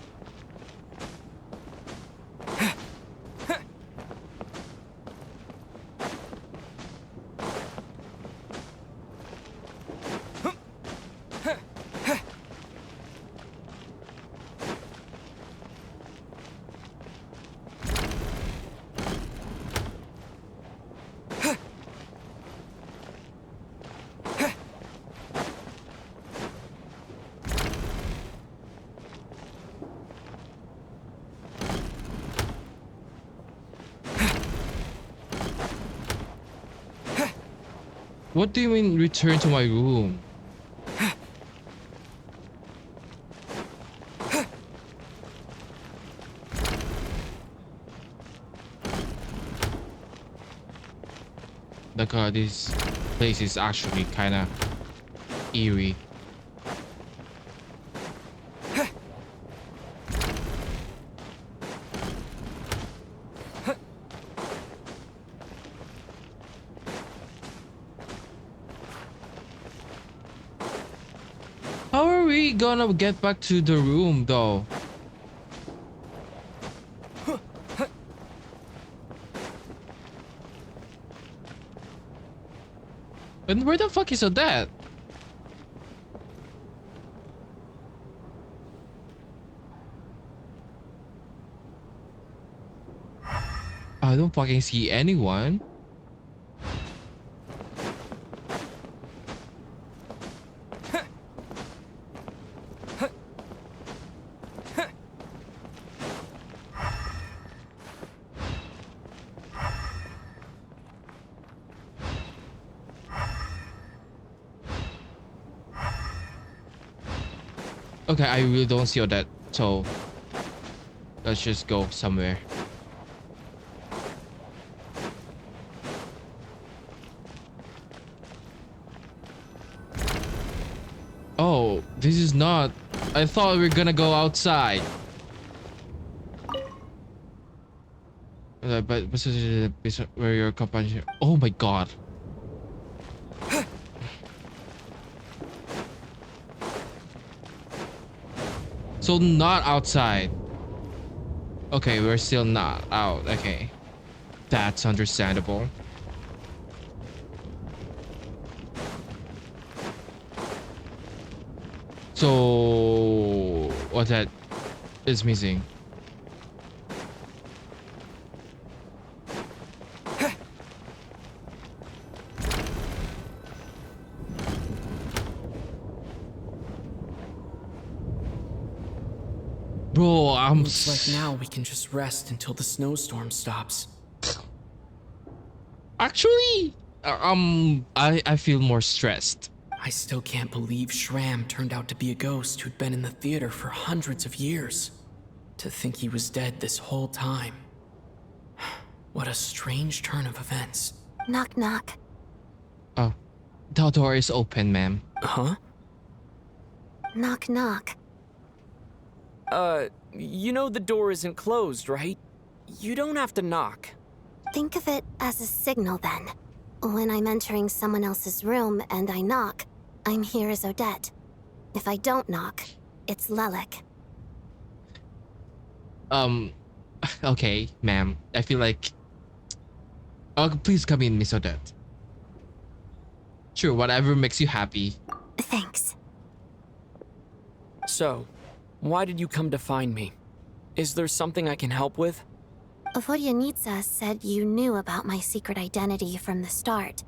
Speaker 1: What do you mean return to my room? Like this place is actually kinda eerie. How are we gonna get back to the room though? And where the fuck is Odette? I don't fucking see anyone. Okay, I really don't see Odette, so let's just go somewhere. Oh, this is not... I thought we were gonna go outside. But where your companion... Oh my god. So not outside. Okay, we're still not out. Okay. That's understandable. So what that is missing? Bro,
Speaker 5: Looks like now we can just rest until the snowstorm stops.
Speaker 1: Actually, I feel more stressed.
Speaker 5: I still can't believe Shram turned out to be a ghost who'd been in the theater for hundreds of years. To think he was dead this whole time. What a strange turn of events.
Speaker 12: Knock knock.
Speaker 1: Oh, the door is open, ma'am.
Speaker 5: Huh?
Speaker 12: Knock knock.
Speaker 5: You know the door isn't closed, right? You don't have to knock.
Speaker 12: Think of it as a signal then. When I'm entering someone else's room and I knock, I'm here as Odette. If I don't knock, it's Lelik.
Speaker 1: Okay, ma'am. I feel like... Oh, please come in, Miss Odette. Sure, whatever makes you happy.
Speaker 12: Thanks.
Speaker 5: So, why did you come to find me? Is there something I can help with?
Speaker 12: Vodyanitsa said you knew about my secret identity from the start.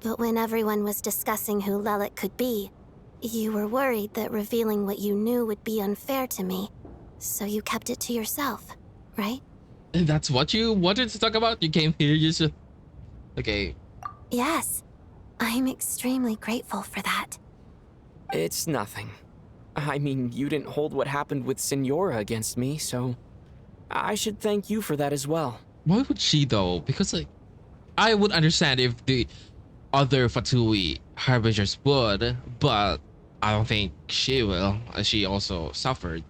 Speaker 12: But when everyone was discussing who Lelik could be, you were worried that revealing what you knew would be unfair to me, so you kept it to yourself, right?
Speaker 1: That's what you wanted to talk about? You came here just... Okay.
Speaker 12: Yes. I'm extremely grateful for that.
Speaker 5: It's nothing. I mean, you didn't hold what happened with Signora against me, so... I should thank you for that as well.
Speaker 1: Why would she though? Because like, I would understand if the other Fatui harbingers would, but I don't think she will. She also suffered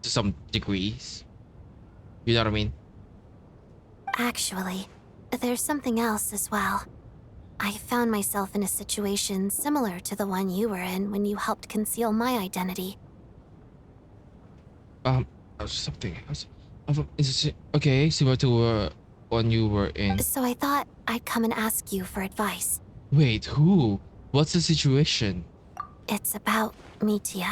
Speaker 1: to some degrees. You know what I mean?
Speaker 12: Actually, there's something else as well. I found myself in a situation similar to the one you were in when you helped conceal my identity.
Speaker 1: Something else. Is it okay? Similar to one you were in.
Speaker 12: So I thought I'd come and ask you for advice.
Speaker 1: Wait, who? What's the situation?
Speaker 12: It's about Mitya.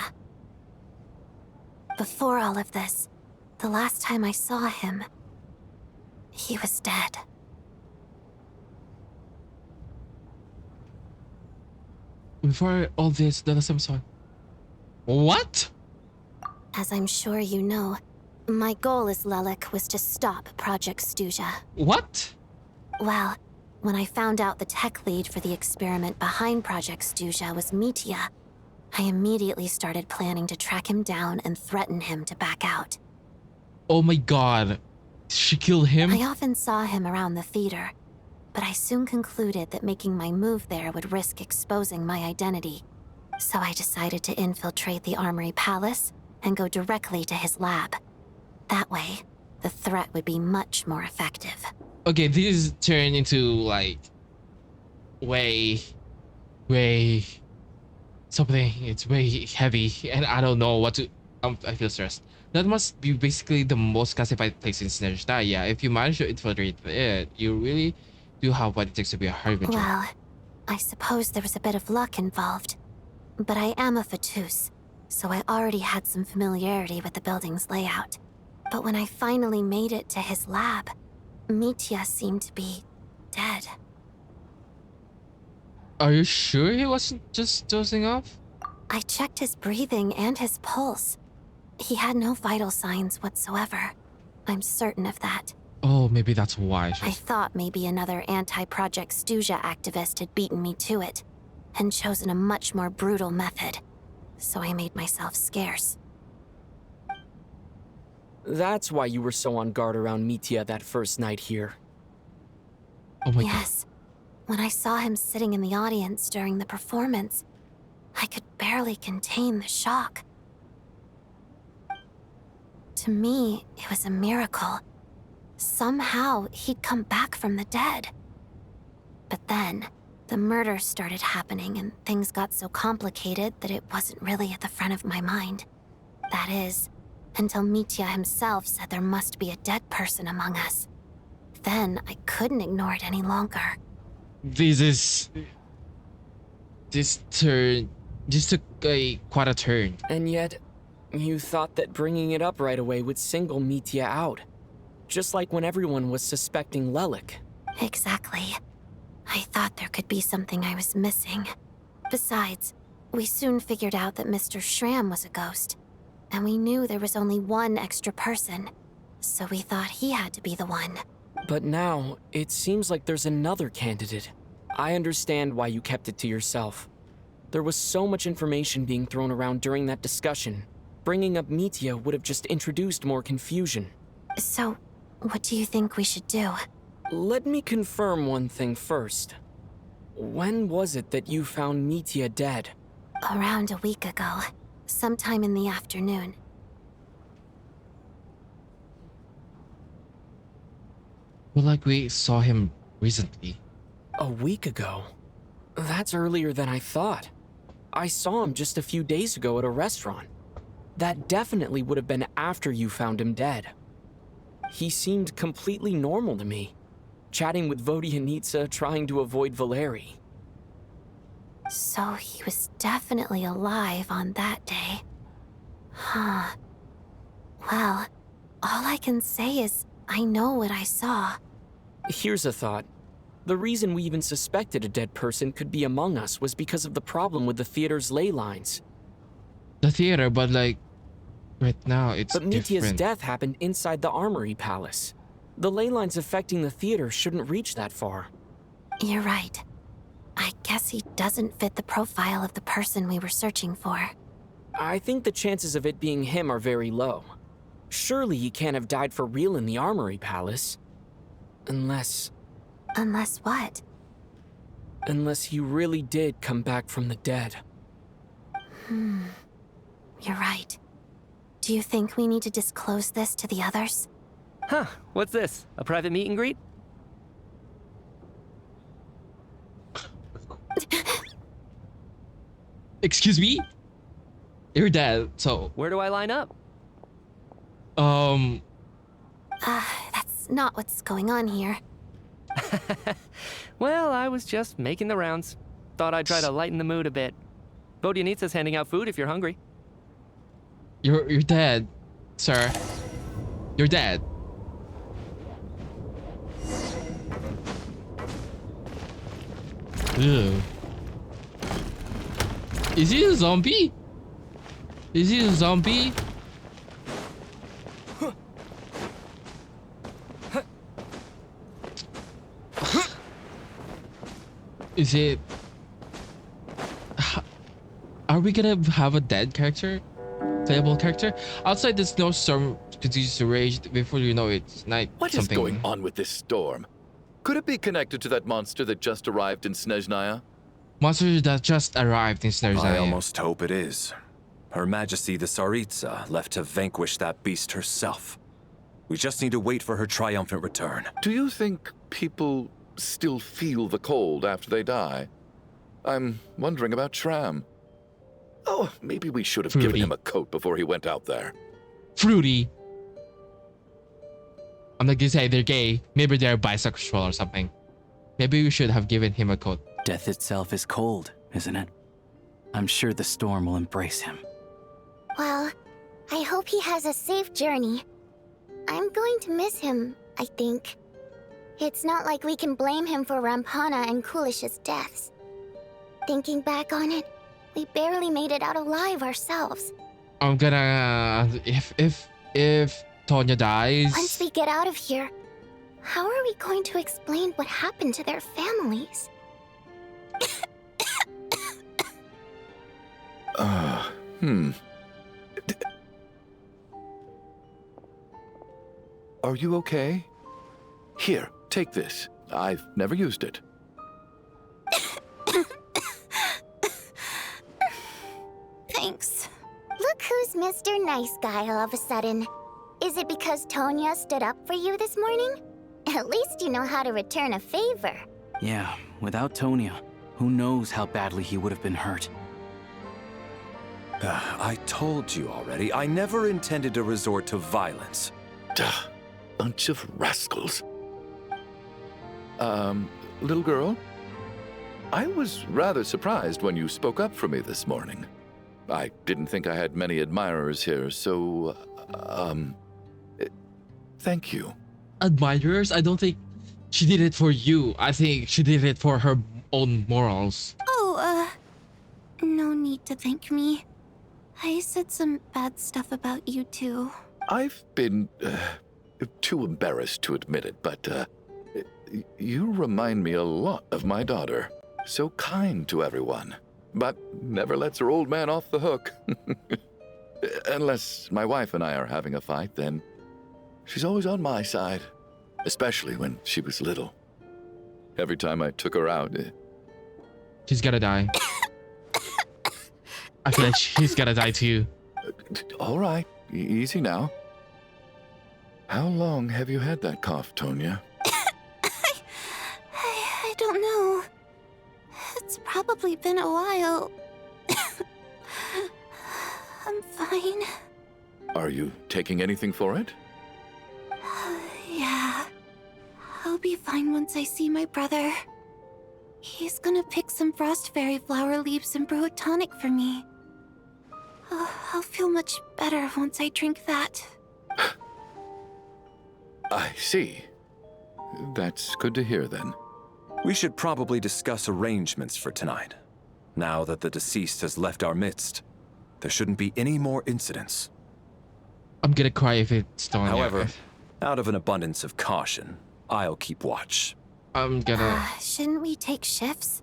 Speaker 12: Before all of this, the last time I saw him, he was dead.
Speaker 1: Before all this, the last time I saw him. What?
Speaker 12: As I'm sure you know, my goal as Lelik was to stop Project Stuja.
Speaker 1: What?
Speaker 12: Well, when I found out the tech lead for the experiment behind Project Stuja was Mitya, I immediately started planning to track him down and threaten him to back out.
Speaker 1: Oh my god. Did she kill him?
Speaker 12: I often saw him around the theater, but I soon concluded that making my move there would risk exposing my identity. So I decided to infiltrate the Armory Palace and go directly to his lab. That way, the threat would be much more effective.
Speaker 1: Okay, this turned into like way something. It's way heavy, and I don't know what to. I feel stressed. That must be basically the most classified place in Snezhnaya. If you manage to infiltrate it, you really do have what it takes to be a harbinger.
Speaker 12: Well, I suppose there was a bit of luck involved, but I am a Fatus, so I already had some familiarity with the building's layout. But when I finally made it to his lab, Mitya seemed to be dead.
Speaker 1: Are you sure he wasn't just dozing off?
Speaker 12: I checked his breathing and his pulse. He had no vital signs whatsoever. I'm certain of that.
Speaker 1: Oh, maybe that's why.
Speaker 12: I thought maybe another anti-Project Stuja activist had beaten me to it, and chosen a much more brutal method. So I made myself scarce.
Speaker 5: That's why you were so on guard around Mitya that first night here.
Speaker 1: Oh my
Speaker 12: Yes. When I saw him sitting in the audience during the performance, I could barely contain the shock. To me, it was a miracle. Somehow, he'd come back from the dead. But then, the murder started happening and things got so complicated that it wasn't really at the front of my mind. That is, until Mitya himself said there must be a dead person among us. Then, I couldn't ignore it any longer.
Speaker 1: This took quite a turn.
Speaker 5: And yet, you thought that bringing it up right away would single Mitya out. Just like when everyone was suspecting Lelik.
Speaker 12: Exactly. I thought there could be something I was missing. Besides, we soon figured out that Mr. Shram was a ghost. And we knew there was only one extra person. So we thought he had to be the one.
Speaker 5: But now, it seems like there's another candidate. I understand why you kept it to yourself. There was so much information being thrown around during that discussion. Bringing up Mitya would have just introduced more confusion.
Speaker 12: So, what do you think we should do?
Speaker 5: Let me confirm one thing first. When was it that you found Mitya dead?
Speaker 12: Around a week ago, sometime in the afternoon.
Speaker 1: Well, like we saw him recently.
Speaker 5: A week ago? That's earlier than I thought. I saw him just a few days ago at a restaurant. That definitely would have been after you found him dead. He seemed completely normal to me, chatting with Vodyanitsa, trying to avoid Valeri.
Speaker 12: So he was definitely alive on that day. Huh. Well, all I can say is I know what I saw.
Speaker 5: Here's a thought. The reason we even suspected a dead person could be among us was because of the problem with the theater's ley lines.
Speaker 1: The theater, but like, right now it's
Speaker 5: But Mitya's
Speaker 1: different.
Speaker 5: death happened inside the Armory Palace. The ley lines affecting the theater shouldn't reach that far.
Speaker 12: You're right. I guess he doesn't fit the profile of the person we were searching for.
Speaker 5: I think the chances of it being him are very low. Surely he can't have died for real in the Armory Palace. Unless
Speaker 12: what?
Speaker 5: Unless he really did come back from the dead.
Speaker 12: You're right. Do you think we need to disclose this to the others?
Speaker 15: Huh, what's this? A private meet and greet?
Speaker 1: Excuse me? You're dead, so...
Speaker 15: Where do I line up?
Speaker 12: That's not what's going on here.
Speaker 15: Well, I was just making the rounds. Thought I'd try to lighten the mood a bit. Vodyanitsa's handing out food if you're hungry.
Speaker 1: You're dead, sir. You're dead. Ew. Is he a zombie? Is he a zombie? Is it... Are we gonna have a dead character? Playable character? Outside the snowstorm continues to rage. Before you know it, it's night.
Speaker 7: What is going on with this storm? Could it be connected to that monster that just arrived in Snezhnaya?
Speaker 1: Monster that just arrived in Snezhnaya.
Speaker 13: I almost hope it is. Her Majesty the Tsaritsa left to vanquish that beast herself. We just need to wait for her triumphant return.
Speaker 7: Do you think people still feel the cold after they die? I'm wondering about Shram. Oh, maybe we should have given him a coat before he went out there.
Speaker 1: Fruity. I'm not gonna say they're gay. Maybe they're bisexual or something. Maybe we should have given him a coat.
Speaker 9: Death itself is cold, isn't it? I'm sure the storm will embrace him.
Speaker 2: Well, I hope he has a safe journey. I'm going to miss him, I think. It's not like we can blame him for Rampana and Kulish's deaths. Thinking back on it, we barely made it out alive ourselves.
Speaker 1: I'm gonna... If Tonya dies...
Speaker 2: Once we get out of here, how are we going to explain what happened to their families?
Speaker 7: Are you okay? Here, take this. I've never used it.
Speaker 2: Thanks. Look who's Mr. Nice Guy all of a sudden. Is it because Tonya stood up for you this morning? At least you know how to return a favor.
Speaker 9: Yeah, without Tonya, who knows how badly he would have been hurt.
Speaker 13: I told you already, I never intended to resort to violence.
Speaker 7: Duh, bunch of rascals. Little girl? I was rather surprised when you spoke up for me this morning. I didn't think I had many admirers here, so, thank you.
Speaker 1: Admirers? I don't think she did it for you. I think she did it for her own morals.
Speaker 6: Oh, no need to thank me. I said some bad stuff about you too.
Speaker 7: I've been, too embarrassed to admit it, but you remind me a lot of my daughter. So kind to everyone, but never lets her old man off the hook. Unless my wife and I are having a fight, then she's always on my side, especially when she was little. Every time I took her out...
Speaker 1: She's gonna die. I feel like she's gonna die too.
Speaker 7: All right, easy now. How long have you had that cough, Tonya?
Speaker 6: I don't know. It's probably been a while. I'm fine.
Speaker 7: Are you taking anything for it?
Speaker 6: Yeah. I'll be fine once I see my brother. He's gonna pick some frost fairy flower leaves and brew a tonic for me. I'll feel much better once I drink that.
Speaker 7: I see. That's good to hear then.
Speaker 13: We should probably discuss arrangements for tonight. Now that the deceased has left our midst, there shouldn't be any more incidents.
Speaker 1: I'm gonna cry if it's Tonya.
Speaker 13: However, out of an abundance of caution, I'll keep watch.
Speaker 1: I'm gonna...
Speaker 12: Shouldn't we take shifts?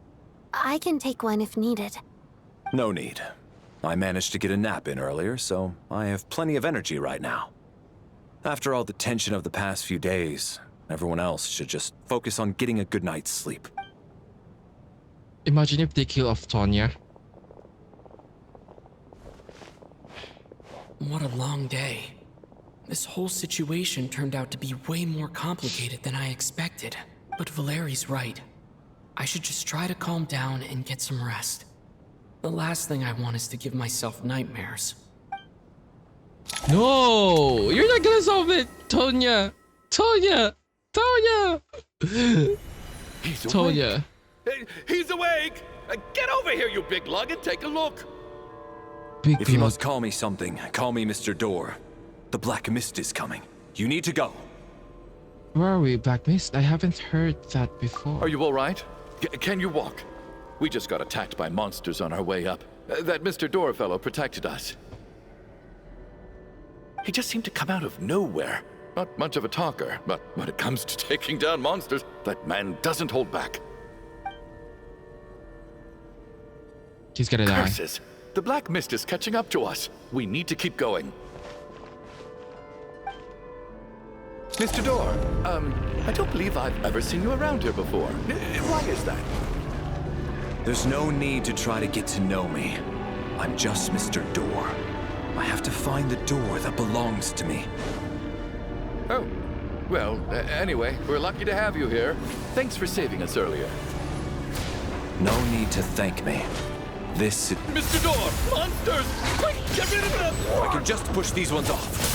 Speaker 12: I can take one if needed.
Speaker 13: No need. I managed to get a nap in earlier, so I have plenty of energy right now. After all the tension of the past few days, everyone else should just focus on getting a good night's sleep.
Speaker 1: Imagine if they kill off Tonya.
Speaker 5: What a long day. This whole situation turned out to be way more complicated than I expected. But Valeri's right. I should just try to calm down and get some rest. The last thing I want is to give myself nightmares.
Speaker 1: No! You're not gonna solve it! Tonya! Tonya! Tonya!
Speaker 7: He's
Speaker 1: Tonya.
Speaker 7: awake! He's awake! Get over here, you big lug, and take a look!
Speaker 13: If you must call me something, call me Mr. Door. The Black Mist is coming. You need to go.
Speaker 1: Where are we, Black Mist? I haven't heard that before.
Speaker 7: Are you all right? Can you walk? We just got attacked by monsters on our way up. That Mr. Door fellow protected us. He just seemed to come out of nowhere. Not much of a talker, but when it comes to taking down monsters, that man doesn't hold back.
Speaker 1: He's gonna die.
Speaker 7: Curses! The Black Mist is catching up to us. We need to keep going. Mr. Door, I don't believe I've ever seen you around here before. Why is that?
Speaker 13: There's no need to try to get to know me. I'm just Mr. Door. I have to find the door that belongs to me.
Speaker 7: Oh, well, anyway, we're lucky to have you here. Thanks for saving us earlier.
Speaker 13: No need to thank me. This is...
Speaker 7: Mr. Door, monsters! Quick, get rid of them!
Speaker 13: I can just push these ones off.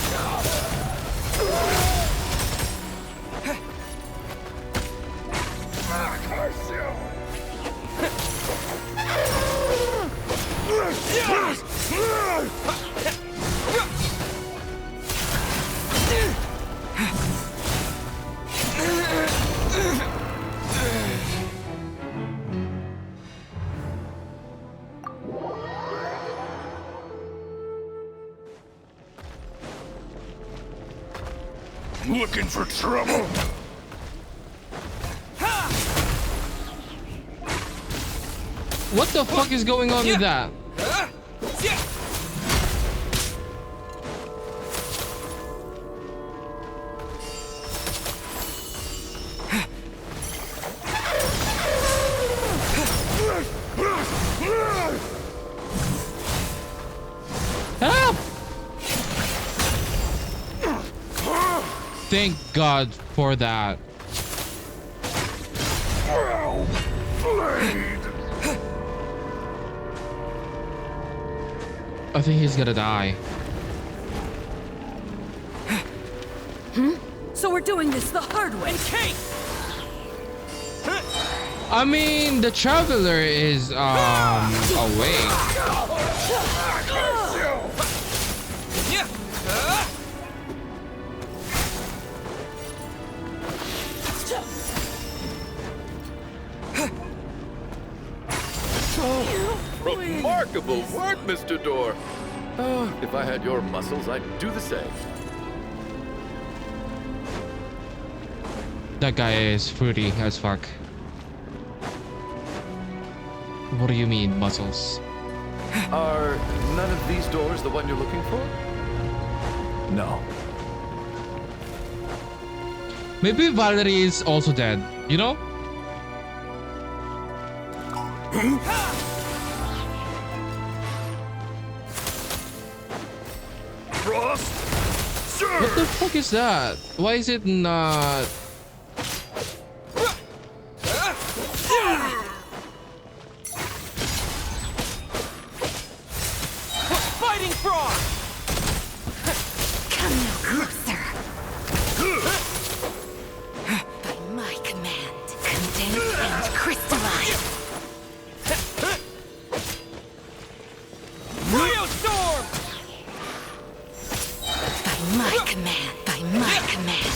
Speaker 11: Looking for trouble?
Speaker 1: What the fuck is going on with that? Help! Thank God for that. I think he's gonna die.
Speaker 16: So we're doing this the hard way.
Speaker 1: I mean, the traveler is awake.
Speaker 7: Remarkable work, Mr. Door. Oh, if I had your muscles, I'd do the same.
Speaker 1: That guy is fruity as fuck. What do you mean, muscles?
Speaker 7: Are none of these doors the one you're looking for?
Speaker 13: No.
Speaker 1: Maybe Valerie is also dead, you know?
Speaker 11: Frost! Sure!
Speaker 1: What the fuck is that? Why is it not...
Speaker 22: Fighting frog!
Speaker 2: Come no closer. By my command, condense and crystallize.
Speaker 22: Rio Storm!
Speaker 2: By my command, by my command.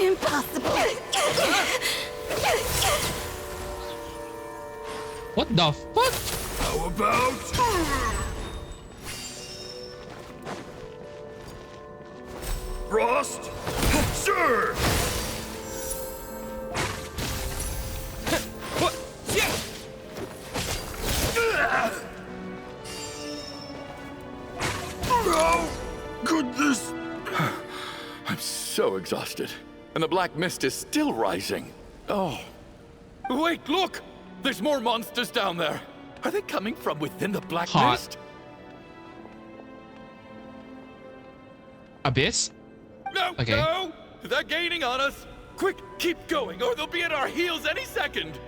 Speaker 2: Impossible.
Speaker 1: What the fuck?
Speaker 11: How about... Frost? Sure! Oh, goodness!
Speaker 7: I'm so exhausted. And the black mist is still rising. Oh. Wait, look! There's more monsters down there. Are they coming from within the black mist?
Speaker 1: Abyss?
Speaker 7: No,
Speaker 1: Okay.
Speaker 7: no! They're gaining on us! Quick, keep going, or they'll be at our heels any second!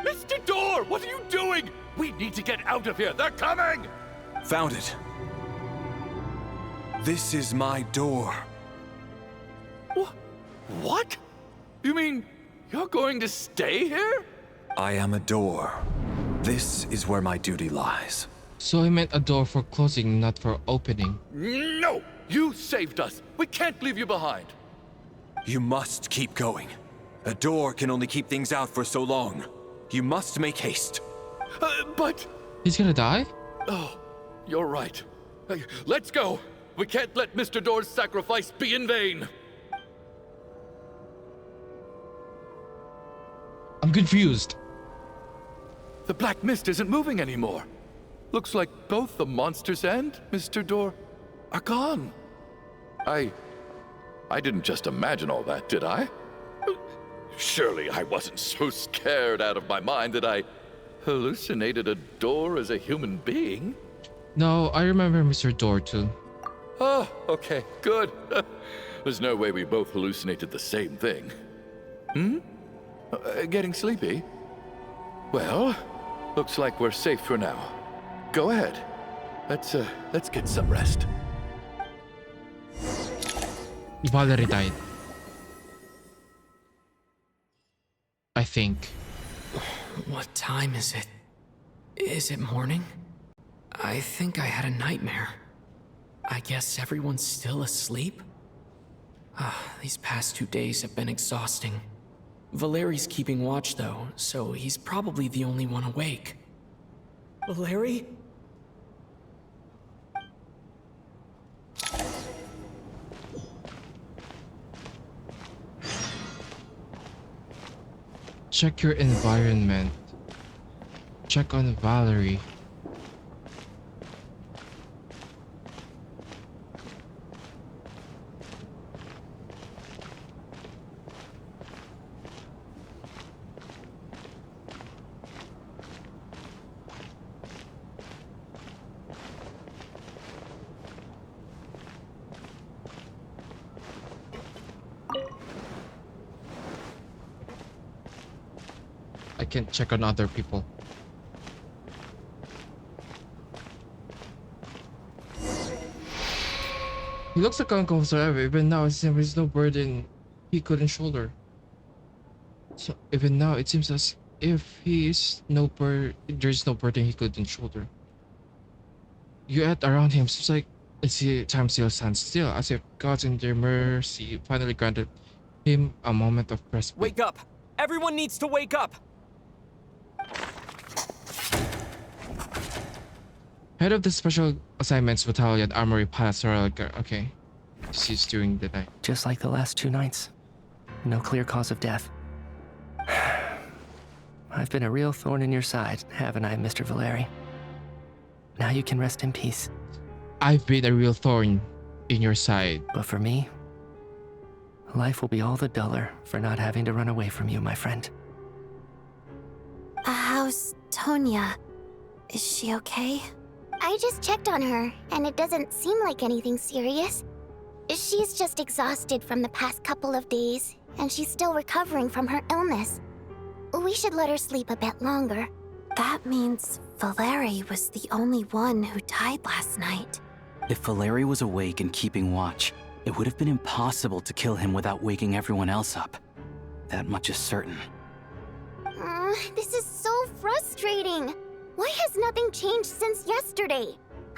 Speaker 7: Mr. Door, what are you doing? We need to get out of here. They're coming!
Speaker 13: Found it. This is my door.
Speaker 7: What? You mean you're going to stay here?
Speaker 13: I am a door. This is where my duty lies.
Speaker 1: So he meant a door for closing, not for opening.
Speaker 7: No! You saved us. We can't leave you behind.
Speaker 13: You must keep going. A door can only keep things out for so long. You must make haste.
Speaker 7: But...
Speaker 1: He's gonna die?
Speaker 7: Oh, you're right. Let's go. We can't let Mr. Door's sacrifice be in vain.
Speaker 1: I'm confused.
Speaker 7: The black mist isn't moving anymore. Looks like both the monsters and Mr. Door are gone. I didn't just imagine all that, did I? Surely I wasn't so scared out of my mind that I hallucinated a door as a human being.
Speaker 1: No, I remember Mr. Door too.
Speaker 7: Oh, okay, good. There's no way we both hallucinated the same thing. Getting sleepy? Well, looks like we're safe for now. Go ahead. Let's get some rest.
Speaker 1: Valerie died. I think.
Speaker 5: What time is it? Is it morning? I think I had a nightmare. I guess everyone's still asleep? These past 2 days have been exhausting. Valeri's keeping watch though, so he's probably the only one awake.
Speaker 22: Valeri?
Speaker 1: Check your environment. Check on Valerie. I can check on other people. He looks like Uncle forever, even now it seems there's no burden he couldn't shoulder. So even now it seems as if there's no burden he couldn't shoulder. Yet around him seems like time still stands still, as if gods in their mercy finally granted him a moment of respite.
Speaker 5: Wake up! Everyone needs to wake up!
Speaker 1: Head of the Special Assignments Battalion, Armory Palace. Okay. She's during the night.
Speaker 15: Just like the last 2 nights. No clear cause of death. I've been a real thorn in your side, haven't I, Mr. Valeri? Now you can rest in peace.
Speaker 1: I've been a real thorn in your side.
Speaker 15: But for me, life will be all the duller for not having to run away from you, my friend.
Speaker 12: How's Tonya? Is she okay? I just checked on her, and it doesn't seem like anything serious. She's just exhausted from the past couple of days, and she's still recovering from her illness. We should let her sleep a bit longer. That means Valeri was the only one who died last night.
Speaker 9: If Valeri was awake and keeping watch, it would have been impossible to kill him without waking everyone else up. That much is certain.
Speaker 12: This is so frustrating. Why has nothing changed since yesterday?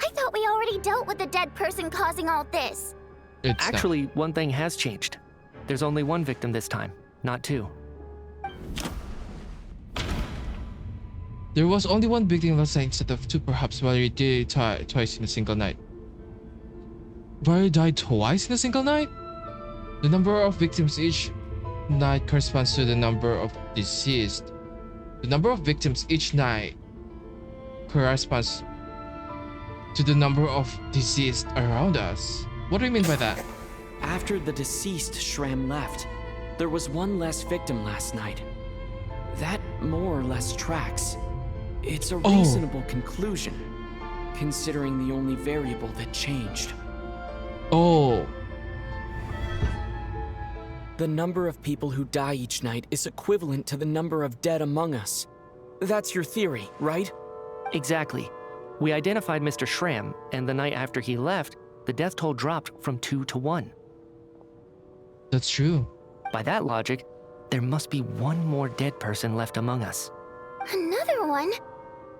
Speaker 12: I thought we already dealt with the dead person causing all this.
Speaker 15: Actually, one thing has changed. There's only 1 victim this time, not 2.
Speaker 1: There was only 1 victim last night instead of 2, perhaps Valerie did twice in a single night. Valerie died twice in a single night? The number of victims each night corresponds to the number of deceased. The number of victims each night corresponds to the number of deceased around us. What do you mean by that?
Speaker 5: After the deceased Shram left, there was 1 less victim last night. That more or less tracks. It's a reasonable conclusion, considering the only variable that changed.
Speaker 1: Oh.
Speaker 5: The number of people who die each night is equivalent to the number of dead among us. That's your theory, right?
Speaker 15: Exactly. We identified Mr. Shram, and the night after he left, the death toll dropped from 2 to 1.
Speaker 1: That's true.
Speaker 15: By that logic, there must be 1 more dead person left among us.
Speaker 12: Another one?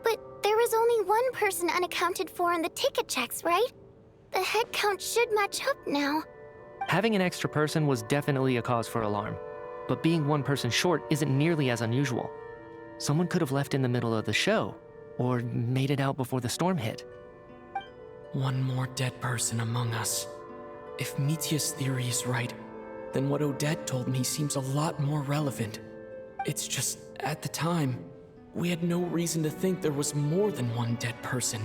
Speaker 12: But there was only 1 person unaccounted for in the ticket checks, right? The head count should match up now.
Speaker 15: Having an extra person was definitely a cause for alarm, but being 1 person short isn't nearly as unusual. Someone could have left in the middle of the show, or made it out before the storm hit.
Speaker 5: 1 more dead person among us. If Mitya's theory is right, then what Odette told me seems a lot more relevant. It's just, at the time, we had no reason to think there was more than 1 dead person.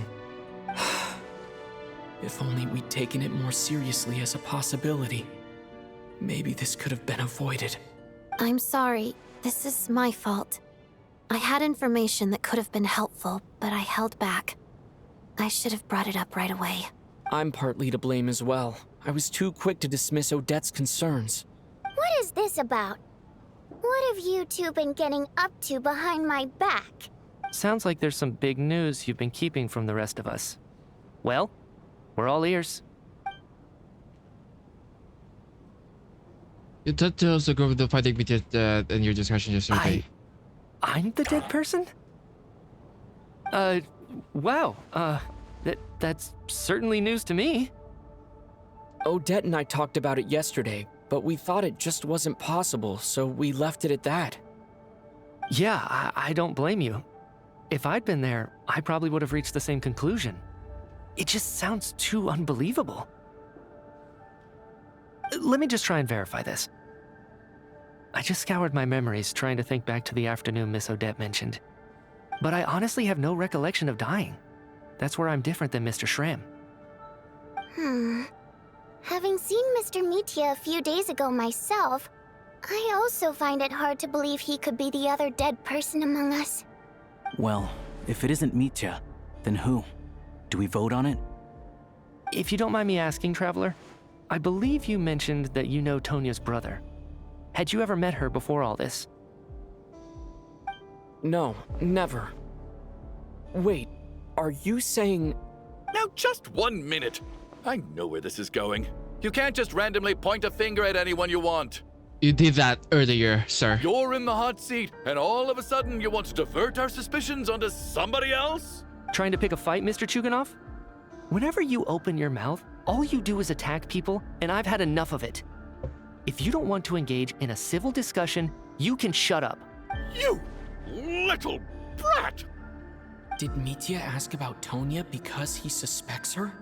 Speaker 5: If only we'd taken it more seriously as a possibility, maybe this could have been avoided.
Speaker 12: I'm sorry. This is my fault. I had information that could have been helpful, but I held back. I should have brought it up right away.
Speaker 5: I'm partly to blame as well. I was too quick to dismiss Odette's concerns.
Speaker 12: What is this about? What have you 2 been getting up to behind my back?
Speaker 15: Sounds like there's some big news you've been keeping from the rest of us. Well, we're all ears.
Speaker 1: You thought to also go with the fighting meet in your discussion yesterday.
Speaker 15: I'm the dead person? Wow. That's certainly news to me.
Speaker 5: Odette and I talked about it yesterday, but we thought it just wasn't possible, so we left it at that.
Speaker 15: Yeah, I don't blame you. If I'd been there, I probably would have reached the same conclusion. It just sounds too unbelievable. Let me just try and verify this. I just scoured my memories trying to think back to the afternoon Miss Odette mentioned. But I honestly have no recollection of dying. That's where I'm different than Mr. Shram.
Speaker 12: Having seen Mr. Mitya a few days ago myself, I also find it hard to believe he could be the other dead person among us.
Speaker 9: Well, if it isn't Mitya, then who? Do we vote on it?
Speaker 15: If you don't mind me asking, Traveler, I believe you mentioned that you know Tonya's brother. Had you ever met her before all this?
Speaker 5: No, never. Wait, are you saying...
Speaker 7: Now just 1 minute. I know where this is going. You can't just randomly point a finger at anyone you want.
Speaker 1: You did that earlier, sir.
Speaker 7: You're in the hot seat, and all of a sudden you want to divert our suspicions onto somebody else?
Speaker 15: Trying to pick a fight, Mr. Chuganov? Whenever you open your mouth, all you do is attack people, and I've had enough of it. If you don't want to engage in a civil discussion, you can shut up.
Speaker 11: You little brat!
Speaker 5: Did Mitya ask about Tonya because he suspects her?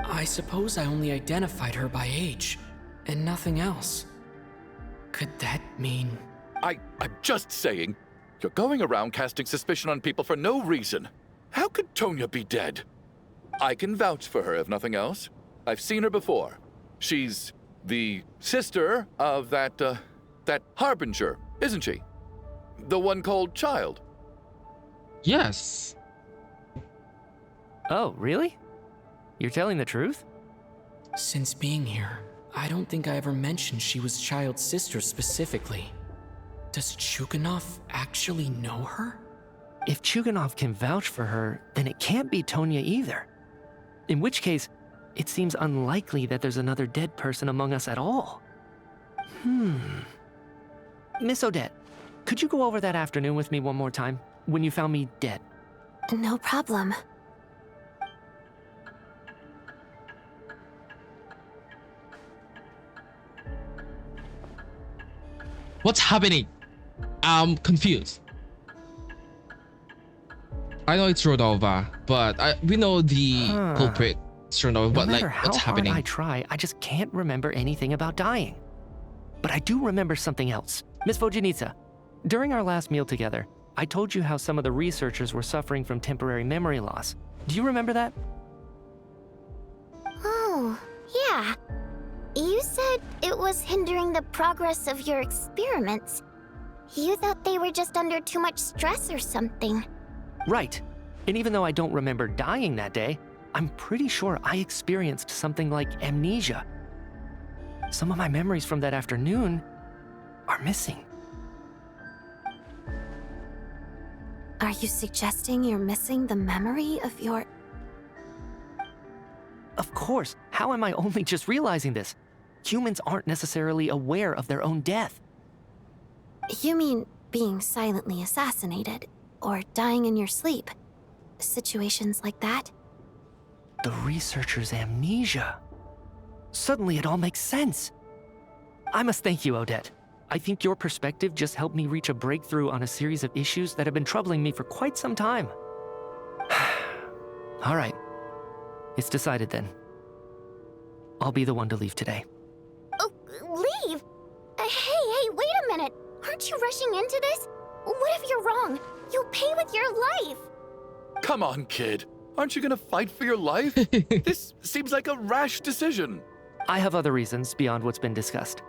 Speaker 5: I suppose I only identified her by age, and nothing else. Could that mean...
Speaker 7: I'm just saying, you're going around casting suspicion on people for no reason. How could Tonya be dead? I can vouch for her if nothing else. I've seen her before. She's the sister of that Harbinger, isn't she? The one called Child.
Speaker 1: Yes.
Speaker 15: Oh, really? You're telling the truth?
Speaker 5: Since being here, I don't think I ever mentioned she was Child's sister specifically. Does Chuganov actually know her?
Speaker 15: If Chuganov can vouch for her, then it can't be Tonya either. In which case, it seems unlikely that there's another dead person among us at all. Miss Odette, could you go over that afternoon with me one more time, when you found me dead?
Speaker 12: No problem.
Speaker 1: What's happening? I'm confused. I know it's Rodova, but we know the culprit is Rodova, but like, what's happening?
Speaker 15: No matter how hard I try, I just can't remember anything about dying. But I do remember something else. Miss Vojanitsa, during our last meal together, I told you how some of the researchers were suffering from temporary memory loss. Do you remember that?
Speaker 2: Oh, yeah. You said it was hindering the progress of your experiments. You thought they were just under too much stress or something.
Speaker 15: Right. And even though I don't remember dying that day, I'm pretty sure I experienced something like amnesia. Some of my memories from that afternoon are missing.
Speaker 12: Are you suggesting you're missing the memory of your...
Speaker 15: Of course. How am I only just realizing this? Humans aren't necessarily aware of their own death.
Speaker 12: You mean being silently assassinated, or dying in your sleep? Situations like that?
Speaker 15: The researcher's amnesia. Suddenly it all makes sense. I must thank you, Odette. I think your perspective just helped me reach a breakthrough on a series of issues that have been troubling me for quite some time. All right. It's decided then. I'll be the one to leave today.
Speaker 2: Oh, leave? Hey, wait a minute. Aren't you rushing into this? What if you're wrong? You'll pay with your life.
Speaker 7: Come on, kid. Aren't you gonna fight for your life? This seems like a rash decision.
Speaker 15: I have other reasons beyond what's been discussed.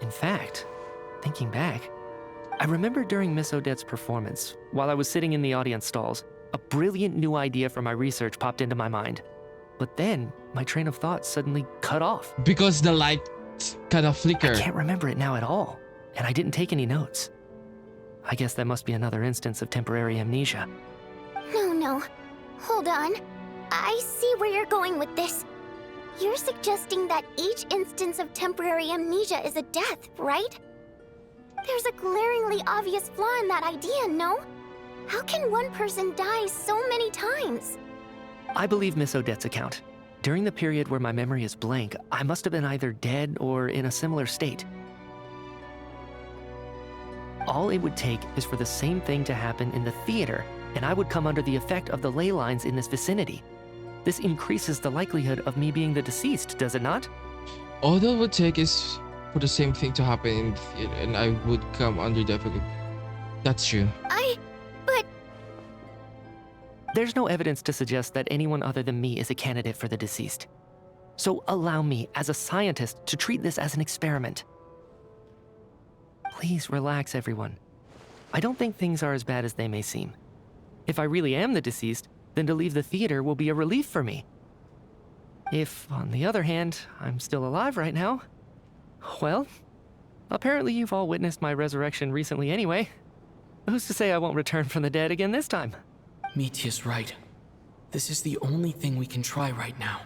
Speaker 15: In fact, thinking back, I remember during Miss Odette's performance, while I was sitting in the audience stalls, a brilliant new idea for my research popped into my mind. But then, my train of thought suddenly cut off.
Speaker 1: Because the light kind of flickered.
Speaker 15: I can't remember it now at all, and I didn't take any notes. I guess that must be another instance of temporary amnesia.
Speaker 2: No. Hold on. I see where you're going with this. You're suggesting that each instance of temporary amnesia is a death, right? There's a glaringly obvious flaw in that idea, no? How can one person die so many times?
Speaker 15: I believe Miss Odette's account. During the period where my memory is blank, I must have been either dead or in a similar state. All it would take is for the same thing to happen in the theater, and I would come under the effect of the ley lines in this vicinity. This increases the likelihood of me being the deceased, does it not?
Speaker 1: All that would take is for the same thing to happen in the theater, and I would come under the effect. That's true.
Speaker 2: But...
Speaker 15: There's no evidence to suggest that anyone other than me is a candidate for the deceased. So allow me, as a scientist, to treat this as an experiment. Please relax, everyone. I don't think things are as bad as they may seem. If I really am the deceased, then to leave the theater will be a relief for me. If, on the other hand, I'm still alive right now, well, apparently you've all witnessed my resurrection recently anyway. Who's to say I won't return from the dead again this time?
Speaker 5: Mitya's right. This is the only thing we can try right now.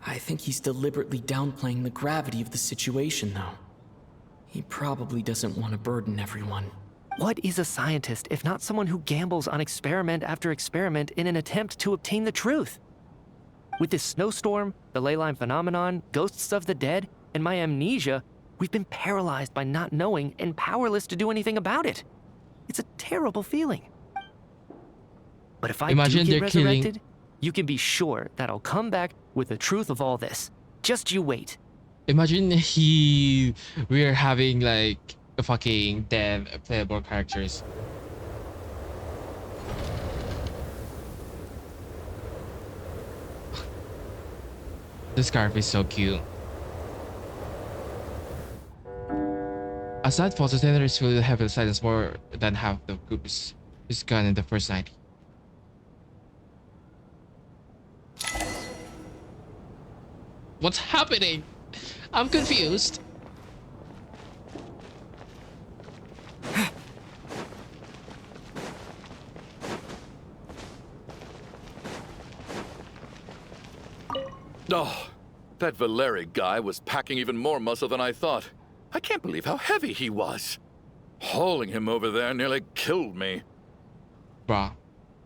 Speaker 5: I think he's deliberately downplaying the gravity of the situation, though. He probably doesn't want to burden everyone.
Speaker 15: What is a scientist if not someone who gambles on experiment after experiment in an attempt to obtain the truth? With this snowstorm, the ley line phenomenon, ghosts of the dead, and my amnesia, We've been paralyzed by not knowing and powerless to do anything about it. It's a terrible feeling. But if I
Speaker 1: Imagine
Speaker 15: do
Speaker 1: they're
Speaker 15: get
Speaker 1: killing-
Speaker 15: resurrected, you can be sure that I'll come back with the truth of all this. Just you wait.
Speaker 1: Imagine we're having like a fucking dev playable characters. This scarf is so cute. As night falls, the senators feel the heavy silence. More than half the group is gone in the first night. What's happening? I'm confused.
Speaker 7: Oh, that Valeri guy was packing even more muscle than I thought. I can't believe how heavy he was. Hauling him over there nearly killed me.
Speaker 1: Bruh,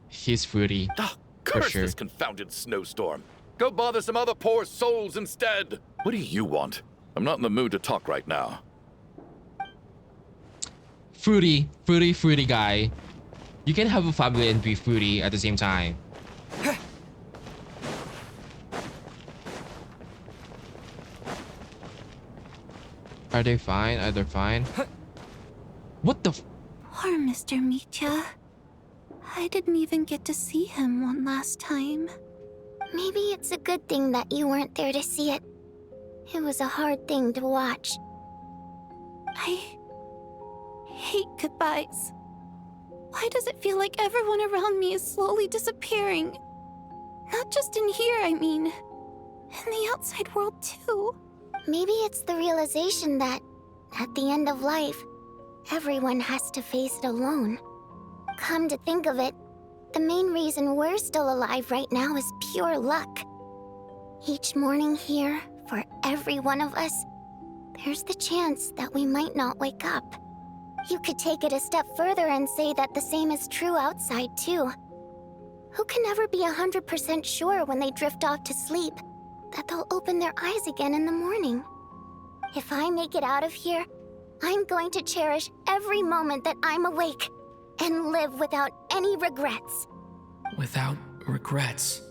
Speaker 1: he's fruity.
Speaker 7: Oh,
Speaker 1: for
Speaker 7: curse
Speaker 1: sure.
Speaker 7: this confounded snowstorm. Go bother some other poor souls instead. What do you want? I'm not in the mood to talk right now.
Speaker 1: Fruity guy. You can have a family and be fruity at the same time. Are they fine? Are they fine? What the?
Speaker 6: Poor Mr. Mitya. I didn't even get to see him one last time.
Speaker 2: Maybe it's a good thing that you weren't there to see it. It was a hard thing to watch.
Speaker 6: I hate goodbyes. Why does it feel like everyone around me is slowly disappearing? Not just in here, I mean. In the outside world, too.
Speaker 2: Maybe it's the realization that, at the end of life, everyone has to face it alone. Come to think of it, the main reason we're still alive right now is pure luck. Each morning here, for every one of us, there's the chance that we might not wake up. You could take it a step further and say that the same is true outside, too. Who can never be 100% sure when they drift off to sleep that they'll open their eyes again in the morning? If I make it out of here, I'm going to cherish every moment that I'm awake and live without any regrets.
Speaker 5: Without regrets.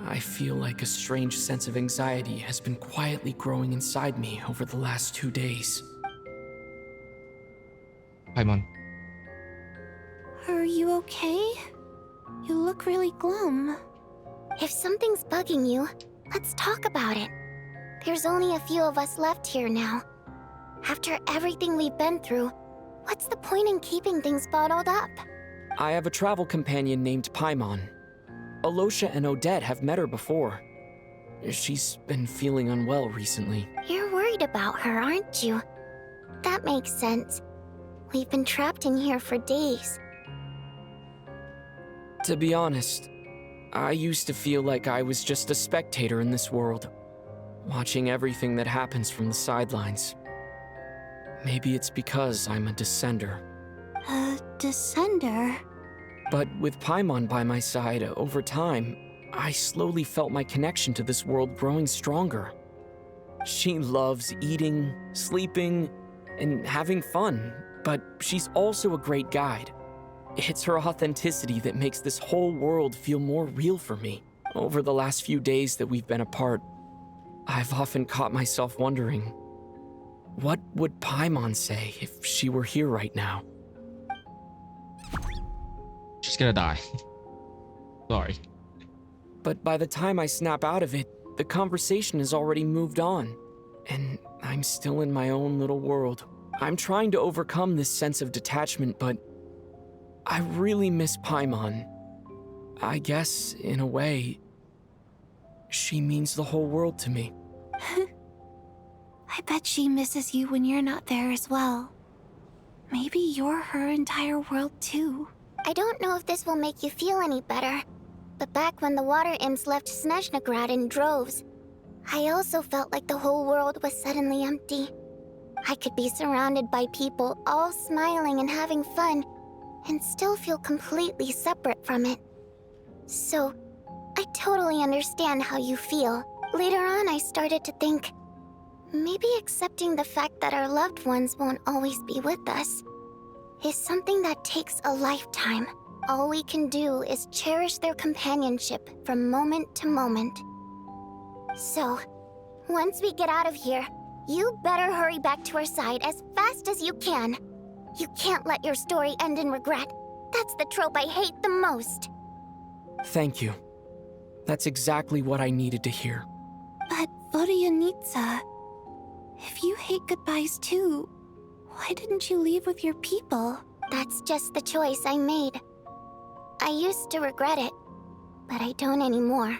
Speaker 5: I feel like a strange sense of anxiety has been quietly growing inside me over the last 2 days.
Speaker 1: Paimon.
Speaker 6: Are you okay? You look really glum.
Speaker 2: If something's bugging you, let's talk about it. There's only a few of us left here now. After everything we've been through, what's the point in keeping things bottled up?
Speaker 5: I have a travel companion named Paimon. Alosha and Odette have met her before. She's been feeling unwell recently.
Speaker 2: You're worried about her, aren't you? That makes sense. We've been trapped in here for days.
Speaker 5: To be honest, I used to feel like I was just a spectator in this world, watching everything that happens from the sidelines. Maybe it's because I'm a descender.
Speaker 6: A descender?
Speaker 5: But with Paimon by my side, over time, I slowly felt my connection to this world growing stronger. She loves eating, sleeping, and having fun, but she's also a great guide. It's her authenticity that makes this whole world feel more real for me. Over the last few days that we've been apart, I've often caught myself wondering, what would Paimon say if she were here right now?
Speaker 1: She's gonna die. Sorry.
Speaker 5: But by the time I snap out of it, the conversation has already moved on, and I'm still in my own little world. I'm trying to overcome this sense of detachment, but I really miss Paimon. I guess, in a way, she means the whole world to me.
Speaker 6: I bet she misses you when you're not there as well. Maybe you're her entire world too.
Speaker 2: I don't know if this will make you feel any better, but back when the water imps left Snezhnaya in droves, I also felt like the whole world was suddenly empty. I could be surrounded by people all smiling and having fun, and still feel completely separate from it. So, I totally understand how you feel. Later on, I started to think, maybe accepting the fact that our loved ones won't always be with us is something that takes a lifetime. All we can do is cherish their companionship from moment to moment. So, once we get out of here, you better hurry back to our side as fast as you can. You can't let your story end in regret. That's the trope I hate the most.
Speaker 5: Thank you. That's exactly what I needed to hear.
Speaker 6: But Vodyanitsa, if you hate goodbyes too, why didn't you leave with your people?
Speaker 2: That's just the choice I made. I used to regret it, but I don't anymore.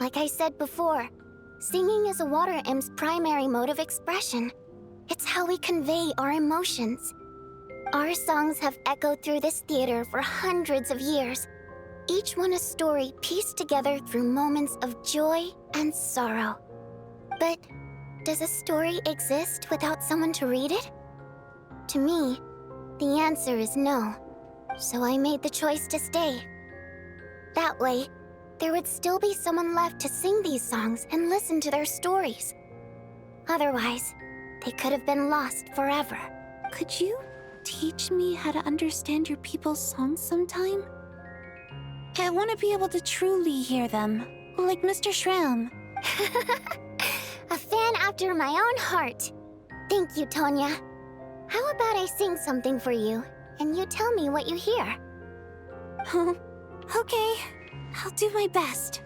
Speaker 2: Like I said before, singing is a water imp's primary mode of expression. It's how we convey our emotions. Our songs have echoed through this theater for hundreds of years, each one a story pieced together through moments of joy and sorrow. But does a story exist without someone to read it? To me, the answer is no. So I made the choice to stay. That way, there would still be someone left to sing these songs and listen to their stories. Otherwise, they could have been lost forever.
Speaker 6: Could you teach me how to understand your people's songs sometime? I want to be able to truly hear them, like Mr. Shram.
Speaker 2: A fan after my own heart. Thank you, Tonya. How about I sing something for you, and you tell me what you hear?
Speaker 6: Okay, I'll do my best.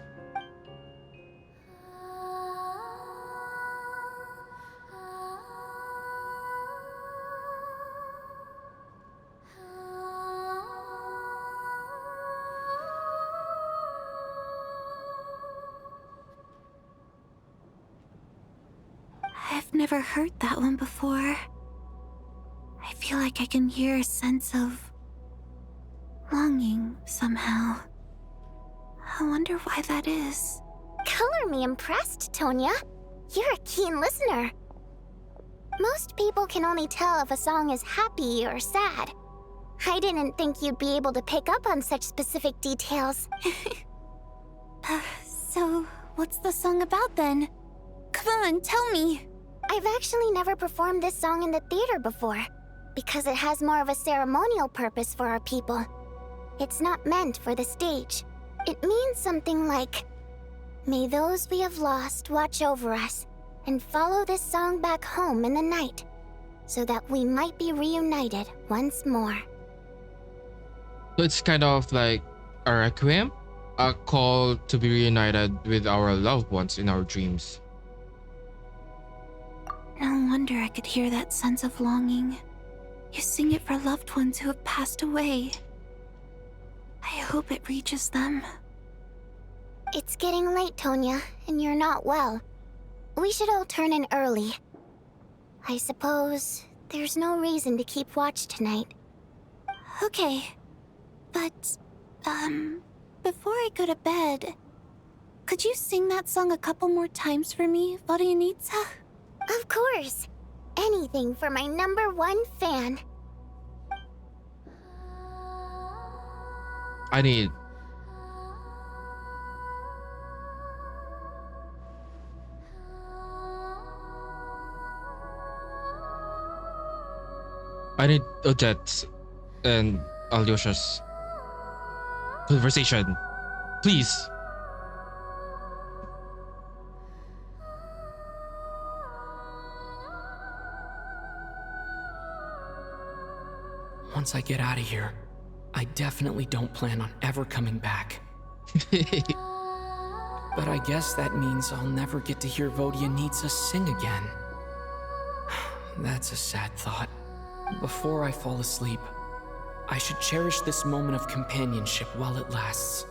Speaker 6: I've never heard that one before. I feel like I can hear a sense of longing somehow. I wonder why that is.
Speaker 2: Color me impressed, Tonya. You're a keen listener. Most people can only tell if a song is happy or sad. I didn't think you'd be able to pick up on such specific details.
Speaker 6: So, what's the song about then? Come on, tell me!
Speaker 2: I've actually never performed this song in the theater before, because it has more of a ceremonial purpose for our people. It's not meant for the stage. It means something like, "May those we have lost watch over us, and follow this song back home in the night, so that we might be reunited once more."
Speaker 1: So it's kind of like a requiem, a call to be reunited with our loved ones in our dreams.
Speaker 6: No wonder I could hear that sense of longing. You sing it for loved ones who have passed away. I hope it reaches them.
Speaker 2: It's getting late, Tonya, and you're not well. We should all turn in early. I suppose there's no reason to keep watch tonight.
Speaker 6: Okay. But, before I go to bed, could you sing that song a couple more times for me, Vodyanitsa?
Speaker 2: Of course. Anything for my #1 fan.
Speaker 1: I need Odette and Alyosha's conversation. Please.
Speaker 5: Once I get out of here, I definitely don't plan on ever coming back. But I guess that means I'll never get to hear Vodyanitsa sing again. That's a sad thought. Before I fall asleep, I should cherish this moment of companionship while it lasts.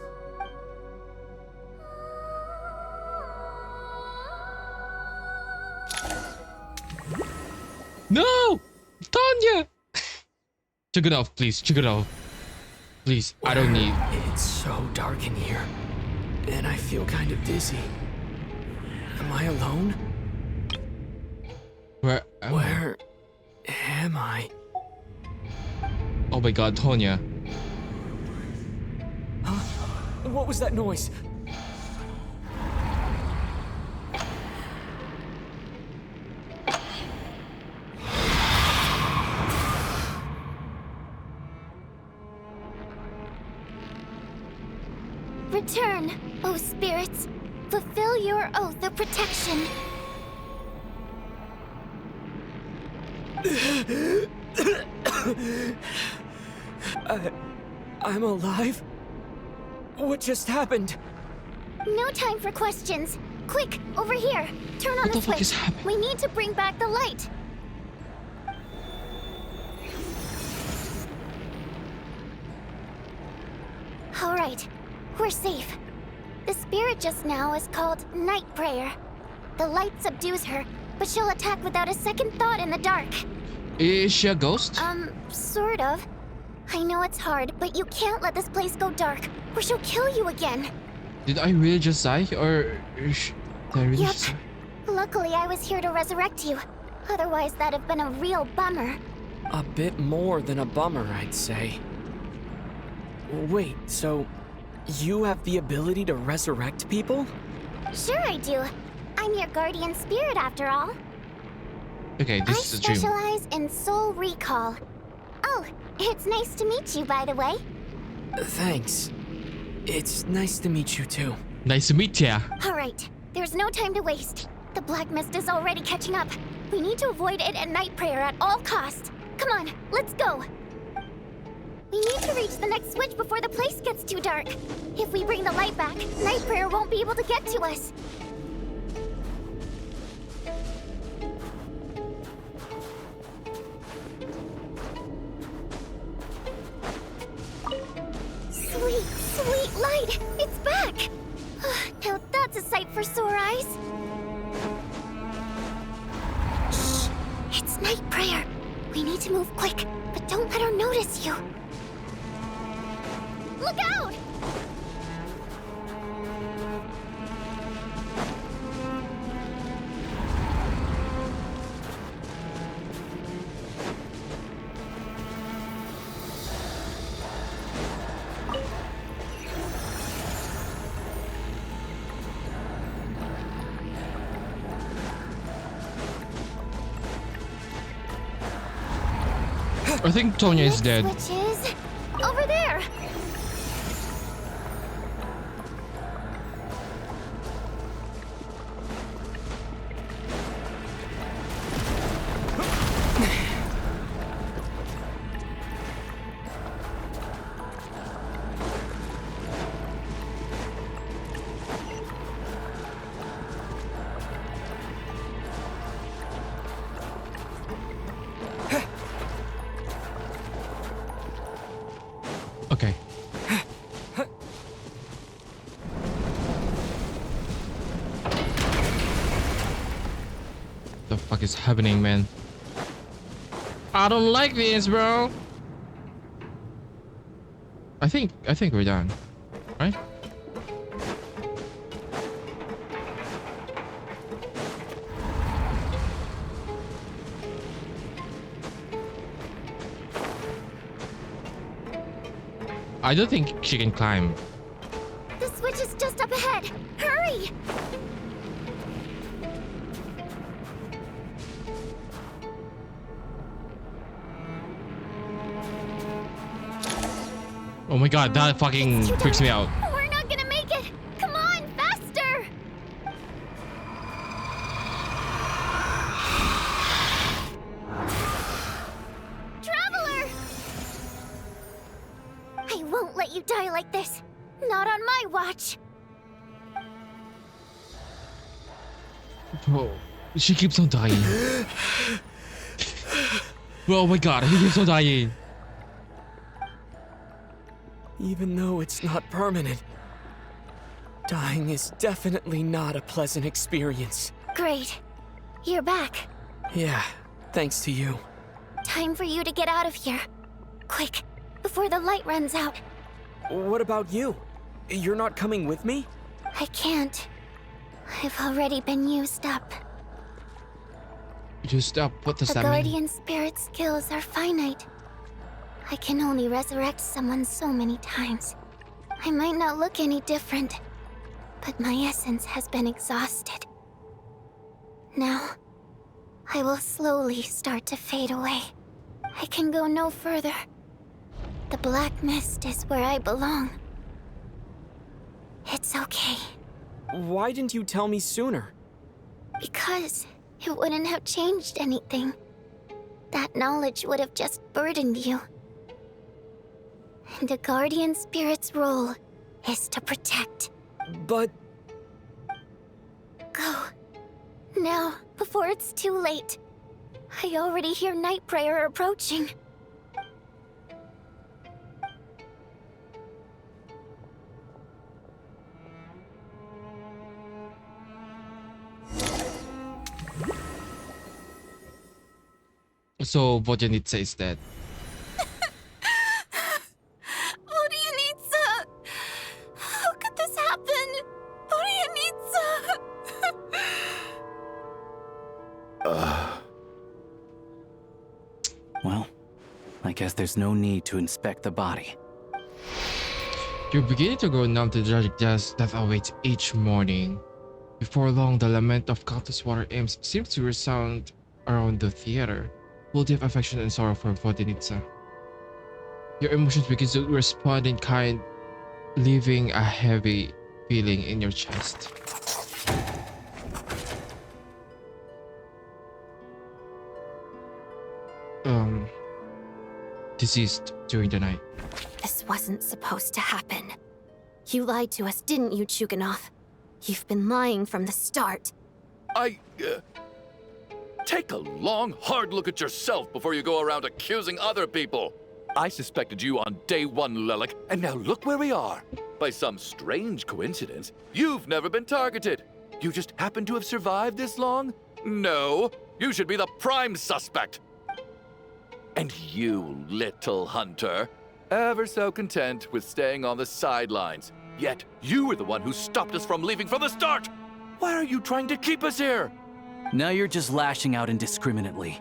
Speaker 1: No! Tanya! Chugunov, please, Chugunov. Please, I don't need...
Speaker 5: It's so dark in here, and I feel kind of dizzy. Am I alone?
Speaker 1: Where
Speaker 5: am I?
Speaker 1: Oh my god, Tonya.
Speaker 5: Huh? What was that noise?
Speaker 2: Return, O spirits. Fulfill your oath of protection.
Speaker 5: I'm alive? What just happened?
Speaker 2: No time for questions. Quick, over here. Turn on
Speaker 1: What
Speaker 2: the
Speaker 1: the fuck
Speaker 2: switch.
Speaker 1: is happening?
Speaker 2: We need to bring back the light. All right, we're safe. The spirit just now is called Night Prayer. The light subdues her, but she'll attack without a second thought in the dark.
Speaker 1: Is she a ghost?
Speaker 2: Sort of. I know it's hard, but you can't let this place go dark, or she'll kill you again.
Speaker 1: Did I really just die? Or did I really
Speaker 2: Yep.
Speaker 1: just die?
Speaker 2: Luckily, I was here to resurrect you. Otherwise, that'd have been a real bummer.
Speaker 5: A bit more than a bummer, I'd say. Wait, so you have the ability to resurrect people?
Speaker 2: Sure I do. I'm your guardian spirit after all.
Speaker 1: Okay,
Speaker 2: I
Speaker 1: this is a dream.
Speaker 2: specialize in soul recall. Oh, it's nice to meet you, by the way.
Speaker 5: Thanks. It's nice to meet you too.
Speaker 1: Nice to meet ya.
Speaker 2: All right, there's no time to waste. The black mist is already catching up. We need to avoid it and night prayer at all costs. Come on, let's go. We need to reach the next switch before the place gets too dark. If we bring the light back, night prayer won't be able to get to us. Sweet, sweet light! It's back! Now that's a sight for sore eyes. Shh! It's night prayer. We need to move quick, but don't let her notice you. Look out!
Speaker 1: I think Tonya is dead.
Speaker 2: Which is over there.
Speaker 1: Okay. The fuck is happening, man? I don't like this, bro. I think we're done, right? I don't think she can climb.
Speaker 2: The switch is just up ahead. Hurry!
Speaker 1: Oh my god, that fucking freaks me out.
Speaker 2: We're not gonna make it. Come on, faster! Traveler! I won't let you die like this. Not on my watch.
Speaker 1: Bro, she keeps on dying. Bro, oh my god, he keeps on dying.
Speaker 5: Even though it's not permanent, dying is definitely not a pleasant experience.
Speaker 2: Great. You're back.
Speaker 5: Yeah, thanks to you.
Speaker 2: Time for you to get out of here. Quick, before the light runs out.
Speaker 5: What about you? You're not coming with me?
Speaker 2: I can't. I've already been used up.
Speaker 1: Just stop. What does
Speaker 2: The
Speaker 1: that mean?
Speaker 2: guardian spirit skills are finite. I can only resurrect someone so many times. I might not look any different, but my essence has been exhausted. Now, I will slowly start to fade away. I can go no further. The black mist is where I belong.
Speaker 12: It's okay.
Speaker 5: Why didn't you tell me sooner?
Speaker 12: Because it wouldn't have changed anything. That knowledge would have just burdened you. And a guardian spirit's role is to protect.
Speaker 5: But...
Speaker 12: Go. Now, before it's too late. I already hear Night Prayer approaching.
Speaker 1: So Vojanitsa is dead.
Speaker 6: Vodyanitsa! How could this happen? Vodyanitsa!
Speaker 9: Well, I guess there's no need to inspect the body.
Speaker 1: You're beginning to grow numb to the tragic death that awaits each morning. Before long, the lament of countless water imps seems to resound around the theater, full of affection and sorrow for Vodanitsa. Your emotions begin to respond in kind, leaving a heavy feeling in your chest. Deceased during the night.
Speaker 12: This wasn't supposed to happen. You lied to us, didn't you, Chuganov? You've been lying from the start.
Speaker 7: Take a long, hard look at yourself before you go around accusing other people. I suspected you on day one, Lelik, and now look where we are. By some strange coincidence, you've never been targeted. You just happen to have survived this long? No, you should be the prime suspect. And you, little hunter, ever so content with staying on the sidelines. Yet you were the one who stopped us from leaving from the start. Why are you trying to keep us here?
Speaker 9: Now you're just lashing out indiscriminately.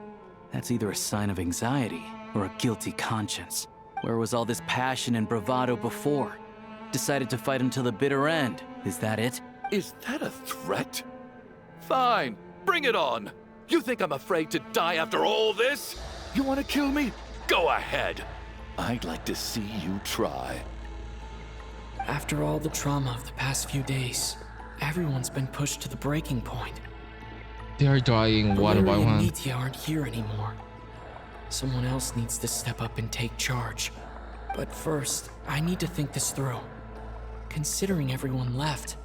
Speaker 9: That's either a sign of anxiety or a guilty conscience. Where was all this passion and bravado before? Decided to fight until the bitter end. Is that it?
Speaker 7: Is that a threat? Fine, bring it on. You think I'm afraid to die after all this? You want to kill me? Go ahead. I'd like to see you try.
Speaker 5: After all the trauma of the past few days, everyone's been pushed to the breaking point.
Speaker 1: They are dying one by
Speaker 5: Larry and
Speaker 1: one.
Speaker 5: Nithya aren't here anymore. Someone else needs to step up and take charge. But first, I need to think this through. Considering everyone left,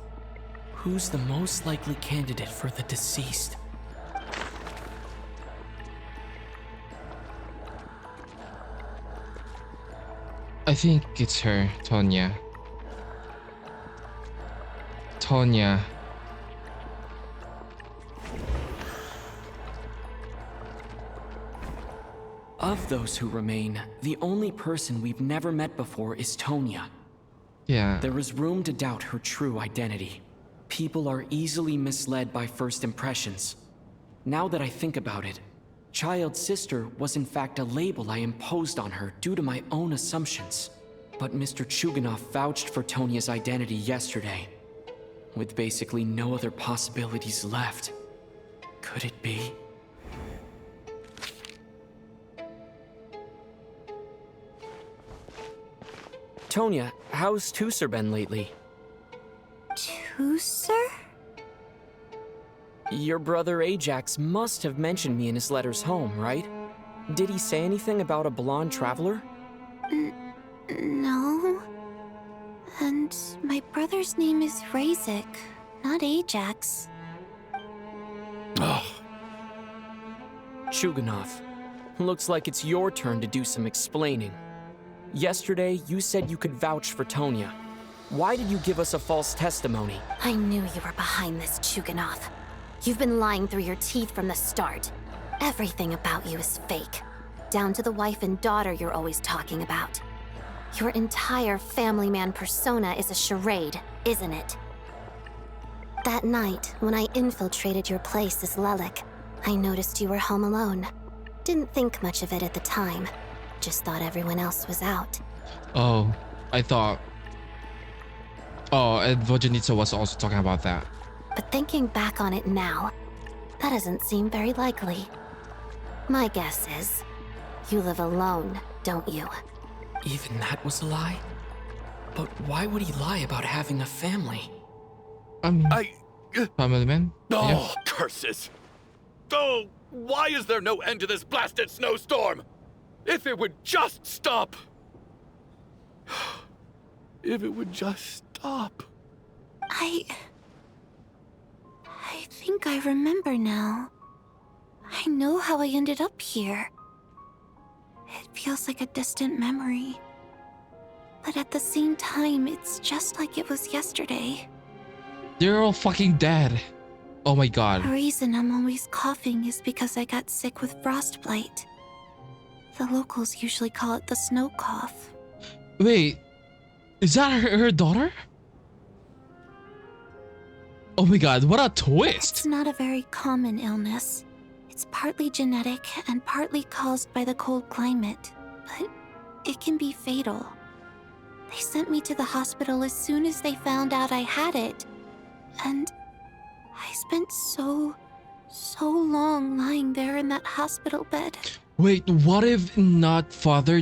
Speaker 5: who's the most likely candidate for the deceased?
Speaker 1: I think it's her, Tonya. Tonya.
Speaker 5: Of those who remain, the only person we've never met before is Tonya.
Speaker 1: Yeah.
Speaker 5: There is room to doubt her true identity. People are easily misled by first impressions. Now that I think about it, Child's sister was in fact a label I imposed on her due to my own assumptions. But Mr. Chuganov vouched for Tonya's identity yesterday. With basically no other possibilities left. Could it be? Tonya, how's Tusser been lately?
Speaker 6: Tusser?
Speaker 5: Your brother Ajax must have mentioned me in his letters home, right? Did he say anything about a blonde traveler?
Speaker 6: No. And my brother's name is Razik, not Ajax.
Speaker 5: Chuganov, looks like it's your turn to do some explaining. Yesterday, you said you could vouch for Tonya. Why did you give us a false testimony?
Speaker 12: I knew you were behind this, Chuganov. You've been lying through your teeth from the start. Everything about you is fake. Down to the wife and daughter you're always talking about. Your entire family man persona is a charade, isn't it? That night, when I infiltrated your place as Lelik, I noticed you were home alone. Didn't think much of it at the time. Just thought everyone else was out.
Speaker 1: Oh, I thought... Oh, and Vojanitsa was also talking about that.
Speaker 12: But thinking back on it now, that doesn't seem very likely. My guess is, you live alone, don't you?
Speaker 5: Even that was a lie? But why would he lie about having a family?
Speaker 1: Family man?
Speaker 7: Oh, curses! Oh, why is there no end to this blasted snowstorm? If it would just stop! If it would just stop.
Speaker 6: I think I remember now. I know how I ended up here. It feels like a distant memory. But at the same time, it's just like it was yesterday.
Speaker 1: They're all fucking dead. Oh my god.
Speaker 6: The reason I'm always coughing is because I got sick with frostbite. The locals usually call it the snow cough.
Speaker 1: Wait, is that her daughter? Oh my god, what a twist!
Speaker 6: It's not a very common illness. It's partly genetic and partly caused by the cold climate, but it can be fatal. They sent me to the hospital as soon as they found out I had it. And I spent so long lying there in that hospital bed.
Speaker 1: Wait, what if not father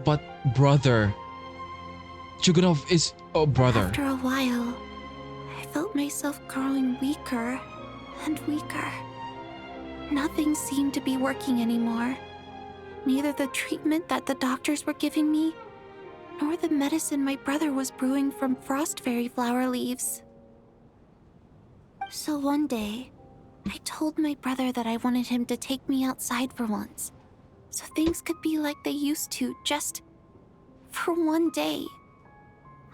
Speaker 1: but brother? Chugunov is a brother.
Speaker 6: After a while, I felt myself growing weaker and weaker. Nothing seemed to be working anymore. Neither the treatment that the doctors were giving me, nor the medicine my brother was brewing from frost fairy flower leaves. So one day, I told my brother that I wanted him to take me outside for once, so things could be like they used to, just for one day.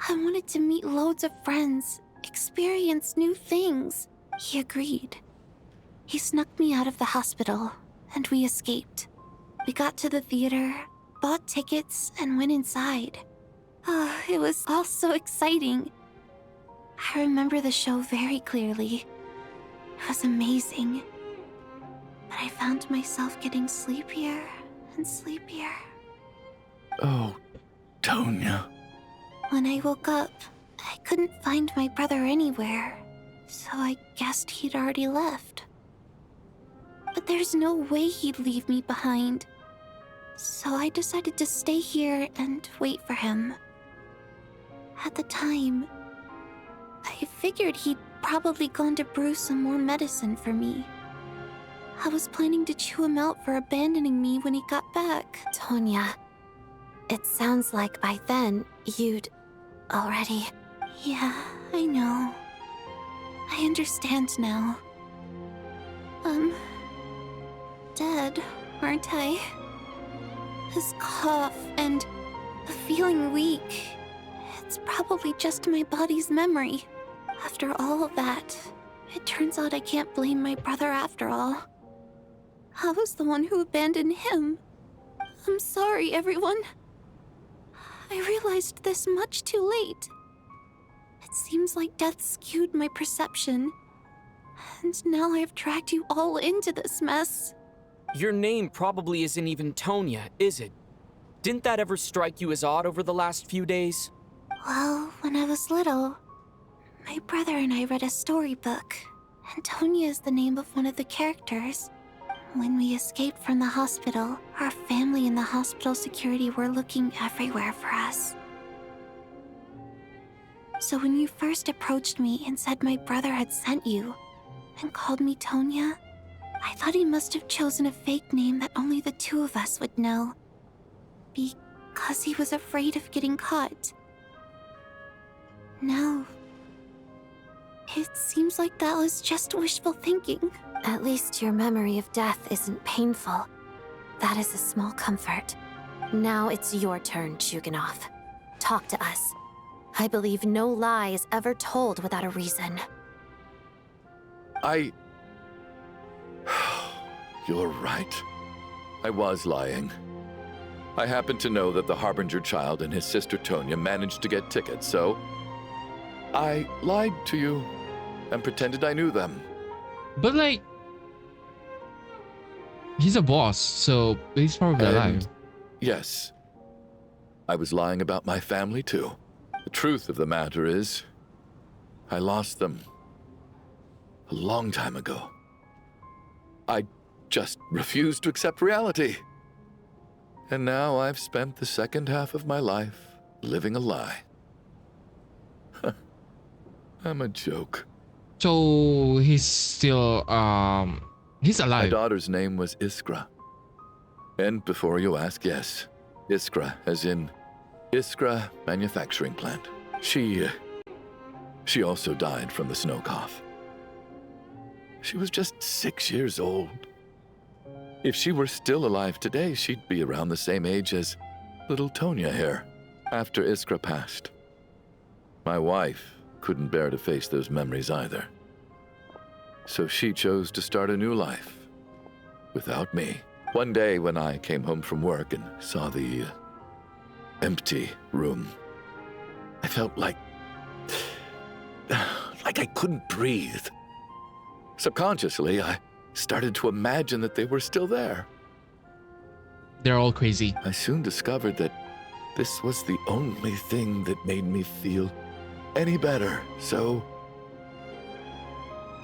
Speaker 6: I wanted to meet loads of friends, experience new things. He agreed. He snuck me out of the hospital, and we escaped. We got to the theater, bought tickets, and went inside. Oh, it was all so exciting. I remember the show very clearly. It was amazing. But I found myself getting sleepier and sleepier.
Speaker 7: Oh, Tonya.
Speaker 6: When I woke up, I couldn't find my brother anywhere, so I guessed he'd already left. But there's no way he'd leave me behind. So I decided to stay here and wait for him. At the time, I figured he'd probably gone to brew some more medicine for me. I was planning to chew him out for abandoning me when he got back.
Speaker 12: Tonya, it sounds like by then you'd already...
Speaker 6: Yeah, I know. I understand now. Dead, aren't I? His cough and the feeling weak. It's probably just my body's memory. After all of that, it turns out I can't blame my brother after all. I was the one who abandoned him. I'm sorry, everyone. I realized this much too late. It seems like death skewed my perception. And now I've dragged you all into this mess.
Speaker 5: Your name probably isn't even Tonya, is it? Didn't that ever strike you as odd over the last few days?
Speaker 6: Well, when I was little, my brother and I read a storybook, and Tonya is the name of one of the characters. When we escaped from the hospital, our family and the hospital security were looking everywhere for us. So when you first approached me and said my brother had sent you, and called me Tonya, I thought he must have chosen a fake name that only the two of us would know. Because he was afraid of getting caught. Now, it seems like that was just wishful thinking.
Speaker 12: At least your memory of death isn't painful. That is a small comfort. Now it's your turn, Chugunov. Talk to us. I believe no lie is ever told without a reason.
Speaker 7: You're right. I was lying. I happened to know that the Harbinger child and his sister Tonya managed to get tickets, so I lied to you and pretended I knew them.
Speaker 1: But like, he's a boss, so he's probably alive.
Speaker 7: Yes, I was lying about my family too. The truth of the matter is, I lost them a long time ago. I just refused to accept reality. And now I've spent the second half of my life living a lie. I'm a joke.
Speaker 1: So he's still he's
Speaker 7: My
Speaker 1: alive.
Speaker 7: daughter's name was Iskra. And before you ask, yes, Iskra, as in Iskra Manufacturing Plant. She also died from the snow cough. She was just 6 years old. If she were still alive today, she'd be around the same age as little Tonya here, after Iskra passed. My wife couldn't bear to face those memories either. So she chose to start a new life, without me. One day when I came home from work and saw the empty room, I felt like I couldn't breathe. Subconsciously, I started to imagine that they were still there.
Speaker 1: They're all crazy.
Speaker 7: I soon discovered that this was the only thing that made me feel any better, so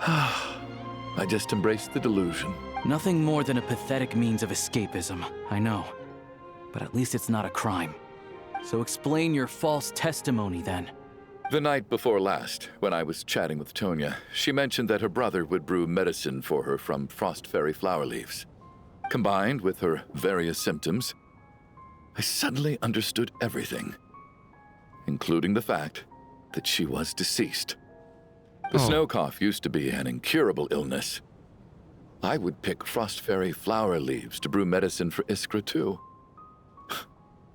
Speaker 7: I just embraced the delusion.
Speaker 9: Nothing more than a pathetic means of escapism, I know. But at least it's not a crime. So explain your false testimony then.
Speaker 7: The night before last, when I was chatting with Tonya, she mentioned that her brother would brew medicine for her from frost fairy flower leaves. Combined with her various symptoms, I suddenly understood everything, including the fact that she was deceased. The snow cough used to be an incurable illness. I would pick frost fairy flower leaves to brew medicine for Iskra too.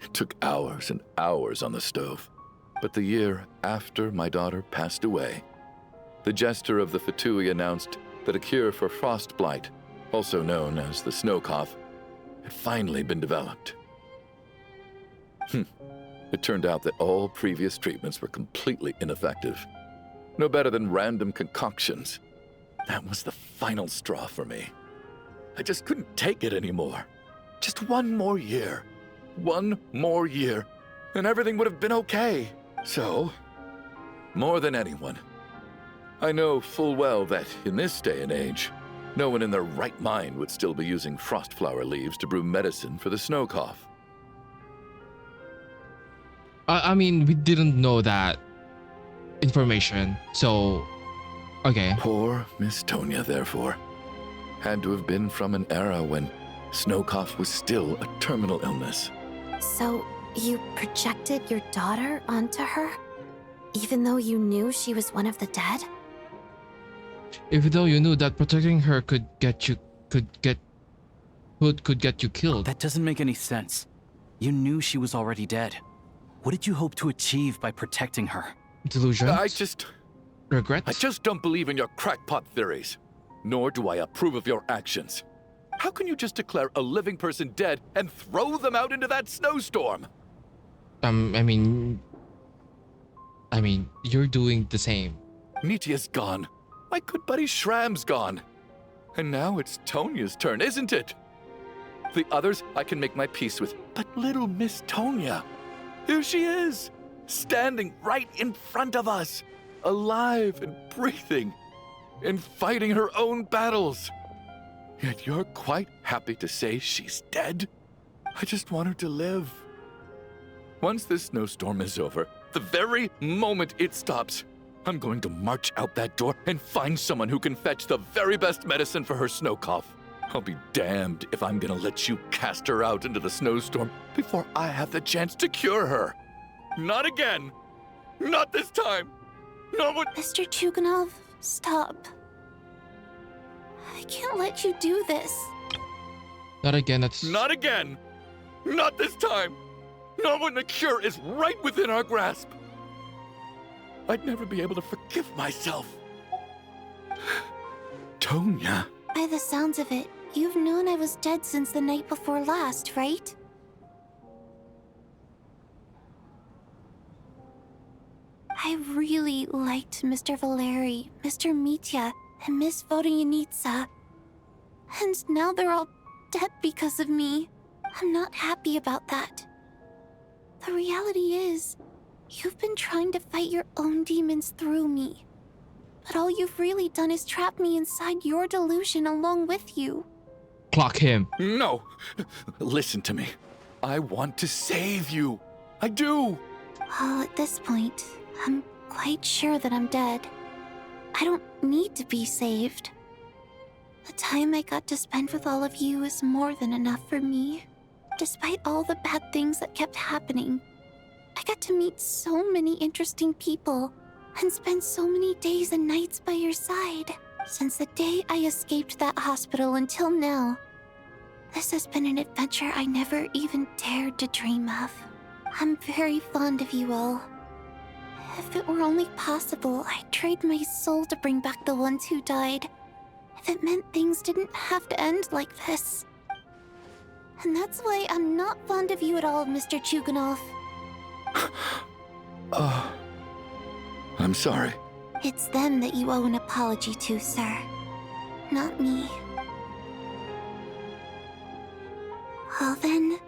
Speaker 7: It took hours and hours on the stove. But the year after my daughter passed away, the jester of the Fatui announced that a cure for frost blight, also known as the snow cough, had finally been developed. It turned out that all previous treatments were completely ineffective. No better than random concoctions. That was the final straw for me. I just couldn't take it anymore. Just one more year. One more year, and everything would have been okay. So, more than anyone, I know full well that in this day and age, no one in their right mind would still be using frost flower leaves to brew medicine for the snow cough.
Speaker 1: I mean, we didn't know that information, so okay.
Speaker 7: Poor Miss Tonya, therefore, had to have been from an era when snow cough was still a terminal illness.
Speaker 12: So, you projected your daughter onto her? Even though you knew she was one of the dead?
Speaker 1: Even though you knew that protecting her could get you killed.
Speaker 9: That doesn't make any sense. You knew she was already dead. What did you hope to achieve by protecting her?
Speaker 1: Delusions?
Speaker 7: I just don't believe in your crackpot theories. Nor do I approve of your actions. How can you just declare a living person dead and throw them out into that snowstorm?
Speaker 1: I mean, you're doing the same.
Speaker 7: Nitya's gone. My good buddy Shram's gone. And now it's Tonya's turn, isn't it? The others I can make my peace with, but little Miss Tonya, here she is, standing right in front of us, alive and breathing, and fighting her own battles. Yet you're quite happy to say she's dead? I just want her to live. Once this snowstorm is over, the very moment it stops, I'm going to march out that door and find someone who can fetch the very best medicine for her snow cough. I'll be damned if I'm gonna let you cast her out into the snowstorm before I have the chance to cure her. Not again. Not this time. No one.
Speaker 6: Mr. Chuganov, stop. I can't let you do this.
Speaker 1: Not again.
Speaker 7: Not again. Not this time. Not when the cure is right within our grasp. I'd never be able to forgive myself. Tonya.
Speaker 6: By the sounds of it, you've known I was dead since the night before last, right? I really liked Mr. Valeri, Mr. Mitya, and Miss Vodyanitsa. And now they're all dead because of me. I'm not happy about that. The reality is, you've been trying to fight your own demons through me. But all you've really done is trap me inside your delusion along with you.
Speaker 1: Clock him.
Speaker 7: No! Listen to me. I want to save you. I do.
Speaker 6: Well, at this point, I'm quite sure that I'm dead. I don't need to be saved. The time I got to spend with all of you is more than enough for me. Despite all the bad things that kept happening, I got to meet so many interesting people and spend so many days and nights by your side. Since the day I escaped that hospital until now, this has been an adventure I never even dared to dream of. I'm very fond of you all. If it were only possible, I'd trade my soul to bring back the ones who died. If it meant things didn't have to end like this. And that's why I'm not fond of you at all, Mr. Chuganov.
Speaker 7: I'm sorry.
Speaker 6: It's them that you owe an apology to, sir. Not me. Well then,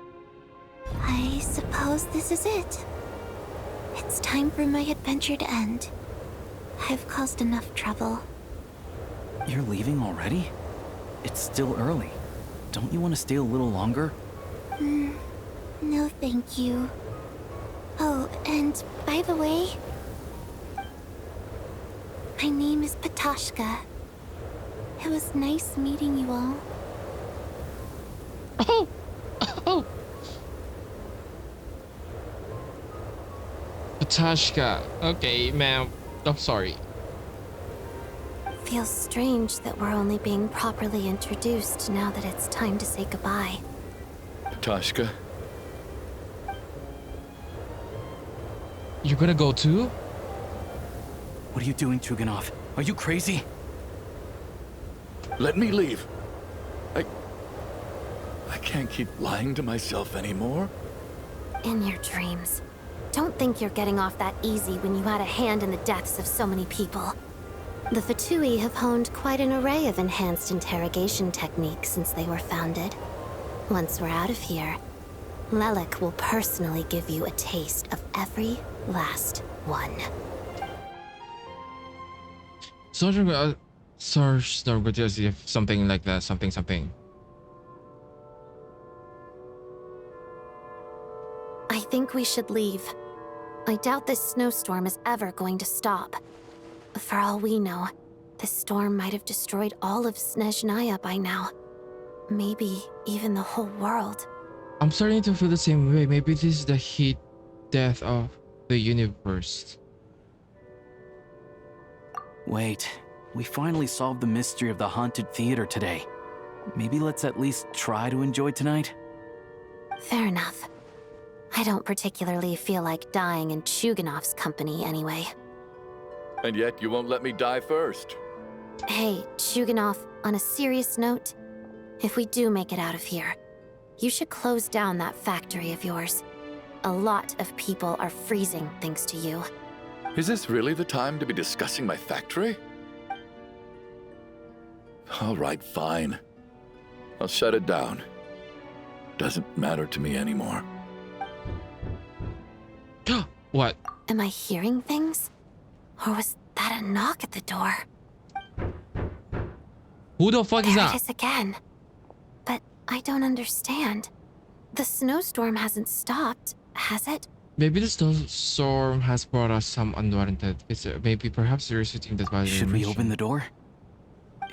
Speaker 6: I suppose this is it. It's time for my adventure to end. I've caused enough trouble.
Speaker 9: You're leaving already? It's still early. Don't you want to stay a little longer?
Speaker 6: No thank you. Oh, and by the way, my name is Patoshka. It was nice meeting you all.
Speaker 1: Oh! Patashka. Okay, ma'am. I'm sorry.
Speaker 12: Feels strange that we're only being properly introduced now that it's time to say goodbye.
Speaker 7: Patashka?
Speaker 1: You're gonna go too?
Speaker 9: What are you doing, Chuganov? Are you crazy?
Speaker 7: Let me leave. I can't keep lying to myself anymore.
Speaker 12: In your dreams. Don't think you're getting off that easy when you had a hand in the deaths of so many people. The Fatui have honed quite an array of enhanced interrogation techniques since they were founded. Once we're out of here, Lelik will personally give you a taste of every last one.
Speaker 1: Something like that, something.
Speaker 12: I think we should leave. I doubt this snowstorm is ever going to stop. For all we know, this storm might have destroyed all of Snezhnaya by now. Maybe even the whole world.
Speaker 1: I'm starting to feel the same way. Maybe this is the heat death of the universe.
Speaker 9: Wait, we finally solved the mystery of the haunted theater today. Maybe let's at least try to enjoy tonight?
Speaker 12: Fair enough. I don't particularly feel like dying in Chuganov's company anyway.
Speaker 7: And yet you won't let me die first.
Speaker 12: Hey, Chuganov, on a serious note, if we do make it out of here, you should close down that factory of yours. A lot of people are freezing thanks to you.
Speaker 7: Is this really the time to be discussing my factory? All right, fine. I'll shut it down. Doesn't matter to me anymore.
Speaker 1: What?
Speaker 12: Am I hearing things? Or was that a knock at the door?
Speaker 1: Who the fuck is
Speaker 12: There
Speaker 1: that?
Speaker 12: it is again. But I don't understand. The snowstorm hasn't stopped, has it?
Speaker 1: Maybe the snowstorm has brought us some unwarranted. Maybe perhaps you're sitting that was.
Speaker 9: Should we open the door?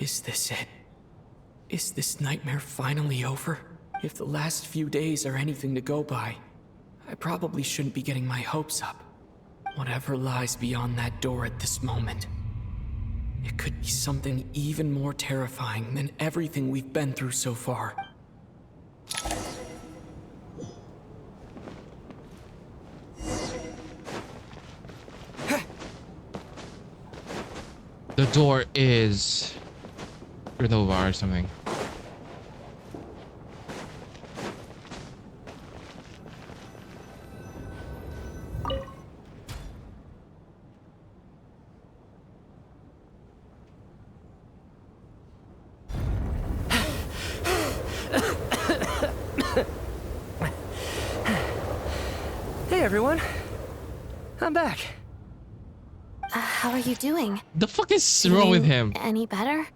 Speaker 5: Is this it? Is this nightmare finally over? If the last few days are anything to go by, I probably shouldn't be getting my hopes up. Whatever lies beyond that door at this moment, it could be something even more terrifying than everything we've been through so far.
Speaker 1: The door is Renova or something.
Speaker 15: Hey everyone, I'm back.
Speaker 12: How are you doing?
Speaker 1: The fuck is wrong with him?
Speaker 12: Any better?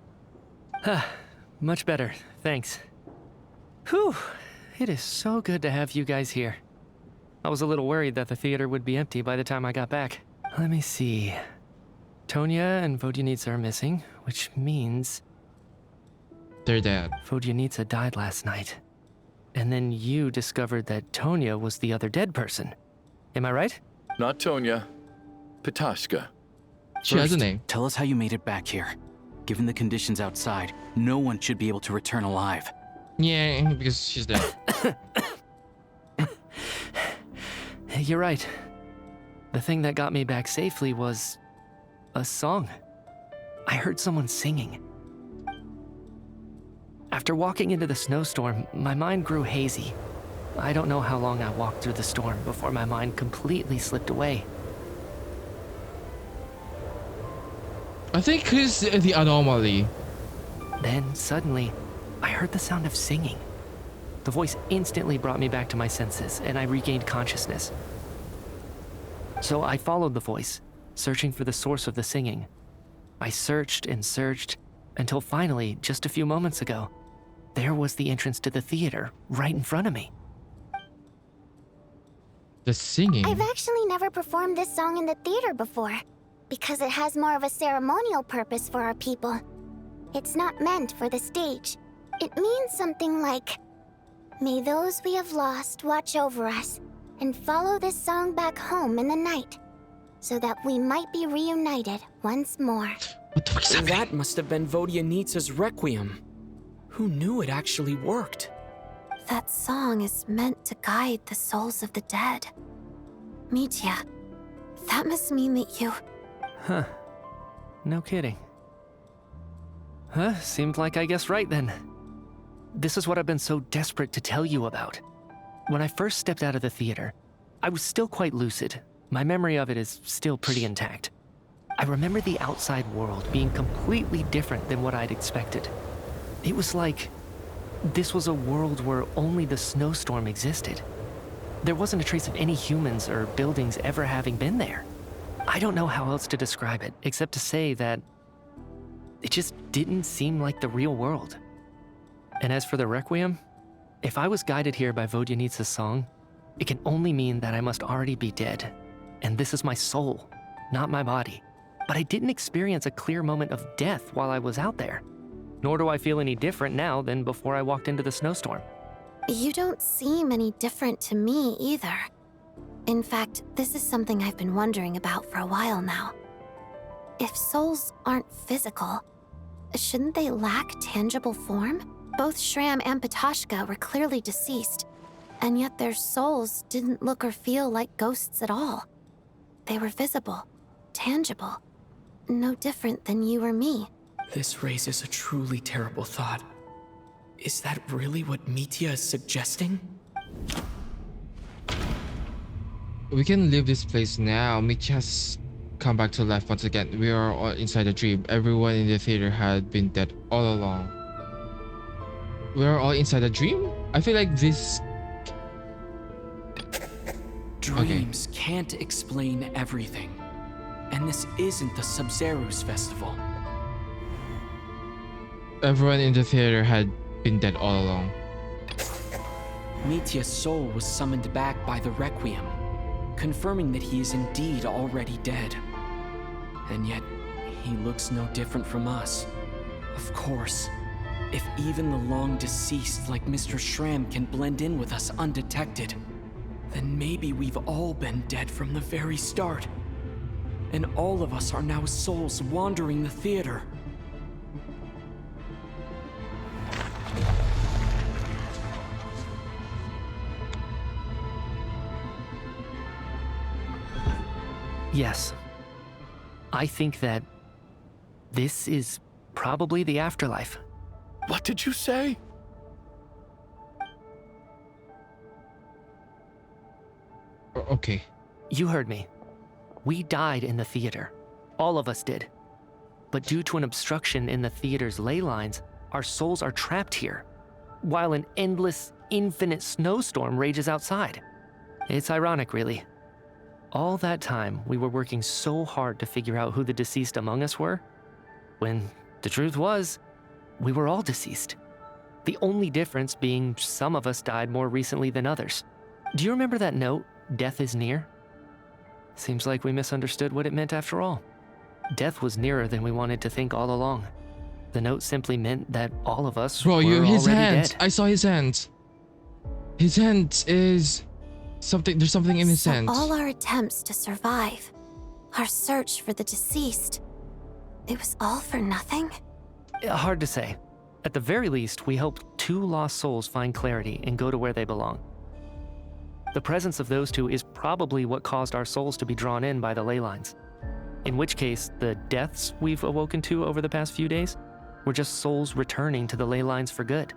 Speaker 15: Much better, thanks. Whew, it is so good to have you guys here. I was a little worried that the theater would be empty by the time I got back. Let me see. Tonya and Vodyanitsa are missing, which means
Speaker 1: They're dead.
Speaker 15: Vodyanitsa died last night. And then you discovered that Tonya was the other dead person. Am I right?
Speaker 7: Not Tonya. Pitashka.
Speaker 1: She has a
Speaker 9: First,
Speaker 1: name.
Speaker 9: Tell us how you made it back here. Given the conditions outside, no one should be able to return alive.
Speaker 1: Yeah, because she's dead.
Speaker 15: You're right. The thing that got me back safely was a song. I heard someone singing. After walking into the snowstorm, my mind grew hazy. I don't know how long I walked through the storm before my mind completely slipped away.
Speaker 1: I think he's the anomaly.
Speaker 15: Then, suddenly, I heard the sound of singing. The voice instantly brought me back to my senses, and I regained consciousness. So I followed the voice, searching for the source of the singing. I searched and searched, until finally, just a few moments ago, there was the entrance to the theater, right in front of me.
Speaker 1: The singing?
Speaker 2: I've actually never performed this song in the theater before, because it has more of a ceremonial purpose for our people. It's not meant for the stage. It means something like, "May those we have lost watch over us, and follow this song back home in the night, so that we might be reunited once more."
Speaker 5: That must have been Vodyanitsa's Requiem. Who knew it actually worked?
Speaker 12: That song is meant to guide the souls of the dead. Mitya, that must mean that you...
Speaker 15: Huh. No kidding. Huh, seemed like I guessed right then. This is what I've been so desperate to tell you about. When I first stepped out of the theater, I was still quite lucid. My memory of it is still pretty intact. I remember the outside world being completely different than what I'd expected. It was like this was a world where only the snowstorm existed. There wasn't a trace of any humans or buildings ever having been there. I don't know how else to describe it, except to say that it just didn't seem like the real world. And as for the Requiem, if I was guided here by Vodyanitsa's song, it can only mean that I must already be dead. And this is my soul, not my body. But I didn't experience a clear moment of death while I was out there. Nor do I feel any different now than before I walked into the snowstorm.
Speaker 12: You don't seem any different to me either. In fact, this is something I've been wondering about for a while now. If souls aren't physical, shouldn't they lack tangible form? Both Shram and Pitashka were clearly deceased, and yet their souls didn't look or feel like ghosts at all. They were visible, tangible, no different than you or me.
Speaker 5: This raises a truly terrible thought. Is that really what Mitya is suggesting?
Speaker 1: We can leave this place now. Mitch has come back to life once again. We are all inside a dream. Everyone in the theater had been dead all along. We are all inside a dream? I feel like this...
Speaker 5: Dreams can't explain everything. And this isn't the Sub-Zero's festival.
Speaker 1: Everyone in the theater had been dead all along.
Speaker 5: Mitya's soul was summoned back by the Requiem, confirming that he is indeed already dead. And yet, he looks no different from us. Of course, if even the long-deceased like Mr. Shram can blend in with us undetected, then maybe we've all been dead from the very start. And all of us are now souls wandering the theater.
Speaker 15: Yes. I think that this is probably the afterlife.
Speaker 11: What did you say?
Speaker 1: Okay.
Speaker 15: You heard me. We died in the theater. All of us did. But due to an obstruction in the theater's ley lines, our souls are trapped here, while an endless, infinite snowstorm rages outside. It's ironic, really. All that time, we were working so hard to figure out who the deceased among us were, when the truth was, we were all deceased. The only difference being some of us died more recently than others. Do you remember that note, "Death is near"? Seems like we misunderstood what it meant after all. Death was nearer than we wanted to think all along. The note simply meant that all of us
Speaker 1: Bro,
Speaker 15: were
Speaker 1: his
Speaker 15: already
Speaker 1: hands.
Speaker 15: dead.
Speaker 1: I saw his hands. His hands is something. There's something in his
Speaker 12: So
Speaker 1: hands.
Speaker 12: all our attempts to survive, our search for the deceased, it was all for nothing?
Speaker 15: Hard to say. At the very least, we helped 2 lost souls find clarity and go to where they belong. The presence of those 2 is probably what caused our souls to be drawn in by the ley lines. In which case, the deaths we've awoken to over the past few days were just souls returning to the ley lines for good.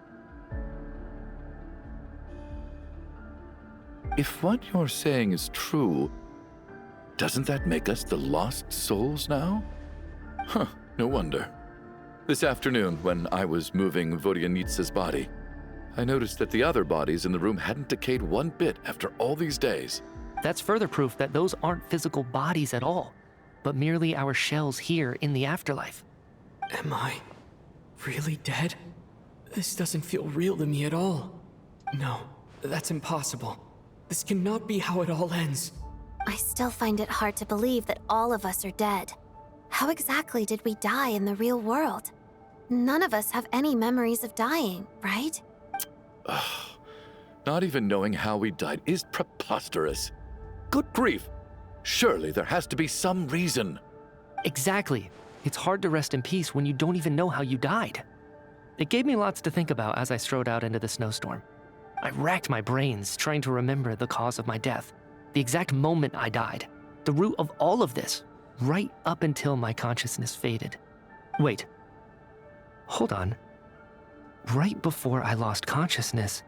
Speaker 7: If what you're saying is true, doesn't that make us the lost souls now? Huh, no wonder. This afternoon, when I was moving Vodyanitsa's body, I noticed that the other bodies in the room hadn't decayed one bit after all these days.
Speaker 15: That's further proof that those aren't physical bodies at all, but merely our shells here in the afterlife.
Speaker 22: Am I really dead? This doesn't feel real to me at all. No, that's impossible. This cannot be how it all ends.
Speaker 12: I still find it hard to believe that all of us are dead. How exactly did we die in the real world? None of us have any memories of dying, right?
Speaker 7: Not even knowing how we died is preposterous. Good grief! Surely there has to be some reason.
Speaker 15: Exactly. It's hard to rest in peace when you don't even know how you died. It gave me lots to think about as I strode out into the snowstorm. I racked my brains trying to remember the cause of my death, the exact moment I died, the root of all of this, right up until my consciousness faded. Wait. Hold on. Right before I lost consciousness,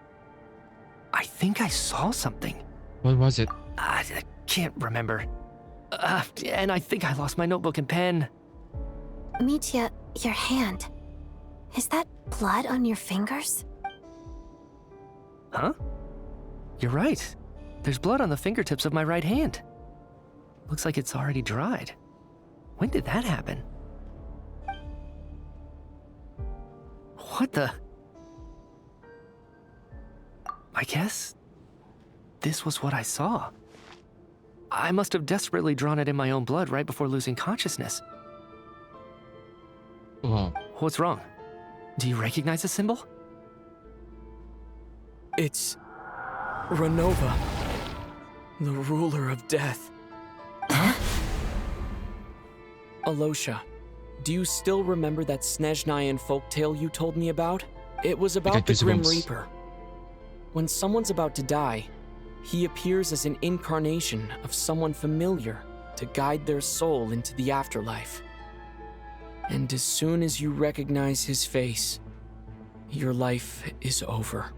Speaker 15: I think I saw something.
Speaker 1: What was it?
Speaker 15: I can't remember. And I think I lost my notebook and pen.
Speaker 12: Mitya, your hand. Is that blood on your fingers?
Speaker 15: Huh? You're right. There's blood on the fingertips of my right hand. Looks like it's already dried. When did that happen? What the? I guess this was what I saw. I must have desperately drawn it in my own blood right before losing consciousness.
Speaker 1: Whoa.
Speaker 15: What's wrong? Do you recognize the symbol?
Speaker 22: It's Renova, the ruler of death.
Speaker 15: Huh?
Speaker 5: Alosha, do you still remember that Snezhnayan folktale you told me about? It was about the Grim Reaper. When someone's about to die, he appears as an incarnation of someone familiar to guide their soul into the afterlife. And as soon as you recognize his face, your life is over.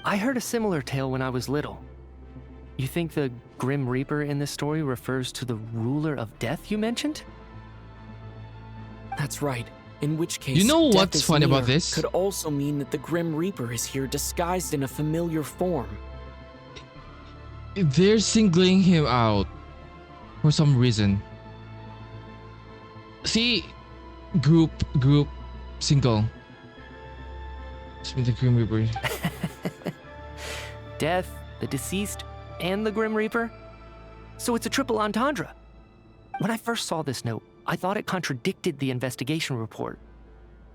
Speaker 15: I heard a similar tale when I was little. You think the Grim Reaper in this story refers to the ruler of death you mentioned?
Speaker 5: That's right. In which case,
Speaker 1: you know
Speaker 5: death
Speaker 1: what's
Speaker 5: is
Speaker 1: funny
Speaker 5: near
Speaker 1: about this?
Speaker 5: could also mean that the Grim Reaper is here disguised in a familiar form.
Speaker 1: They're singling him out for some reason. See, group, single. The Grim Reaper.
Speaker 15: Death, the deceased, and the Grim Reaper? So it's a triple entendre. When I first saw this note, I thought it contradicted the investigation report.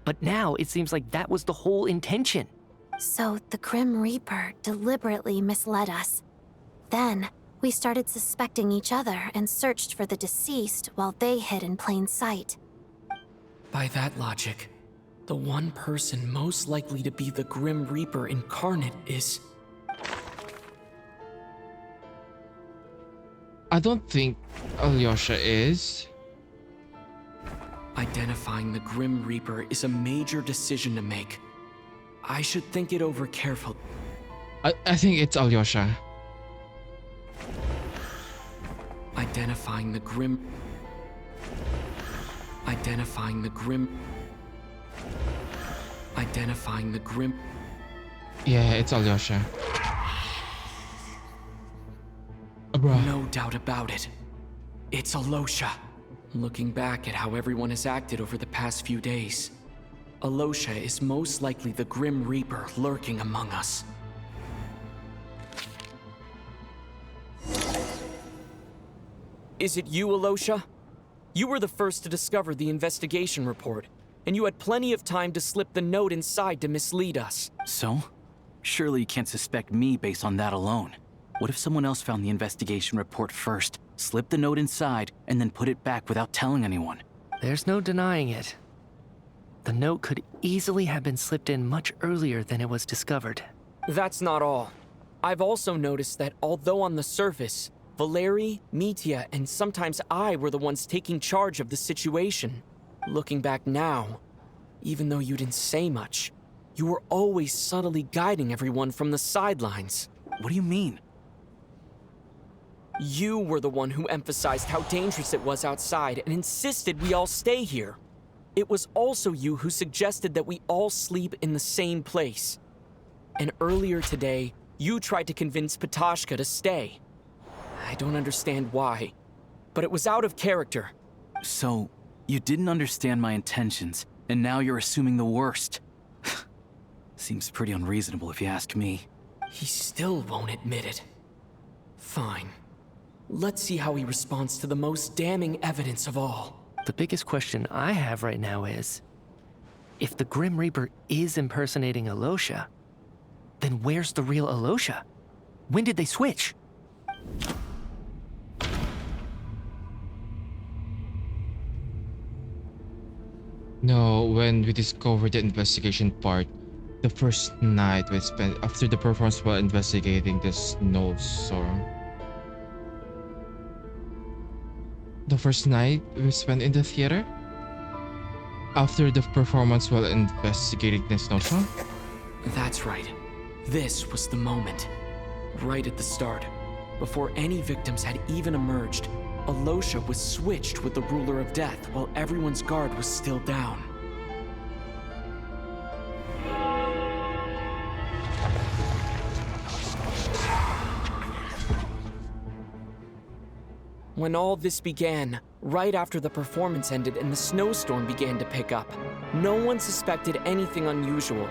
Speaker 15: But now it seems like that was the whole intention.
Speaker 12: So the Grim Reaper deliberately misled us. Then, we started suspecting each other and searched for the deceased while they hid in plain sight.
Speaker 5: By that logic, the one person most likely to be the Grim Reaper incarnate is...
Speaker 1: I don't think Alyosha is.
Speaker 5: Identifying the Grim Reaper is a major decision to make. I should think it over carefully.
Speaker 1: I think it's Alyosha.
Speaker 5: Identifying the Grim... Identifying the Grim... Identifying the Grim...
Speaker 1: Yeah, it's Alyosha. Bruh.
Speaker 5: No doubt about it. It's Alosha. Looking back at how everyone has acted over the past few days, Alosha is most likely the Grim Reaper lurking among us. Is it you, Alosha? You were the first to discover the investigation report, and you had plenty of time to slip the note inside to mislead us.
Speaker 9: So? Surely you can't suspect me based on that alone. What if someone else found the investigation report first, slipped the note inside, and then put it back without telling anyone?
Speaker 15: There's no denying it. The note could easily have been slipped in much earlier than it was discovered.
Speaker 5: That's not all. I've also noticed that although on the surface, Valeri, Mitya, and sometimes I were the ones taking charge of the situation, looking back now, even though you didn't say much, you were always subtly guiding everyone from the sidelines.
Speaker 9: What do you mean?
Speaker 5: You were the one who emphasized how dangerous it was outside and insisted we all stay here. It was also you who suggested that we all sleep in the same place. And earlier today, you tried to convince Patashka to stay. I don't understand why, but it was out of character.
Speaker 9: So, you didn't understand my intentions, and now you're assuming the worst. Seems pretty unreasonable if you ask me.
Speaker 5: He still won't admit it. Fine. Let's see how he responds to the most damning evidence of all.
Speaker 15: The biggest question I have right now is, if the Grim Reaper is impersonating Alosha, then where's the real Alosha? When did they switch?
Speaker 1: No, when we discovered the investigation part, the first night we spent after the performance while investigating the snowstorm. The first night we spent in the theater? After the performance while investigating the snowstorm?
Speaker 5: That's right. This was the moment. Right at the start. Before any victims had even emerged, Alosha was switched with the Ruler of Death while everyone's guard was still down. When all this began, right after the performance ended and the snowstorm began to pick up, no one suspected anything unusual.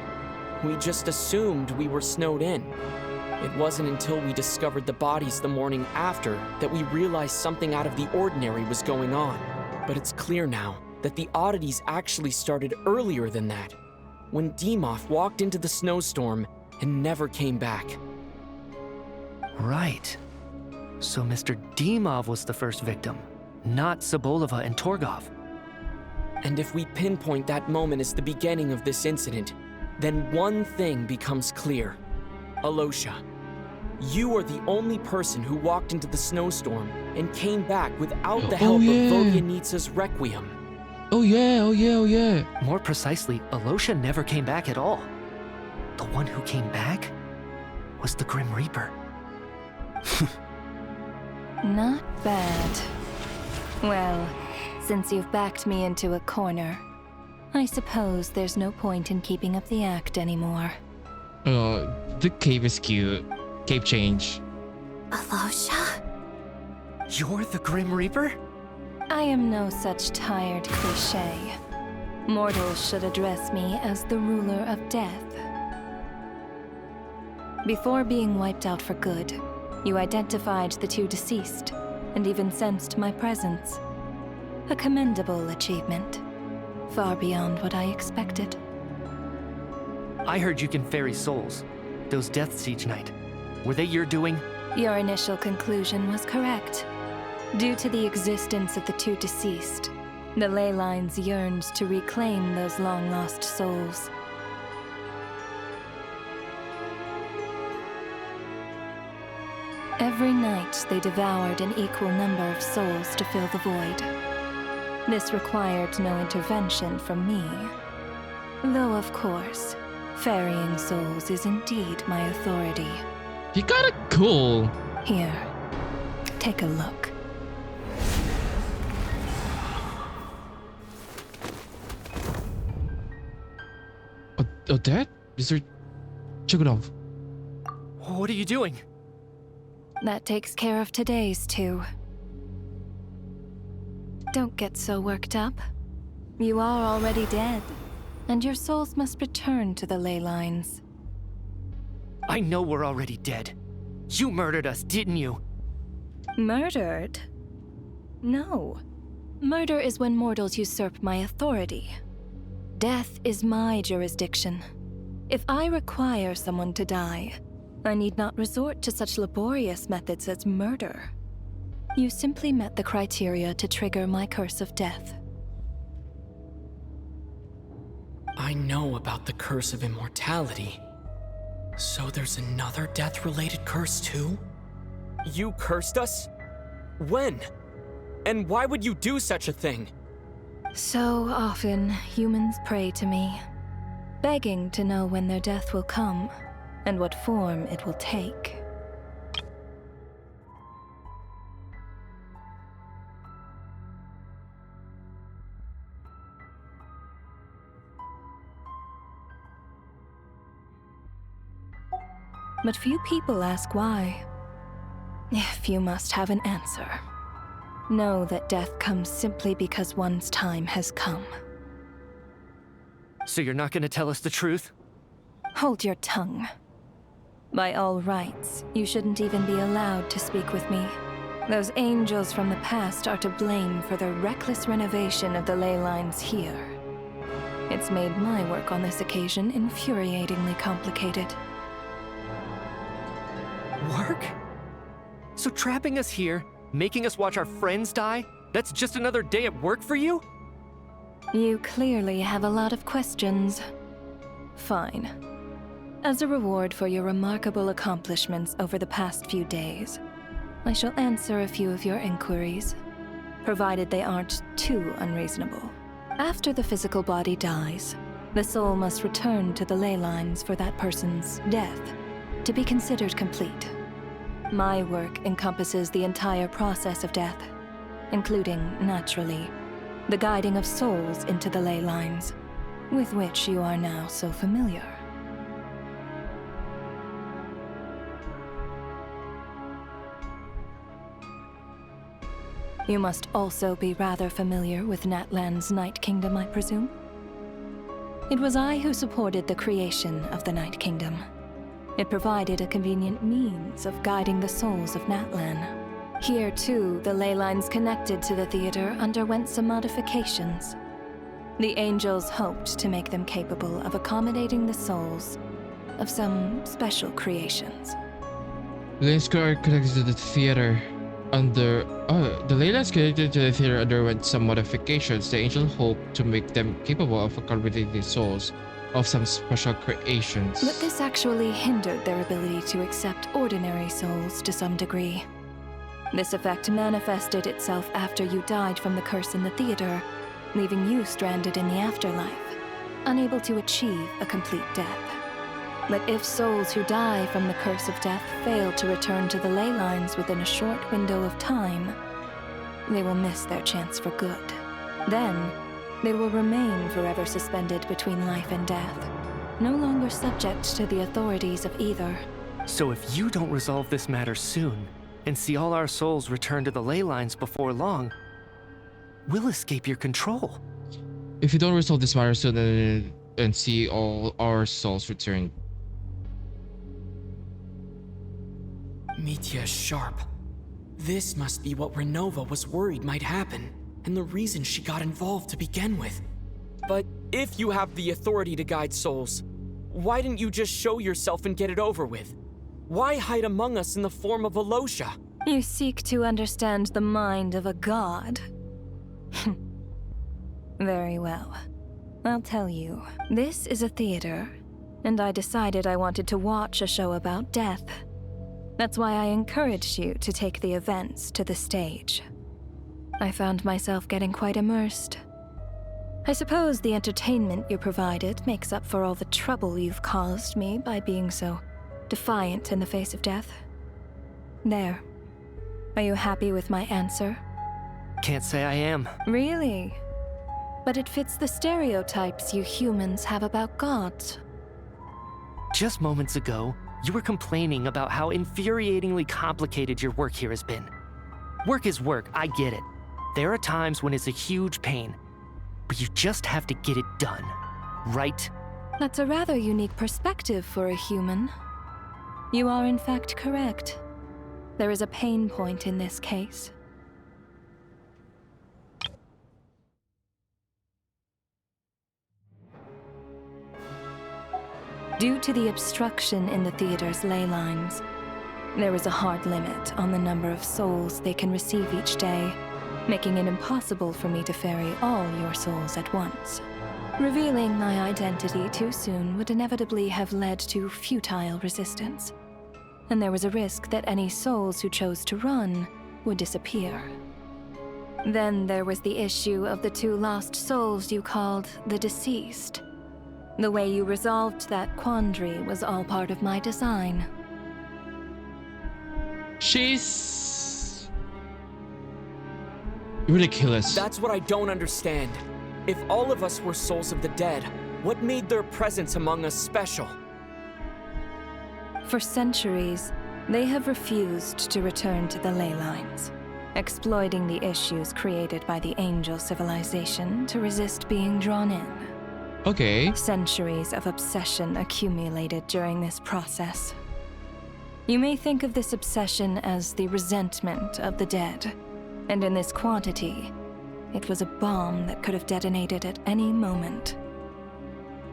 Speaker 5: We just assumed we were snowed in. It wasn't until we discovered the bodies the morning after that we realized something out of the ordinary was going on. But it's clear now that the oddities actually started earlier than that, when Dimov walked into the snowstorm and never came back.
Speaker 15: Right. So Mr. Dimov was the first victim, not Sobolova and Torgov.
Speaker 5: And if we pinpoint that moment as the beginning of this incident, then one thing becomes clear. Alosha, you are the only person who walked into the snowstorm and came back without the help of Volyanitsa's Requiem.
Speaker 1: Oh yeah.
Speaker 15: More precisely, Alosha never came back at all. The one who came back was the Grim Reaper.
Speaker 4: Not bad. Well, since you've backed me into a corner, I suppose there's no point in keeping up the act anymore.
Speaker 1: The cape is cute. Cape change.
Speaker 12: Alosha?
Speaker 15: You're the Grim Reaper?
Speaker 4: I am no such tired cliché. Mortals should address me as the ruler of death. Before being wiped out for good, you identified the two deceased, and even sensed my presence. A commendable achievement. Far beyond what I expected.
Speaker 15: I heard you can ferry souls. Those deaths each night. Were they your doing?
Speaker 4: Your initial conclusion was correct. Due to the existence of the two deceased, the ley lines yearned to reclaim those long-lost souls. Every night, they devoured an equal number of souls to fill the void. This required no intervention from me. Though, of course, ferrying souls is indeed my authority.
Speaker 1: You got it cool.
Speaker 4: Here, take a look.
Speaker 1: Odette? Mr. Chugunov.
Speaker 15: What are you doing?
Speaker 4: That takes care of today's two. Don't get so worked up. You are already dead, and your souls must return to the ley lines.
Speaker 15: I know we're already dead. You murdered us, didn't you?
Speaker 4: Murdered?
Speaker 19: No. Murder is when mortals usurp my authority. Death is my jurisdiction. If I require someone to die, I need not resort to such laborious methods as murder. You simply met the criteria to trigger my curse of death.
Speaker 5: I know about the curse of immortality. So there's another death-related curse too? You cursed us? When? And why would you do such a thing?
Speaker 19: So often, humans pray to me, begging to know when their death will come and what form it will take. But few people ask why. If you must have an answer, know that death comes simply because one's time has come.
Speaker 15: So you're not gonna tell us the truth?
Speaker 19: Hold your tongue. By all rights, you shouldn't even be allowed to speak with me. Those angels from the past are to blame for the reckless renovation of the ley lines here. It's made my work on this occasion infuriatingly complicated.
Speaker 15: Work? So trapping us here, making us watch our friends die, that's just another day at work for you?
Speaker 19: You clearly have a lot of questions. Fine. As a reward for your remarkable accomplishments over the past few days, I shall answer a few of your inquiries, provided they aren't too unreasonable. After the physical body dies, the soul must return to the ley lines for that person's death to be considered complete. My work encompasses the entire process of death, including, naturally, the guiding of souls into the ley lines, with which you are now so familiar. You must also be rather familiar with Natlan's Night Kingdom, I presume? It was I who supported the creation of the Night Kingdom. It provided a convenient means of guiding the souls of Natlan. Here, too, the ley lines connected to the theater underwent some modifications. The angels hoped to make them capable of accommodating the souls of some special creations.
Speaker 1: The lines are connected to the theater the ley lines connected to the theater underwent some modifications. The angel hoped to make them capable of accommodating the souls of some special creations.
Speaker 19: But this actually hindered their ability to accept ordinary souls to some degree. This effect manifested itself after you died from the curse in the theater, leaving you stranded in the afterlife, unable to achieve a complete death. But if souls who die from the curse of death fail to return to the ley lines within a short window of time, they will miss their chance for good. Then, they will remain forever suspended between life and death, no longer subject to the authorities of either.
Speaker 15: So if you don't resolve this matter soon, and see all our souls return to the ley lines before long, we'll escape your control.
Speaker 1: If you don't resolve this matter soon and see all our souls return.
Speaker 5: Mitya is sharp. This must be what Renova was worried might happen, and the reason she got involved to begin with. But if you have the authority to guide souls, why didn't you just show yourself and get it over with? Why hide among us in the form of Alosha?
Speaker 19: You seek to understand the mind of a god. Very well. I'll tell you. This is a theater, and I decided I wanted to watch a show about death. That's why I encouraged you to take the events to the stage. I found myself getting quite immersed. I suppose the entertainment you provided makes up for all the trouble you've caused me by being so defiant in the face of death. There. Are you happy with my answer?
Speaker 15: Can't say I am.
Speaker 19: Really? But it fits the stereotypes you humans have about gods.
Speaker 15: Just moments ago, you were complaining about how infuriatingly complicated your work here has been. Work is work, I get it. There are times when it's a huge pain, but you just have to get it done, right?
Speaker 19: That's a rather unique perspective for a human. You are in fact correct. There is a pain point in this case. Due to the obstruction in the theater's ley lines, there is a hard limit on the number of souls they can receive each day, making it impossible for me to ferry all your souls at once. Revealing my identity too soon would inevitably have led to futile resistance, and there was a risk that any souls who chose to run would disappear. Then there was the issue of the 2 lost souls you called the deceased. The way you resolved that quandary was all part of my design.
Speaker 1: She's ridiculous.
Speaker 5: That's what I don't understand. If all of us were souls of the dead, what made their presence among us special?
Speaker 19: For centuries, they have refused to return to the ley lines, exploiting the issues created by the angel civilization to resist being drawn in.
Speaker 1: Okay.
Speaker 19: Centuries of obsession accumulated during this process. You may think of this obsession as the resentment of the dead, and in this quantity, it was a bomb that could have detonated at any moment.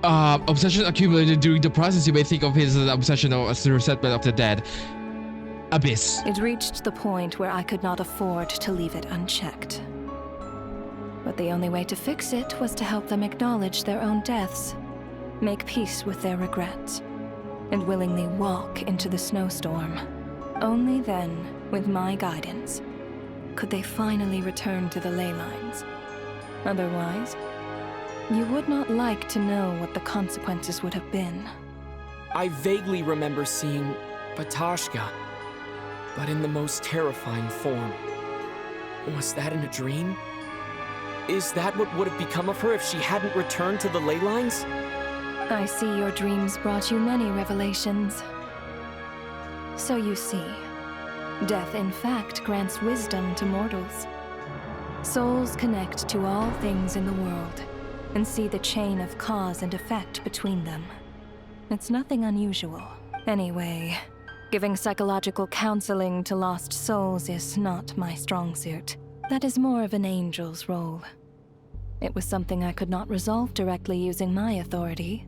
Speaker 1: Obsession accumulated during the process. You may think of his obsession as the resentment of the dead. Abyss.
Speaker 19: It reached the point where I could not afford to leave it unchecked. But the only way to fix it was to help them acknowledge their own deaths, make peace with their regrets, and willingly walk into the snowstorm. Only then, with my guidance, could they finally return to the ley lines. Otherwise, you would not like to know what the consequences would have been.
Speaker 5: I vaguely remember seeing Batashka, but in the most terrifying form. Was that in a dream? Is that what would have become of her if she hadn't returned to the ley lines?
Speaker 19: I see your dreams brought you many revelations. So you see, death in fact grants wisdom to mortals. Souls connect to all things in the world and see the chain of cause and effect between them. It's nothing unusual. Anyway, giving psychological counseling to lost souls is not my strong suit. That is more of an angel's role. It was something I could not resolve directly using my authority,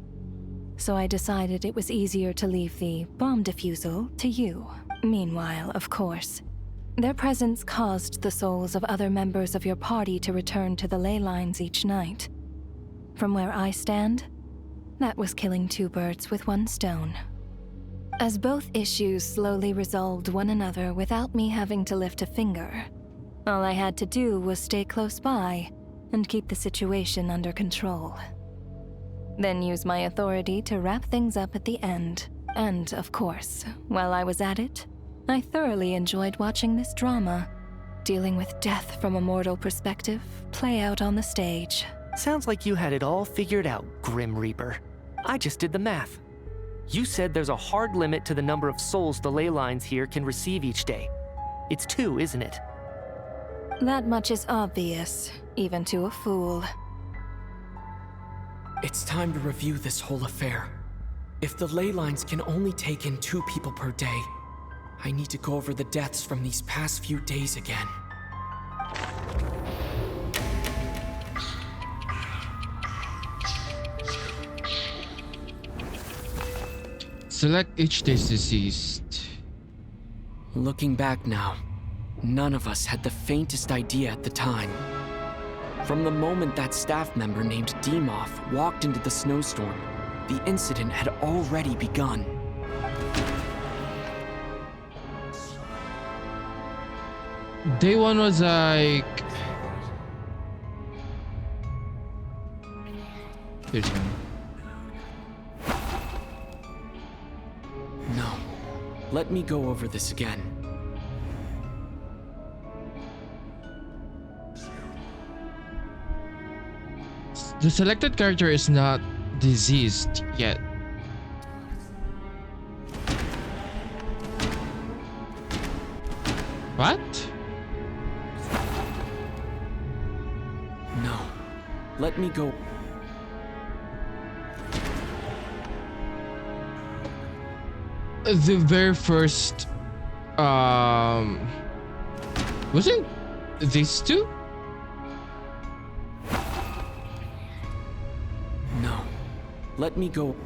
Speaker 19: so I decided it was easier to leave the bomb defusal to you. Meanwhile, of course, their presence caused the souls of other members of your party to return to the ley lines each night. From where I stand, that was killing 2 birds with 1 stone. As both issues slowly resolved one another without me having to lift a finger, all I had to do was stay close by and keep the situation under control. Then use my authority to wrap things up at the end. And, of course, while I was at it, I thoroughly enjoyed watching this drama, dealing with death from a mortal perspective, play out on the stage.
Speaker 15: Sounds like you had it all figured out, Grim Reaper. I just did the math. You said there's a hard limit to the number of souls the ley lines here can receive each day. It's 2, isn't it?
Speaker 19: That much is obvious, even to a fool.
Speaker 5: It's time to review this whole affair. If the ley lines can only take in 2 people per day, I need to go over the deaths from these past few days again.
Speaker 1: Select each day's deceased.
Speaker 5: Looking back now, none of us had the faintest idea at the time. From the moment that staff member named Demoff walked into the snowstorm, the incident had already begun.
Speaker 1: Day 1 was like... Here's one.
Speaker 5: No. Let me go over this again.
Speaker 1: The selected character is not diseased yet. What?
Speaker 5: No. Let me go.
Speaker 1: The very first... Was it these 2?
Speaker 5: No. Let me go.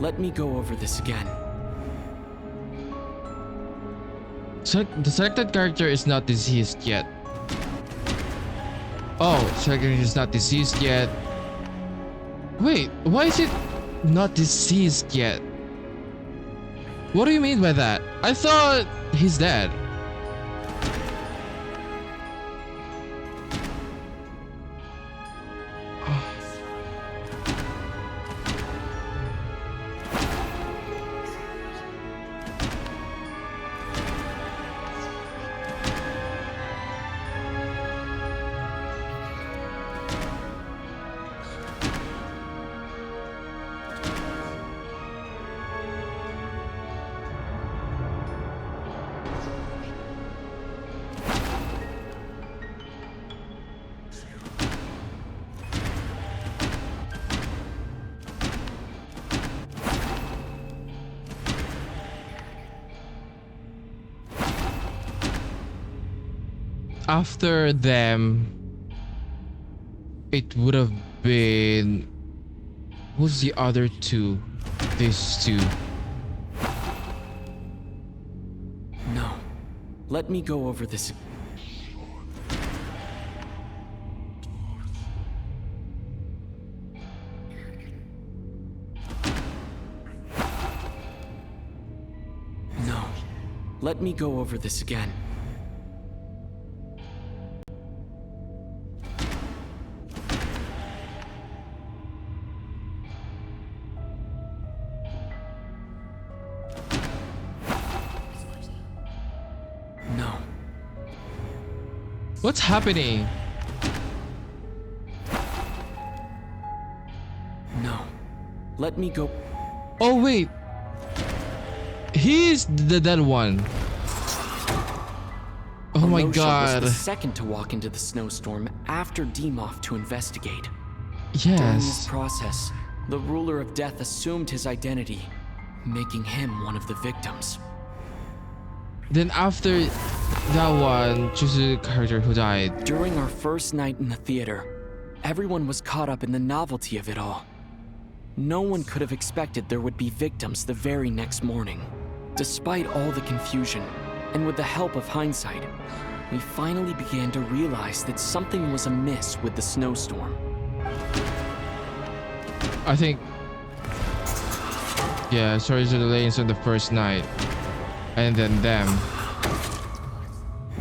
Speaker 5: let me go over this again.
Speaker 1: The selected character is not deceased yet. Oh, selected is not deceased yet. Wait, why is it not deceased yet? What do you mean by that? I thought he's dead. After them, it would have been, who's the other two? These two.
Speaker 5: No. Let me go over this. No. Let me go over this again.
Speaker 1: What's happening?
Speaker 5: No. Let me go.
Speaker 1: Oh wait. He's the dead one. Oh my god.
Speaker 5: Was the second to walk into the snowstorm after Demoff to investigate.
Speaker 1: Yes.
Speaker 5: During this process, the ruler of death assumed his identity, making him one of the victims.
Speaker 1: Then after that one, choose a character who died.
Speaker 5: During our first night in the theater, everyone was caught up in the novelty of it all. No one could have expected there would be victims the very next morning. Despite all the confusion, and with the help of hindsight, we finally began to realize that something was amiss with the snowstorm.
Speaker 1: I think, yeah, sorry to the lanes on the first night. And then them.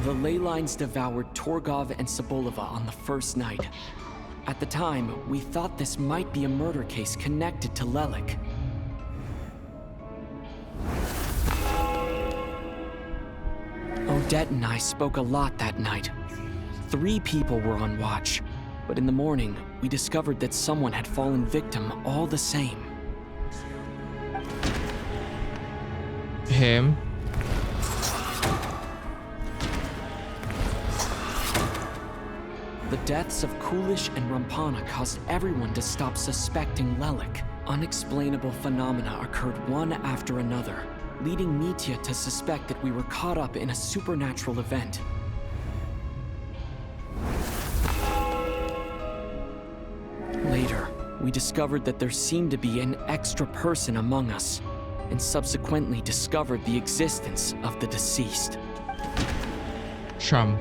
Speaker 5: The ley lines devoured Torgov and Sobolova on the first night. At the time, we thought this might be a murder case connected to Lelik. Odette and I spoke a lot that night. 3 people were on watch, but in the morning, we discovered that someone had fallen victim all the same.
Speaker 1: Him?
Speaker 5: The deaths of Kulish and Rampana caused everyone to stop suspecting Lelik. Unexplainable phenomena occurred one after another, leading Mitya to suspect that we were caught up in a supernatural event. Later, we discovered that there seemed to be an extra person among us, and subsequently discovered the existence of the deceased.
Speaker 1: Shram.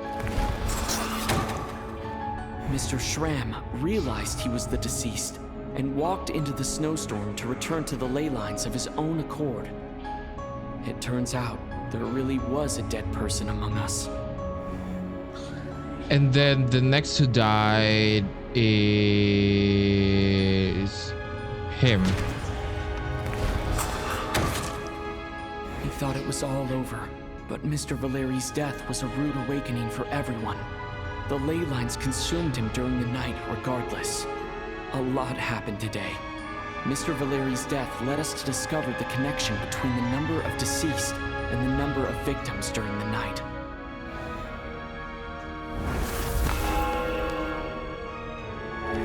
Speaker 5: Mr. Schramm realized he was the deceased and walked into the snowstorm to return to the ley lines of his own accord. It turns out there really was a dead person among us.
Speaker 1: And then the next who died is him.
Speaker 5: We thought it was all over, but Mr. Valeri's death was a rude awakening for everyone. The ley lines consumed him during the night regardless. A lot happened today. Mr. Valeri's death led us to discover the connection between the number of deceased and the number of victims during the night.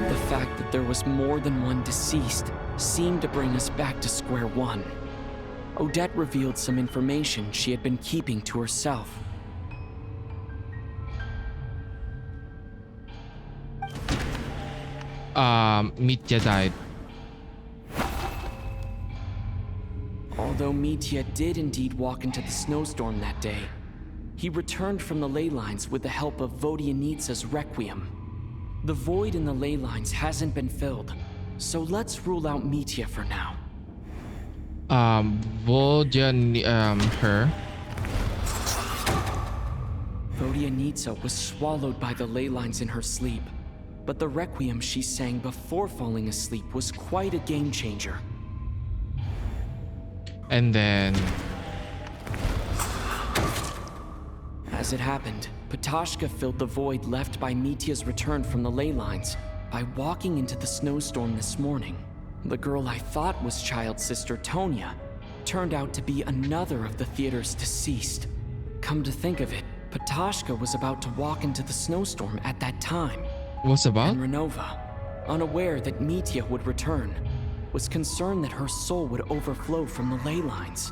Speaker 5: The fact that there was more than one deceased seemed to bring us back to square one. Odette revealed some information she had been keeping to herself.
Speaker 1: Mitya died.
Speaker 5: Although Mitya did indeed walk into the snowstorm that day, he returned from the ley lines with the help of Vodyanitsa's Requiem. The void in the ley lines hasn't been filled, so let's rule out Mitya for now.
Speaker 1: Her.
Speaker 5: Vodyanitsa was swallowed by the ley lines in her sleep, but the Requiem she sang before falling asleep was quite a game changer.
Speaker 1: And then...
Speaker 5: As it happened, Ptashka filled the void left by Mitya's return from the ley lines by walking into the snowstorm this morning. The girl I thought was child's sister Tonya turned out to be another of the theater's deceased. Come to think of it, Ptashka was about to walk into the snowstorm at that time.
Speaker 1: What's about?
Speaker 5: And Renova, unaware that Mitya would return, was concerned that her soul would overflow from the ley lines.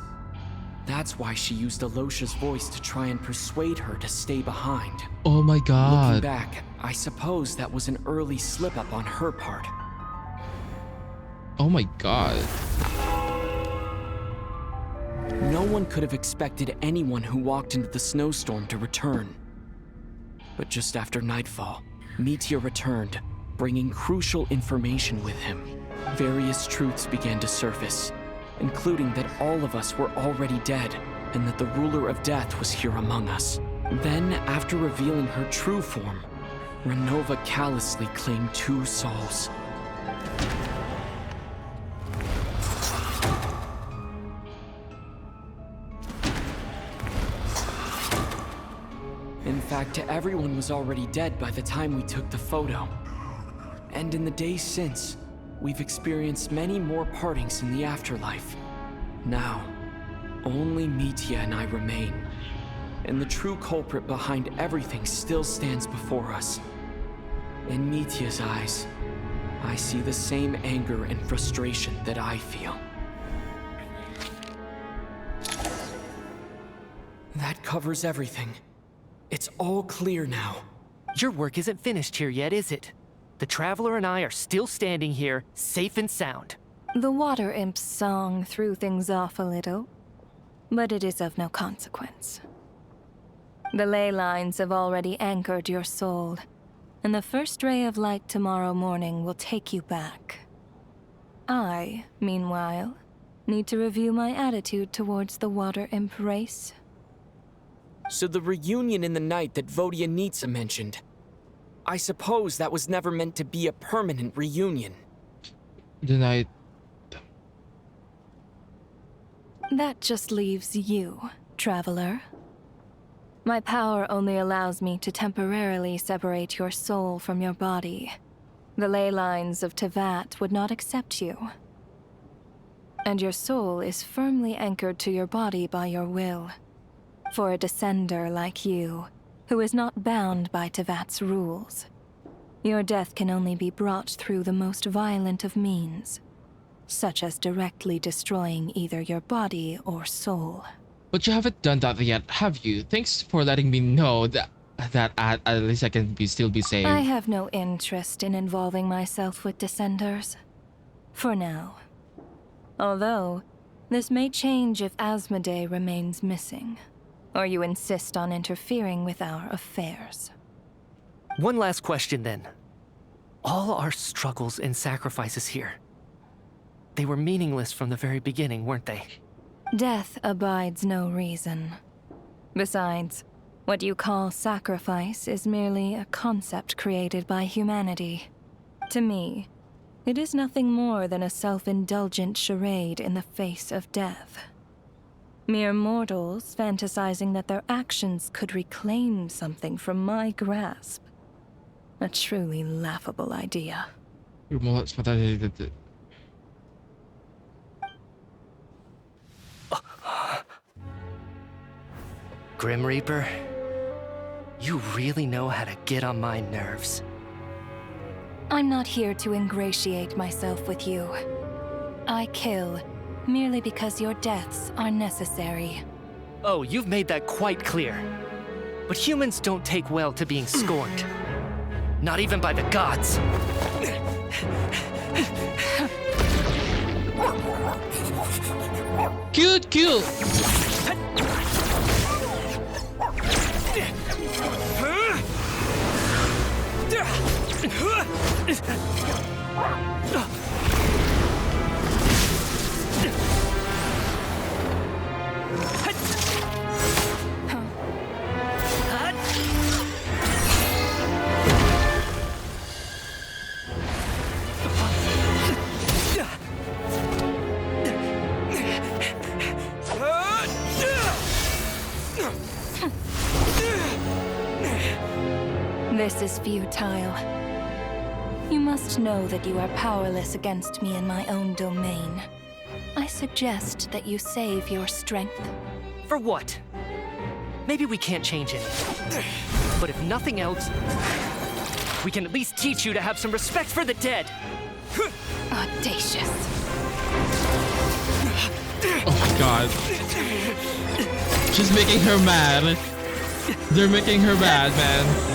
Speaker 5: That's why she used Alosha's voice to try and persuade her to stay behind.
Speaker 1: Oh my god.
Speaker 5: Looking back, I suppose that was an early slip-up on her part.
Speaker 1: Oh my god.
Speaker 5: No one could have expected anyone who walked into the snowstorm to return. But just after nightfall, Mitya returned, bringing crucial information with him. Various truths began to surface, including that all of us were already dead and that the ruler of death was here among us. Then, after revealing her true form, Renova callously claimed 2 souls. In fact, everyone was already dead by the time we took the photo. And in the days since, we've experienced many more partings in the afterlife. Now, only Mitya and I remain. And the true culprit behind everything still stands before us. In Mitya's eyes, I see the same anger and frustration that I feel. That covers everything. It's all clear now.
Speaker 15: Your work isn't finished here yet, is it? The Traveler and I are still standing here, safe and sound.
Speaker 19: The Water Imp's song threw things off a little, but it is of no consequence. The ley lines have already anchored your soul, and the first ray of light tomorrow morning will take you back. I, meanwhile, need to review my attitude towards the Water Imp race.
Speaker 5: So the reunion in the night that Vodyanitsa mentioned, I suppose that was never meant to be a permanent reunion.
Speaker 1: The night...
Speaker 19: That just leaves you, Traveler. My power only allows me to temporarily separate your soul from your body. The ley lines of Tevat would not accept you. And your soul is firmly anchored to your body by your will. For a descender like you, who is not bound by Tevat's rules, your death can only be brought through the most violent of means, such as directly destroying either your body or soul.
Speaker 1: But you haven't done that yet, have you? Thanks for letting me know that at least I can still be saved.
Speaker 19: I have no interest in involving myself with Descenders. For now. Although, this may change if Asmodee remains missing, or you insist on interfering with our affairs.
Speaker 15: One last question then. All our struggles and sacrifices here, they were meaningless from the very beginning, weren't they?
Speaker 19: Death abides no reason. Besides, what you call sacrifice is merely a concept created by humanity. To me, it is nothing more than a self-indulgent charade in the face of death. Mere mortals fantasizing that their actions could reclaim something from my grasp. A truly laughable idea.
Speaker 15: Grim Reaper, you really know how to get on my nerves.
Speaker 19: I'm not here to ingratiate myself with you. I kill merely because your deaths are necessary.
Speaker 15: Oh, you've made that quite clear. But humans don't take well to being scorned. Not even by the gods.
Speaker 1: Cute, cute.
Speaker 19: This is futile. You must know that you are powerless against me in my own domain. I suggest that you save your strength.
Speaker 15: For what? Maybe we can't change it. But if nothing else, we can at least teach you to have some respect for the dead.
Speaker 19: Audacious.
Speaker 1: Oh my god. She's making her mad. They're making her mad, man.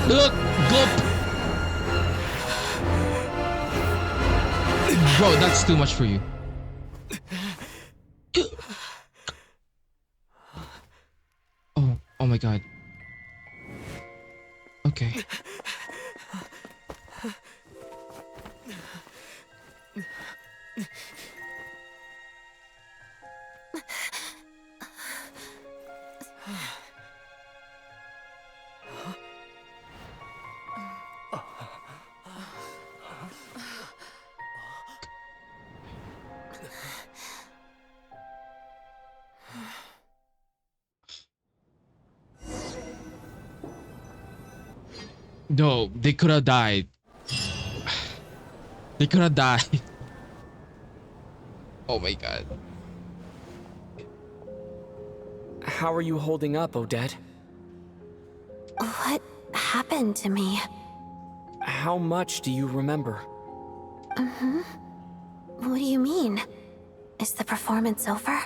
Speaker 1: Look, gulp. Bro, that's too much for you. Oh my god. Okay. No, they could have died. They could have died. Oh my god.
Speaker 5: How are you holding up, Odette?
Speaker 12: What happened to me?
Speaker 5: How much do you remember?
Speaker 12: What do you mean? Is the performance over?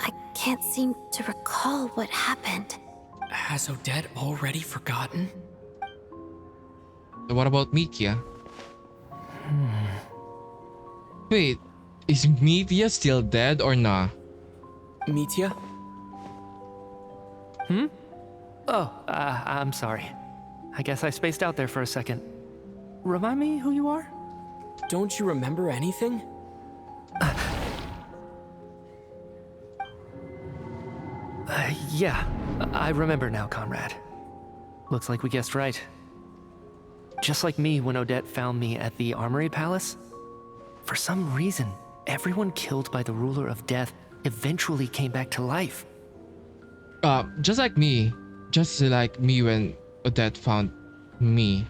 Speaker 12: I can't seem to recall what happened.
Speaker 5: Has Odette already forgotten?
Speaker 1: What about Mikia? Wait, is Mikia still dead or nah?
Speaker 5: Mitya?
Speaker 15: Oh, I'm sorry. I guess I spaced out there for a second. Remind me who you are?
Speaker 5: Don't you remember anything?
Speaker 15: Yeah, I remember now, comrade. Looks like we guessed right. Just like me when Odette found me at the Armory Palace. For some reason, everyone killed by the Ruler of Death eventually came back to life.
Speaker 1: Just like me. Just like me when Odette found me.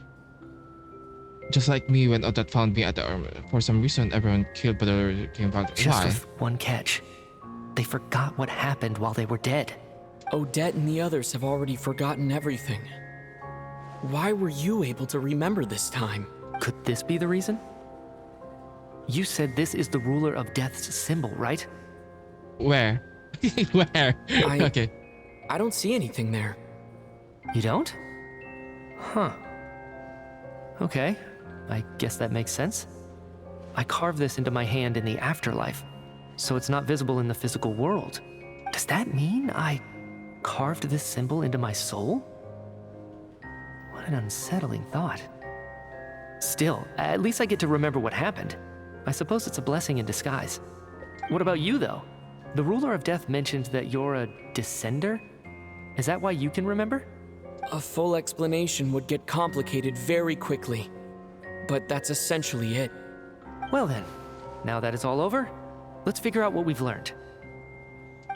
Speaker 1: Just like me when Odette found me at the armory. For some reason, everyone killed by the came back.
Speaker 15: Just
Speaker 1: Why?
Speaker 15: with one catch. They forgot what happened while they were dead.
Speaker 5: Odette and the others have already forgotten everything. Why were you able to remember this time?
Speaker 15: Could this be the reason? You said this is the Ruler of Death's symbol, right?
Speaker 1: Where? Where? Okay.
Speaker 5: I don't see anything there.
Speaker 15: You don't? Huh. Okay, I guess that makes sense. I carved this into my hand in the afterlife, so it's not visible in the physical world. Does that mean I carved this symbol into my soul? What an unsettling thought. Still, at least I get to remember what happened. I suppose it's a blessing in disguise. What about you, though? The Ruler of Death mentioned that you're a descender? Is that why you can remember?
Speaker 5: A full explanation would get complicated very quickly. But that's essentially it.
Speaker 15: Well then, now that it's all over, let's figure out what we've learned.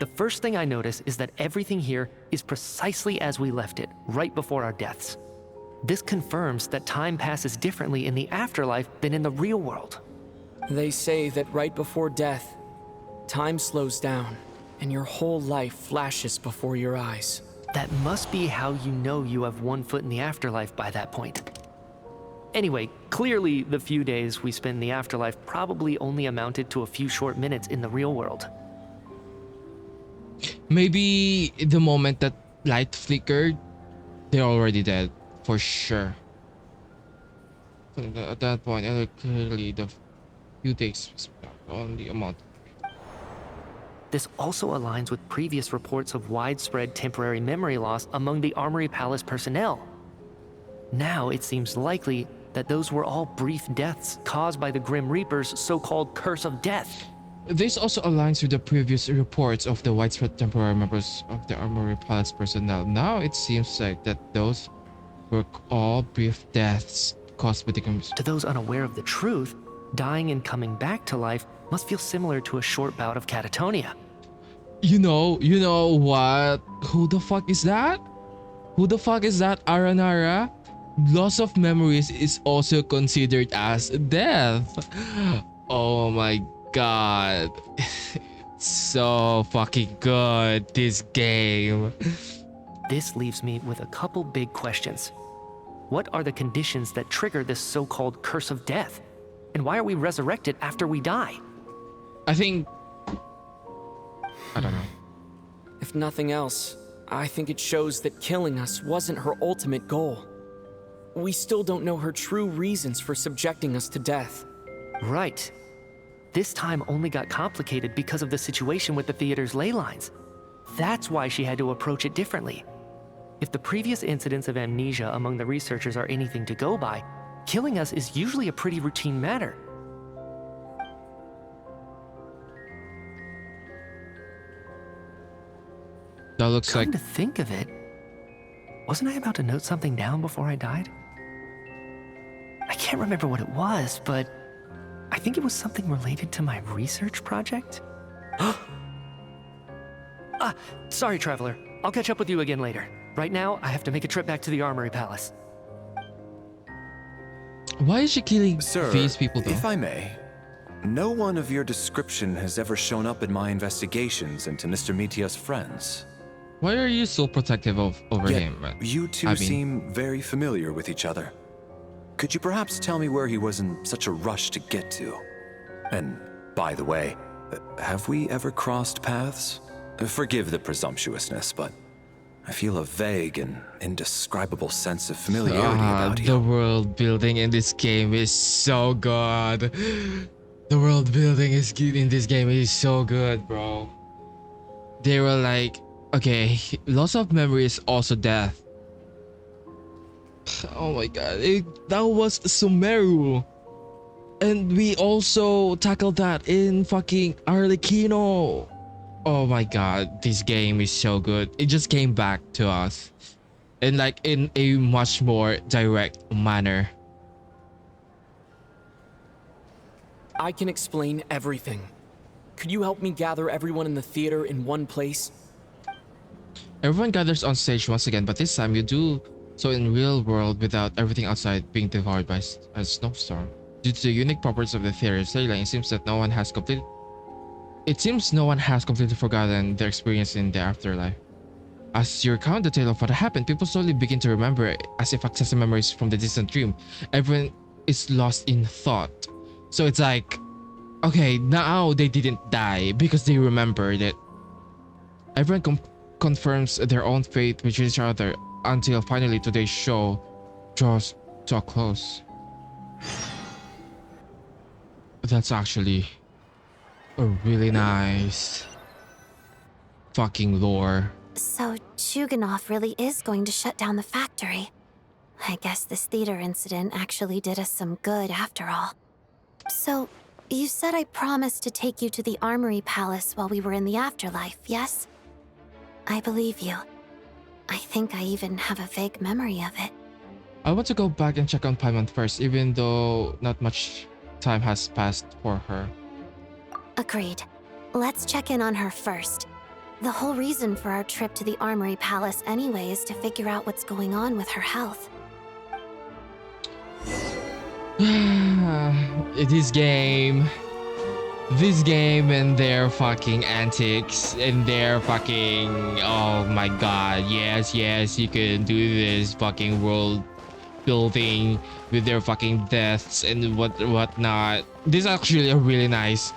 Speaker 15: The first thing I notice is that everything here is precisely as we left it, right before our deaths. This confirms that time passes differently in the afterlife than in the real world.
Speaker 5: They say that right before death, time slows down, and your whole life flashes before your eyes.
Speaker 15: That must be how you know you have one foot in the afterlife by that point. Anyway, clearly the few days we spend in the afterlife probably only amounted to a few short minutes in the real world.
Speaker 1: Maybe the moment that light flickered, they're already dead, for sure. At that point, clearly the few days was only amount.
Speaker 15: This also aligns with previous reports of widespread temporary memory loss among the Armory Palace personnel. Now it seems likely that those were all brief deaths caused by the Grim Reaper's so-called curse of death.
Speaker 1: This also aligns with the previous reports of the widespread temporary members of the Armory Palace personnel. Now it seems like that those were all brief deaths caused by the Grim Reaper.
Speaker 15: To those unaware of the truth, dying and coming back to life must feel similar to a short bout of catatonia.
Speaker 1: You know what? Who the fuck is that? Who the fuck is that, Aranara? Loss of memories is also considered as death. Oh my god. So fucking good, this game.
Speaker 15: This leaves me with a couple big questions. What are the conditions that trigger this so-called curse of death? And why are we resurrected after we die?
Speaker 1: I don't know.
Speaker 5: If nothing else, I think it shows that killing us wasn't her ultimate goal. We still don't know her true reasons for subjecting us to death.
Speaker 15: Right. This time only got complicated because of the situation with the theater's ley lines. That's why she had to approach it differently. If the previous incidents of amnesia among the researchers are anything to go by, killing us is usually a pretty routine matter.
Speaker 1: That looks like...
Speaker 15: Come to think of it, wasn't I about to note something down before I died? I can't remember what it was, but I think it was something related to my research project. Sorry, Traveler. I'll catch up with you again later. Right now, I have to make a trip back to the Armory Palace.
Speaker 1: Why is she killing
Speaker 13: Sir,
Speaker 1: these people though?
Speaker 13: if I may, no one of your description has ever shown up in my investigations into Mr. Mitia's friends.
Speaker 1: Why are you so protective over
Speaker 13: Yet
Speaker 1: him?
Speaker 13: you two seem very familiar with each other. Could you perhaps tell me where he was in such a rush to get to? And by the way, have we ever crossed paths? Forgive the presumptuousness, but I feel a vague and indescribable sense of familiarity about you.
Speaker 1: The world building in this game is so good. The world building in this game is so good, bro. They were like, okay, loss of memory is also death. Oh my god, that was Sumeru. And we also tackled that in fucking Arlecchino. Oh my god, this game is so good. It just came back to us. And like in a much more direct manner.
Speaker 5: I can explain everything. Could you help me gather everyone in the theater in one place?
Speaker 1: Everyone gathers on stage once again, but this time you do so in real world without everything outside being devoured by a snowstorm. Due to the unique properties of the theater's leyline, it seems no one has completely forgotten their experience in the afterlife. As you recount the tale of what happened, people slowly begin to remember it, as if accessing memories from the distant dream. Everyone is lost in thought. So it's like, okay, now they didn't die because they remembered it. Everyone confirms their own fate with each other until finally today's show draws to a close. That's actually a really nice fucking lore.
Speaker 12: So Chuganov really is going to shut down the factory. I guess this theater incident actually did us some good after all. So, you said I promised to take you to the Armory Palace while we were in the afterlife, yes? I believe you. I think I even have a vague memory of it.
Speaker 1: I want to go back and check on Paimon first, even though not much time has passed for her.
Speaker 12: Agreed. Let's check in on her first. The whole reason for our trip to the Armory Palace anyway is to figure out what's going on with her health.
Speaker 1: This game and their fucking antics and their fucking, oh my god, yes, you can do this fucking world building with their fucking deaths and whatnot. This is actually a really nice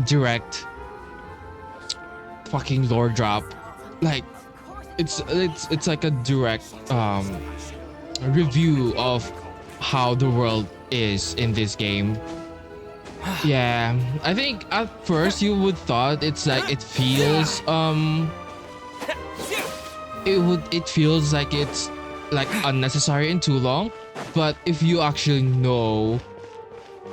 Speaker 1: direct fucking lore drop. Like it's like a direct review of how the world is in this game. Yeah, I think at first you would thought it's like it feels like it's like unnecessary and too long, but if you actually know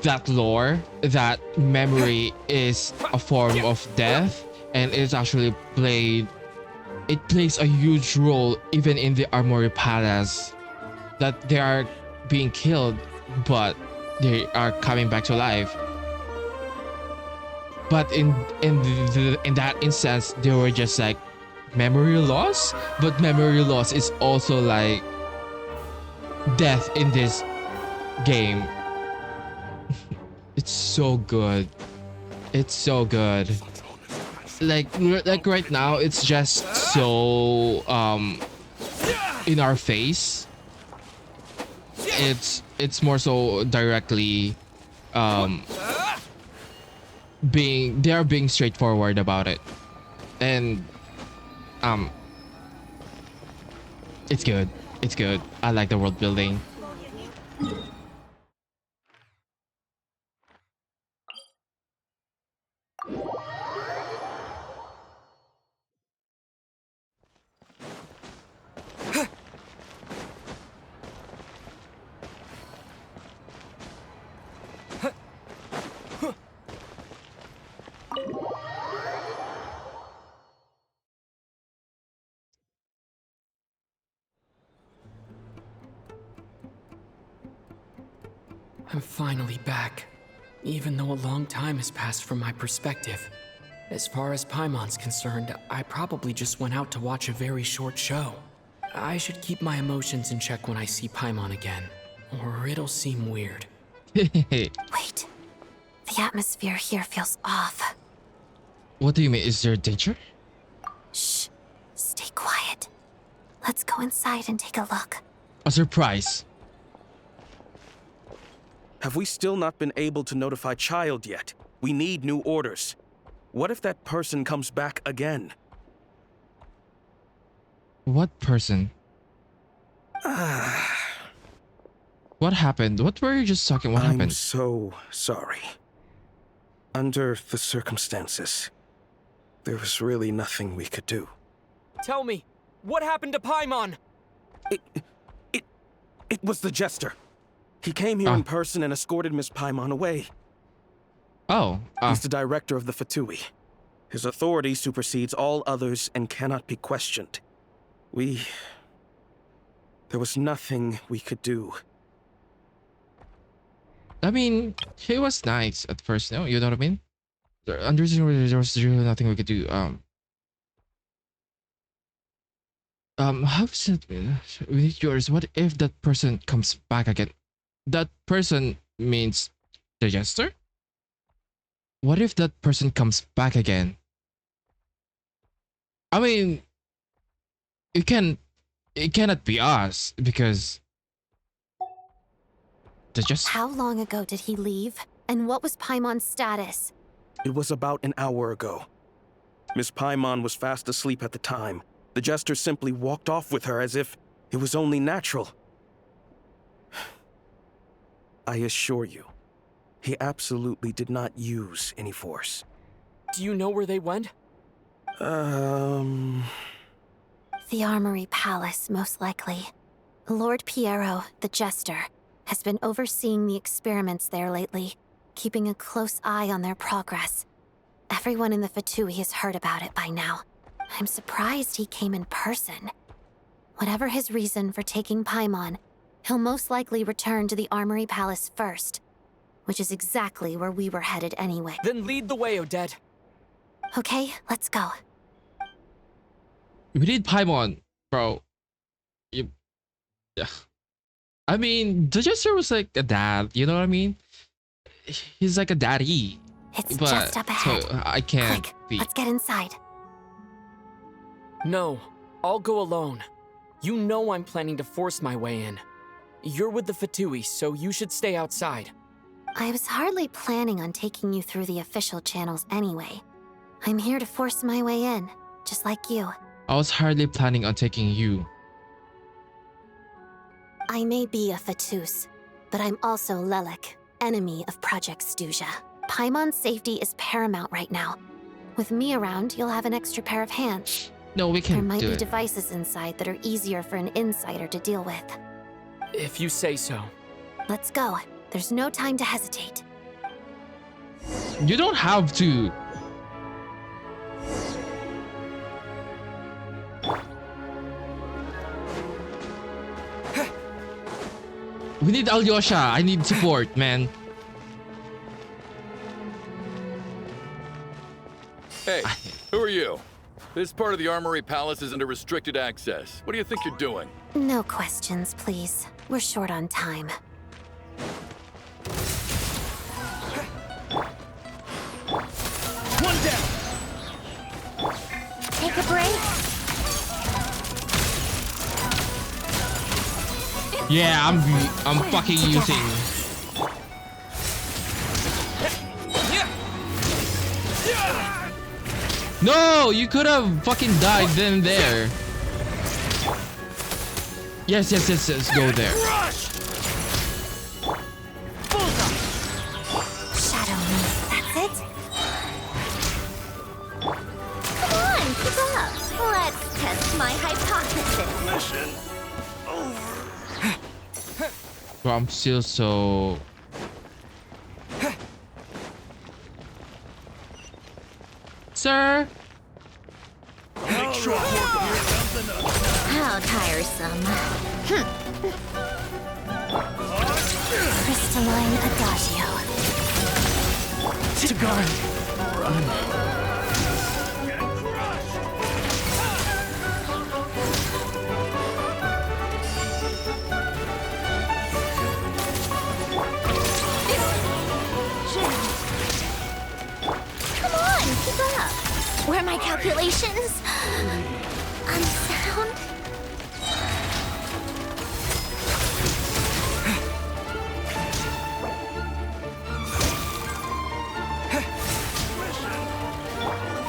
Speaker 1: that lore, that memory is a form of death and it's actually it plays a huge role even in the Armory Palace, that they are being killed but they are coming back to life. But in that instance, they were just like memory loss, but memory loss is also like death in this game. It's so good. It's so good. Like right now, it's just so in our face. It's more so directly they are being straightforward about it, and it's good. I like the world building.
Speaker 5: I'm finally back, even though a long time has passed from my perspective. As far as Paimon's concerned, I probably just went out to watch a very short show. I should keep my emotions in check when I see Paimon again, or it'll seem weird.
Speaker 12: Wait. The atmosphere here feels off.
Speaker 1: What do you mean? Is there danger?
Speaker 12: Shh. Stay quiet. Let's go inside and take a look.
Speaker 1: A surprise.
Speaker 18: Have we still not been able to notify Child yet? We need new orders. What if that person comes back again?
Speaker 1: What person? What happened? What were you just talking? What happened?
Speaker 18: I'm so sorry. Under the circumstances, there was really nothing we could do.
Speaker 5: Tell me, what happened to Paimon?
Speaker 18: It was the Jester. He came here in person and escorted Miss Paimon away. He's the director of the Fatui. His authority supersedes all others and cannot be questioned. There was nothing we could do.
Speaker 1: I mean, he was nice at first, no? You know what I mean? There was really nothing we could do. How is it with yours? What if that person comes back again? That person means the Jester? What if that person comes back again? I mean, it cannot be us, because
Speaker 12: How long ago did he leave? And what was Paimon's status?
Speaker 18: It was about an hour ago. Miss Paimon was fast asleep at the time. The Jester simply walked off with her as if it was only natural. I assure you, he absolutely did not use any force.
Speaker 5: Do you know where they went?
Speaker 12: The Armory Palace, most likely. Lord Piero, the Jester, has been overseeing the experiments there lately, keeping a close eye on their progress. Everyone in the Fatui has heard about it by now. I'm surprised he came in person. Whatever his reason for taking Paimon, he'll most likely return to the Armory Palace first, which is exactly where we were headed anyway.
Speaker 5: Then lead the way, Odette.
Speaker 12: Okay, let's go.
Speaker 1: We need Paimon, bro. You, yeah. I mean, the Jester was like a dad, you know what I mean? He's like a daddy.
Speaker 12: It's
Speaker 1: but,
Speaker 12: just up ahead.
Speaker 1: So I can't
Speaker 12: Quick,
Speaker 1: be.
Speaker 12: let's get inside.
Speaker 5: No, I'll go alone. You know I'm planning to force my way in. You're with the Fatui, so you should stay outside.
Speaker 12: I was hardly planning on taking you through the official channels anyway. I'm here to force my way in, just like you.
Speaker 1: I was hardly planning on taking you.
Speaker 12: I may be a Fatus, but I'm also Lelek, enemy of Project Stuja. Paimon's safety is paramount right now. With me around, you'll have an extra pair of hands.
Speaker 1: No, we can
Speaker 12: There might
Speaker 1: do
Speaker 12: be
Speaker 1: it.
Speaker 12: devices inside that are easier for an insider to deal with.
Speaker 5: If you say so.
Speaker 12: Let's go. There's no time to hesitate.
Speaker 1: You don't have to. We need Alyosha. I need support, man.
Speaker 7: Hey, who are you? This part of the Armory Palace is under restricted access. What do you think you're doing?
Speaker 12: No questions, please. We're short on time.
Speaker 2: One down. Take a break.
Speaker 1: Yeah, I'm fucking using. No, you could have fucking died then and there. Yes, go there.
Speaker 12: Shadow me. That's it?
Speaker 2: Come on, keep up. Let's test my hypothesis. Mission over.
Speaker 1: Bro, I'm still so. Sir?
Speaker 2: How tiresome.
Speaker 12: Crystalline Adagio.
Speaker 15: Tagarin, run.
Speaker 2: Come on, keep up. Were my calculations unsound?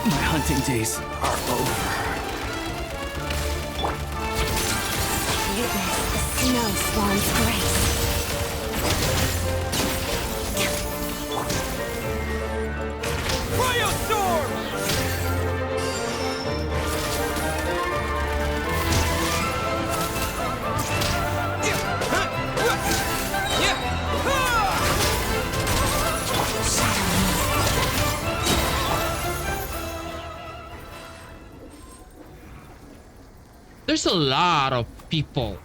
Speaker 9: My hunting days are over.
Speaker 12: Witness the snow swan's grace.
Speaker 2: Cryostorm!
Speaker 1: There's a lot of people.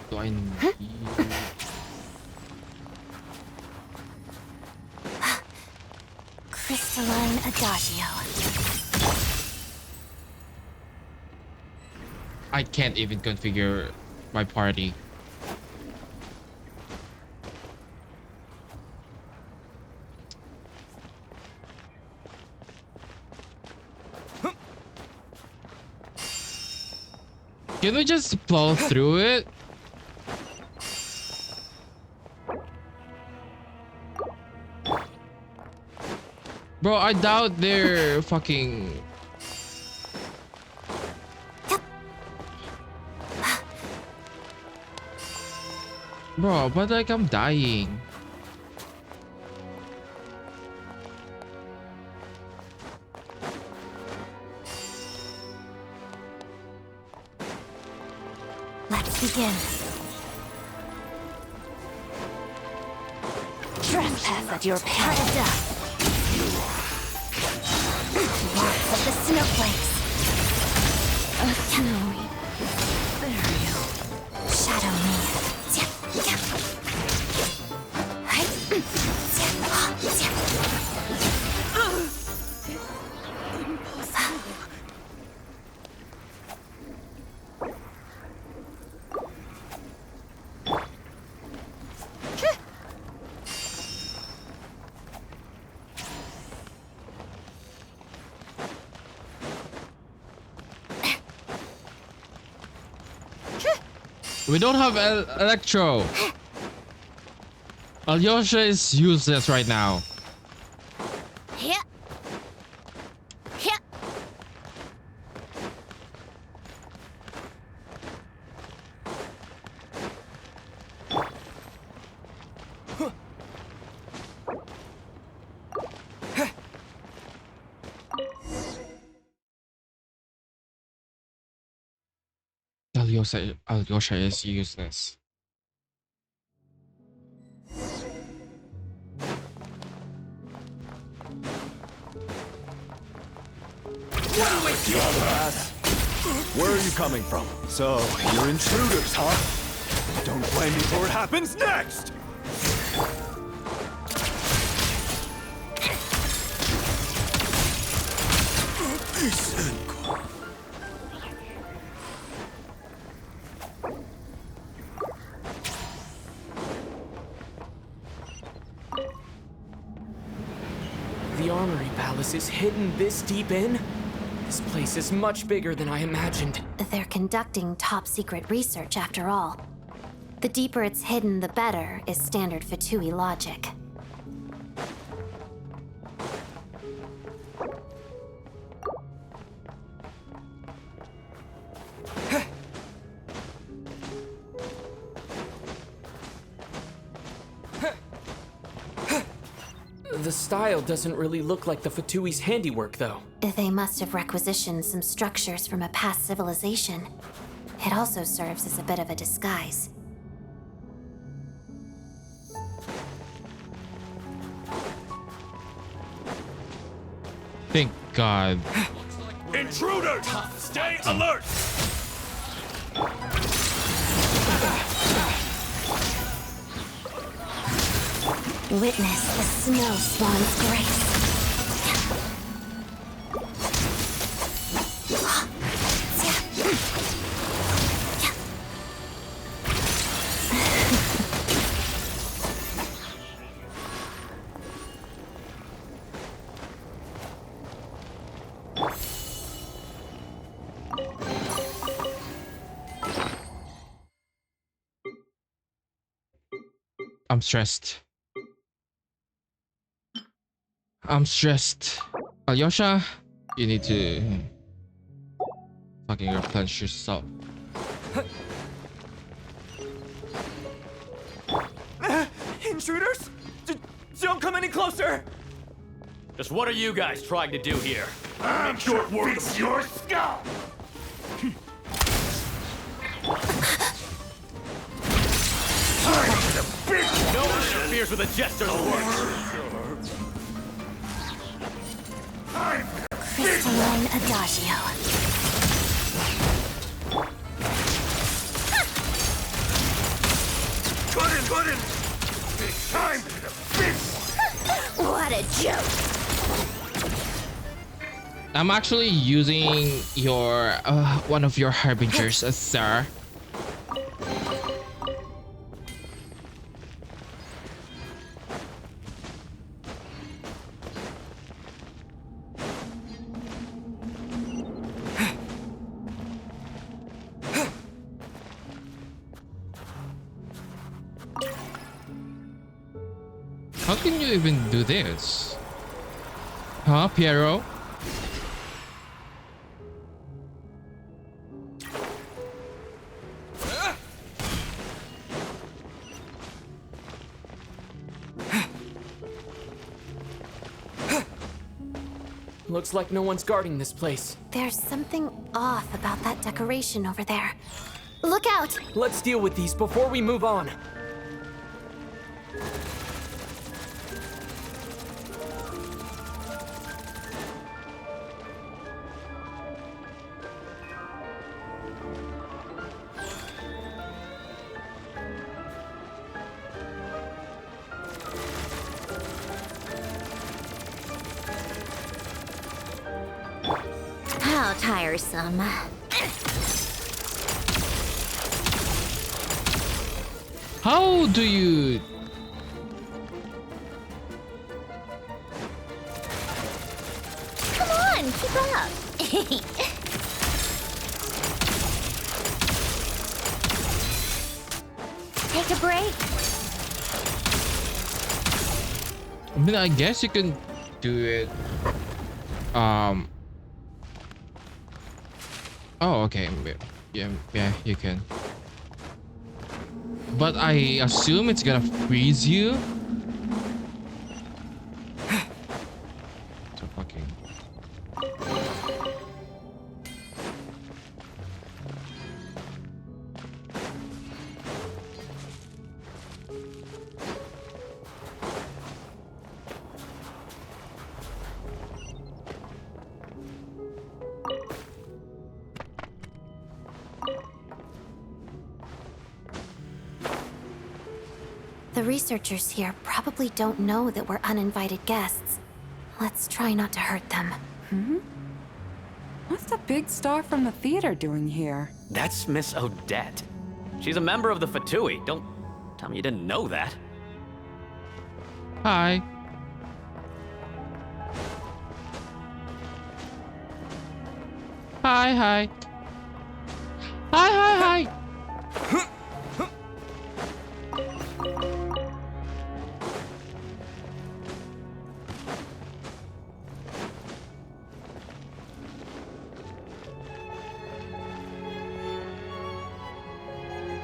Speaker 1: Do I need...
Speaker 12: Crystalline Adagio.
Speaker 1: I can't even configure my party. Can we just plow through it? Bro, I doubt they're fucking... Bro, but like I'm dying.
Speaker 12: Let's begin. pass at your peril. Lots of the snowflakes. Snowy. Shadow me.
Speaker 1: We don't have Electro. Alyosha is useless right now.
Speaker 2: Yeah. Yeah.
Speaker 1: Alyosha is useless.
Speaker 11: Where are you coming from? So, you're intruders, huh? Don't blame me for what happens next!
Speaker 5: The Armory Palace is hidden this deep in? This place is much bigger than I imagined.
Speaker 12: They're conducting top-secret research after all. The deeper it's hidden, the better, is standard Fatui logic.
Speaker 5: The style doesn't really look like the Fatui's handiwork, though.
Speaker 12: They must have requisitioned some structures from a past civilization. It also serves as a bit of a disguise.
Speaker 1: Thank God.
Speaker 11: Intruders! Stay alert!
Speaker 12: Witness the snow swan's grace.
Speaker 1: I'm stressed. I'm stressed. Alyosha, you need to fucking replenish yourself.
Speaker 17: Intruders? Don't come any closer! Just what are you guys trying to do here?
Speaker 11: I'm sure fix your skull!
Speaker 17: No one interferes with a jester's work!
Speaker 12: Crystalline Adagio.
Speaker 11: Couldn't! It's time to fix!
Speaker 2: What a joke!
Speaker 1: I'm actually using your one of your harbingers, sir. How can you even do this? Huh, Piero?
Speaker 5: Looks like no one's guarding this place.
Speaker 12: There's something off about that decoration over there. Look out!
Speaker 5: Let's deal with these before we move on.
Speaker 2: tiresome.
Speaker 1: How do you...
Speaker 2: Come on, keep up. Take a break.
Speaker 1: I mean, I guess you can do it. Oh, okay. Yeah, you can. But I assume it's gonna freeze you. So fucking.
Speaker 12: The researchers here probably don't know that we're uninvited guests. Let's try not to hurt them.
Speaker 8: What's the big star from the theater doing here?
Speaker 17: That's Miss Odette. She's a member of the Fatui. Don't tell me you didn't know that.
Speaker 1: Hi. Hi, hi. Hi, hi, hi.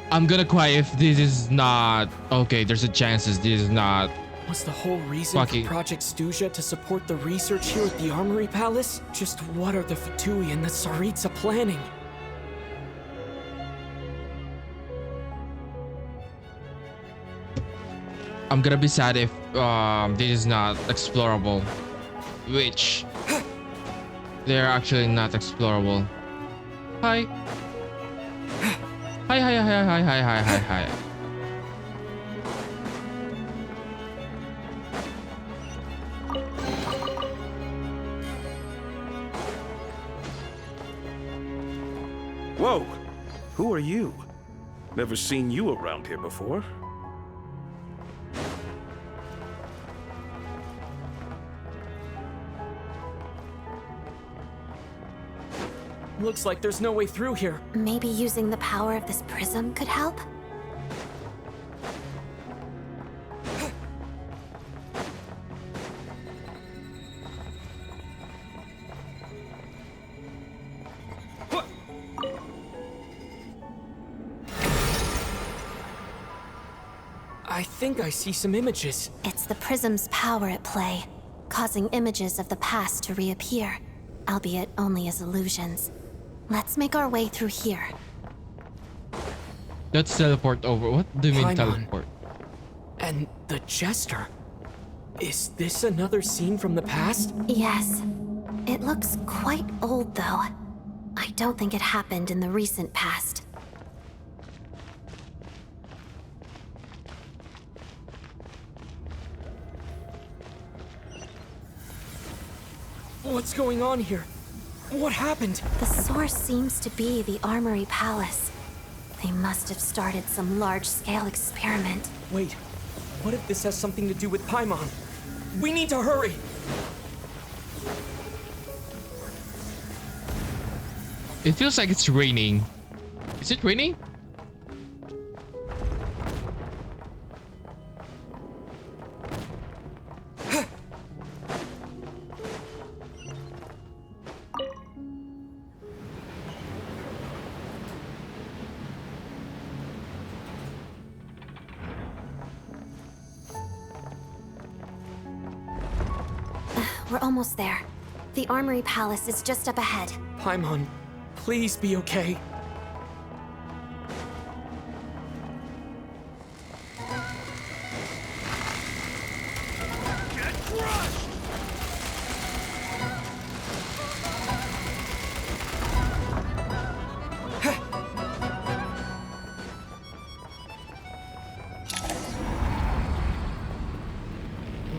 Speaker 1: I'm gonna cry if this is not okay. There's a chances this is not.
Speaker 5: Was the whole reason for Project Stuja to support the research here at the Armory Palace? Just what are the Fatui and the Tsaritsa planning?
Speaker 1: I'm gonna be sad if this is not explorable, which they're actually not explorable. Hi. Hi, hi, hi, hi, hi, hi, hi, hi.
Speaker 18: Whoa! Who are you? Never seen you around here before.
Speaker 5: Looks like there's no way through here.
Speaker 12: Maybe using the power of this prism could help?
Speaker 5: I think I see some images.
Speaker 12: It's the prism's power at play, causing images of the past to reappear, albeit only as illusions. Let's make our way through here.
Speaker 1: Let's teleport over. What do you mean
Speaker 5: Paimon.
Speaker 1: teleport?
Speaker 5: And the Jester. Is this another scene from the past?
Speaker 12: Yes. It looks quite old, though. I don't think it happened in the recent past.
Speaker 5: What's going on here? What happened?
Speaker 12: The source seems to be the Armory Palace. They must have started some large-scale experiment.
Speaker 5: Wait, what if this has something to do with Paimon? We need to hurry!
Speaker 1: It feels like it's raining. Is it raining?
Speaker 12: We're almost there. The Armory Palace is just up ahead.
Speaker 5: Paimon, please be okay.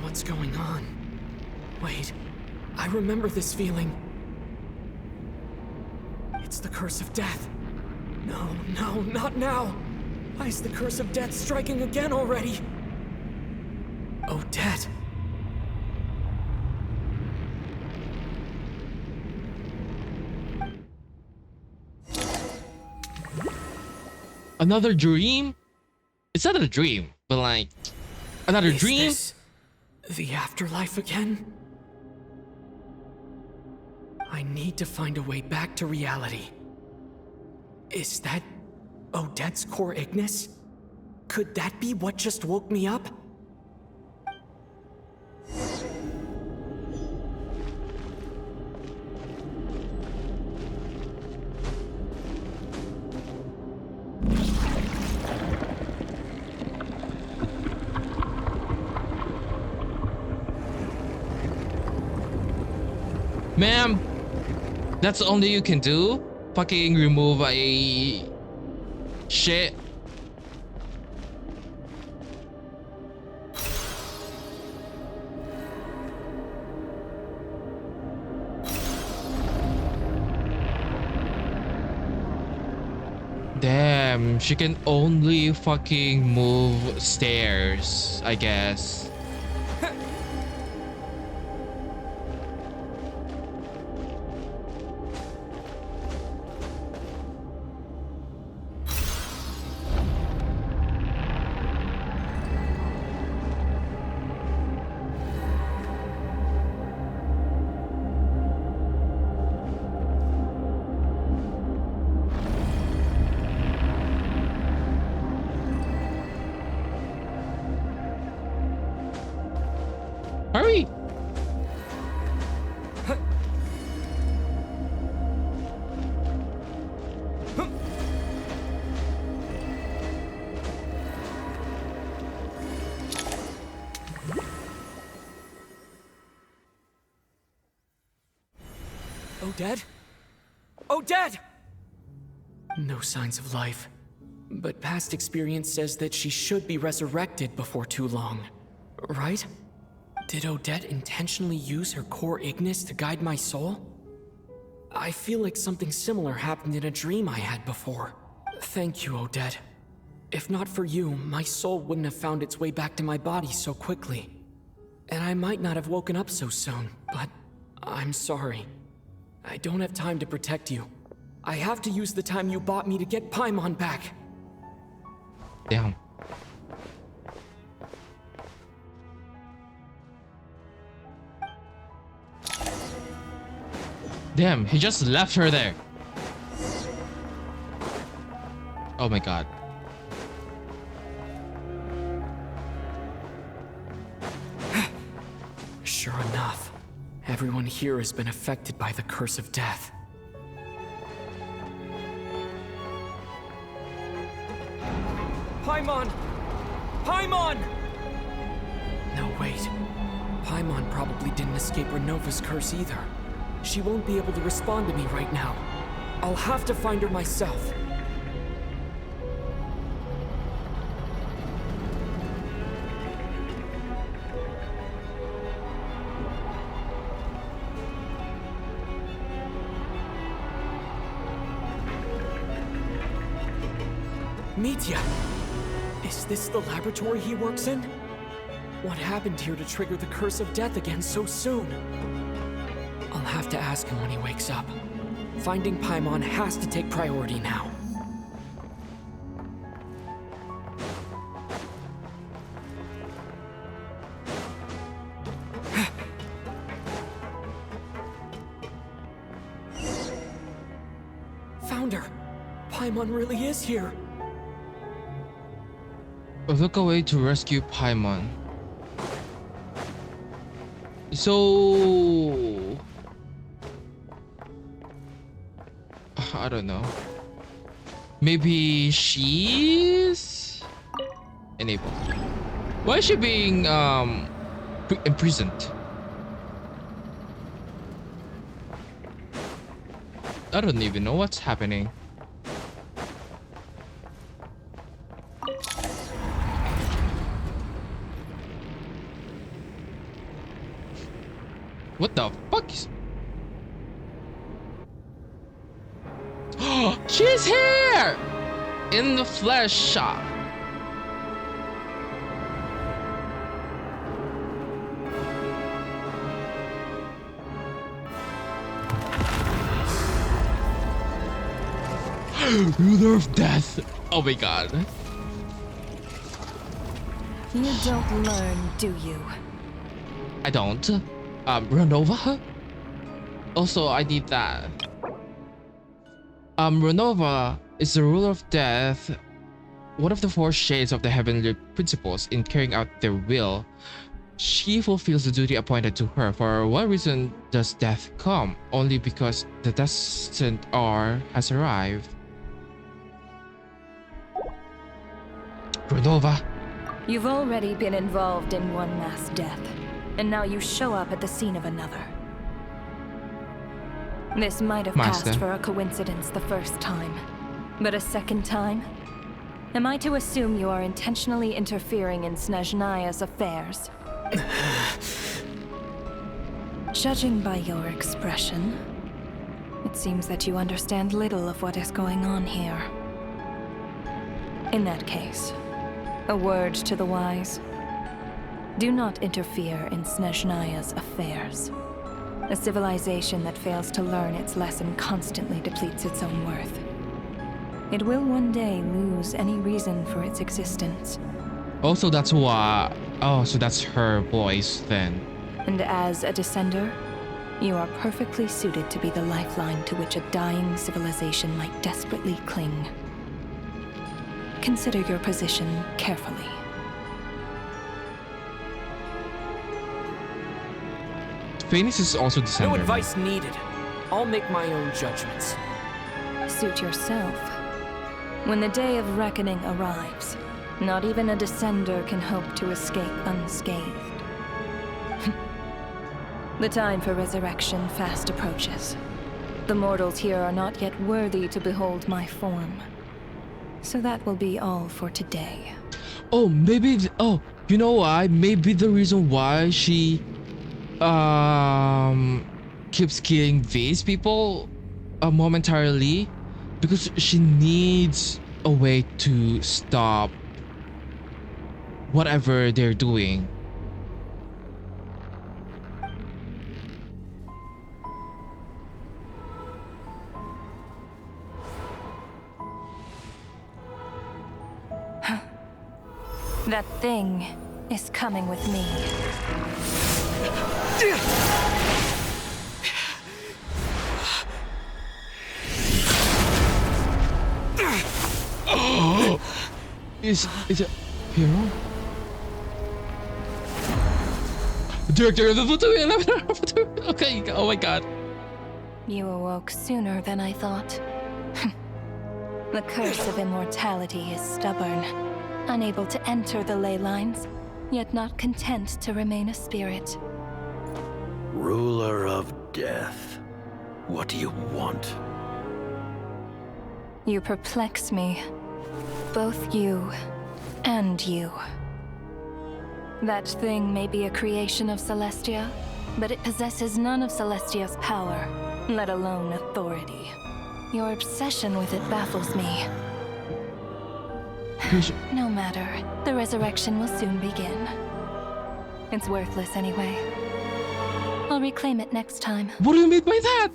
Speaker 5: What's going on? Wait, I remember this feeling. It's the curse of death. No, no, not now. Why is the curse of death striking again already? Odette.
Speaker 1: Another dream? It's not a dream, but like another dream?
Speaker 5: Is this the afterlife again? I need to find a way back to reality. Is that Odette's core Ignis? Could that be what just woke me up?
Speaker 1: Ma'am, that's the only you can do? Fucking remove a shit. Damn, she can only fucking move stairs, I guess. Hurry!
Speaker 5: Odette? Odette! No signs of life. But past experience says that she should be resurrected before too long. Right? Did Odette intentionally use her core Ignis to guide my soul? I feel like something similar happened in a dream I had before. Thank you, Odette. If not for you, my soul wouldn't have found its way back to my body so quickly. And I might not have woken up so soon, but I'm sorry. I don't have time to protect you. I have to use the time you bought me to get Paimon back.
Speaker 1: Damn. Damn, he just left her there. Oh my god.
Speaker 5: Sure enough, everyone here has been affected by the curse of death. Paimon! Paimon! No, wait. Paimon probably didn't escape Renova's curse either. She won't be able to respond to me right now. I'll have to find her myself. Mitya! Is this the laboratory he works in? What happened here to trigger the curse of death again so soon? I'll have to ask him when he wakes up. Finding Paimon has to take priority now. Found her! Paimon really is here!
Speaker 1: Look away to rescue Paimon. So I don't know. Maybe she's enabled. Why is she being imprisoned? I don't even know what's happening. What the fuck is... She's here! In the flesh shop. Ruler of Death. Oh my god.
Speaker 19: You don't learn, do you?
Speaker 1: I don't. Run over? Also, I need that. Renova is the ruler of death, one of the four shades of the heavenly principles. In carrying out their will, she fulfills the duty appointed to her. For what reason does death come? Only because the destined hour has arrived. Renova.
Speaker 19: You've already been involved in one mass death, and now you show up at the scene of another. This might have
Speaker 1: Master.
Speaker 19: passed for a coincidence the first time, but a second time? Am I to assume you are intentionally interfering in Snezhnaya's affairs? Judging by your expression, it seems that you understand little of what is going on here. In that case, a word to the wise. Do not interfere in Snezhnaya's affairs. A civilization that fails to learn its lesson constantly depletes its own worth. It will one day lose any reason for its existence.
Speaker 1: Also, that's why. Oh, so that's her voice then.
Speaker 19: And as a descender, you are perfectly suited to be the lifeline to which a dying civilization might desperately cling. Consider your position carefully.
Speaker 1: Phoenix is also
Speaker 5: No
Speaker 1: descender.
Speaker 5: advice needed. I'll make my own judgments.
Speaker 19: Suit yourself. When the day of reckoning arrives, not even a descender can hope to escape unscathed. The time for resurrection fast approaches. The mortals here are not yet worthy to behold my form. So that will be all for today.
Speaker 1: Oh, maybe. Oh, you know why? Maybe the reason why she keeps killing these people momentarily, because she needs a way to stop whatever they're doing.
Speaker 19: That thing is coming with me.
Speaker 1: Oh, is it hero? Director of the Fatui. Okay. Oh my god.
Speaker 19: You awoke sooner than I thought. The curse of immortality is stubborn, unable to enter the ley lines, yet not content to remain a spirit.
Speaker 11: Ruler of Death, what do you want?
Speaker 19: You perplex me. Both you and you. That thing may be a creation of Celestia, but it possesses none of Celestia's power, let alone authority. Your obsession with it baffles me. No matter, the resurrection will soon begin. It's worthless anyway. I'll reclaim it next time.
Speaker 1: What do you mean by that?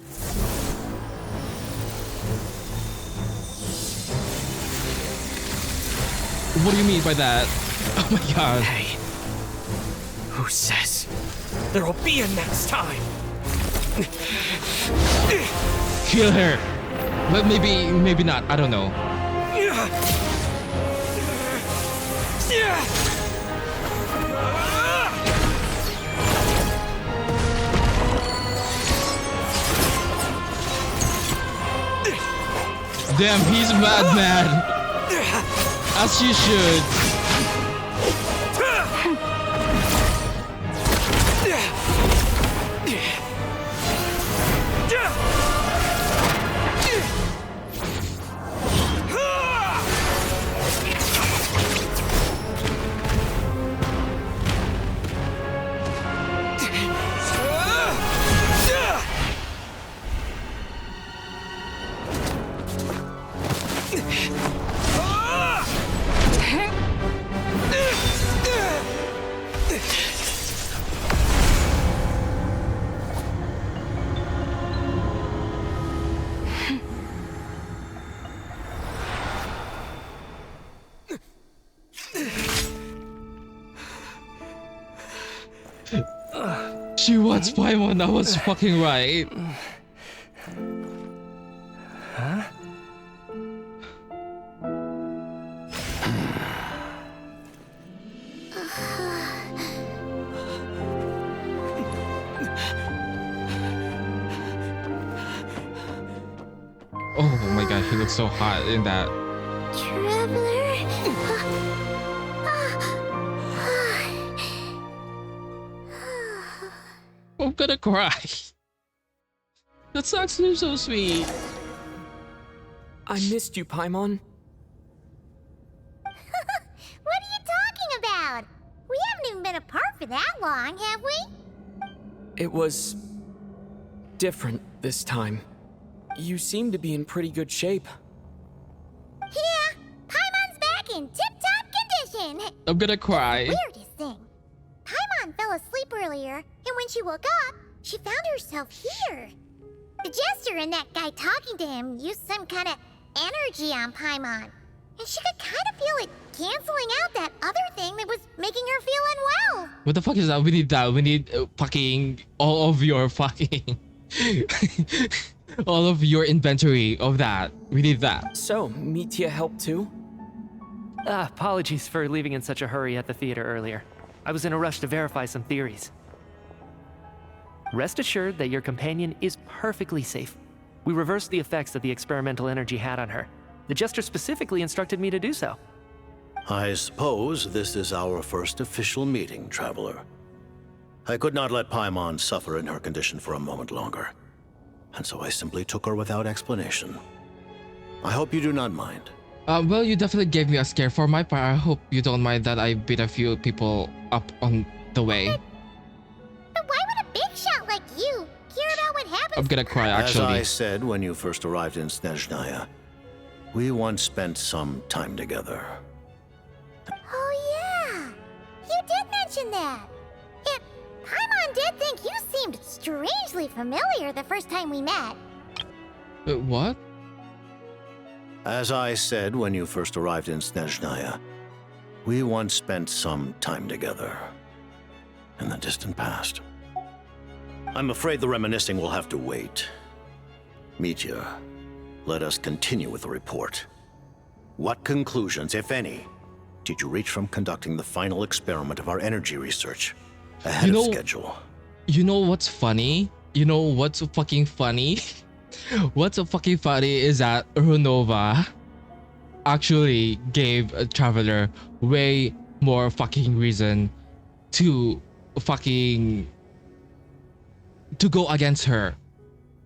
Speaker 1: What do you mean by that? Oh my god.
Speaker 22: Hey, who says there will be a next time?
Speaker 1: Kill her. But maybe not. I don't know. Damn, he's mad. As she should. She wants Paimon. I was fucking right.
Speaker 15: Huh?
Speaker 1: Oh my god, he looks so hot in that.
Speaker 2: Traveler?
Speaker 1: I'm gonna cry. That sucks. So sweet.
Speaker 5: I missed you, Paimon.
Speaker 2: What are you talking about? We haven't even been apart for that long, have we?
Speaker 5: It was different this time. You seem to be in pretty good shape.
Speaker 2: Yeah, Paimon's back in tip-top condition.
Speaker 1: I'm gonna cry.
Speaker 2: Weirdest thing. Paimon fell asleep earlier, and when she woke up, she found herself here. The jester and that guy talking to him used some kind of energy on Paimon, and she could kind of feel it canceling out that other thing that was making her feel unwell.
Speaker 1: What the fuck is that? We need that. We need fucking all of your fucking all of your inventory of that. We need that.
Speaker 5: So, Mitya helped too?
Speaker 15: Apologies for leaving in such a hurry at the theater earlier. I was in a rush to verify some theories. Rest assured that your companion is perfectly safe. We reversed the effects that the experimental energy had on her. The jester specifically instructed me to do so.
Speaker 3: I suppose this is our first official meeting, Traveler. I could not let Paimon suffer in her condition for a moment longer, and so I simply took her without explanation. I hope you do not mind.
Speaker 1: Well, you definitely gave me a scare. For my part, I hope you don't mind that I beat a few people up on the way.
Speaker 2: But why would a big shot like you care about what happens?
Speaker 1: I'm gonna cry, actually.
Speaker 3: As I said when you first arrived in Snezhnaya, we once spent some time together.
Speaker 2: Oh yeah, you did mention that. Paimon did think you seemed strangely familiar the first time we met.
Speaker 1: What?
Speaker 3: As I said when you first arrived in Snezhnaya, we once spent some time together in the distant past. I'm afraid the reminiscing will have to wait. Mitya, let us continue with the report. What conclusions, if any, did you reach from conducting the final experiment of our energy research ahead of schedule?
Speaker 1: You know what's funny? You know what's fucking funny? What's so fucking funny is that Runova actually gave a Traveler way more fucking reason to go against her.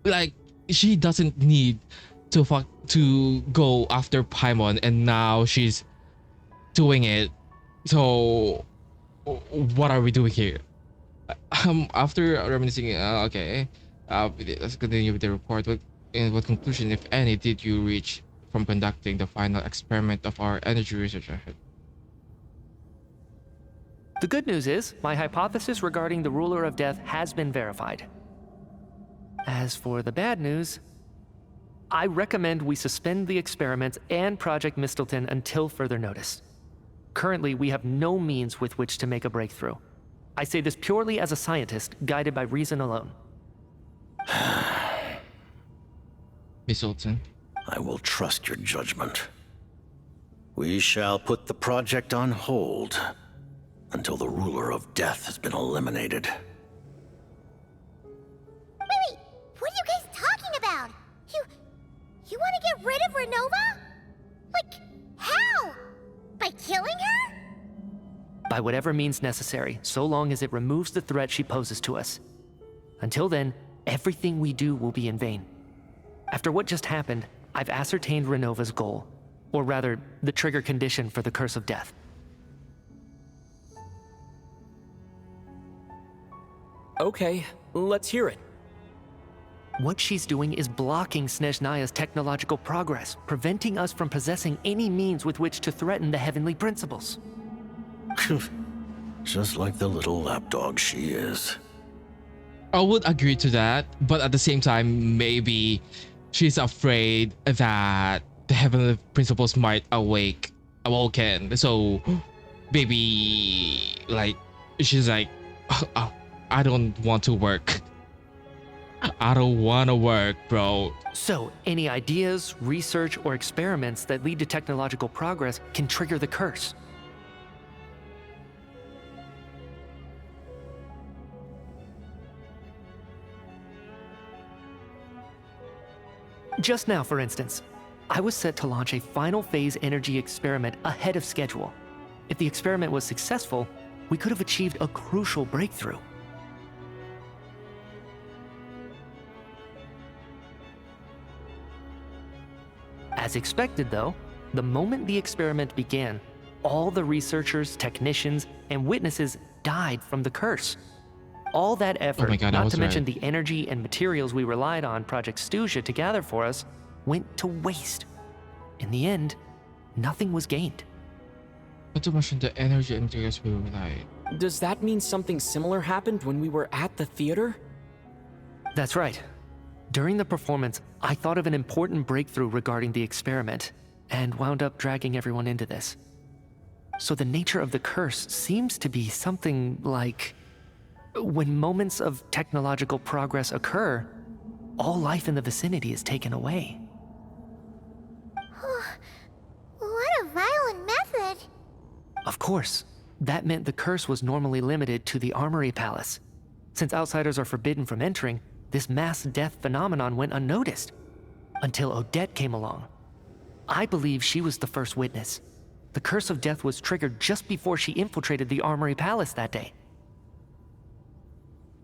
Speaker 1: Like, she doesn't need to go after Paimon, and now she's doing it. So what are we doing here? After reminiscing, okay. Let's continue with the report. What conclusion, if any, did you reach from conducting the final experiment of our energy research ahead?
Speaker 15: The good news is, my hypothesis regarding the ruler of death has been verified. As for the bad news, I recommend we suspend the experiments and Project Mistelton until further notice. Currently, we have no means with which to make a breakthrough. I say this purely as a scientist, guided by reason alone.
Speaker 1: Mistelton.
Speaker 3: I will trust your judgment. We shall put the project on hold until the ruler of death has been eliminated.
Speaker 2: Wait, what are you guys talking about? You want to get rid of Renova? Like, how? By killing her?
Speaker 15: By whatever means necessary, so long as it removes the threat she poses to us. Until then, everything we do will be in vain. After what just happened, I've ascertained Renova's goal, or rather, the trigger condition for the Curse of Death.
Speaker 5: Okay, let's hear it.
Speaker 15: What she's doing is blocking Snezhnaya's technological progress, preventing us from possessing any means with which to threaten the heavenly principles.
Speaker 3: Just like the little lapdog she is.
Speaker 1: I would agree to that, but at the same time, maybe she's afraid that the heavenly principles might awoken. So maybe like she's like, I don't want to work. I don't want to work, bro.
Speaker 15: So, any ideas, research, or experiments that lead to technological progress can trigger the curse. Just now, for instance, I was set to launch a final phase energy experiment ahead of schedule. If the experiment was successful, we could have achieved a crucial breakthrough. As expected, though, the moment the experiment began, all the researchers, technicians, and witnesses died from the curse. All that effort,
Speaker 1: Oh my God, I
Speaker 15: not
Speaker 1: was
Speaker 15: to mention
Speaker 1: right.
Speaker 15: the energy and materials we relied on Project Stuzia to gather for us, went to waste. In the end, nothing was gained.
Speaker 1: Not to mention the energy and materials we relied.
Speaker 5: Does that mean something similar happened when we were at the theater?
Speaker 15: That's right. During the performance, I thought of an important breakthrough regarding the experiment, and wound up dragging everyone into this. So the nature of the curse seems to be something like, when moments of technological progress occur, all life in the vicinity is taken away.
Speaker 2: What a violent method.
Speaker 15: Of course, that meant the curse was normally limited to the Armory Palace. Since outsiders are forbidden from entering, this mass death phenomenon went unnoticed. Until Odette came along. I believe she was the first witness. The curse of death was triggered just before she infiltrated the Armory Palace that day.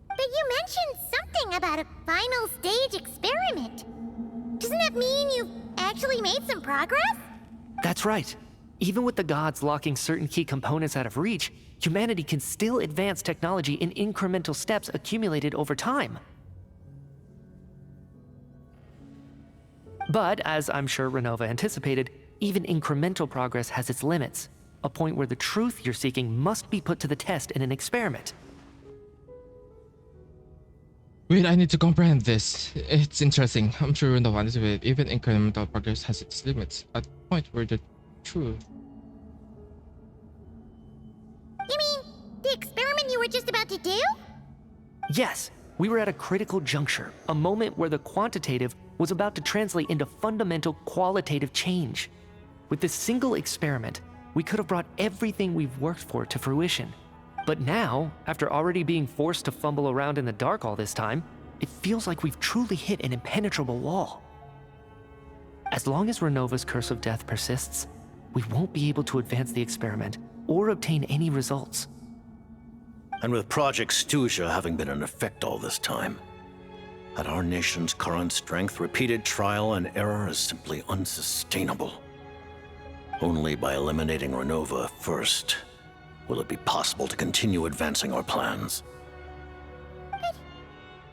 Speaker 2: But you mentioned something about a final stage experiment. Doesn't that mean you've actually made some progress?
Speaker 15: That's right. Even with the gods locking certain key components out of reach, humanity can still advance technology in incremental steps accumulated over time. But, as I'm sure Renova anticipated, even incremental progress has its limits, a point where the truth you're seeking must be put to the test in an experiment.
Speaker 1: Wait, I need to comprehend this. It's interesting. I'm sure no one is with it. Even incremental progress has its limits. At the point where the truth.
Speaker 2: You mean the experiment you were just about to do?
Speaker 15: Yes, we were at a critical juncture, a moment where the quantitative was about to translate into fundamental qualitative change. With this single experiment, we could have brought everything we've worked for to fruition. But now, after already being forced to fumble around in the dark all this time, it feels like we've truly hit an impenetrable wall. As long as Renova's curse of death persists, we won't be able to advance the experiment or obtain any results.
Speaker 3: And with Project Stuzia having been in effect all this time, at our nation's current strength, repeated trial and error is simply unsustainable. Only by eliminating Renova first will it be possible to continue advancing our plans.
Speaker 2: But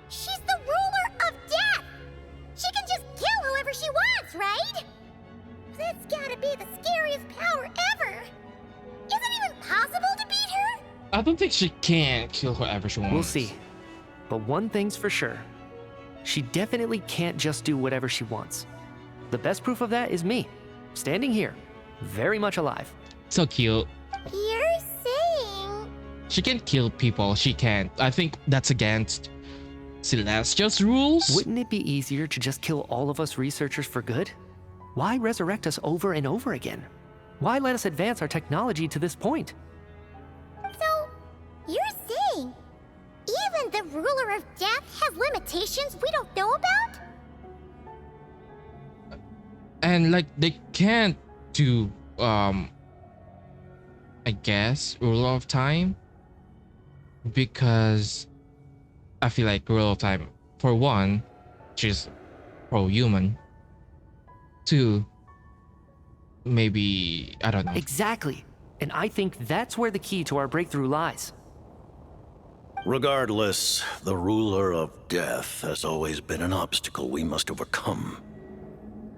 Speaker 2: she's the ruler of death! She can just kill whoever she wants, right? That's gotta be the scariest power ever! Is it even possible to beat her?
Speaker 1: I don't think she can kill whoever she wants.
Speaker 15: We'll see. But one thing's for sure. She definitely can't just do whatever she wants. The best proof of that is me, standing here, very much alive.
Speaker 1: So cute.
Speaker 2: You're saying...
Speaker 1: She can kill people. She can't. I think that's against Celestial's rules.
Speaker 15: Wouldn't it be easier to just kill all of us researchers for good? Why resurrect us over and over again? Why let us advance our technology to this point?
Speaker 2: So, you're saying even the ruler of death has limitations we don't know about?
Speaker 1: And like they can't do I guess rule of time, because I feel like rule of time, for one, she's pro-human. Two, maybe I don't know.
Speaker 15: Exactly. And I think that's where the key to our breakthrough lies.
Speaker 3: Regardless, the ruler of death has always been an obstacle we must overcome.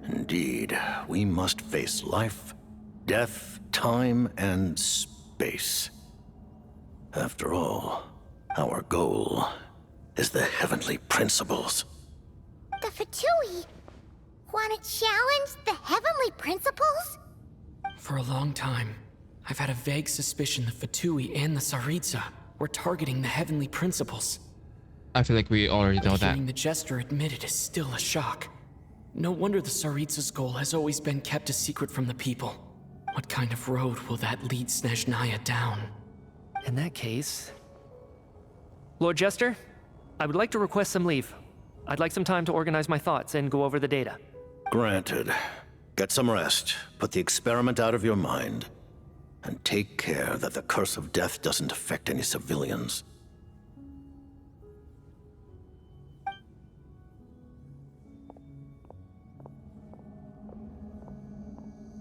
Speaker 3: Indeed, we must face life, death, time, and space. After all, our goal is the heavenly principles.
Speaker 2: The Fatui want to challenge the heavenly principles?
Speaker 5: For a long time, I've had a vague suspicion the Fatui and the Tsaritsa We're targeting the heavenly principles.
Speaker 1: I feel like we already know that.
Speaker 5: Hearing the Jester admit it is still a shock. No wonder the Tsaritsa's goal has always been kept a secret from the people. What kind of road will that lead Snezhnaya down?
Speaker 15: In that case... Lord Jester, I would like to request some leave. I'd like some time to organize my thoughts and go over the data.
Speaker 3: Granted. Get some rest, put the experiment out of your mind, and take care that the curse of death doesn't affect any civilians.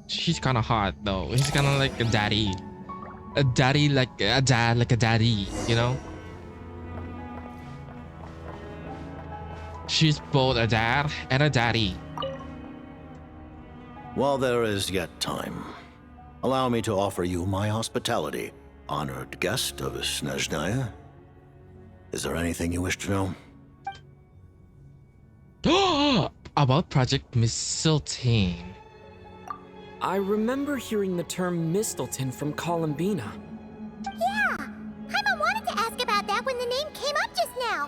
Speaker 1: She's kind of hot though. He's kind of like a daddy. A daddy like a dad, like a daddy, you know? She's both a dad and a daddy.
Speaker 3: While there is yet time, allow me to offer you my hospitality, honored guest of Snezhnaya. Is there anything you wish to
Speaker 1: know? About Project Mistletoe.
Speaker 5: I remember hearing the term Mistletoe from Columbina.
Speaker 2: Yeah! Paimon wanted to ask about that when the name came up just now.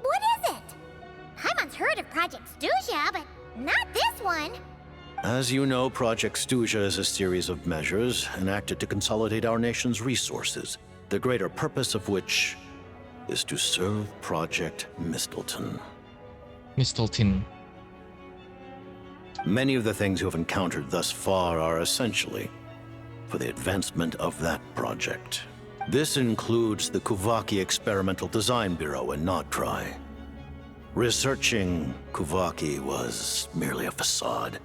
Speaker 2: What is it? Paimon's heard of Project Stuja, but not this one.
Speaker 3: As you know, Project Stuja is a series of measures enacted to consolidate our nation's resources, the greater purpose of which is to serve Project Mistletoe.
Speaker 1: Mistletoe.
Speaker 3: Many of the things you have encountered thus far are essentially for the advancement of that project. This includes the Kuvaki Experimental Design Bureau in Nocturne. Researching Kuvaki was merely a facade.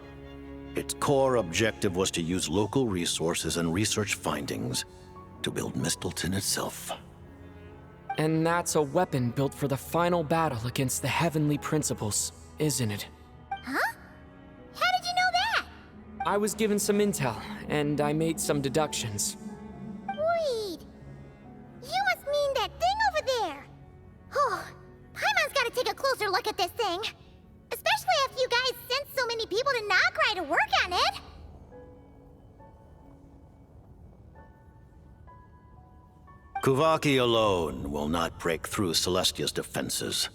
Speaker 3: Its core objective was to use local resources and research findings to build Mistletoe itself.
Speaker 5: And that's a weapon built for the final battle against the heavenly principles, isn't it?
Speaker 2: Huh? How did you know that?
Speaker 5: I was given some intel, and I made some deductions.
Speaker 2: Wait. You must mean that thing over there. Oh, Paimon's gotta take a closer look at this thing. Especially after you guys sent so many people to Nocturne to work on it.
Speaker 3: Kuvaki alone will not break through Celestia's defenses,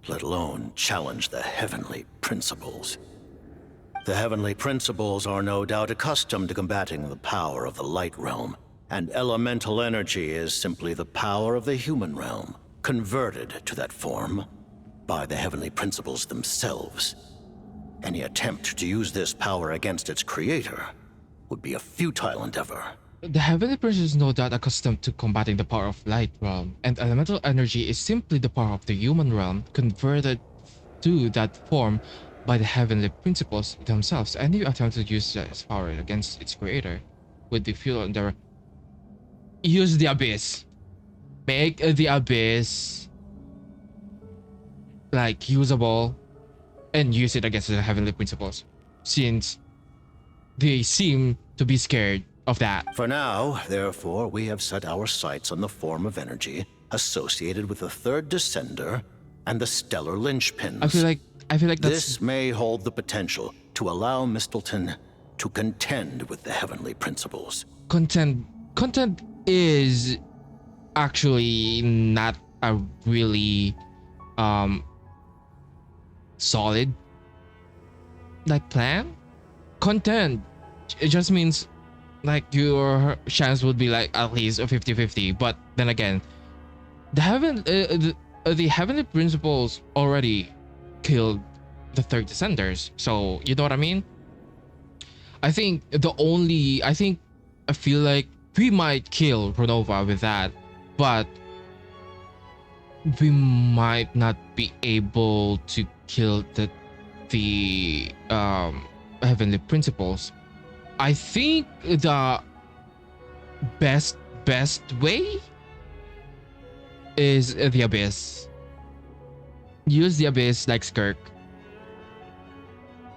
Speaker 3: let alone challenge the heavenly principles. The heavenly principles are no doubt accustomed to combating the power of the light realm, and elemental energy is simply the power of the human realm, converted to that form by the heavenly principles themselves. Any attempt to use this power against its creator would be a futile endeavor.
Speaker 1: The heavenly principles is no doubt accustomed to combating the power of light realm, and elemental energy is simply the power of the human realm converted to that form by the heavenly principles themselves. Any attempt to use this power against its creator would be futile endeavor. Use the abyss. Make the abyss like usable and use it against the heavenly principles, since they seem to be scared of that.
Speaker 3: For now, therefore, we have set our sights on the form of energy associated with the third descender and the stellar linchpins.
Speaker 1: I feel like
Speaker 3: this may hold the potential to allow Mistletoe to contend with the heavenly principles.
Speaker 1: Content is actually not a really solid like plan. Content, it just means like your chance would be like at least a 50-50, but then again, the heavenly principles already killed the third descenders, so you know what I mean. I feel like we might kill Renova with that, but we might not be able to kill the heavenly principles. I think the best way is the abyss. Use the abyss like Skirk.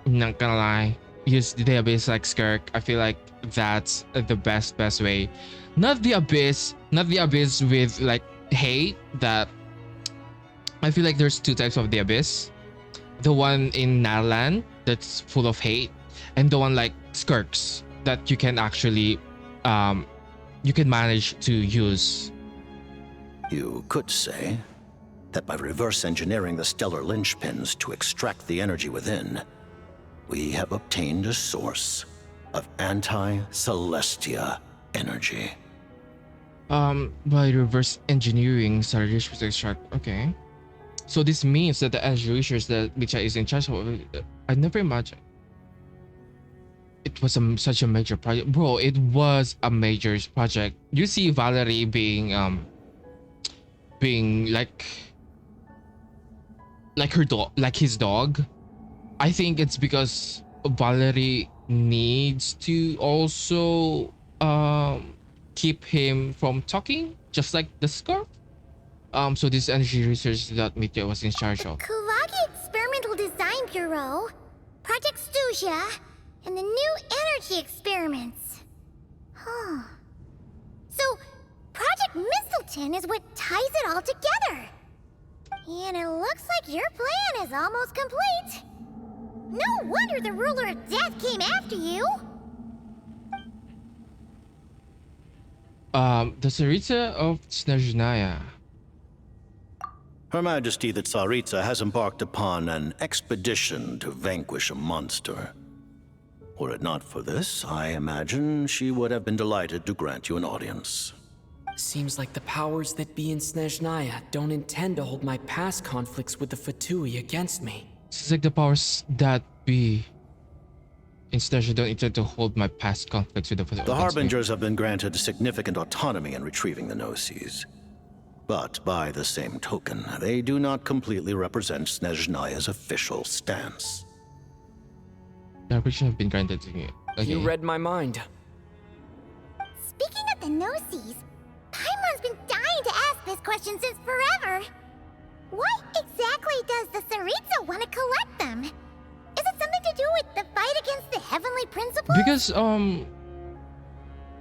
Speaker 1: Not gonna lie, use the abyss like Skirk. I feel like that's the best way. Not the abyss with like hate. That I feel like there's two types of the abyss. The one in Narland that's full of hate, and the one like Skirks that you can actually you can manage to use
Speaker 3: You could say that by reverse engineering the stellar linchpins to extract the energy within, we have obtained a source of anti-Celestia energy.
Speaker 1: By reverse engineering strategies to extract. Okay. So this means that the energy research that Micha is in charge of, I never imagined. It was such a major project. Bro, it was a major project. You see Valerie being like her dog, like his dog. I think it's because Valerie needs to also keep him from talking, just like the scarf. So this energy research that Mitya was in charge of.
Speaker 2: Kulagi Experimental Design Bureau, Project Stusia, and the new energy experiments. Huh. So, Project Mistleton is what ties it all together. And it looks like your plan is almost complete. No wonder the Ruler of Death came after you.
Speaker 1: The Tsaritsa of Snezhnaya.
Speaker 3: Her Majesty the Tsaritsa has embarked upon an expedition to vanquish a monster. Were it not for this, I imagine she would have been delighted to grant you an audience.
Speaker 5: Seems like the powers that be in Snezhnaya don't intend to hold my past conflicts with the Fatui against me.
Speaker 1: Seems like the powers that be in Snezhnaya don't intend to hold my past conflicts with the Fatui.
Speaker 3: The Harbingers have been granted significant autonomy in retrieving the Gnosis. But by the same token, they do not completely represent Snezhnaya's official stance.
Speaker 1: The Harbingers have been granted to me. Okay.
Speaker 5: You read my mind.
Speaker 2: Speaking of the Gnosis, Paimon's been dying to ask this question since forever. Why exactly does the Tsaritsa want to collect them? Is it something to do with the fight against the Heavenly Principles?
Speaker 1: Because,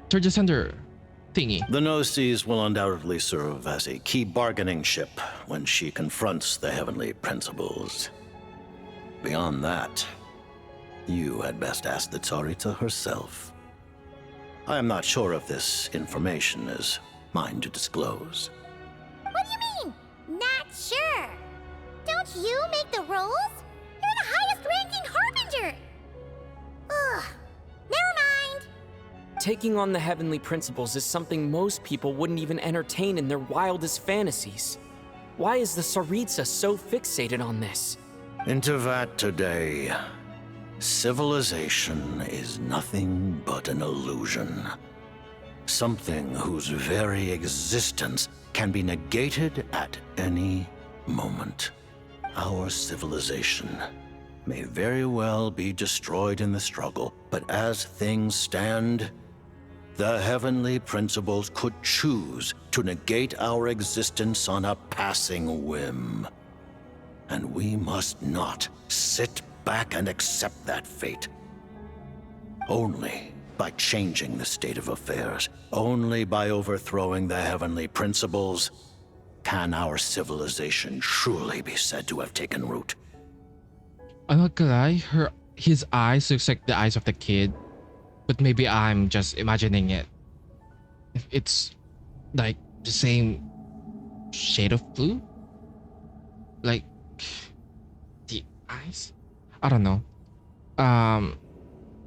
Speaker 1: third descender thingy.
Speaker 3: The Gnosis will undoubtedly serve as a key bargaining chip when she confronts the Heavenly Principles. Beyond that, you had best ask the Tsaritsa herself. I am not sure if this information is mine to disclose.
Speaker 2: What do you mean, not sure? Don't you make the rolls? You're the highest ranking Harbinger! Ugh, never mind.
Speaker 5: Taking on the Heavenly Principles is something most people wouldn't even entertain in their wildest fantasies. Why is the Tsaritsa so fixated on this?
Speaker 3: Into that today, civilization is nothing but an illusion. Something whose very existence can be negated at any moment. Our civilization may very well be destroyed in the struggle, but as things stand, the Heavenly Principles could choose to negate our existence on a passing whim. And we must not sit back and accept that fate. Only by changing the state of affairs, only by overthrowing the Heavenly Principles, can our civilization truly be said to have taken root.
Speaker 1: I'm not gonna lie, his eyes looks like the eyes of the kid, but maybe I'm just imagining it. It's like the same shade of blue, like the eyes. I don't know.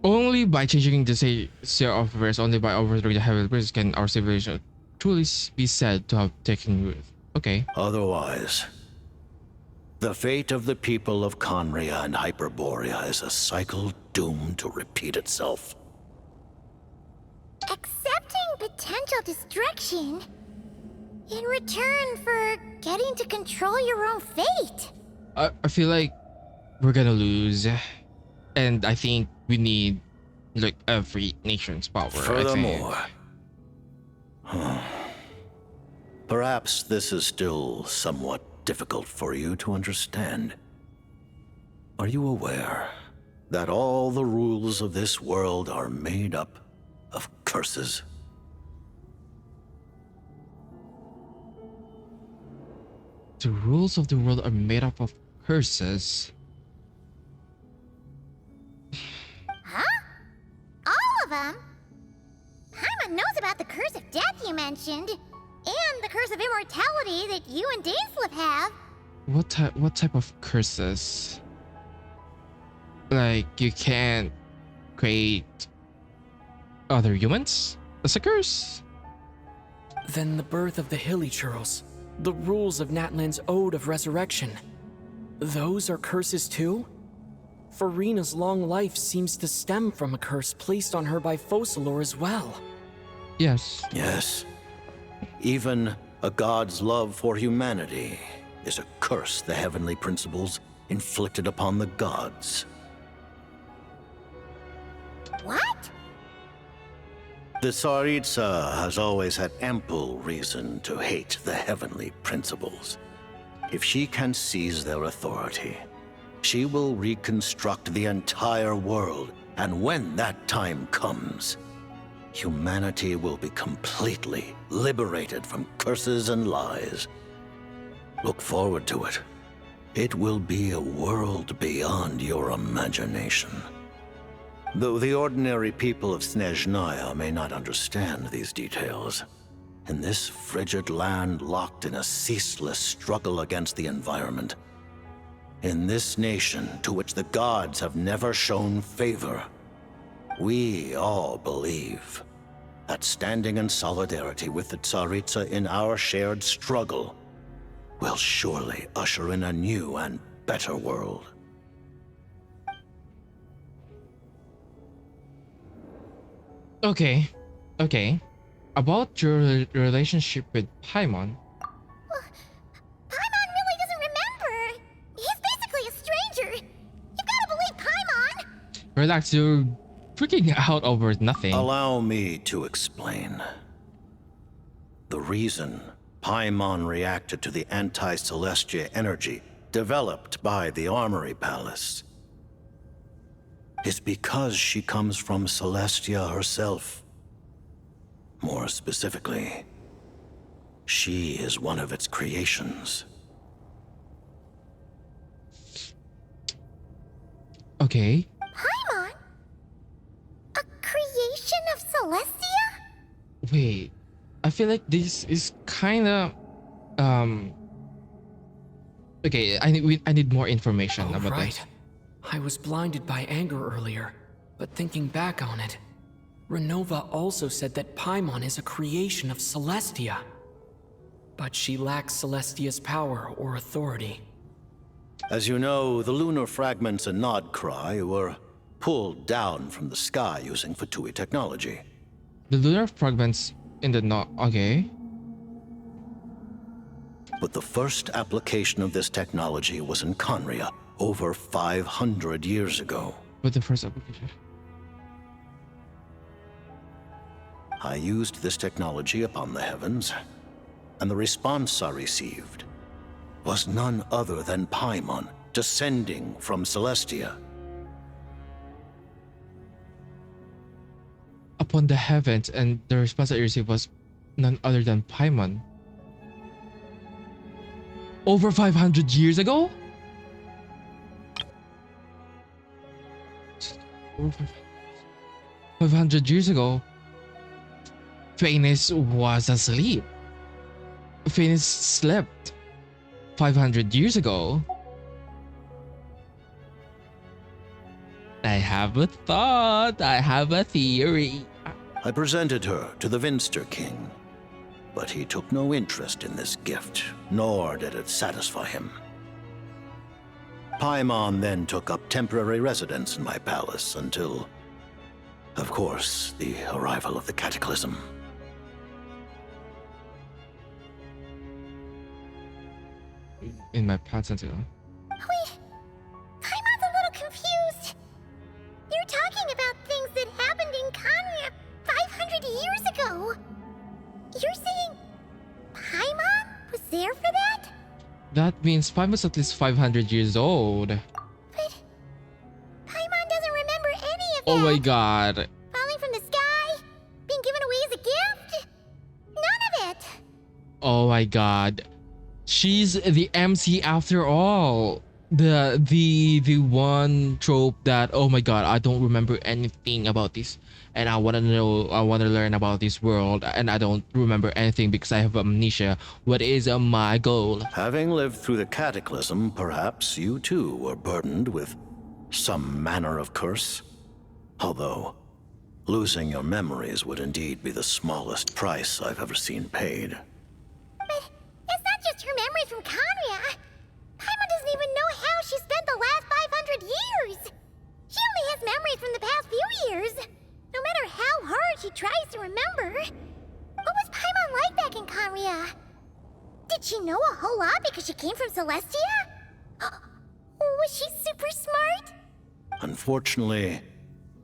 Speaker 1: Only by changing the state of affairs, only by overthrowing the Heavenly Principles can our civilization truly be said to have taken root. Okay.
Speaker 3: Otherwise, the fate of the people of Conria and Hyperborea is a cycle doomed to repeat itself.
Speaker 2: Accepting potential destruction in return for getting to control your own fate.
Speaker 1: I feel like we're gonna lose, and I think we need like every nation's power.
Speaker 3: Furthermore, perhaps this is still somewhat difficult for you to understand. Are you aware that all the rules of this world are made up of curses?
Speaker 1: The rules of the world are made up of curses.
Speaker 2: Huh? All of them? Paimon knows about the curse of death you mentioned. And the curse of immortality that you and Dainsleif have.
Speaker 1: What type of curses? Like you can't create other humans? That's a curse?
Speaker 5: Then the birth of the Hilly Churls, the rules of Natlan's Ode of Resurrection. Those are curses too? Farina's long life seems to stem from a curse placed on her by Focalor as well.
Speaker 1: Yes.
Speaker 3: Yes. Even a god's love for humanity is a curse the heavenly principles inflicted upon the gods.
Speaker 2: What?
Speaker 3: The Tsaritsa has always had ample reason to hate the heavenly principles. If she can seize their authority, she will reconstruct the entire world, and when that time comes, humanity will be completely liberated from curses and lies. Look forward to it. It will be a world beyond your imagination. Though the ordinary people of Snezhnaya may not understand these details, in this frigid land locked in a ceaseless struggle against the environment, in this nation to which the gods have never shown favor, we all believe that standing in solidarity with the Tsaritsa in our shared struggle will surely usher in a new and better world.
Speaker 1: Okay. About your relationship with Paimon.
Speaker 2: Paimon really doesn't remember. He's basically a stranger. You gotta believe Paimon.
Speaker 1: Relax, you're freaking out over nothing.
Speaker 3: Allow me to explain. The reason Paimon reacted to the anti-Celestia energy developed by the Armory Palace is because she comes from Celestia herself. More specifically, she is one of its creations.
Speaker 1: Okay.
Speaker 2: Paimon? A creation of Celestia?
Speaker 1: Wait. I feel like this is kinda okay, I need more information about
Speaker 5: right.
Speaker 1: this.
Speaker 5: I was blinded by anger earlier, but thinking back on it, Renova also said that Paimon is a creation of Celestia. But she lacks Celestia's power or authority.
Speaker 3: As you know, the lunar fragments in Nodcry were pulled down from the sky using Fatui technology.
Speaker 1: The lunar fragments in the okay.
Speaker 3: But the first application of this technology was in Conria over 500 years ago.
Speaker 1: But the first application.
Speaker 3: I used this technology upon the heavens, and the response I received was none other than Paimon descending from Celestia.
Speaker 1: Upon the heavens, and the response I received was none other than Paimon. Over 500 years ago? Over 500 years ago, Phanes was asleep. Phanes slept 500 years ago. I have a thought. I have a theory.
Speaker 3: I presented her to the Vinster King, but he took no interest in this gift, nor did it satisfy him. Paimon then took up temporary residence in my palace until, of course, the arrival of the Cataclysm.
Speaker 1: In my palace until...
Speaker 2: Wait, Paimon's a little confused. You're talking about things that happened in Conria 500 years ago. You're saying Paimon was there for that?
Speaker 1: That means Paimon's at least 500 years old.
Speaker 2: But Paimon doesn't remember any of that.
Speaker 1: Oh my god.
Speaker 2: Falling from the sky? Being given away as a gift? None of it.
Speaker 1: Oh my god. She's the MC after all. the one trope that, oh my god, I don't remember anything about this, and I want to know, I want to learn about this world, and I don't remember anything because I have amnesia. What is my goal?
Speaker 3: Having lived through the cataclysm, perhaps you too were burdened with some manner of curse. Although, losing your memories would indeed be the smallest price I've ever seen paid.
Speaker 2: But it's not just her memories from Conria. Paimon doesn't even know how she spent the last 500 years. She only has memories from the past few years. No matter how hard she tries to remember. What was Paimon like back in Conria? Did she know a whole lot because she came from Celestia? Was she super smart?
Speaker 3: Unfortunately,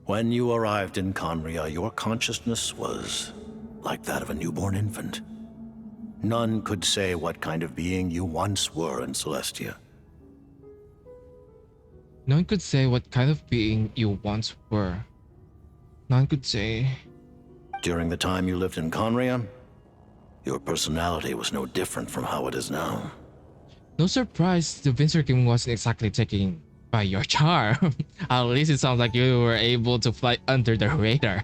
Speaker 3: when you arrived in Conria, your consciousness was like that of a newborn infant. None could say what kind of being you once were in Celestia.
Speaker 1: None could say what kind of being you once were. None could say.
Speaker 3: During the time you lived in Conria, your personality was no different from how it is now.
Speaker 1: No surprise, the Winter King wasn't exactly taken by your charm. At least it sounds like you were able to fly under the radar.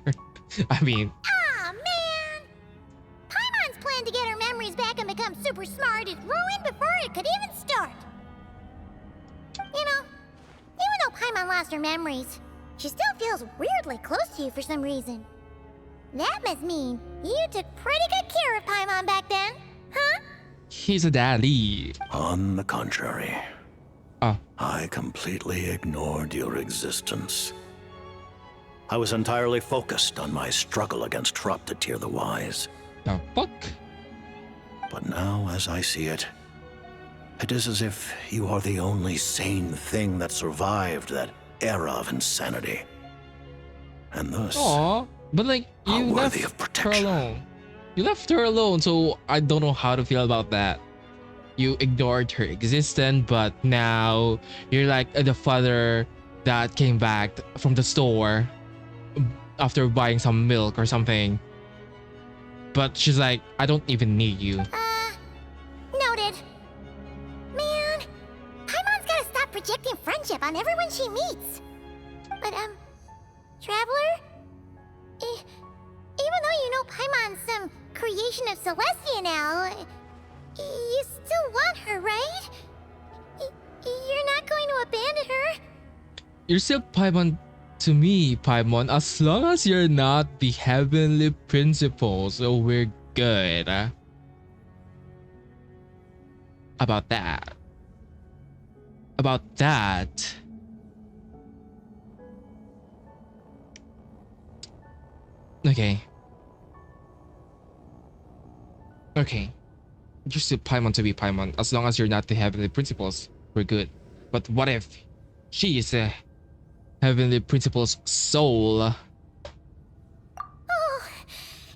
Speaker 1: I mean...
Speaker 2: Aw, man! Paimon's plan to get her memories back and become super smart is ruined before it could even start. You know, even though Paimon lost her memories, she still feels weirdly close to you for some reason. That must mean you took pretty good care of Paimon back then, huh?
Speaker 1: He's a daddy.
Speaker 3: On the contrary.
Speaker 1: Oh.
Speaker 3: I completely ignored your existence. I was entirely focused on my struggle against Troptatir the Wise.
Speaker 1: The fuck?
Speaker 3: But now, as I see it, it is as if you are the only sane thing that survived that era of insanity. And thus,
Speaker 1: Aww, but like, you left her alone. You left her alone, so I don't know how to feel about that. You ignored her existence, but now you're like the father that came back from the store after buying some milk or something. But she's like, I don't even need you.
Speaker 2: Noted. Man, Paimon's gotta stop projecting friendship on everyone she meets. But, Traveler? Even though you know Paimon's some creation of Celestia now, you still want her, right? You're not going to abandon her?
Speaker 1: You're still Paimon to me, Paimon, as long as you're not the heavenly principle, so we're good. About that. About that. Okay. Okay. You're still Paimon to be Paimon. As long as you're not the heavenly principles, we're good. But what if she is a heavenly principle's soul?
Speaker 2: Oh,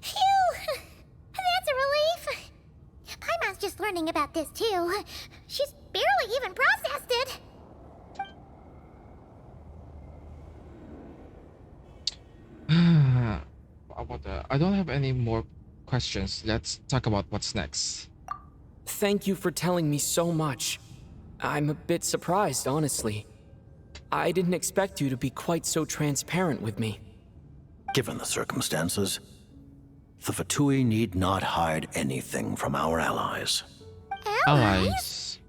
Speaker 2: phew! That's a relief. Paimon's just learning about this too. She's barely even processed it.
Speaker 1: I don't have any more questions. Let's talk about what's next.
Speaker 5: Thank you for telling me so much. I'm a bit surprised, honestly. I didn't expect you to be quite so transparent with me.
Speaker 3: Given the circumstances, the Fatui need not hide anything from our allies.
Speaker 1: Allies?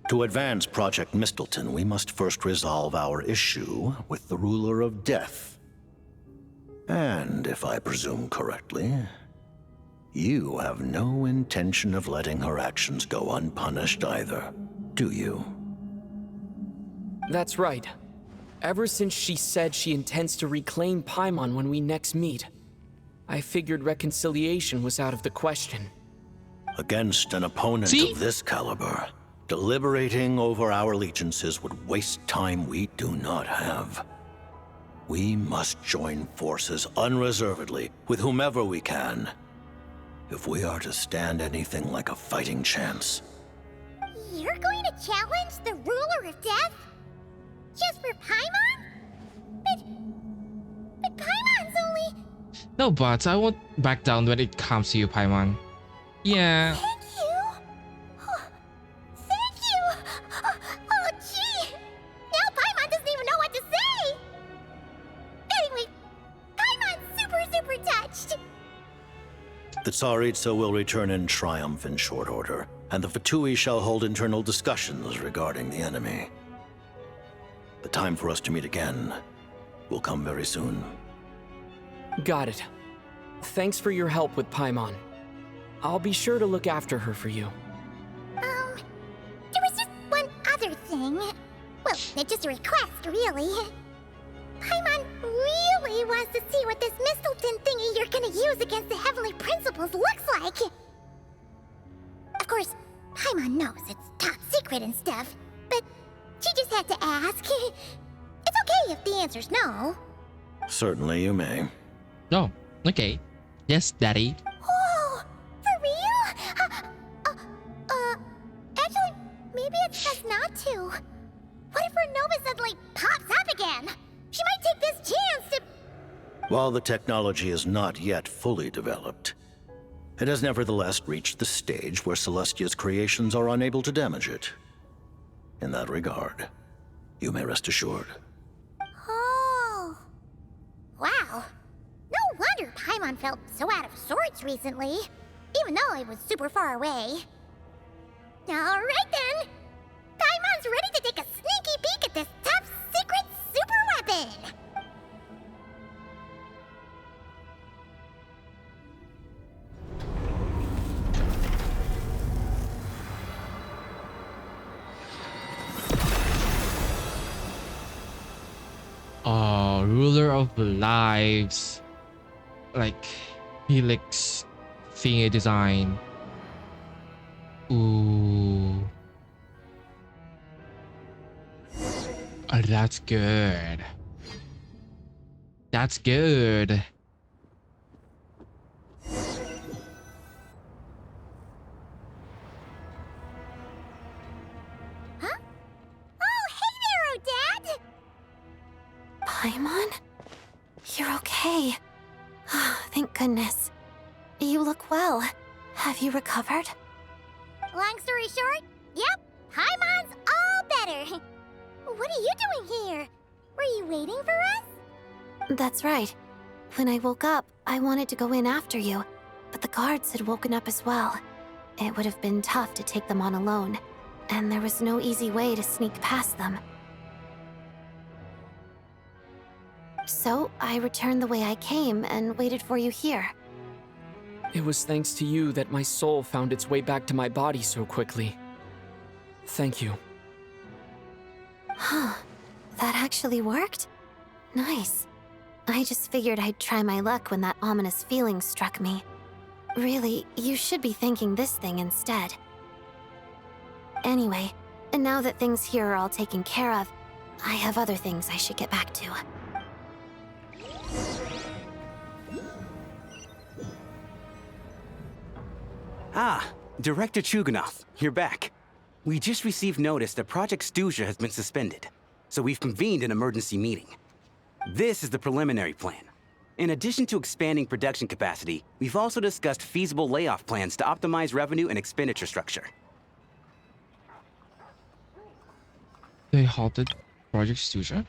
Speaker 3: To advance Project Mistleton, we must first resolve our issue with the Ruler of Death. And if I presume correctly, you have no intention of letting her actions go unpunished either, do you?
Speaker 5: That's right. Ever since she said she intends to reclaim Paimon when we next meet, I figured reconciliation was out of the question.
Speaker 3: Against an opponent of this caliber, deliberating over our allegiances would waste time we do not have. We must join forces unreservedly with whomever we can, if we are to stand anything like a fighting chance.
Speaker 2: You're going to challenge the Ruler of Death? Just for Paimon? But Paimon's only...
Speaker 1: No, but I won't back down when it comes to you, Paimon. Yeah.
Speaker 2: Thank you! Oh, thank you! Oh,
Speaker 3: Tsaritsa will return in triumph in short order, and the Fatui shall hold internal discussions regarding the enemy. The time for us to meet again will come very soon.
Speaker 5: Got it. Thanks for your help with Paimon. I'll be sure to look after her for you.
Speaker 2: There was just one other thing. Well, it's just a request, really. Paimon really wants to see what this Mistelton thingy you're gonna use against the Heavenly Principles looks like. Of course, Paimon knows it's top secret and stuff, but she just had to ask. It's okay if the answer's no.
Speaker 3: Certainly you may.
Speaker 1: Oh, okay. Yes, Daddy.
Speaker 2: Oh, for real? Actually, maybe it's best not to. What if Renova suddenly pops up again? She might take this chance to...
Speaker 3: While the technology is not yet fully developed, it has nevertheless reached the stage where Celestia's creations are unable to damage it. In that regard, you may rest assured.
Speaker 2: Oh. Wow. No wonder Paimon felt so out of sorts recently, even though it was super far away. Alright then! Paimon's ready to take a sneaky peek at this top secret super weapon!
Speaker 1: Ruler of Lives. Like, Helix thingy design. Ooh. Oh, that's good. That's good.
Speaker 2: Huh? Oh, hey there, Odette!
Speaker 12: Paimon? You're okay. Thank goodness. You look well. Have you recovered?
Speaker 2: Long story short, yep, Paimon's all better. What are you doing here? Were you waiting for us?
Speaker 12: That's right. When I woke up, I wanted to go in after you, but the guards had woken up as well. It would have been tough to take them on alone, and there was no easy way to sneak past them. So, I returned the way I came and waited for you here.
Speaker 5: It was thanks to you that my soul found its way back to my body so quickly. Thank you.
Speaker 12: Huh. That actually worked? Nice. I just figured I'd try my luck when that ominous feeling struck me. Really, you should be thanking this thing instead. Anyway, and now that things here are all taken care of, I have other things I should get back to.
Speaker 20: Ah, Director Chuganov, you're back. We just received notice that Project Stuzha has been suspended, so we've convened an emergency meeting. This is the preliminary plan. In addition to expanding production capacity, we've also discussed feasible layoff plans to optimize revenue and expenditure structure.
Speaker 1: They halted Project Stuzha?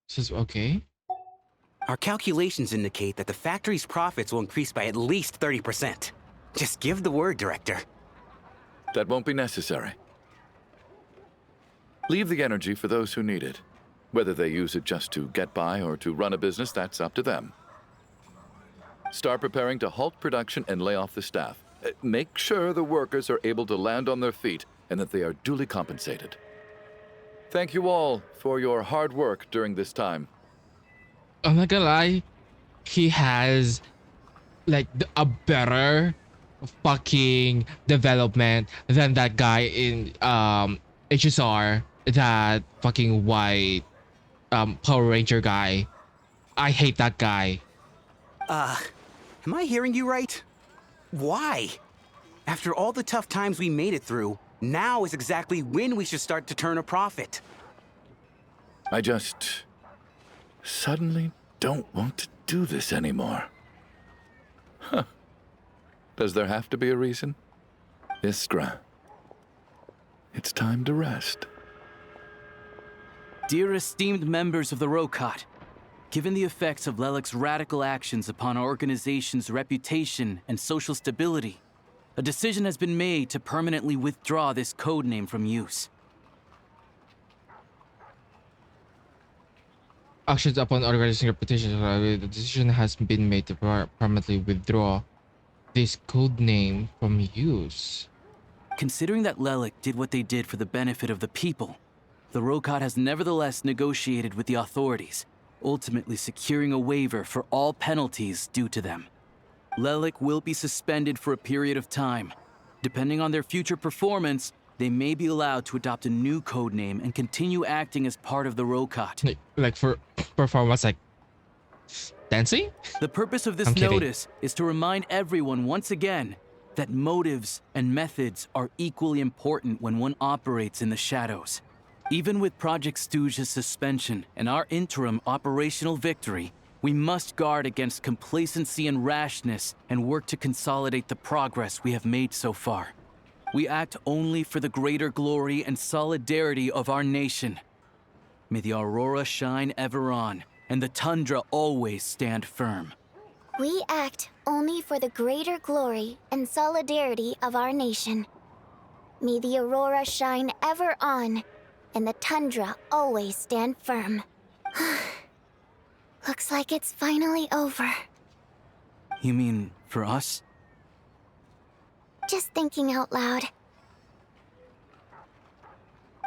Speaker 1: Says okay.
Speaker 20: Our calculations indicate that the factory's profits will increase by at least 30%. Just give the word, Director.
Speaker 7: That won't be necessary. Leave the energy for those who need it. Whether they use it just to get by or to run a business, that's up to them. Start preparing to halt production and lay off the staff. Make sure the workers are able to land on their feet and that they are duly compensated. Thank you all for your hard work during this time.
Speaker 1: I'm not gonna lie, he has like a better fucking development than that guy in HSR, that fucking white Power Ranger guy. I hate that guy.
Speaker 20: Am I hearing you right? Why? After all the tough times we made it through, now is exactly when we should start to turn a profit.
Speaker 7: I just suddenly don't want to do this anymore. Huh. Does there have to be a reason? Iskra, it's time to rest.
Speaker 9: Dear esteemed members of the Rokot, Given the effects of Lelik's radical actions upon our organization's reputation and social stability, a decision has been made to permanently withdraw this codename from use.
Speaker 1: Actions upon organizing reputation. The decision has been made to permanently withdraw this code name from use.
Speaker 9: Considering that Lelik did what they did for the benefit of the people, the Rokot has nevertheless negotiated with the authorities, ultimately securing a waiver for all penalties due to them. Lelik will be suspended for a period of time. Depending on their future performance, they may be allowed to adopt a new codename and continue acting as part of the Rokot.
Speaker 1: Like for performance, like dancing?
Speaker 9: The purpose of this notice is to remind everyone once again that motives and methods are equally important when one operates in the shadows. Even with Project Stooge's suspension and our interim operational victory, we must guard against complacency and rashness and work to consolidate the progress we have made so far. We act only for the greater glory and solidarity of our nation. May the aurora shine ever on, and the tundra always stand firm.
Speaker 2: We act only for the greater glory and solidarity of our nation. May the aurora shine ever on, and the tundra always stand firm. Looks like it's finally over.
Speaker 9: You mean for us?
Speaker 2: Just thinking out loud.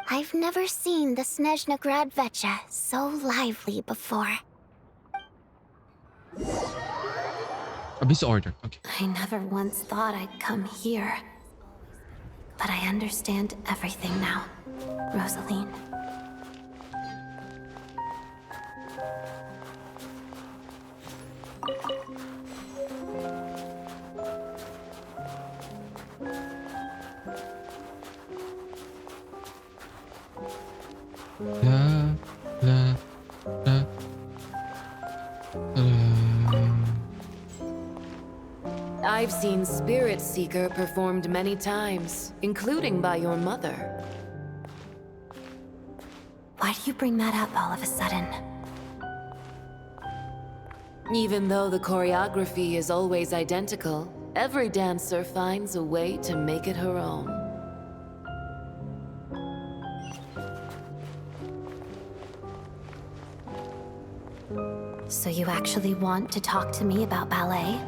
Speaker 2: I've never seen the Snezhnaya Vecha so lively before.
Speaker 1: Abyss Order, okay.
Speaker 12: I never once thought I'd come here. But I understand everything now, Rosaline.
Speaker 1: La, la, la,
Speaker 14: I've seen Spirit Seeker performed many times, including by your mother.
Speaker 12: Why do you bring that up all of a sudden?
Speaker 14: Even though the choreography is always identical, every dancer finds a way to make it her own.
Speaker 12: So you actually want to talk to me about ballet?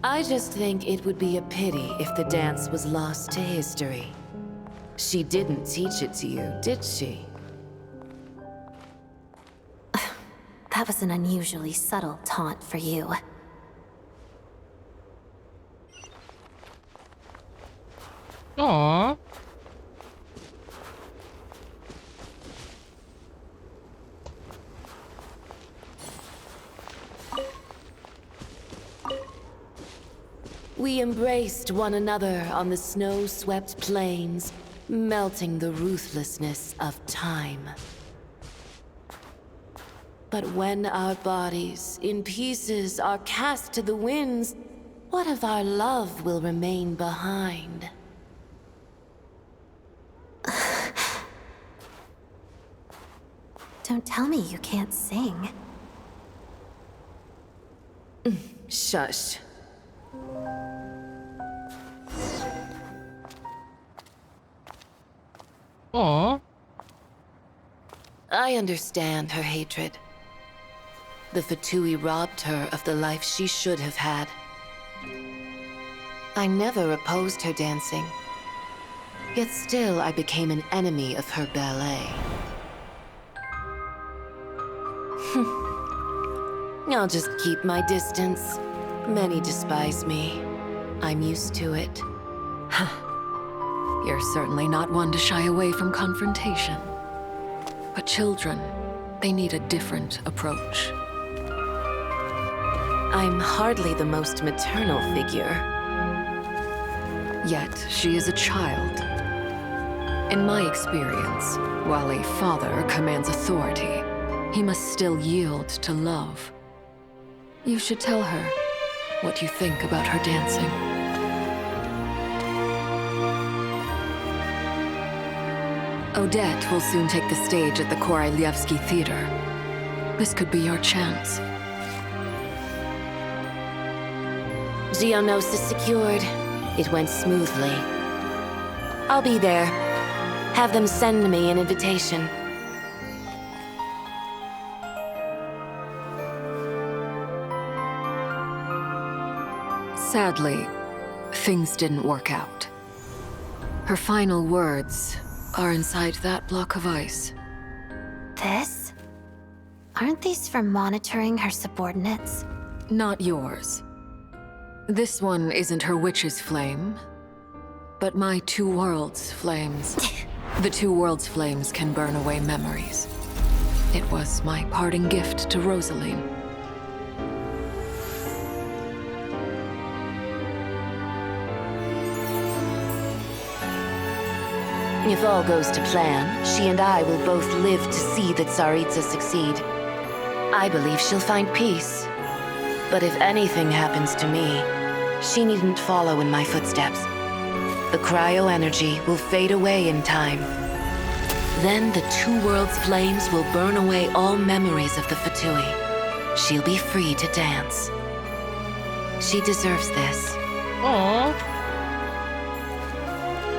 Speaker 14: I just think it would be a pity if the dance was lost to history. She didn't teach it to you, did she?
Speaker 12: That was an unusually subtle taunt for you.
Speaker 1: Aww.
Speaker 14: We embraced one another on the snow-swept plains, melting the ruthlessness of time. But when our bodies, in pieces, are cast to the winds, what of our love will remain behind?
Speaker 12: Don't tell me you can't sing.
Speaker 14: Shush.
Speaker 1: Aww.
Speaker 14: I understand her hatred. The Fatui robbed her of the life she should have had. I never opposed her dancing. Yet still I became an enemy of her ballet. I'll just keep my distance. Many despise me. I'm used to it.
Speaker 21: You're certainly not one to shy away from confrontation. But children, they need a different approach.
Speaker 14: I'm hardly the most maternal figure.
Speaker 21: Yet, she is a child. In my experience, while a father commands authority, he must still yield to love. You should tell her what you think about her dancing. A Odette will soon take the stage at the Korolyevsky Theater. This could be your chance.
Speaker 14: Geonosis secured. It went smoothly. I'll be there. Have them send me an invitation.
Speaker 21: Sadly, things didn't work out. Her final words are inside that block of ice.
Speaker 12: This? Aren't these for monitoring her subordinates?
Speaker 21: Not yours. This one isn't her witch's flame, but my two worlds' flames. The two worlds' flames can burn away memories. It was my parting gift to Rosaline.
Speaker 14: If all goes to plan, she and I will both live to see the Tsaritsa succeed. I believe she'll find peace. But if anything happens to me, she needn't follow in my footsteps. The cryo energy will fade away in time. Then the two worlds' flames will burn away all memories of the Fatui. She'll be free to dance. She deserves this.
Speaker 1: Aww.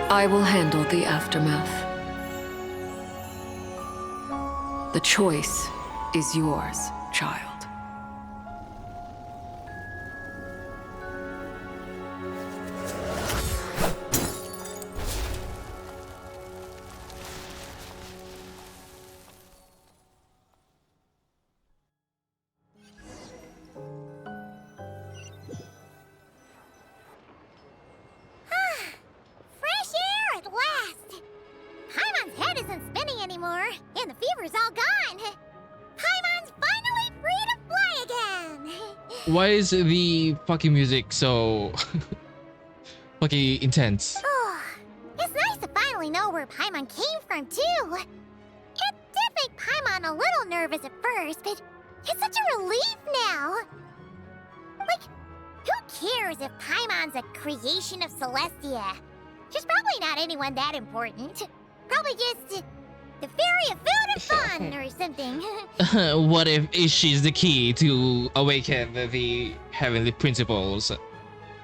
Speaker 21: I will handle the aftermath. The choice is yours, child.
Speaker 1: Why is the fucking music so fucking intense?
Speaker 2: Oh, it's nice to finally know where Paimon came from, too. It did make Paimon a little nervous at first, but it's such a relief now. Like, who cares if Paimon's a creation of Celestia? She's probably not anyone that important. Probably just the fairy of food and fun or something.
Speaker 1: What if she's the key to awaken the heavenly principles?
Speaker 2: And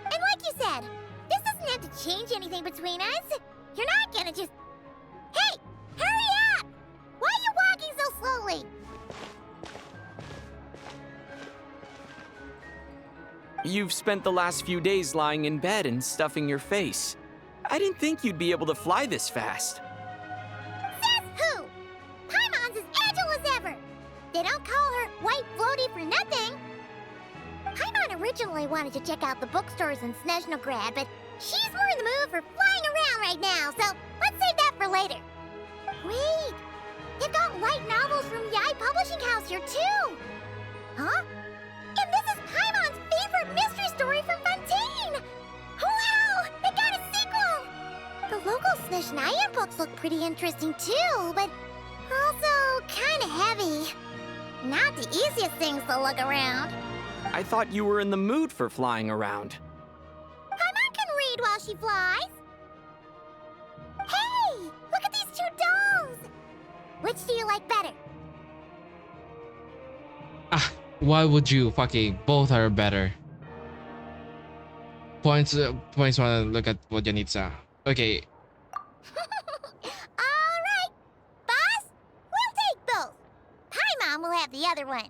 Speaker 2: like you said, this doesn't have to change anything between us. You're not gonna just... Hey! Hurry up! Why are you walking so slowly?
Speaker 5: You've spent the last few days lying in bed and stuffing your face. I didn't think you'd be able to fly this fast.
Speaker 2: Who? Paimon's as agile as ever! They don't call her White Floaty for nothing! Paimon originally wanted to check out the bookstores in Snezhnaya, but she's more in the mood for flying around right now, so let's save that for later. Wait! They've got light novels from Yai Publishing House here, too! Huh? And this is Paimon's favorite mystery story from Fontaine! Wow! They got a sequel! The local Snezhnaya books look pretty interesting too, but also kinda heavy. Not the easiest things to look around.
Speaker 5: I thought you were in the mood for flying around.
Speaker 2: Paimon can read while she flies. Hey! Look at these two dolls! Which do you like better?
Speaker 1: Why would you fucking both are better? Points want to look at what Janitza. Okay.
Speaker 2: Alright! Boss, we'll take both. Paimon will have the other one.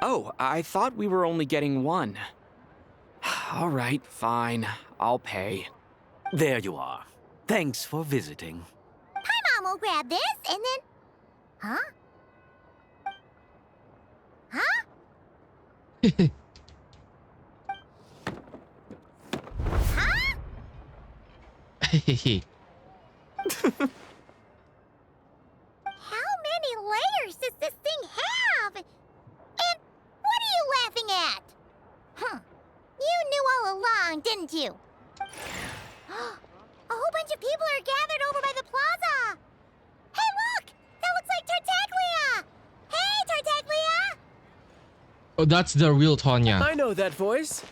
Speaker 5: Oh, I thought we were only getting one. All right, fine. I'll pay.
Speaker 10: There you are. Thanks for visiting.
Speaker 2: Paimon will grab this and then... Huh? Huh? Huh? How many layers does this thing have? And what are you laughing at? Huh. You knew all along, didn't you? A whole bunch of people are gathered over by the plaza. Hey, look! That looks like Tartaglia! Hey, Tartaglia!
Speaker 1: Oh, that's the real Tonya.
Speaker 16: I know that voice.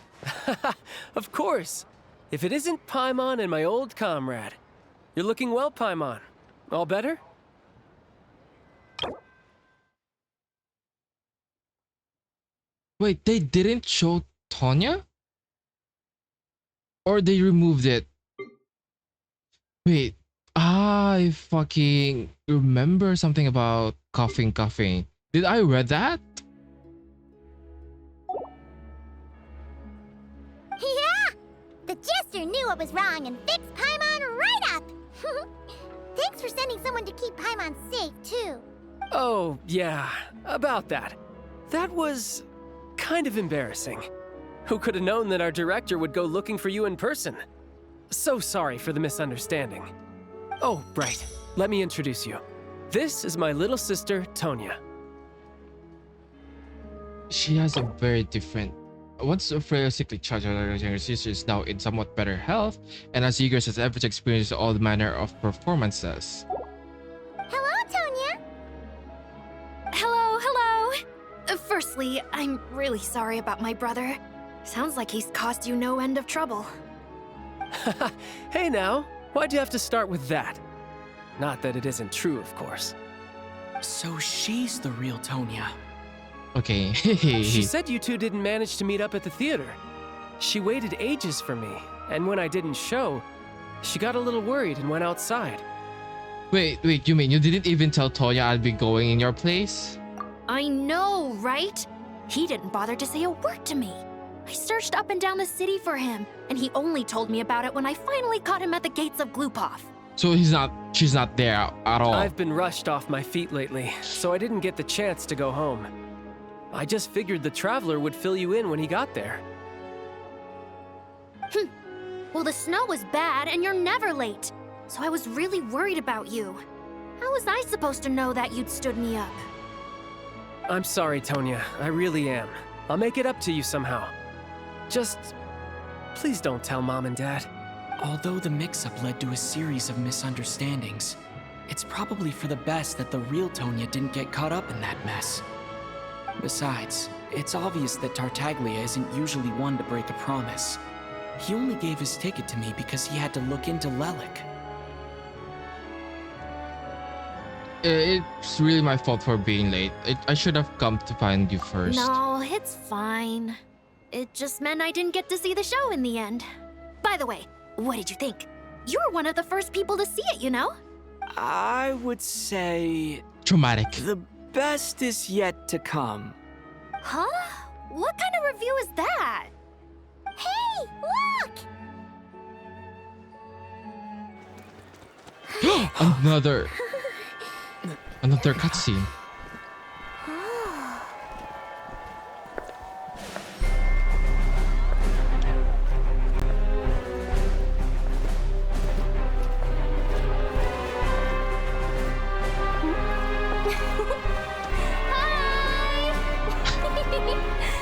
Speaker 16: Of course. If it isn't Paimon and my old comrade. You're looking well, Paimon. All better?
Speaker 1: Wait, they didn't show Tonya? Or they removed it? Wait, I fucking remember something about coughing. Did I read that?
Speaker 2: Yeah! The Jester knew what was wrong and fixed Paimon right up! Thanks for sending someone to keep Paimon safe, too.
Speaker 16: Oh, yeah, about that. That was kind of embarrassing. Who could have known that our director would go looking for you in person? So sorry for the misunderstanding. Oh, right. Let me introduce you. This is my little sister, Tonya.
Speaker 1: She has a very different. Once a frail, sickly child, her younger sister is now in somewhat better health and as eager as ever to experience all manner of performances.
Speaker 2: Hello, Tonya!
Speaker 4: Hello. Firstly, I'm really sorry about my brother. Sounds like he's caused you no end of trouble.
Speaker 16: Hey now, why'd you have to start with that? Not that it isn't true, of course.
Speaker 5: So she's the real Tonya.
Speaker 1: Okay.
Speaker 16: She said you two didn't manage to meet up at the theater. She waited ages for me, and when I didn't show, she got a little worried and went outside.
Speaker 1: Wait, you mean you didn't even tell Tonya I'd be going in your place?
Speaker 4: I know, right? He didn't bother to say a word to me. I searched up and down the city for him, and he only told me about it when I finally caught him at the gates of Glupov.
Speaker 1: So she's not there at all.
Speaker 16: I've been rushed off my feet lately, so I didn't get the chance to go home. I just figured the Traveler would fill you in when he got there.
Speaker 4: Well, the snow was bad, and you're never late. So I was really worried about you. How was I supposed to know that you'd stood me up?
Speaker 16: I'm sorry, Tonya. I really am. I'll make it up to you somehow. Just... please don't tell Mom and Dad.
Speaker 5: Although the mix-up led to a series of misunderstandings, it's probably for the best that the real Tonya didn't get caught up in that mess. Besides, it's obvious that Tartaglia isn't usually one to break a promise. He only gave his ticket to me because he had to look into Lelik.
Speaker 1: It's really my fault for being late. I should have come to find you first.
Speaker 4: No, it's fine. It just meant I didn't get to see the show in the end. By the way, what did you think? You were one of the first people to see it, you know?
Speaker 5: I would say...
Speaker 1: traumatic.
Speaker 5: The best is yet to come.
Speaker 4: Huh? What kind of review is that?
Speaker 2: Hey, look!
Speaker 1: Another cutscene.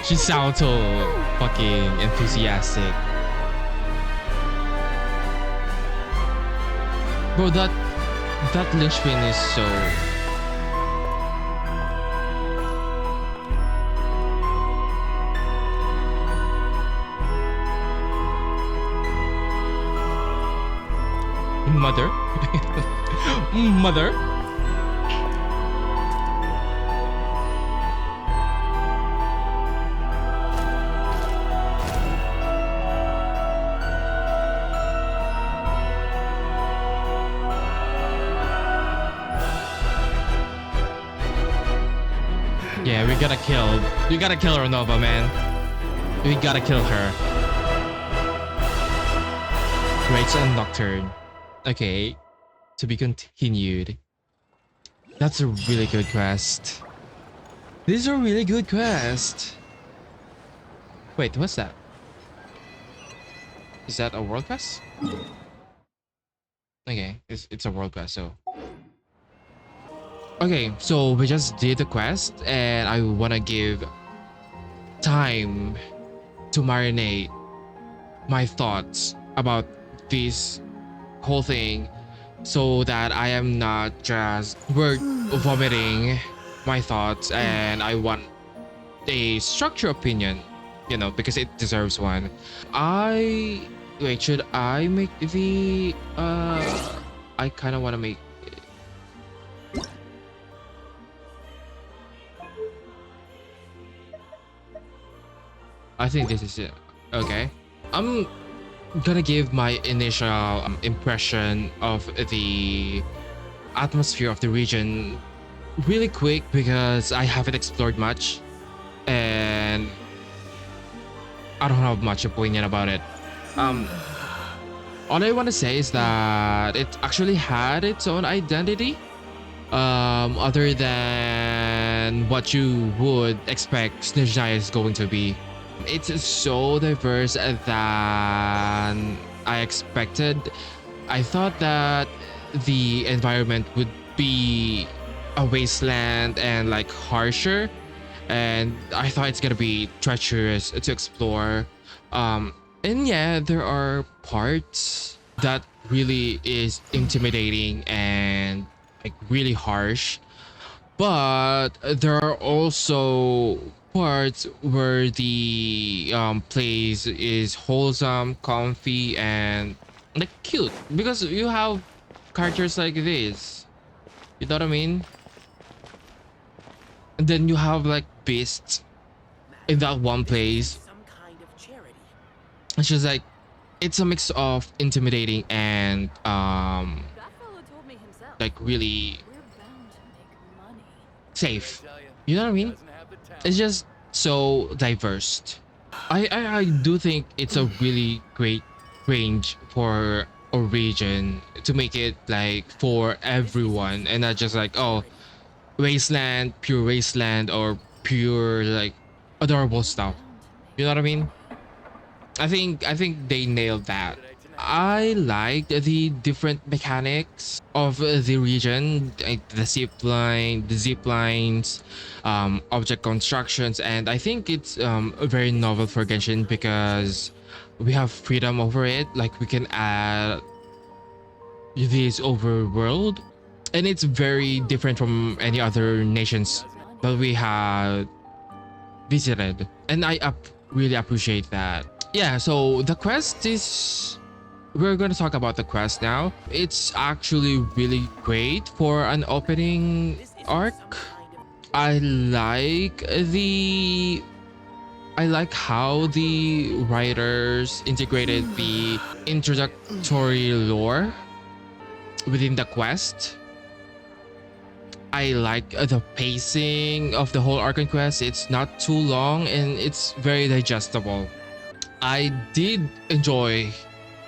Speaker 1: She sounds so fucking enthusiastic. Bro, that linchpin is so... Mother? Mother? Yeah, we gotta kill Renova, man. We gotta kill her. Wraith and Nocturne. Okay, to be continued. That's a really good quest. This is a really good quest. Wait, what's that? Is that a world quest? Okay, it's a world quest, so... Okay, so we just did the quest, and I wanna give time to marinate my thoughts about this whole thing, so that I am not just vomiting my thoughts, and I want a structured opinion, you know, because it deserves one. Wait, should I make the I kind of want to make I think this is it. Okay. I'm gonna give my initial impression of the atmosphere of the region really quick because I haven't explored much and I don't have much opinion about it. All I want to say is that it actually had its own identity, other than what you would expect Snezhnaya is going to be. It's so diverse than I expected. I thought that the environment would be a wasteland and like harsher, and I thought it's gonna be treacherous to explore. And yeah, there are parts that really is intimidating and like really harsh, but there are also parts where the place is wholesome, comfy, and like cute because you have characters like this. You know what I mean? And then you have like beasts in that one place. It's just like it's a mix of intimidating and like really safe. You know what I mean? It's just so diverse. I do think it's a really great range for a region to make it like for everyone and not just like, oh, pure wasteland, or pure like adorable stuff. You know what I mean? I think they nailed that. I liked the different mechanics of the region, like the zip lines, object constructions, and I think it's very novel for Genshin because we have freedom over it. Like we can add this overworld, and it's very different from any other nations that we have visited, and I really appreciate that. Yeah, so the quest is, we're going to talk about the quest now. It's actually really great for an opening arc. I like how the writers integrated the introductory lore within the quest. I like the pacing of the whole Archon quest. It's not too long and it's very digestible. I did enjoy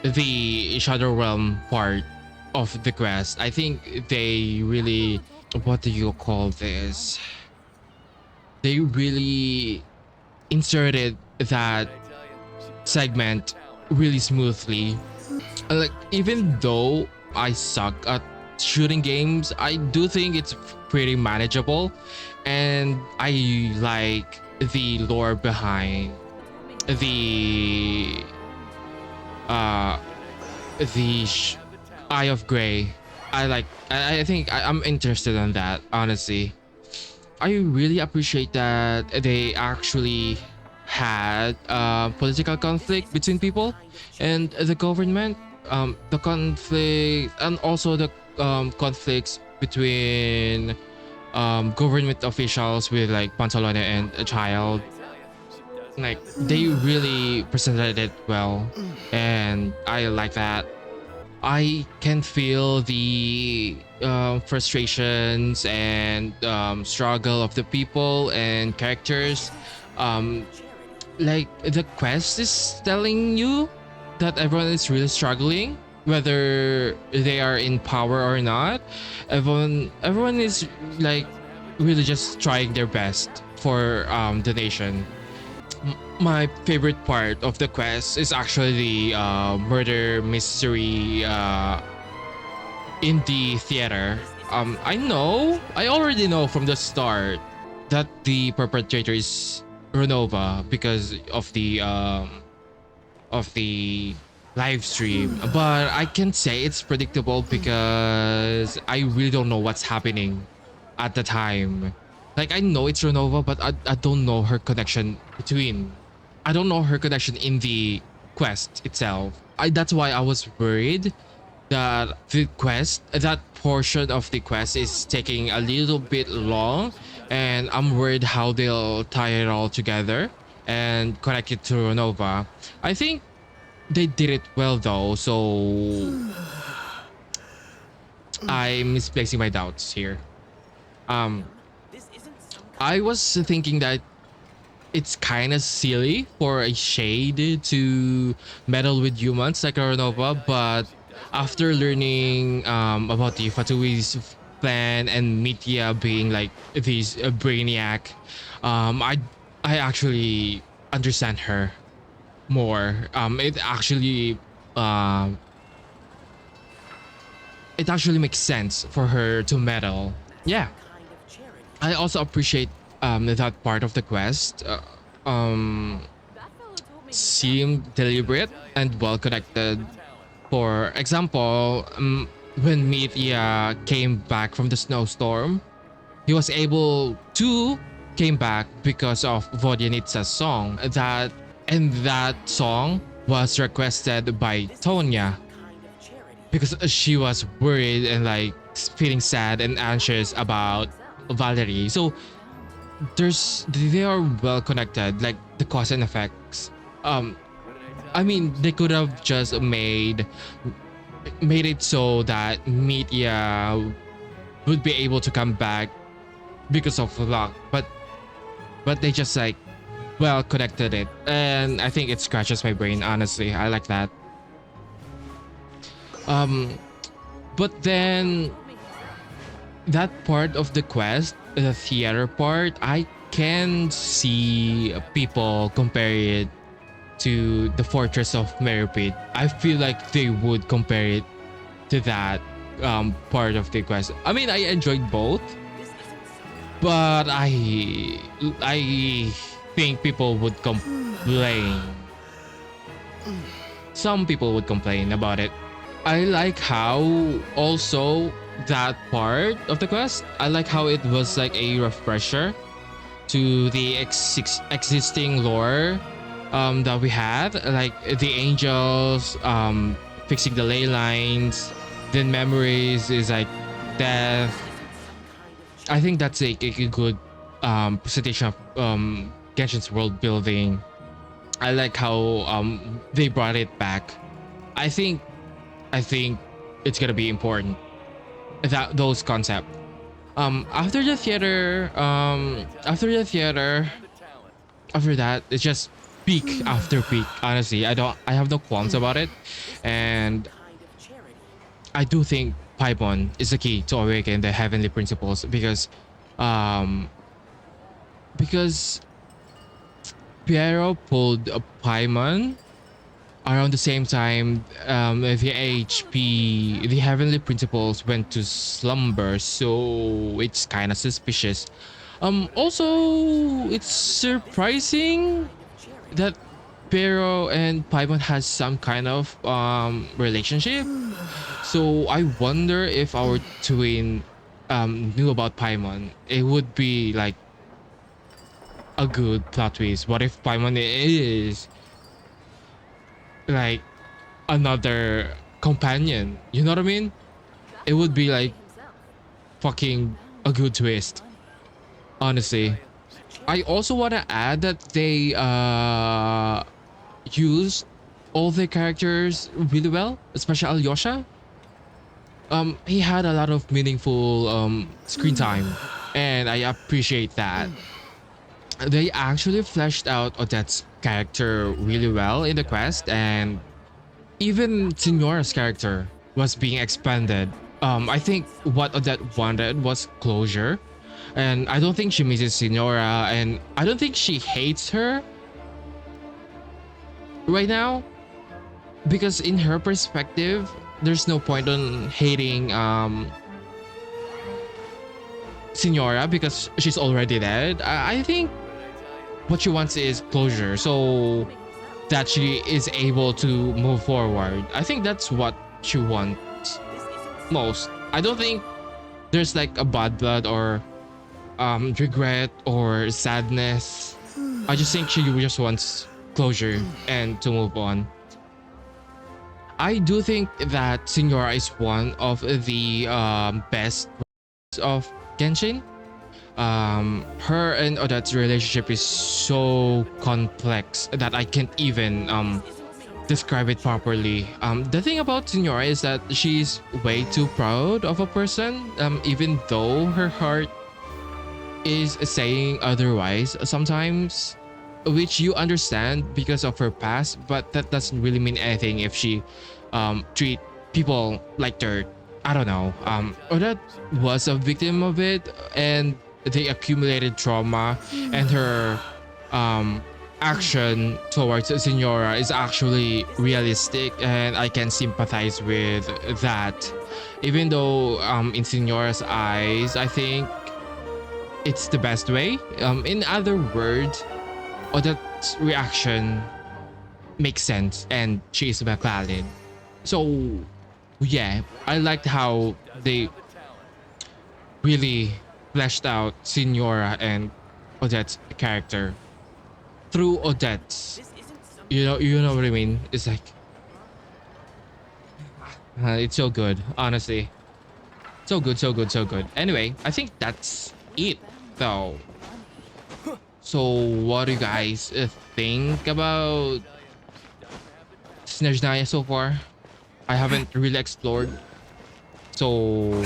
Speaker 1: the Shadow Realm part of the quest. I think they really, what do you call this? They really inserted that segment really smoothly. Like, even though I suck at shooting games, I do think it's pretty manageable, and I like the lore behind the Eye of Grey. I think I'm interested in that, honestly. I really appreciate that they actually had political conflict between people and the government, the conflict, and also the conflicts between government officials with like Pantalone and a child. Like, they really presented it well, and I like that. I can feel the frustrations and struggle of the people and characters. Like, the quest is telling you that everyone is really struggling, whether they are in power or not. Everyone is like really just trying their best for the nation. My favorite part of the quest is actually the murder mystery in the theater. I already know from the start that the perpetrator is Renova because of the live stream, but I can say it's predictable because I really don't know what's happening at the time. Like, I know it's Renova, but I don't know her connection I don't know her connection in the quest itself. That's why I was worried that that portion of the quest is taking a little bit long, and I'm worried how they'll tie it all together. and connect it to Renova. I think they did it well though, so I'm misplacing my doubts here. I was thinking that it's kind of silly for a shade to meddle with humans like Renova, but after learning about the Fatui's plan and Mitya being like this brainiac, I actually understand her more. It actually makes sense for her to meddle. Yeah, I also appreciate that part of the quest. Seemed deliberate and well connected. For example, when Mitya came back from the snowstorm, he was able to came back because of Vodyanitsa's song. That song was requested by Tonya because she was worried and like feeling sad and anxious about Valerie. So they are well connected, like the cause and effects. I mean, they could have just made it so that Mitya would be able to come back because of luck, but they just like well connected it, and I think it scratches my brain. Honestly, I like that. But then that part of the quest, the theater part, I can see people compare it to the Fortress of Meripit. I feel like they would compare it to that part of the quest. I mean, I enjoyed both, but I think people would complain. Some people would complain about it. I like how also that part of the quest, I like how it was like a refresher to the existing lore that we had, like the angels fixing the ley lines, then memories is like death. I think that's a good presentation of Genshin's world building. I like how they brought it back. I think it's gonna be important, that those concept. After that it's just peak after peak. Honestly, I have no qualms about it, and I do think Paimon is the key to awaken the heavenly principles, because Piero pulled a Paimon around the same time the heavenly principles went to slumber, so it's kind of suspicious. Also, it's surprising that Piero and Paimon has some kind of relationship. So I wonder if our twin knew about Paimon. It would be like a good plot twist. What if Paimon is like another companion? You know what I mean? It would be like fucking a good twist, honestly. I also want to add that they used all the characters really well, especially Alyosha. He had a lot of meaningful screen time, and I appreciate that. They actually fleshed out Odette's character really well in the quest, and even Signora's character was being expanded. I think what Odette wanted was closure, and I don't think she misses Signora, and I don't think she hates her right now, because in her perspective, there's no point on hating Signora because she's already dead. I think what she wants is closure, so that she is able to move forward. I think that's what she wants most. I don't think there's like a bad blood or regret or sadness. I just think she just wants closure and to move on. I do think that Signora is one of the best of Genshin. Her and Odette's relationship is so complex that I can't even describe it properly. The thing about Senora is that she's way too proud of a person, even though her heart is saying otherwise sometimes, which you understand because of her past, but that doesn't really mean anything if she treat people like dirt. I don't know. Odette was a victim of it, and the accumulated trauma and her action towards Senora is actually realistic, and I can sympathize with that. Even though in Senora's eyes, I think it's the best way. In other words, Odette's reaction makes sense, and she is valid. So yeah, I liked how they really fleshed out Senora and Odette's character through Odette's. You know what I mean? It's like it's so good, honestly. So good, so good, so good. Anyway, I think that's it though. So what do you guys think about Snezhnaya so far? I haven't really explored. So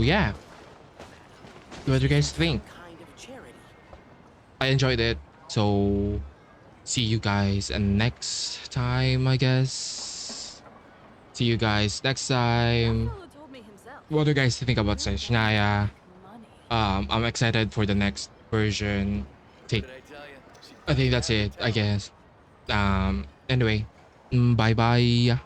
Speaker 1: yeah. What do you guys think? I enjoyed it. So see you guys next time, I guess. See you guys next time. What do you guys think about Snezhnaya? I'm excited for the next version. I think that's it, I guess. Anyway, bye bye.